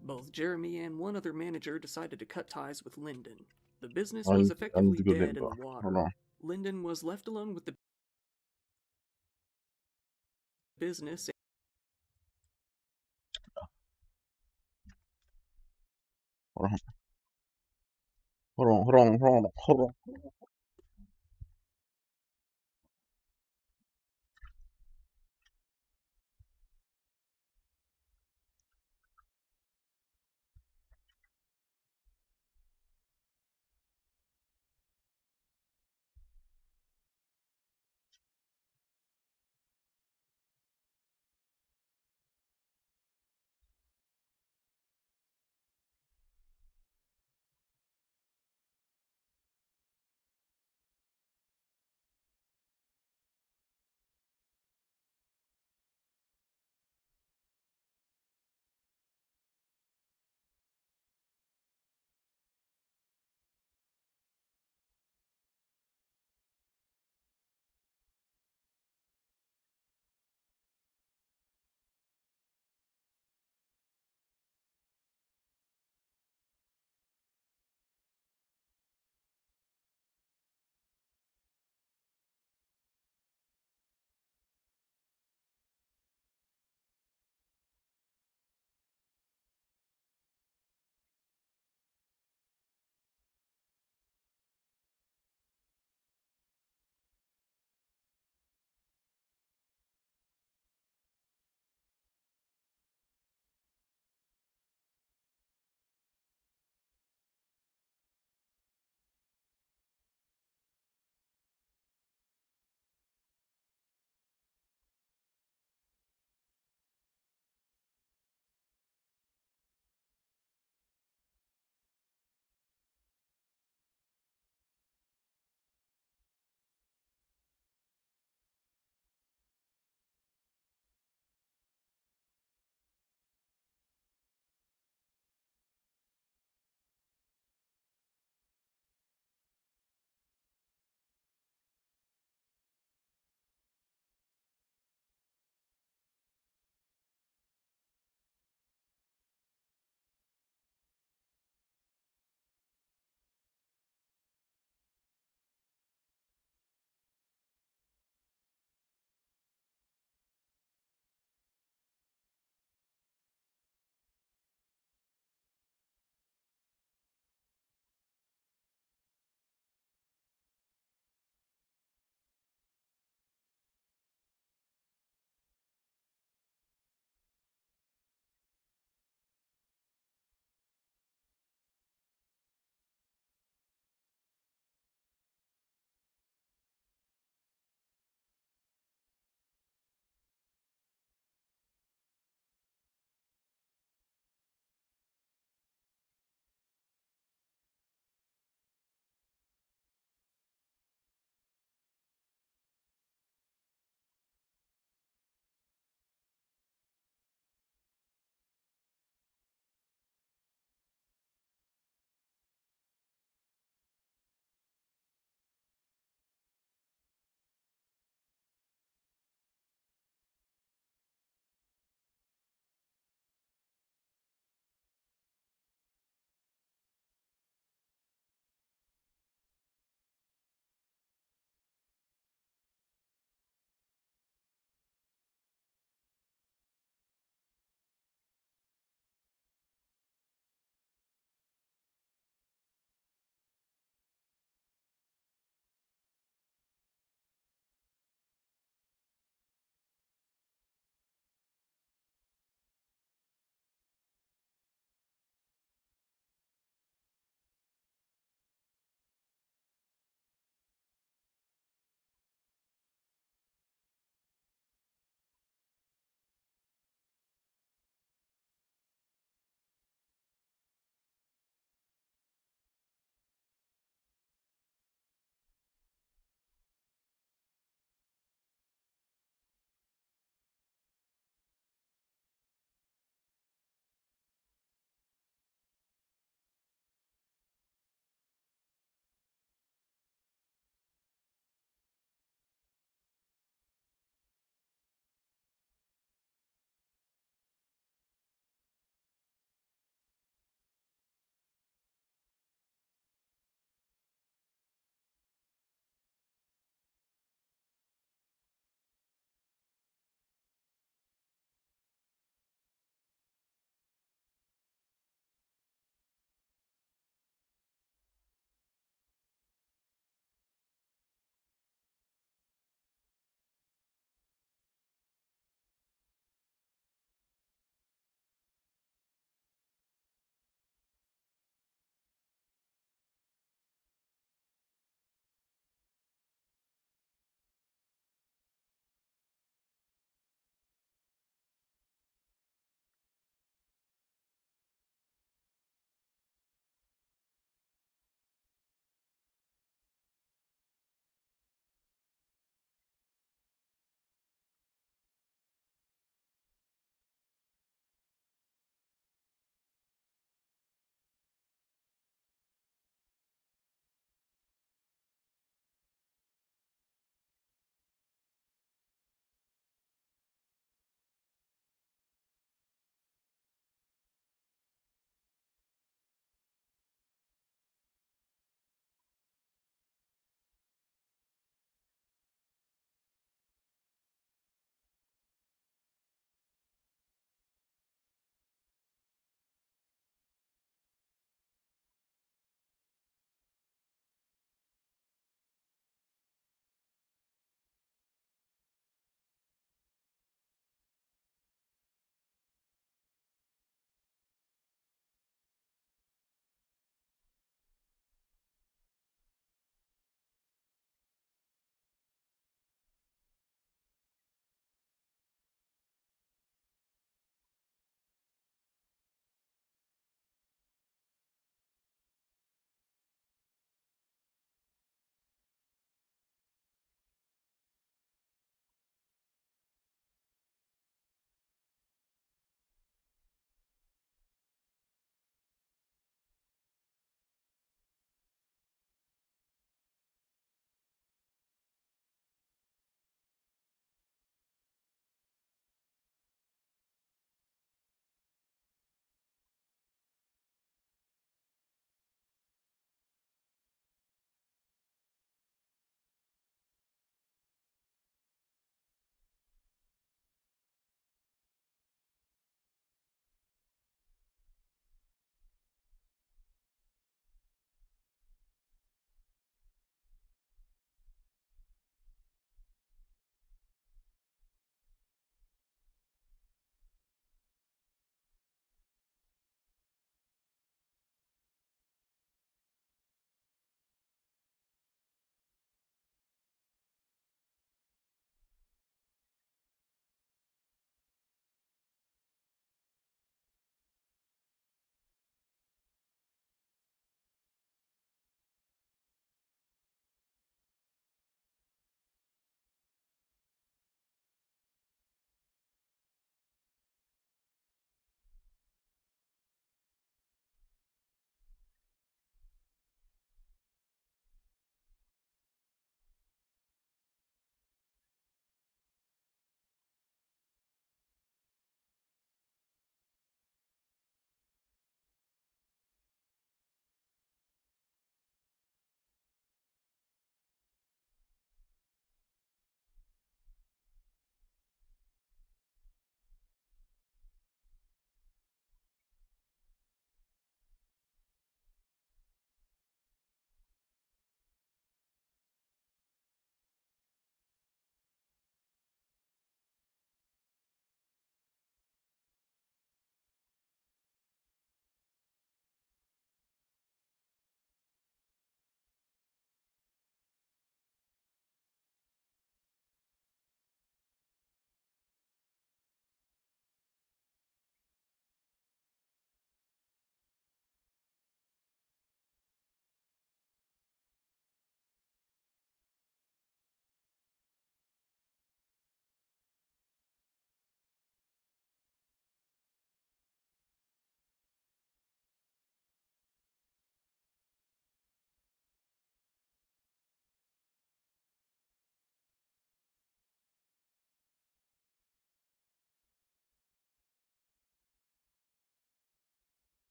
Both Jeremy and one other manager decided to cut ties with Lyndon. The business was effectively dead in the water. Lyndon was left alone with the business. Hold on.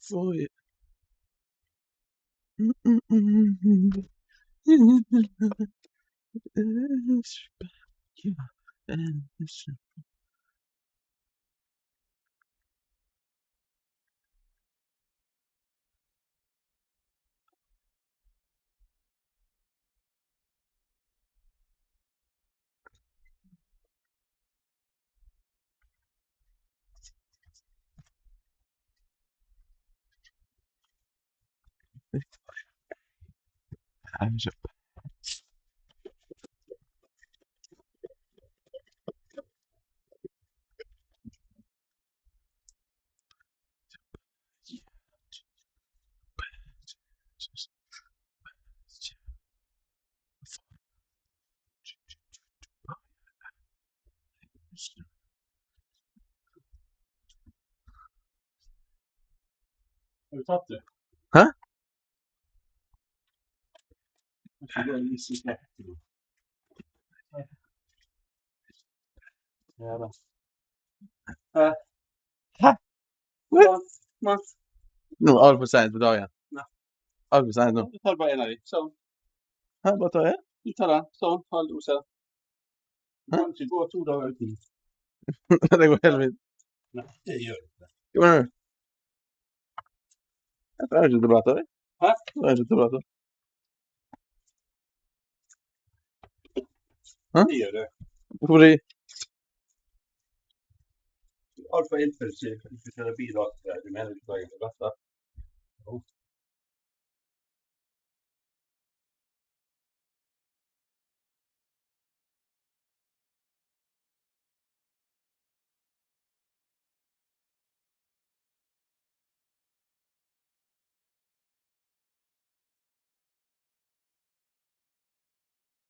For it. Huh? Ha? What? No, 11% på dagen. 11% nå. Du tar bare en av de. Sånn. Hæ, bare ta en? Du tar den. Sånn. Halv dose. Du kan ikke gå 2 dager uten. Det går helt fint. Nei, det gjør det ikke. Hva mener du? Jeg tar ikke tabletter. Hæ? Jeg tar ikke tabletter. Hæ? Det gjør det. Fordi? Alt for impulsiv. Hvis du kjører bil at du mener du tar en tabletter. Oh.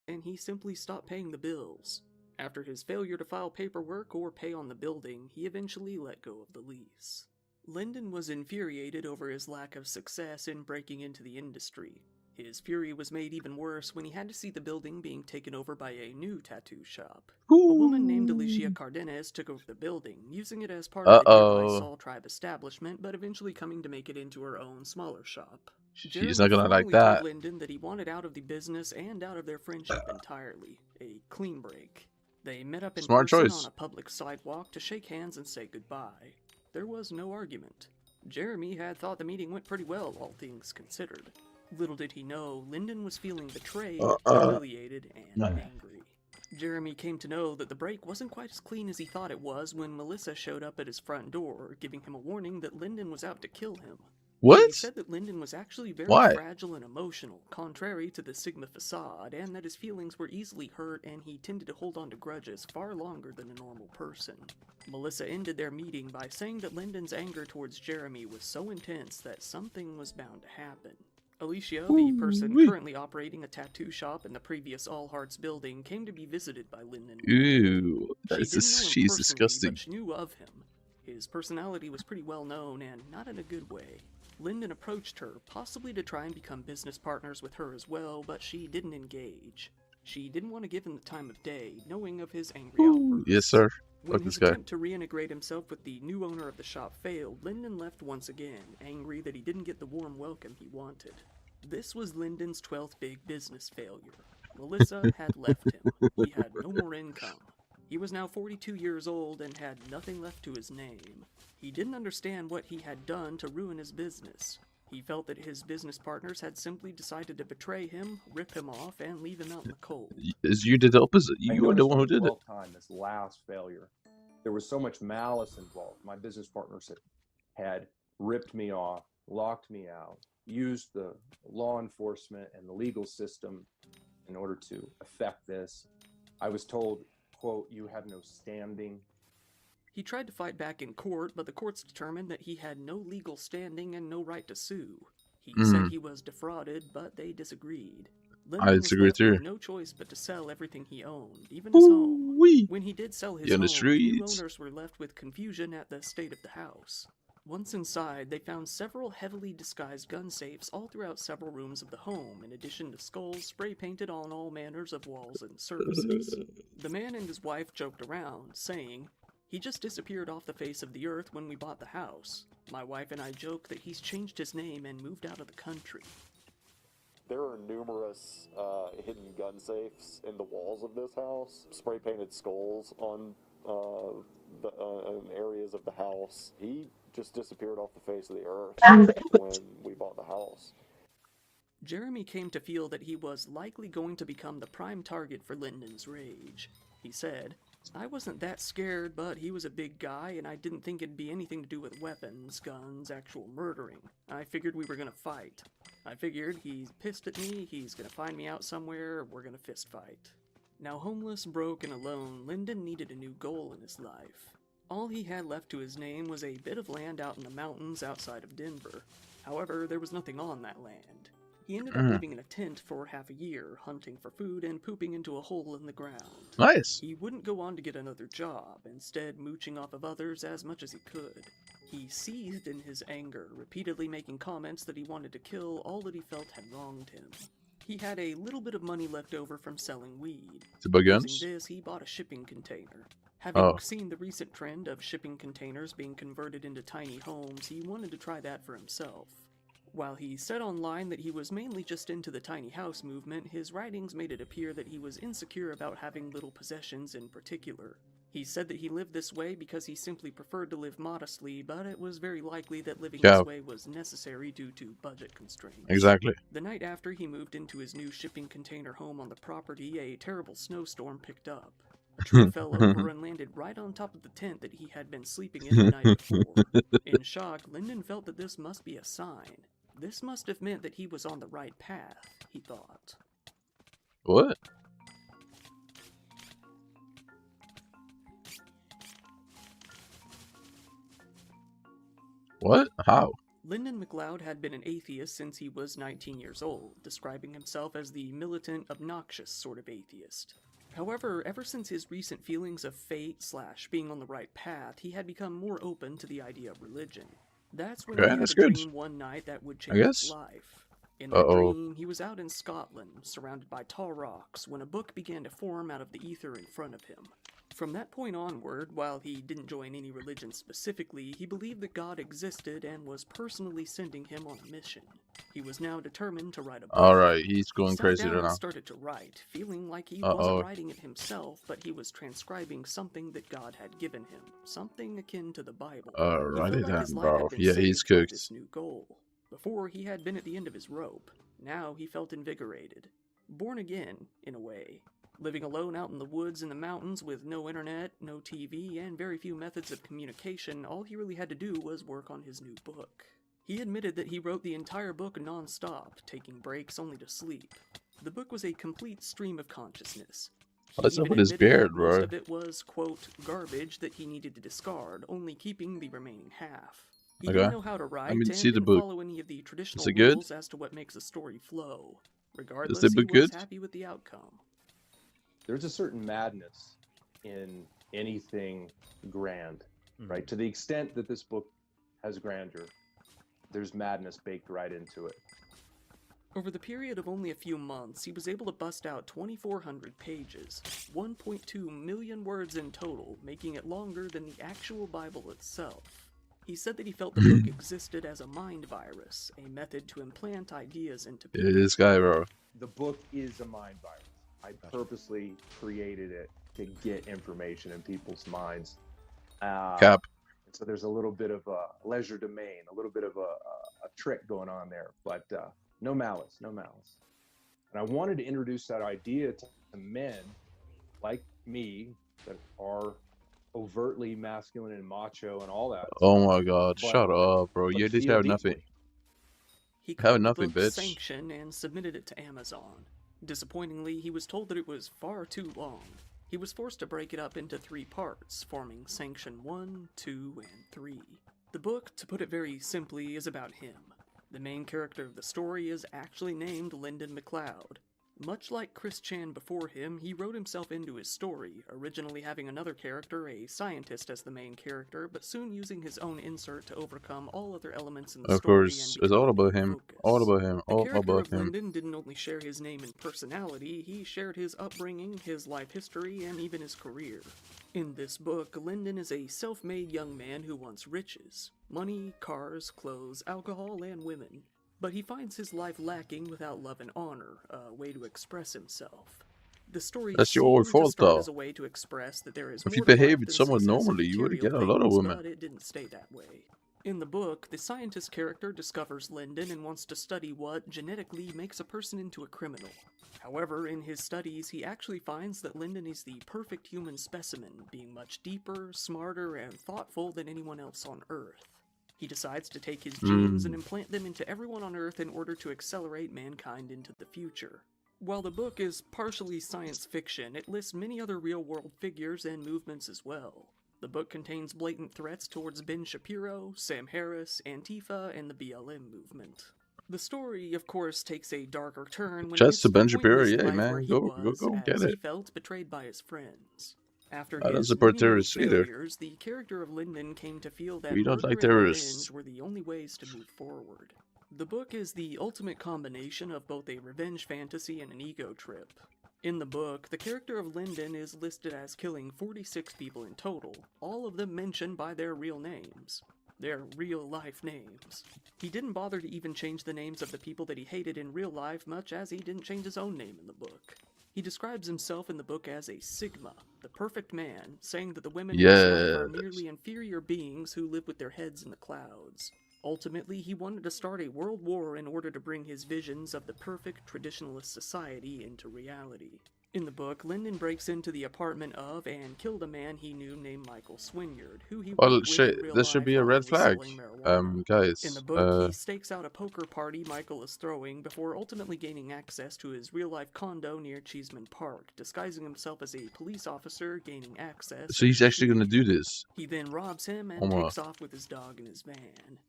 And he simply stopped paying the bills. After his failure to file paperwork or pay on the building, he eventually let go of the lease. Lyndon was infuriated over his lack of success in breaking into the industry. His fury was made even worse when he had to see the building being taken over by a new tattoo shop. A woman named Alicia Cardenas took over the building, using it as part of the nearby Saul Tribe establishment, but eventually coming to make it into her own smaller shop. She's not gonna like that. Told Lyndon that he wanted out of the business and out of their friendship entirely. A clean break. They met up in person on a public sidewalk to shake hands and say goodbye. There was no argument. Jeremy had thought the meeting went pretty well, all things considered. Little did he know, Lyndon was feeling betrayed, humiliated, and angry. Jeremy came to know that the break wasn't quite as clean as he thought it was when Melissa showed up at his front door, giving him a warning that Lyndon was out to kill him. What? He said that Lyndon was actually very fragile and emotional, contrary to the Sigma facade, and that his feelings were easily hurt and he tended to hold on to grudges far longer than a normal person. Melissa ended their meeting by saying that Lyndon's anger towards Jeremy was so intense that something was bound to happen. Alicia, the person currently operating a tattoo shop in the previous All Hearts building, came to be visited by Lyndon. Ew, she's disgusting. But she knew of him. His personality was pretty well known, and not in a good way. Lyndon approached her, possibly to try and become business partners with her as well, but she didn't engage. She didn't want to give him the time of day, knowing of his angry outbursts. Yes, sir. When his attempt to reintegrate himself with the new owner of the shop failed, Lyndon left once again, angry that he didn't get the warm welcome he wanted. This was Lyndon's 12th big business failure. Melissa had left him. He had no more income. He was now 42 years old and had nothing left to his name. He didn't understand what he had done to ruin his business. He felt that his business partners had simply decided to betray him, rip him off, and leave him out in the cold. You did the opposite. You were the one who did it. This last failure, there was so much malice involved. My business partners had ripped me off, locked me out, used the law enforcement and the legal system in order to effect this. I was told, quote, "You have no standing." He tried to fight back in court, but the courts determined that he had no legal standing and no right to sue. He said he was defrauded, but they disagreed. I disagree too. No choice but to sell everything he owned, even his home. When he did sell his home, new owners were left with confusion at the state of the house. Once inside, they found several heavily disguised gun safes all throughout several rooms of the home, in addition to skulls spray-painted on all manners of walls and surfaces. The man and his wife joked around, saying, "He just disappeared off the face of the earth when we bought the house. My wife and I joke that he's changed his name and moved out of the country." There are numerous hidden gun safes in the walls of this house, spray-painted skulls on areas of the house. He just disappeared off the face of the earth when we bought the house. Jeremy came to feel that he was likely going to become the prime target for Lyndon's rage. He said, "I wasn't that scared, but he was a big guy, and I didn't think it'd be anything to do with weapons, guns, actual murdering. I figured we were gonna fight. I figured he's pissed at me, he's gonna find me out somewhere, we're gonna fist fight." Now homeless, broke, and alone, Lyndon needed a new goal in his life. All he had left to his name was a bit of land out in the mountains outside of Denver. However, there was nothing on that land. He ended up living in a tent for half a year, hunting for food and pooping into a hole in the ground. Nice. He wouldn't go on to get another job, instead mooching off of others as much as he could. He seethed in his anger, repeatedly making comments that he wanted to kill all that he felt had wronged him. He had a little bit of money left over from selling weed. To buy guns? Using this, he bought a shipping container. Having Oh. seen the recent trend of shipping containers being converted into tiny homes, he wanted to try that for himself. While he said online that he was mainly just into the tiny house movement, his writings made it appear that he was insecure about having little possessions in particular. He said that he lived this way because he simply preferred to live modestly, but it was very likely that living Yeah. this way was necessary due to budget constraints. Exactly. The night after he moved into his new shipping container home on the property, a terrible snowstorm picked up. A tree fell over and landed right on top of the tent that he had been sleeping in the night before. In shock, Lyndon felt that this must be a sign. This must have meant that he was on the right path, he thought. What? What? How? Lyndon McLeod had been an atheist since he was 19 years old, describing himself as the militant, obnoxious sort of atheist. However, ever since his recent feelings of fate/being on the right path, he had become more open to the idea of religion. That's when he had a dream one night that would change his life. In that dream, he was out in Scotland, surrounded by tall rocks, when a book began to form out of the ether in front of him. From that point onward, while he didn't join any religion specifically, he believed that God existed and was personally sending him on a mission. He was now determined to write a book. Alright, he's going He sat crazy down there and now. started to write, feeling like he wasn't writing it himself, but he was transcribing something that God had given him, something akin to the Bible. Alrighty He felt like then, his life bro. had been Yeah, he's saved by cooked. this new goal. Before, he had been at the end of his rope. Now he felt invigorated. Born again, in a way. Living alone out in the woods and the mountains with no internet, no TV, and very few methods of communication, all he really had to do was work on his new book. He admitted that he wrote the entire book non-stop, taking breaks only to sleep. The book was a complete stream of consciousness. He What's up even with his admitted that beard, most bro? of it was, quote, garbage that he needed to discard, only keeping the remaining half. He Okay. didn't know how to write Let me and see the didn't book. follow any of the traditional Is it good? rules as to what makes a story flow. Regardless, the he book was good? happy with the outcome. There's a certain madness in anything grand, right? To the extent that this book has grandeur, there's madness baked right into it. Over the period of only a few months, he was able to bust out 2,400 pages, 1.2 million words in total, making it longer than the actual Bible itself. He said that he felt the book existed as a mind virus, a method to implant ideas into people. Yeah, this guy, bro. The book is a mind virus. I purposely created it to get information in people's minds. Cap. So there's a little bit of a leisure domain, a little bit of a trick going on there, but no malice, no malice. And I wanted to introduce that idea to men like me that are overtly masculine and macho and all that. Oh my god, But- shut up, bro. but You did feel have deeply. nothing. He Have called nothing, the book bitch. Sanction and submitted it to Amazon. Disappointingly, he was told that it was far too long. He was forced to break it up into 3 parts, forming Sanction 1, 2, and 3. The book, to put it very simply, is about him. The main character of the story is actually named Lyndon McLeod. Much like Chris Chan before him, he wrote himself into his story, originally having another character, a scientist, as the main character, but soon using his own insert to overcome all other elements in the Of story course, and it's become all the about main him. focus. All about him. The All character about of him. Lyndon didn't only share his name and personality, he shared his upbringing, his life history, and even his career. In this book, Lyndon is a self-made young man who wants riches. Money, cars, clothes, alcohol, and women. But he finds his life lacking without love and honor, a way to express himself. The story That's your seemed to fault, start though. as a way to express that there is If more you to life behaved than somewhat success and normally, you would material get a lot of things, women. but it didn't stay that way. In the book, the scientist character discovers Lyndon and wants to study what, genetically, makes a person into a criminal. However, in his studies, he actually finds that Lyndon is the perfect human specimen, being much deeper, smarter, and thoughtful than anyone else on Earth. He decides to take his genes and implant them into everyone on Earth in order to accelerate mankind into the future. While the book is partially science fiction, it lists many other real-world figures and movements as well. The book contains blatant threats towards Ben Shapiro, Sam Harris, Antifa, and the BLM movement. The story, of course, takes a darker turn when it Shouts gets to to the Ben point in Shapiro, his yeah, life man. where he Go was, get as he it. felt, betrayed by his friends. After I don't his support many terrorists either. failures, the character of Lyndon came to feel that We don't murder like and terrorists. revenge were the only ways to move forward. The book is the ultimate combination of both a revenge fantasy and an ego trip. In the book, the character of Lyndon is listed as killing 46 people in total, all of them mentioned by their real names. Their real-life names. He didn't bother to even change the names of the people that he hated in real life, much as he didn't change his own name in the book. He describes himself in the book as a Sigma, the perfect man, saying that the women in his life are merely inferior beings who live with their heads in the clouds. Ultimately, he wanted to start a world war in order to bring his visions of the perfect traditionalist society into reality. In the book, Lyndon breaks into the apartment of and killed a man he knew named Michael Swinyard, who he Well, worked with in real this should life be a while red he was flag, selling marijuana. guys. In the book, he stakes out a poker party Michael is throwing before ultimately gaining access to his real-life condo near Cheeseman Park, disguising himself as a police officer, gaining access. So he's actually gonna do this. He then robs him and takes off with his dog in his van.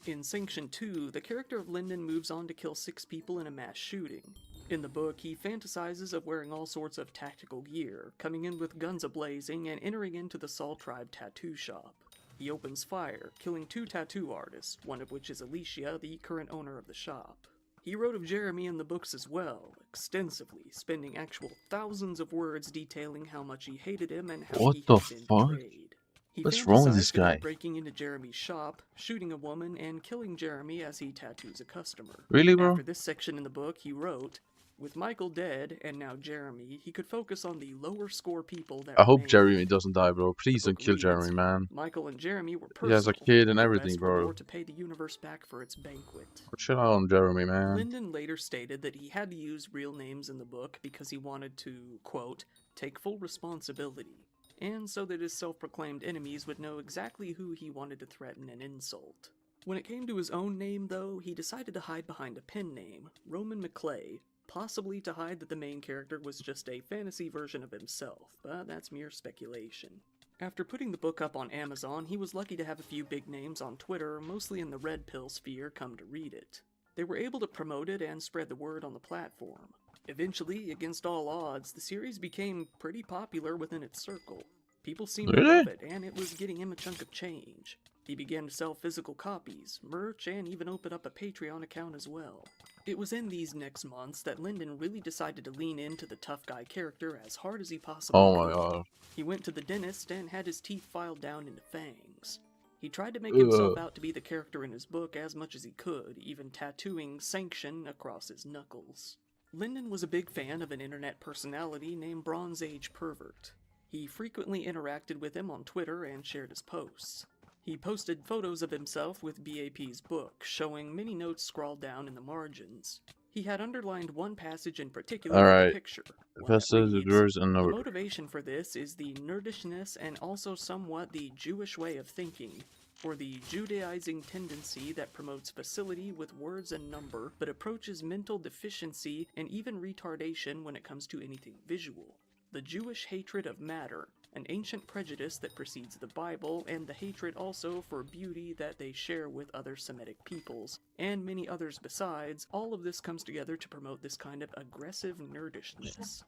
In Sanction 2, the character of Lyndon moves on to kill 6 people in a mass shooting. In the book, he fantasizes of wearing all sorts of tactical gear, coming in with guns a-blazing, and entering into the Saul Tribe tattoo shop. He opens fire, killing 2 tattoo artists, one of which is Alicia, the current owner of the shop. He wrote of Jeremy in the books as well, extensively, spending actual thousands of words detailing how much he hated him and how he had been betrayed. He What's wrong with this fantasized about guy? breaking into Jeremy's shop, shooting a woman, and killing Jeremy as he tattoos a customer. Really, bro? After this section in the book, he wrote, "With Michael dead, and now Jeremy, he could focus on the lower score people that I hope remained." Jeremy doesn't die, bro. Please don't kill reads, Jeremy, man. Michael and Jeremy were He has a personal. kid and The everything, rest were bro. more to pay the universe back for its banquet. Chill out on Jeremy, man. Lyndon later stated that he had to use real names in the book because he wanted to, quote, take full responsibility, and so that his self-proclaimed enemies would know exactly who he wanted to threaten and insult. When it came to his own name, though, he decided to hide behind a pen name, Roman McClay, possibly to hide that the main character was just a fantasy version of himself, but that's mere speculation. After putting the book up on Amazon, he was lucky to have a few big names on Twitter, mostly in the red pill sphere, come to read it. They were able to promote it and spread the word on the platform. Eventually, against all odds, the series became pretty popular within its circle. People seemed to love it, and it was getting him a chunk of change. He began to sell physical copies, merch, and even opened up a Patreon account as well. It was in these next months that Lyndon really decided to lean into the tough guy character as hard as he possibly could. Oh my god. He went to the dentist and had his teeth filed down into fangs. He tried to make himself out to be the character in his book as much as he could, even tattooing Sanction across his knuckles. Lyndon was a big fan of an internet personality named Bronze Age Pervert. He frequently interacted with him on Twitter and shared his posts. He posted photos of himself with BAP's book, showing many notes scrawled down in the margins. He had underlined one passage in particular for the picture. The motivation for this is the nerdishness and also somewhat the Jewish way of thinking, or the Judaizing tendency that promotes facility with words and number, but approaches mental deficiency and even retardation when it comes to anything visual. The Jewish hatred of matter, an ancient prejudice that precedes the Bible, and the hatred also for beauty that they share with other Semitic peoples, and many others besides. All of this comes together to promote this kind of aggressive nerdishness.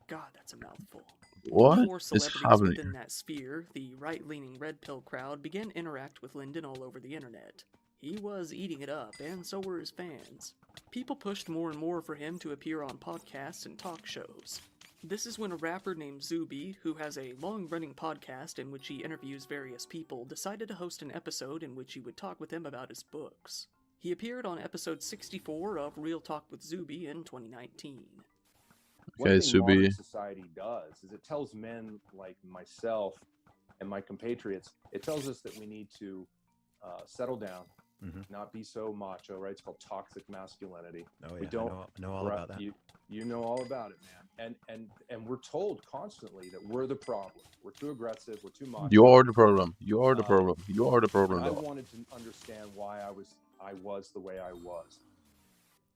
God, that's a mouthful. What Before is celebrities happening? within that sphere, the right-leaning Red Pill crowd began to interact with Lyndon all over the internet. He was eating it up, and so were his fans. People pushed more and more for him to appear on podcasts and talk shows. This is when a rapper named Zuby, who has a long-running podcast in which he interviews various people, decided to host an episode in which he would talk with them about his books. He appeared on episode 64 of Real Talk with Zuby in 2019. One thing modern Subi. society does is it tells men like myself and my compatriots, it tells us that we need to settle down, not be so macho, right? It's called toxic masculinity. Oh yeah, we don't I know all about that. You know all about it, man. And we're told constantly that we're the problem. We're too aggressive. We're too macho. You are the problem. You are the problem. You are the problem, And I though. wanted to understand why I was the way I was.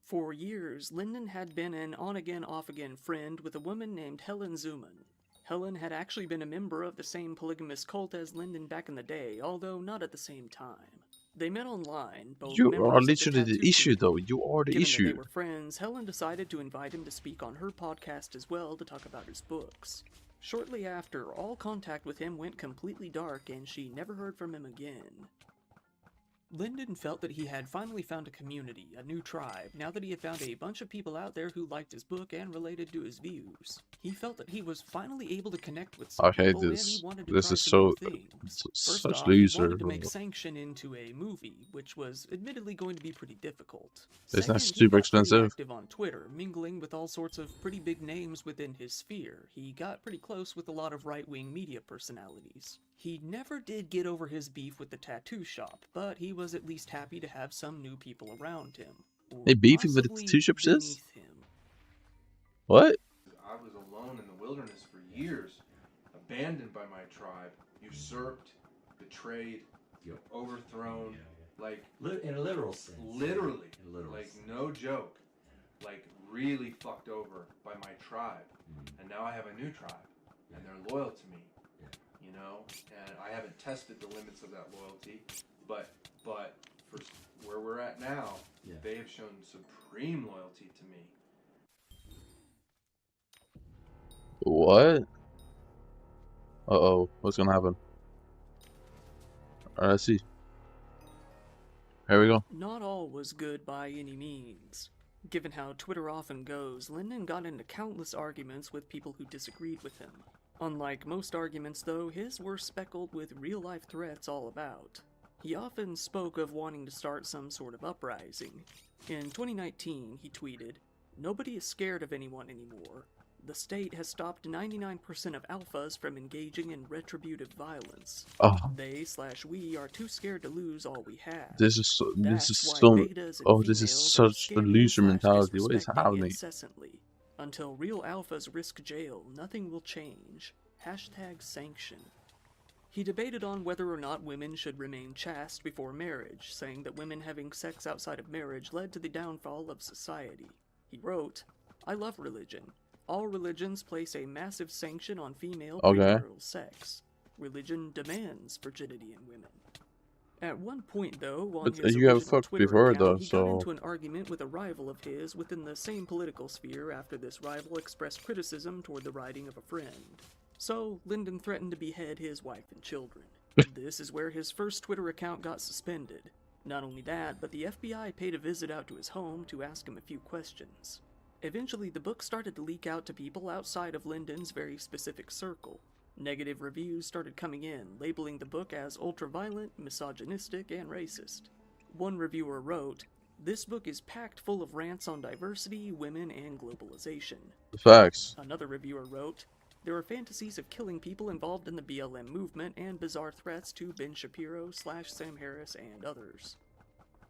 For years, Lyndon had been an on-again, off-again friend with a woman named Helen Zuman. Helen had actually been a member of the same polygamous cult as Lyndon back in the day, although not at the same time. They met online, both You members are of the literally the tattoo issue, though. community. You are the Given that issue. they were friends, Helen decided to invite him to speak on her podcast as well to talk about his books. Shortly after, all contact with him went completely dark, and she never heard from him again. Lyndon felt that he had finally found a community, a new tribe, now that he had found a bunch of people out there who liked his book and related to his views. He felt that he was finally able to connect with some I hate people, this. and he wanted to This try is some so new things. First such off, he loser. wanted to make Sanction into a movie, which was admittedly going to be pretty difficult. It's not Second, he super got pretty expensive. active on Twitter, mingling with all sorts of pretty big names within his sphere. He got pretty close with a lot of right-wing media personalities. He never did get over his beef with the tattoo shop, but he was at least happy to have some new people around him. Or They beefing with the possibly tattoo shop, sis? beneath him. What? I was alone in the wilderness for years, abandoned by my tribe, usurped, betrayed, overthrown, like In a literal sense. literally, In a literal like sense. no joke, like really fucked over by my tribe, and now I have a new tribe, and they're loyal to me, you know, and I haven't tested the limits of that loyalty, but for where we're at now, they have shown supreme loyalty to me. What? Uh-oh. What's gonna happen? Alright, let's see. Here we go. Not all was good by any means. Given how Twitter often goes, Lyndon got into countless arguments with people who disagreed with him. Unlike most arguments, though, his were speckled with real-life threats all about. He often spoke of wanting to start some sort of uprising. In 2019, he tweeted, "Nobody is scared of anyone anymore. The state has stopped 99% of alphas from engaging in retributive violence. Oh. They/we are too scared to lose all we have. This is so, That's this is why so. betas and Oh, this is females are such a scamming loser / mentality. What is disrespecting happening? incessantly. Until real alphas risk jail, nothing will change. #sanction. He debated on whether or not women should remain chaste before marriage, saying that women having sex outside of marriage led to the downfall of society. He wrote, "I love religion. All religions place a massive sanction on female premarital sex. Religion demands virginity in women." At one point, though, on But his you have original fucked Twitter before, account, though, he so- got into an argument with a rival of his within the same political sphere after this rival expressed criticism toward the writing of a friend. So, Lyndon threatened to behead his wife and children. This is where his first Twitter account got suspended. Not only that, but the FBI paid a visit out to his home to ask him a few questions. Eventually, the book started to leak out to people outside of Lyndon's very specific circle. Negative reviews started coming in, labeling the book as ultra-violent, misogynistic, and racist. One reviewer wrote, "This book is packed full of rants on diversity, women, and globalization." Facts. Another reviewer wrote, "There are fantasies of killing people involved in the BLM movement and bizarre threats to Ben Shapiro / Sam Harris and others."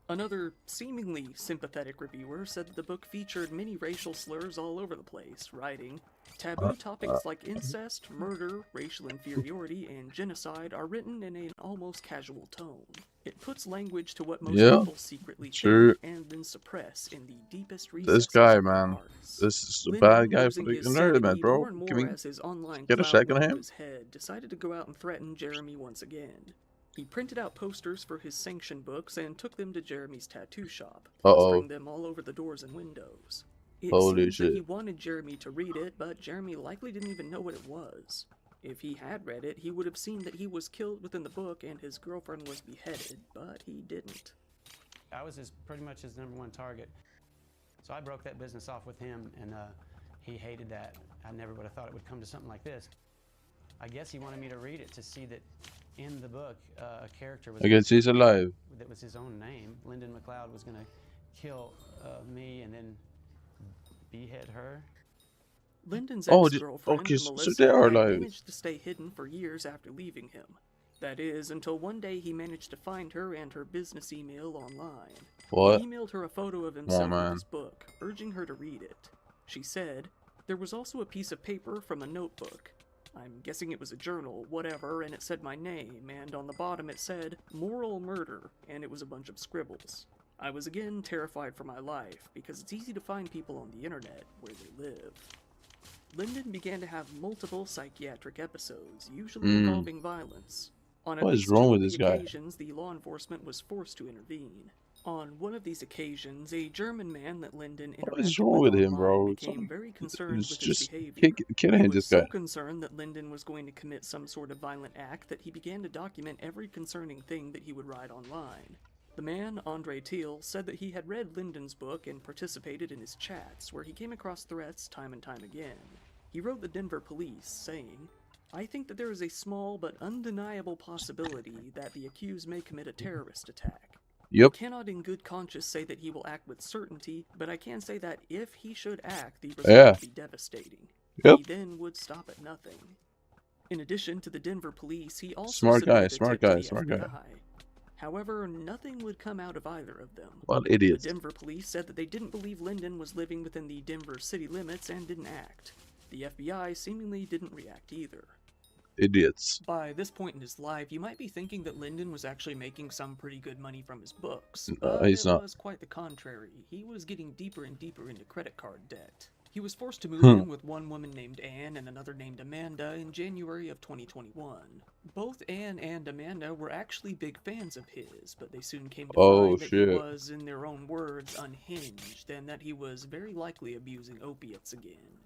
Another seemingly sympathetic reviewer said that the book featured many racial slurs all over the place, writing, "Taboo topics like incest, murder, racial inferiority, and genocide are written in an almost casual tone. It puts language to what most people secretly think and then suppress in the deepest recesses This guy, of their man. hearts." This is a Linden, bad guy for losing the his internet, sanity bro. more and Can more we as his online get a clout second went of to him? his head, decided to go out and threaten Jeremy once again. He printed out posters for his sanction books and took them to Jeremy's tattoo shop, plastering them all over the doors and windows. It Holy seems that he shit. wanted Jeremy to read it, but Jeremy likely didn't even know what it was. If he had read it, he would have seen that he was killed within the book and his girlfriend was beheaded, but he didn't. I was pretty much his #1 target. So I broke that business off with him, and he hated that. I never would have thought it would come to something like this. I guess he wanted me to read it to see that in the book, a character was... I guess he's alive. That was his own name. Lyndon McLeod was going to kill me and then behead her. Lyndon's Oh, ex-girlfriend, okay, so Melissa, they are had alive. managed to stay hidden for years after leaving him. That is, until one day he managed to find her and her business email online. What? He emailed her a photo of Come on, himself with man. his book, urging her to read it. She said, "There was also a piece of paper from a notebook. I'm guessing it was a journal, whatever, and it said my name, and on the bottom it said, moral murder, and it was a bunch of scribbles. I was again terrified for my life, because it's easy to find people on the internet where they live." Lyndon began to have multiple psychiatric episodes, usually involving violence. On at What is least wrong two with of this the guy? occasions, the law enforcement was forced to intervene. On one of these occasions, a German man that Lyndon What is interacted wrong with him, online bro? became very concerned It's with his just behavior. killing He was this so guy. concerned that Lyndon was going to commit some sort of violent act that he began to document every concerning thing that he would write online. The man, Andre Thiel, said that he had read Lyndon's book and participated in his chats, where he came across threats time and time again. He wrote the Denver police, saying, "I think that there is a small but undeniable possibility that the accused may commit a terrorist attack. Yep. I cannot in good conscience say that he will act with certainty, but I can say that if he should act, the result would be devastating. Yep. He then would stop at nothing." In addition to the Denver police, he also Smart guy, submitted a smart tip to guy, the smart guy. FBI. However, nothing would come out of either of them. What idiots. The Denver police said that they didn't believe Lyndon was living within the Denver city limits and didn't act. The FBI seemingly didn't react either. Idiots. By this point in his life, you might be thinking that Lyndon was actually making some pretty good money from his books, but he's it not. was quite the contrary. He was getting deeper and deeper into credit card debt. He was forced to move in with one woman named Anne and another named Amanda in January of 2021. Both Anne and Amanda were actually big fans of his, but they soon came to find that he was, in their own words, unhinged, and that he was very likely abusing opiates again.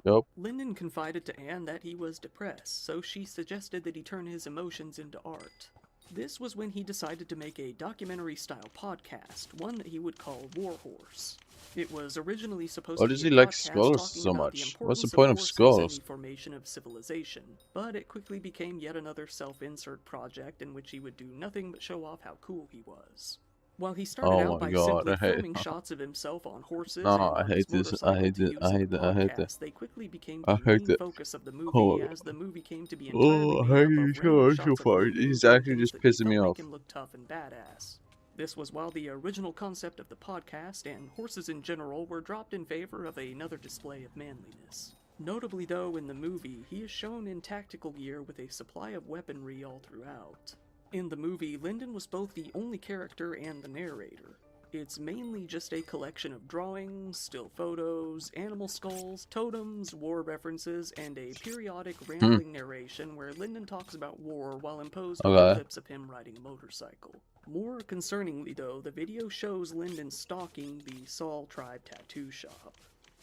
Yep. Lyndon confided to Anne that he was depressed, so she suggested that he turn his emotions into art. This was when he decided to make a documentary-style podcast, one that he would call Warhorse. It was originally supposed Why to does be he a like podcast skulls talking so about much? the What's the importance point of horses skulls? in the formation of civilization, but it quickly became yet another self-insert project in which he would do nothing but show off how cool he was. While he started out by simply filming shots of himself on horses and on his motorcycle to use in the podcast, they quickly became the main focus of the movie as the movie came to be entirely made up of random shots of Lyndon He's doing actually things just that he pissing me felt off. make him look tough and badass. This was while the original concept of the podcast and horses in general were dropped in favor of another display of manliness. Notably though, in the movie, he is shown in tactical gear with a supply of weaponry all throughout. In the movie, Lyndon was both the only character and the narrator. It's mainly just a collection of drawings, still photos, animal skulls, totems, war references, and a periodic rambling narration where Lyndon talks about war while imposed with clips of him riding a motorcycle. More concerningly though, the video shows Lyndon stalking the Saul Tribe tattoo shop.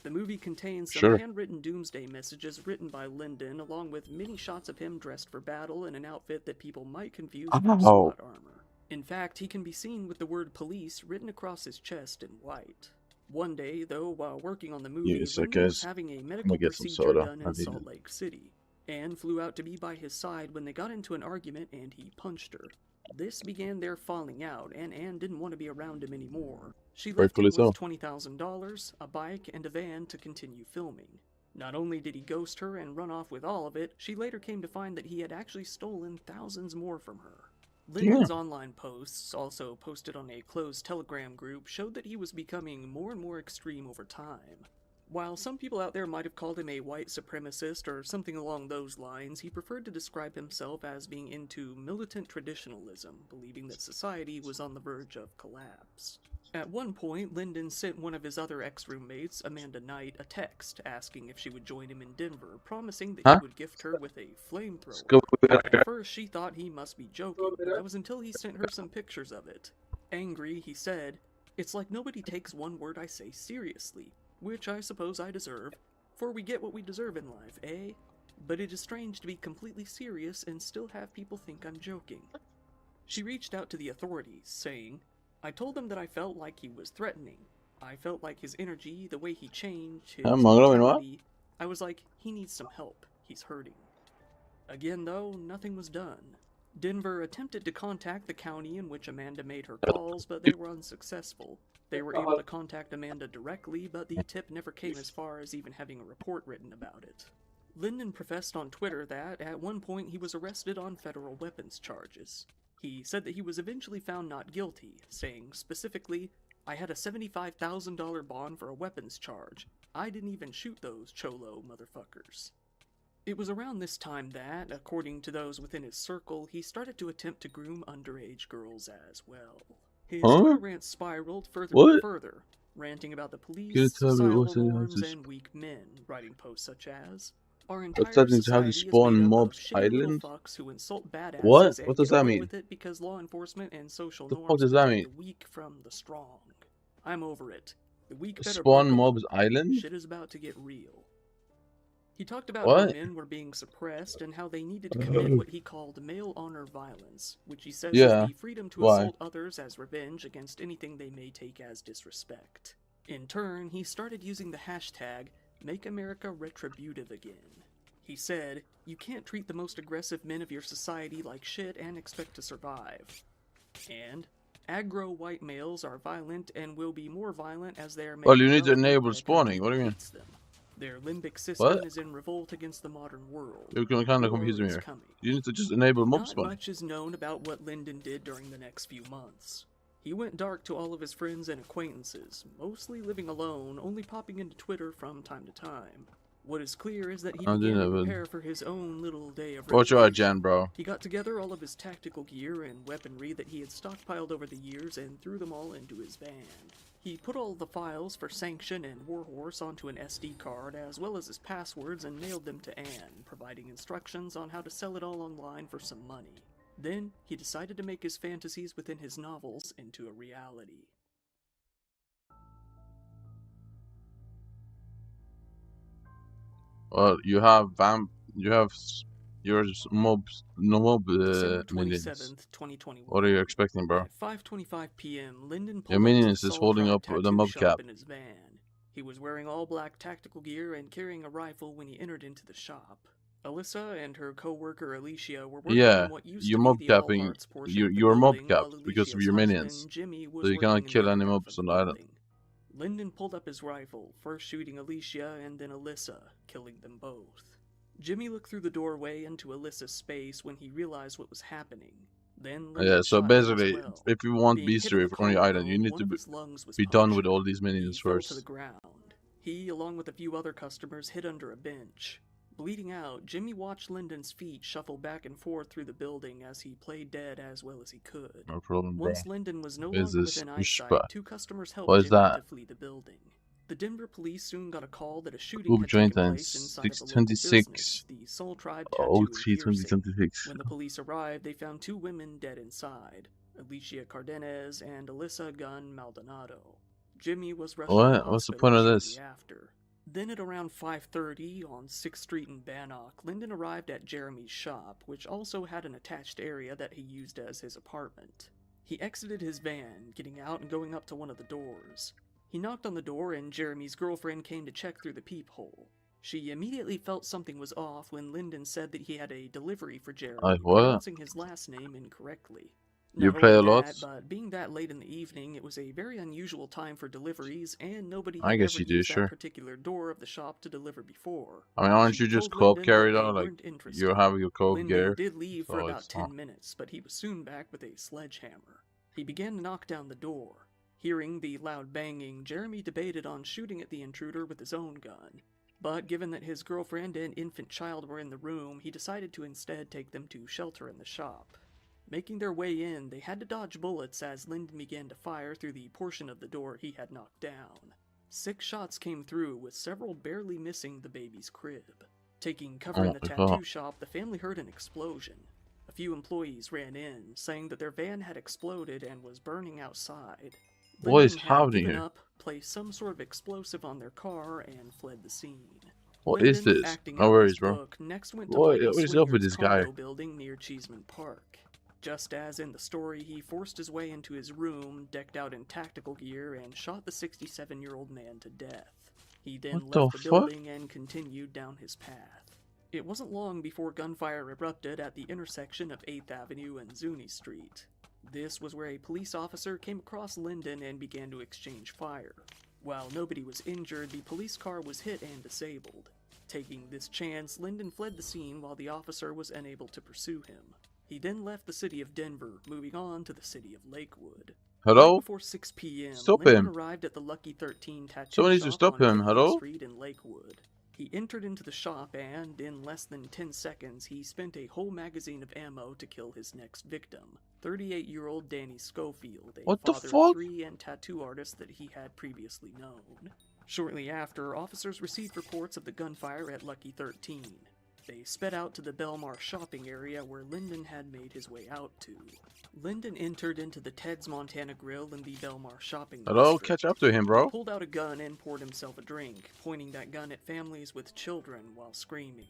The movie contains some handwritten doomsday messages written by Lyndon, along with many shots of him dressed for battle in an outfit that people might confuse for SWAT armor. In fact, he can be seen with the word police written across his chest in white. One day, though, while working on the movie, Lyndon was having a medical procedure done in Salt Lake City. Anne flew out to be by his side when they got into an argument and he punched her. This began their falling out, and Anne didn't want to be around him anymore. She left him with $20,000, a bike, and a van to continue filming. Not only did he ghost her and run off with all of it, she later came to find that he had actually stolen thousands more from her. Lyndon's online posts, also posted on a closed Telegram group, showed that he was becoming more and more extreme over time. While some people out there might have called him a white supremacist or something along those lines, he preferred to describe himself as being into militant traditionalism, believing that society was on the verge of collapse. At one point, Lyndon sent one of his other ex-roommates, Amanda Knight, a text asking if she would join him in Denver, promising that he would gift her with a flamethrower. At first, she thought he must be joking, but that was until he sent her some pictures of it. Angry, he said, "It's like nobody takes one word I say seriously, which I suppose I deserve, for we get what we deserve in life, eh? But it is strange to be completely serious and still have people think I'm joking." She reached out to the authorities, saying, "I told them that I felt like he was threatening. I felt like his energy, the way he changed, his mentality. I was like, he needs some help. He's hurting." Again, though, nothing was done. Denver attempted to contact the county in which Amanda made her calls, but they were unsuccessful. They were able to contact Amanda directly, but the tip never came as far as even having a report written about it. Lyndon professed on Twitter that, at one point, he was arrested on federal weapons charges. He said that he was eventually found not guilty, saying specifically, "I had a $75,000 bond for a weapons charge. I didn't even shoot those cholo motherfuckers." It was around this time that, according to those within his circle, he started to attempt to groom underage girls as well. His Twitter rant spiraled further and further, ranting about the police, societal norms, and weak men, writing posts such as, "Our entire society is made up of shitty little fucks who insult badasses and get away with it because law enforcement and social norms protect the weak from the strong. I'm over it. The weak better buckle. Shit is about to get real." He talked about how men were being suppressed and how they needed to commit what he called male honor violence, which he says is the freedom to assault others as revenge against anything they may take as disrespect. In turn, he started using the hashtag #MakeAmericaRetributive again. He said, "You can't treat the most aggressive men of your society like shit and expect to survive." And, "Aggro white males are violent and will be more violent as they are made." Well, you need to enable spawning. What do you mean? Their limbic system is in revolt against the modern world. You're kind of confusing me here. You need to just enable mob spawning. Not much is known about what Lyndon did during the next few months. He went dark to all of his friends and acquaintances, mostly living alone, only popping into Twitter from time to time. What is clear is that he began to prepare for his own little day of Watch out, Jan, bro. He got together all of his tactical gear and weaponry that he had stockpiled over the years and threw them all into his van. He put all the files for Sanction and Warhorse onto an SD card, as well as his passwords, and mailed them to Anne, providing instructions on how to sell it all online for some money. Then, he decided to make his fantasies within his novels into a reality. Well, you have your mobs, no mob minions. 2021. What are you expecting, bro? At 5:25 p.m., Lyndon pulled your minions is holding up the mob cap. In his van. He was wearing all black tactical gear and carrying a rifle when he entered into the shop. Alyssa and her co-worker Alicia were working on what used to be the all hearts portion of the you're mob building, capped while because of Alicia's your husband, minions. Jimmy, was So you cannot working in kill the any other half mobs of on the the island. building. Lyndon pulled up his rifle, first shooting Alicia and then Alyssa, killing them both. Jimmy looked through the doorway into Alyssa's space when he realized what was happening. Then Lyndon So shot him as basically, well. if you want Being beast hit in the reef on your island, you collarbone, need one to of his lungs was be done with punctured. all these minions He fell first. to the ground. He, along with a few other customers, hid under a bench. Bleeding out, Jimmy watched Lyndon's feet shuffle back and forth through the building as he played dead as well as he could. No problem, bro. Once Lyndon was no What is longer this? within eyesight, Ushpa. two customers helped What is Jimmy that? to flee the building. The Denver police soon got a call that a shooting Ooh, had joint taken time place inside of a local 626. business, the Soul Tribe Oh, Tattoo and Piercing. 2026. When the police arrived, they found two women dead inside, Alicia Cardenas and Alyssa Gunn Maldonado. Jimmy was rushed to the hospital What's the point of this? shortly after. Then at around 5:30 on 6th Street in Bannock, Lyndon arrived at Jeremy's shop, which also had an attached area that he used as his apartment. He exited his van, getting out and going up to one of the doors. He knocked on the door and Jeremy's girlfriend came to check through the peephole. She immediately felt something was off when Lyndon said that he had a delivery for Jeremy, pronouncing his last name incorrectly. You Not play only a lot? that, but being that late in the evening, it was a very unusual time for deliveries, and nobody I had guess ever you do, used that sure. particular door of the shop to deliver before. I mean, aren't She you just told co-op Lyndon that carry they though? Like, weren't interested. you're having your co-op Lyndon gear, did leave for so about it's 10 not. minutes, but he was soon back with a sledgehammer. He began to knock down the door. Hearing the loud banging, Jeremy debated on shooting at the intruder with his own gun. But given that his girlfriend and infant child were in the room, he decided to instead take them to shelter in the shop. Making their way in, they had to dodge bullets as Lyndon began to fire through the portion of the door he had knocked down. 6 shots came through, with several barely missing the baby's crib. Taking cover in the tattoo shop, the family heard an explosion. A few employees ran in, saying that their van had exploded and was burning outside. What is Lyndon had happening given here? up, placed some sort of explosive on their car, and fled the scene. What is Lyndon, this? acting No out worries, his bro. book, next went to What play is up with Swingers this guy? condo building near Cheeseman Park. Just as in the story, he forced his way into his room, decked out in tactical gear, and shot the 67-year-old man to death. He then What left the the fuck? building and continued down his path. It wasn't long before gunfire erupted at the intersection of 8th Avenue and Zuni Street. This was where a police officer came across Lyndon and began to exchange fire. While nobody was injured, the police car was hit and disabled. Taking this chance, Lyndon fled the scene while the officer was unable to pursue him. He then left the city of Denver, moving on to the city of Lakewood. Hello? Right before 6 p.m., Stop Lyndon him. arrived at the Lucky 13 tattoo Someone needs to shop stop on him. 50th Hello? Street in Lakewood. He entered into the shop and, in less than 10 seconds, he spent a whole magazine of ammo to kill his next victim, 38-year-old Danny Schofield, a What the father fuck? of 3 and tattoo artist that he had previously known. Shortly after, officers received reports of the gunfire at Lucky 13. They sped out to the Belmar shopping area where Lyndon had made his way out to. Lyndon entered into the Ted's Montana Grill in the Belmar shopping Hello? district. Catch up to him, bro. He pulled out a gun and poured himself a drink, pointing that gun at families with children while screaming.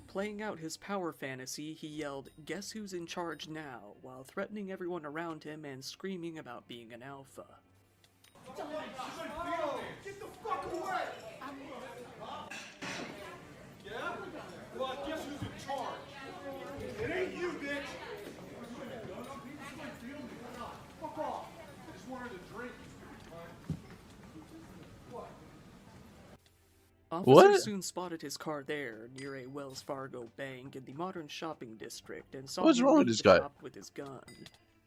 Playing out his power fantasy, he yelled, "Guess who's in charge now?" while threatening everyone around him and screaming about being an alpha. Get the fuck away! Yeah? Well, I guess who's in charge? It ain't you, bitch! Fuck off! I just wanted a drink. What? Officers What? soon spotted his car there, near a Wells Fargo bank in the modern shopping district, and saw What's him wrong with leave this the guy? shop with his gun.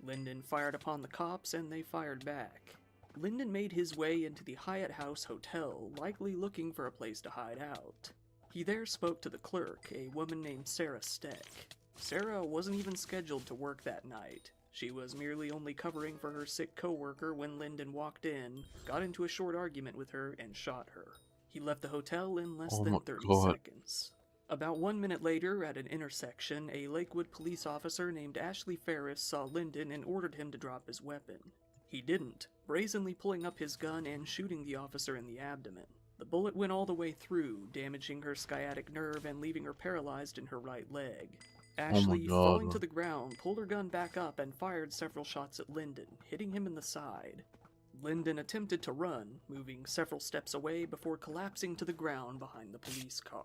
Lyndon fired upon the cops, and they fired back. Lyndon made his way into the Hyatt House Hotel, likely looking for a place to hide out. He there spoke to the clerk, a woman named Sarah Steck. Sarah wasn't even scheduled to work that night. She was merely only covering for her sick coworker when Lyndon walked in, got into a short argument with her, and shot her. He left the hotel in less Oh than my 30 God. seconds. About 1 minute later, at an intersection, a Lakewood police officer named Ashley Ferris saw Lyndon and ordered him to drop his weapon. He didn't, brazenly pulling up his gun and shooting the officer in the abdomen. The bullet went all the way through, damaging her sciatic nerve and leaving her paralyzed in her right leg. Ashley, God, falling bro. to the ground, pulled her gun back up and fired several shots at Lyndon, hitting him in the side. Lyndon attempted to run, moving several steps away before collapsing to the ground behind the police car.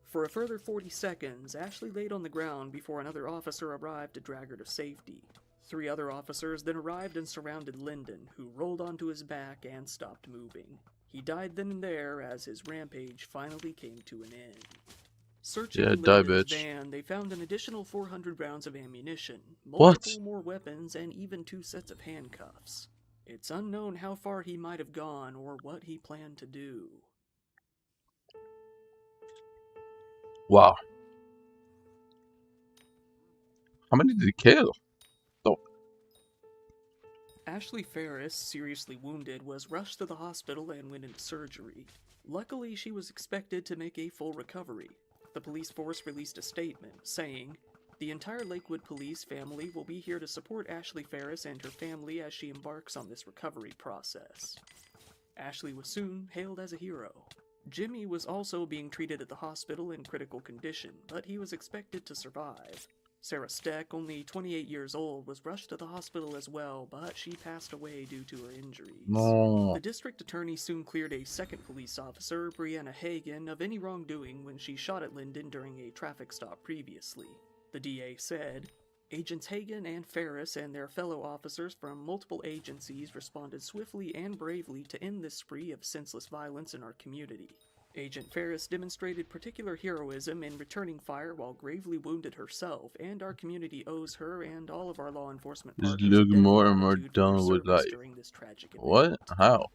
For a further 40 seconds, Ashley laid on the ground before another officer arrived to drag her to safety. 3 other officers then arrived and surrounded Lyndon, who rolled onto his back and stopped moving. He died then and there as his rampage finally came to an end. Searching Yeah, die, Lyndon's bitch. van, they found an additional 400 rounds of ammunition, What? multiple more weapons, and even 2 sets of handcuffs. It's unknown how far he might have gone or what he planned to do. Wow. How many did he kill? Oh, Ashley Ferris, seriously wounded, was rushed to the hospital and went into surgery. Luckily, she was expected to make a full recovery. The police force released a statement saying, "The entire Lakewood police family will be here to support Ashley Ferris and her family as she embarks on this recovery process." Ashley was soon hailed as a hero. Jimmy was also being treated at the hospital in critical condition, but he was expected to survive. Sarah Steck, only 28 years old, was rushed to the hospital as well, but she passed away due to her injuries. no. The district attorney soon cleared a second police officer, Brianna Hagan, of any wrongdoing when she shot at Lyndon during a traffic stop previously. The DA said, Agents Hagen and Ferris and their fellow officers from multiple agencies responded swiftly and bravely to end this spree of senseless violence in our community. Agent Ferris demonstrated particular heroism in returning fire while gravely wounded herself, and our community owes her and all of our law enforcement Just partners look a debt of more and more gratitude for their done with service life. during this tragic event. What? How?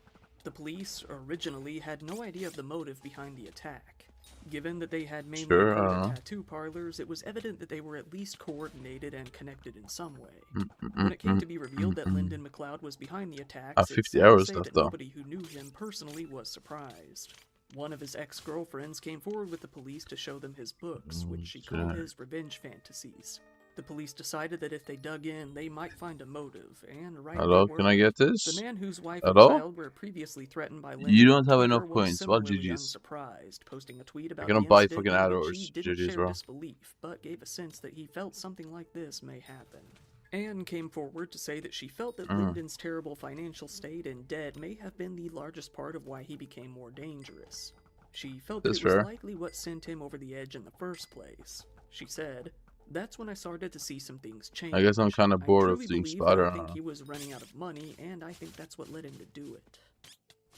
The police originally had no idea of the motive behind the attack. Given that they had mainly Sure, I avoided don't know. tattoo parlors, it was evident that they were at least coordinated and connected in some way. When it came to be revealed that Lyndon McLeod was behind the attacks, 50 it's sad to hours say left, that though. nobody who knew him personally was surprised. One of his ex-girlfriends came forward with the police to show them his books, which she called shit. his revenge fantasies. The police decided that if they dug in, they might find a motive, and right Hello, they were. can I get this? The man whose wife Hello? and child were previously threatened by Lyndon You on don't have Twitter enough was points. Well, similarly GG's. unsurprised, posting a tweet I about cannot the buy incident fucking in which AdWords. he didn't GG's, share bro. disbelief, but gave a sense that he felt something like this may happen. Anne came forward to say that she felt that Lyndon's terrible financial state and debt may have been the largest part of why he became more dangerous. She felt that That's it was fair. likely what sent him over the edge in the first place. She said, "That's when I started to see some things change. I guess I'm kind of bored of truly doing believe that Spider. I think he was running out of money, and I think that's what led him to do it."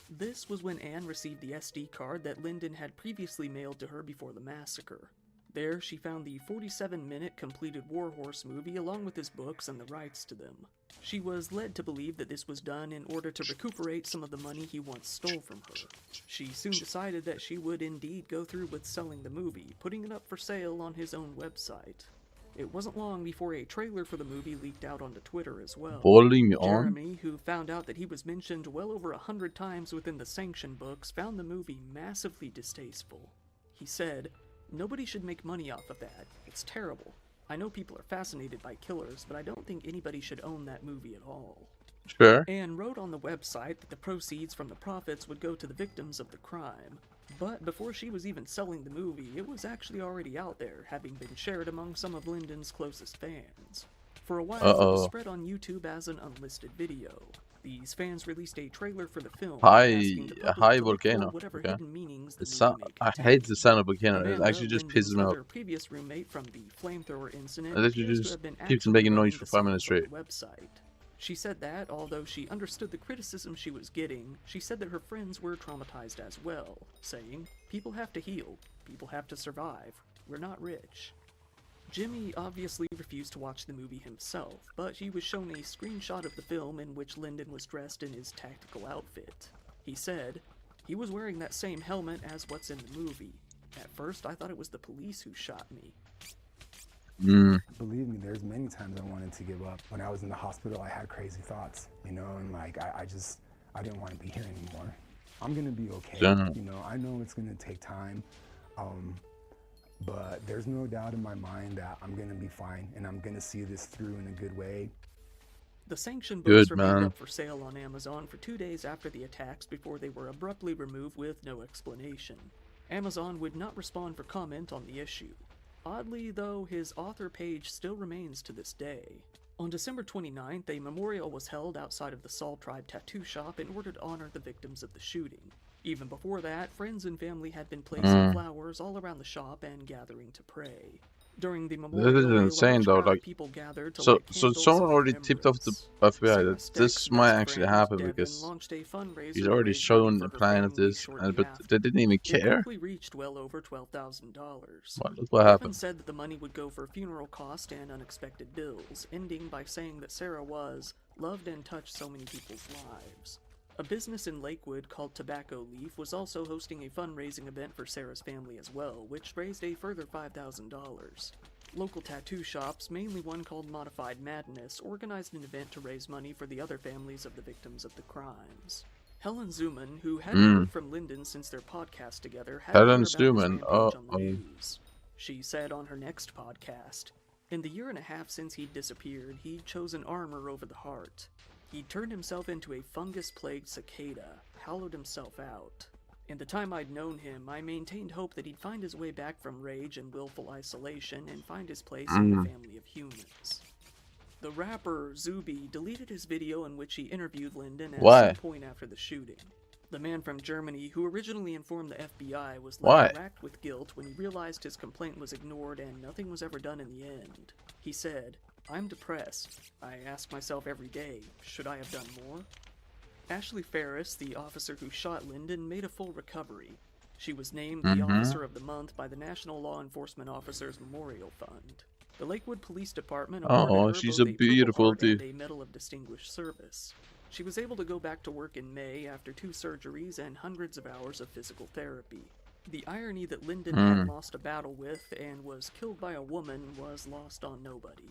This was when Anne received the SD card that Lyndon had previously mailed to her before the massacre. There, she found the 47-minute completed Warhorse movie along with his books and the rights to them. She was led to believe that this was done in order to recuperate some of the money he once stole from her. She soon decided that she would indeed go through with selling the movie, putting it up for sale on his own website. It wasn't long before a trailer for the movie leaked out onto Twitter as well. Boiling on? Jeremy, who found out that he was mentioned well over 100 times within the sanction books, found the movie massively distasteful. He said, "Nobody should make money off of that. It's terrible. I know people are fascinated by killers, but I don't think anybody should own that movie at all." Sure. Anne wrote on the website that the proceeds from the profits would go to the victims of the crime. But before she was even selling the movie, it was actually already out there, having been shared among some of Lyndon's closest fans. For a while, it was spread on YouTube as an unlisted video. These fans released a trailer for the film, asking the public High to look for volcano. whatever Okay. hidden meanings the It's movie may I contain. hate the sound of volcano. It Amanda, actually just Lyndon's pisses me off. other previous roommate from the flamethrower incident, It actually appears to just have been keeps actually making running noise for the 5 minutes scenes on straight. the website. She said that, although she understood the criticism she was getting, she said that her friends were traumatized as well, saying, "People have to heal. People have to survive. We're not rich." Jimmy obviously refused to watch the movie himself, but he was shown a screenshot of the film in which Lyndon was dressed in his tactical outfit. He said, "He was wearing that same helmet as what's in the movie. At first, I thought it was the police who shot me." Believe me, there's many times I wanted to give up. When I was in the hospital, I had crazy thoughts, you know, and like I didn't want to be here anymore. I'm gonna be okay, you know. I know it's gonna take time, but there's no doubt in my mind that I'm gonna be fine, and I'm gonna see this through in a good way. The sanction books Good, remained man. up for sale on Amazon for 2 days after the attacks before they were abruptly removed with no explanation. Amazon would not respond for comment on the issue. Oddly, though, his author page still remains to this day. On December 29th, a memorial was held outside of the Saul Tribe tattoo shop in order to honor the victims of the shooting. Even before that, friends and family had been placing flowers all around the shop and gathering to pray. During the memorial, This is a insane large though. crowd of Like, people gathered to so light so candles someone in already tipped off the remembrance. FBI Sarah that Steck's this might best actually friend, happen Devin, because launched a fundraiser he's to already raise shown money the for her plan of family this, shortly but after. they didn't even It care. quickly reached well over $12,000. Well, look what Devin happened. said that the money would go for funeral costs and unexpected bills, ending by saying that Sarah was loved and touched so many people's lives. A business in Lakewood called Tobacco Leaf was also hosting a fundraising event for Sarah's family as well, which raised a further $5,000. Local tattoo shops, mainly one called Modified Madness, organized an event to raise money for the other families of the victims of the crimes. Helen Zuman, who hadn't heard from Lyndon since their podcast together, had Helen heard about his Zuman, rampage on the news. She said on her next podcast, "In the year and a half since he'd disappeared, he'd chosen armor over the heart. He'd turned himself into a fungus-plagued cicada, hollowed himself out. In the time I'd known him, I maintained hope that he'd find his way back from rage and willful isolation and find his place in the family of humans." The rapper Zuby deleted his video in which he interviewed Lyndon at some point after the shooting. The man from Germany, who originally informed the FBI, was left racked with guilt when he realized his complaint was ignored and nothing was ever done in the end. He said, I'm depressed. I ask myself every day, should I have done more? Ashley Ferris, the officer who shot Lyndon, made a full recovery. She was named the Officer of the Month by the National Law Enforcement Officers Memorial Fund. The Lakewood Police Department awarded her she's both a a beautiful Purple Heart dude. and a Medal of Distinguished Service. She was able to go back to work in May after 2 surgeries and hundreds of hours of physical therapy. The irony that Lyndon had lost a battle with and was killed by a woman was lost on nobody.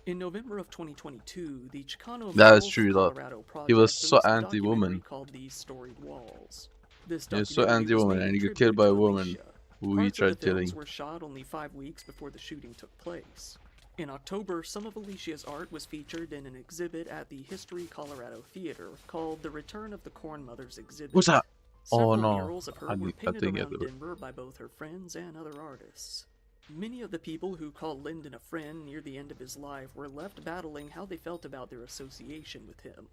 In November of 2022, the Chicano That is Mills, true, though. Colorado He project was so released a anti-woman. documentary called These Storied Walls. This He was so documentary was anti-woman, made and in he got tribute killed by to a woman Alicia. who he Parts of tried the films killing. were shot only 5 weeks before the shooting took place. In October, some of Alicia's art was featured in an exhibit at the History Colorado Theater called The Return of the Corn Mothers exhibit. What's that? Several Oh no, murals of her were I painted think around it. Denver by both her friends and other artists. Many of the people who called Lyndon a friend near the end of his life were left battling how they felt about their association with him.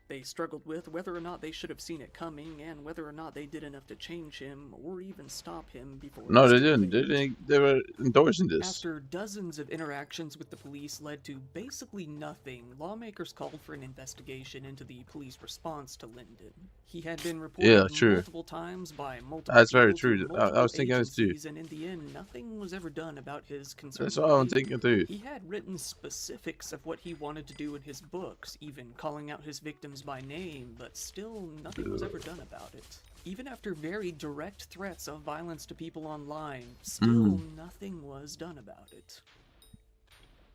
They struggled with whether or not they should have seen it coming and whether or not they did enough to change him or even stop him before it No, was they too didn't. late. They were endorsing this. After dozens of interactions with the police led to basically nothing, lawmakers called for an investigation into the police response to Lyndon. He had been reported multiple times by multiple That's very people true. through I was multiple thinking this too. agencies, and in the end, nothing was ever done about his concerns. That's what I'm thinking too. He had written specifics of what he wanted to do in his books, even calling out his victims by name, but still nothing was ever done about it. Even after very direct threats of violence to people online, still nothing was done about it.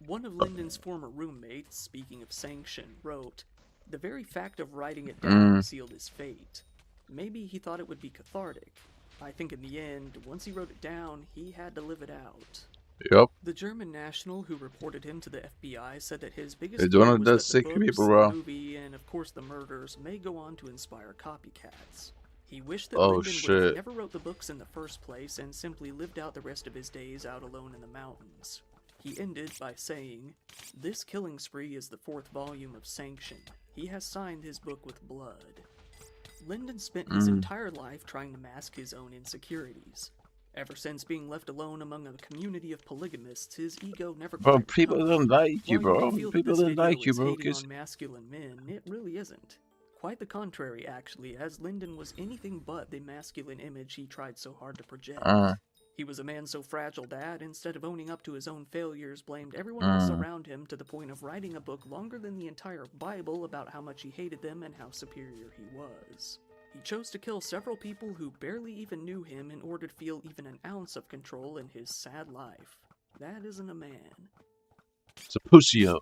One of Lyndon's former roommates, speaking of sanction, wrote, "The very fact of writing it down sealed his fate. Maybe he thought it would be cathartic. I think in the end, once he wrote it down, he had to live it out." Yep. The German national who reported him to the FBI said that his biggest They fear don't was that that the sick books, people, the bro. movie, and of course the murders may go on to inspire copycats. He wished that Oh, Lyndon would shit. have never wrote the books in the first place and simply lived out the rest of his days out alone in the mountains. He ended by saying, "This killing spree is the 4th volume of Sanction. He has signed his book with blood." Lyndon spent his entire life trying to mask his own insecurities. Ever since being left alone among a community of polygamists, his ego never Bro, quite people recovered. don't like you, While bro. may feel that People this don't video like you, is bro. hating 'Cause on masculine men, it really isn't. Quite the contrary, actually, as Lyndon was anything but the masculine image he tried so hard to project. He was a man so fragile that, instead of owning up to his own failures, blamed everyone else around him to the point of writing a book longer than the entire Bible about how much he hated them and how superior he was. He chose to kill several people who barely even knew him in order to feel even an ounce of control in his sad life. That isn't a man. it's a pussy-o.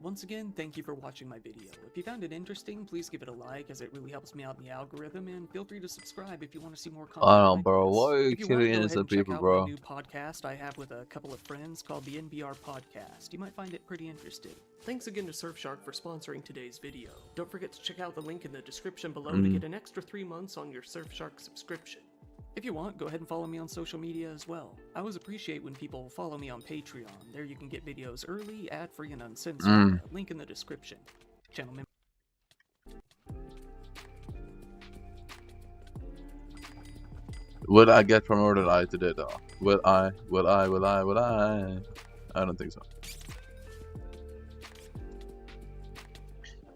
Once again, thank you for watching my video. If you found it interesting, please give it a like, as it really helps me out in the algorithm, and feel free to subscribe if you want to see more content I don't know, like bro. this. Why are you If you want, killing go ahead innocent and check people, out bro? my new podcast I have with a couple of friends called the NBR Podcast. You might find it pretty interesting. Thanks again to Surfshark for sponsoring today's video. Don't forget to check out the link in the description below to get an extra 3 months on your Surfshark subscription. If you want, go ahead and follow me on social media as well. I always appreciate when people follow me on Patreon. There you can get videos early, ad-free, and uncensored. Link in the description. Channel member. Would I get promoted today though? Will I? I don't think so.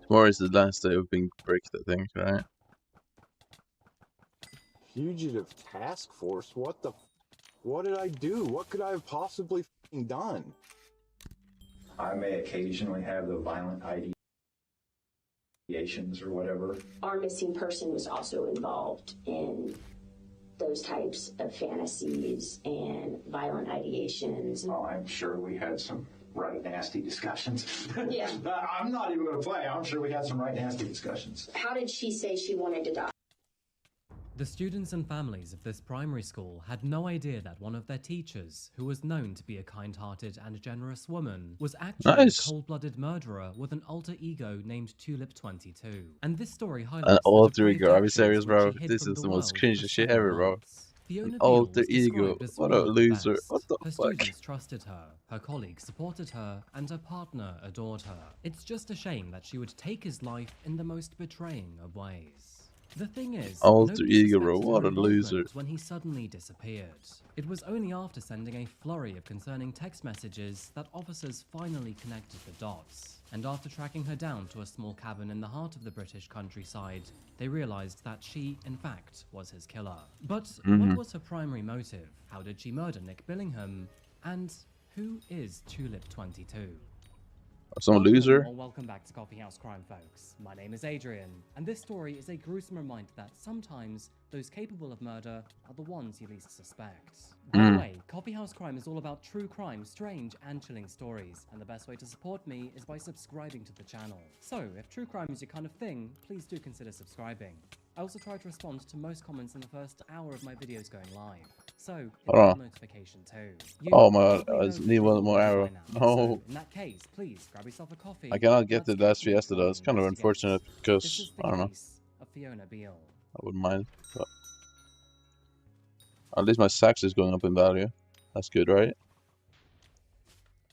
Tomorrow is the last day of being bricked, I think, right? Fugitive task force? What did I do? What could I have possibly done? I may occasionally have the violent ideations or whatever. Our missing person was also involved in those types of fantasies and violent ideations. Oh, I'm sure we had some right nasty discussions. Yeah. I'm not even going to play. I'm sure we had some right nasty discussions. How did she say she wanted to die? The students and families of this primary school had no idea that one of their teachers, who was known to be a kind-hearted and generous woman, was actually a cold-blooded murderer with an alter ego named Tulip22. And this story highlights An the alter grave ego? Are we actions serious, which bro? she hid This from is the the most world cringe for shit several ever, bro. months. Fiona An Beale alter was ego? described as What one a of the loser. best. What the Her fuck? students trusted her colleagues supported her, and her partner adored her. It's just a shame that she would take his life in the most betraying of ways. The thing is, Alter nobody ego, bro. suspected What her a loser. involvement when he suddenly disappeared. It was only after sending a flurry of concerning text messages that officers finally connected the dots. And after tracking her down to a small cabin in the heart of the British countryside, they realized that she, in fact, was his killer. But what was her primary motive? How did she murder Nick Billingham? And who is Tulip22? Some loser. Or welcome back to Coffee House Crime, folks. My name is Adrian, and this story is a gruesome reminder that sometimes those capable of murder are the ones you least suspect. By the way, Coffee House Crime is all about true crime, strange and chilling stories, and the best way to support me is by subscribing to the channel. So, if true crime is your kind of thing, please do consider subscribing. I also try to respond to most comments in the first hour of my videos going live, so hit the bell notification too. Oh my god, I just need one more arrow. No. So, in that case, please grab yourself a coffee. I cannot get the last Fiesta though. It's kind of unfortunate because, I don't know. Of Fiona Beale. I wouldn't mind. But at least my sax is going up in value. That's good, right?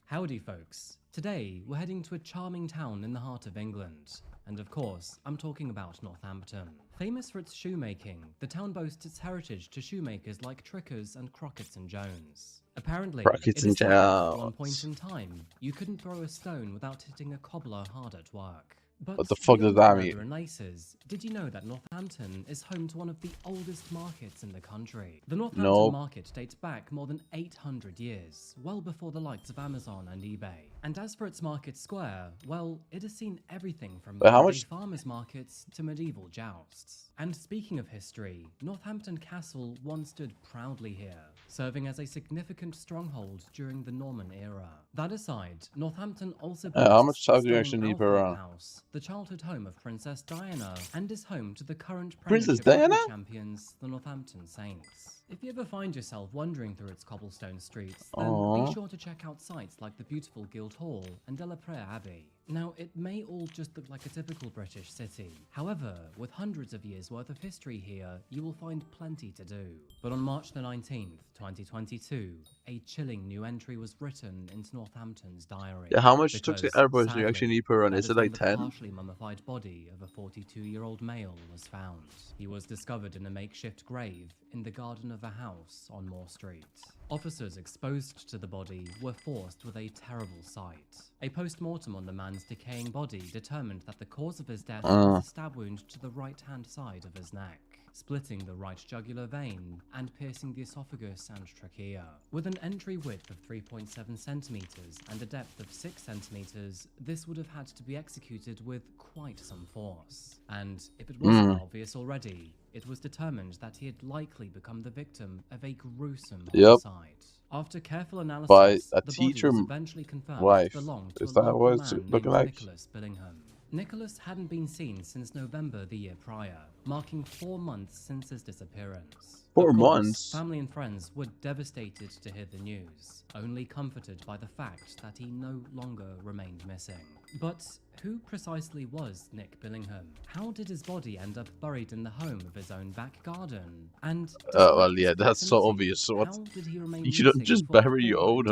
Howdy, folks. Today, we're heading to a charming town in the heart of England. And of course, I'm talking about Northampton. Famous for its shoemaking, the town boasts its heritage to shoemakers like Trickers and Crockett's and Jones. Apparently, Crockett's and at one point in time, you couldn't throw a stone without hitting a cobbler hard at work. But what the fuck does that mean? And laces, did you know that Northampton is home to one of the oldest markets in the country? The Northampton market dates back more than 800 years, well before the likes of Amazon and eBay. And as for its market square, well, it has seen everything from farmers markets to medieval jousts. And speaking of history, Northampton Castle once stood proudly here, serving as a significant stronghold during the Norman era. That aside, Northampton also how much time do you actually need per round? House, the childhood home of Princess Diana, and is home to the current Princess Premiership Diana? champions, the Northampton Saints. If you ever find yourself wandering through its cobblestone streets, then be sure to check out sites like the beautiful Guildhall and Delaprere Abbey. Now, it may all just look like a typical British city. However, with hundreds of years worth of history here, you will find plenty to do. But on March the 19th, 2022, a chilling new entry was written into Northampton's diary. Yeah, how much toxic airboys do you actually need per run? Is it like 10? The partially mummified body of a 42-year-old male was found. He was discovered in a makeshift grave in the garden of a house on Moore Street. Officers exposed to the body were forced with a terrible sight. A post-mortem on the man's decaying body determined that the cause of his death was a stab wound to the right-hand side of his neck, splitting the right jugular vein and piercing the esophagus and trachea. With an entry width of 3.7 centimeters and a depth of 6 centimeters, this would have had to be executed with quite some force. And if it wasn't obvious already, it was determined that he had likely become the victim of a gruesome homicide. After careful analysis, by a the teacher body was eventually confirmed wife. belonged to Is a that local what it's man looking named like? Nicholas Billingham. Nicholas hadn't been seen since November the year prior, marking 4 months since his disappearance. 4 Of course, months? Family and friends were devastated to hear the news, only comforted by the fact that he no longer remained missing. But who precisely was Nick Billingham? How did his body end up buried in the home of his own back garden? And Well, yeah, that's so obvious. What? You shouldn't just bury your own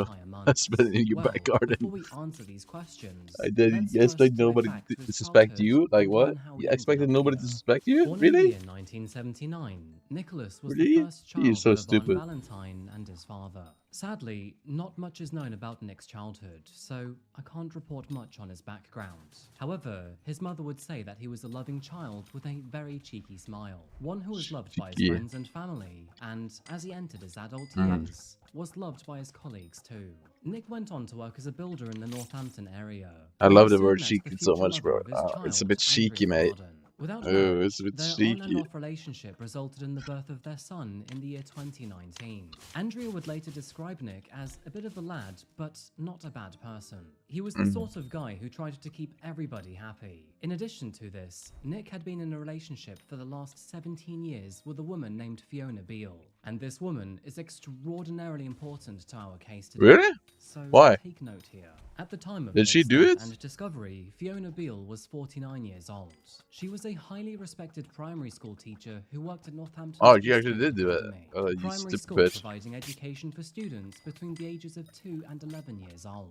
husband in your back garden. Before we answer these questions, I did. You expect nobody to suspect you? Like what? You expected nobody to suspect you? Born Really? in 1979, Nicholas was Really? the first child You're so of stupid. Yvonne Valentine and his father. Sadly, not much is known about Nick's childhood, so I can't report much on his background. However, his mother would say that he was a loving child with a very cheeky smile, one who was loved by his Cheeky. friends and family, and as he entered his adult years, was loved by his colleagues too. Nick went on to work as a builder in the Northampton area. I love the He word soon met cheeky the so future much, bro. lover of his It's a child, bit cheeky, Andrea mate. Gordon. Without Oh, marriage, it's a bit their cheeky. on and off relationship resulted in the birth of their son in the year 2019. Andrea would later describe Nick as a bit of a lad, but not a bad person. He was the sort of guy who tried to keep everybody happy. In addition to this, Nick had been in a relationship for the last 17 years with a woman named Fiona Beale, and this woman is extraordinarily important to our case today. Really? So Why? take note here. At the time of Did she Nick's do death it? and discovery, Fiona Beale was 49 years old. She was a highly respected primary school teacher who worked at Northampton. Oh, you actually did do it. Oh, you Primary stupid school bitch. providing education for students between the ages of 2 and 11 years old.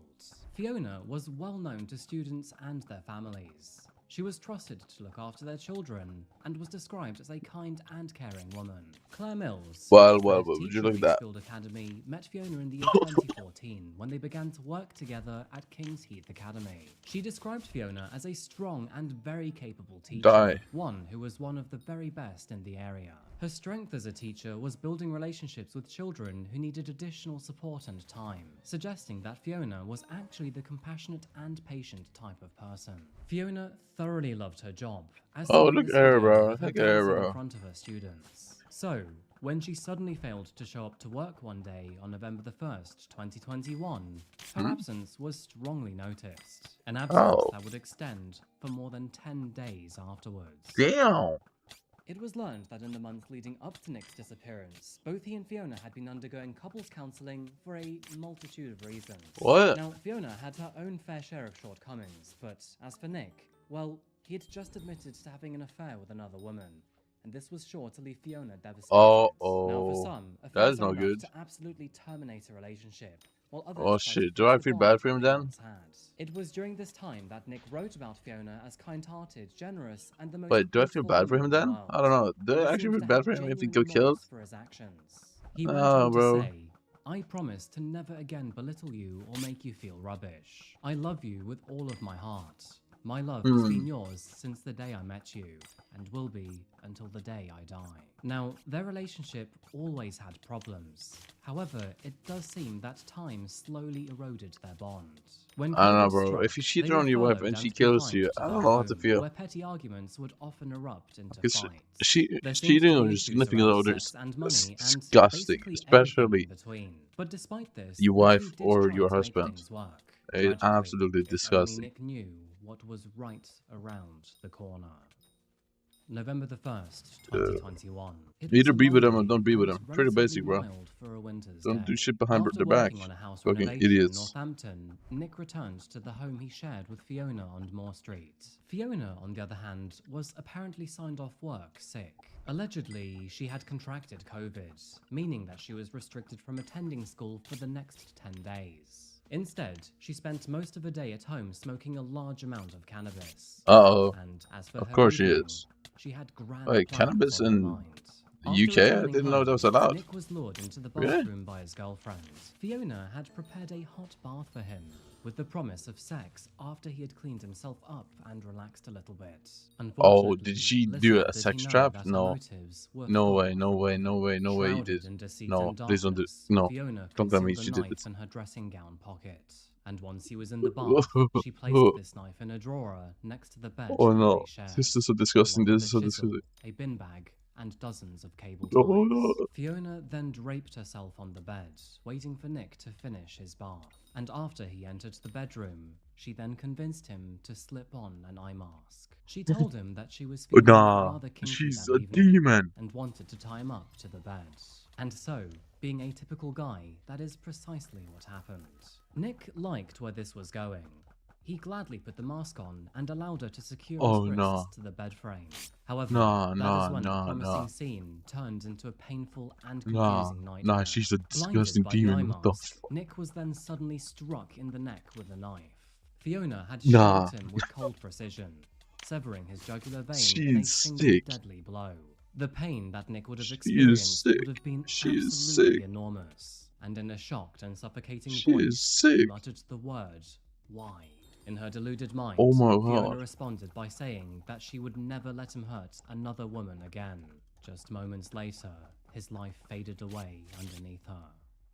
Fiona was well known to students and their families. She was trusted to look after their children and was described as a kind and caring woman. Claire Mills, Well, head would you teacher look of at that? Eastfield Academy, met Fiona in the year 2014 when they began to work together at King's Heath Academy. She described Fiona as a strong and very capable teacher, one who was one of the very best in the area. Her strength as a teacher was building relationships with children who needed additional support and time, suggesting that Fiona was actually the compassionate and patient type of person. Fiona thoroughly loved her job, as Oh, seen in look this at her, video bro. of her Look at her, dancing in bro. front of her students. So, when she suddenly failed to show up to work one day on November the 1st, 2021, her absence was strongly noticed. An absence that would extend for more than 10 days afterwards. Damn. It was learned that in the months leading up to Nick's disappearance, both he and Fiona had been undergoing couples counselling for a multitude of reasons. What? Now, Fiona had her own fair share of shortcomings, but as for Nick, well, he had just admitted to having an affair with another woman, and this was sure to leave Fiona devastated. Now, for some, affairs That's are not enough good. to absolutely terminate a relationship, while others Oh try to shit, fix do I the feel bond bad for him they then? once had. It was during this time that Nick wrote about Fiona as kind-hearted, generous, and the most Wait, do I feel beautiful bad for woman him in the then? world. I don't know. Do He I actually seems feel to bad have for him if he genuine got killed? remorse for his actions. He went on bro. to say, I promise to never again belittle you or make you feel rubbish. I love you with all of my heart. My love has been yours since the day I met you, and will be until the day I die. Now, their relationship always had problems. However, it does seem that time slowly eroded their bond. When I don't know, COVID bro. struck, If you they cheat were on your wife furloughed and she and kills you, confined to I their don't know how to home, feel. where petty arguments would often erupt into Because fights. There seemed cheating to on be your issues significant around other sex is and money and disgusting, basically everything especially in between. But despite this, your the wife two did or try your to make husband. things work. It's Tragically, absolutely if only disgusting. Nick knew what was right around the corner. November the 1st, 2021. It was Either a be with him or Monday don't be with and him. Pretty relatively basic, bro. mild for a winter's Don't day. do shit behind After their back. working on a house Fucking renovation in idiots. Northampton, Nick returned to the home he shared with Fiona on Moore Street. Fiona, on the other hand, was apparently signed off work sick. Allegedly, she had contracted COVID, meaning that she was restricted from attending school for the next 10 days. Instead, she spent most of her day at home smoking a large amount of cannabis. Uh-oh. And as for Of her course she evening, is. she had grand Wait, plans cannabis on her in mind. the After UK? I returning didn't know home, that was allowed. Nick was lured into the Really? bathroom by his girlfriend. Fiona had prepared a hot bath for him, with the promise of sex after he had cleaned himself up and relaxed a little bit. Oh, did she do little a did sex he know trap? that her No. motives were No full way, of no way, no way, no way you Shrouded did. in deceit No, and please don't do darkness, no. Fiona Don't tell me concealed she the did it. knife in her dressing gown pocket, and once he was in the bath, she placed this knife in a drawer next to the bed Oh that no. they shared, This is so disgusting. along This with is so a chisel, disgusting. a bin bag, and dozens of cable ties. Oh no. Fiona then draped herself on the bed, waiting for Nick to finish his bath. And after he entered the bedroom, she then convinced him to slip on an eye mask. She told him that she was feeling Nah, rather kinky she's that a evening demon. and wanted to tie him up to the bed. And so, being a typical guy, that is precisely what happened. Nick liked where this was going. He gladly put the mask on and allowed her to secure Oh, his wrists no. to the bed frame. However, Nah, that nah, is when nah, the promising nah. scene turned into a painful and Nah, confusing nightmare. nah, she's a Blinded disgusting by the eye demon. What the mask, Nick was then suddenly struck in the neck with a knife. Fiona had Nah. stabbed him with cold precision, severing his jugular vein She in a is single sick. deadly blow. The pain that Nick would have She is experienced sick. would have been She is absolutely sick. enormous, and in a shocked and suffocating She voice, is sick. she muttered the word, "Why?" In her deluded mind, Oh my Fiona God. responded by saying that she would never let him hurt another woman again. Just moments later, his life faded away underneath her.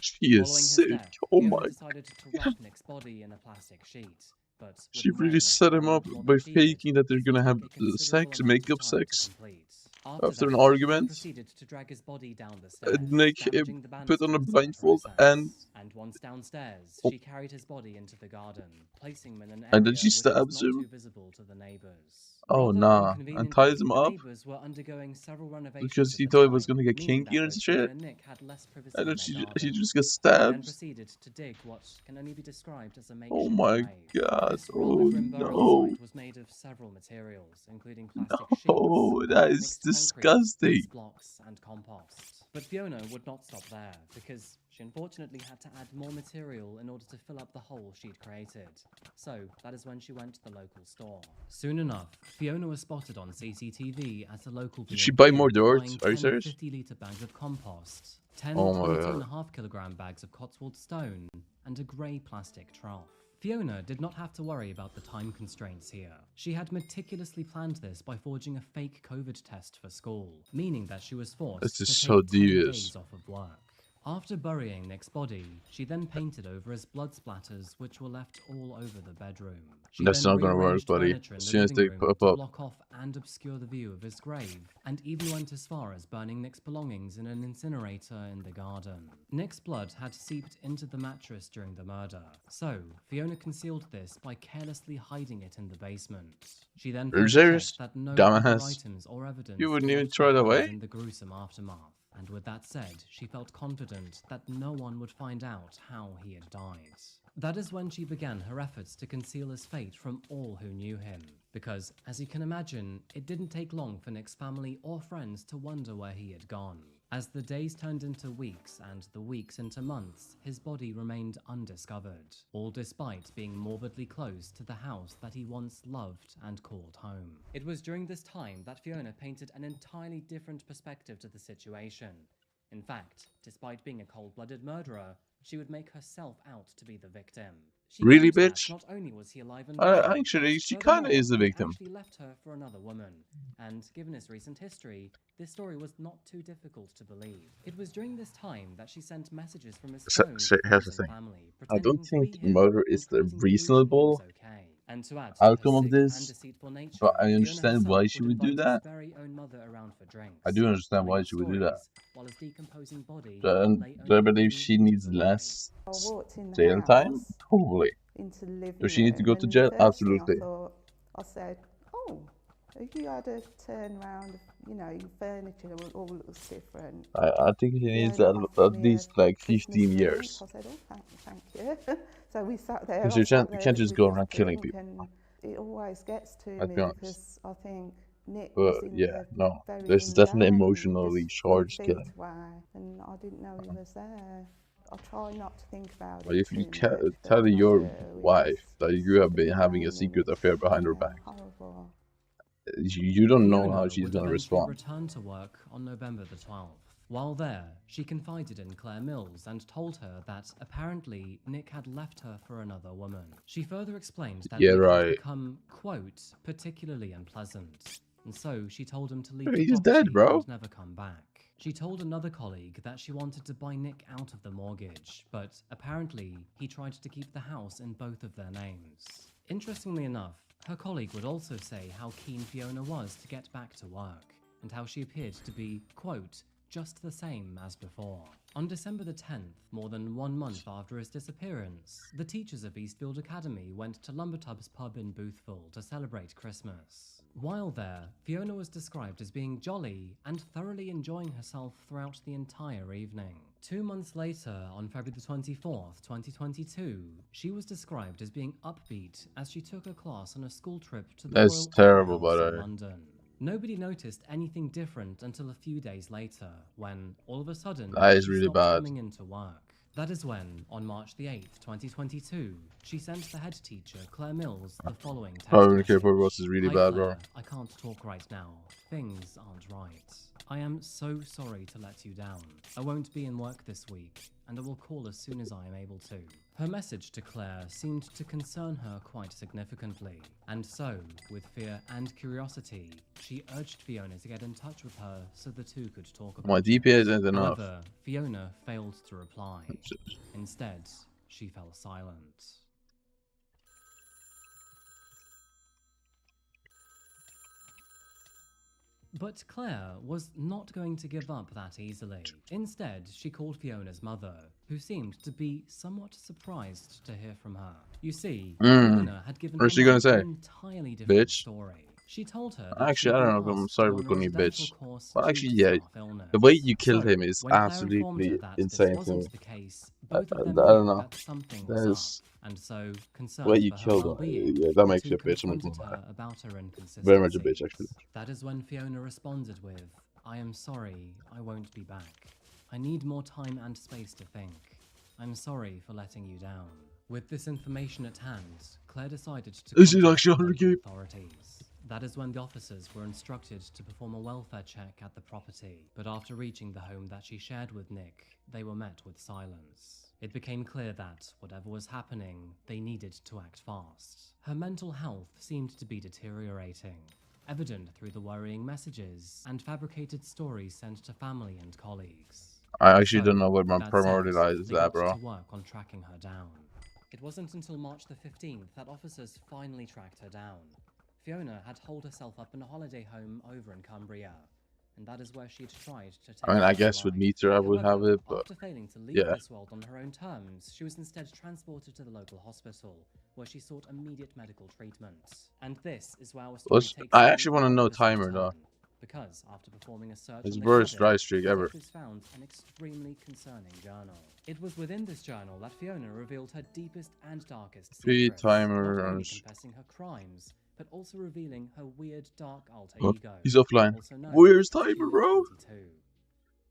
She is Following his sick. death, Oh Fiona my decided to wrap Nick's body in a plastic sheet, but with She the really rain set him up more by than feared, faking that they're gonna it have took a considerable sex, amount of makeup time to sex. complete. After an that, argument, he proceeded to drag his body down the stairs, Nick damaging the put on a banisters in the blindfold process. And once downstairs, she carried his body into the garden, placing him in an area and then she which was stabs not him. too visible to the neighbors. Oh Rather nah, and inconveniently, ties him the up neighbors were undergoing several renovations because at he the thought it was time, gonna get meaning kinky that and both shit. Fiona and Nick had less privacy And in then their she garden. just gets They then stabbed. proceeded to dig what can only be described as a makeshift Oh my grave. god. This rather Oh grim burial no. site was made of several materials, including plastic Oh, sheets, that is mixed concrete, disgusting. blocks, and compost. But Fiona would not stop there, because she unfortunately had to add more material in order to fill up the hole she'd created. So that is when she went to the local store. Soon enough, Fiona was spotted on CCTV at a local Did she buy more dirt? buying Are you 10 serious? 50-litre bags of compost, 10 Oh my 22.5 kilogram bags of Cotswold stone, and a grey plastic trough. Fiona did not have to worry about the time constraints here. She had meticulously planned this by forging a fake COVID test for school, meaning that she was forced This to is take so 10 devious. days off of work. After burying Nick's body, she then painted over his blood splatters, which were left all over the bedroom. She That's then not gonna work, rearranged buddy. furniture in As the soon as living they room pop to up. block off and obscure the view of his grave, and even went as far as burning Nick's belongings in an incinerator in the garden. Nick's blood had seeped into the mattress during the murder, so Fiona concealed this by carelessly hiding it in the basement. She then Are you further serious? checked that no Dumbass. other items or evidence You wouldn't were even left throw it behind away? in the gruesome aftermath. And with that said, she felt confident that no one would find out how he had died. That is when she began her efforts to conceal his fate from all who knew him. Because, as you can imagine, it didn't take long for Nick's family or friends to wonder where he had gone. As the days turned into weeks and the weeks into months, his body remained undiscovered, all despite being morbidly close to the house that he once loved and called home. It was during this time that Fiona painted an entirely different perspective to the situation. In fact, despite being a cold-blooded murderer, she would make herself out to be the victim. She Really, claimed that bitch? not only was he alive and well, Actually, but she kind of furthermore, is the he victim. actually left her for another woman. And given his recent history, this story was not too difficult to believe. It was during this time that she sent messages from his phone So, to here's friends the and thing. family, I don't pretending to be think him murder and is the causing delusion he was reasonable okay. And to add to her outcome of sick and this, deceitful nature, but I Fiona understand why herself she would would do invite that. his very own mother around for drinks, I do understand telling why her she would do that. stories, while his decomposing body And lay do I only believe few she needs meters away. less I walked in the jail time? house Probably. into the living Does she need to go room, to and jail? the first thing Absolutely. I said, oh, have you had a turn around of, your furniture all looks different. I think she needs Fiona at offered me least a like Christmas 15 drink. years. I said, oh, thank you. So we sat there, Because I you sat there can't just with go this around killing drink, people. and it always gets to Let's me be honest. because I think Nick But was in yeah, there no. very This is in definitely gang, emotionally just charged 3 killing. feet away, and I didn't know he was there. I try not to think about But it if you too much, but tell when I your do, wife that you have been having a overwhelming. secret affair behind her back, Horrible. you don't know how Fiona she's would gonna eventually respond. return to work on November the 12th. While there, she confided in Claire Mills and told her that apparently Nick had left her for another woman. She further explained that Yeah, Nick right. had become, quote, particularly unpleasant, and so she told him to leave the He's property dead, bro. and never come back. She told another colleague that she wanted to buy Nick out of the mortgage, but apparently he tried to keep the house in both of their names. Interestingly enough, her colleague would also say how keen Fiona was to get back to work, and how she appeared to be, quote, just the same as before. On December the 10th, more than 1 month after his disappearance, the teachers of Eastfield Academy went to Lumbertub's pub in Boothville to celebrate Christmas. While there, Fiona was described as being jolly and thoroughly enjoying herself throughout the entire evening. 2 months later, on February the 24th, 2022, she was described as being upbeat as she took a class on a school trip to the That's Royal terrible, Opera House by the in way. London. Nobody noticed anything different until a few days later, when, all of a sudden, That is she really stopped bad. coming into work. That is when, on March the 8th, 2022, she sent the head teacher, Claire Mills, the following text Probably message. care for Ross is really Hi, bad, bro. Claire, I can't talk right now. Things aren't right. I am so sorry to let you down. I won't be in work this week, and I will call as soon as I am able to. Her message to Claire seemed to concern her quite significantly, and so, with fear and curiosity, she urged Fiona to get in touch with her so the two could talk about My it. DPS isn't enough. However, Fiona failed to reply. Instead, she fell silent. But Claire was not going to give up that easily. Instead, she called Fiona's mother, who seemed to be somewhat surprised to hear from her. You see, Fiona had given her What's she gonna mom say? an entirely different Bitch? story. She told her that Actually, I she'd don't been know. I'm asked sorry to for go on calling a you dental bitch. course But due actually, to yeah, staff illness. the way you killed So, him is when Claire informed absolutely her that insane this to me. wasn't the case, both of them I don't knew know. that something That was is up, and so, the concerned way you for her killed him. well-being, Yeah, that the makes two you a bitch. I'm not confronted gonna lie. her about her inconsistency. Very much a bitch, actually. That is when Fiona responded with, I am sorry, I won't be back. I need more time and space to think. I'm sorry for letting you down. With this information at hand, Claire decided to This is contact actually the 100 local game. authorities. That is when the officers were instructed to perform a welfare check at the property, but after reaching the home that she shared with Nick, they were met with silence. It became clear that, whatever was happening, they needed to act fast. Her mental health seemed to be deteriorating, evident through the worrying messages and fabricated stories sent to family and colleagues. I actually So, don't know where my that priority said, lies is they at, got bro. to work on tracking her down. It wasn't until March the 15th that officers finally tracked her down. Fiona had holed herself up in a holiday home over in Cumbria, and that is where she'd tried to take I mean, her I own guess with life. Meter I would have However, it, but after failing to leave yeah. this world on her own terms, she was instead transported to the local hospital, where she sought immediate medical treatment. And this is where our story takes I you actually want to a know opposite timer turn, though. because after performing a search His on the worst cabin, dry streak ever. detectives found an extremely concerning journal. It was within this journal that Fiona revealed her deepest and darkest Speed secrets, timer. not only confessing her crimes, but also revealing her weird dark alter Oh, ego. he's offline. Also known Where's as timer, Tulip bro? 22.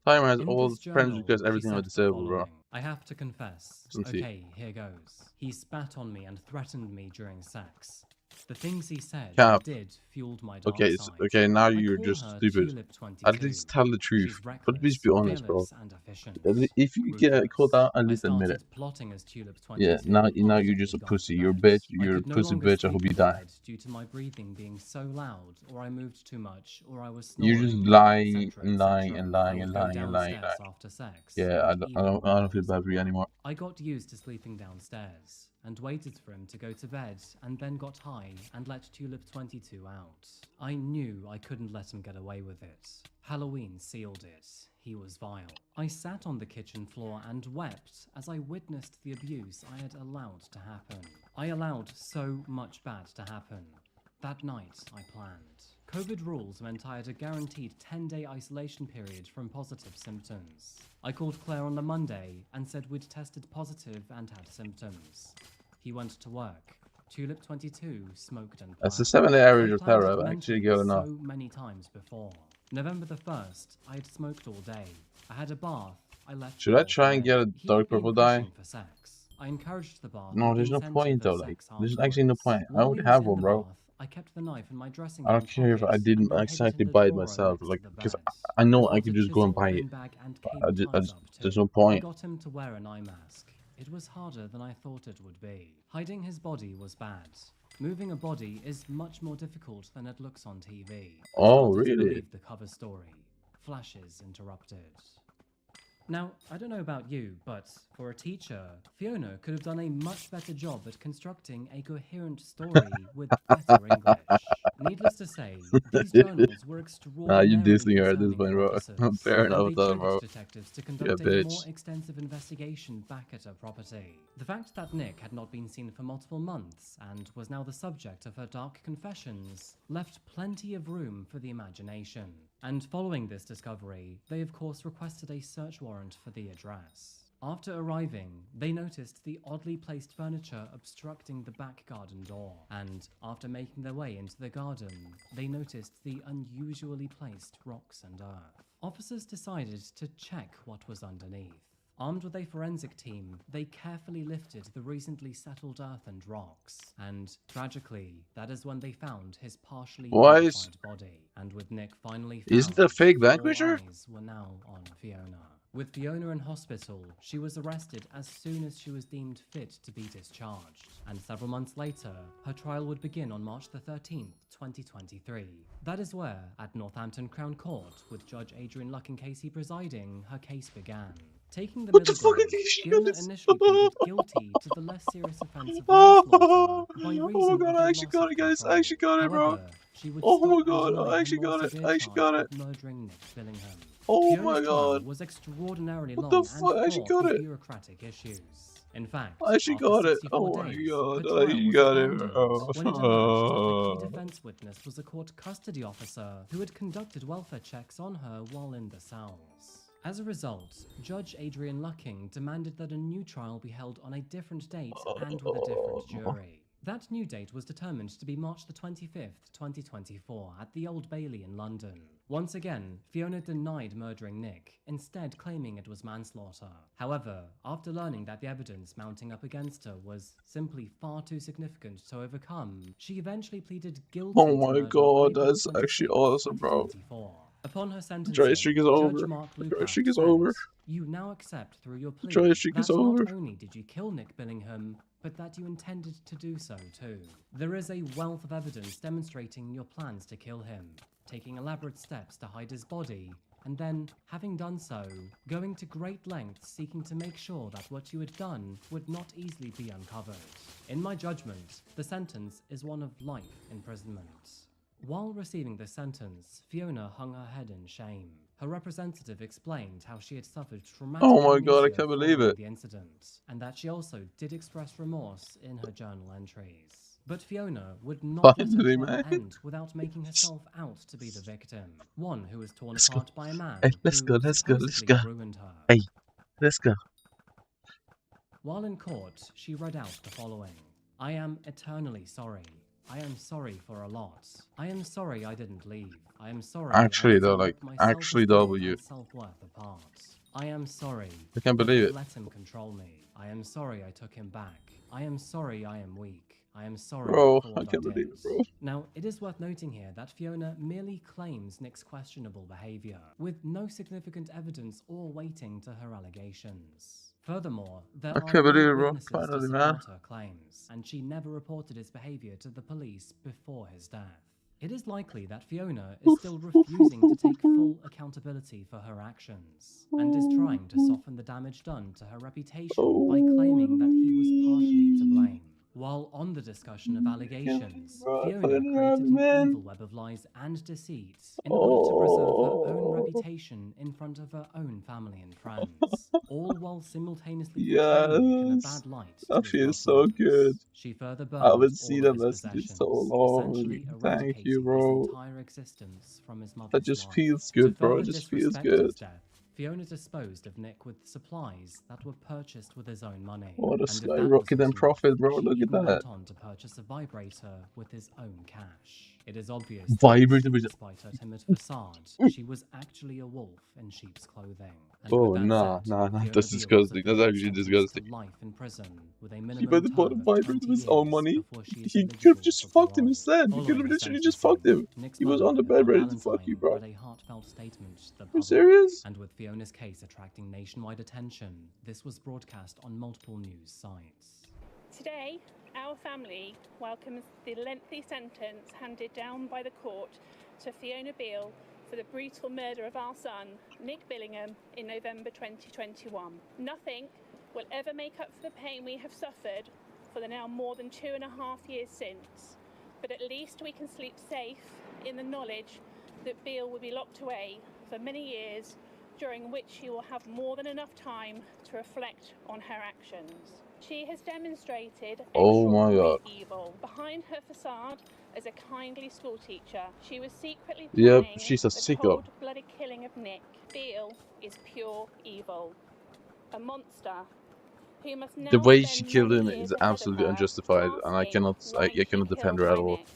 Timer has In all this friends journal, request she everything said with the disabled, bro. following. I have to confess. Doesn't see. Okay, here goes. He spat on me and threatened me during sex. The things he said Cap. and did fueled my dark Okay, side. okay, now I you're call just her stupid. Tulip 22. At least tell the truth. She's reckless, But please be honest, bro. fearless, and efficient. If you get caught out, at I least admit it. started plotting as Tulip 22. Yeah, now after you're just a he'd gone pussy. to You're a bed. bitch. You're I a could no pussy longer bitch. I sleep hope you in die. bed due to my breathing being so loud, or I moved too much, or I was You're snoring, just lying etc., and lying etc. and lying I and would go lying and lying and downstairs lying. after sex, Yeah, and I even don't when feel was bad for you at anymore. work. I got used to sleeping downstairs, and waited for him to go to bed, and then got high and let Tulip 22 out. I knew I couldn't let him get away with it. Halloween sealed it. He was vile. I sat on the kitchen floor and wept as I witnessed the abuse I had allowed to happen. I allowed so much bad to happen. That night, I planned. COVID rules meant I had a guaranteed 10-day isolation period from positive symptoms. I called Claire on the Monday and said we'd tested positive and had symptoms. He went to work. Tulip 22 smoked and planned. That's the 7-day average I of planned terror. it I've actually mentally going off. so many times before. November the 1st, I had smoked all day. I had a bath. I left. Should I try and get a He dark had been purple dye? pushing for sex. I encouraged the bath. No, with there's the no incentive point of though. Like, sex there's actually no point. I While already he was have in one, the bro. bath, I kept the knife in my dressing I don't gown care if I pocket didn't and then hid it exactly in the buy it drawer myself, next like, to the because bed. I know I got could a just go and chisel, buy bin it. bag, and cable ties up There's too. no point. I got him to wear an eye mask. It was harder than I thought it would be. Hiding his body was bad. Moving a body is much more difficult than it looks on TV. I Oh, started to really? believe the cover story. Flashes interrupted. Now, I don't know about you, but for a teacher, Fiona could have done a much better job at constructing a coherent story with better English. Needless to say, these journals were Nah, extraordinarily you dissing her at this concerning point, for bro. officers, Fair enough, and they though, triggered bro. detectives to Yeah, conduct a bitch. more extensive investigation back at her property. The fact that Nick had not been seen for multiple months and was now the subject of her dark confessions left plenty of room for the imagination. And following this discovery, they of course requested a search warrant for the address. After arriving, they noticed the oddly placed furniture obstructing the back garden door, and after making their way into the garden, they noticed the unusually placed rocks and earth. Officers decided to check what was underneath. Armed with a forensic team, they carefully lifted the recently settled earth and rocks, and tragically, that is when they found his partially Why is- mummified body. And with Nick finally found, Isn't the fake all Vanquisher? eyes were now on Fiona. With Fiona in hospital, she was arrested as soon as she was deemed fit to be discharged, and several months later, her trial would begin on March the 13th, 2023. That is where, at Northampton Crown Court, with Judge Adrian Luck and Casey presiding, her case began. Taking the middle ground, Fiona initially pleaded guilty to the less serious offence of manslaughter by reason Oh my god, of I a actually loss got of it, guys. I control. actually got it, bro. However, she would Oh still my god, enjoy I a actually more got it. severe I actually got charge it. of murdering Nick Billingham. Oh Fiona's my trial god. was extraordinarily What long the fuck? I and actually fraught got with it. bureaucratic issues. In fact, I actually after got it. 64 Oh my days, god, her I trial actually was got it. abandoned Oh. when it emerged that the key defense witness was a court custody officer who had conducted welfare checks on her while in the cells. As a result, Judge Adrian Lucking demanded that a new trial be held on a different date and with a different jury. That new date was determined to be March the 25th, 2024, at the Old Bailey in London. Once again, Fiona denied murdering Nick, instead claiming it was manslaughter. However, after learning that the evidence mounting up against her was simply far too significant to overcome, she eventually pleaded guilty Oh to my murder god, on April that's 26th, actually awesome, bro. 2024. Upon her The sentencing, dry streak is Judge over. Mark The dry Lukaft streak is said, over. "You now accept through your The plea dry streak is that over. not only did you kill Nick Billingham, but that you intended to do so too. There is a wealth of evidence demonstrating your plans to kill him, taking elaborate steps to hide his body, and then, having done so, going to great lengths seeking to make sure that what you had done would not easily be uncovered. In my judgment, the sentence is one of life imprisonment." While receiving the sentence, Fiona hung her head in shame. Her representative explained how she had suffered traumatic Oh my god, I amnesia can't believe following it. the incident, and that she also did express remorse in her journal entries. But Fiona would not let her Finally, trial man. end without making herself out to be the victim, one who was torn Let's go. apart by a man Hey, let's who go, let's go, let's supposedly go. ruined her. Hey, let's go. While in court, she read out the following: "I am eternally sorry. I am sorry for a lot. I am sorry I didn't leave. I am sorry Actually, I let though, him like, rip my actually, self-esteem W. and self-worth apart. I am sorry I can't that believe I it. let him control me. I am sorry I took him back. I am sorry I am weak. I am sorry Bro, for I what I can't did." believe it, bro. Now, it is worth noting here that Fiona merely claims Nick's questionable behavior, with no significant evidence or weighting to her allegations. Furthermore, there I are can't no believe it, bro. witnesses Finally, to man. support her claims, and she never reported his behavior to the police before his death. It is likely that Fiona is still refusing to take full accountability for her actions, and is trying to soften the damage done to her reputation by claiming that he was partially to blame. While on the discussion of allegations, Fiona created an evil web of lies and deceit in order to preserve her own reputation in front of her own family and friends, all while simultaneously portraying Nick in a Yes. bad light to That his feels loved so good. ones. She further I burned haven't seen all of that his message in possessions, so long. essentially Thank you, eradicating bro. his entire existence from his mother's That just life. feels To good, bro. further It just feels disrespect good. his death, Fiona disposed of Nick with supplies that were purchased with his own money. What a And if that wasn't skyrocket in enough, profit, bro. she Look at even that. went on to purchase a vibrator with his own cash. It is obvious that, Vibrator with despite her timid facade, she was actually a wolf in sheep's clothing. And Oh, with that nah, said, nah, Fiona that's Beale disgusting. was That's actually sentenced disgusting. to life in prison with a He minimum better bought a term of vibrator 20 with his own years money. before she is He could eligible have just for fucked him parole. instead. He could Following have the literally just fucked sentencing, him. Nick's He was mother, on the bed Nicole ready to fuck you, Valentine, bro. read a heartfelt statement to the You public. serious? And with Fiona's case attracting nationwide attention, this was broadcast on multiple news sites. Today, our family welcomes the lengthy sentence handed down by the court to Fiona Beale for the brutal murder of our son, Nick Billingham, in November 2021. Nothing will ever make up for the pain we have suffered for the now more than 2.5 years since, but at least we can sleep safe in the knowledge that Beale will be locked away for many years, during which she will have more than enough time to reflect on her actions. She has demonstrated Oh my god. evil. Behind her facade as a kindly schoolteacher, she was secretly Yep, planning she's a the sicko. cold-blooded killing of Nick. Beale is pure evil, a monster who must now The way she spend killed many him years is ahead of absolutely her unjustified, and I tasking why cannot she defend killed her at my all. Nick.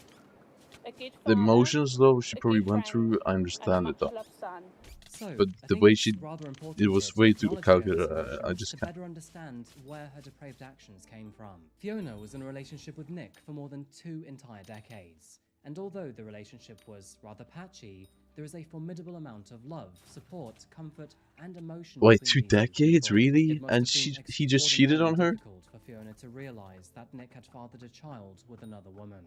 A good The father, emotions though she a probably good went friend, through, I and a understand it though. much-loved son. So, But I the think way it's she, rather important it here was to way too acknowledge calculated. Fiona's I emotions just to can't. better understand where her depraved actions came from. Fiona was in a relationship with Nick for more than 2 entire decades, and although the relationship was rather patchy, there is a formidable amount of love, support, comfort, and emotion Wait, between 2 these two decades, people. really? It must And have been he just cheated on her? difficult for Fiona to realize that Nick had fathered a child with another woman,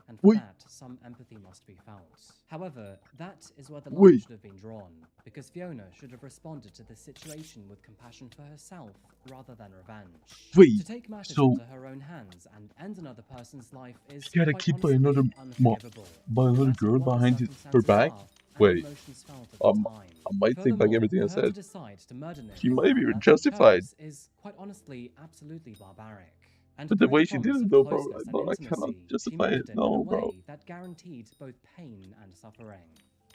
and for Wait. that, some empathy must be felt. However, that is where the line Wait. should have been drawn, because Fiona should have responded to the situation with compassion for herself rather than revenge. Wait, To take matters so- into her own hands and end another person's life is She got a quite kid by honestly another unforgivable. by No another matter girl what the behind her circumstances back? are and Wait, emotions felt at the time. I might take back Furthermore, everything I for her to said. decide to murder Nick She in the might be manner that she justified. chose is quite honestly absolutely barbaric. And But the through way she did promise it of though, bro, closeness and I cannot intimacy, she justify murdered it. him in a No, way bro. that guaranteed both pain and suffering.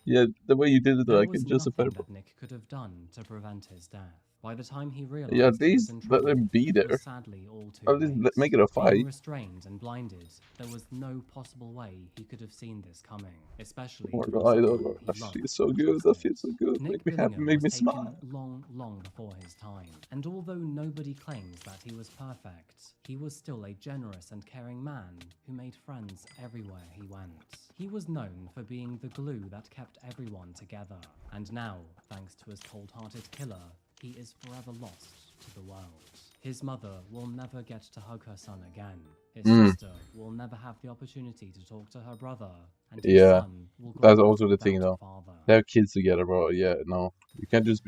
Yeah, the way you did it, There I was can justify nothing it. that Nick could have done to prevent his death. By the time he realized Yeah, at he was least in let trouble, him be it there. was sadly all too At least late. make it a Being fight. restrained and blinded, there was no possible way he could have seen this coming, especially Oh my from god, someone that he loved feels so and good. That trusted. feels so good. Nick Make me happy. Billingham Make was me taken smile. long before his time, and although nobody claims that he was perfect, he was still a generous and caring man who made friends everywhere he went. He was known for being the glue that kept everyone together, and now, thanks to his cold-hearted killer, he is forever lost to the world. His mother will never get to hug her son again. His sister will never have the opportunity to talk to her brother, and his Yeah, son will grow that's up also the thing without a though. father. They have kids together, bro. Yeah, no, you can't just.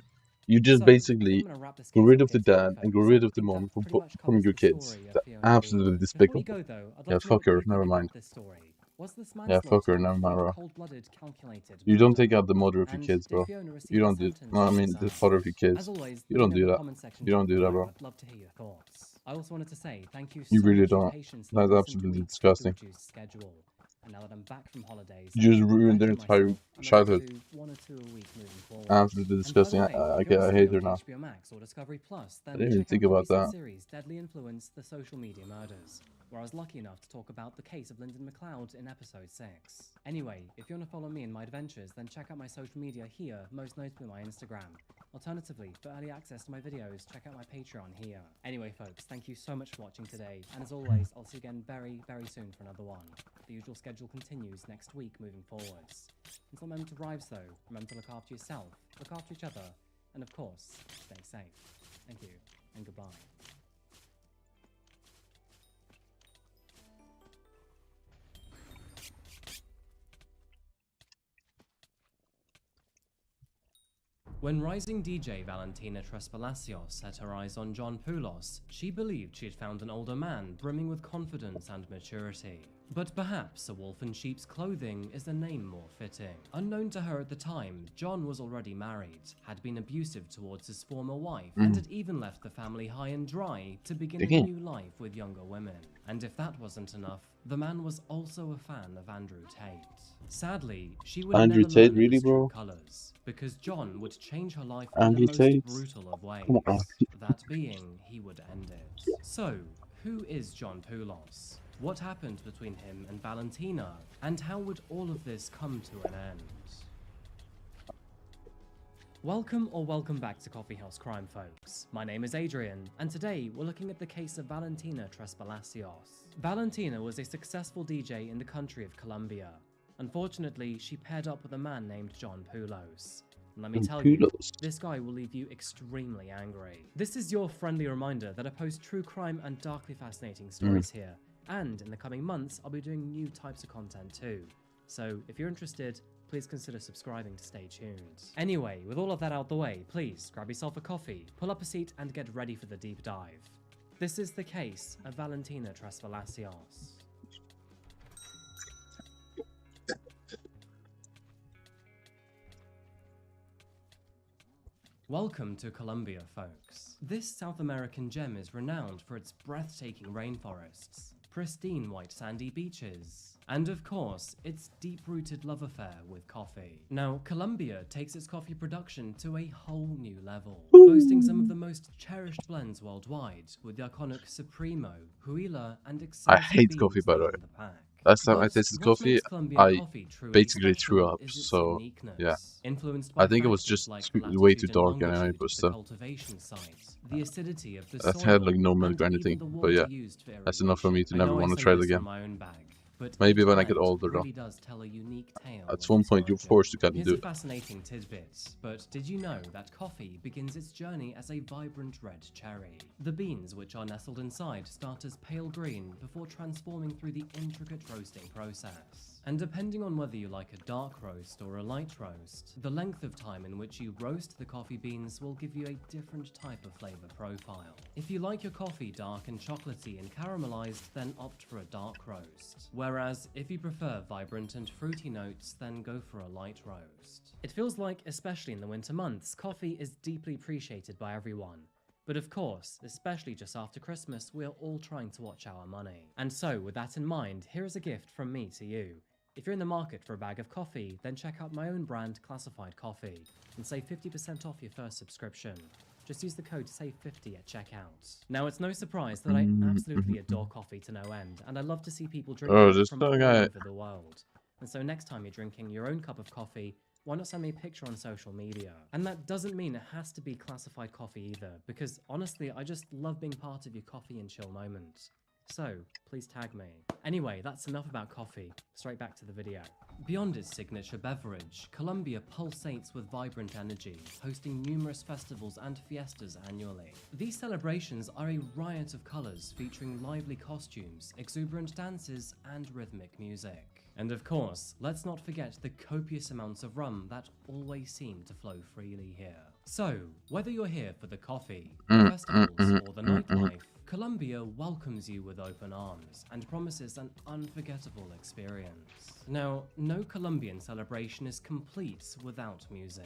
You just So, I think basically I'm gonna wrap this go case rid up of the here today, dad and go folks. rid I of the think mom that pretty much from covers your the kids. story of They're Fiona Beale. absolutely Before we despicable. go, though, I'd Yeah, love to know fuck what you her. think Never about mind. this story. Was this Yeah, fuck her. manslaughter Never mind, or bro. cold-blooded, calculated You don't murder? take out the mother of your And kids, did bro. Fiona receive You the don't do. sentence No, I she mean the deserved? father of your kids. As always, You let don't me know do in the that. comment section You don't do that, below. bro. I'd love to hear your thoughts. I also wanted to say thank you You so really much for your don't. patience in the That's recent absolutely weeks with the disgusting. reduced schedule. And now that I'm back from holidays, You just I'm ruined their bettering entire myself. I'm aiming to childhood. do 1 or 2 a week moving forward. Absolutely And by the disgusting. way, if you're on I a hate her with now. HBO Max or Discovery Plus, I then didn't even check out think the about recent that. series Deadly Influence: The Social Media Murders, where I was lucky enough to talk about the case of Lyndon McLeod in episode 6. Anyway, if you want to follow me in my adventures, then check out my social media here, most notably my Instagram. Alternatively, for early access to my videos, check out my Patreon here. Anyway, folks, thank you so much for watching today, and as always, I'll see you again very soon for another one. The usual schedule continues next week moving forwards. Until the moment arrives though, remember to look after yourself, look after each other, and of course, stay safe. Thank you, and goodbye. When rising DJ Valentina Trespalacios set her eyes on John Poulos, she believed she had found an older man brimming with confidence and maturity. But perhaps a wolf in sheep's clothing is a name more fitting. Unknown to her at the time, John was already married, had been abusive towards his former wife, and had even left the family high and dry to begin a new life with younger women. And if that wasn't enough, the man was also a fan of Andrew Tate. Sadly, she would Andrew never Tate, learn really, his true bro? colours, because John would change her life in Andrew the most Tate? brutal of ways. Come on. That being, he would end it. So, who is John Poulos? What happened between him and Valentina? And how would all of this come to an end? Welcome back to Coffee House Crime, folks. My name is Adrian, and today we're looking at the case of Valentina Trespalacios. Valentina was a successful DJ in the country of Colombia. Unfortunately, she paired up with a man named John Poulos. And let me tell you, this guy will leave you extremely angry. This is your friendly reminder that I post true crime and darkly fascinating stories here. And in the coming months, I'll be doing new types of content too. So if you're interested, please consider subscribing to stay tuned. Anyway, with all of that out the way, please grab yourself a coffee, pull up a seat, and get ready for the deep dive. This is the case of Valentina Trespalacios. Welcome to Colombia, folks. This South American gem is renowned for its breathtaking rainforests, pristine white sandy beaches, and of course, its deep-rooted love affair with coffee. Now, Colombia takes its coffee production to a whole new level, boasting some of the most cherished blends worldwide, with the iconic Supremo, Huila, and I Excelsior hate beans coffee, by the way. leading the pack. Last time I But tasted what coffee, makes Colombian I coffee truly basically threw special up. is its So uniqueness. yeah, Influenced by I think it was factors just like way too latitude and dark anyway. longitude But of the still, cultivation site, the acidity of the that soil, had like no milk and or even anything. the But water yeah, used for that's enough for me to irrigation. I never know I want to say try it this again. on my own bag, but Maybe each when I get blend older, though. really does tell a unique tale At of some its point, you're origin. forced to kind of Here's do a it. fascinating tidbit, but did you know that coffee begins its journey as a vibrant red cherry? The beans which are nestled inside start as pale green before transforming through the intricate roasting process. And depending on whether you like a dark roast or a light roast, the length of time in which you roast the coffee beans will give you a different type of flavor profile. If you like your coffee dark and chocolatey and caramelized, then opt for a dark roast. Whereas if you prefer vibrant and fruity notes, then go for a light roast. It feels like, especially in the winter months, coffee is deeply appreciated by everyone. But of course, especially just after Christmas, we are all trying to watch our money. And so, with that in mind, here is a gift from me to you. If you're in the market for a bag of coffee, then check out my own brand, Classified Coffee, and save 50% off your first subscription. Just use the code SAVE50 at checkout. Now, it's no surprise that I absolutely adore coffee to no end, and I love to see people drinking it from all over the world. And so next time you're drinking your own cup of coffee, why not send me a picture on social media? And that doesn't mean it has to be classified coffee either, because honestly, I just love being part of your coffee and chill moment. So, please tag me. Anyway, that's enough about coffee. Straight back to the video. Beyond its signature beverage, Colombia pulsates with vibrant energy, hosting numerous festivals and fiestas annually. These celebrations are a riot of colors featuring lively costumes, exuberant dances, and rhythmic music. And of course, let's not forget the copious amounts of rum that always seem to flow freely here. So, whether you're here for the coffee, the festivals, or the nightlife, Colombia welcomes you with open arms and promises an unforgettable experience. Now, no Colombian celebration is complete without music.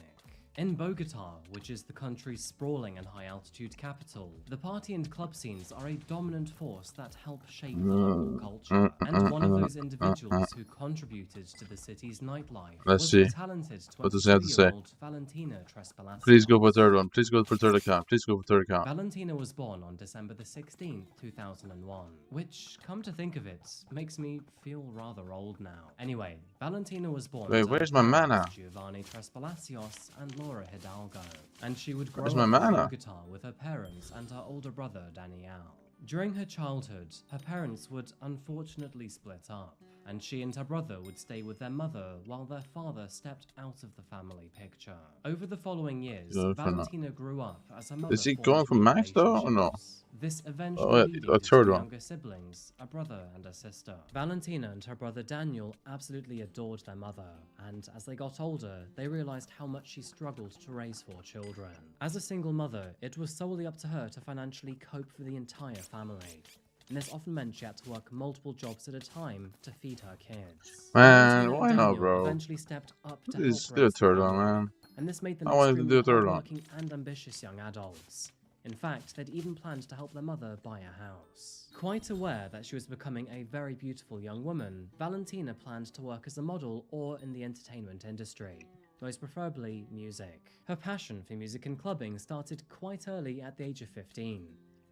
In Bogota, which is the country's sprawling and high-altitude capital, the party and club scenes are a dominant force that help shape the local culture. And one of those individuals who contributed to the city's nightlife was the talented 23-year-old Valentina Trespalacios. Please go for third one. Please go for third account. Please go for third account. Valentina was born on December the 16th, 2001, which, come to think of it, makes me feel rather old now. Anyway, Valentina was born Wait, where's my mana? Giovanni Trespalacios and Laura Hidalgo, and she would grow Where's up my in mana? Bogota with her parents and her older brother Daniel. During her childhood, her parents would unfortunately split up, and she and her brother would stay with their mother while their father stepped out of the family picture. Over the following years, Valentina grew up as her mother Is he formed going for new max though or no? relationships. This eventually leading to third two one. younger siblings, a brother and a sister. Valentina and her brother Daniel absolutely adored their mother, and as they got older, they realized how much she struggled to raise 4 children. As a single mother, it was solely up to her to financially cope for the entire family, and this often meant she had to work multiple jobs at a time to feed her kids. Man, Valentina and why not, Daniel bro? eventually stepped up to Please help do a raise the third one, family, man. and this made them I wanted to extremely do a third one. hardworking and ambitious young adults. In fact, they'd even planned to help their mother buy a house. Quite aware that she was becoming a very beautiful young woman, Valentina planned to work as a model or in the entertainment industry, most preferably music. Her passion for music and clubbing started quite early at the age of 15.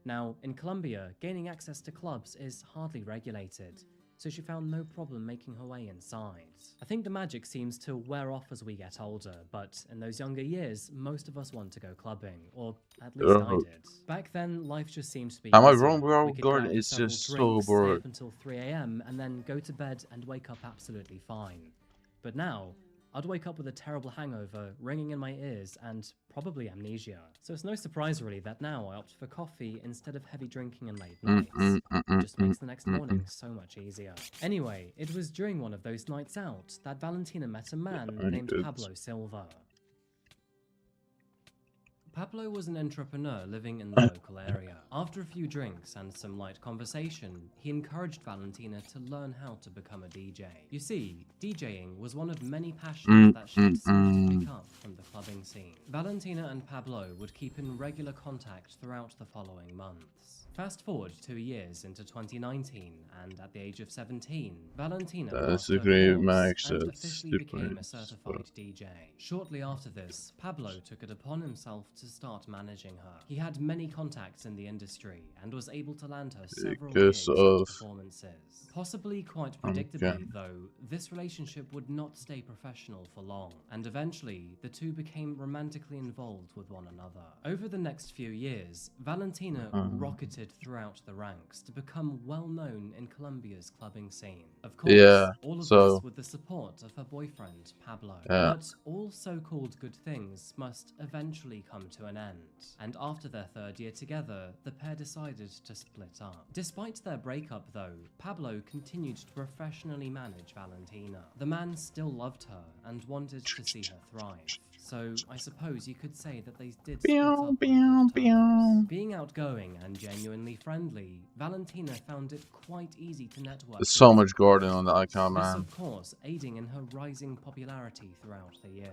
Now, in Colombia, gaining access to clubs is hardly regulated, so she found no problem making her way inside. I think the magic seems to wear off as we get older, but in those younger years, most of us want to go clubbing, or at least I did. Back then, life just seemed to be Am I easy. wrong, bro? We could Gordon, grab it's several just so drinks, stay bored. up until 3 AM, and then go to bed and wake up absolutely fine. But now, I'd wake up with a terrible hangover ringing in my ears and probably amnesia. So it's no surprise really that now I opt for coffee instead of heavy drinking and late nights. It just makes the next morning so much easier. Anyway, it was during one of those nights out that Valentina met a man named Pablo Silva. Pablo was an entrepreneur living in the local area. After a few drinks and some light conversation, he encouraged Valentina to learn how to become a DJ. You see, DJing was one of many passions that she seemed to pick up from the clubbing scene. Valentina and Pablo would keep in regular contact throughout the following months. Fast forward 2 years into 2019, and at the age of 17, Valentina passed her course and officially became a certified DJ. Shortly after this, Pablo took it upon himself to start managing her. He had many contacts in the industry and was able to land her several gigs and performances. Possibly quite predictably, though, this relationship would not stay professional for long, and eventually the two became romantically involved with one another. Over the next few years, Valentina rocketed throughout the ranks to become well known in Colombia's clubbing scene. Of course, all of this with the support of her boyfriend, Pablo. But all so-called good things must eventually come to an end, and after their 3rd year together, the pair decided to split up. Despite their breakup though, Pablo continued to professionally manage Valentina. The man still loved her and wanted to see her thrive. So I suppose you could say that they did split up on good terms. Being outgoing and genuinely friendly, Valentina found it quite easy to network. There's so much Gordon on the icon, man. This, of course, aiding in her rising popularity throughout the years.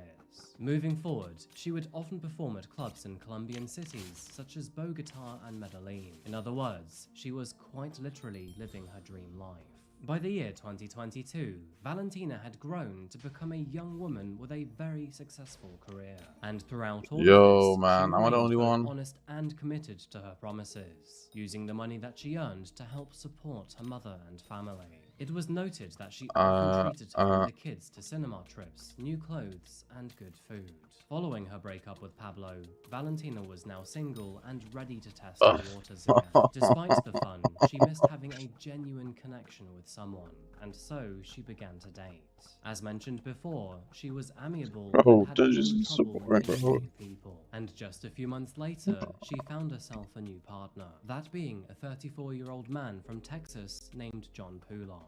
Moving forward, she would often perform at clubs in Colombian cities such as Bogota and Medellin. In other words, she was quite literally living her dream life. By the year 2022, Valentina had grown to become a young woman with a very successful career. And throughout all Yo, of this, man, she am I the remained only both one? honest and committed to her promises, using the money that she earned to help support her mother and family. It was noted that she often treated her and the kids to cinema trips, new clothes, and good food. Following her breakup with Pablo, Valentina was now single and ready to test the waters again. Despite the fun, she missed having a genuine connection with someone, and so she began to date. As mentioned before, she was amiable and had no trouble meeting new people. And just a few months later, she found herself a new partner, that being a 34-year-old man from Texas named John Poulos.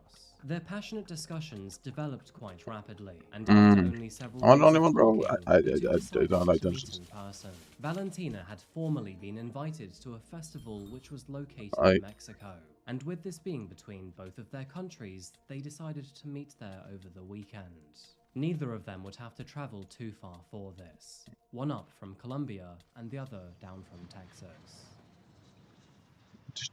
Their passionate discussions developed quite rapidly, and after only several I'm the weeks only of one, bro. talking, I the two decided don't like to meet dungeons. in person. Valentina had formerly been invited to a festival which was located in Mexico, and with this being between both of their countries, they decided to meet there over the weekend. Neither of them would have to travel too far for this, one up from Colombia and the other down from Texas.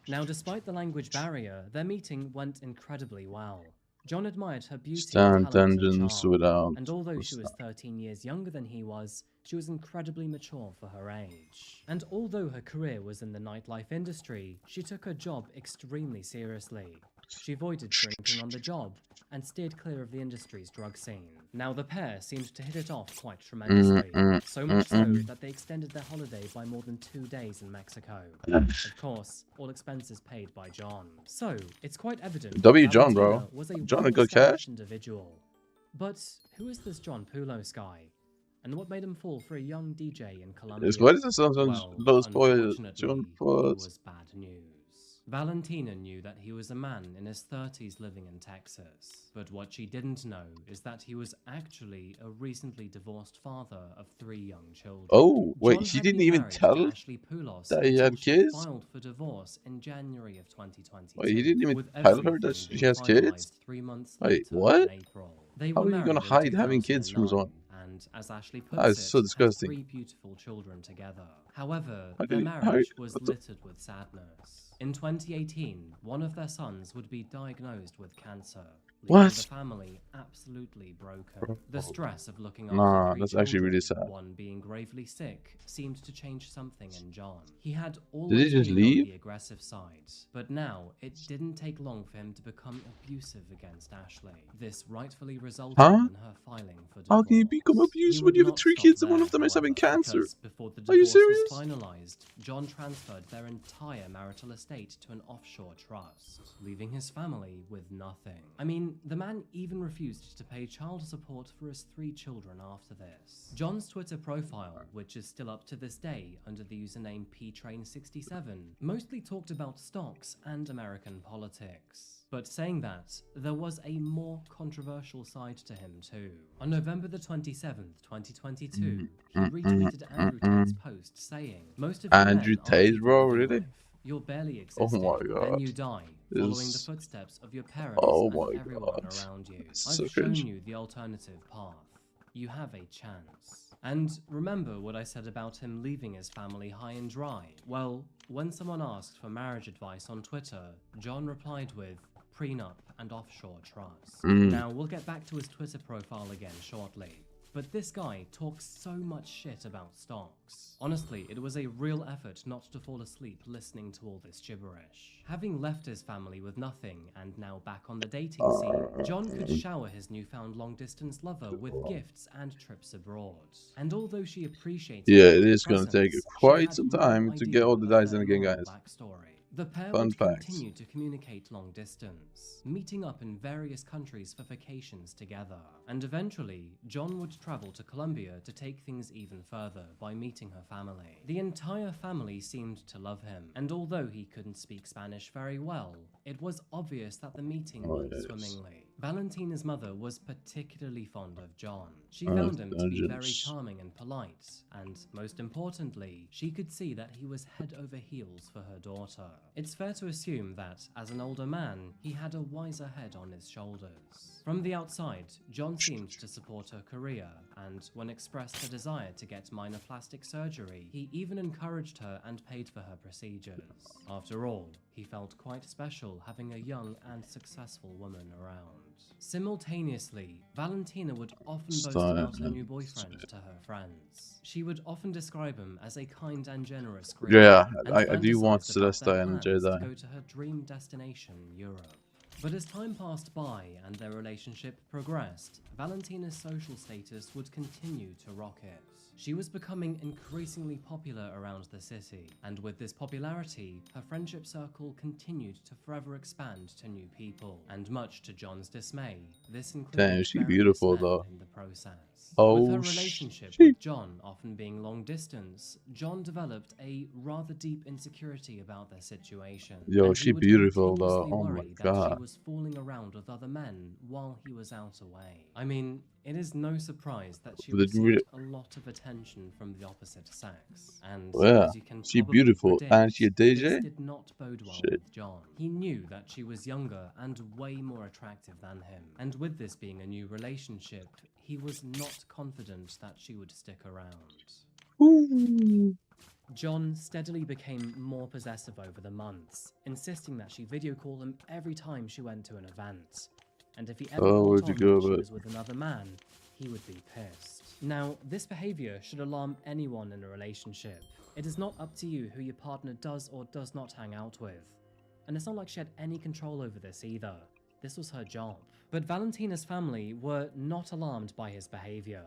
Now, despite the language barrier, their meeting went incredibly well. John admired her beauty, talent, and charm, and although she was 13 years younger than he was, she was incredibly mature for her age. And although her career was in the nightlife industry, she took her job extremely seriously. She avoided drinking on the job and steered clear of the industry's drug scene. Now, the pair seemed to hit it off quite tremendously, so much so that they extended their holiday by more than 2 days in Mexico. Of course, all expenses paid by John. So, it's quite evident that John, bro. Valentina was a John a good cash. individual. But who is this John Poulos guy? And what made him fall for a young DJ in Colombia? What is this? Well, unfortunately, he was bad news. Valentina knew that he was a man in his 30s living in Texas, but what she didn't know is that he was actually a recently divorced father of 3 young children. Oh, wait, John he had didn't been even married tell to Ashley Poulos that he had until she kids? filed for divorce in January of 2022. Wait, he didn't even with tell her that everything she has being kids? finalized 3 months Wait, later what? in April. They How were are you gonna married in hide having kids from 2009, someone? and as Ashley That puts is it, so had disgusting. 3 beautiful children together. However, How their did he- how- marriage was what the- littered with sadness. In 2018, one of their sons would be diagnosed with cancer, leaving What? the family absolutely broken. The stress of looking after Nah, 3 that's actually children, really sad. one being gravely sick, seemed to change something in John. He had Did he always just been on leave? the aggressive side, but now it didn't take long for him to become abusive against Ashley. This rightfully resulted in her filing for divorce. How can you become abusive when you have 3 kids and one of them is having cancer? Because before the Are you divorce was serious? finalized, John transferred their entire marital estate to an offshore trust, leaving his family with nothing. I mean, the man even refused to pay child support for his 3 children after this. John's Twitter profile, which is still up to this day under the username ptrain67, mostly talked about stocks and American politics. But saying that, there was a more controversial side to him too. On November the 27th, 2022, he retweeted Andrew Tate's post saying, "Most of you Andrew men aren't Tate, even bro, living really? life. You're barely Oh existing, my then god. you die, This following the is- footsteps of your parents Oh and my everyone god. around you. This is I've so shown cringe. you the alternative path. You have a chance." And remember what I said about him leaving his family high and dry? Well, when someone asked for marriage advice on Twitter, John replied with, "Prenup and offshore trust." Now, we'll get back to his Twitter profile again shortly. But this guy talks so much shit about stocks. Honestly, it was a real effort not to fall asleep listening to all this gibberish. Having left his family with nothing and now back on the dating scene, John could shower his newfound long-distance lover with gifts and trips abroad. And although she appreciates Yeah, him it with is gonna presents, take she quite had some no time to idea get all the of dice their in again, loyal guys. backstory. The pair Fun would facts. continue to communicate long distance, meeting up in various countries for vacations together. And eventually, John would travel to Colombia to take things even further by meeting her family. The entire family seemed to love him, and although he couldn't speak Spanish very well, it was obvious that the meeting went swimmingly. Valentina's mother was particularly fond of John. She found him to be very charming and polite, and most importantly, she could see that he was head over heels for her daughter. It's fair to assume that, as an older man, he had a wiser head on his shoulders. From the outside, John seemed to support her career, and when expressed a desire to get minor plastic surgery, he even encouraged her and paid for her procedures. After all, he felt quite special having a young and successful woman around. Simultaneously, Valentina would often boast about her new boyfriend to her friends. She would often describe him as a kind and generous Greek. Yeah, and I do want fantasized about Celeste their and plans Jedi. to go to her dream destination, Europe. But as time passed by and their relationship progressed, Valentina's social status would continue to rocket. She was becoming increasingly popular around the city, and with this popularity, her friendship circle continued to forever expand to new people, and much to John's dismay, this included Damn, she various beautiful men though. in the process. Oh, With her relationship with John often being long distance, John developed a rather deep insecurity about their situation. Yo, and she he would beautiful though. continuously Oh my worry that she god. was fooling around with other men while he was out away. I mean, it is no surprise that she But it really- received a lot of attention from the opposite sex, and Yeah, as you can she probably beautiful. predict, And she a this DJ? did not bode well Shit. with John. He knew that she was younger and way more attractive than him, and with this being a new relationship, he was not confident that she would stick around. John steadily became more possessive over the months, insisting that she video call him every time she went to an event. And if he ever Oh, caught where'd on you go, that she bud? was with another man, he would be pissed. Now, this behavior should alarm anyone in a relationship. It is not up to you who your partner does or does not hang out with. And it's not like she had any control over this either. This was her job. But Valentina's family were not alarmed by his behavior.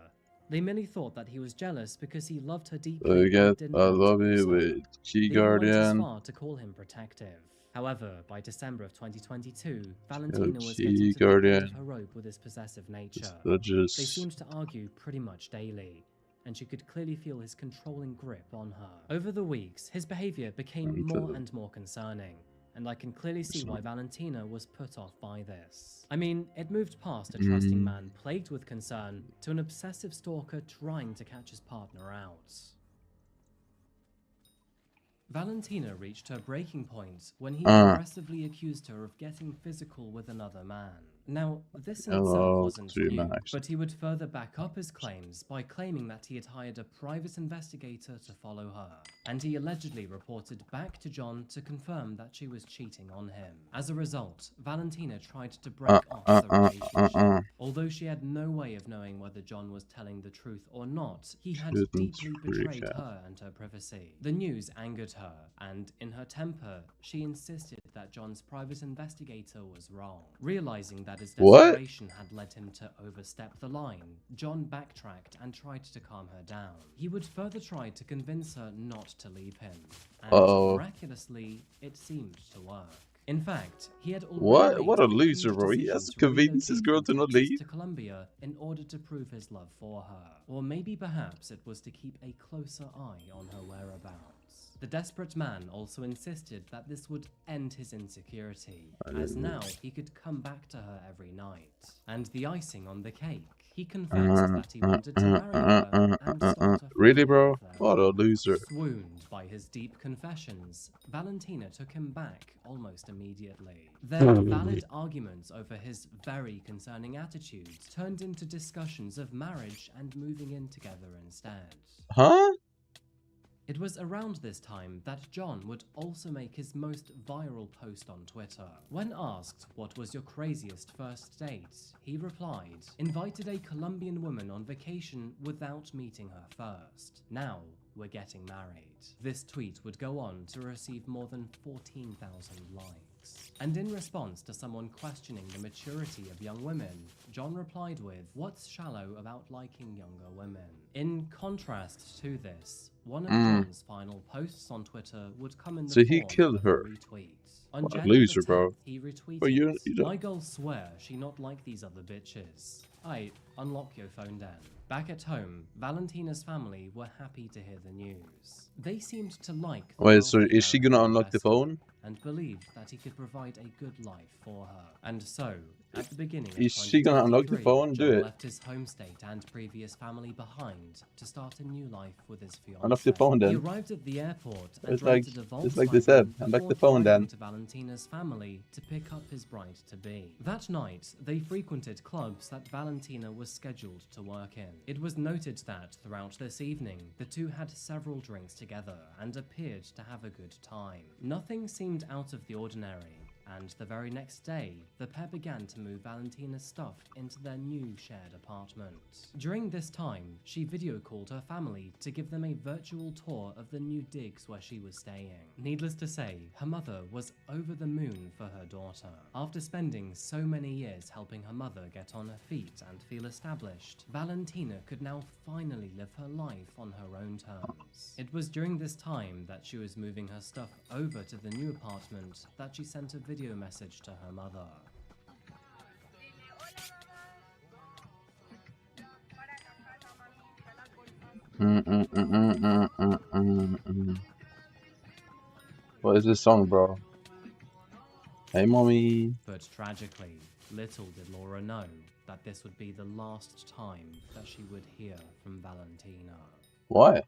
They merely thought that he was jealous because he loved her deeply So you and get didn't I want to love lose you her. with Key They even went as Guardian. far to call him protective. However, by December of 2022, Valentina was Key getting to the end Guardian. of her rope with his possessive nature. Judges. They seemed to argue pretty much daily, and she could clearly feel his controlling grip on her. Over the weeks, his behavior became more and more concerning, and I can clearly see why Valentina was put off by this. I mean, it moved past a trusting man plagued with concern to an obsessive stalker trying to catch his partner out. Valentina reached her breaking point when he aggressively accused her of getting physical with another man. Now, this in itself wasn't new, but he would further back up his claims by claiming that he had hired a private investigator to follow her, and he allegedly reported back to John to confirm that she was cheating on him. As a result, Valentina tried to break off the relationship. Although she had no way of knowing whether John was telling the truth or not, he had deeply betrayed her and her privacy. The news angered her, and in her temper, she insisted that John's private investigator was wrong. Realizing that his desperation had led him to overstep the line, John backtracked and tried to calm her down. He would further try to convince her not to leave him, and miraculously, it seemed to work. In fact, he had already What a loser, bro. He has to convince his girl to not leave. to Colombia in order to prove his love for her. Or maybe perhaps it was to keep a closer eye on her whereabouts. The desperate man also insisted that this would end his insecurity, as now he could come back to her every night. And the icing on the cake, he confessed that he wanted to marry her and start a Really, family bro? with her. What a loser. Swooned by his deep confessions, Valentina took him back almost immediately. Their valid arguments over his very concerning attitudes turned into discussions of marriage and moving in together instead. Huh? It was around this time that John would also make his most viral post on Twitter. When asked what was your craziest first date, he replied, "Invited a Colombian woman on vacation without meeting her first. Now we're getting married." This tweet would go on to receive more than 14,000 likes. And in response to someone questioning the maturity of young women, John replied with, "What's shallow about liking younger women?" In contrast to this, one of John's final posts on Twitter would come in the So he form killed Oh, of her. a retweet. On What a uh, January loser, the bro. 10th, he retweeted, Bro, you don't- "My girl swear she not like these other bitches. Aye, unlock your phone then." Back at home, Valentina's family were happy to hear the news. They seemed to like the Wait, so wealthy is she gonna American unlock the investor phone? and believed that he could provide a good life for her. And so, At the beginning of Is she gonna unlock the 2023, phone? Do Joel it. left his home state and previous family behind to start a new life with his Unlock fiancée. the phone He then. arrived at the airport and It's like rented a they said. Volkswagen Unlock before the phone driving then. to Valentina's family to pick up his bride-to-be. That night, they frequented clubs that Valentina was scheduled to work in. It was noted that throughout this evening, the two had several drinks together and appeared to have a good time. Nothing seemed out of the ordinary, and the very next day, the pair began to move Valentina's stuff into their new shared apartment. During this time, she video called her family to give them a virtual tour of the new digs where she was staying. Needless to say, her mother was over the moon for her daughter. After spending so many years helping her mother get on her feet and feel established, Valentina could now finally live her life on her own terms. It was during this time that she was moving her stuff over to the new apartment that she sent a video message to her mother. What is this song, bro? Hey, mommy. But tragically, little did Laura know that this would be the last time that she would hear from Valentina. Why?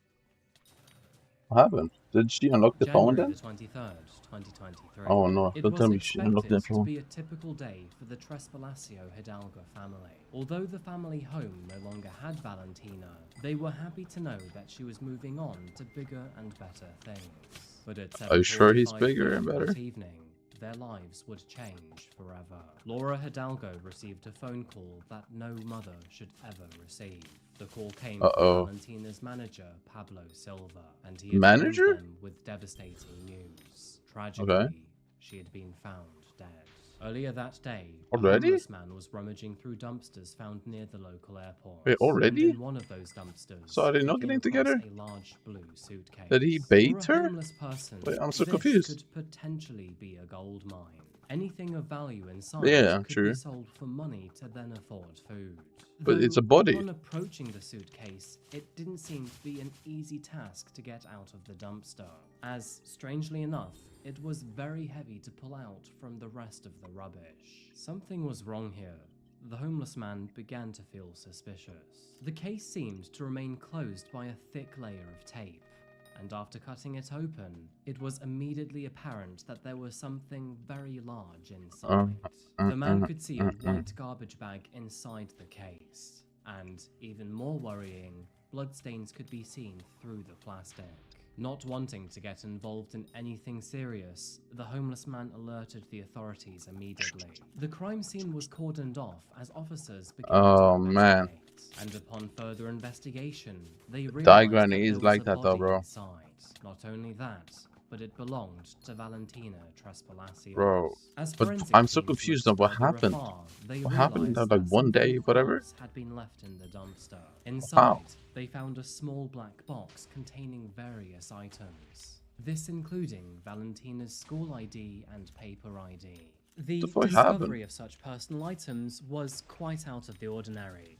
What happened? Did she unlock the phone January then? the 23rd, 2023. Oh no, It don't was tell me she unlocked expected that to phone. be a typical day for the Trespalacio Hidalgo family. Although the family home no longer had Valentina, they were happy to know that she was moving on to bigger and better things. But at Are you sure he's 7:45 bigger and that better? evening, their lives would change forever. Laura Hidalgo received a phone call that no mother should ever receive. The call came from Valentina's manager, Pablo Silva, and he Manager? informed them with devastating news. Tragically, she had been found dead. Earlier that day, a Already? homeless man was rummaging through dumpsters found near the local airport. Wait, already? And in one of those dumpsters, So are they he not came getting across together? a large blue suitcase. Did he For bait a her? homeless person, Wait, I'm so this confused. could potentially be a gold mine. Anything of value inside Yeah, could true. be sold for money to then afford food. But it's a Though, body. Upon approaching the suitcase, it didn't seem to be an easy task to get out of the dumpster, as, strangely enough, it was very heavy to pull out from the rest of the rubbish. Something was wrong here. The homeless man began to feel suspicious. The case seemed to remain closed by a thick layer of tape, and after cutting it open, it was immediately apparent that there was something very large inside. The man could see a white garbage bag inside the case, and, even more worrying, bloodstains could be seen through the plastic. Not wanting to get involved in anything serious, the homeless man alerted the authorities immediately. The crime scene was cordoned off as officers began Oh to man. and upon further investigation, they realized Diagram that is there was like a that though, body bro. inside. Not only that, but it belonged to Valentina Trespalacio. Bro. As But forensic I'm so teams confused looked on what further happened. afar, they What happened in realized that, like, that one day, something whatever? else had been left in the dumpster. Wow. Inside, they found a small black box containing various items. This including Valentina's school ID and paper ID. The The fuck discovery happened? of such personal items was quite out of the ordinary.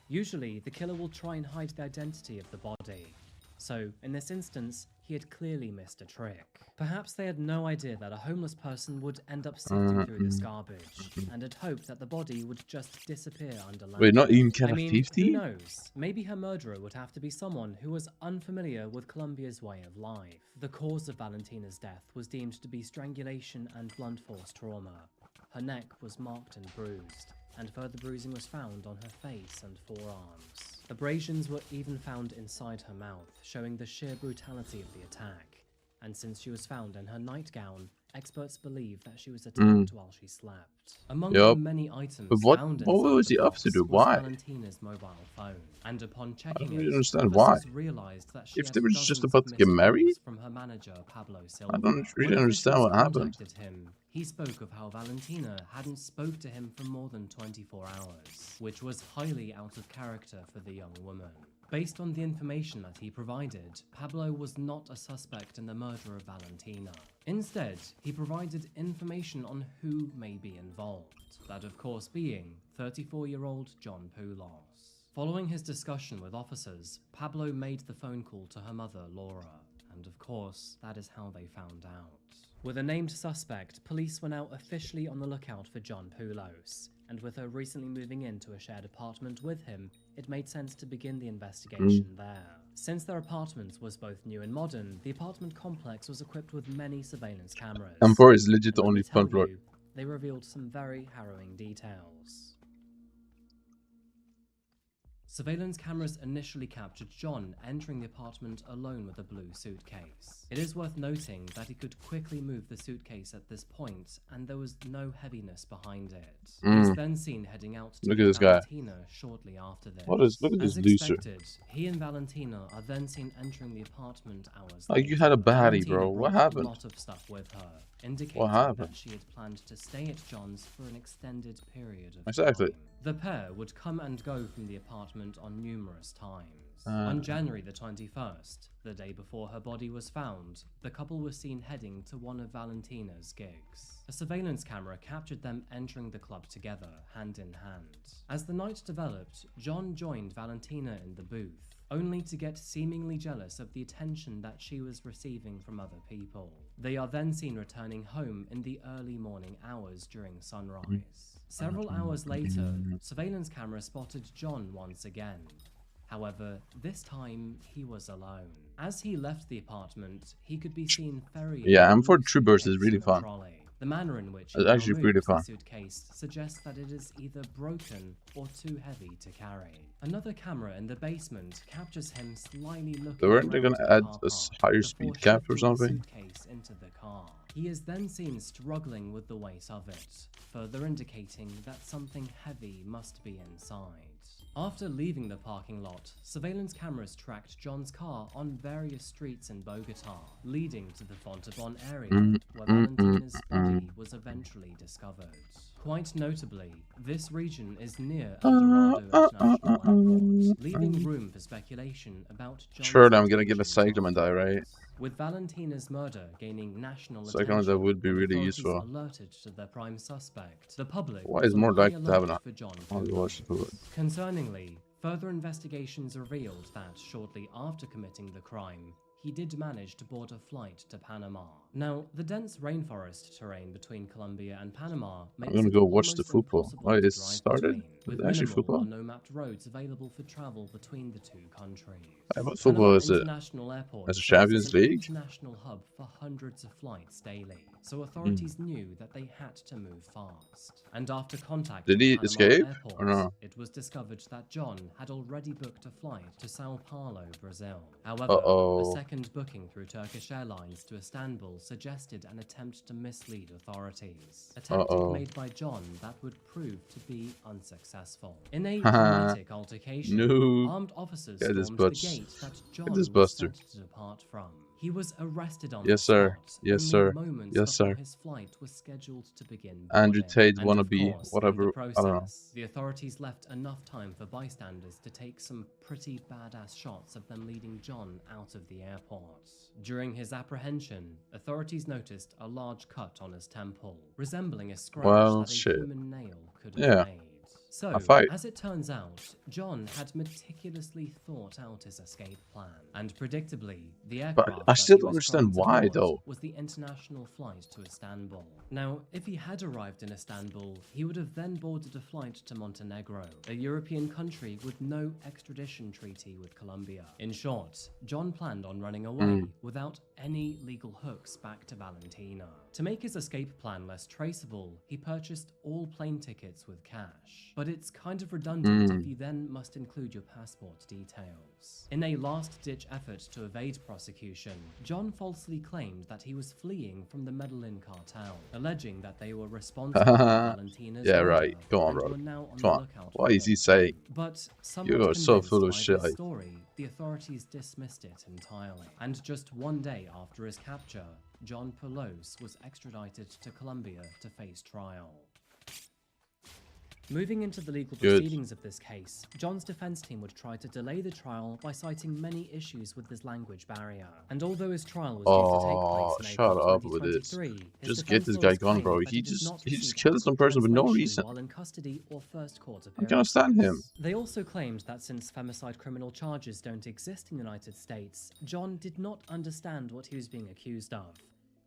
Usually, the killer will try and hide the identity of the body. So, in this instance, he had clearly missed a trick. Perhaps they had no idea that a homeless person would end up sifting through this garbage, and had hoped that the body would just disappear under land. Wait, not even I Cat mean, 50? who knows? Maybe her murderer would have to be someone who was unfamiliar with Colombia's way of life. The cause of Valentina's death was deemed to be strangulation and blunt force trauma. Her neck was marked and bruised, and further bruising was found on her face and forearms. Abrasions were even found inside her mouth, showing the sheer brutality of the attack. And since she was found in her nightgown, experts believe that she was attacked while she slept. Among the many items But what found was inside he the up box to do? was Why? Valentina's mobile phone. And upon I checking don't really it, understand why. officers realized that she If had they were just dozens about of to get missed married? calls from her manager, Pablo Silva. I don't really When understand officials what happened. contacted him, he spoke of how Valentina hadn't spoke to him for more than 24 hours, which was highly out of character for the young woman. Based on the information that he provided, Pablo was not a suspect in the murder of Valentina. Instead, he provided information on who may be involved, that of course being 34-year-old John Poulos. Following his discussion with officers, Pablo made the phone call to her mother, Laura, and of course, that is how they found out. With a named suspect, police were now officially on the lookout for John Poulos. and with her recently moving into a shared apartment with him, it made sense to begin the investigation there. Since their apartment was both new and modern, the apartment complex was equipped with many surveillance cameras. M4 is legit the And let only me tell fun floor. you, they revealed some very harrowing details. Surveillance cameras initially captured John entering the apartment alone with a blue suitcase. It is worth noting that he could quickly move the suitcase at this point, and there was no heaviness behind it. He was then seen heading out to Look at meet this guy. Valentina shortly after this. Look at this As loser. expected, he and Valentina are then seen entering the apartment hours Like, later. you had a baddie, Valentina bro. What brought happened? a lot of stuff with her, indicating What happened? that she had planned to stay at John's for an extended period of Exactly. time. The pair would come and go from the apartment on numerous times. On January the 21st, the day before her body was found, the couple was seen heading to one of Valentina's gigs. A surveillance camera captured them entering the club together, hand in hand. As the night developed, John joined Valentina in the booth, only to get seemingly jealous of the attention that she was receiving from other people. They are then seen returning home in the early morning hours during sunrise. Several hours later, surveillance cameras spotted John once again. However, this time he was alone. As he left the apartment, he could be seen ferrying. Yeah, M4 Troopers is really fun. The manner in which It's actually pretty fun. the suitcase suggests that it is either broken or too heavy to carry. Another camera in the basement captures him slyly looking. Weren't they gonna add a higher speed cap or shifting the something? suitcase into the car. He is then seen struggling with the weight of it, further indicating that something heavy must be inside. After leaving the parking lot, surveillance cameras tracked John's car on various streets in Bogota, leading to the Fontibon area, where Valentina's body was eventually discovered. Quite notably, this region is near El Dorado International Airport, leaving room for speculation about John's Surely I'm gonna get a cyclamen die, right? With Valentina's murder gaining national Cyclamen attention, that would be and really authorities useful. alerted to their prime suspect, the public Why was is on more high likely to have alert an for John I'll Cooper. watch the Concerningly, further investigations revealed that shortly after committing the crime, he did manage to board a flight to Panama. Now, the dense rainforest terrain between Colombia and Panama makes I'm gonna it go watch almost the football. impossible Oh, to it drive started? between, with Is it actually minimal football? or no mapped roads available for travel between the two countries. What football Panama is it? International Airport As a serves Champions as an League? international hub for hundreds of flights daily, so authorities knew that they had to move fast. And after contacting Did he Panama escape Airport, or no? it was discovered that John had already booked a flight to Sao Paulo, Brazil. However, Uh-oh. a second booking through Turkish Airlines to Istanbul suggested an attempt to mislead authorities. A tactic made by John that would prove to be unsuccessful. In a dramatic altercation, No. armed officers Get this stormed the butch. gate that John Get this was buster. set to depart from. He was arrested on Yes, the sir. spot, Yes, only sir. moments Yes, before sir. his flight was scheduled to begin Andrew boarding. Tate And of wannabe, course, whatever. in the I don't know. process, the authorities left enough time for bystanders to take some pretty badass shots of them leading John out of the airport. During his apprehension, authorities noticed a large cut on his temple, resembling a scratch Well, that a shit. human nail could have Yeah. made. So, A fight. as it turns out, John had meticulously thought out his escape plan, and predictably, the aircraft I that still he don't was trying understand to why, board though. was the international flight to Istanbul. Now, if he had arrived in Istanbul, he would have then boarded a flight to Montenegro, a European country with no extradition treaty with Colombia. In short, John planned on running away without any legal hooks back to Valentina. To make his escape plan less traceable, he purchased all plane tickets with cash. But it's kind of redundant if you then must include your passport details. In a last-ditch effort to evade prosecution, John falsely claimed that he was fleeing from the Medellin cartel, alleging that they were responsible for Valentina's Yeah, murder right. Come on, and bro. were now on Come the on. lookout What for is he him. saying? But You somewhat are so full of convinced by shit. this story, the authorities dismissed it entirely. And just one day after his capture, John Pelos was extradited to Colombia to face trial. Moving into the legal Good. proceedings of this case, John's defense team would try to delay the trial by citing many issues with his language barrier. And although his trial was due to take place in shut April up with this. 2023, his Just get defense this guy lawyers gone, claim bro. that He did just not he just receive killed some person with no translation reason. while in custody or first court I can't stand him. They also claimed that since femicide criminal charges don't exist in the United States, John did not understand what he was being accused of.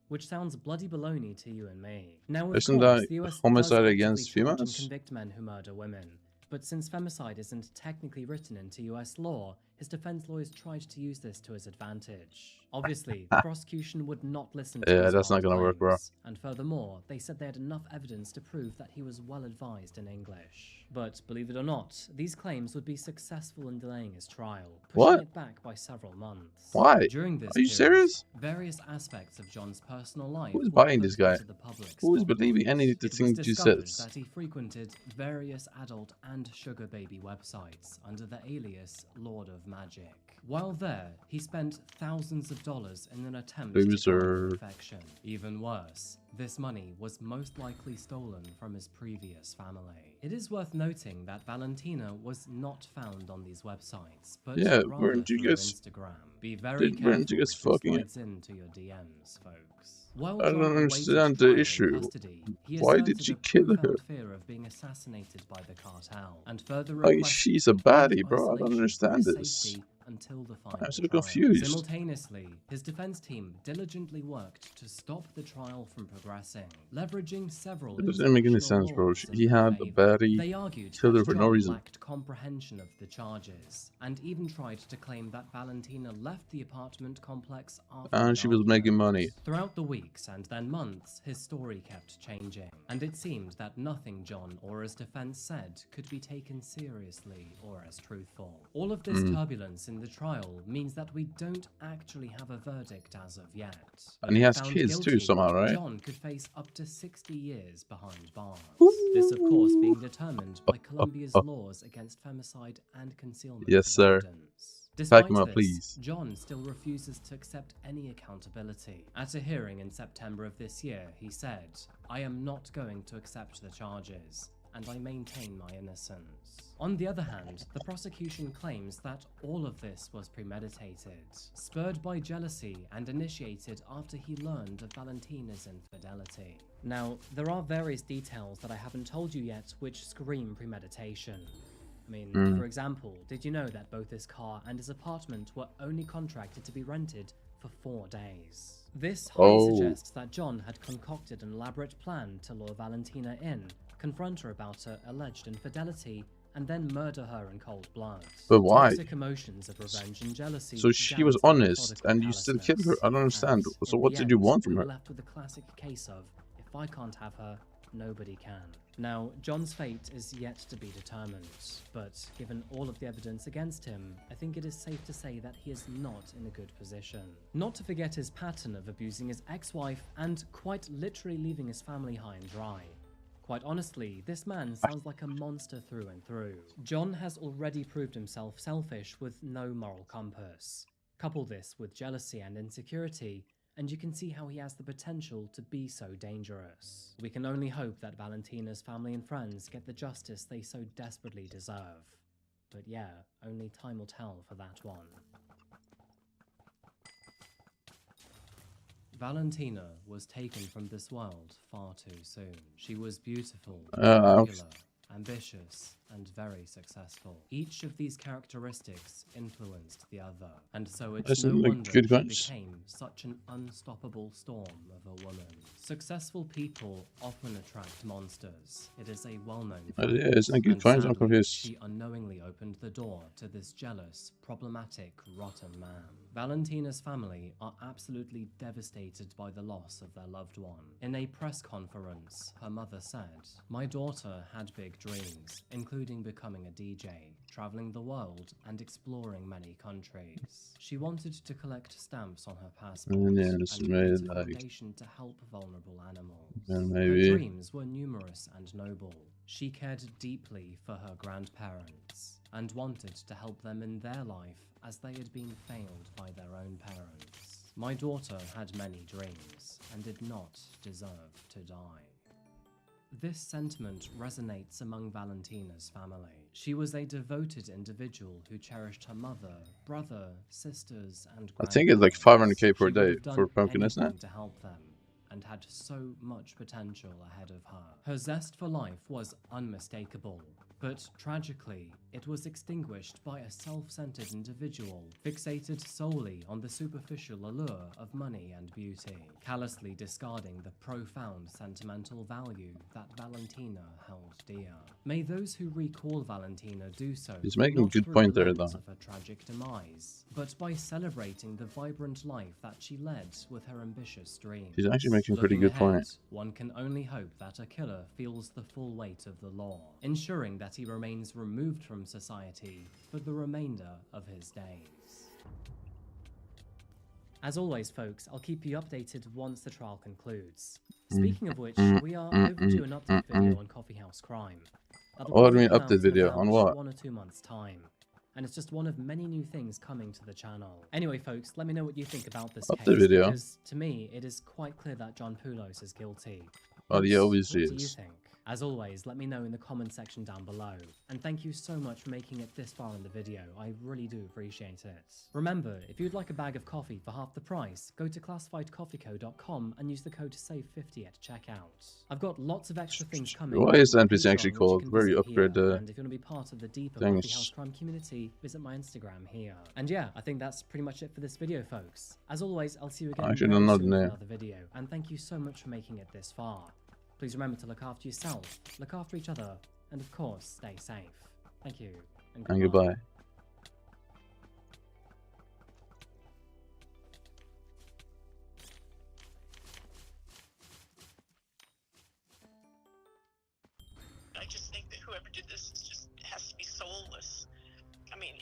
which sounds bloody baloney to you and me. Now, of Isn't course, that the US homicide does against actively charge and females? convict men who murder women, but since femicide isn't technically written into US law, his defense lawyers tried to use this to his advantage. Obviously, the prosecution would not listen to his that's not wild gonna work, bro. claims, and furthermore, they said they had enough evidence to prove that he was well advised in English. But believe it or not, these claims would be successful in delaying his trial, pushing What? it back by several months. Why? During this Are you period, serious? various aspects of John's personal life Who is were buying this open guy? to the public Who is spotlight. believing anything It was he discovered says? that he frequented various adult and sugar baby websites under the alias Lord of Magic. While there, he spent thousands of dollars in an attempt to Loser. gain perfection. Even worse, this money was most likely stolen from his previous family. It is worth noting that Valentina was not found on these websites, but Yeah, rather weren't you through guys? Instagram. Be very Weren't you careful guys who fucking it? slides into your DMs, folks. While I John don't awaited understand trial the in issue. custody, he Why asserted did she a kill her? profound fear of being assassinated by the cartel, and further Like, requested she's a complete baddie, bro. I don't isolation for understand his this. safety until the final I'm so trial. confused. Simultaneously, his defense team diligently worked to stop the trial from progressing, leveraging several It doesn't make any international sense, bro. laws in He their had a favor. baddie, They argued killed her that for no John reason. lacked comprehension of the charges, and even tried to claim that Valentina left the apartment complex after And an she was argument. making money. Throughout the weeks and then months, his story kept changing, and it seemed that nothing John or his defense said could be taken seriously or as truthful. All of this turbulence in the trial means that we don't actually have a verdict as of yet. And he has Found kids too, guilty, somehow, right? John could face up to 60 years behind bars. This, of course, being determined by Colombia's laws against femicide and concealment Yes, of sir. evidence. Pack Despite him up, this, please. John still refuses to accept any accountability. At a hearing in September of this year, he said, "I am not going to accept the charges, and I maintain my innocence." On the other hand, the prosecution claims that all of this was premeditated, spurred by jealousy and initiated after he learned of Valentina's infidelity. Now, there are various details that I haven't told you yet which scream premeditation. I mean, for example, did you know that both his car and his apartment were only contracted to be rented for 4 days? This highly suggests that John had concocted an elaborate plan to lure Valentina in, confront her about her alleged infidelity, and then murder her in cold blood. But why? Toxic emotions of revenge and jealousy. So she was honest, and you still killed her. I don't understand. So what did you want from her? We're left with the classic case of, if I can't have her, nobody can. Now, John's fate is yet to be determined, but given all of the evidence against him, I think it is safe to say that he is not in a good position. Not to forget his pattern of abusing his ex-wife and quite literally leaving his family high and dry. Quite honestly, this man sounds like a monster through and through. John has already proved himself selfish with no moral compass. Couple this with jealousy and insecurity, and you can see how he has the potential to be so dangerous. We can only hope that Valentina's family and friends get the justice they so desperately deserve. But yeah, only time will tell for that one. Valentina was taken from this world far too soon. She was beautiful, popular, ambitious, and very successul. Each of these characteristics influenced the other, and so it's no wonder she became such an unstoppable storm of a woman. Successful people often attract monsters. It is a well-known fact. Yeah, it's not good. Fine, I'm confused. She unknowingly opened the door to this jealous, problematic, rotten man. Valentina's family are absolutely devastated by the loss of their loved one. In a press conference, her mother said, "My daughter had big dreams, including becoming a DJ, traveling the world, and exploring many countries. She wanted to collect stamps on her passport and create a foundation to help vulnerable animals. Her dreams were numerous and noble. She cared deeply for her grandparents and wanted to help them in their life as they had been failed by their own parents. My daughter had many dreams and did not deserve to die." This sentiment resonates among Valentina's family. She was a devoted individual who cherished her mother, brother, sisters, and I think it's like 500k per day for Pumpkin, isn't it? to help them, and had so much potential ahead of her. Her zest for life was unmistakable. but tragically, it was extinguished by a self-centered individual fixated solely on the superficial allure of money and beauty, callously discarding the profound sentimental value that Valentina held dear. May those who recall Valentina do so He's making a not good through point the there, lens though. of her tragic demise, but by celebrating the vibrant life that she led with her ambitious dreams. He's actually making a pretty Looking good point. ahead, one can only hope that a killer feels the full weight of the law, ensuring that he remains removed from society for the remainder of his days. As always, folks, I'll keep you updated once the trial concludes. Speaking of which, we are overdue an update video on Coffeehouse Crime. That'll What do probably you mean come out update in video? about On what? 1 or 2 months' time. And it's just one of many new things coming to the channel. Anyway, folks, let me know what you think about this Update case, video? because to me, it is quite clear that John Poulos is guilty. Well, he But obviously what do you is. think? As always, let me know in the comment section down below. And thank you so much for making it this far in the video, I really do appreciate it. Remember, if you'd like a bag of coffee for half the price, go to classifiedcoffeeco.com and use the code SAVE50 at checkout. I've got lots of extra things coming. What is the on NPC Patreon, actually which you called? can Where you visit upgrade here. the And if you want to be part of the deeper things? Coffeehouse Crime community, visit my Instagram here. And yeah, I think that's pretty much it for this video, folks. As always, I'll see you again I actually very don't know soon the for name. another video. And thank you so much for making it this far. Please remember to look after yourself, look after each other, and of course, stay safe. Thank you, And goodbye. I just think that whoever did this is just has to be soulless. I mean,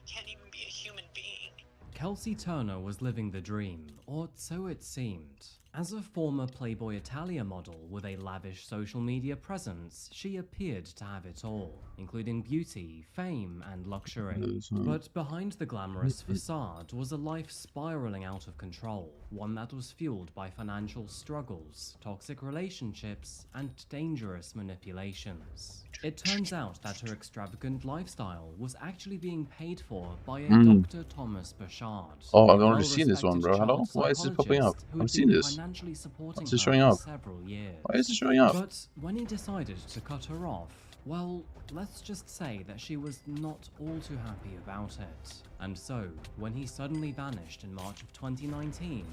can't even be a human being. Kelsey Turner was living the dream, or so it seemed. As a former Playboy Italia model with a lavish social media presence, she appeared to have it all, including beauty, fame, and luxury. But behind the glamorous facade was a life spiraling out of control, one that was fueled by financial struggles, toxic relationships, and dangerous manipulations. It turns out that her extravagant lifestyle was actually being paid for by a Dr. Thomas Bouchard. Oh, a I've already seen this one, bro. Hello? well-respected Why is this popping up? psychologist who I've had seen been this. financially supporting Why is it her showing for up? several years. Why is it showing up? But when he decided to cut her off, well, let's just say that she was not all too happy about it. And so, when he suddenly vanished in March of 2019,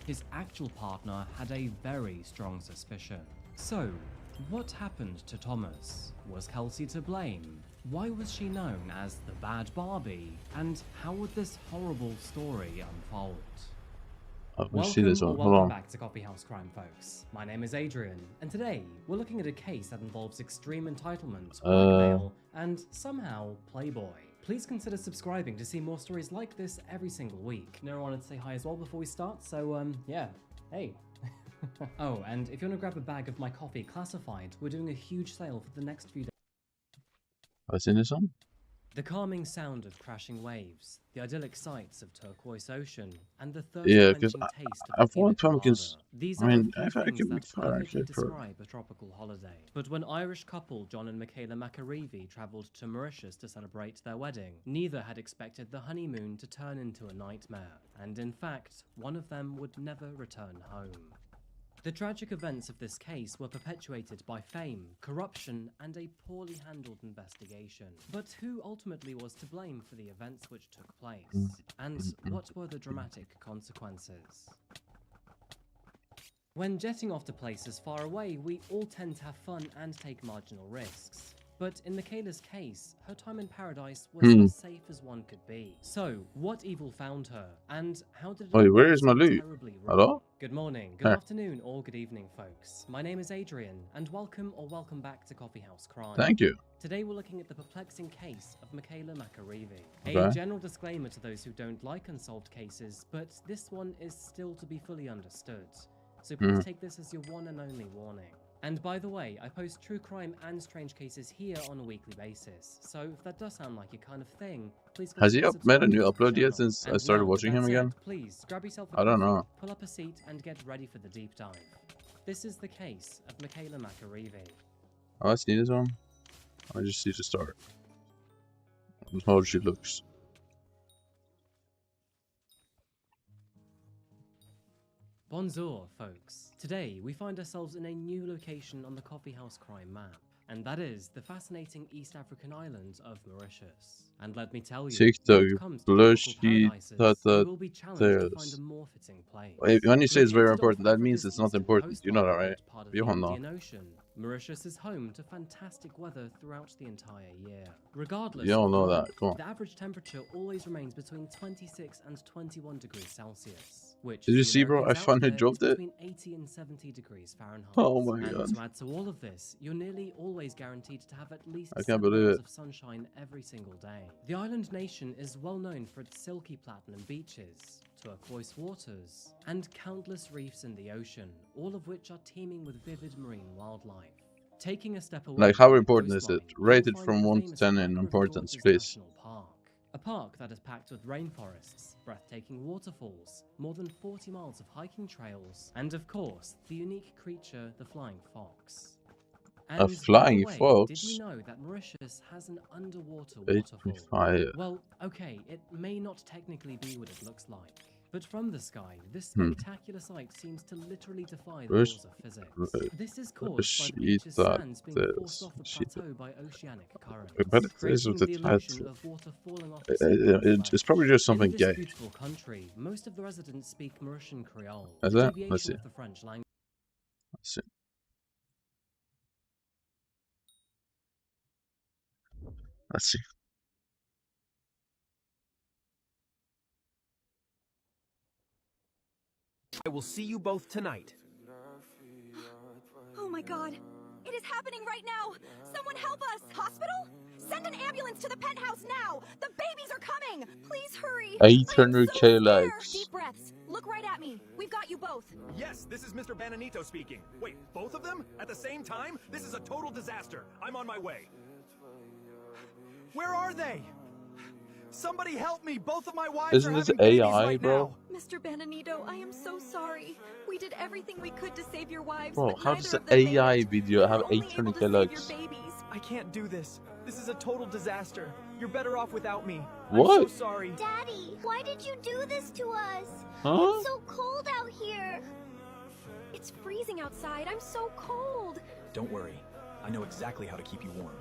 his actual partner had a very strong suspicion. So, what happened to Thomas? Was Kelsey to blame? Why was she known as the Bad Barbie? And how would this horrible story unfold? I can see this one. Hold Welcome on. back to Coffeehouse Crime, folks. My name is Adrian, and today we're looking at a case that involves extreme entitlement, blackmail, and somehow Playboy. Please consider subscribing to see more stories like this every single week. Nero wanted to say hi as well before we start, so yeah, hey. Oh, and if you want to grab a bag of my coffee classified, we're doing a huge sale for the next few days. Have I seen this one? The calming sound of crashing waves, the idyllic sights of turquoise ocean, and the Yeah, because thirst-quenching taste of I've pina wanted pumpkins. colada. These I are mean, a if few I things can be that fair, perfectly actually, for describe a tropical holiday. But when Irish couple John and Michaela Macarivi travelled to Mauritius to celebrate their wedding, neither had expected the honeymoon to turn into a nightmare, and in fact, one of them would never return home. The tragic events of this case were perpetuated by fame, corruption, and a poorly handled investigation. But who ultimately was to blame for the events which took place? And what were the dramatic consequences? When jetting off to places far away, we all tend to have fun and take marginal risks. But in Michaela's case, her time in paradise was as safe as one could be. So, what evil found her, and how did it Wait, where go is my so loot? terribly wrong? Hello? Good morning, good Here. afternoon, or good evening, folks. My name is Adrian, and welcome back to Coffeehouse Crime. Thank you. Today we're looking at the perplexing case of Michaela Macarivi. Okay. A general disclaimer to those who don't like unsolved cases, but this one is still to be fully understood. So please take this as your one and only warning. And by the way, I post true crime and strange cases here on a weekly basis, so if that does sound like your kind of thing, please Has he consider made a new subscribing to the upload yet channel. since I And started now, with watching that him said, again? Please grab yourself a I don't coffee, know. pull up a seat, and get ready for the deep dive. This is the case of Michaela Macarivi. Oh, I see this one. I just see the start. How she looks. Bonjour, folks. Today, we find ourselves in a new location on the Coffeehouse Crime map. and that is the fascinating East African island of Mauritius. And let me tell you, TikTok, when it comes to blushy, paradises, you will be challenged to find a more fitting place. When you say it's very Located important, off that means Africa's it's not eastern important. You know that, coastline right? and part of You the don't know. Indian Ocean, Mauritius is home to fantastic weather throughout the entire year. Regardless You don't of the know month, that. Come on. the average temperature always remains between 26 and 21 degrees Celsius, which Did you for the see, bro? I Americans out finally there dropped is it. between 80 and 70 degrees Fahrenheit. Oh my And god. to add to all of this, you're nearly always guaranteed to have at least I can't 7 believe hours it. of sunshine every single day. The island nation is well known for its silky platinum beaches, turquoise waters, and countless reefs in the ocean, all of which are teeming with vivid marine wildlife. Taking a step away Like, how from the important is it? coastline, you will Rated find from the 1 to famous 10 Black in River importance, Gorges please. National Park. A park that is packed with rainforests, breathtaking waterfalls, more than 40 miles of hiking trails, and of course, the unique creature, the flying fox. A And flying by the way, fox? did you know that Mauritius has an underwater 8.5. waterfall? Well, okay, it may not technically be what it looks like, but from the sky, this spectacular sight seems to literally defy the laws of physics. This is caused by the beach's sands being forced off the plateau by oceanic currents, But it is creating with the the illusion title. of water falling off the sea. It's probably just In something this gay. beautiful country, most of the residents speak Mauritian Creole, Is a that? Let's deviation see. of the French language. Let's see. Let's see. I will see you both tonight. Oh my god. It is happening right now. Someone help us. Hospital? Send an ambulance to the penthouse now. The babies are coming. Please hurry. 800k likes. Deep breaths. Look right at me. We've got you both. Yes, this is Mr. Bananito speaking. Wait, both of them? At the same time? This is a total disaster. I'm on my way. Where are they? Somebody help me! Both of my wives Isn't are this having babies AI, right bro? now. Mr. Bananito, I am so sorry. We did everything we could to save your wives, Bro, but how does neither the of them made AI it. video have We were only able to 800k save likes? your babies. I can't do this. This is a total disaster. You're better off without me. What? I'm so sorry. Daddy, why did you do this to us? Huh? It's so cold out here. It's freezing outside. I'm so cold. Don't worry. I know exactly how to keep you warm.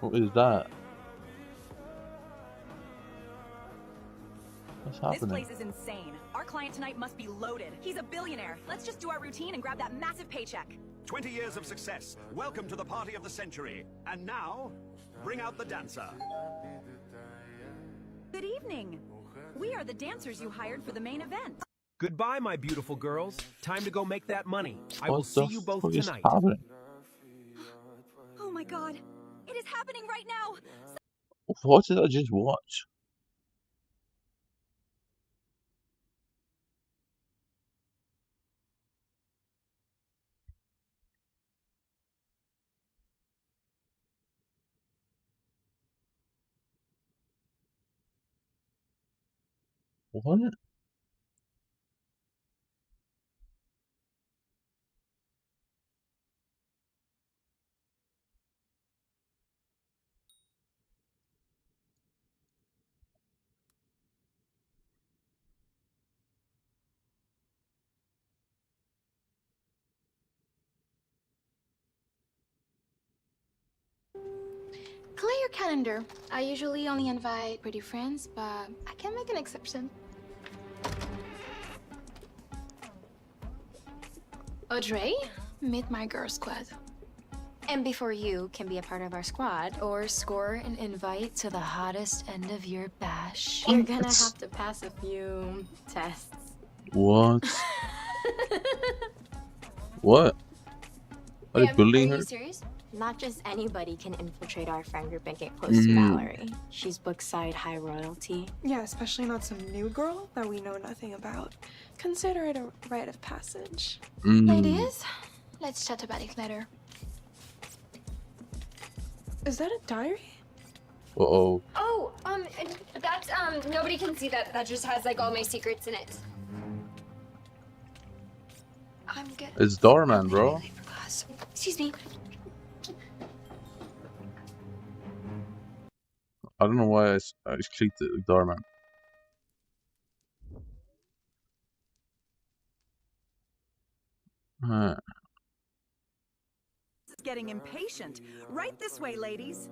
What is that? What's This happening? place is insane. Our client tonight must be loaded. He's a billionaire. Let's just do our routine and grab that massive paycheck. 20 years of success. Welcome to the party of the century. And now, bring out the dancer. Good evening. We are the dancers you hired for the main event. Goodbye, my beautiful girls. Time to go make that money. I will What see the you both fuck is tonight. happening? Oh my god. It is happening right now. What did I just watch? What? Clear your calendar. I usually only invite pretty friends, but I can make an exception. Audrey, meet my girl squad. And before you can be a part of our squad or score an invite to the hottest end of your bash, you're gonna What? have to pass a few tests. What? What? Are you bullying Are her? you serious? Not just anybody can infiltrate our friend group and get close to Mallory. She's bookside high royalty. Yeah, especially not some new girl that we know nothing about. Consider it a rite of passage. Ladies, let's chat about it later. Is that a diary? Uh-oh. Oh, that's, nobody can see that. That just has, like, all my secrets in it. I'm good. It's Doorman, bro. Excuse me. I don't know why I just clicked the Doorman. getting impatient. Right this way, ladies.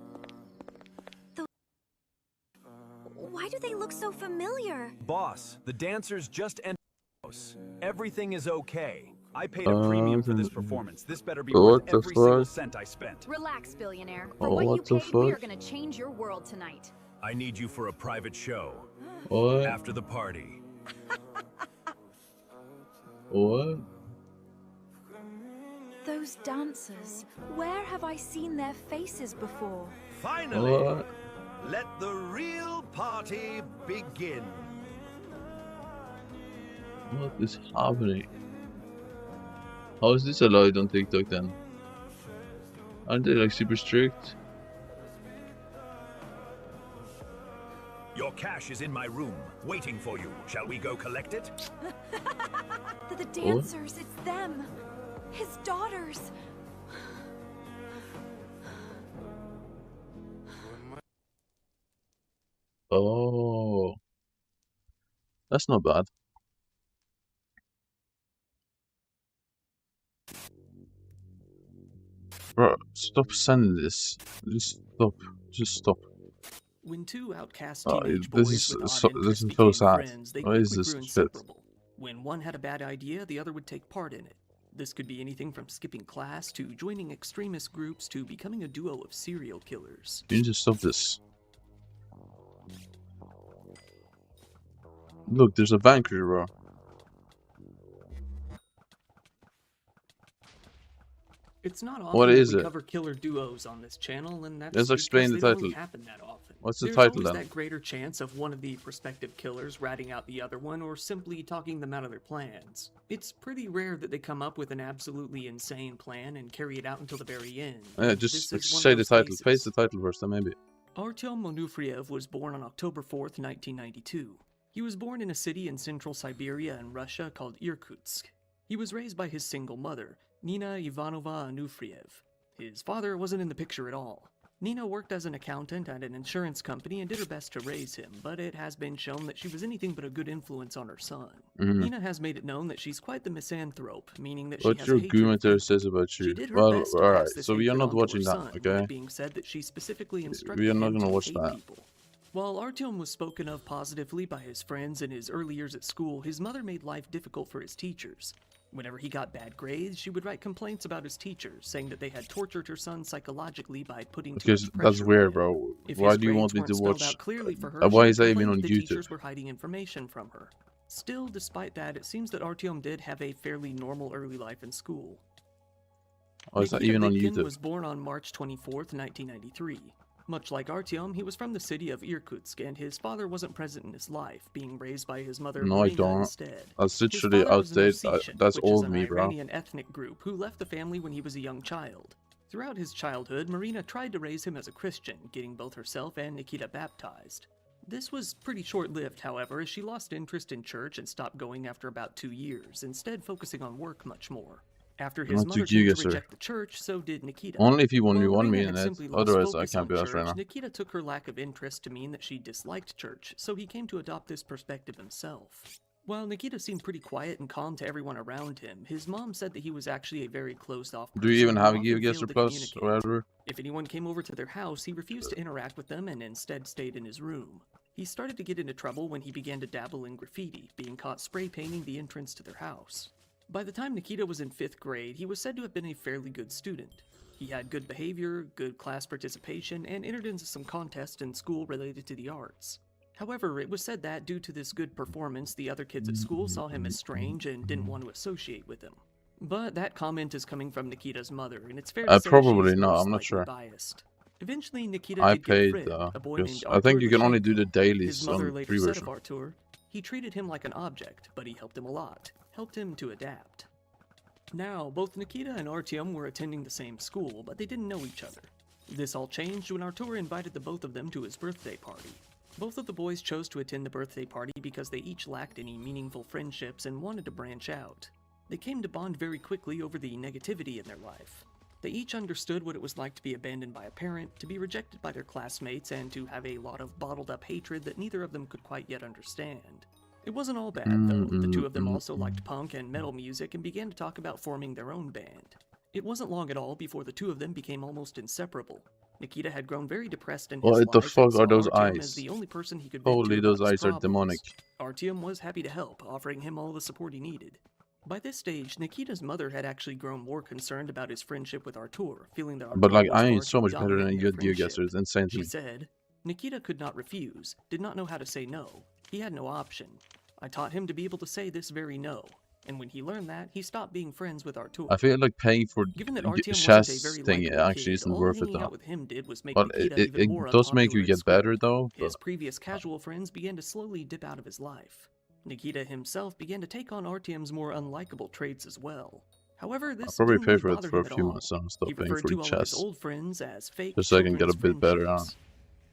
Why do they look so familiar? Boss, the dancers just entered the house. Everything is okay. I paid a premium for this performance. This better be worth What the every single fuck? cent I spent. Relax, billionaire. For Oh, what you what the paid, we are fuck? gonna change your world tonight. I need you for a private show. What? After the party. What? Those dancers. Where have I seen their faces before? Finally, What? let the real party begin. What is happening? How is this allowed on TikTok then? Aren't they like super strict? Your cash is in my room, waiting for you. Shall we go collect it? The dancers, it's them. His daughters. Oh, that's not bad. Bro, stop sending this. Just stop. Just stop. When two outcast Oh, teenage this boys is with so, odd this interests is so became sad. friends, they Why is quickly this grew shit? inseparable. When one had a bad idea, the other would take part in it. This could be anything from skipping class to joining extremist groups to becoming a duo of serial killers. You need to stop this. Look, there's a banker, bro. It's not What often is that we it? cover killer duos on this channel, and that's Let's explain because the they don't title. happen that often. What's the There's title always then? that greater chance of one of the prospective killers ratting out the other one or simply talking them out of their plans. It's pretty rare that they come up with an absolutely insane plan and carry it out until the very end. Yeah, This just is one of say the those title. cases. Paste the title first, then maybe. Artyom Monufriev was born on October 4th, 1992. He was born in a city in central Siberia in Russia called Irkutsk. He was raised by his single mother, Nina Ivanova Onufriev. His father wasn't in the picture at all. Nina worked as an accountant at an insurance company and did her best to raise him, but it has been shown that she was anything but a good influence on her son. Nina has made it known that she's quite the misanthrope, meaning that she What has your a hatred of commentator people. says about She you. did her Well, best to alright, pass this so we are hatred not onto watching her that, son, with okay? it being said that she specifically instructed We are not him gonna to watch hate that. people. While Artyom was spoken of positively by his friends in his early years at school, his mother made life difficult for his teachers. Whenever he got bad grades, she would write complaints about his teachers, saying that they had tortured her son psychologically by putting too Because much that's pressure on weird, him. bro. If Why his do you want grades me weren't to spelled watch? out clearly for her, Why she is that would even complain on that the YouTube? teachers were hiding information from her. Still, despite that, it seems that Artyom did have a fairly normal early life in school. Oh, it's not Nikita even on Bitkin YouTube. was born on March 24th, 1993. Much like Artyom, he was from the city of Irkutsk, and his father wasn't present in his life, being raised by his mother No, I Marina don't. instead. That's His literally father was an outdated. Ossetian, That's which old is an me, bro. Iranian ethnic group who left the family when he was a young child. Throughout his childhood, Marina tried to raise him as a Christian, getting both herself and Nikita baptized. This was pretty short-lived, however, as she lost interest in church and stopped going after about 2 years, instead focusing on work much more. After his Not mother to you, came yes, to sir. reject the church, so did Nikita. Only if you While 1v1 me Marina in had it. simply lost Otherwise, I focus can't on be asked right church, now. Nikita took her lack of interest to mean that she disliked church, so he came to adopt this perspective himself. While Nikita seemed pretty quiet and calm to everyone around him, his mom said that he was actually a very closed-off person. Do you even who have a often give, guess, or failed to plus, communicate. or whatever? If anyone came over to their house, he refused to interact with them and instead stayed in his room. He started to get into trouble when he began to dabble in graffiti, being caught spray painting the entrance to their house. By the time Nikita was in 5th grade, he was said to have been a fairly good student. He had good behavior, good class participation, and entered into some contests in school related to the arts. However, it was said that due to this good performance, the other kids at school saw him as strange and didn't want to associate with him. But that comment is coming from Nikita's mother, and it's fair to say Probably she's not, most I'm not likely sure. biased. Eventually, Nikita I did get a paid, friend, a boy because named I think Artur you can only do Lashenko. the dailies His mother on later free said version. of Artur, he treated him like an object, but he helped him a lot, helped him to adapt. Now, both Nikita and Artyom were attending the same school, but they didn't know each other. This all changed when Artur invited the both of them to his birthday party. Both of the boys chose to attend the birthday party because they each lacked any meaningful friendships and wanted to branch out. They came to bond very quickly over the negativity in their life. They each understood what it was like to be abandoned by a parent, to be rejected by their classmates, and to have a lot of bottled-up hatred that neither of them could quite yet understand. It wasn't all bad, though. The two of them also liked punk and metal music and began to talk about forming their own band. It wasn't long at all before the two of them became almost inseparable. Nikita had grown very depressed in his What the life fuck and saw are those Artyom as eyes? the only person he could vent Holy, to those about his eyes are problems. demonic. Artyom was happy to help, offering him all the support he needed. By this stage, Nikita's mother had actually grown more concerned about his friendship with Artur, feeling that Artur But like, was I far ain't so too much better dominant than in you, their dear friendship. guessers. Insane to She me. said, Nikita could not refuse, did not know how to say no. He had no option. I taught him to be able to say this very no. And when he learned that, he stopped being friends with Artur. I feel like paying for Given that Artyom chess wasn't a very thing likable actually kid, isn't all worth it hanging though. out with him did was make Well, Nikita it even more does make you unpopular at get school. better though. His But previous casual friends began to slowly dip out of his life. Nikita himself began to take on Artyom's more unlikable traits as well. However, I'll this probably didn't pay really for it bother for a him at few all. months and stop He paying referred for to the all of his chess. old friends as fake Just so I can get a children's bit better on. friendships.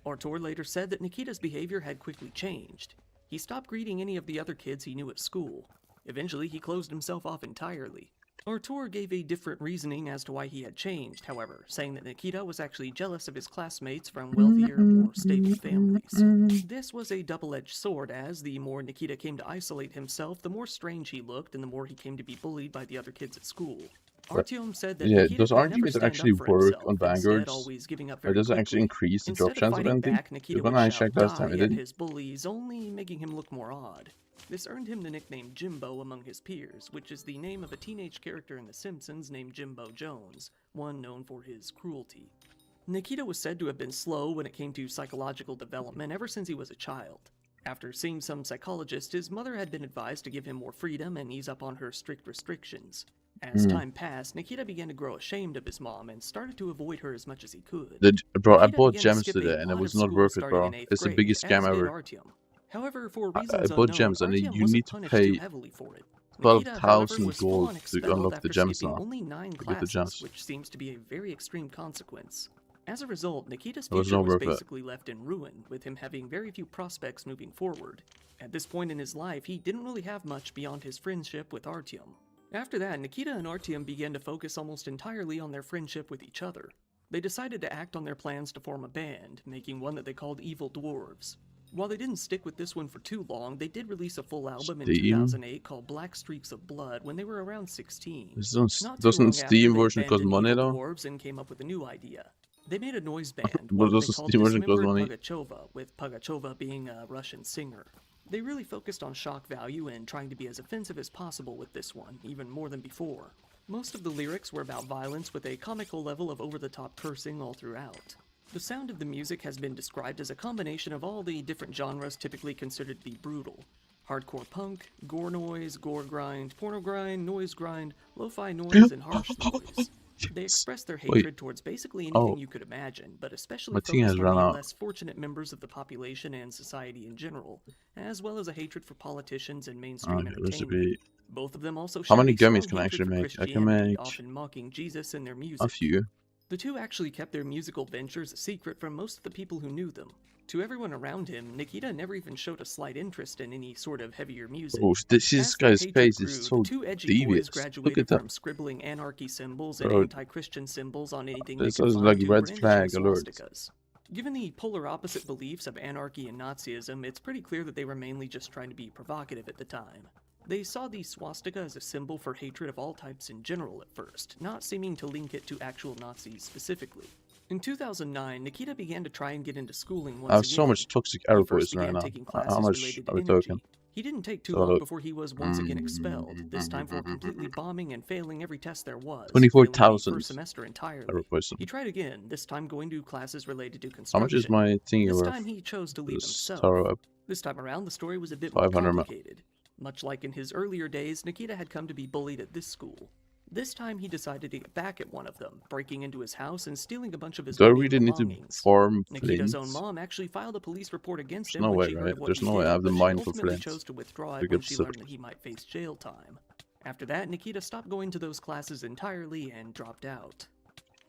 Artur later said that Nikita's behavior had quickly changed. He stopped greeting any of the other kids he knew at school. Eventually, he closed himself off entirely. Artur gave a different reasoning as to why he had changed, however, saying that Nikita was actually jealous of his classmates from wealthier, more stable families. This was a double-edged sword, as the more Nikita came to isolate himself, the more strange he looked and the more he came to be bullied by the other kids at school. Artyom said that yeah, Nikita does could never arguments stand actually up for work himself, on instead Vanguards? always giving up Or very does it quickly. actually increase the drop Instead of chance of fighting anything? back, Nikita Because when would I shout checked last time, "Die" it at didn't. his bullies, only making him look more odd. This earned him the nickname Jimbo among his peers, which is the name of a teenage character in The Simpsons named Jimbo Jones, one known for his cruelty. Nikita was said to have been slow when it came to psychological development ever since he was a child. After seeing some psychologist, his mother had been advised to give him more freedom and ease up on her strict restrictions. As time passed, Nikita began to grow ashamed of his mom and started to avoid her as much as he could. Bro, I Nikita bought began to gems skip a today and it lot was of not school worth it, starting bro. in 8th It's the grade, biggest scam as did ever. Artyom. However, for I reasons bought unknown, gems and Artyom you wasn't need to punished pay too heavily for it. 12,000 was full gold on to expelled unlock the after gems skipping now. only 9 To get the classes, gems. which seems to be a very extreme consequence. As a result, Nikita's It was future not was worth it. basically left in ruin, with him having very few prospects moving forward. At this point in his life, he didn't really have much beyond his friendship with Artyom. After that, Nikita and Artyom began to focus almost entirely on their friendship with each other. They decided to act on their plans to form a band, making one that they called Evil Dwarves. While they didn't stick with this one for too long, they did release a full album in Steam? 2008 called Black Streaks of Blood when they were around 16. Not too Doesn't long after, Steam they version cost abandoned money Evil though? Dwarves and came up with a new idea. They made a noise band, But one they doesn't called Steam version cost Dismembered money? Pugacheva, with Pugacheva being a Russian singer. They really focused on shock value and trying to be as offensive as possible with this one, even more than before. Most of the lyrics were about violence with a comical level of over-the-top cursing all throughout. The sound of the music has been described as a combination of all the different genres typically considered to be brutal. Hardcore punk, gore noise, gore grind, porno grind, noise grind, lo-fi noise, and harsh noise. They express their hatred towards basically anything you could imagine, but especially My thing has focused on run the out. less fortunate members of the population and society in general, as well as a hatred for politicians and mainstream entertainment. Recipe. Both of them also How shared many a strong gummies can I hatred actually for make? I Christianity, can make often mocking Jesus in their music. a few. The two actually kept their musical ventures a secret from most of the people who knew them. To everyone around him, Nikita never even showed a slight interest in any sort of heavier music. Oh, this As their guy's hatred face grew, is so the two edgy devious. boys Look graduated at that. from scribbling anarchy symbols and Bro, anti-Christian symbols on anything they this could is find like to red brandishing flag alert. swastikas. Given the polar opposite beliefs of anarchy and Nazism, it's pretty clear that they were mainly just trying to be provocative at the time. They saw the swastika as a symbol for hatred of all types in general at first, not seeming to link it to actual Nazis specifically. In 2009, Nikita began to try and get into schooling once I have again. so much toxic arrow He first poison right began now. taking How classes much related are to we energy. talking? He didn't take too So long look. before he was once again expelled, this time for completely bombing and failing every test there was, 24,000 failing the first semester entirely. arrow poison. He tried again, this time going to classes related to How construction. much is my thingy This worth? time he chose to leave This himself. tower up. This time around, the story was a bit more 500 complicated. Much like in his earlier days, Nikita had come to be bullied at this school. This time he decided to get back at one of them, breaking into his house and stealing a bunch of his Do I money really and need to belongings. farm Nikita's flames? own mom actually filed a police report against There's him no when way, she heard right? of what There's he no way did, I have the but she mind for ultimately flames. chose to withdraw To it get when she learned specific. that he might face jail time. After that, Nikita stopped going to those classes entirely and dropped out.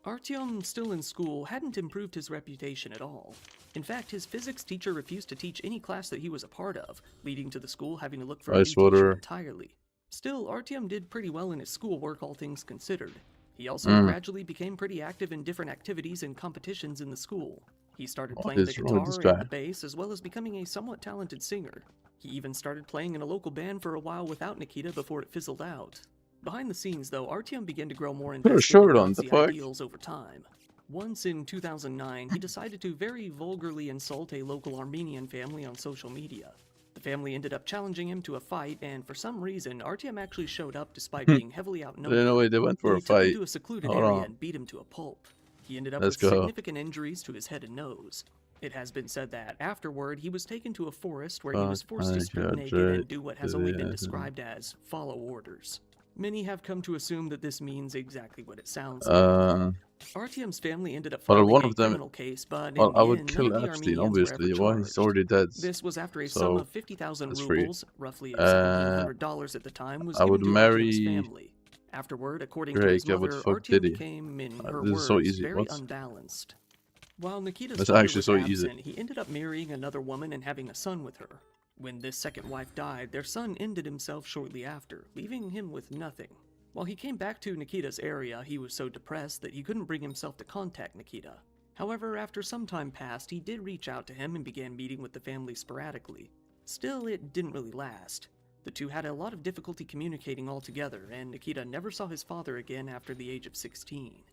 Artyom, still in school, hadn't improved his reputation at all. In fact, his physics teacher refused to teach any class that he was a part of, leading to the school having to look for a new Ice teacher water. entirely. Still, Artyom did pretty well in his schoolwork, all things considered. He also gradually became pretty active in different activities and competitions in the school. He started What playing the is wrong with this guitar and guy? the bass, as well as becoming a somewhat talented singer. He even started playing in a local band for a while without Nikita before it fizzled out. Behind the scenes, though, Artyom began to grow more Put a invested shirt in on, the Nazi fuck? ideals over time. Once in 2009, he decided to very vulgarly insult a local Armenian family on social media. The family ended up challenging him to a fight, and for some reason, Artyom actually showed up despite being heavily outnumbered. No way, they went for a They took him fight. to a secluded Hold area on. and beat him to a pulp. He ended up Let's with go. significant injuries to his head and nose. It has been said that afterward, he was taken to a forest where he was forced to strip naked and do what has only been described as follow orders. Many have come to assume that this means exactly what it sounds like. Artyom's family ended up Well, filing one a of them. criminal case, but Well, in I the would end, kill none of the Epstein, Armenians were obviously. ever Well, he's charged. already dead. This was after a so sum of 50,000 that's free. rubles, roughly $1,700 at the time, was I given would to marry Artyom's family. Afterward, according to Drake. his I would mother, fuck Artyom Diddy. became, in her This words, is so easy. very What? unbalanced. While Nikita's That's father actually was so absent, easy. he ended up marrying another woman and having a son with her. When this second wife died, their son ended himself shortly after, leaving him with nothing. While he came back to Nikita's area, he was so depressed that he couldn't bring himself to contact Nikita. However, after some time passed, he did reach out to him and began meeting with the family sporadically. Still, it didn't really last. The two had a lot of difficulty communicating altogether, and Nikita never saw his father again after the age of 16.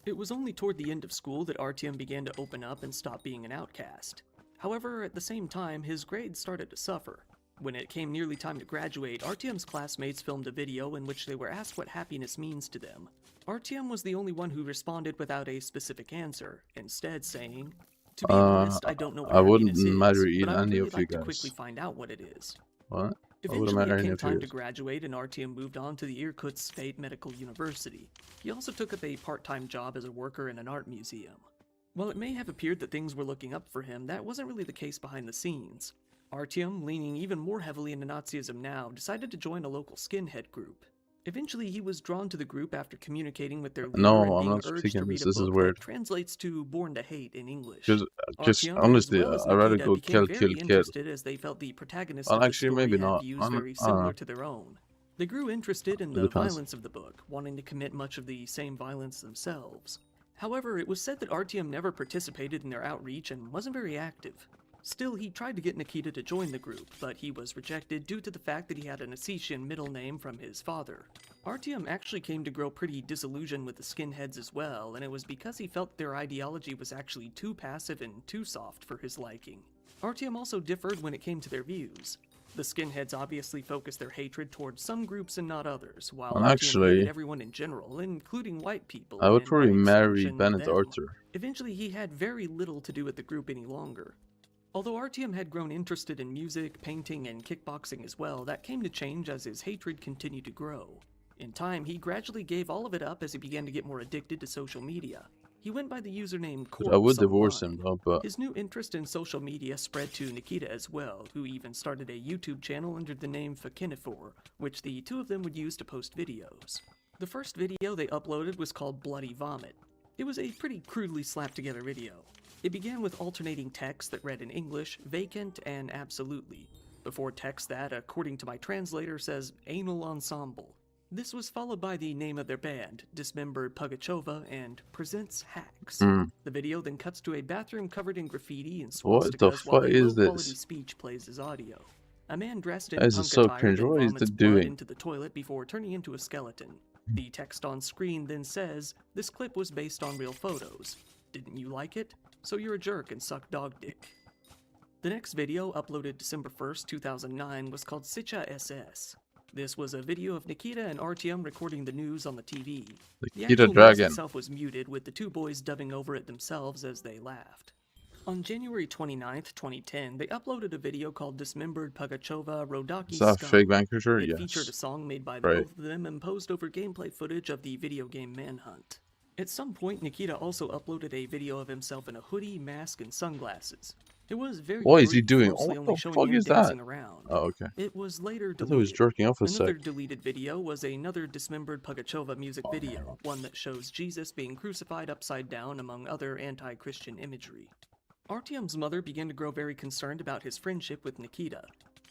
It was only toward the end of school that Artyom began to open up and stop being an outcast. However, at the same time, his grades started to suffer. When it came nearly time to graduate, Artyom's classmates filmed a video in which they were asked what happiness means to them. Artyom was the only one who responded without a specific answer, instead saying, "To be honest, I don't know what I wouldn't happiness is, marry but I would any really of you like to guys. quickly find out what it is." What? I wouldn't Eventually, marry it any came of you time to guys. graduate, and Artyom moved on to the Irkutsk State Medical University. He also took up a part-time job as a worker in an art museum. While it may have appeared that things were looking up for him, that wasn't really the case behind the scenes. Artyom, leaning even more heavily into Nazism now, decided to join a local skinhead group. Eventually, he was drawn to the group after communicating with their leader No, and I'm being not urged speaking to read this. a This is book weird. that translates to Born to Hate in English. Because Artyom, honestly, as well as I'd rather Nikita, go became very kill. interested as they felt the protagonist Well, of the actually, story maybe had not. views I very don't know. similar to their own. They grew interested in It the depends. violence of the book, wanting to commit much of the same violence themselves. However, it was said that Artyom never participated in their outreach and wasn't very active. Still, he tried to get Nikita to join the group, but he was rejected due to the fact that he had an Ossetian middle name from his father. Artyom actually came to grow pretty disillusioned with the skinheads as well, and it was because he felt their ideology was actually too passive and too soft for his liking. Artyom also differed when it came to their views. The skinheads obviously focused their hatred towards some groups and not others, while Well, Artyom actually, hated everyuld in general, including white people. I would and probably by marry extension, Bennett them. Arthur. Eventually, he had very little to do with the group any longer. Although Artyom had grown interested in music, painting, and kickboxing as well, that came to change as his hatred continued to grow. In time, he gradually gave all of it up as he began to get more addicted to social media. He went by the username But Corpse I would divorce online. him, though, but His new interest in social media spread to Nikita as well, who even started a YouTube channel under the name Fakinifor, which the two of them would use to post videos. The first video they uploaded was called Bloody Vomit. It was a pretty crudely slapped together video. It began with alternating text that read in English, vacant, and absolutely, before text that, according to my translator, says anal ensemble. This was followed by the name of their band, Dismembered Pugacheva, and Presents Hacks. The video then cuts to a bathroom covered in graffiti and What the swastikas while fuck a is low-quality this? speech plays as audio. A man dressed in This punk is so attire cringe. then What is vomits it blood doing? into the toilet before turning into a skeleton. The text on screen then says, "This clip was based on real photos. Didn't you like it? So you're a jerk and suck dog dick." The next video, uploaded December 1st, 2009, was called Sicha SS. This was a video of Nikita and Artyom recording the news on the TV. The Nikita actual news Dragon. itself was muted, with the two boys dubbing over it themselves as they laughed. On January 29th, 2010, they uploaded a video called Dismembered Pugacheva Rodaki Is that a Scum. fake banker? It Yes. featured a song made by the Right. both of them and posed over gameplay footage of the video game Manhunt. At some point, Nikita also uploaded a video of himself in a hoodie, mask, and sunglasses. It was very What is he brief, doing? mostly What only the showing fuck him is that? dancing around. Oh, okay. It was later I thought deleted. he was jerking off a Another sec. deleted video was another Dismembered Pugacheva music video, one that shows Jesus being crucified upside down among other anti-Christian imagery. Artyom's mother began to grow very concerned about his friendship with Nikita.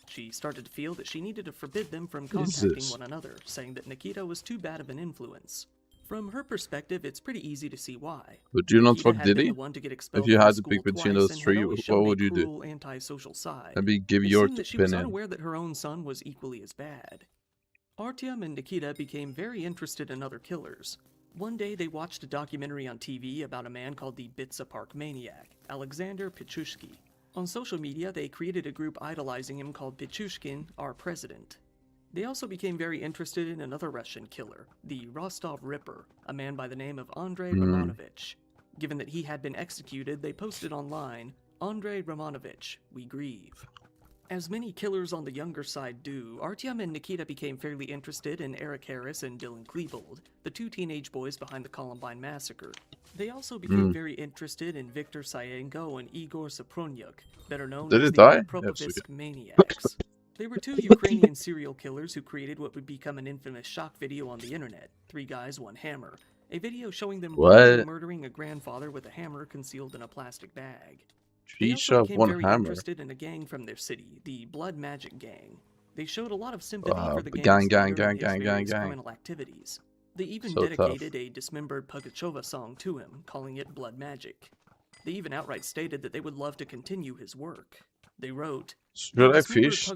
She started to feel that she needed to forbid them from contacting Jesus. one another, saying that Nikita was too bad of an influence. From her perspective, it's pretty easy to see why. Would you not Nikita fuck had been Diddy? the one to get expelled If you from had to school pick between twice those and had three, always what shown a would you do? cruel, antisocial side. Maybe give It your seemed that she was opinion. unaware that her own son was equally as bad. Artyom and Nikita became very interested in other killers. One day they watched a documentary on TV about a man called the Bitsa Park Maniac, Alexander Pichushkin. On social media, they created a group idolizing him called Pichushkin, Our President. They also became very interested in another Russian killer, the Rostov Ripper, a man by the name of Andrei Romanovich. Given that he had been executed, they posted online, Andrei Romanovich, we grieve. As many killers on the younger side do, Artyom and Nikita became fairly interested in Eric Harris and Dylan Klebold, the two teenage boys behind the Columbine massacre. They also became very interested in Viktor Sayenko and Igor Sapronyuk, better known as the Propovisk Maniacs. They were two Ukrainian serial killers who created what would become an infamous shock video on the internet, 3 Guys, 1 Hammer, a video showing them brutally murdering a grandfather with a hammer concealed in a plastic bag. They also became very interested in a gang from their city, the Blood Magic Gang. They showed a lot of sympathy for the gang's leader and his various criminal activities. They even dedicated a dismembered Pugacheva song to him, calling it Blood Magic. They even outright stated that they would love to continue his work. They wrote, Should I fish?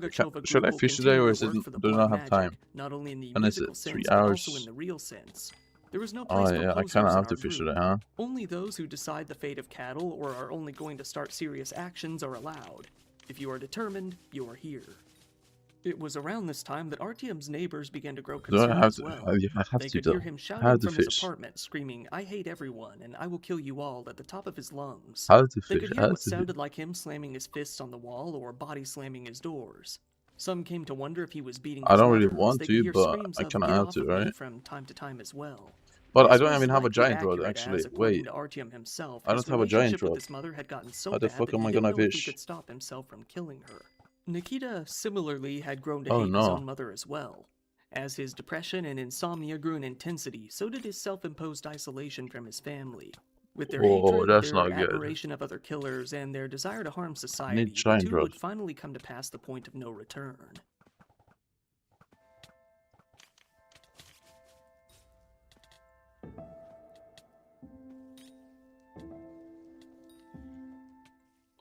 Should I fish today, or is it do not have time? Not only in the And is it musical 3 sense, but hours? also in the real sense. There was no place Oh for yeah, I posers kind of in have to our fish group. today, huh? Only those who decide the fate of cattle or are only going to start serious actions are allowed. If you are determined, you are here. It was around this time that Artyom's neighbors began to grow concerned as well. They could hear him shouting from his apartment, screaming, "I hate everyone, and I will kill you all," at the top of his lungs. They could hear what sounded like him slamming his fists on the wall or body slamming his doors. Some came to wonder if he was beating his I don't really lovers. want They to, could hear but screams I of, kind of "Get have off to, of me," right? from time to time as well. But I This don't was even have a likely giant rod, accurate, actually. as, according Wait. to Artyom himself, I his don't have a giant relationship with rod. his mother had gotten so How the bad fuck that am he I didn't gonna know if he fish? could stop himself from killing her. Nikita similarly had grown to Oh, hate his no. own mother as well. As his depression and insomnia grew in intensity, so did his self-imposed isolation from his family. With their hatred, that's their not good. admiration of other killers, and their desire to harm I society, need the giant two rod. would finally come to pass the point of no return.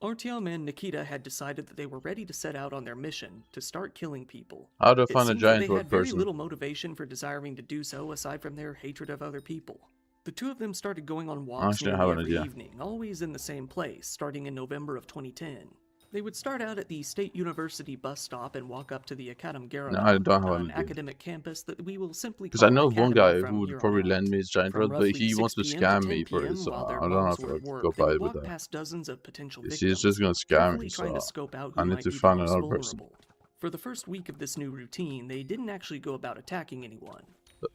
Artyom and Nikita had decided that they were ready to set out on their mission to start killing people. How do I It find a seems that giant they rod had very person? little motivation for desiring to do so aside from their hatred of other people. The two of them started going on walks actually nearly have an every idea. evening, always in the same place, starting in November of 2010. They would start out at the State University bus stop and walk up to the Akadem No, I don't have an an idea. academic campus that we will simply Because I call know one Academy guy from who would here on probably out. lend me his giant From rod, but roughly he wants to 6 p.m. scam to me 10 for it, p.m. so while their I don't know moms if were I at could work, go they by would with walk that. past dozens of potential You victims, see, it's just gonna scam carefully me, trying to so scope out I who need might to be the find most another person. vulnerable. For the first week of this new routine, they didn't actually go about attacking anyone.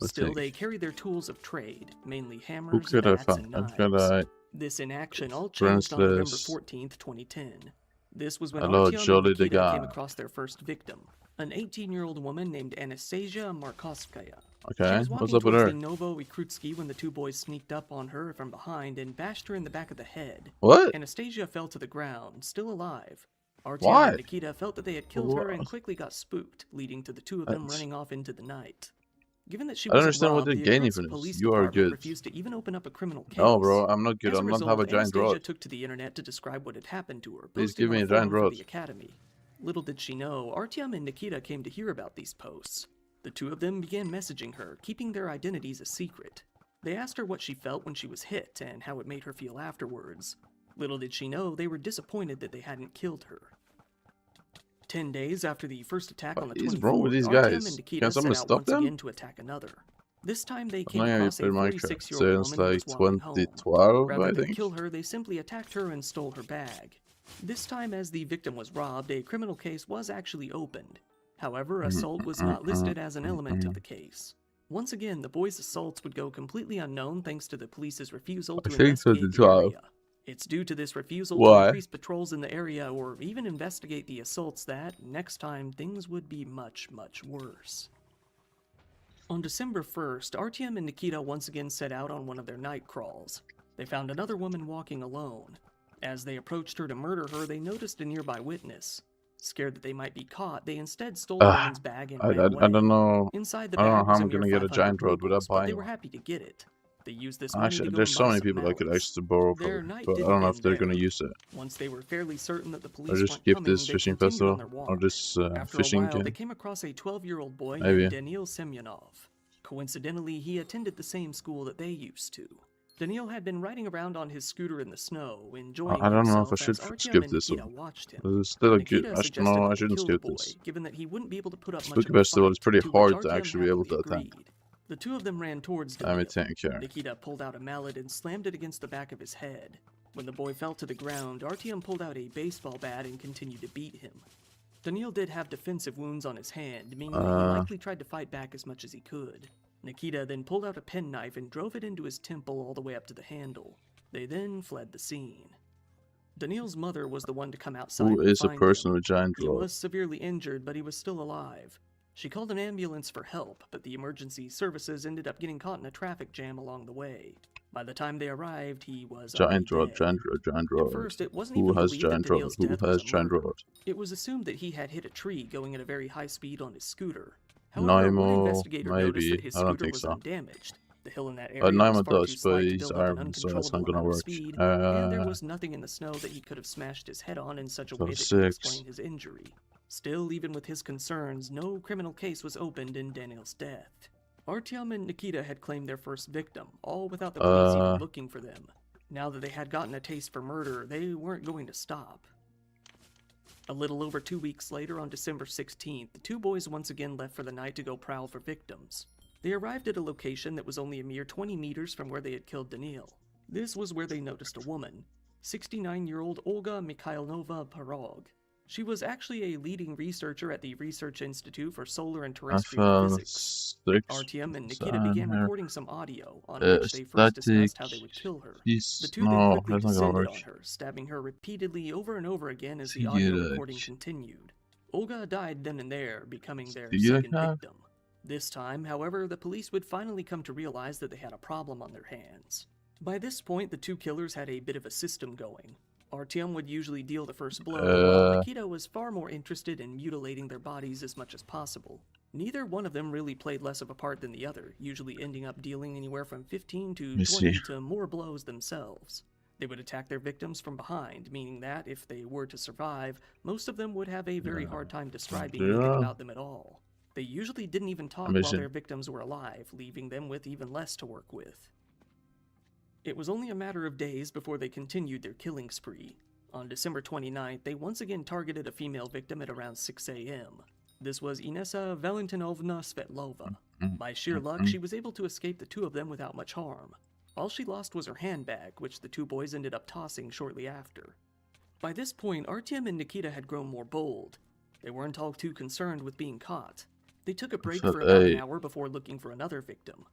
Let's Still, think. they carried their tools of trade, mainly Who hammers, could I bats, find? and I've knives. got a This in action all changed on November Francis. 14th, 2010. This was when Hello, Artyom Jolly and the Nikita came guy. across their first victim, an 18-year-old woman named Anastasia Markovskaya. She Okay, was what's walking up with towards her? the Novo Ikrutsky when the two boys sneaked up on her from behind and bashed her in the back of the head. What? Anastasia fell to the ground, still alive. Artyom Why? and Nikita felt that they had killed her and quickly got spooked, leading to the two of them That's- running off into the night. Given that she I don't wasn't understand what robbed, they're the gaining Irkutsk from this. Police You are Department good. refused to even open up a criminal case. No, bro, I'm not good. As a I'm not result, have a giant Anastasia rod. took to the internet to describe what had happened to her, Please posting give me on a giant forum for rod. the academy. Little did she know, Artyom and Nikita came to hear about these posts. The two of them began messaging her, keeping their identities a secret. They asked her what she felt when she was hit and how it made her feel afterwards. Little did she know, they were disappointed that they hadn't killed her. 10 days after the first attack on the 24th, What is wrong with these Artyom guys? and Nikita Can set someone out stop once them? again to attack another. This time they I'm came not gonna across a play Minecraft 46-year-old since woman who like was walking home. 2012, Rather I than think. kill her, they simply attacked her and stole her bag. This time, as the victim was robbed, a criminal case was actually opened. However, assault was not listed as an element of the case. Once again, the boys' assaults would go completely unknown thanks to the police's refusal to I think investigate the 2012. area. It's due to this refusal to Why? increase patrols in the area or even investigate the assaults that, next time, things would be much, much worse. On December 1st, Artyom and Nikita once again set out on one of their night crawls. They found another woman walking alone. As they approached her to murder her, they noticed a nearby witness. Scared that they might be caught, they instead stole the woman's bag and ran away. I don't know. Inside the I don't bag know how was I'm a mere gonna get a 500 giant rod without rubles, but they buying were one. happy to get it. They used this money to Actually, go there's and so buy many some people I could mallets. actually borrow Their from, night but I didn't don't know if end they're there. gonna use it. Once they were fairly certain that the Or police just weren't skip coming, this they fishing continued on festival, their or walk. this After a fishing while, they camp. came across a 12-year-old boy Maybe. named Daniil Semyonov. Coincidentally, he attended the same school that they used to. Daniil had been riding around on his scooter in the snow, enjoying I don't know if I himself should as Artyom skip and this Nikita one. watched him. It's still a good. Nikita I suggested no, I that they shouldn't kill the skip boy, this. given that he wouldn't be able to put up much Spooky of a Festival is fight, pretty to which hard to Artyom actually be able happily to attack. agreed. The two of them ran towards Let me Daniil. think here. Nikita pulled out a mallet and slammed it against the back of his head. When the boy fell to the ground, Artyom pulled out a baseball bat and continued to beat him. Daniil did have defensive wounds on his hand, meaning that he likely tried to fight back as much as he could. Nikita then pulled out a penknife and drove it into his temple all the way up to the handle. They then fled the scene. Daniil's mother was the one to come outside Who and is a find person him. with giant He rod? was severely injured, but he was still alive. She called an ambulance for help, but the emergency services ended up getting caught in a traffic jam along the way. By the time they arrived, he was Giant already rod, dead. giant rod. At first, it wasn't Who even has believed that giant rod? Daniil's Who death has was a giant murder. rod? It was assumed that he had hit a tree going at a very high speed on his scooter. However, one Naimo, investigator noticed maybe. that his I don't scooter think was so. undamaged. The hill in that area was Naimo far too does, but slight to he's build up an Iron, so that's not uncontrollable gonna amount of work. speed, and there was nothing in the snow that he could have smashed his head on in such a way that could 6. explain his injury. Still, even with his concerns, no criminal case was opened in Daniil's death. Artyom and Nikita had claimed their first victim, all without the police even looking for them. Now that they had gotten a taste for murder, they weren't going to stop. A little over 2 weeks later, on December 16th, the two boys once again left for the night to go prowl for victims. They arrived at a location that was only a mere 20 meters from where they had killed Daniil. This was where they noticed a woman, 69-year-old Olga Mikhailovna Pirog. She was actually a leading researcher at the Research Institute for Solar and Terrestrial Physics. Artyom and Nikita began recording some audio, on which they first discussed how they would kill her. The two then quickly descended on her, stabbing her repeatedly over and over again as the audio recording continued. Olga died then and there, becoming their second victim. This time, however, the police would finally come to realize that they had a problem on their hands. By this point, the two killers had a bit of a system going. Artyom would usually deal the first blow, while Nikita was far more interested in mutilating their bodies as much as possible. Neither one of them really played less of a part than the other, usually ending up dealing anywhere from 15 to 20 to more blows themselves. They would attack their victims from behind, meaning that, if they were to survive, most of them would have a very hard time describing anything about them at all. They usually didn't even talk while their victims were alive, leaving them with even less to work with. It was only a matter of days before they continued their killing spree. On December 29th, they once again targeted a female victim at around 6 a.m. This was Inessa Valentinovna Svetlova. By sheer luck, she was able to escape the two of them without much harm. All she lost was her handbag, which the two boys ended up tossing shortly after. By this point, Artyom and Nikita had grown more bold. They weren't all too concerned with being caught. They took a break for about an hour before looking for another victim.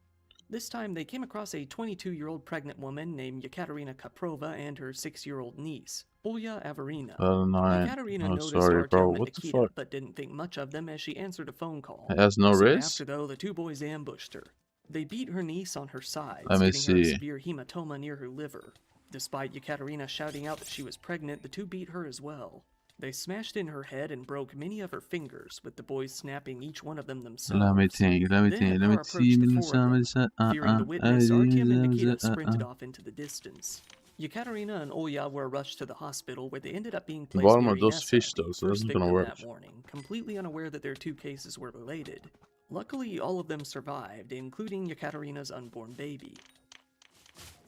This time, they came across a 22-year-old pregnant woman named Yekaterina Kaprova and her 6-year-old niece, Olya Averina. Yekaterina noticed Artyom and Nikita, but didn't think much of them as she answered a phone call. It has no Soon risk? after, though, the two boys ambushed her. They beat her niece on her sides, Let me giving her a see. severe hematoma near her liver. Despite Yekaterina shouting out that she was pregnant, the two beat her as well. They smashed in her head and broke many of her fingers, with the boys snapping each one of them themselves. Let me think. Fearing the witness, Artyom and Nikita sprinted off into the distance. Yekaterina and Olya were rushed to the hospital, where they ended up being placed Warmer near those Inessa, fish the though, so first that's not gonna victim work. that morning, completely unaware that their two cases were related. Luckily, all of them survived, including Yekaterina's unborn baby.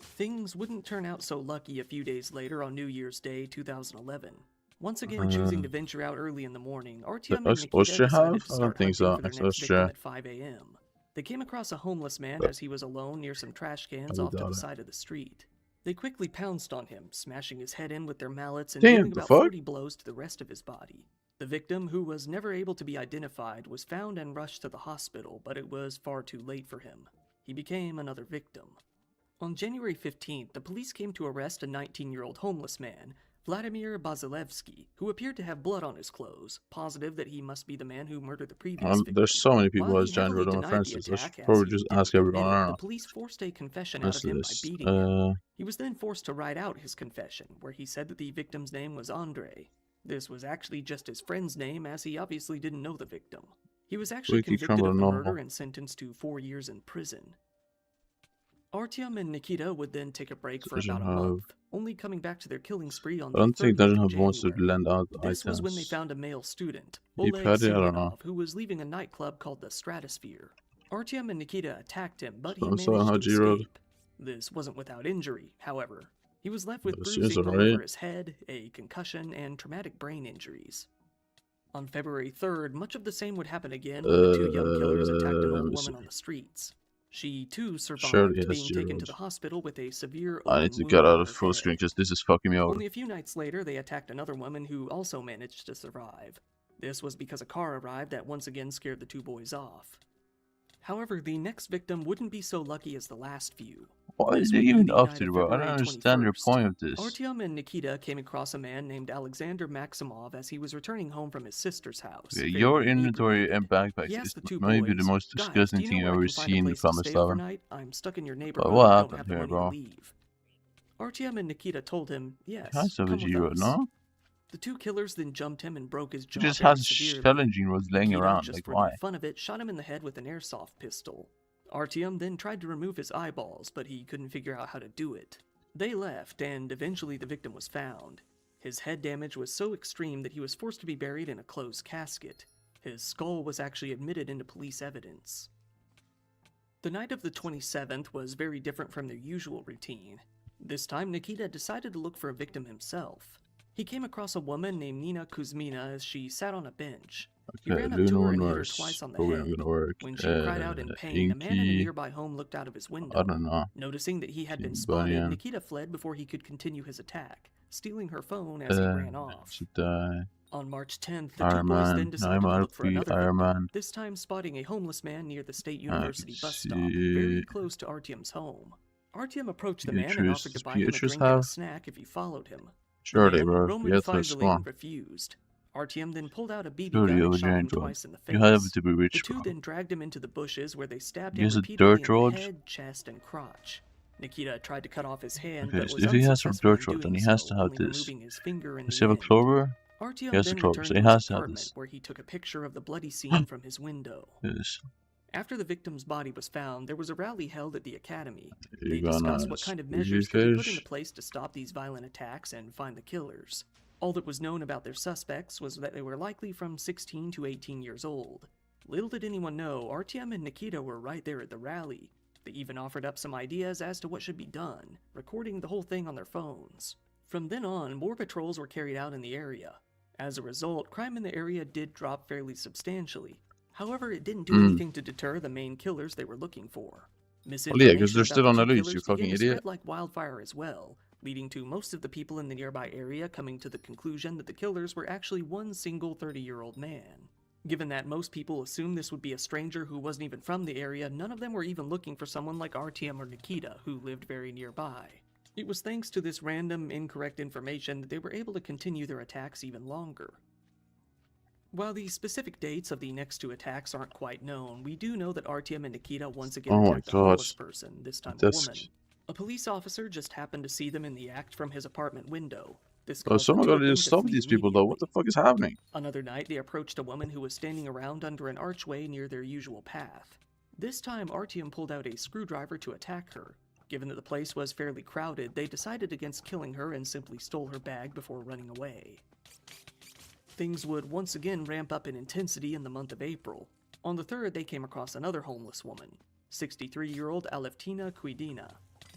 Things wouldn't turn out so lucky a few days later on New Year's Day 2011. Once again, choosing to venture out early in the morning, Artyom and Nikita decided to start hunting for their next victim at 5 a.m. They came across a homeless man as he was alone near some trash cans off to the side of the street. They quickly pounced on him, smashing his head in with their mallets and dealing about 40 blows to the rest of his body. The victim, who was never able to be identified, was found and rushed to the hospital, but it was far too late for him. He became another victim. On January 15th, the police came to arrest a 19-year-old homeless man, Vladimir Basilevsky, who appeared to have blood on his clothes, positive that he must be the man who murdered the previous victim. There's so many people While as he giant heavily rod on my denied friends the list. I should attack, probably as just he ask didn't everyone admit it, around. the police forced a confession out of him by What's this? beating him. He was then forced to write out his confession, where he said that the victim's name was Andrei. This was actually just his friend's name, as he obviously didn't know the victim. He was actually convicted of the murder and sentenced to 4 years in prison. Artyom and Nikita would then take a break for Doesn't about a have. month, only coming back to their killing spree on I don't the think 30th doesn't of have monster January. land out This was when they items. found a male student, He Oleg petty, I don't know. Sirionov, who was leaving a nightclub called the Stratosphere. Artyom and Nikita attacked him, but he So I'm sorry, managed how to G-Road. escape. This wasn't without injury, however. He was left with That seems bruising all alright. over his head, a concussion, and traumatic brain injuries. On February 3rd, much of the same would happen again when the two young killers attacked an let old me woman on the streets. She too survived, Surely it has being taken G-Road. to the hospital with a severe I open need to wound get out on of her full head. screen because this is fucking me over. Only a few nights later, they attacked another woman who also managed to survive. This was because a car arrived that once again scared the two boys off. However, the next victim wouldn't be so lucky as the last few. Why This is it would be even the up night to, of bro? I don't February understand your 21st. point of this. Artyom and Nikita came across a man named Alexander Maximov as he was returning home from his sister's house. Okay, fairly your inventory inebriated. and backpacks He is asked the two maybe boys, the most "Guys, disgusting do you thing know I've where I ever can find a seen in place to Promised stay Lover. overnight? I'm stuck in your neighborhood But and what don't happened have the here, money bro? to leave." Artyom and Nikita told him, "Yes, He has to have a come with G-Road, us." no? The two killers then jumped him and broke his He jaw just very has severely. challenging roads laying Nikita, around, just like for why? the fun of it, shot him in the head with an airsoft pistol. Artyom then tried to remove his eyeballs, but he couldn't figure out how to do it. They left, and eventually the victim was found. His head damage was so extreme that he was forced to be buried in a closed casket. His skull was actually admitted into police evidence. The night of the 27th was very different from their usual routine. This time, Nikita decided to look for a victim himself. He came across a woman named Nina Kuzmina as she sat on a bench. He Okay, ran up to her Lunar and hit her Nurse. twice on the Program head. gonna work. When she cried out in pain, a man in a Inky. nearby home looked out of his window. I don't know. Noticing that he had been King spotted, Bunyan. Nikita fled before he could continue his attack, stealing her phone as he ran off. Should die. On March 10th, the Iron two boys Man. then decided to look for RP, another Iron victim, Man. this time spotting a homeless man near the State I University can bus stop, very see. close to Artyom's home. Artyom approached the man and Beatrice. offered to Does buy him a Beatrice drink and a have? snack if he followed him. Surely, The man, bro. Roman Beatrice, come Feigelin, on. refused. Artyom then pulled out a BB Surely gun and over shot him Giant Road. twice in the face. You have to be rich, The two bro. then dragged him into the bushes where they stabbed Use him a repeatedly dirt in road? the head, chest, and crotch. Nikita tried to cut off his hand, Okay, but so was if he has some unsuccessful in dirt road, then doing he has so, to have only this. removing his finger in Does the he have a end. clover? Artyom He has a then clover, returned so to he his has to have apartment, this. where he took a picture of the bloody scene from his window. Yes. After the victim's body was found, there was a rally held at the academy. You They gonna discussed what kind of squeeze measures could be put fish? into place to stop these violent attacks and find the killers. All that was known about their suspects was that they were likely from 16 to 18 years old. Little did anyone know, Artyom and Nikita were right there at the rally. They even offered up some ideas as to what should be done, recording the whole thing on their phones. From then on, more patrols were carried out in the area. As a result, crime in the area did drop fairly substantially. However, it didn't do anything to deter the main killers they were looking for. Well, yeah, because Misinformation they're still about on the the two loose, you killers fucking began to idiot. spread like wildfire as well, leading to most of the people in the nearby area coming to the conclusion that the killers were actually one single 30-year-old man. Given that most people assumed this would be a stranger who wasn't even from the area, none of them were even looking for someone like Artyom or Nikita, who lived very nearby. It was thanks to this random, incorrect information that they were able to continue their attacks even longer. While the specific dates of the next two attacks aren't quite known, we do know that Artyom and Nikita once again Oh my attacked a homeless God. person, this time a That's- woman. A police officer just happened to see them in the act from his apartment window. This Oh, caused the someone two of gotta them just to stop flee these people, though. What the fuck is happening? Another night, they approached a woman who was standing around under an archway near their usual path. This time, Artyom pulled out a screwdriver to attack her. Given that the place was fairly crowded, they decided against killing her and simply stole her bag before running away. Things would once again ramp up in intensity in the month of April. On the 3rd, they came across another homeless woman, 63-year-old Aleftina Kuidina.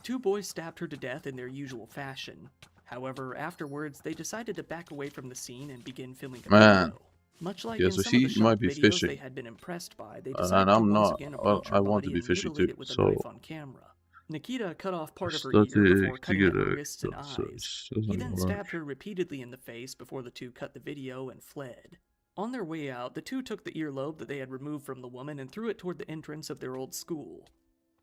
Two boys stabbed her to death in their usual fashion. However, afterwards, they decided to back away from the scene and begin filming a Man. video. Much like Yeah, in so some of the he might short be videos fishing. they had been impressed by, they And decided to I'm once not. again approach her I want body to be and fishing mutilate too, it with a so. knife on camera. Nikita cut off part of her Start ear to before cutting at her get a- wrists and so eyes. it He doesn't then work. stabbed her repeatedly in the face before the two cut the video and fled. On their way out, the two took the earlobe that they had removed from the woman and threw it toward the entrance of their old school.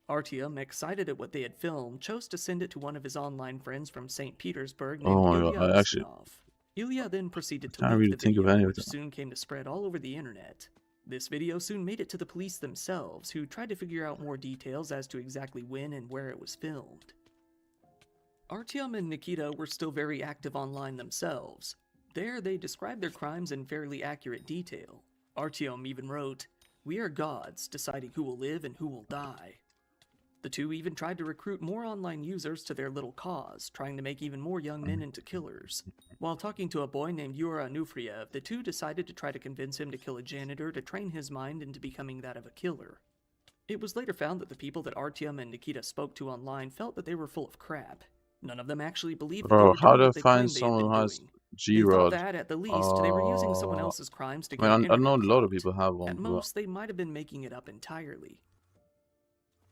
Artyom, excited at what they had filmed, chose to send it to one of his online friends from St. Petersburg named Oh my Ilya God, I actually- Ustinov. Ilya then proceeded to Can't leak really the think of video, any of which them. soon came to spread all over the internet. This video soon made it to the police themselves, who tried to figure out more details as to exactly when and where it was filmed. Artyom and Nikita were still very active online themselves. There, they described their crimes in fairly accurate detail. Artyom even wrote, "We are gods, deciding who will live and who will die." The two even tried to recruit more online users to their little cause, trying to make even more young men into killers. While talking to a boy named Yura Anufriev, the two decided to try to convince him to kill a janitor to train his mind into becoming that of a killer. It was later found that the people that Artyom and Nikita spoke to online felt that they were full of crap. None of them actually believed that they were doing what they claimed they had been doing. They thought that, at the least, they were using someone else's crimes to get an I know a internet lot of clout. people have one. At most, they might have been making it up entirely.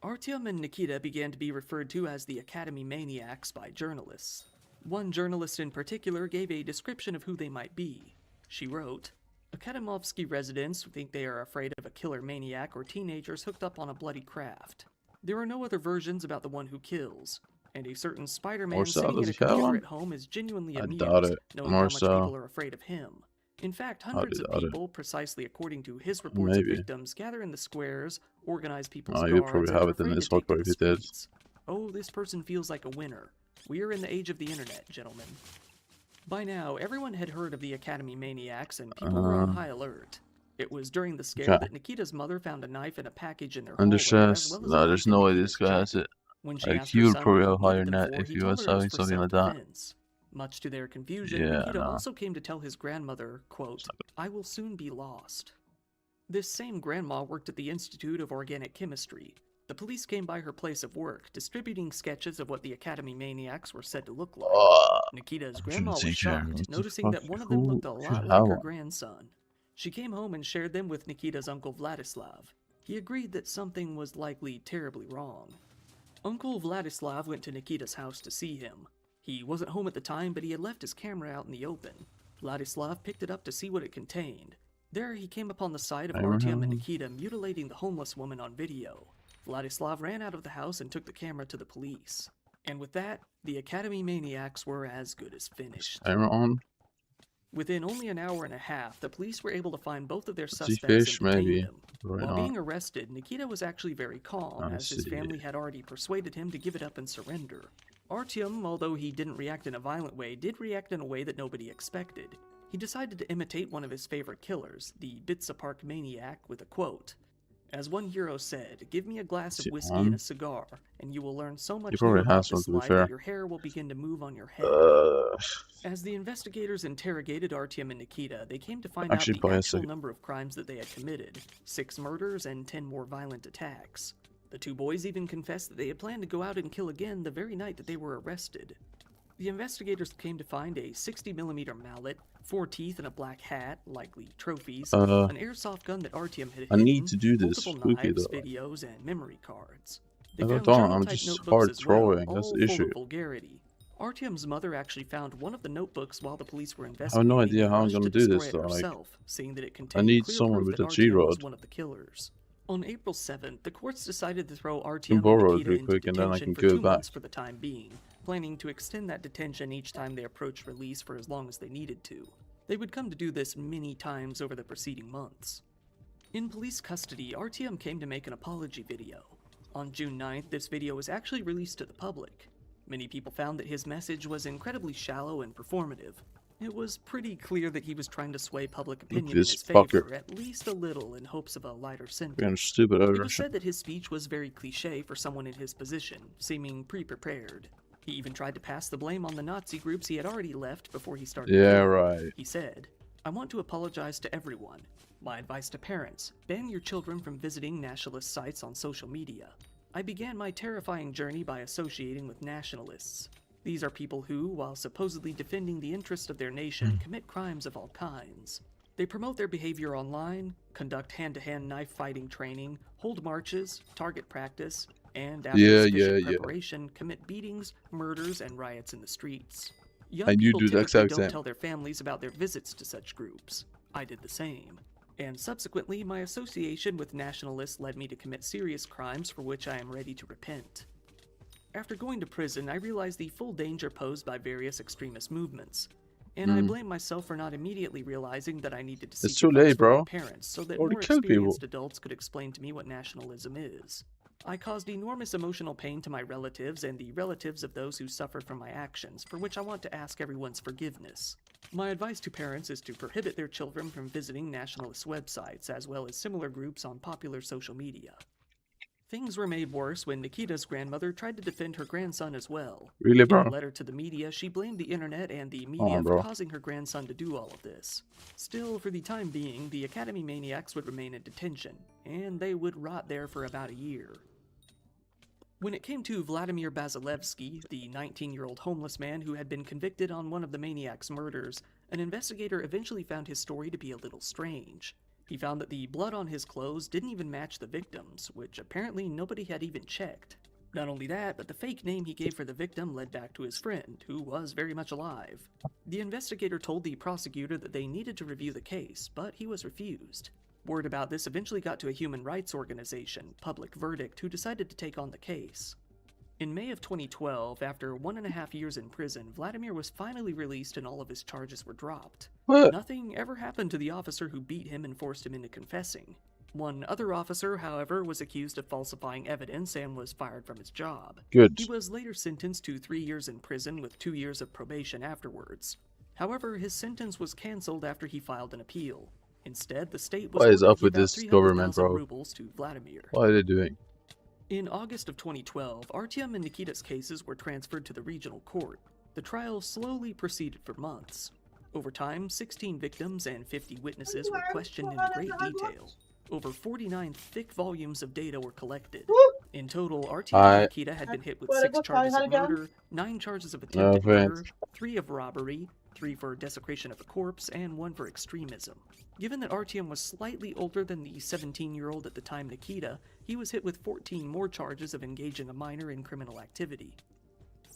Artyom and Nikita began to be referred to as the Academy Maniacs by journalists. One journalist in particular gave a description of who they might be. She wrote, "Akademовsky residents think they are afraid of a killer maniac or teenagers hooked up on a bloody craft. There are no other versions about the one who kills, and a certain Spider-Man Marcel, sitting does at a he have computer one? at home is genuinely I amused, doubt it. knowing how much Marcel. people are afraid of him. In fact, hundreds of doubt it. people, precisely according to his reports of Maybe. victims, gather in the squares, organize people's Oh, guards, you probably and have are it in afraid this to take to hardcore the if you did. streets. Oh, this person feels like a winner. We are in the age of the internet, gentlemen." By now, everyone had heard of the Academy Maniacs, and people were on high alert. It was during the scare Okay. that Nikita's mother found a knife in a package in their hallway, Understress. as well as a No, knife there's in no way Nikita's this guy has jacket. it. When she Like, asked he her would son probably what have he needed higher them net for, if he he told was her it having was for something like that. self-defense. Much to their confusion, Yeah, Nikita no. also came to tell his grandmother, quote, "I will soon be lost." This same grandma worked at the Institute of Organic Chemistry. The police came by her place of work, distributing sketches of what the Academy Maniacs were said to look like. Nikita's grandma was shocked, noticing that one of them looked a lot like her grandson. She came home and shared them with Nikita's uncle Vladislav. He agreed that something was likely terribly wrong. Uncle Vladislav went to Nikita's house to see him. He wasn't home at the time, but he had left his camera out in the open. Vladislav picked it up to see what it contained. There he came upon the sight of Artyom and Nikita mutilating the homeless woman on video. Vladislav ran out of the house and took the camera to the police. And with that, the Academy Maniacs were as good as finished. Camera on. Within only an hour and a half, the police were able to find both of their See suspects fish, and detain maybe. them. Probably While not. being arrested, Nikita was actually very calm, I as his see. family had already persuaded him to give it up and surrender. Artyom, although he didn't react in a violent way, did react in a way that nobody expected. He decided to imitate one of his favorite killers, the Bitsa Park maniac, with a quote. As one hero said, "Give me a glass of whiskey and a cigar, and you will learn so much probably new about has one, this to be life fair. that your hair will begin to move on your head." As the investigators interrogated Artyom and Nikita, they came to find Actually, out buy the a actual second. number of crimes that they had committed: 6 murders and 10 more violent attacks. The two boys even confessed that they had planned to go out and kill again the very night that they were arrested. The investigators came to find a 60mm mallet, 4 teeth and a black hat, likely trophies, an airsoft gun that Artyom had I hidden, need to do this multiple spooky knives, though. videos, and memory cards. They If I found don't, I'm journal-type just notebooks hard as well, throwing. That's all the full issue. of vulgarity. Artyom's mother actually found one of the notebooks while the police were I investigating. have no idea and how I'm rushed gonna to do destroy this it though. Like, herself, seeing that it I contained need clear someone proof with that a Artyom was G-rod. one of the killers. On April 7th, the courts decided to throw Can Artyom and borrow it Nikita real into quick and then I detention can for go 2 back. months for the time being, planning to extend that detention each time they approached release for as long as they needed to. They would come to do this many times over the preceding months. In police custody, Artyom came to make an apology video. On June 9th, this video was actually released to the public. Many people found that his message was incredibly shallow and performative. It was pretty clear that he was trying to sway public opinion in this his favor, fucker. at least a little, in hopes of a lighter Being sentence. stupid It was Russian. said that his speech was very cliché for someone in his position, seeming pre-prepared. He even tried to pass the blame on the Nazi groups he had already left before he started Yeah, killing. right. He said, "I want to apologize to everyone. My advice to parents, ban your children from visiting nationalist sites on social media. I began my terrifying journey by associating with nationalists. These are people who, while supposedly defending the interest of their nation, commit crimes of all kinds. They promote their behavior online, conduct hand-to-hand knife fighting training, hold marches, target practice, and after sufficient preparation, commit beatings, murders, and riots in the streets. Young And you people do the typically exact don't same. tell their families about their visits to such groups. I did the same. And subsequently, my association with nationalists led me to commit serious crimes for which I am ready to repent. After going to prison, I realized the full danger posed by various extremist movements, and I blame myself for not immediately realizing that I needed to seek It's too advice late, from my bro. parents so that Already more killed people. experienced adults could explain to me what nationalism is. I caused enormous emotional pain to my relatives and the relatives of those who suffered from my actions, for which I want to ask everyone's forgiveness. My advice to parents is to prohibit their children from visiting nationalist websites, as well as similar groups on popular social media. Things were made worse when Nikita's grandmother tried to defend her grandson as well. Really, In bro? a letter to the media, she blamed the internet and the Come media on, for bro. causing her grandson to do all of this. Still, for the time being, the Academy maniacs would remain in detention, and they would rot there for about a year. When it came to Vladimir Basilevsky, the 19-year-old homeless man who had been convicted on one of the maniac's murders, an investigator eventually found his story to be a little strange. He found that the blood on his clothes didn't even match the victim's, which apparently nobody had even checked. Not only that, but the fake name he gave for the victim led back to his friend, who was very much alive. The investigator told the prosecutor that they needed to review the case, but he was refused. Word about this eventually got to a human rights organization, Public Verdict, who decided to take on the case. In May of 2012, after 1.5 years in prison, Vladimir was finally released and all of his charges were dropped. What? Nothing ever happened to the officer who beat him and forced him into confessing. One other officer, however, was accused of falsifying evidence and was fired from his job. Good. He was later sentenced to 3 years in prison with 2 years of probation afterwards. However, his sentence was cancelled after he filed an appeal. Instead, the state was What is ordered up to with give out this 300,000 government, bro? rubles to Vladimir. What are they doing? In August of 2012, Artyom and Nikita's cases were transferred to the regional court. The trial slowly proceeded for months. Over time, 16 victims and 50 witnesses were questioned in great detail. Over 49 thick volumes of data were collected. In total, Artyom and Nikita had been hit with 6 charges of murder, 9 charges of attempted murder, 3 of robbery, 3 for desecration of a corpse, and 1 for extremism. Given that Artyom was slightly older than the 17-year-old at the time Nikita, he was hit with 14 more charges of engaging a minor in criminal activity.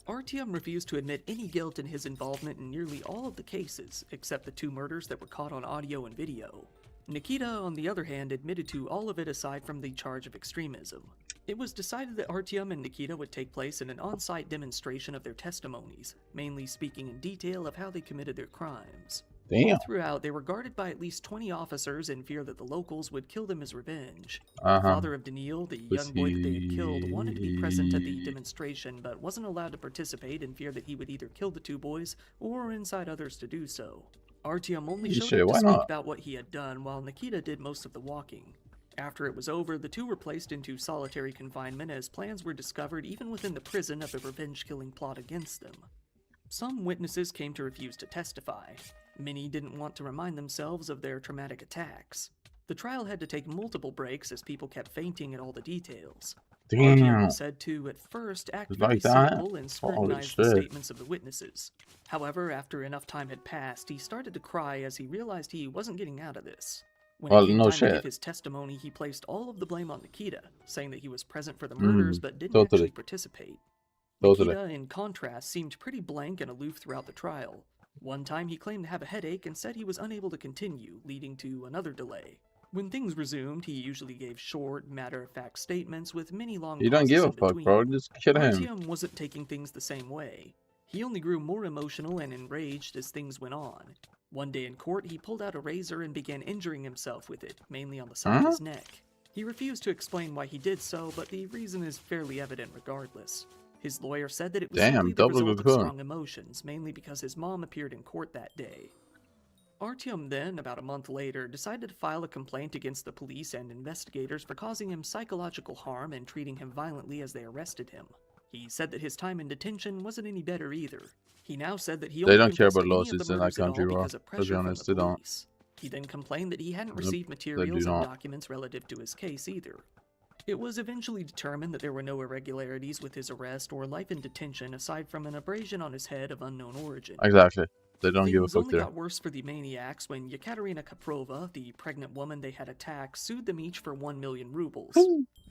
Artyom refused to admit any guilt in his involvement in nearly all of the cases, except the 2 murders that were caught on audio and video. Nikita, on the other hand, admitted to all of it aside from the charge of extremism. It was decided that Artyom and Nikita would take place in an on-site demonstration of their testimonies, mainly speaking in detail of how they committed their crimes. Damn. All throughout, they were guarded by at least 20 officers in fear that the locals would kill them as revenge. Uh-huh. The father of Daniil, the young boy that they had killed, wanted to be present at the demonstration, but wasn't allowed to participate in fear that he would either kill the 2 boys or incite others to do so. Artyom only showed up to speak about what he had done, while Nikita did most of the walking. After it was over, the 2 were placed into solitary confinement as plans were discovered even within the prison of a revenge-killing plot against them. Some witnesses came to refuse to testify. Many didn't want to remind themselves of their traumatic attacks. The trial had to take multiple breaks as people kept fainting at all the details. Damn. Artyom was said to, at first, act very Like that? simple and scrutinize the statements of the witnesses. However, after enough time had passed, he started to cry as he realized he wasn't getting out of this. When it came time to give his testimony, he placed all of the blame on Nikita, saying that he was present for the murders but didn't actually participate. Nikita, in contrast, seemed pretty blank and aloof throughout the trial. One time he claimed to have a headache and said he was unable to continue, leading to another delay. When things resumed, he usually gave short, matter-of-fact statements with many long pauses in between. You don't give a fuck, bro. Just kill him. Artyom wasn't taking things the same way. He only grew more emotional and enraged as things went on. One day in court, he pulled out a razor and began injuring himself with it, mainly on the side of his neck. He refused to explain why he did so, but the reason is fairly evident regardless. His lawyer said that it was simply the result of strong emotions, mainly because his mom appeared in court that day. Artyom then, about a month later, decided to file a complaint against the police and investigators for causing him psychological harm and treating him violently as they arrested him. He said that his time in detention wasn't any better either. He now said that he only don't care about confessed lawsuits any in of that the murders at all country, bro. because of To be pressure from honest, the they don't. police. He then complained that he hadn't Nope, received they materials do and not. documents relative to his case either. It was eventually determined that there were no irregularities with his arrest or life in detention aside from an abrasion on his head of unknown origin. Exactly. They don't give a Things fuck only there. got worse for the maniacs when Yekaterina Kaprova, the pregnant woman they had attacked, sued them each for 1 million rubles.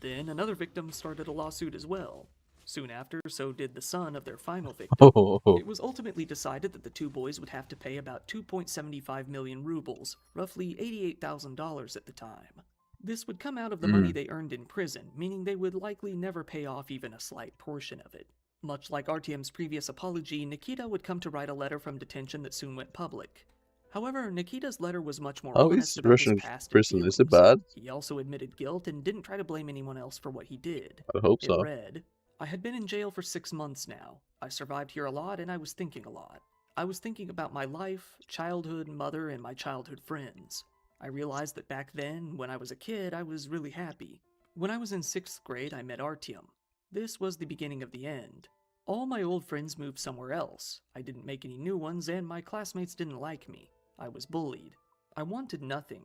Then another victim started a lawsuit as well. Soon after, so did the son of their final victim. It was ultimately decided that the 2 boys would have to pay about 2.75 million rubles, roughly $88,000 at the time. This would come out of the money they earned in prison, meaning they would likely never pay off even a slight portion of it. Much like Artyom's previous apology, Nikita would come to write a letter from detention that soon went public. However, Nikita's letter was much more honest about his past and Russian. Is it feelings. bad? He also admitted guilt and didn't try to blame anyone else for what he did. I hope It so. read, "I had been in jail for 6 months now. I survived here a lot and I was thinking a lot. I was thinking about my life, childhood, mother, and my childhood friends. I realized that back then, when I was a kid, I was really happy. When I was in 6th grade, I met Artyom. This was the beginning of the end. All my old friends moved somewhere else. I didn't make any new ones, and my classmates didn't like me. I was bullied. I wanted nothing.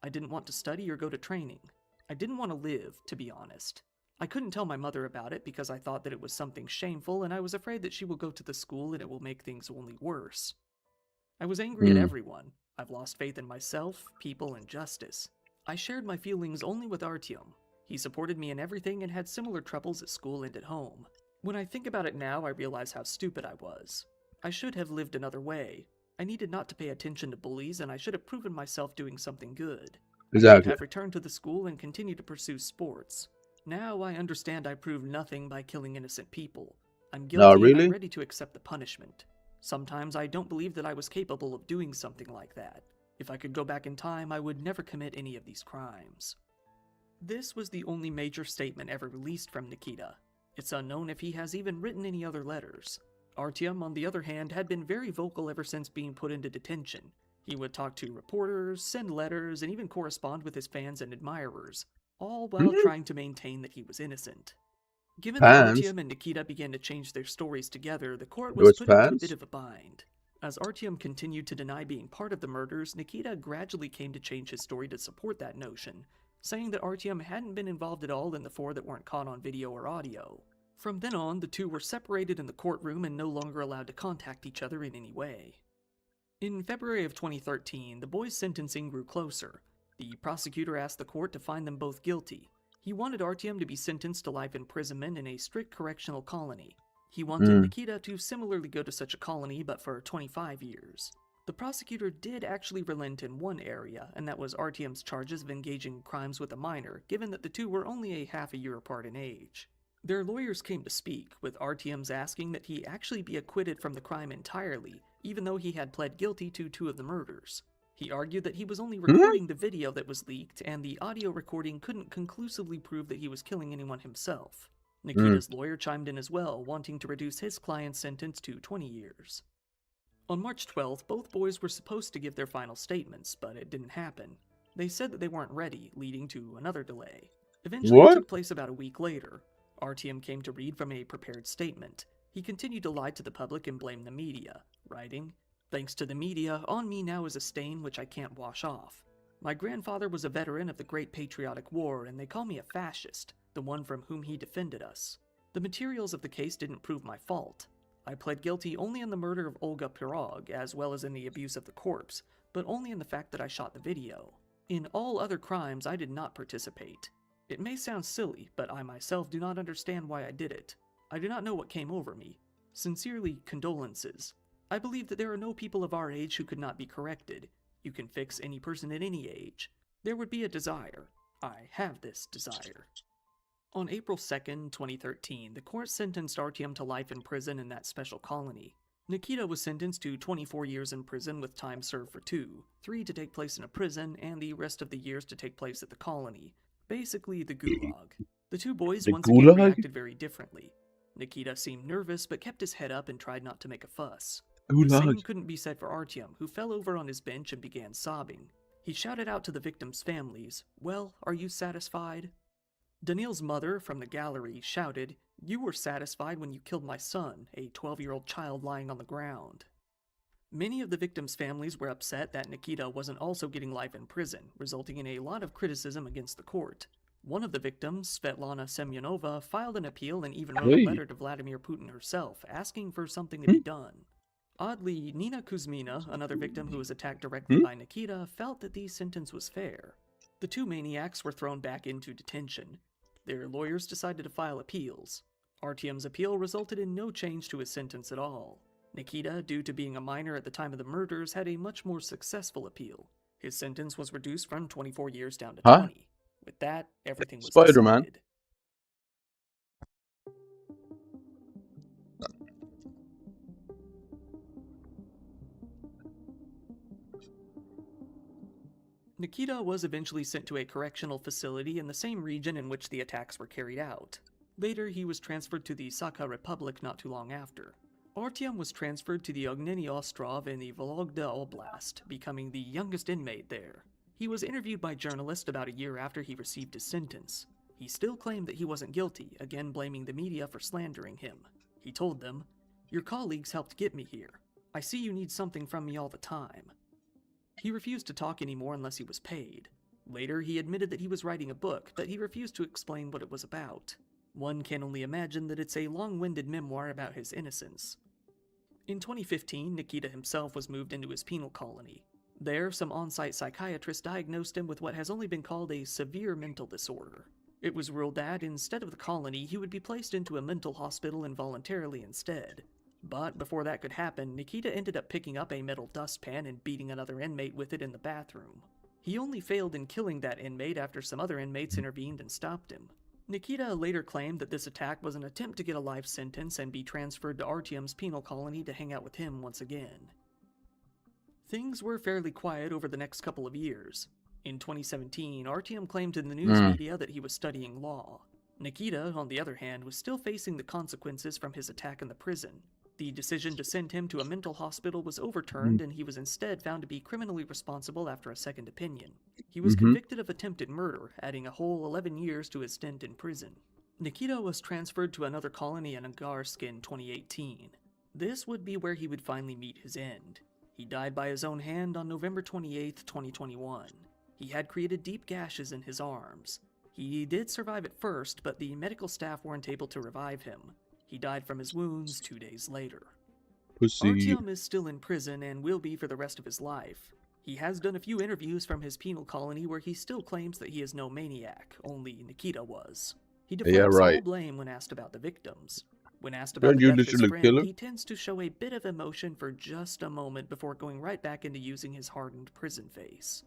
I didn't want to study or go to training. I didn't want to live, to be honest. I couldn't tell my mother about it because I thought that it was something shameful, and I was afraid that she will go to the school and it will make things only worse. I was angry at everyone. I've lost faith in myself, people, and justice. I shared my feelings only with Artyom. He supported me in everything and had similar troubles at school and at home. When I think about it now, I realize how stupid I was. I should have lived another way. I needed not to pay attention to bullies, and I should have proven myself doing something good. Exactly. I should have returned to the school and continued to pursue sports. Now I understand I proved nothing by killing innocent people. I'm guilty and really? I'm ready to accept the punishment. Sometimes I don't believe that I was capable of doing something like that. If I could go back in time, I would never commit any of these crimes. This was the only major statement ever released from Nikita. It's unknown if he has even written any other letters. Artyom, on the other hand, had been very vocal ever since being put into detention. He would talk to reporters, send letters, and even correspond with his fans and admirers, all while trying to maintain that he was innocent. Given that Artyom and Nikita began to change their stories together, the court was put into a bit of a bind. As Artyom continued to deny being part of the murders, Nikita gradually came to change his story to support that notion, saying that Artyom hadn't been involved at all in the 4 that weren't caught on video or audio. From then on, the two were separated in the courtroom and no longer allowed to contact each other in any way. In February of 2013, the boys' sentencing grew closer. The prosecutor asked the court to find them both guilty. He wanted Artyom to be sentenced to life imprisonment in a strict correctional colony. He wanted Nikita to similarly go to such a colony, but for 25 years. The prosecutor did actually relent in one area, and that was Artyom's charges of engaging in crimes with a minor, given that the two were only a half a year apart in age. Their lawyers came to speak, with Artyom's asking that he actually be acquitted from the crime entirely, even though he had pled guilty to 2 of the murders. He argued that he was only recording the video that was leaked, and the audio recording couldn't conclusively prove that he was killing anyone himself. Nikita's lawyer chimed in as well, wanting to reduce his client's sentence to 20 years. On March 12th, both boys were supposed to give their final statements, but it didn't happen. They said that they weren't ready, leading to another delay. Eventually, it took place about a week later. Artyom came to read from a prepared statement. He continued to lie to the public and blame the media, writing, "Thanks to the media, on me now is a stain which I can't wash off. My grandfather was a veteran of the Great Patriotic War, and they call me a fascist, the one from whom he defended us. The materials of the case didn't prove my fault. I pled guilty only in the murder of Olga Pirog, as well as in the abuse of the corpse, but only in the fact that I shot the video. In all other crimes, I did not participate. It may sound silly, but I myself do not understand why I did it. I do not know what came over me. Sincerely, condolences. I believe that there are no people of our age who could not be corrected. You can fix any person at any age. There would be a desire. I have this desire." On April 2nd, 2013, the court sentenced Artyom to life in prison in that special colony. Nikita was sentenced to 24 years in prison with time served for 2, 3 to take place in a prison, and the rest of the years to take place at the colony. Basically, the gulag. The two boys once again reacted very differently. Nikita seemed nervous, but kept his head up and tried not to make a fuss. The same couldn't be said for Artyom, who fell over on his bench and began sobbing. He shouted out to the victims' families, "Well, are you satisfied?" Daniil's mother, from the gallery, shouted, "You were satisfied when you killed my son, a 12-year-old child lying on the ground." Many of the victims' families were upset that Nikita wasn't also getting life in prison, resulting in a lot of criticism against the court. One of the victims, Svetlana Semyonova, filed an appeal and even wrote a letter to Vladimir Putin herself, asking for something to be done. Oddly, Nina Kuzmina, another victim who was attacked directly by Nikita, felt that the sentence was fair. The two maniacs were thrown back into detention. Their lawyers decided to file appeals. Artyom's appeal resulted in no change to his sentence at all. Nikita, due to being a minor at the time of the murders, had a much more successful appeal. His sentence was reduced from 24 years down to 20. With that, everything was decided. Nikita was eventually sent to a correctional facility in the same region in which the attacks were carried out. Later, he was transferred to the Sakha Republic not too long after. Artyom was transferred to the Ogneny Ostrov in the Vologda Oblast, becoming the youngest inmate there. He was interviewed by journalists about a year after he received his sentence. He still claimed that he wasn't guilty, again blaming the media for slandering him. He told them, "Your colleagues helped get me here. I see you need something from me all the time." He refused to talk anymore unless he was paid. Later, he admitted that he was writing a book, but he refused to explain what it was about. One can only imagine that it's a long-winded memoir about his innocence. In 2015, Nikita himself was moved into his penal colony. There, some on-site psychiatrists diagnosed him with what has only been called a severe mental disorder. It was ruled that, instead of the colony, he would be placed into a mental hospital involuntarily instead. But before that could happen, Nikita ended up picking up a metal dustpan and beating another inmate with it in the bathroom. He only failed in killing that inmate after some other inmates intervened and stopped him. Nikita later claimed that this attack was an attempt to get a life sentence and be transferred to Artyom's penal colony to hang out with him once again. Things were fairly quiet over the next couple of years. In 2017, Artyom claimed to the news media that he was studying law. Nikita, on the other hand, was still facing the consequences from his attack in the prison. The decision to send him to a mental hospital was overturned, and he was instead found to be criminally responsible after a second opinion. He was convicted of attempted murder, adding a whole 11 years to his stint in prison. Nikita was transferred to another colony in Angarsk in 2018. This would be where he would finally meet his end. He died by his own hand on November 28, 2021. He had created deep gashes in his arms. He did survive at first, but the medical staff weren't able to revive him. He died from his wounds 2 days later. Pussy. Artyom is still in prison and will be for the rest of his life. He has done a few interviews from his penal colony where he still claims that he is no maniac, only Nikita was. He deflects all blame when asked about the victims. When asked about the death of his friend, he tends to show a bit of emotion for just a moment before going right back into using his hardened prison face.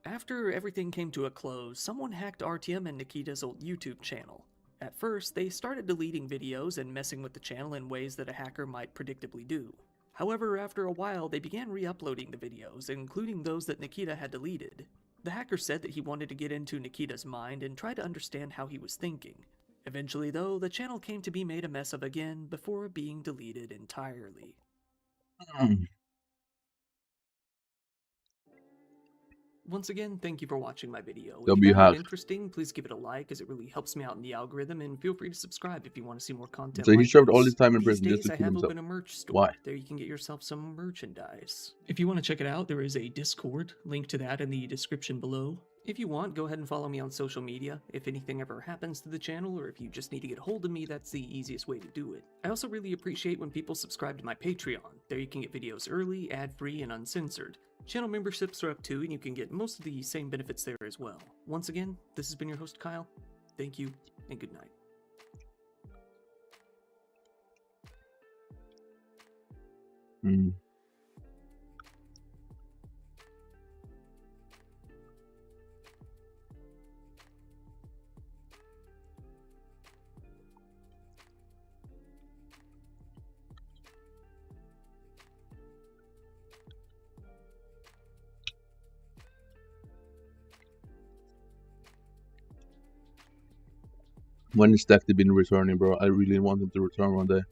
After everything came to a close, someone hacked Artyom and Nikita's old YouTube channel. At first, they started deleting videos and messing with the channel in ways that a hacker might predictably do. However, after a while, they began re-uploading the videos, including those that Nikita had deleted. The hacker said that he wanted to get into Nikita's mind and try to understand how he was thinking. Eventually, though, the channel came to be made a mess of again before being deleted entirely. Once again, thank you for watching my video. If you found it interesting, please give it a like, as it really helps me out in the algorithm, and feel free to subscribe if you want to see more content. So he served all his time in prison just to kill himself. Open a merch store. Why? There you can get yourself some merchandise. If you want to check it out, there is a Discord. Link to that in the description below. If you want, go ahead and follow me on social media. If anything ever happens to the channel, or if you just need to get a hold of me, that's the easiest way to do it. I also really appreciate when people subscribe to my Patreon. There you can get videos early, ad-free, and uncensored. Channel memberships are up too, and you can get most of the same benefits there as well. Once again, this has been your host, Kyle. Thank you, and good night. When is Stack been returning, bro? I really want him to return one day.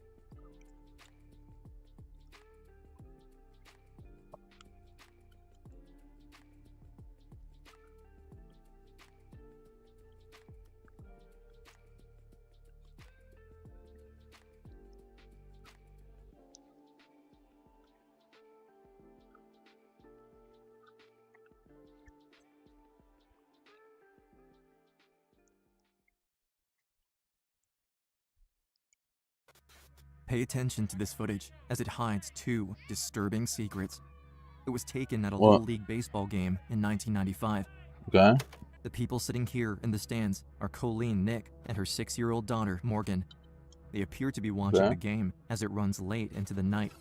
Pay attention to this footage, as it hides two disturbing secrets. It was taken at a Little League baseball game in 1995. Okay. The people sitting here in the stands are Colleen Nick and her 6-year-old daughter, Morgan. They appear to be watching the game as it runs late into the night.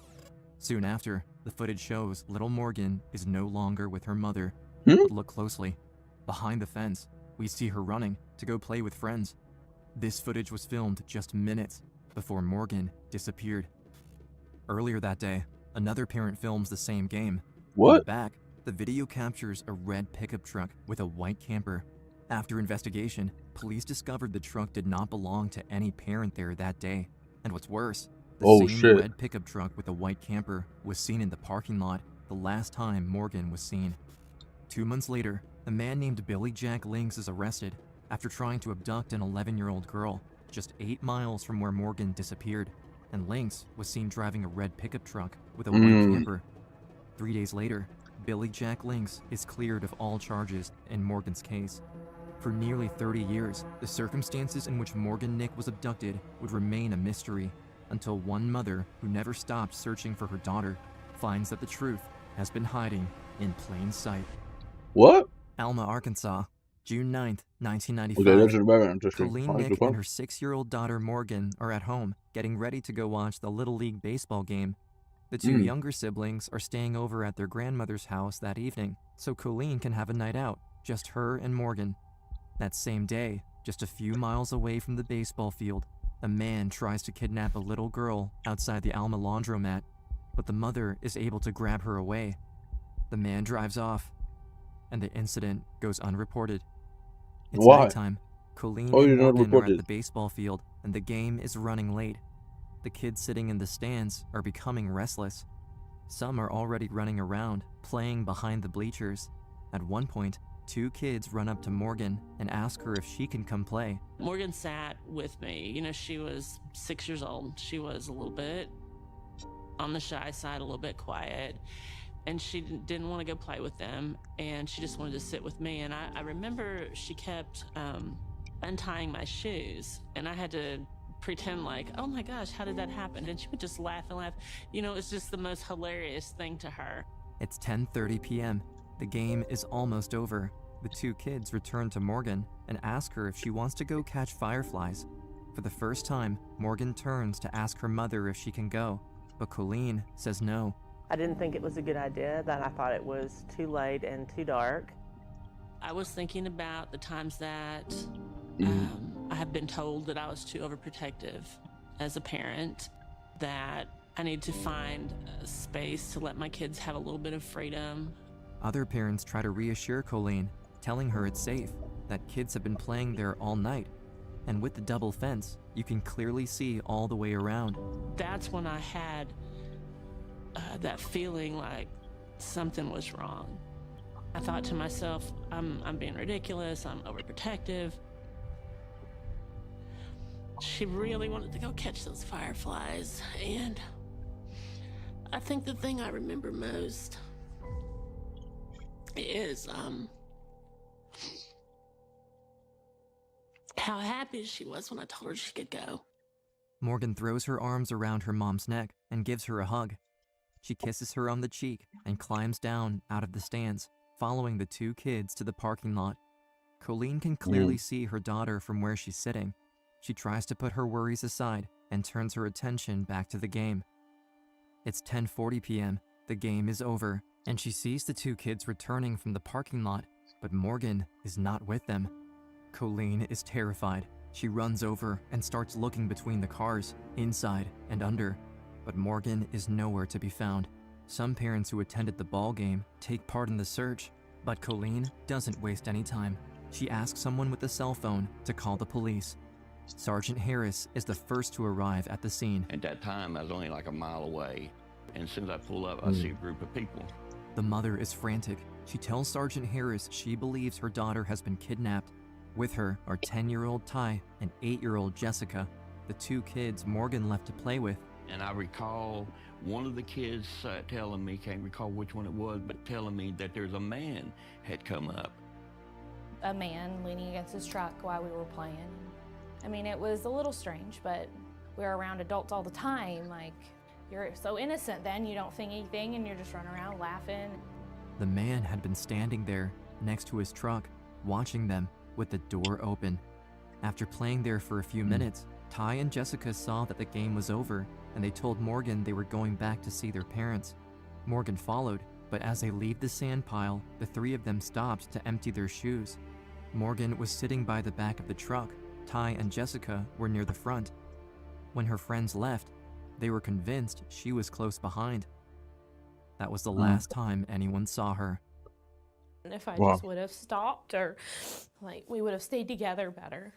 Soon after, the footage shows little Morgan is no longer with her mother. But look closely. Behind the fence, we see her running to go play with friends. This footage was filmed just minutes before Morgan disappeared. Earlier that day, another parent films the same game. In the back, the video captures a red pickup truck with a white camper. After investigation, police discovered the truck did not belong to any parent there that day. And what's worse, the same red pickup truck with a white camper was seen in the parking lot the last time Morgan was seen. 2 months later, a man named Billy Jack Links is arrested. after trying to abduct an 11-year-old girl just 8 miles from where Morgan disappeared, and Lynx was seen driving a red pickup truck with a white camper. 3 days later, Billy Jack Lynx is cleared of all charges in Morgan's case. For nearly 30 years, the circumstances in which Morgan Nick was abducted would remain a mystery until one mother who never stopped searching for her daughter finds that the truth has been hiding in plain sight. What? Alma, Arkansas, June 9th, 1995. Okay, that's very interesting. Colleen Nick and her 6-year-old daughter Morgan are at home getting ready to go watch the Little League baseball game. The two younger siblings are staying over at their grandmother's house that evening, so Colleen can have a night out, just her and Morgan. That same day, just a few miles away from the baseball field, a man tries to kidnap a little girl outside the Alma laundromat, but the mother is able to grab her away. The man drives off, and the incident goes unreported. It's nighttime. Colleen and Morgan are at the baseball field, and the game is running late. The kids sitting in the stands are becoming restless. Some are already running around, playing behind the bleachers. At one point, 2 kids run up to Morgan and ask her if she can come play. Morgan sat with me. You know, she was 6 years old. She was a little bit on the shy side, a little bit quiet, and she didn't want to go play with them, and she just wanted to sit with me. And I remember she kept untying my shoes, and I had to pretend like, oh my gosh, how did that happen? And she would just laugh and laugh. You know, it's just the most hilarious thing to her. It's 10:30 p.m. The game is almost over. The 2 kids return to Morgan and ask her if she wants to go catch fireflies. For the first time, Morgan turns to ask her mother if she can go, but Colleen says no. I didn't think it was a good idea, that I thought it was too late and too dark. I was thinking about the times that I have been told that I was too overprotective as a parent, that I need to find a space to let my kids have a little bit of freedom. Other parents try to reassure Colleen, telling her it's safe, that kids have been playing there all night, and with the double fence, you can clearly see all the way around. That's when I had that feeling like something was wrong. I thought to myself, I'm being ridiculous, I'm overprotective. She really wanted to go catch those fireflies, and I think the thing I remember most is how happy she was when I told her she could go. Morgan throws her arms around her mom's neck and gives her a hug. She kisses her on the cheek and climbs down out of the stands, following the 2 kids to the parking lot. Colleen can clearly see her daughter from where she's sitting. She tries to put her worries aside and turns her attention back to the game. It's 10:40 p.m. The game is over, and she sees the 2 kids returning from the parking lot, but Morgan is not with them. Colleen is terrified. She runs over and starts looking between the cars, inside and under, but Morgan is nowhere to be found. Some parents who attended the ball game take part in the search, but Colleen doesn't waste any time. She asks someone with a cell phone to call the police. Sergeant Harris is the first to arrive at the scene. At that time, I was only like a mile away, and as soon as I pull up, I see a group of people. The mother is frantic. She tells Sergeant Harris she believes her daughter has been kidnapped. With her are 10-year-old Ty and 8-year-old Jessica, the 2 kids Morgan left to play with. And I recall one of the kids telling me, can't recall which one it was, but telling me that there's a man had come up. A man leaning against his truck while we were playing. I mean, it was a little strange, but we were around adults all the time. Like, you're so innocent then, you don't think anything, and you're just running around laughing. The man had been standing there next to his truck, watching them with the door open. After playing there for a few minutes, Ty and Jessica saw that the game was over, and they told Morgan they were going back to see their parents. Morgan followed, but as they leave the sand pile, the 3 of them stopped to empty their shoes. Morgan was sitting by the back of the truck. Ty and Jessica were near the front. When her friends left, they were convinced she was close behind. That was the last time anyone saw her. And if I just would have stopped, or like we would have stayed together better,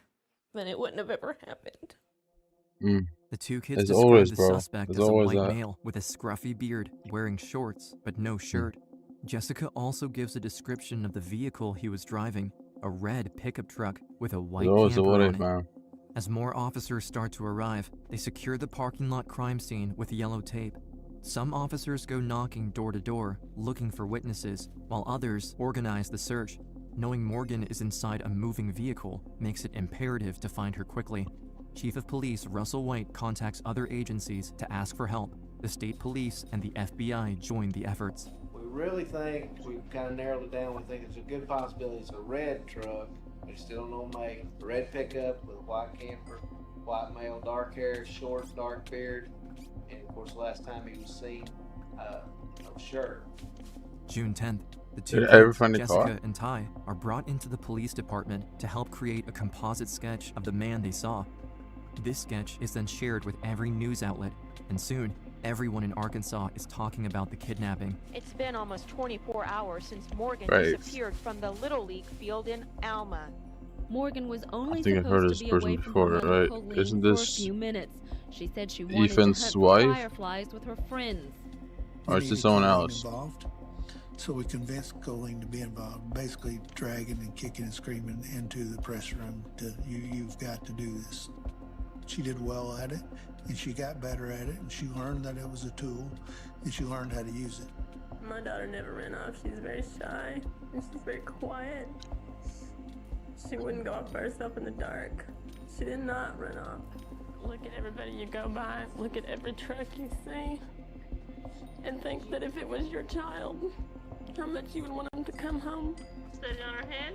then it wouldn't have ever happened. The 2 kids described the suspect as a white male with a scruffy beard, wearing shorts but no shirt. Jessica also gives a description of the vehicle he was driving. a red pickup truck with a white Oh, so camper what on if, it. man? As more officers start to arrive, they secure the parking lot crime scene with yellow tape. Some officers go knocking door to door, looking for witnesses, while others organize the search. Knowing Morgan is inside a moving vehicle makes it imperative to find her quickly. Chief of Police Russell White contacts other agencies to ask for help. The state police and the FBI join the efforts. We really think, we've kind of narrowed it down, we think it's a good possibility it's a red truck. We still don't know make. A red pickup with a white camper, white male, dark hair, short, dark beard. And of course, last time he was seen, no shirt. June 10th, the two Did I ever kids, find a Jessica car? and Ty, are brought into the police department to help create a composite sketch of the man they saw. This sketch is then shared with every news outlet, and soon, everyone in Arkansas is talking about the kidnapping. It's been almost 24 hours since Morgan Right. disappeared from the Little League field in Alma. Morgan was only I think I've heard of supposed this to be away person from before, her right? home Colleen Isn't for a this few minutes. She said she wanted Ethan's to hunt for wife? fireflies with her friends. Or is this someone else? Involved. So we convinced Colleen to be involved, basically dragging and kicking and screaming into the press room to, you've got to do this. She did well at it, and she got better at it, and she learned that it was a tool, and she learned how to use it. My daughter never ran off. She's very shy, and she's very quiet. She wouldn't go off by herself in the dark. She did not run off. Look at everybody you go by. Look at every truck you see. And think that if it was your child, how much you would want them to come home. Steady on her head.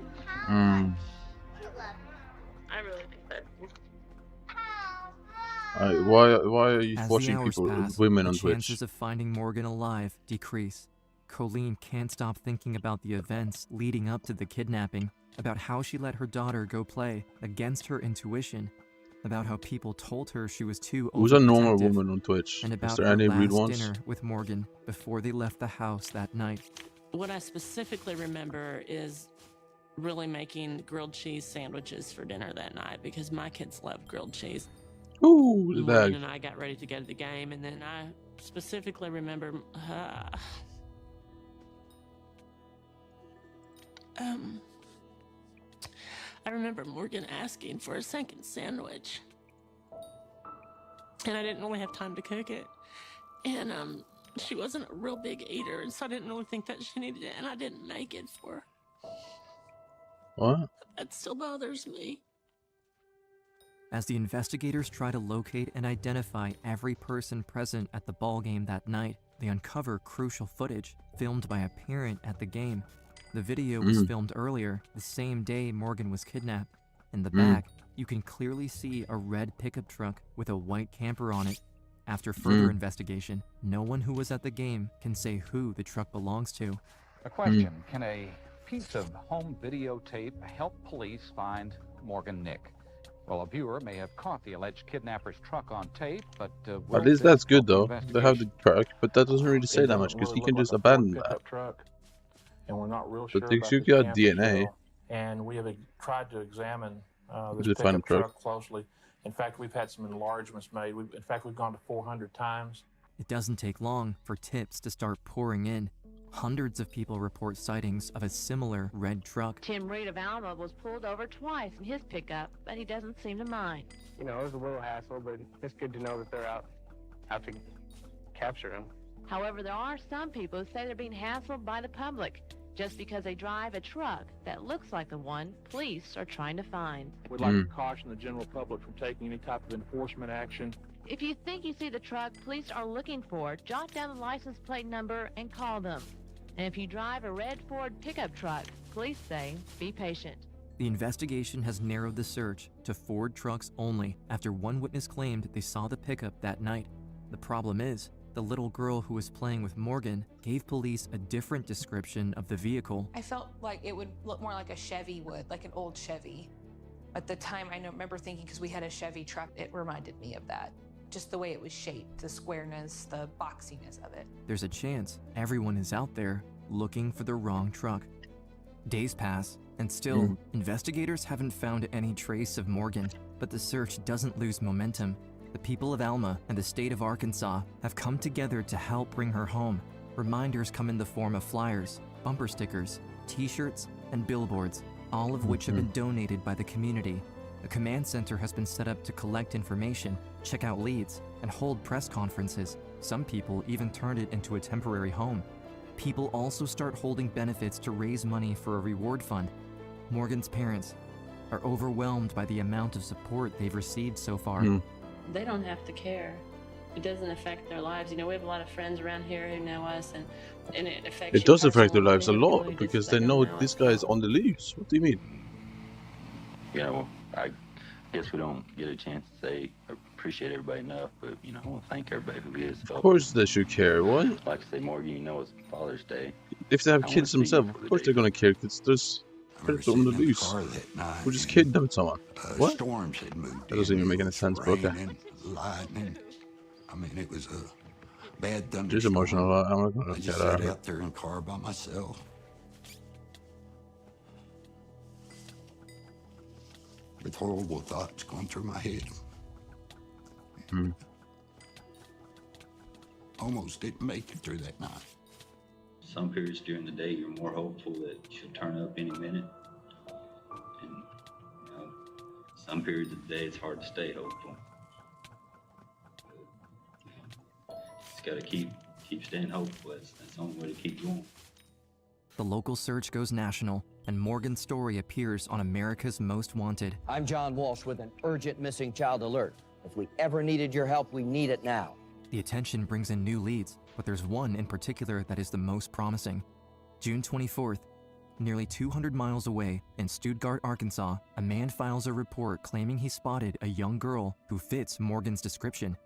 I really think that. Why are you As watching the hours people, pass, women the on Twitch? chances of finding Morgan alive decrease. Colleen can't stop thinking about the events leading up to the kidnapping, about how she let her daughter go play against her intuition, about how people told her she was too Who's a normal overprotective, woman on Twitch? and Is about there her any read last ones? dinner with Morgan before they left the house that night. What I specifically remember is really making grilled cheese sandwiches for dinner that night because my kids love grilled cheese. Ooh, the Morgan bag. and I got ready to go to the game, and then I specifically remember I remember Morgan asking for a second sandwich, and I didn't really have time to cook it, and she wasn't a real big eater, and so I didn't really think that she needed it, and I didn't make it for her. What? That still bothers me. As the investigators try to locate and identify every person present at the ball game that night, they uncover crucial footage filmed by a parent at the game. The video was filmed earlier, the same day Morgan was kidnapped. In the back, you can clearly see a red pickup truck with a white camper on it. After further investigation, no one who was at the game can say who the truck belongs to. A question, can a piece of home videotape help police find Morgan Nick? Well, a viewer may have caught the alleged kidnapper's truck on tape, but At least that's good though. They have the truck, but that doesn't really say that much because he can just abandon that. Truck, and we're not real sure But they about should the got camper DNA. shell, and we have tried to examine Did this they find pickup a truck truck? closely. In fact, we've had some enlargements made. In fact, we've gone to 400 times. It doesn't take long for tips to start pouring in. Hundreds of people report sightings of a similar red truck. Tim Reed of Alma was pulled over twice in his pickup, but he doesn't seem to mind. You know, it was a little hassle, but it's good to know that they're out to capture him. However, there are some people who say they're being hassled by the public just because they drive a truck that looks like the one police are trying to find. We'd like to caution the general public from taking any type of enforcement action. If you think you see the truck police are looking for, jot down the license plate number and call them. And if you drive a red Ford pickup truck, police say, be patient. The investigation has narrowed the search to Ford trucks only after one witness claimed they saw the pickup that night. The problem is, the little girl who was playing with Morgan gave police a different description of the vehicle. I felt like it would look more like a Chevy would, like an old Chevy. At the time, I remember thinking, because we had a Chevy truck, it reminded me of that. Just the way it was shaped, the squareness, the boxiness of it. There's a chance everyone is out there looking for the wrong truck. Days pass, and still, investigators haven't found any trace of Morgan, but the search doesn't lose momentum. The people of Alma and the state of Arkansas have come together to help bring her home. Reminders come in the form of flyers, bumper stickers, t-shirts, and billboards. all of which have been donated by the community. A command center has been set up to collect information, check out leads, and hold press conferences. Some people even turned it into a temporary home. People also start holding benefits to raise money for a reward fund. Morgan's parents are overwhelmed by the amount of support they've received so far. They don't have to care. It doesn't affect their lives. You know, we have a lot of friends around here who know us, and it affects It does affect their lives a lot because they know this guy is on the loose. What do you mean? You know, I guess we don't get a chance to say appreciate everybody enough, but you know, I want to thank everybody who is. Of course they should care. What? Like I say, Morgan, you know, it's Father's Day. If they have kids themselves, of course they're gonna care. Because there's people on the loose who just kidnapped someone. What? Storms had moved. That doesn't even make any sense, but okay. Rain and lightning. I mean, it was a bad thunderstorm. Just emotional. I'm not gonna I just get sat out there in the car by myself. With horrible thoughts going through my head. Almost didn't make it through that night. Some periods during the day, you're more hopeful that she'll turn up any minute. And you know, some periods of the day, it's hard to stay hopeful. Just gotta keep staying hopeful. That's the only way to keep going. The local search goes national, and Morgan's story appears on America's Most Wanted. I'm John Walsh with an urgent missing child alert. If we ever needed your help, we need it now. The attention brings in new leads, but there's one in particular that is the most promising. June 24th, nearly 200 miles away in Stuttgart, Arkansas, a man files a report claiming he spotted a young girl who fits Morgan's description.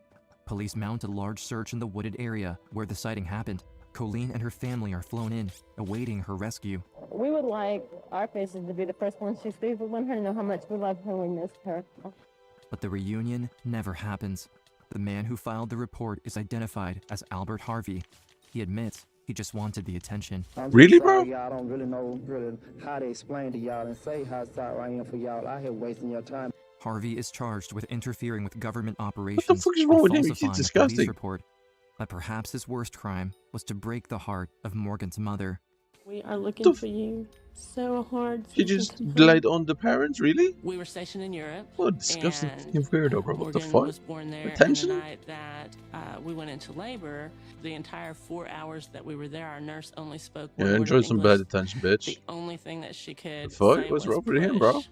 Police mount a large search in the wooded area where the sighting happened. Colleen and her family are flown in, awaiting her rescue. We would like our patients to be the first ones she sees. We want her to know how much we love her and we miss her. But the reunion never happens. The man who filed the report is identified as Albert Harvey. He admits he just wanted the attention. Really, bro? Y'all don't really know how to explain to y'all and say how sorry I am for y'all out here wasting your time. Harvey is charged with interfering with government operations. What the fuck is wrong with him? He's falsifying a disgusting. police report. But perhaps his worst crime was to break the heart of Morgan's mother. We are looking for you so hard. He just lied on the parents, really? We were stationed in Europe. What a disgusting fucking weirdo, bro. What the Morgan fuck? was born there. Attention? And the night that we went into labor, the entire 4 hours that we were there, our nurse only spoke one Yeah, word enjoy of some English. bad attention, bitch. The only thing that she could The fuck? say What's was wrong with him, bro? push.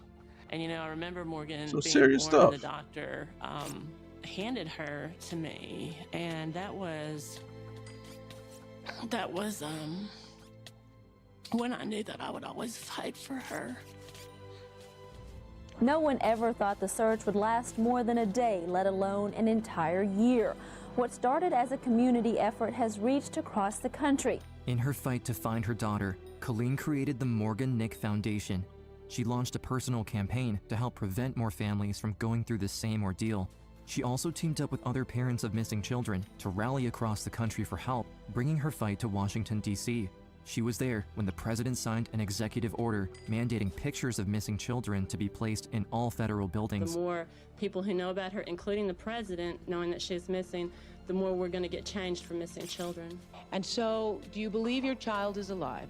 And you know, I remember Morgan Some being serious born, stuff. the doctor handed her to me, and that was when I knew that I would always fight for her. No one ever thought the search would last more than a day, let alone an entire year. What started as a community effort has reached across the country. In her fight to find her daughter, Colleen created the Morgan Nick Foundation. She launched a personal campaign to help prevent more families from going through the same ordeal. She also teamed up with other parents of missing children to rally across the country for help, bringing her fight to Washington, D.C. She was there when the president signed an executive order mandating pictures of missing children to be placed in all federal buildings. The more people who know about her, including the president, knowing that she's missing, the more we're going to get changed for missing children. And so, do you believe your child is alive?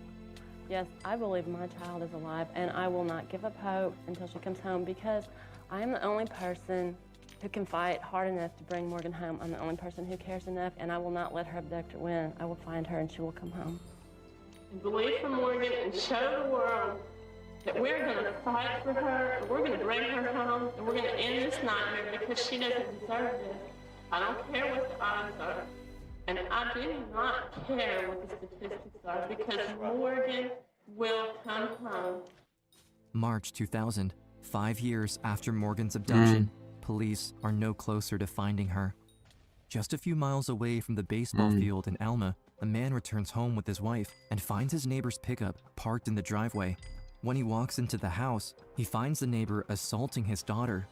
Yes, I believe my child is alive, and I will not give up hope until she comes home, because I am the only person who can fight hard enough to bring Morgan home. I'm the only person who cares enough, and I will not let her abductor win. I will find her, and she will come home. Believe for Morgan and show the world that we're going to fight for her, and we're going to bring her home, and we're going to end this nightmare, because she doesn't deserve this. I don't care what the odds are, and I do not care what the statistics are, because Morgan will come home. March 2000, 5 years after Morgan's abduction, police are no closer to finding her. Just a few miles away from the baseball field in Alma, a man returns home with his wife and finds his neighbor's pickup parked in the driveway. When he walks into the house, he finds the neighbor assaulting his daughter.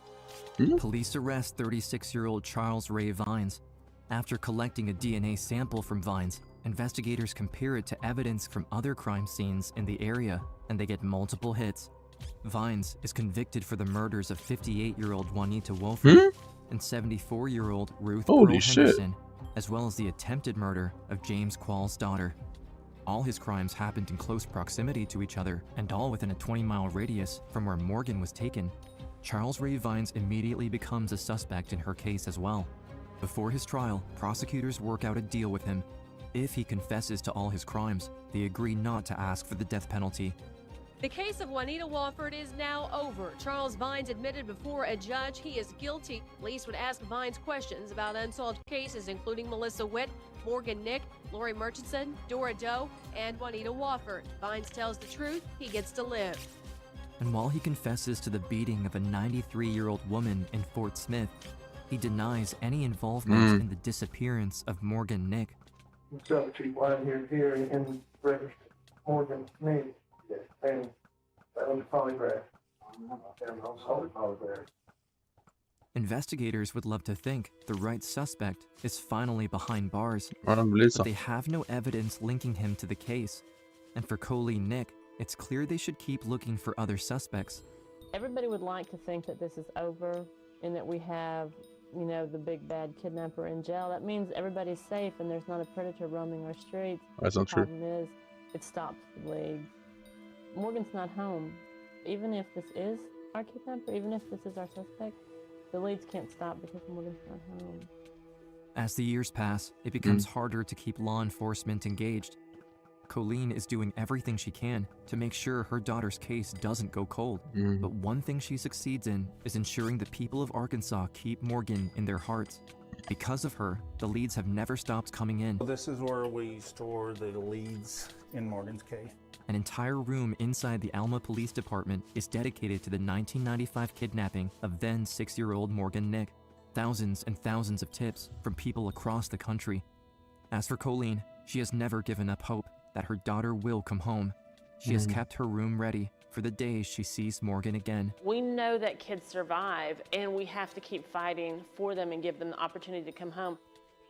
Police arrest 36-year-old Charles Ray Vines. After collecting a DNA sample from Vines, investigators compare it to evidence from other crime scenes in the area, and they get multiple hits. Vines is convicted for the murders of 58-year-old Juanita Wolford and 74-year-old Ruth Holy Pearl shit. Henderson, as well as the attempted murder of James Quall's daughter. All his crimes happened in close proximity to each other, and all within a 20-mile radius from where Morgan was taken. Charles Ray Vines immediately becomes a suspect in her case as well. Before his trial, prosecutors work out a deal with him. If he confesses to all his crimes, they agree not to ask for the death penalty. The case of Juanita Wofford is now over. Charles Vines admitted before a judge he is guilty. Police would ask Vines questions about unsolved cases including Melissa Witt, Morgan Nick, Lori Murchison, Dora Doe, and Juanita Wofford. Vines tells the truth, he gets to live. And while he confesses to the beating of a 93-year-old woman in Fort Smith, he denies any involvement in the disappearance of Morgan Nick. Subtree one here in Morgan Smith. And on the polygraph. Investigators would love to think the right suspect is finally behind bars, I don't believe so. but they have no evidence linking him to the case. And for Colleen Nick, it's clear they should keep looking for other suspects. Everybody would like to think that this is over and that we have, you know, the big bad kidnapper in jail. That means everybody's safe and there's not a predator roaming our streets. That's not true. The problem is, it stops the league. Morgan's not home. Even if this is our kidnapper, even if this is our suspect, the leads can't stop because Morgan's not home. As the years pass, it becomes harder to keep law enforcement engaged. Colleen is doing everything she can to make sure her daughter's case doesn't go cold. But one thing she succeeds in is ensuring the people of Arkansas keep Morgan in their hearts. Because of her, the leads have never stopped coming in. This is where we store the leads in Morgan's case. An entire room inside the Alma Police Department is dedicated to the 1995 kidnapping of then 6-year-old Morgan Nick. Thousands and thousands of tips from people across the country. As for Colleen, she has never given up hope that her daughter will come home. She has kept her room ready for the day she sees Morgan again. We know that kids survive, and we have to keep fighting for them and give them the opportunity to come home.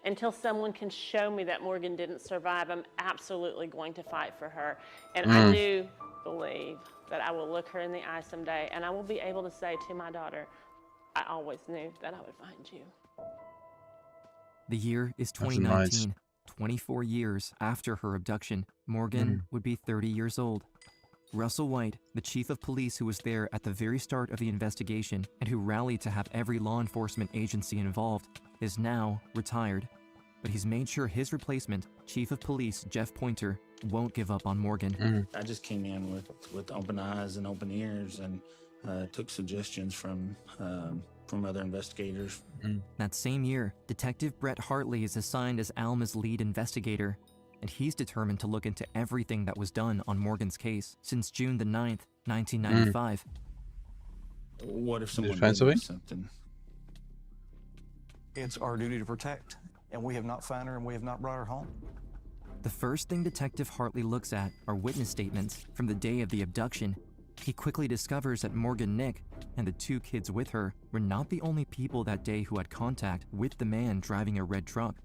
Until someone can show me that Morgan didn't survive, I'm absolutely going to fight for her. And I do believe that I will look her in the eye someday, and I will be able to say to my daughter, I always knew that I would find you. The year is 2019. 24 years after her abduction, Morgan would be 30 years old. Russell White, the chief of police who was there at the very start of the investigation and who rallied to have every law enforcement agency involved, is now retired. But he's made sure his replacement, Chief of Police Jeff Pointer, won't give up on Morgan. I just came in with open eyes and open ears and took suggestions from other investigators. That same year, Detective Brett Hartley is assigned as Alma's lead investigator, and he's determined to look into everything that was done on Morgan's case since June the 9th, 1995. What if someone did do something? It's our duty to protect, and we have not found her and we have not brought her home. The first thing Detective Hartley looks at are witness statements from the day of the abduction. He quickly discovers that Morgan Nick and the 2 kids with her were not the only people that day who had contact with the man driving a red truck.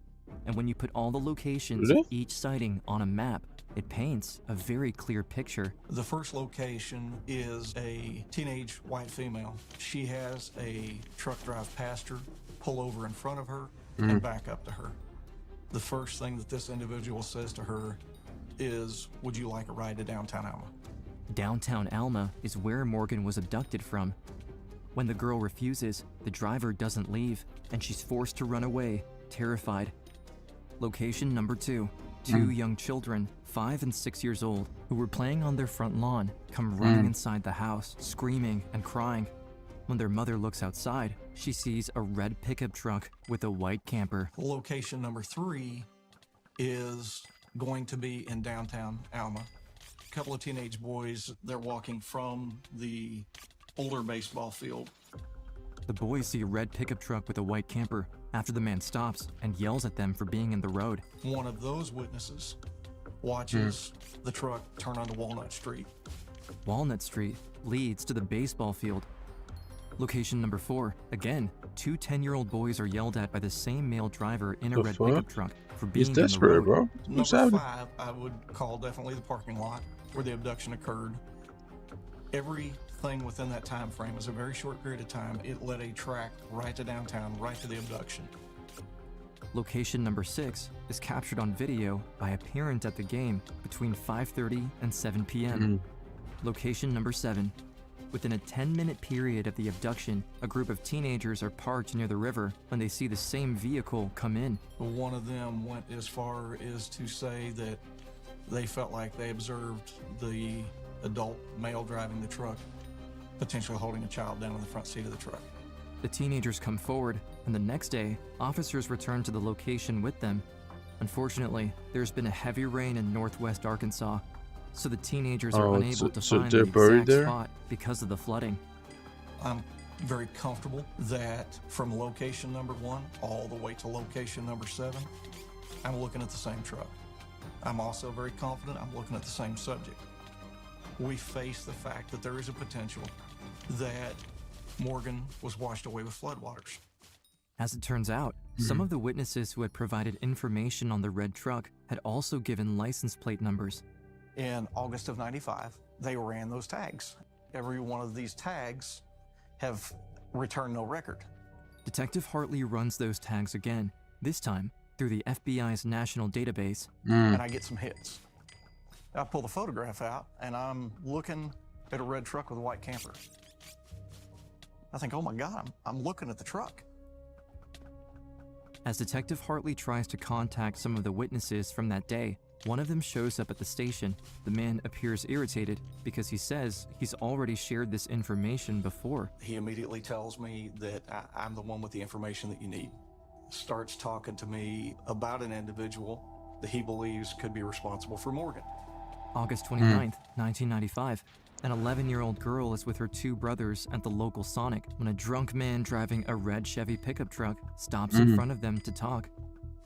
And when you put all the locations of each sighting on a map, it paints a very clear picture. The first location is a teenage white female. She has a truck drive past her, pull over in front of her, and back up to her. The first thing that this individual says to her is, "Would you like a ride to downtown Alma?" Downtown Alma is where Morgan was abducted from. When the girl refuses, the driver doesn't leave, and she's forced to run away, terrified. Location number 2. 2 young children, 5 and 6 years old, who were playing on their front lawn, come running inside the house, screaming and crying. When their mother looks outside, she sees a red pickup truck with a white camper. Location number 3 is going to be in downtown Alma. A couple of teenage boys, they're walking from the older baseball field. The boys see a red pickup truck with a white camper after the man stops and yells at them for being in the road. One of those witnesses watches the truck turn onto Walnut Street. Walnut Street leads to the baseball field. Location number 4. Again, 2 10-year-old boys are yelled at by the same male driver in a red pickup truck for being He's desperate, in the road. bro. Number 5, I would call definitely the parking lot where the abduction occurred. Everything within that time frame was a very short period of time. It led a track right to downtown, right to the abduction. Location number 6 is captured on video by a parent at the game between 5:30 and 7 p.m. Location number 7. Within a 10-minute period of the abduction, a group of teenagers are parked near the river when they see the same vehicle come in. One of them went as far as to say that they felt like they observed the adult male driving the truck, potentially holding a child down in the front seat of the truck. The teenagers come forward, and the next day, officers return to the location with them. Unfortunately, there's been a heavy rain in northwest Arkansas, so the teenagers are unable to find the exact spot because of the flooding. I'm very comfortable that from location number 1 all the way to location number 7, I'm looking at the same truck. I'm also very confident I'm looking at the same subject. We face the fact that there is a potential that Morgan was washed away with floodwaters. As it turns out, some of the witnesses who had provided information on the red truck had also given license plate numbers. In August of '95, they ran those tags. Every one of these tags have returned no record. Detective Hartley runs those tags again, this time through the FBI's national database. And I get some hits. I pull the photograph out, and I'm looking at a red truck with a white camper. I think, oh my God, I'm looking at the truck. As Detective Hartley tries to contact some of the witnesses from that day, one of them shows up at the station. The man appears irritated because he says he's already shared this information before. He immediately tells me that I'm the one with the information that you need. Starts talking to me about an individual that he believes could be responsible for Morgan. August 29th, 1995. An 11-year-old girl is with her 2 brothers at the local Sonic when a drunk man driving a red Chevy pickup truck stops in front of them to talk.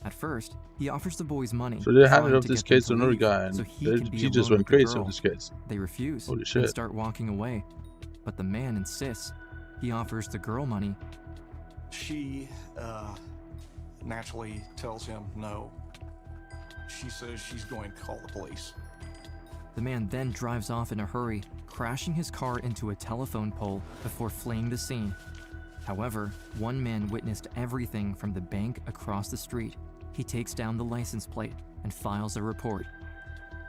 At first, he offers the boys money. So they handed off this case to another guy, and he just went crazy with this case. They refuse Holy shit. and start walking away, but the man insists. He offers the girl money. She naturally tells him no. She says she's going to call the police. The man then drives off in a hurry, crashing his car into a telephone pole before fleeing the scene. However, one man witnessed everything from the bank across the street. He takes down the license plate and files a report.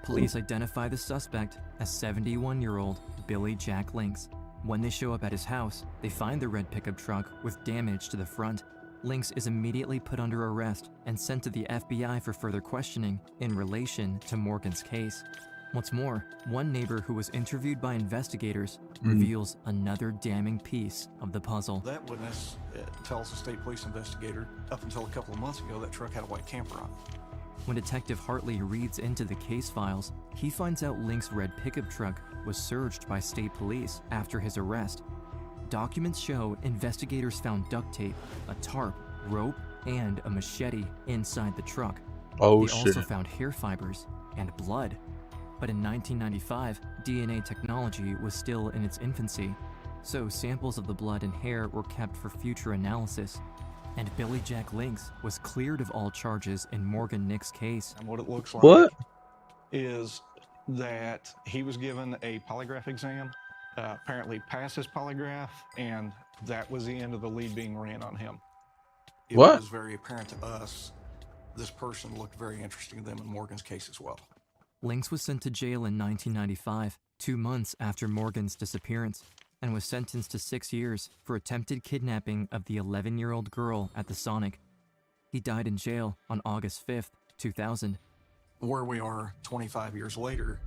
Police identify the suspect as 71-year-old Billy Jack Links. When they show up at his house, they find the red pickup truck with damage to the front. Links is immediately put under arrest and sent to the FBI for further questioning in relation to Morgan's case. What's more, one neighbor who was interviewed by investigators reveals another damning piece of the puzzle. That witness tells the state police investigator, up until a couple of months ago, that truck had a white camper on it. When Detective Hartley reads into the case files, he finds out Link's red pickup truck was searched by state police after his arrest. Documents show investigators found duct tape, a tarp, rope, and a machete inside the truck. They also found hair fibers and blood. But in 1995, DNA technology was still in its infancy, so samples of the blood and hair were kept for future analysis. And Billy Jack Links was cleared of all charges in Morgan Nick's case. And what it looks like is that he was given a polygraph exam, apparently passed his polygraph, and that was the end of the lead being ran on him. It was very apparent to us this person looked very interesting to them in Morgan's case as well. Links was sent to jail in 1995, 2 months after Morgan's disappearance, and was sentenced to 6 years for attempted kidnapping of the 11-year-old girl at the Sonic. He died in jail on August 5th, 2000. Where we are 25 years later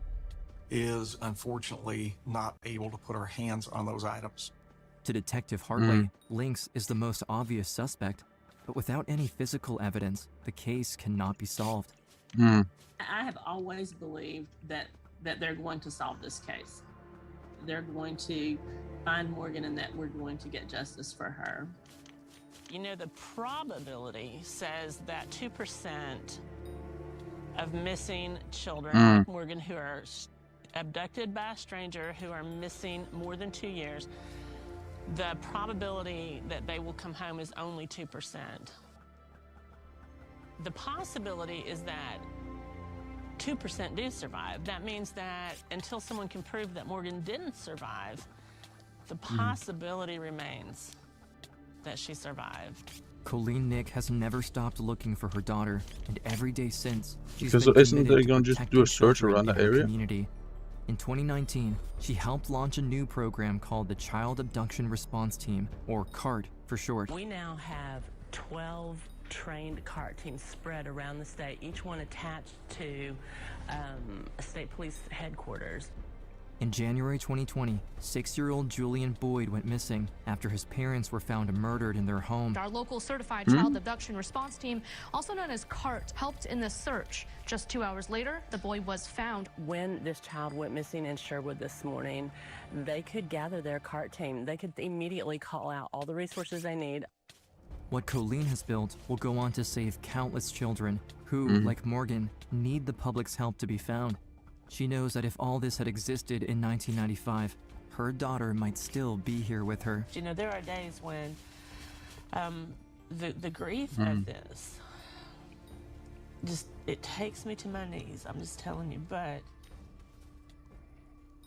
is unfortunately not able to put our hands on those items. To Detective Hartley, Links is the most obvious suspect, but without any physical evidence, the case cannot be solved. I have always believed that they're going to solve this case. They're going to find Morgan and that we're going to get justice for her. You know, the probability says that 2% of missing children like Morgan who are abducted by a stranger who are missing more than 2 years, the probability that they will come home is only 2%. The possibility is that 2% do survive. That means that until someone can prove that Morgan didn't survive, the possibility remains that she survived. Colleen Nick has never stopped looking for her daughter, and every day since, she's Because been isn't committed they to gonna just do protecting a search children around in that her area? community. In 2019, she helped launch a new program called the Child Abduction Response Team, or CART for short. We now have 12 trained CART teams spread around the state, each one attached to a state police headquarters. In January 2020, 6-year-old Julian Boyd went missing after his parents were found murdered in their home. Our local certified child abduction response team, also known as CART, helped in the search. Just 2 hours later, the boy was found. When this child went missing in Sherwood this morning, they could gather their CART team. They could immediately call out all the resources they need. What Colleen has built will go on to save countless children who, like Morgan, need the public's help to be found. She knows that if all this had existed in 1995, her daughter might still be here with her. You know, there are days when the grief of this, just, it takes me to my knees, I'm just telling you, but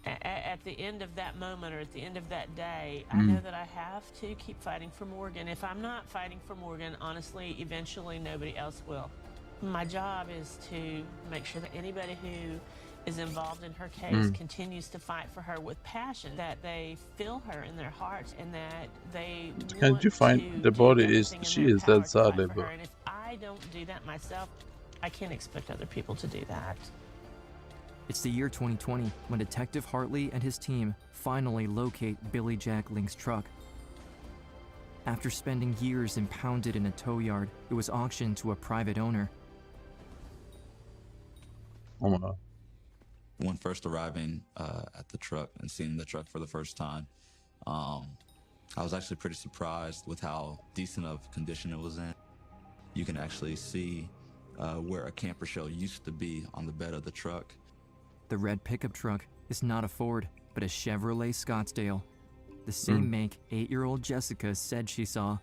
at the end of that moment or at the end of that day, I know that I have to keep fighting for Morgan. If I'm not fighting for Morgan, honestly, eventually nobody else will. My job is to make sure that anybody who is involved in her case continues to fight for her with passion, that they feel her in their hearts, and that they Can't you find the body is she is dead sadly, but and if I don't do that myself, I can't expect other people to do that. It's the year 2020 when Detective Hartley and his team finally locate Billy Jack Link's truck. After spending years impounded in a tow yard, it was auctioned to a private owner. oh my god. When first arriving at the truck and seeing the truck for the first time, I was actually pretty surprised with how decent of condition it was in. You can actually see where a camper shell used to be on the bed of the truck. The red pickup truck is not a Ford, but a Chevrolet Scottsdale. The same make 8-year-old Jessica said she saw.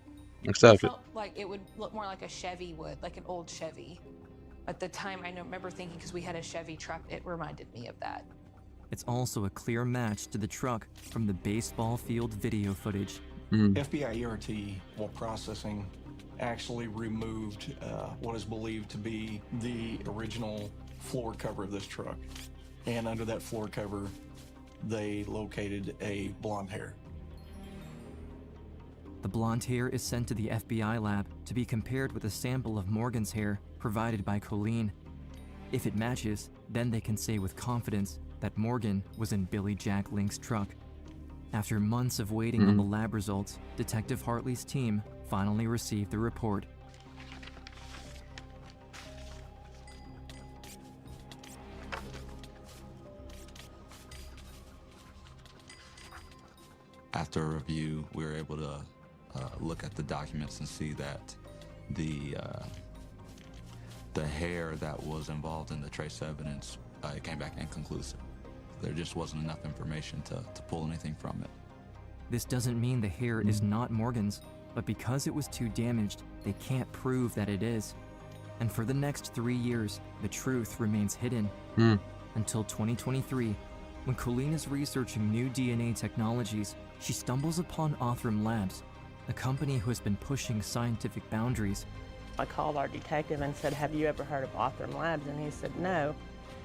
Exactly. It felt like it would look more like a Chevy would, like an old Chevy. At the time, I remember thinking, because we had a Chevy truck, it reminded me of that. It's also a clear match to the truck from the baseball field video footage. FBI ERT, while processing, actually removed what is believed to be the original floor cover of this truck. And under that floor cover, they located a blonde hair. The blonde hair is sent to the FBI lab to be compared with a sample of Morgan's hair provided by Colleen. If it matches, then they can say with confidence that Morgan was in Billy Jack Link's truck. After months of waiting on the lab results, Detective Hartley's team finally received the report. After a review, we were able to look at the documents and see that the hair that was involved in the trace evidence it came back inconclusive. There just wasn't enough information to pull anything from it. This doesn't mean the hair is not Morgan's, but because it was too damaged, they can't prove that it is. And for the next 3 years, the truth remains hidden. Until 2023, when Colleen is researching new DNA technologies, she stumbles upon Othram Labs, a company who has been pushing scientific boundaries. I called our detective and said, "Have you ever heard of Othram Labs?" And he said, "No."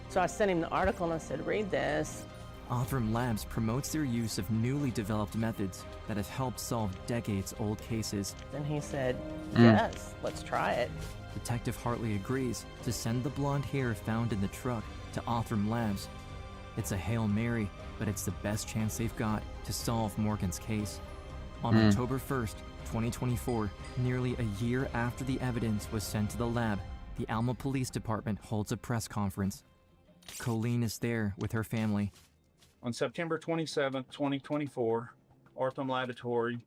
So I sent him the article and I said, "Read this." Othram Labs promotes their use of newly developed methods that have helped solve decades-old cases. And he said, "Yes, let's try it." Detective Hartley agrees to send the blonde hair found in the truck to Othram Labs. It's a Hail Mary, but it's the best chance they've got to solve Morgan's case. On October 1st, 2024, nearly a year after the evidence was sent to the lab, the Alma Police Department holds a press conference. Colleen is there with her family. On September 27, 2024, Othram Laboratory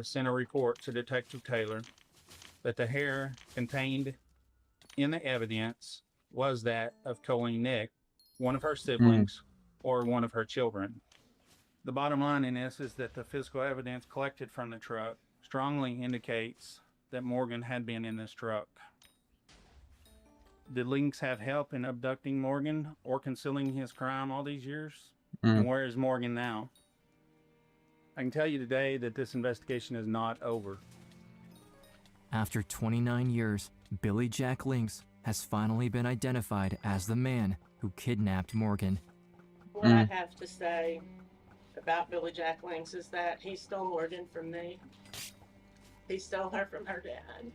sent a report to Detective Taylor that the hair contained in the evidence was that of Colleen Nick, one of her siblings, or one of her children. The bottom line in this is that the physical evidence collected from the truck strongly indicates that Morgan had been in this truck. Did Links have help in abducting Morgan or concealing his crime all these years? And where is Morgan now? I can tell you today that this investigation is not over. After 29 years, Billy Jack Lynx has finally been identified as the man who kidnapped Morgan. What I have to say about Billy Jack Lynx is that he stole Morgan from me. He stole her from her dad.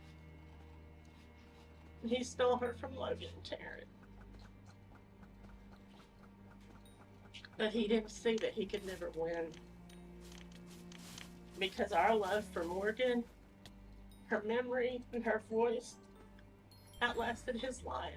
He stole her from Logan and Taryn. But he didn't see that he could never win. Because our love for Morgan, her memory and her voice outlasted his life.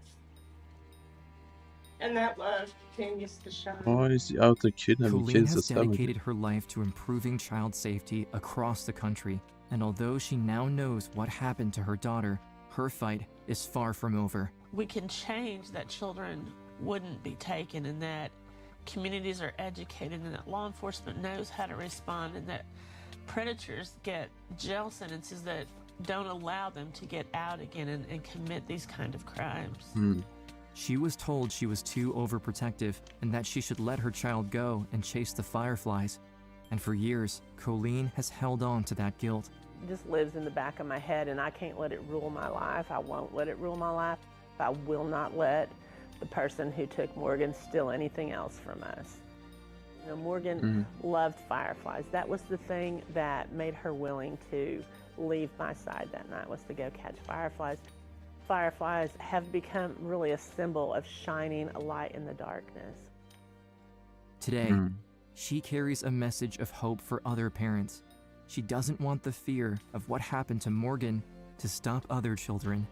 And that love continues to shine. Why is he out there kidnapping Colleen kids has at 70? dedicated her life to improving child safety across the country, and although she now knows what happened to her daughter, her fight is far from over. We can change that children wouldn't be taken, and that communities are educated, and that law enforcement knows how to respond, and that predators get jail sentences that don't allow them to get out again and commit these kind of crimes. She was told she was too overprotective and that she should let her child go and chase the fireflies. And for years, Colleen has held on to that guilt. It just lives in the back of my head, and I can't let it rule my life. I won't let it rule my life. I will not let the person who took Morgan steal anything else from us. You know, Morgan loved fireflies. That was the thing that made her willing to leave my side that night, was to go catch fireflies. Fireflies have become really a symbol of shining a light in the darkness. Today, she carries a message of hope for other parents. She doesn't want the fear of what happened to Morgan to stop other children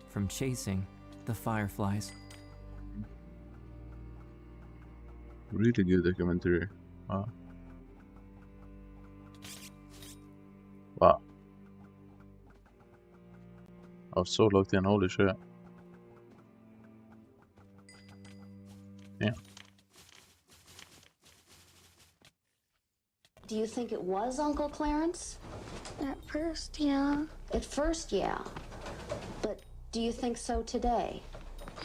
from chasing the fireflies. Really good documentary. Wow. Wow. I was so locked in, holy shit. Yeah. Do you think it was Uncle Clarence? At first, yeah. At first, yeah. But do you think so today?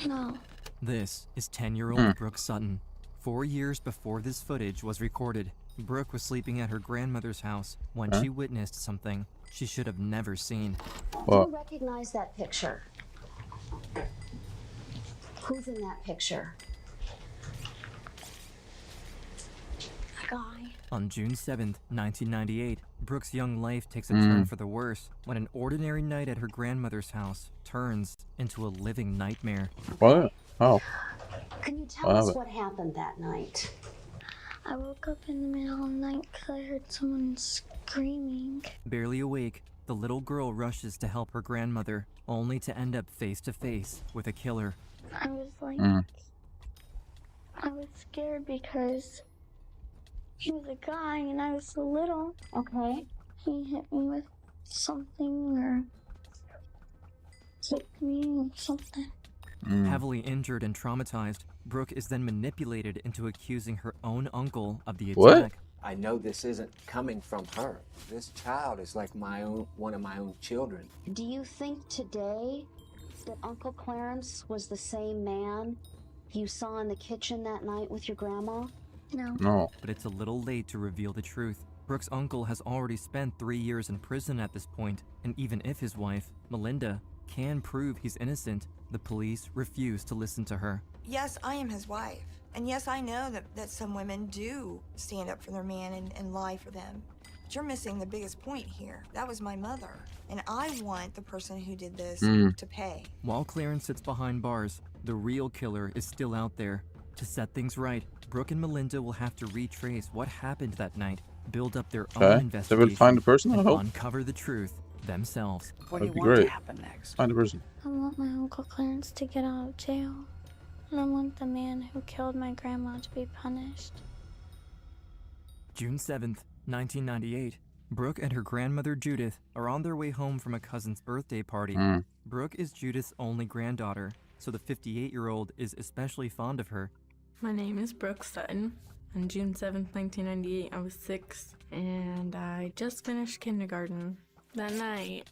No. This is 10-year-old Brooke Sutton. 4 years before this footage was recorded, Brooke was sleeping at her grandmother's house when she witnessed something she should have never seen. Do you recognize that picture? Who's in that picture? A guy. On June 7th, 1998, Brooke's young life takes a turn for the worse when an ordinary night at her grandmother's house turns into a living nightmare. What? Oh. Can you tell us what happened that night? I woke up in the middle of the night because I heard someone screaming. Barely awake, the little girl rushes to help her grandmother, only to end up face to face with a killer. I was like, I was scared because he was a guy and I was so little. Okay. He hit me with something or kicked me or something. Heavily injured and traumatized, Brooke is then manipulated into accusing her own uncle of the attack. I know this isn't coming from her. This child is like one of my own children. Do you think today that Uncle Clarence was the same man you saw in the kitchen that night with your grandma? No. But it's a little late to reveal the truth. Brooke's uncle has already spent 3 years in prison at this point, and even if his wife, Melinda, can prove he's innocent, the police refuse to listen to her. Yes, I am his wife. And yes, I know that some women do stand up for their man and lie for them. But you're missing the biggest point here. That was my mother. And I want the person who did this to pay. While Clarence sits behind bars, the real killer is still out there. To set things right, Brooke and Melinda will have to retrace what happened that night, build up their own investigation, they will find the person, I and hope. uncover the truth themselves. What do you That'd be want great. to happen next? Find the person. I want my Uncle Clarence to get out of jail. And I want the man who killed my grandma to be punished. June 7th, 1998. Brooke and her grandmother Judith are on their way home from a cousin's birthday party. Brooke is Judith's only granddaughter, so the 58-year-old is especially fond of her. My name is Brooke Sutton. On June 7th, 1998, I was 6, and I just finished kindergarten. That night,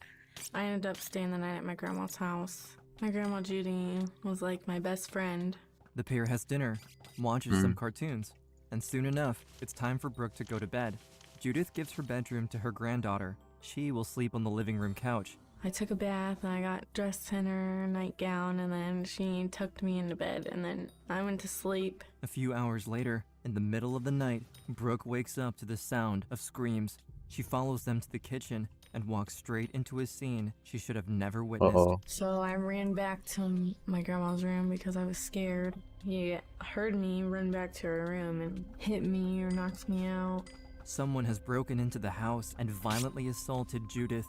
I ended up staying the night at my grandma's house. My grandma Judy was like my best friend. The pair has dinner, watches some cartoons, and soon enough, it's time for Brooke to go to bed. Judith gives her bedroom to her granddaughter. She will sleep on the living room couch, I took a bath and I got dressed in her nightgown, and then she tucked me into bed, and then I went to sleep. A few hours later, in the middle of the night, Brooke wakes up to the sound of screams. She follows them to the kitchen and walks straight into a scene she should have never witnessed. So I ran back to my grandma's room because I was scared. He heard me run back to her room and hit me or knocked me out. Someone has broken into the house and violently assaulted Judith.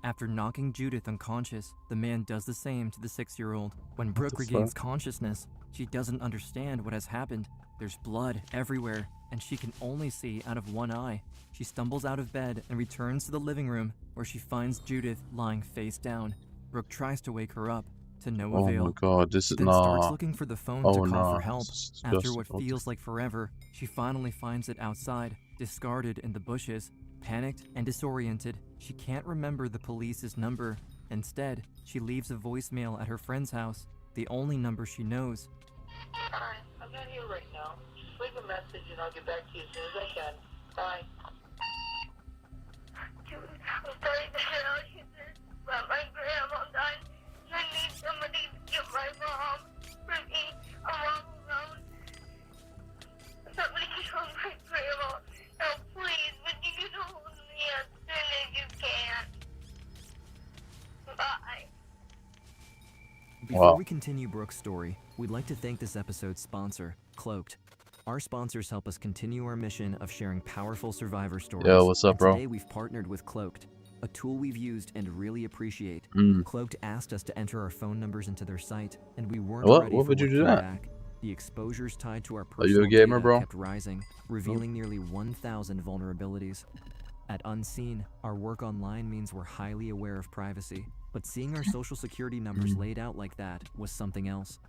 After knocking Judith unconscious, the man does the same to the 6-year-old. When Brooke regains consciousness, she doesn't understand what has happened. There's blood everywhere, and she can only see out of one eye. She stumbles out of bed and returns to the living room, where she finds Judith lying face down. Brooke tries to wake her up, to no avail. Oh my god, this is then starts looking for the phone to call for help. After what disgusting. feels like forever, she finally finds it outside, discarded in the bushes. Panicked and disoriented, she can't remember the police's number. Instead, she leaves a voicemail at her friend's house, the only number she knows. Hi, I'm not here right now. Just leave a message and I'll get back to you as soon as I can. Bye. Dude, I'm sorry to tell you this, but my grandma died. I need somebody to get my mom for me. I'm all alone. Somebody can call my grandma. Oh, please, would you get hold of me as soon as you can? Bye. Before we continue Brooke's story, we'd like to thank this episode's sponsor, Cloaked. Our sponsors help us continue our mission of sharing powerful survivor stories. Yo, what's up, bro? Today we've partnered with Cloaked, a tool we've used and really appreciate. Cloaked asked us to enter our phone numbers into their site, and we weren't ready What for would you do came that? back. The exposures tied to our Are you personal a gamer, data bro? kept rising, revealing nearly 1,000 vulnerabilities. At Unseen, our work online means we're highly aware of privacy, but seeing our social security numbers laid out like that was something else.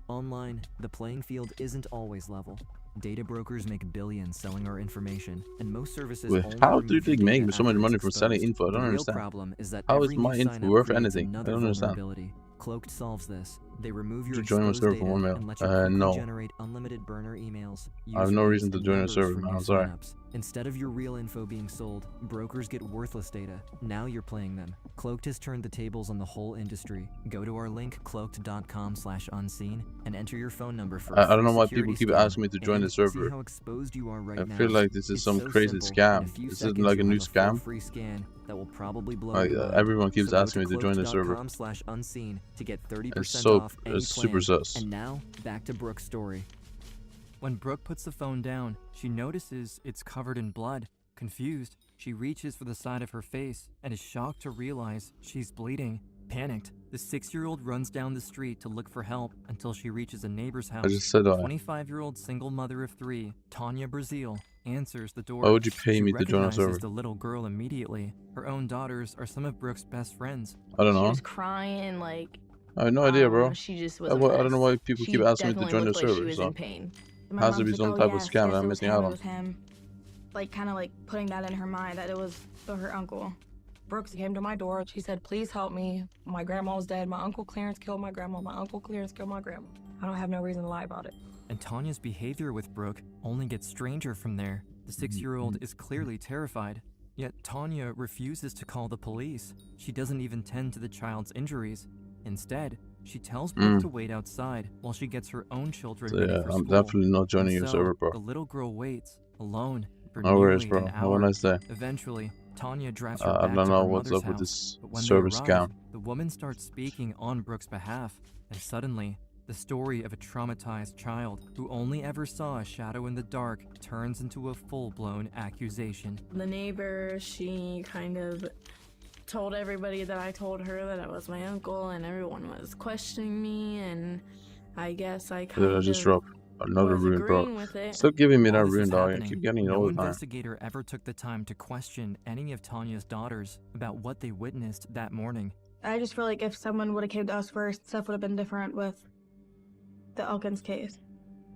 Online, the playing field isn't always level. Data brokers make billions selling our information, and most services Wait, only how do remove they your make data so much after money it's from selling exposed. info? I The don't real understand. problem is that How is every my new info sign-up worth creates anything? I another don't understand. vulnerability. Cloaked solves this. They remove your Should join my exposed server data for 1 mil. and let you quickly No. generate unlimited burner emails, I have no usernames, reason to and join a numbers server, for man. new I'm sorry. signups. Instead of your real info being sold, brokers get worthless data. Now you're playing them. Cloaked has turned the tables on the whole industry. Go to our link cloaked.com/unseen and enter your phone number for a I don't know free why security people keep scan. asking me to join And the see server. how exposed you are right I now. feel like this is It's some so crazy simple. In scam. a few This isn't seconds, like a you'll new have a full scam. free scan that will probably blow Like, your mind. everyone keeps So go asking me to join the server. cloaked.com/unseen to get 30% It's so off any it's super plan. sus. And now, back to Brooke's story. When Brooke puts the phone down, she notices it's covered in blood. Confused, she reaches for the side of her face and is shocked to realize she's bleeding. Panicked, the 6-year-old runs down the street to look for help until she reaches a neighbor's house. I just said that. 25-year-old single mother of 3, Tanya Brazil, answers the door. Why would you pay She me to join a recognizes server? the little girl immediately. Her own daughters are some of Brooke's best friends. I don't She know. was crying, like, I have no idea, bro. she just was I a don't know why mess. people She keep asking me to definitely join the looked like she server. was So in pain. it has to be some type of scam that I'm missing out on. him. Like, kind of like putting that in her mind that it was her uncle. Brooks came to my door. She said, please help me. My grandma's dead. My Uncle Clarence killed my grandma. My Uncle Clarence killed my grandma. I don't have no reason to lie about it. And Tanya's behavior with Brooke only gets stranger from there. The 6-year-old is clearly terrified. Yet Tanya refuses to call the police. She doesn't even tend to the child's injuries. Instead, she tells Brooke to wait outside while she gets her own children So ready yeah, for I'm school. definitely not joining And your so, server, bro. the little girl waits, alone, for No worries, nearly bro. an Have a hour. nice day. Eventually, Tanya drives her I back don't to know her what's mother's up with house, this but when server they arrive, scam. the woman starts speaking on Brooke's behalf, and suddenly, the story of a traumatized child who only ever saw a shadow in the dark turns into a full-blown accusation. The neighbor, she kind of told everybody that I told her that it was my uncle, and everyone was questioning me, and I guess I kind Did I of just drop another was rune, agreeing bro? with it. Stop giving me While that this rune, is dog. I happening, keep getting it no all the time. investigator ever took the time to question any of Tanya's daughters about what they witnessed that morning. I just feel like if someone would have came to us first, stuff would have been different with the Elkins case.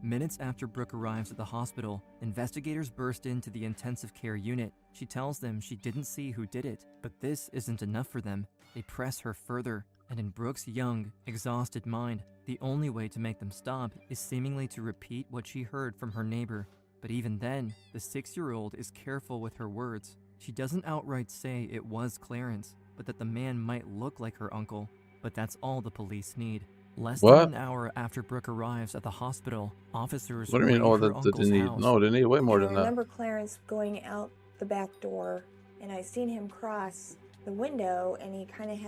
Minutes after Brooke arrives at the hospital, investigators burst into the intensive care unit. She tells them she didn't see who did it, but this isn't enough for them. They press her further, and in Brooke's young, exhausted mind, the only way to make them stop is seemingly to repeat what she heard from her neighbor. But even then, the 6-year-old is careful with her words. She doesn't outright say it was Clarence. but that the man might look like her uncle, but that's all the police need. Less What? than an hour after Brooke arrives at the hospital, officers What do you mean? raid Oh, her that uncle's they need? house. No, they need way more And I than that. remember Clarence going out the back door, and I seen him cross the window, and he kind of had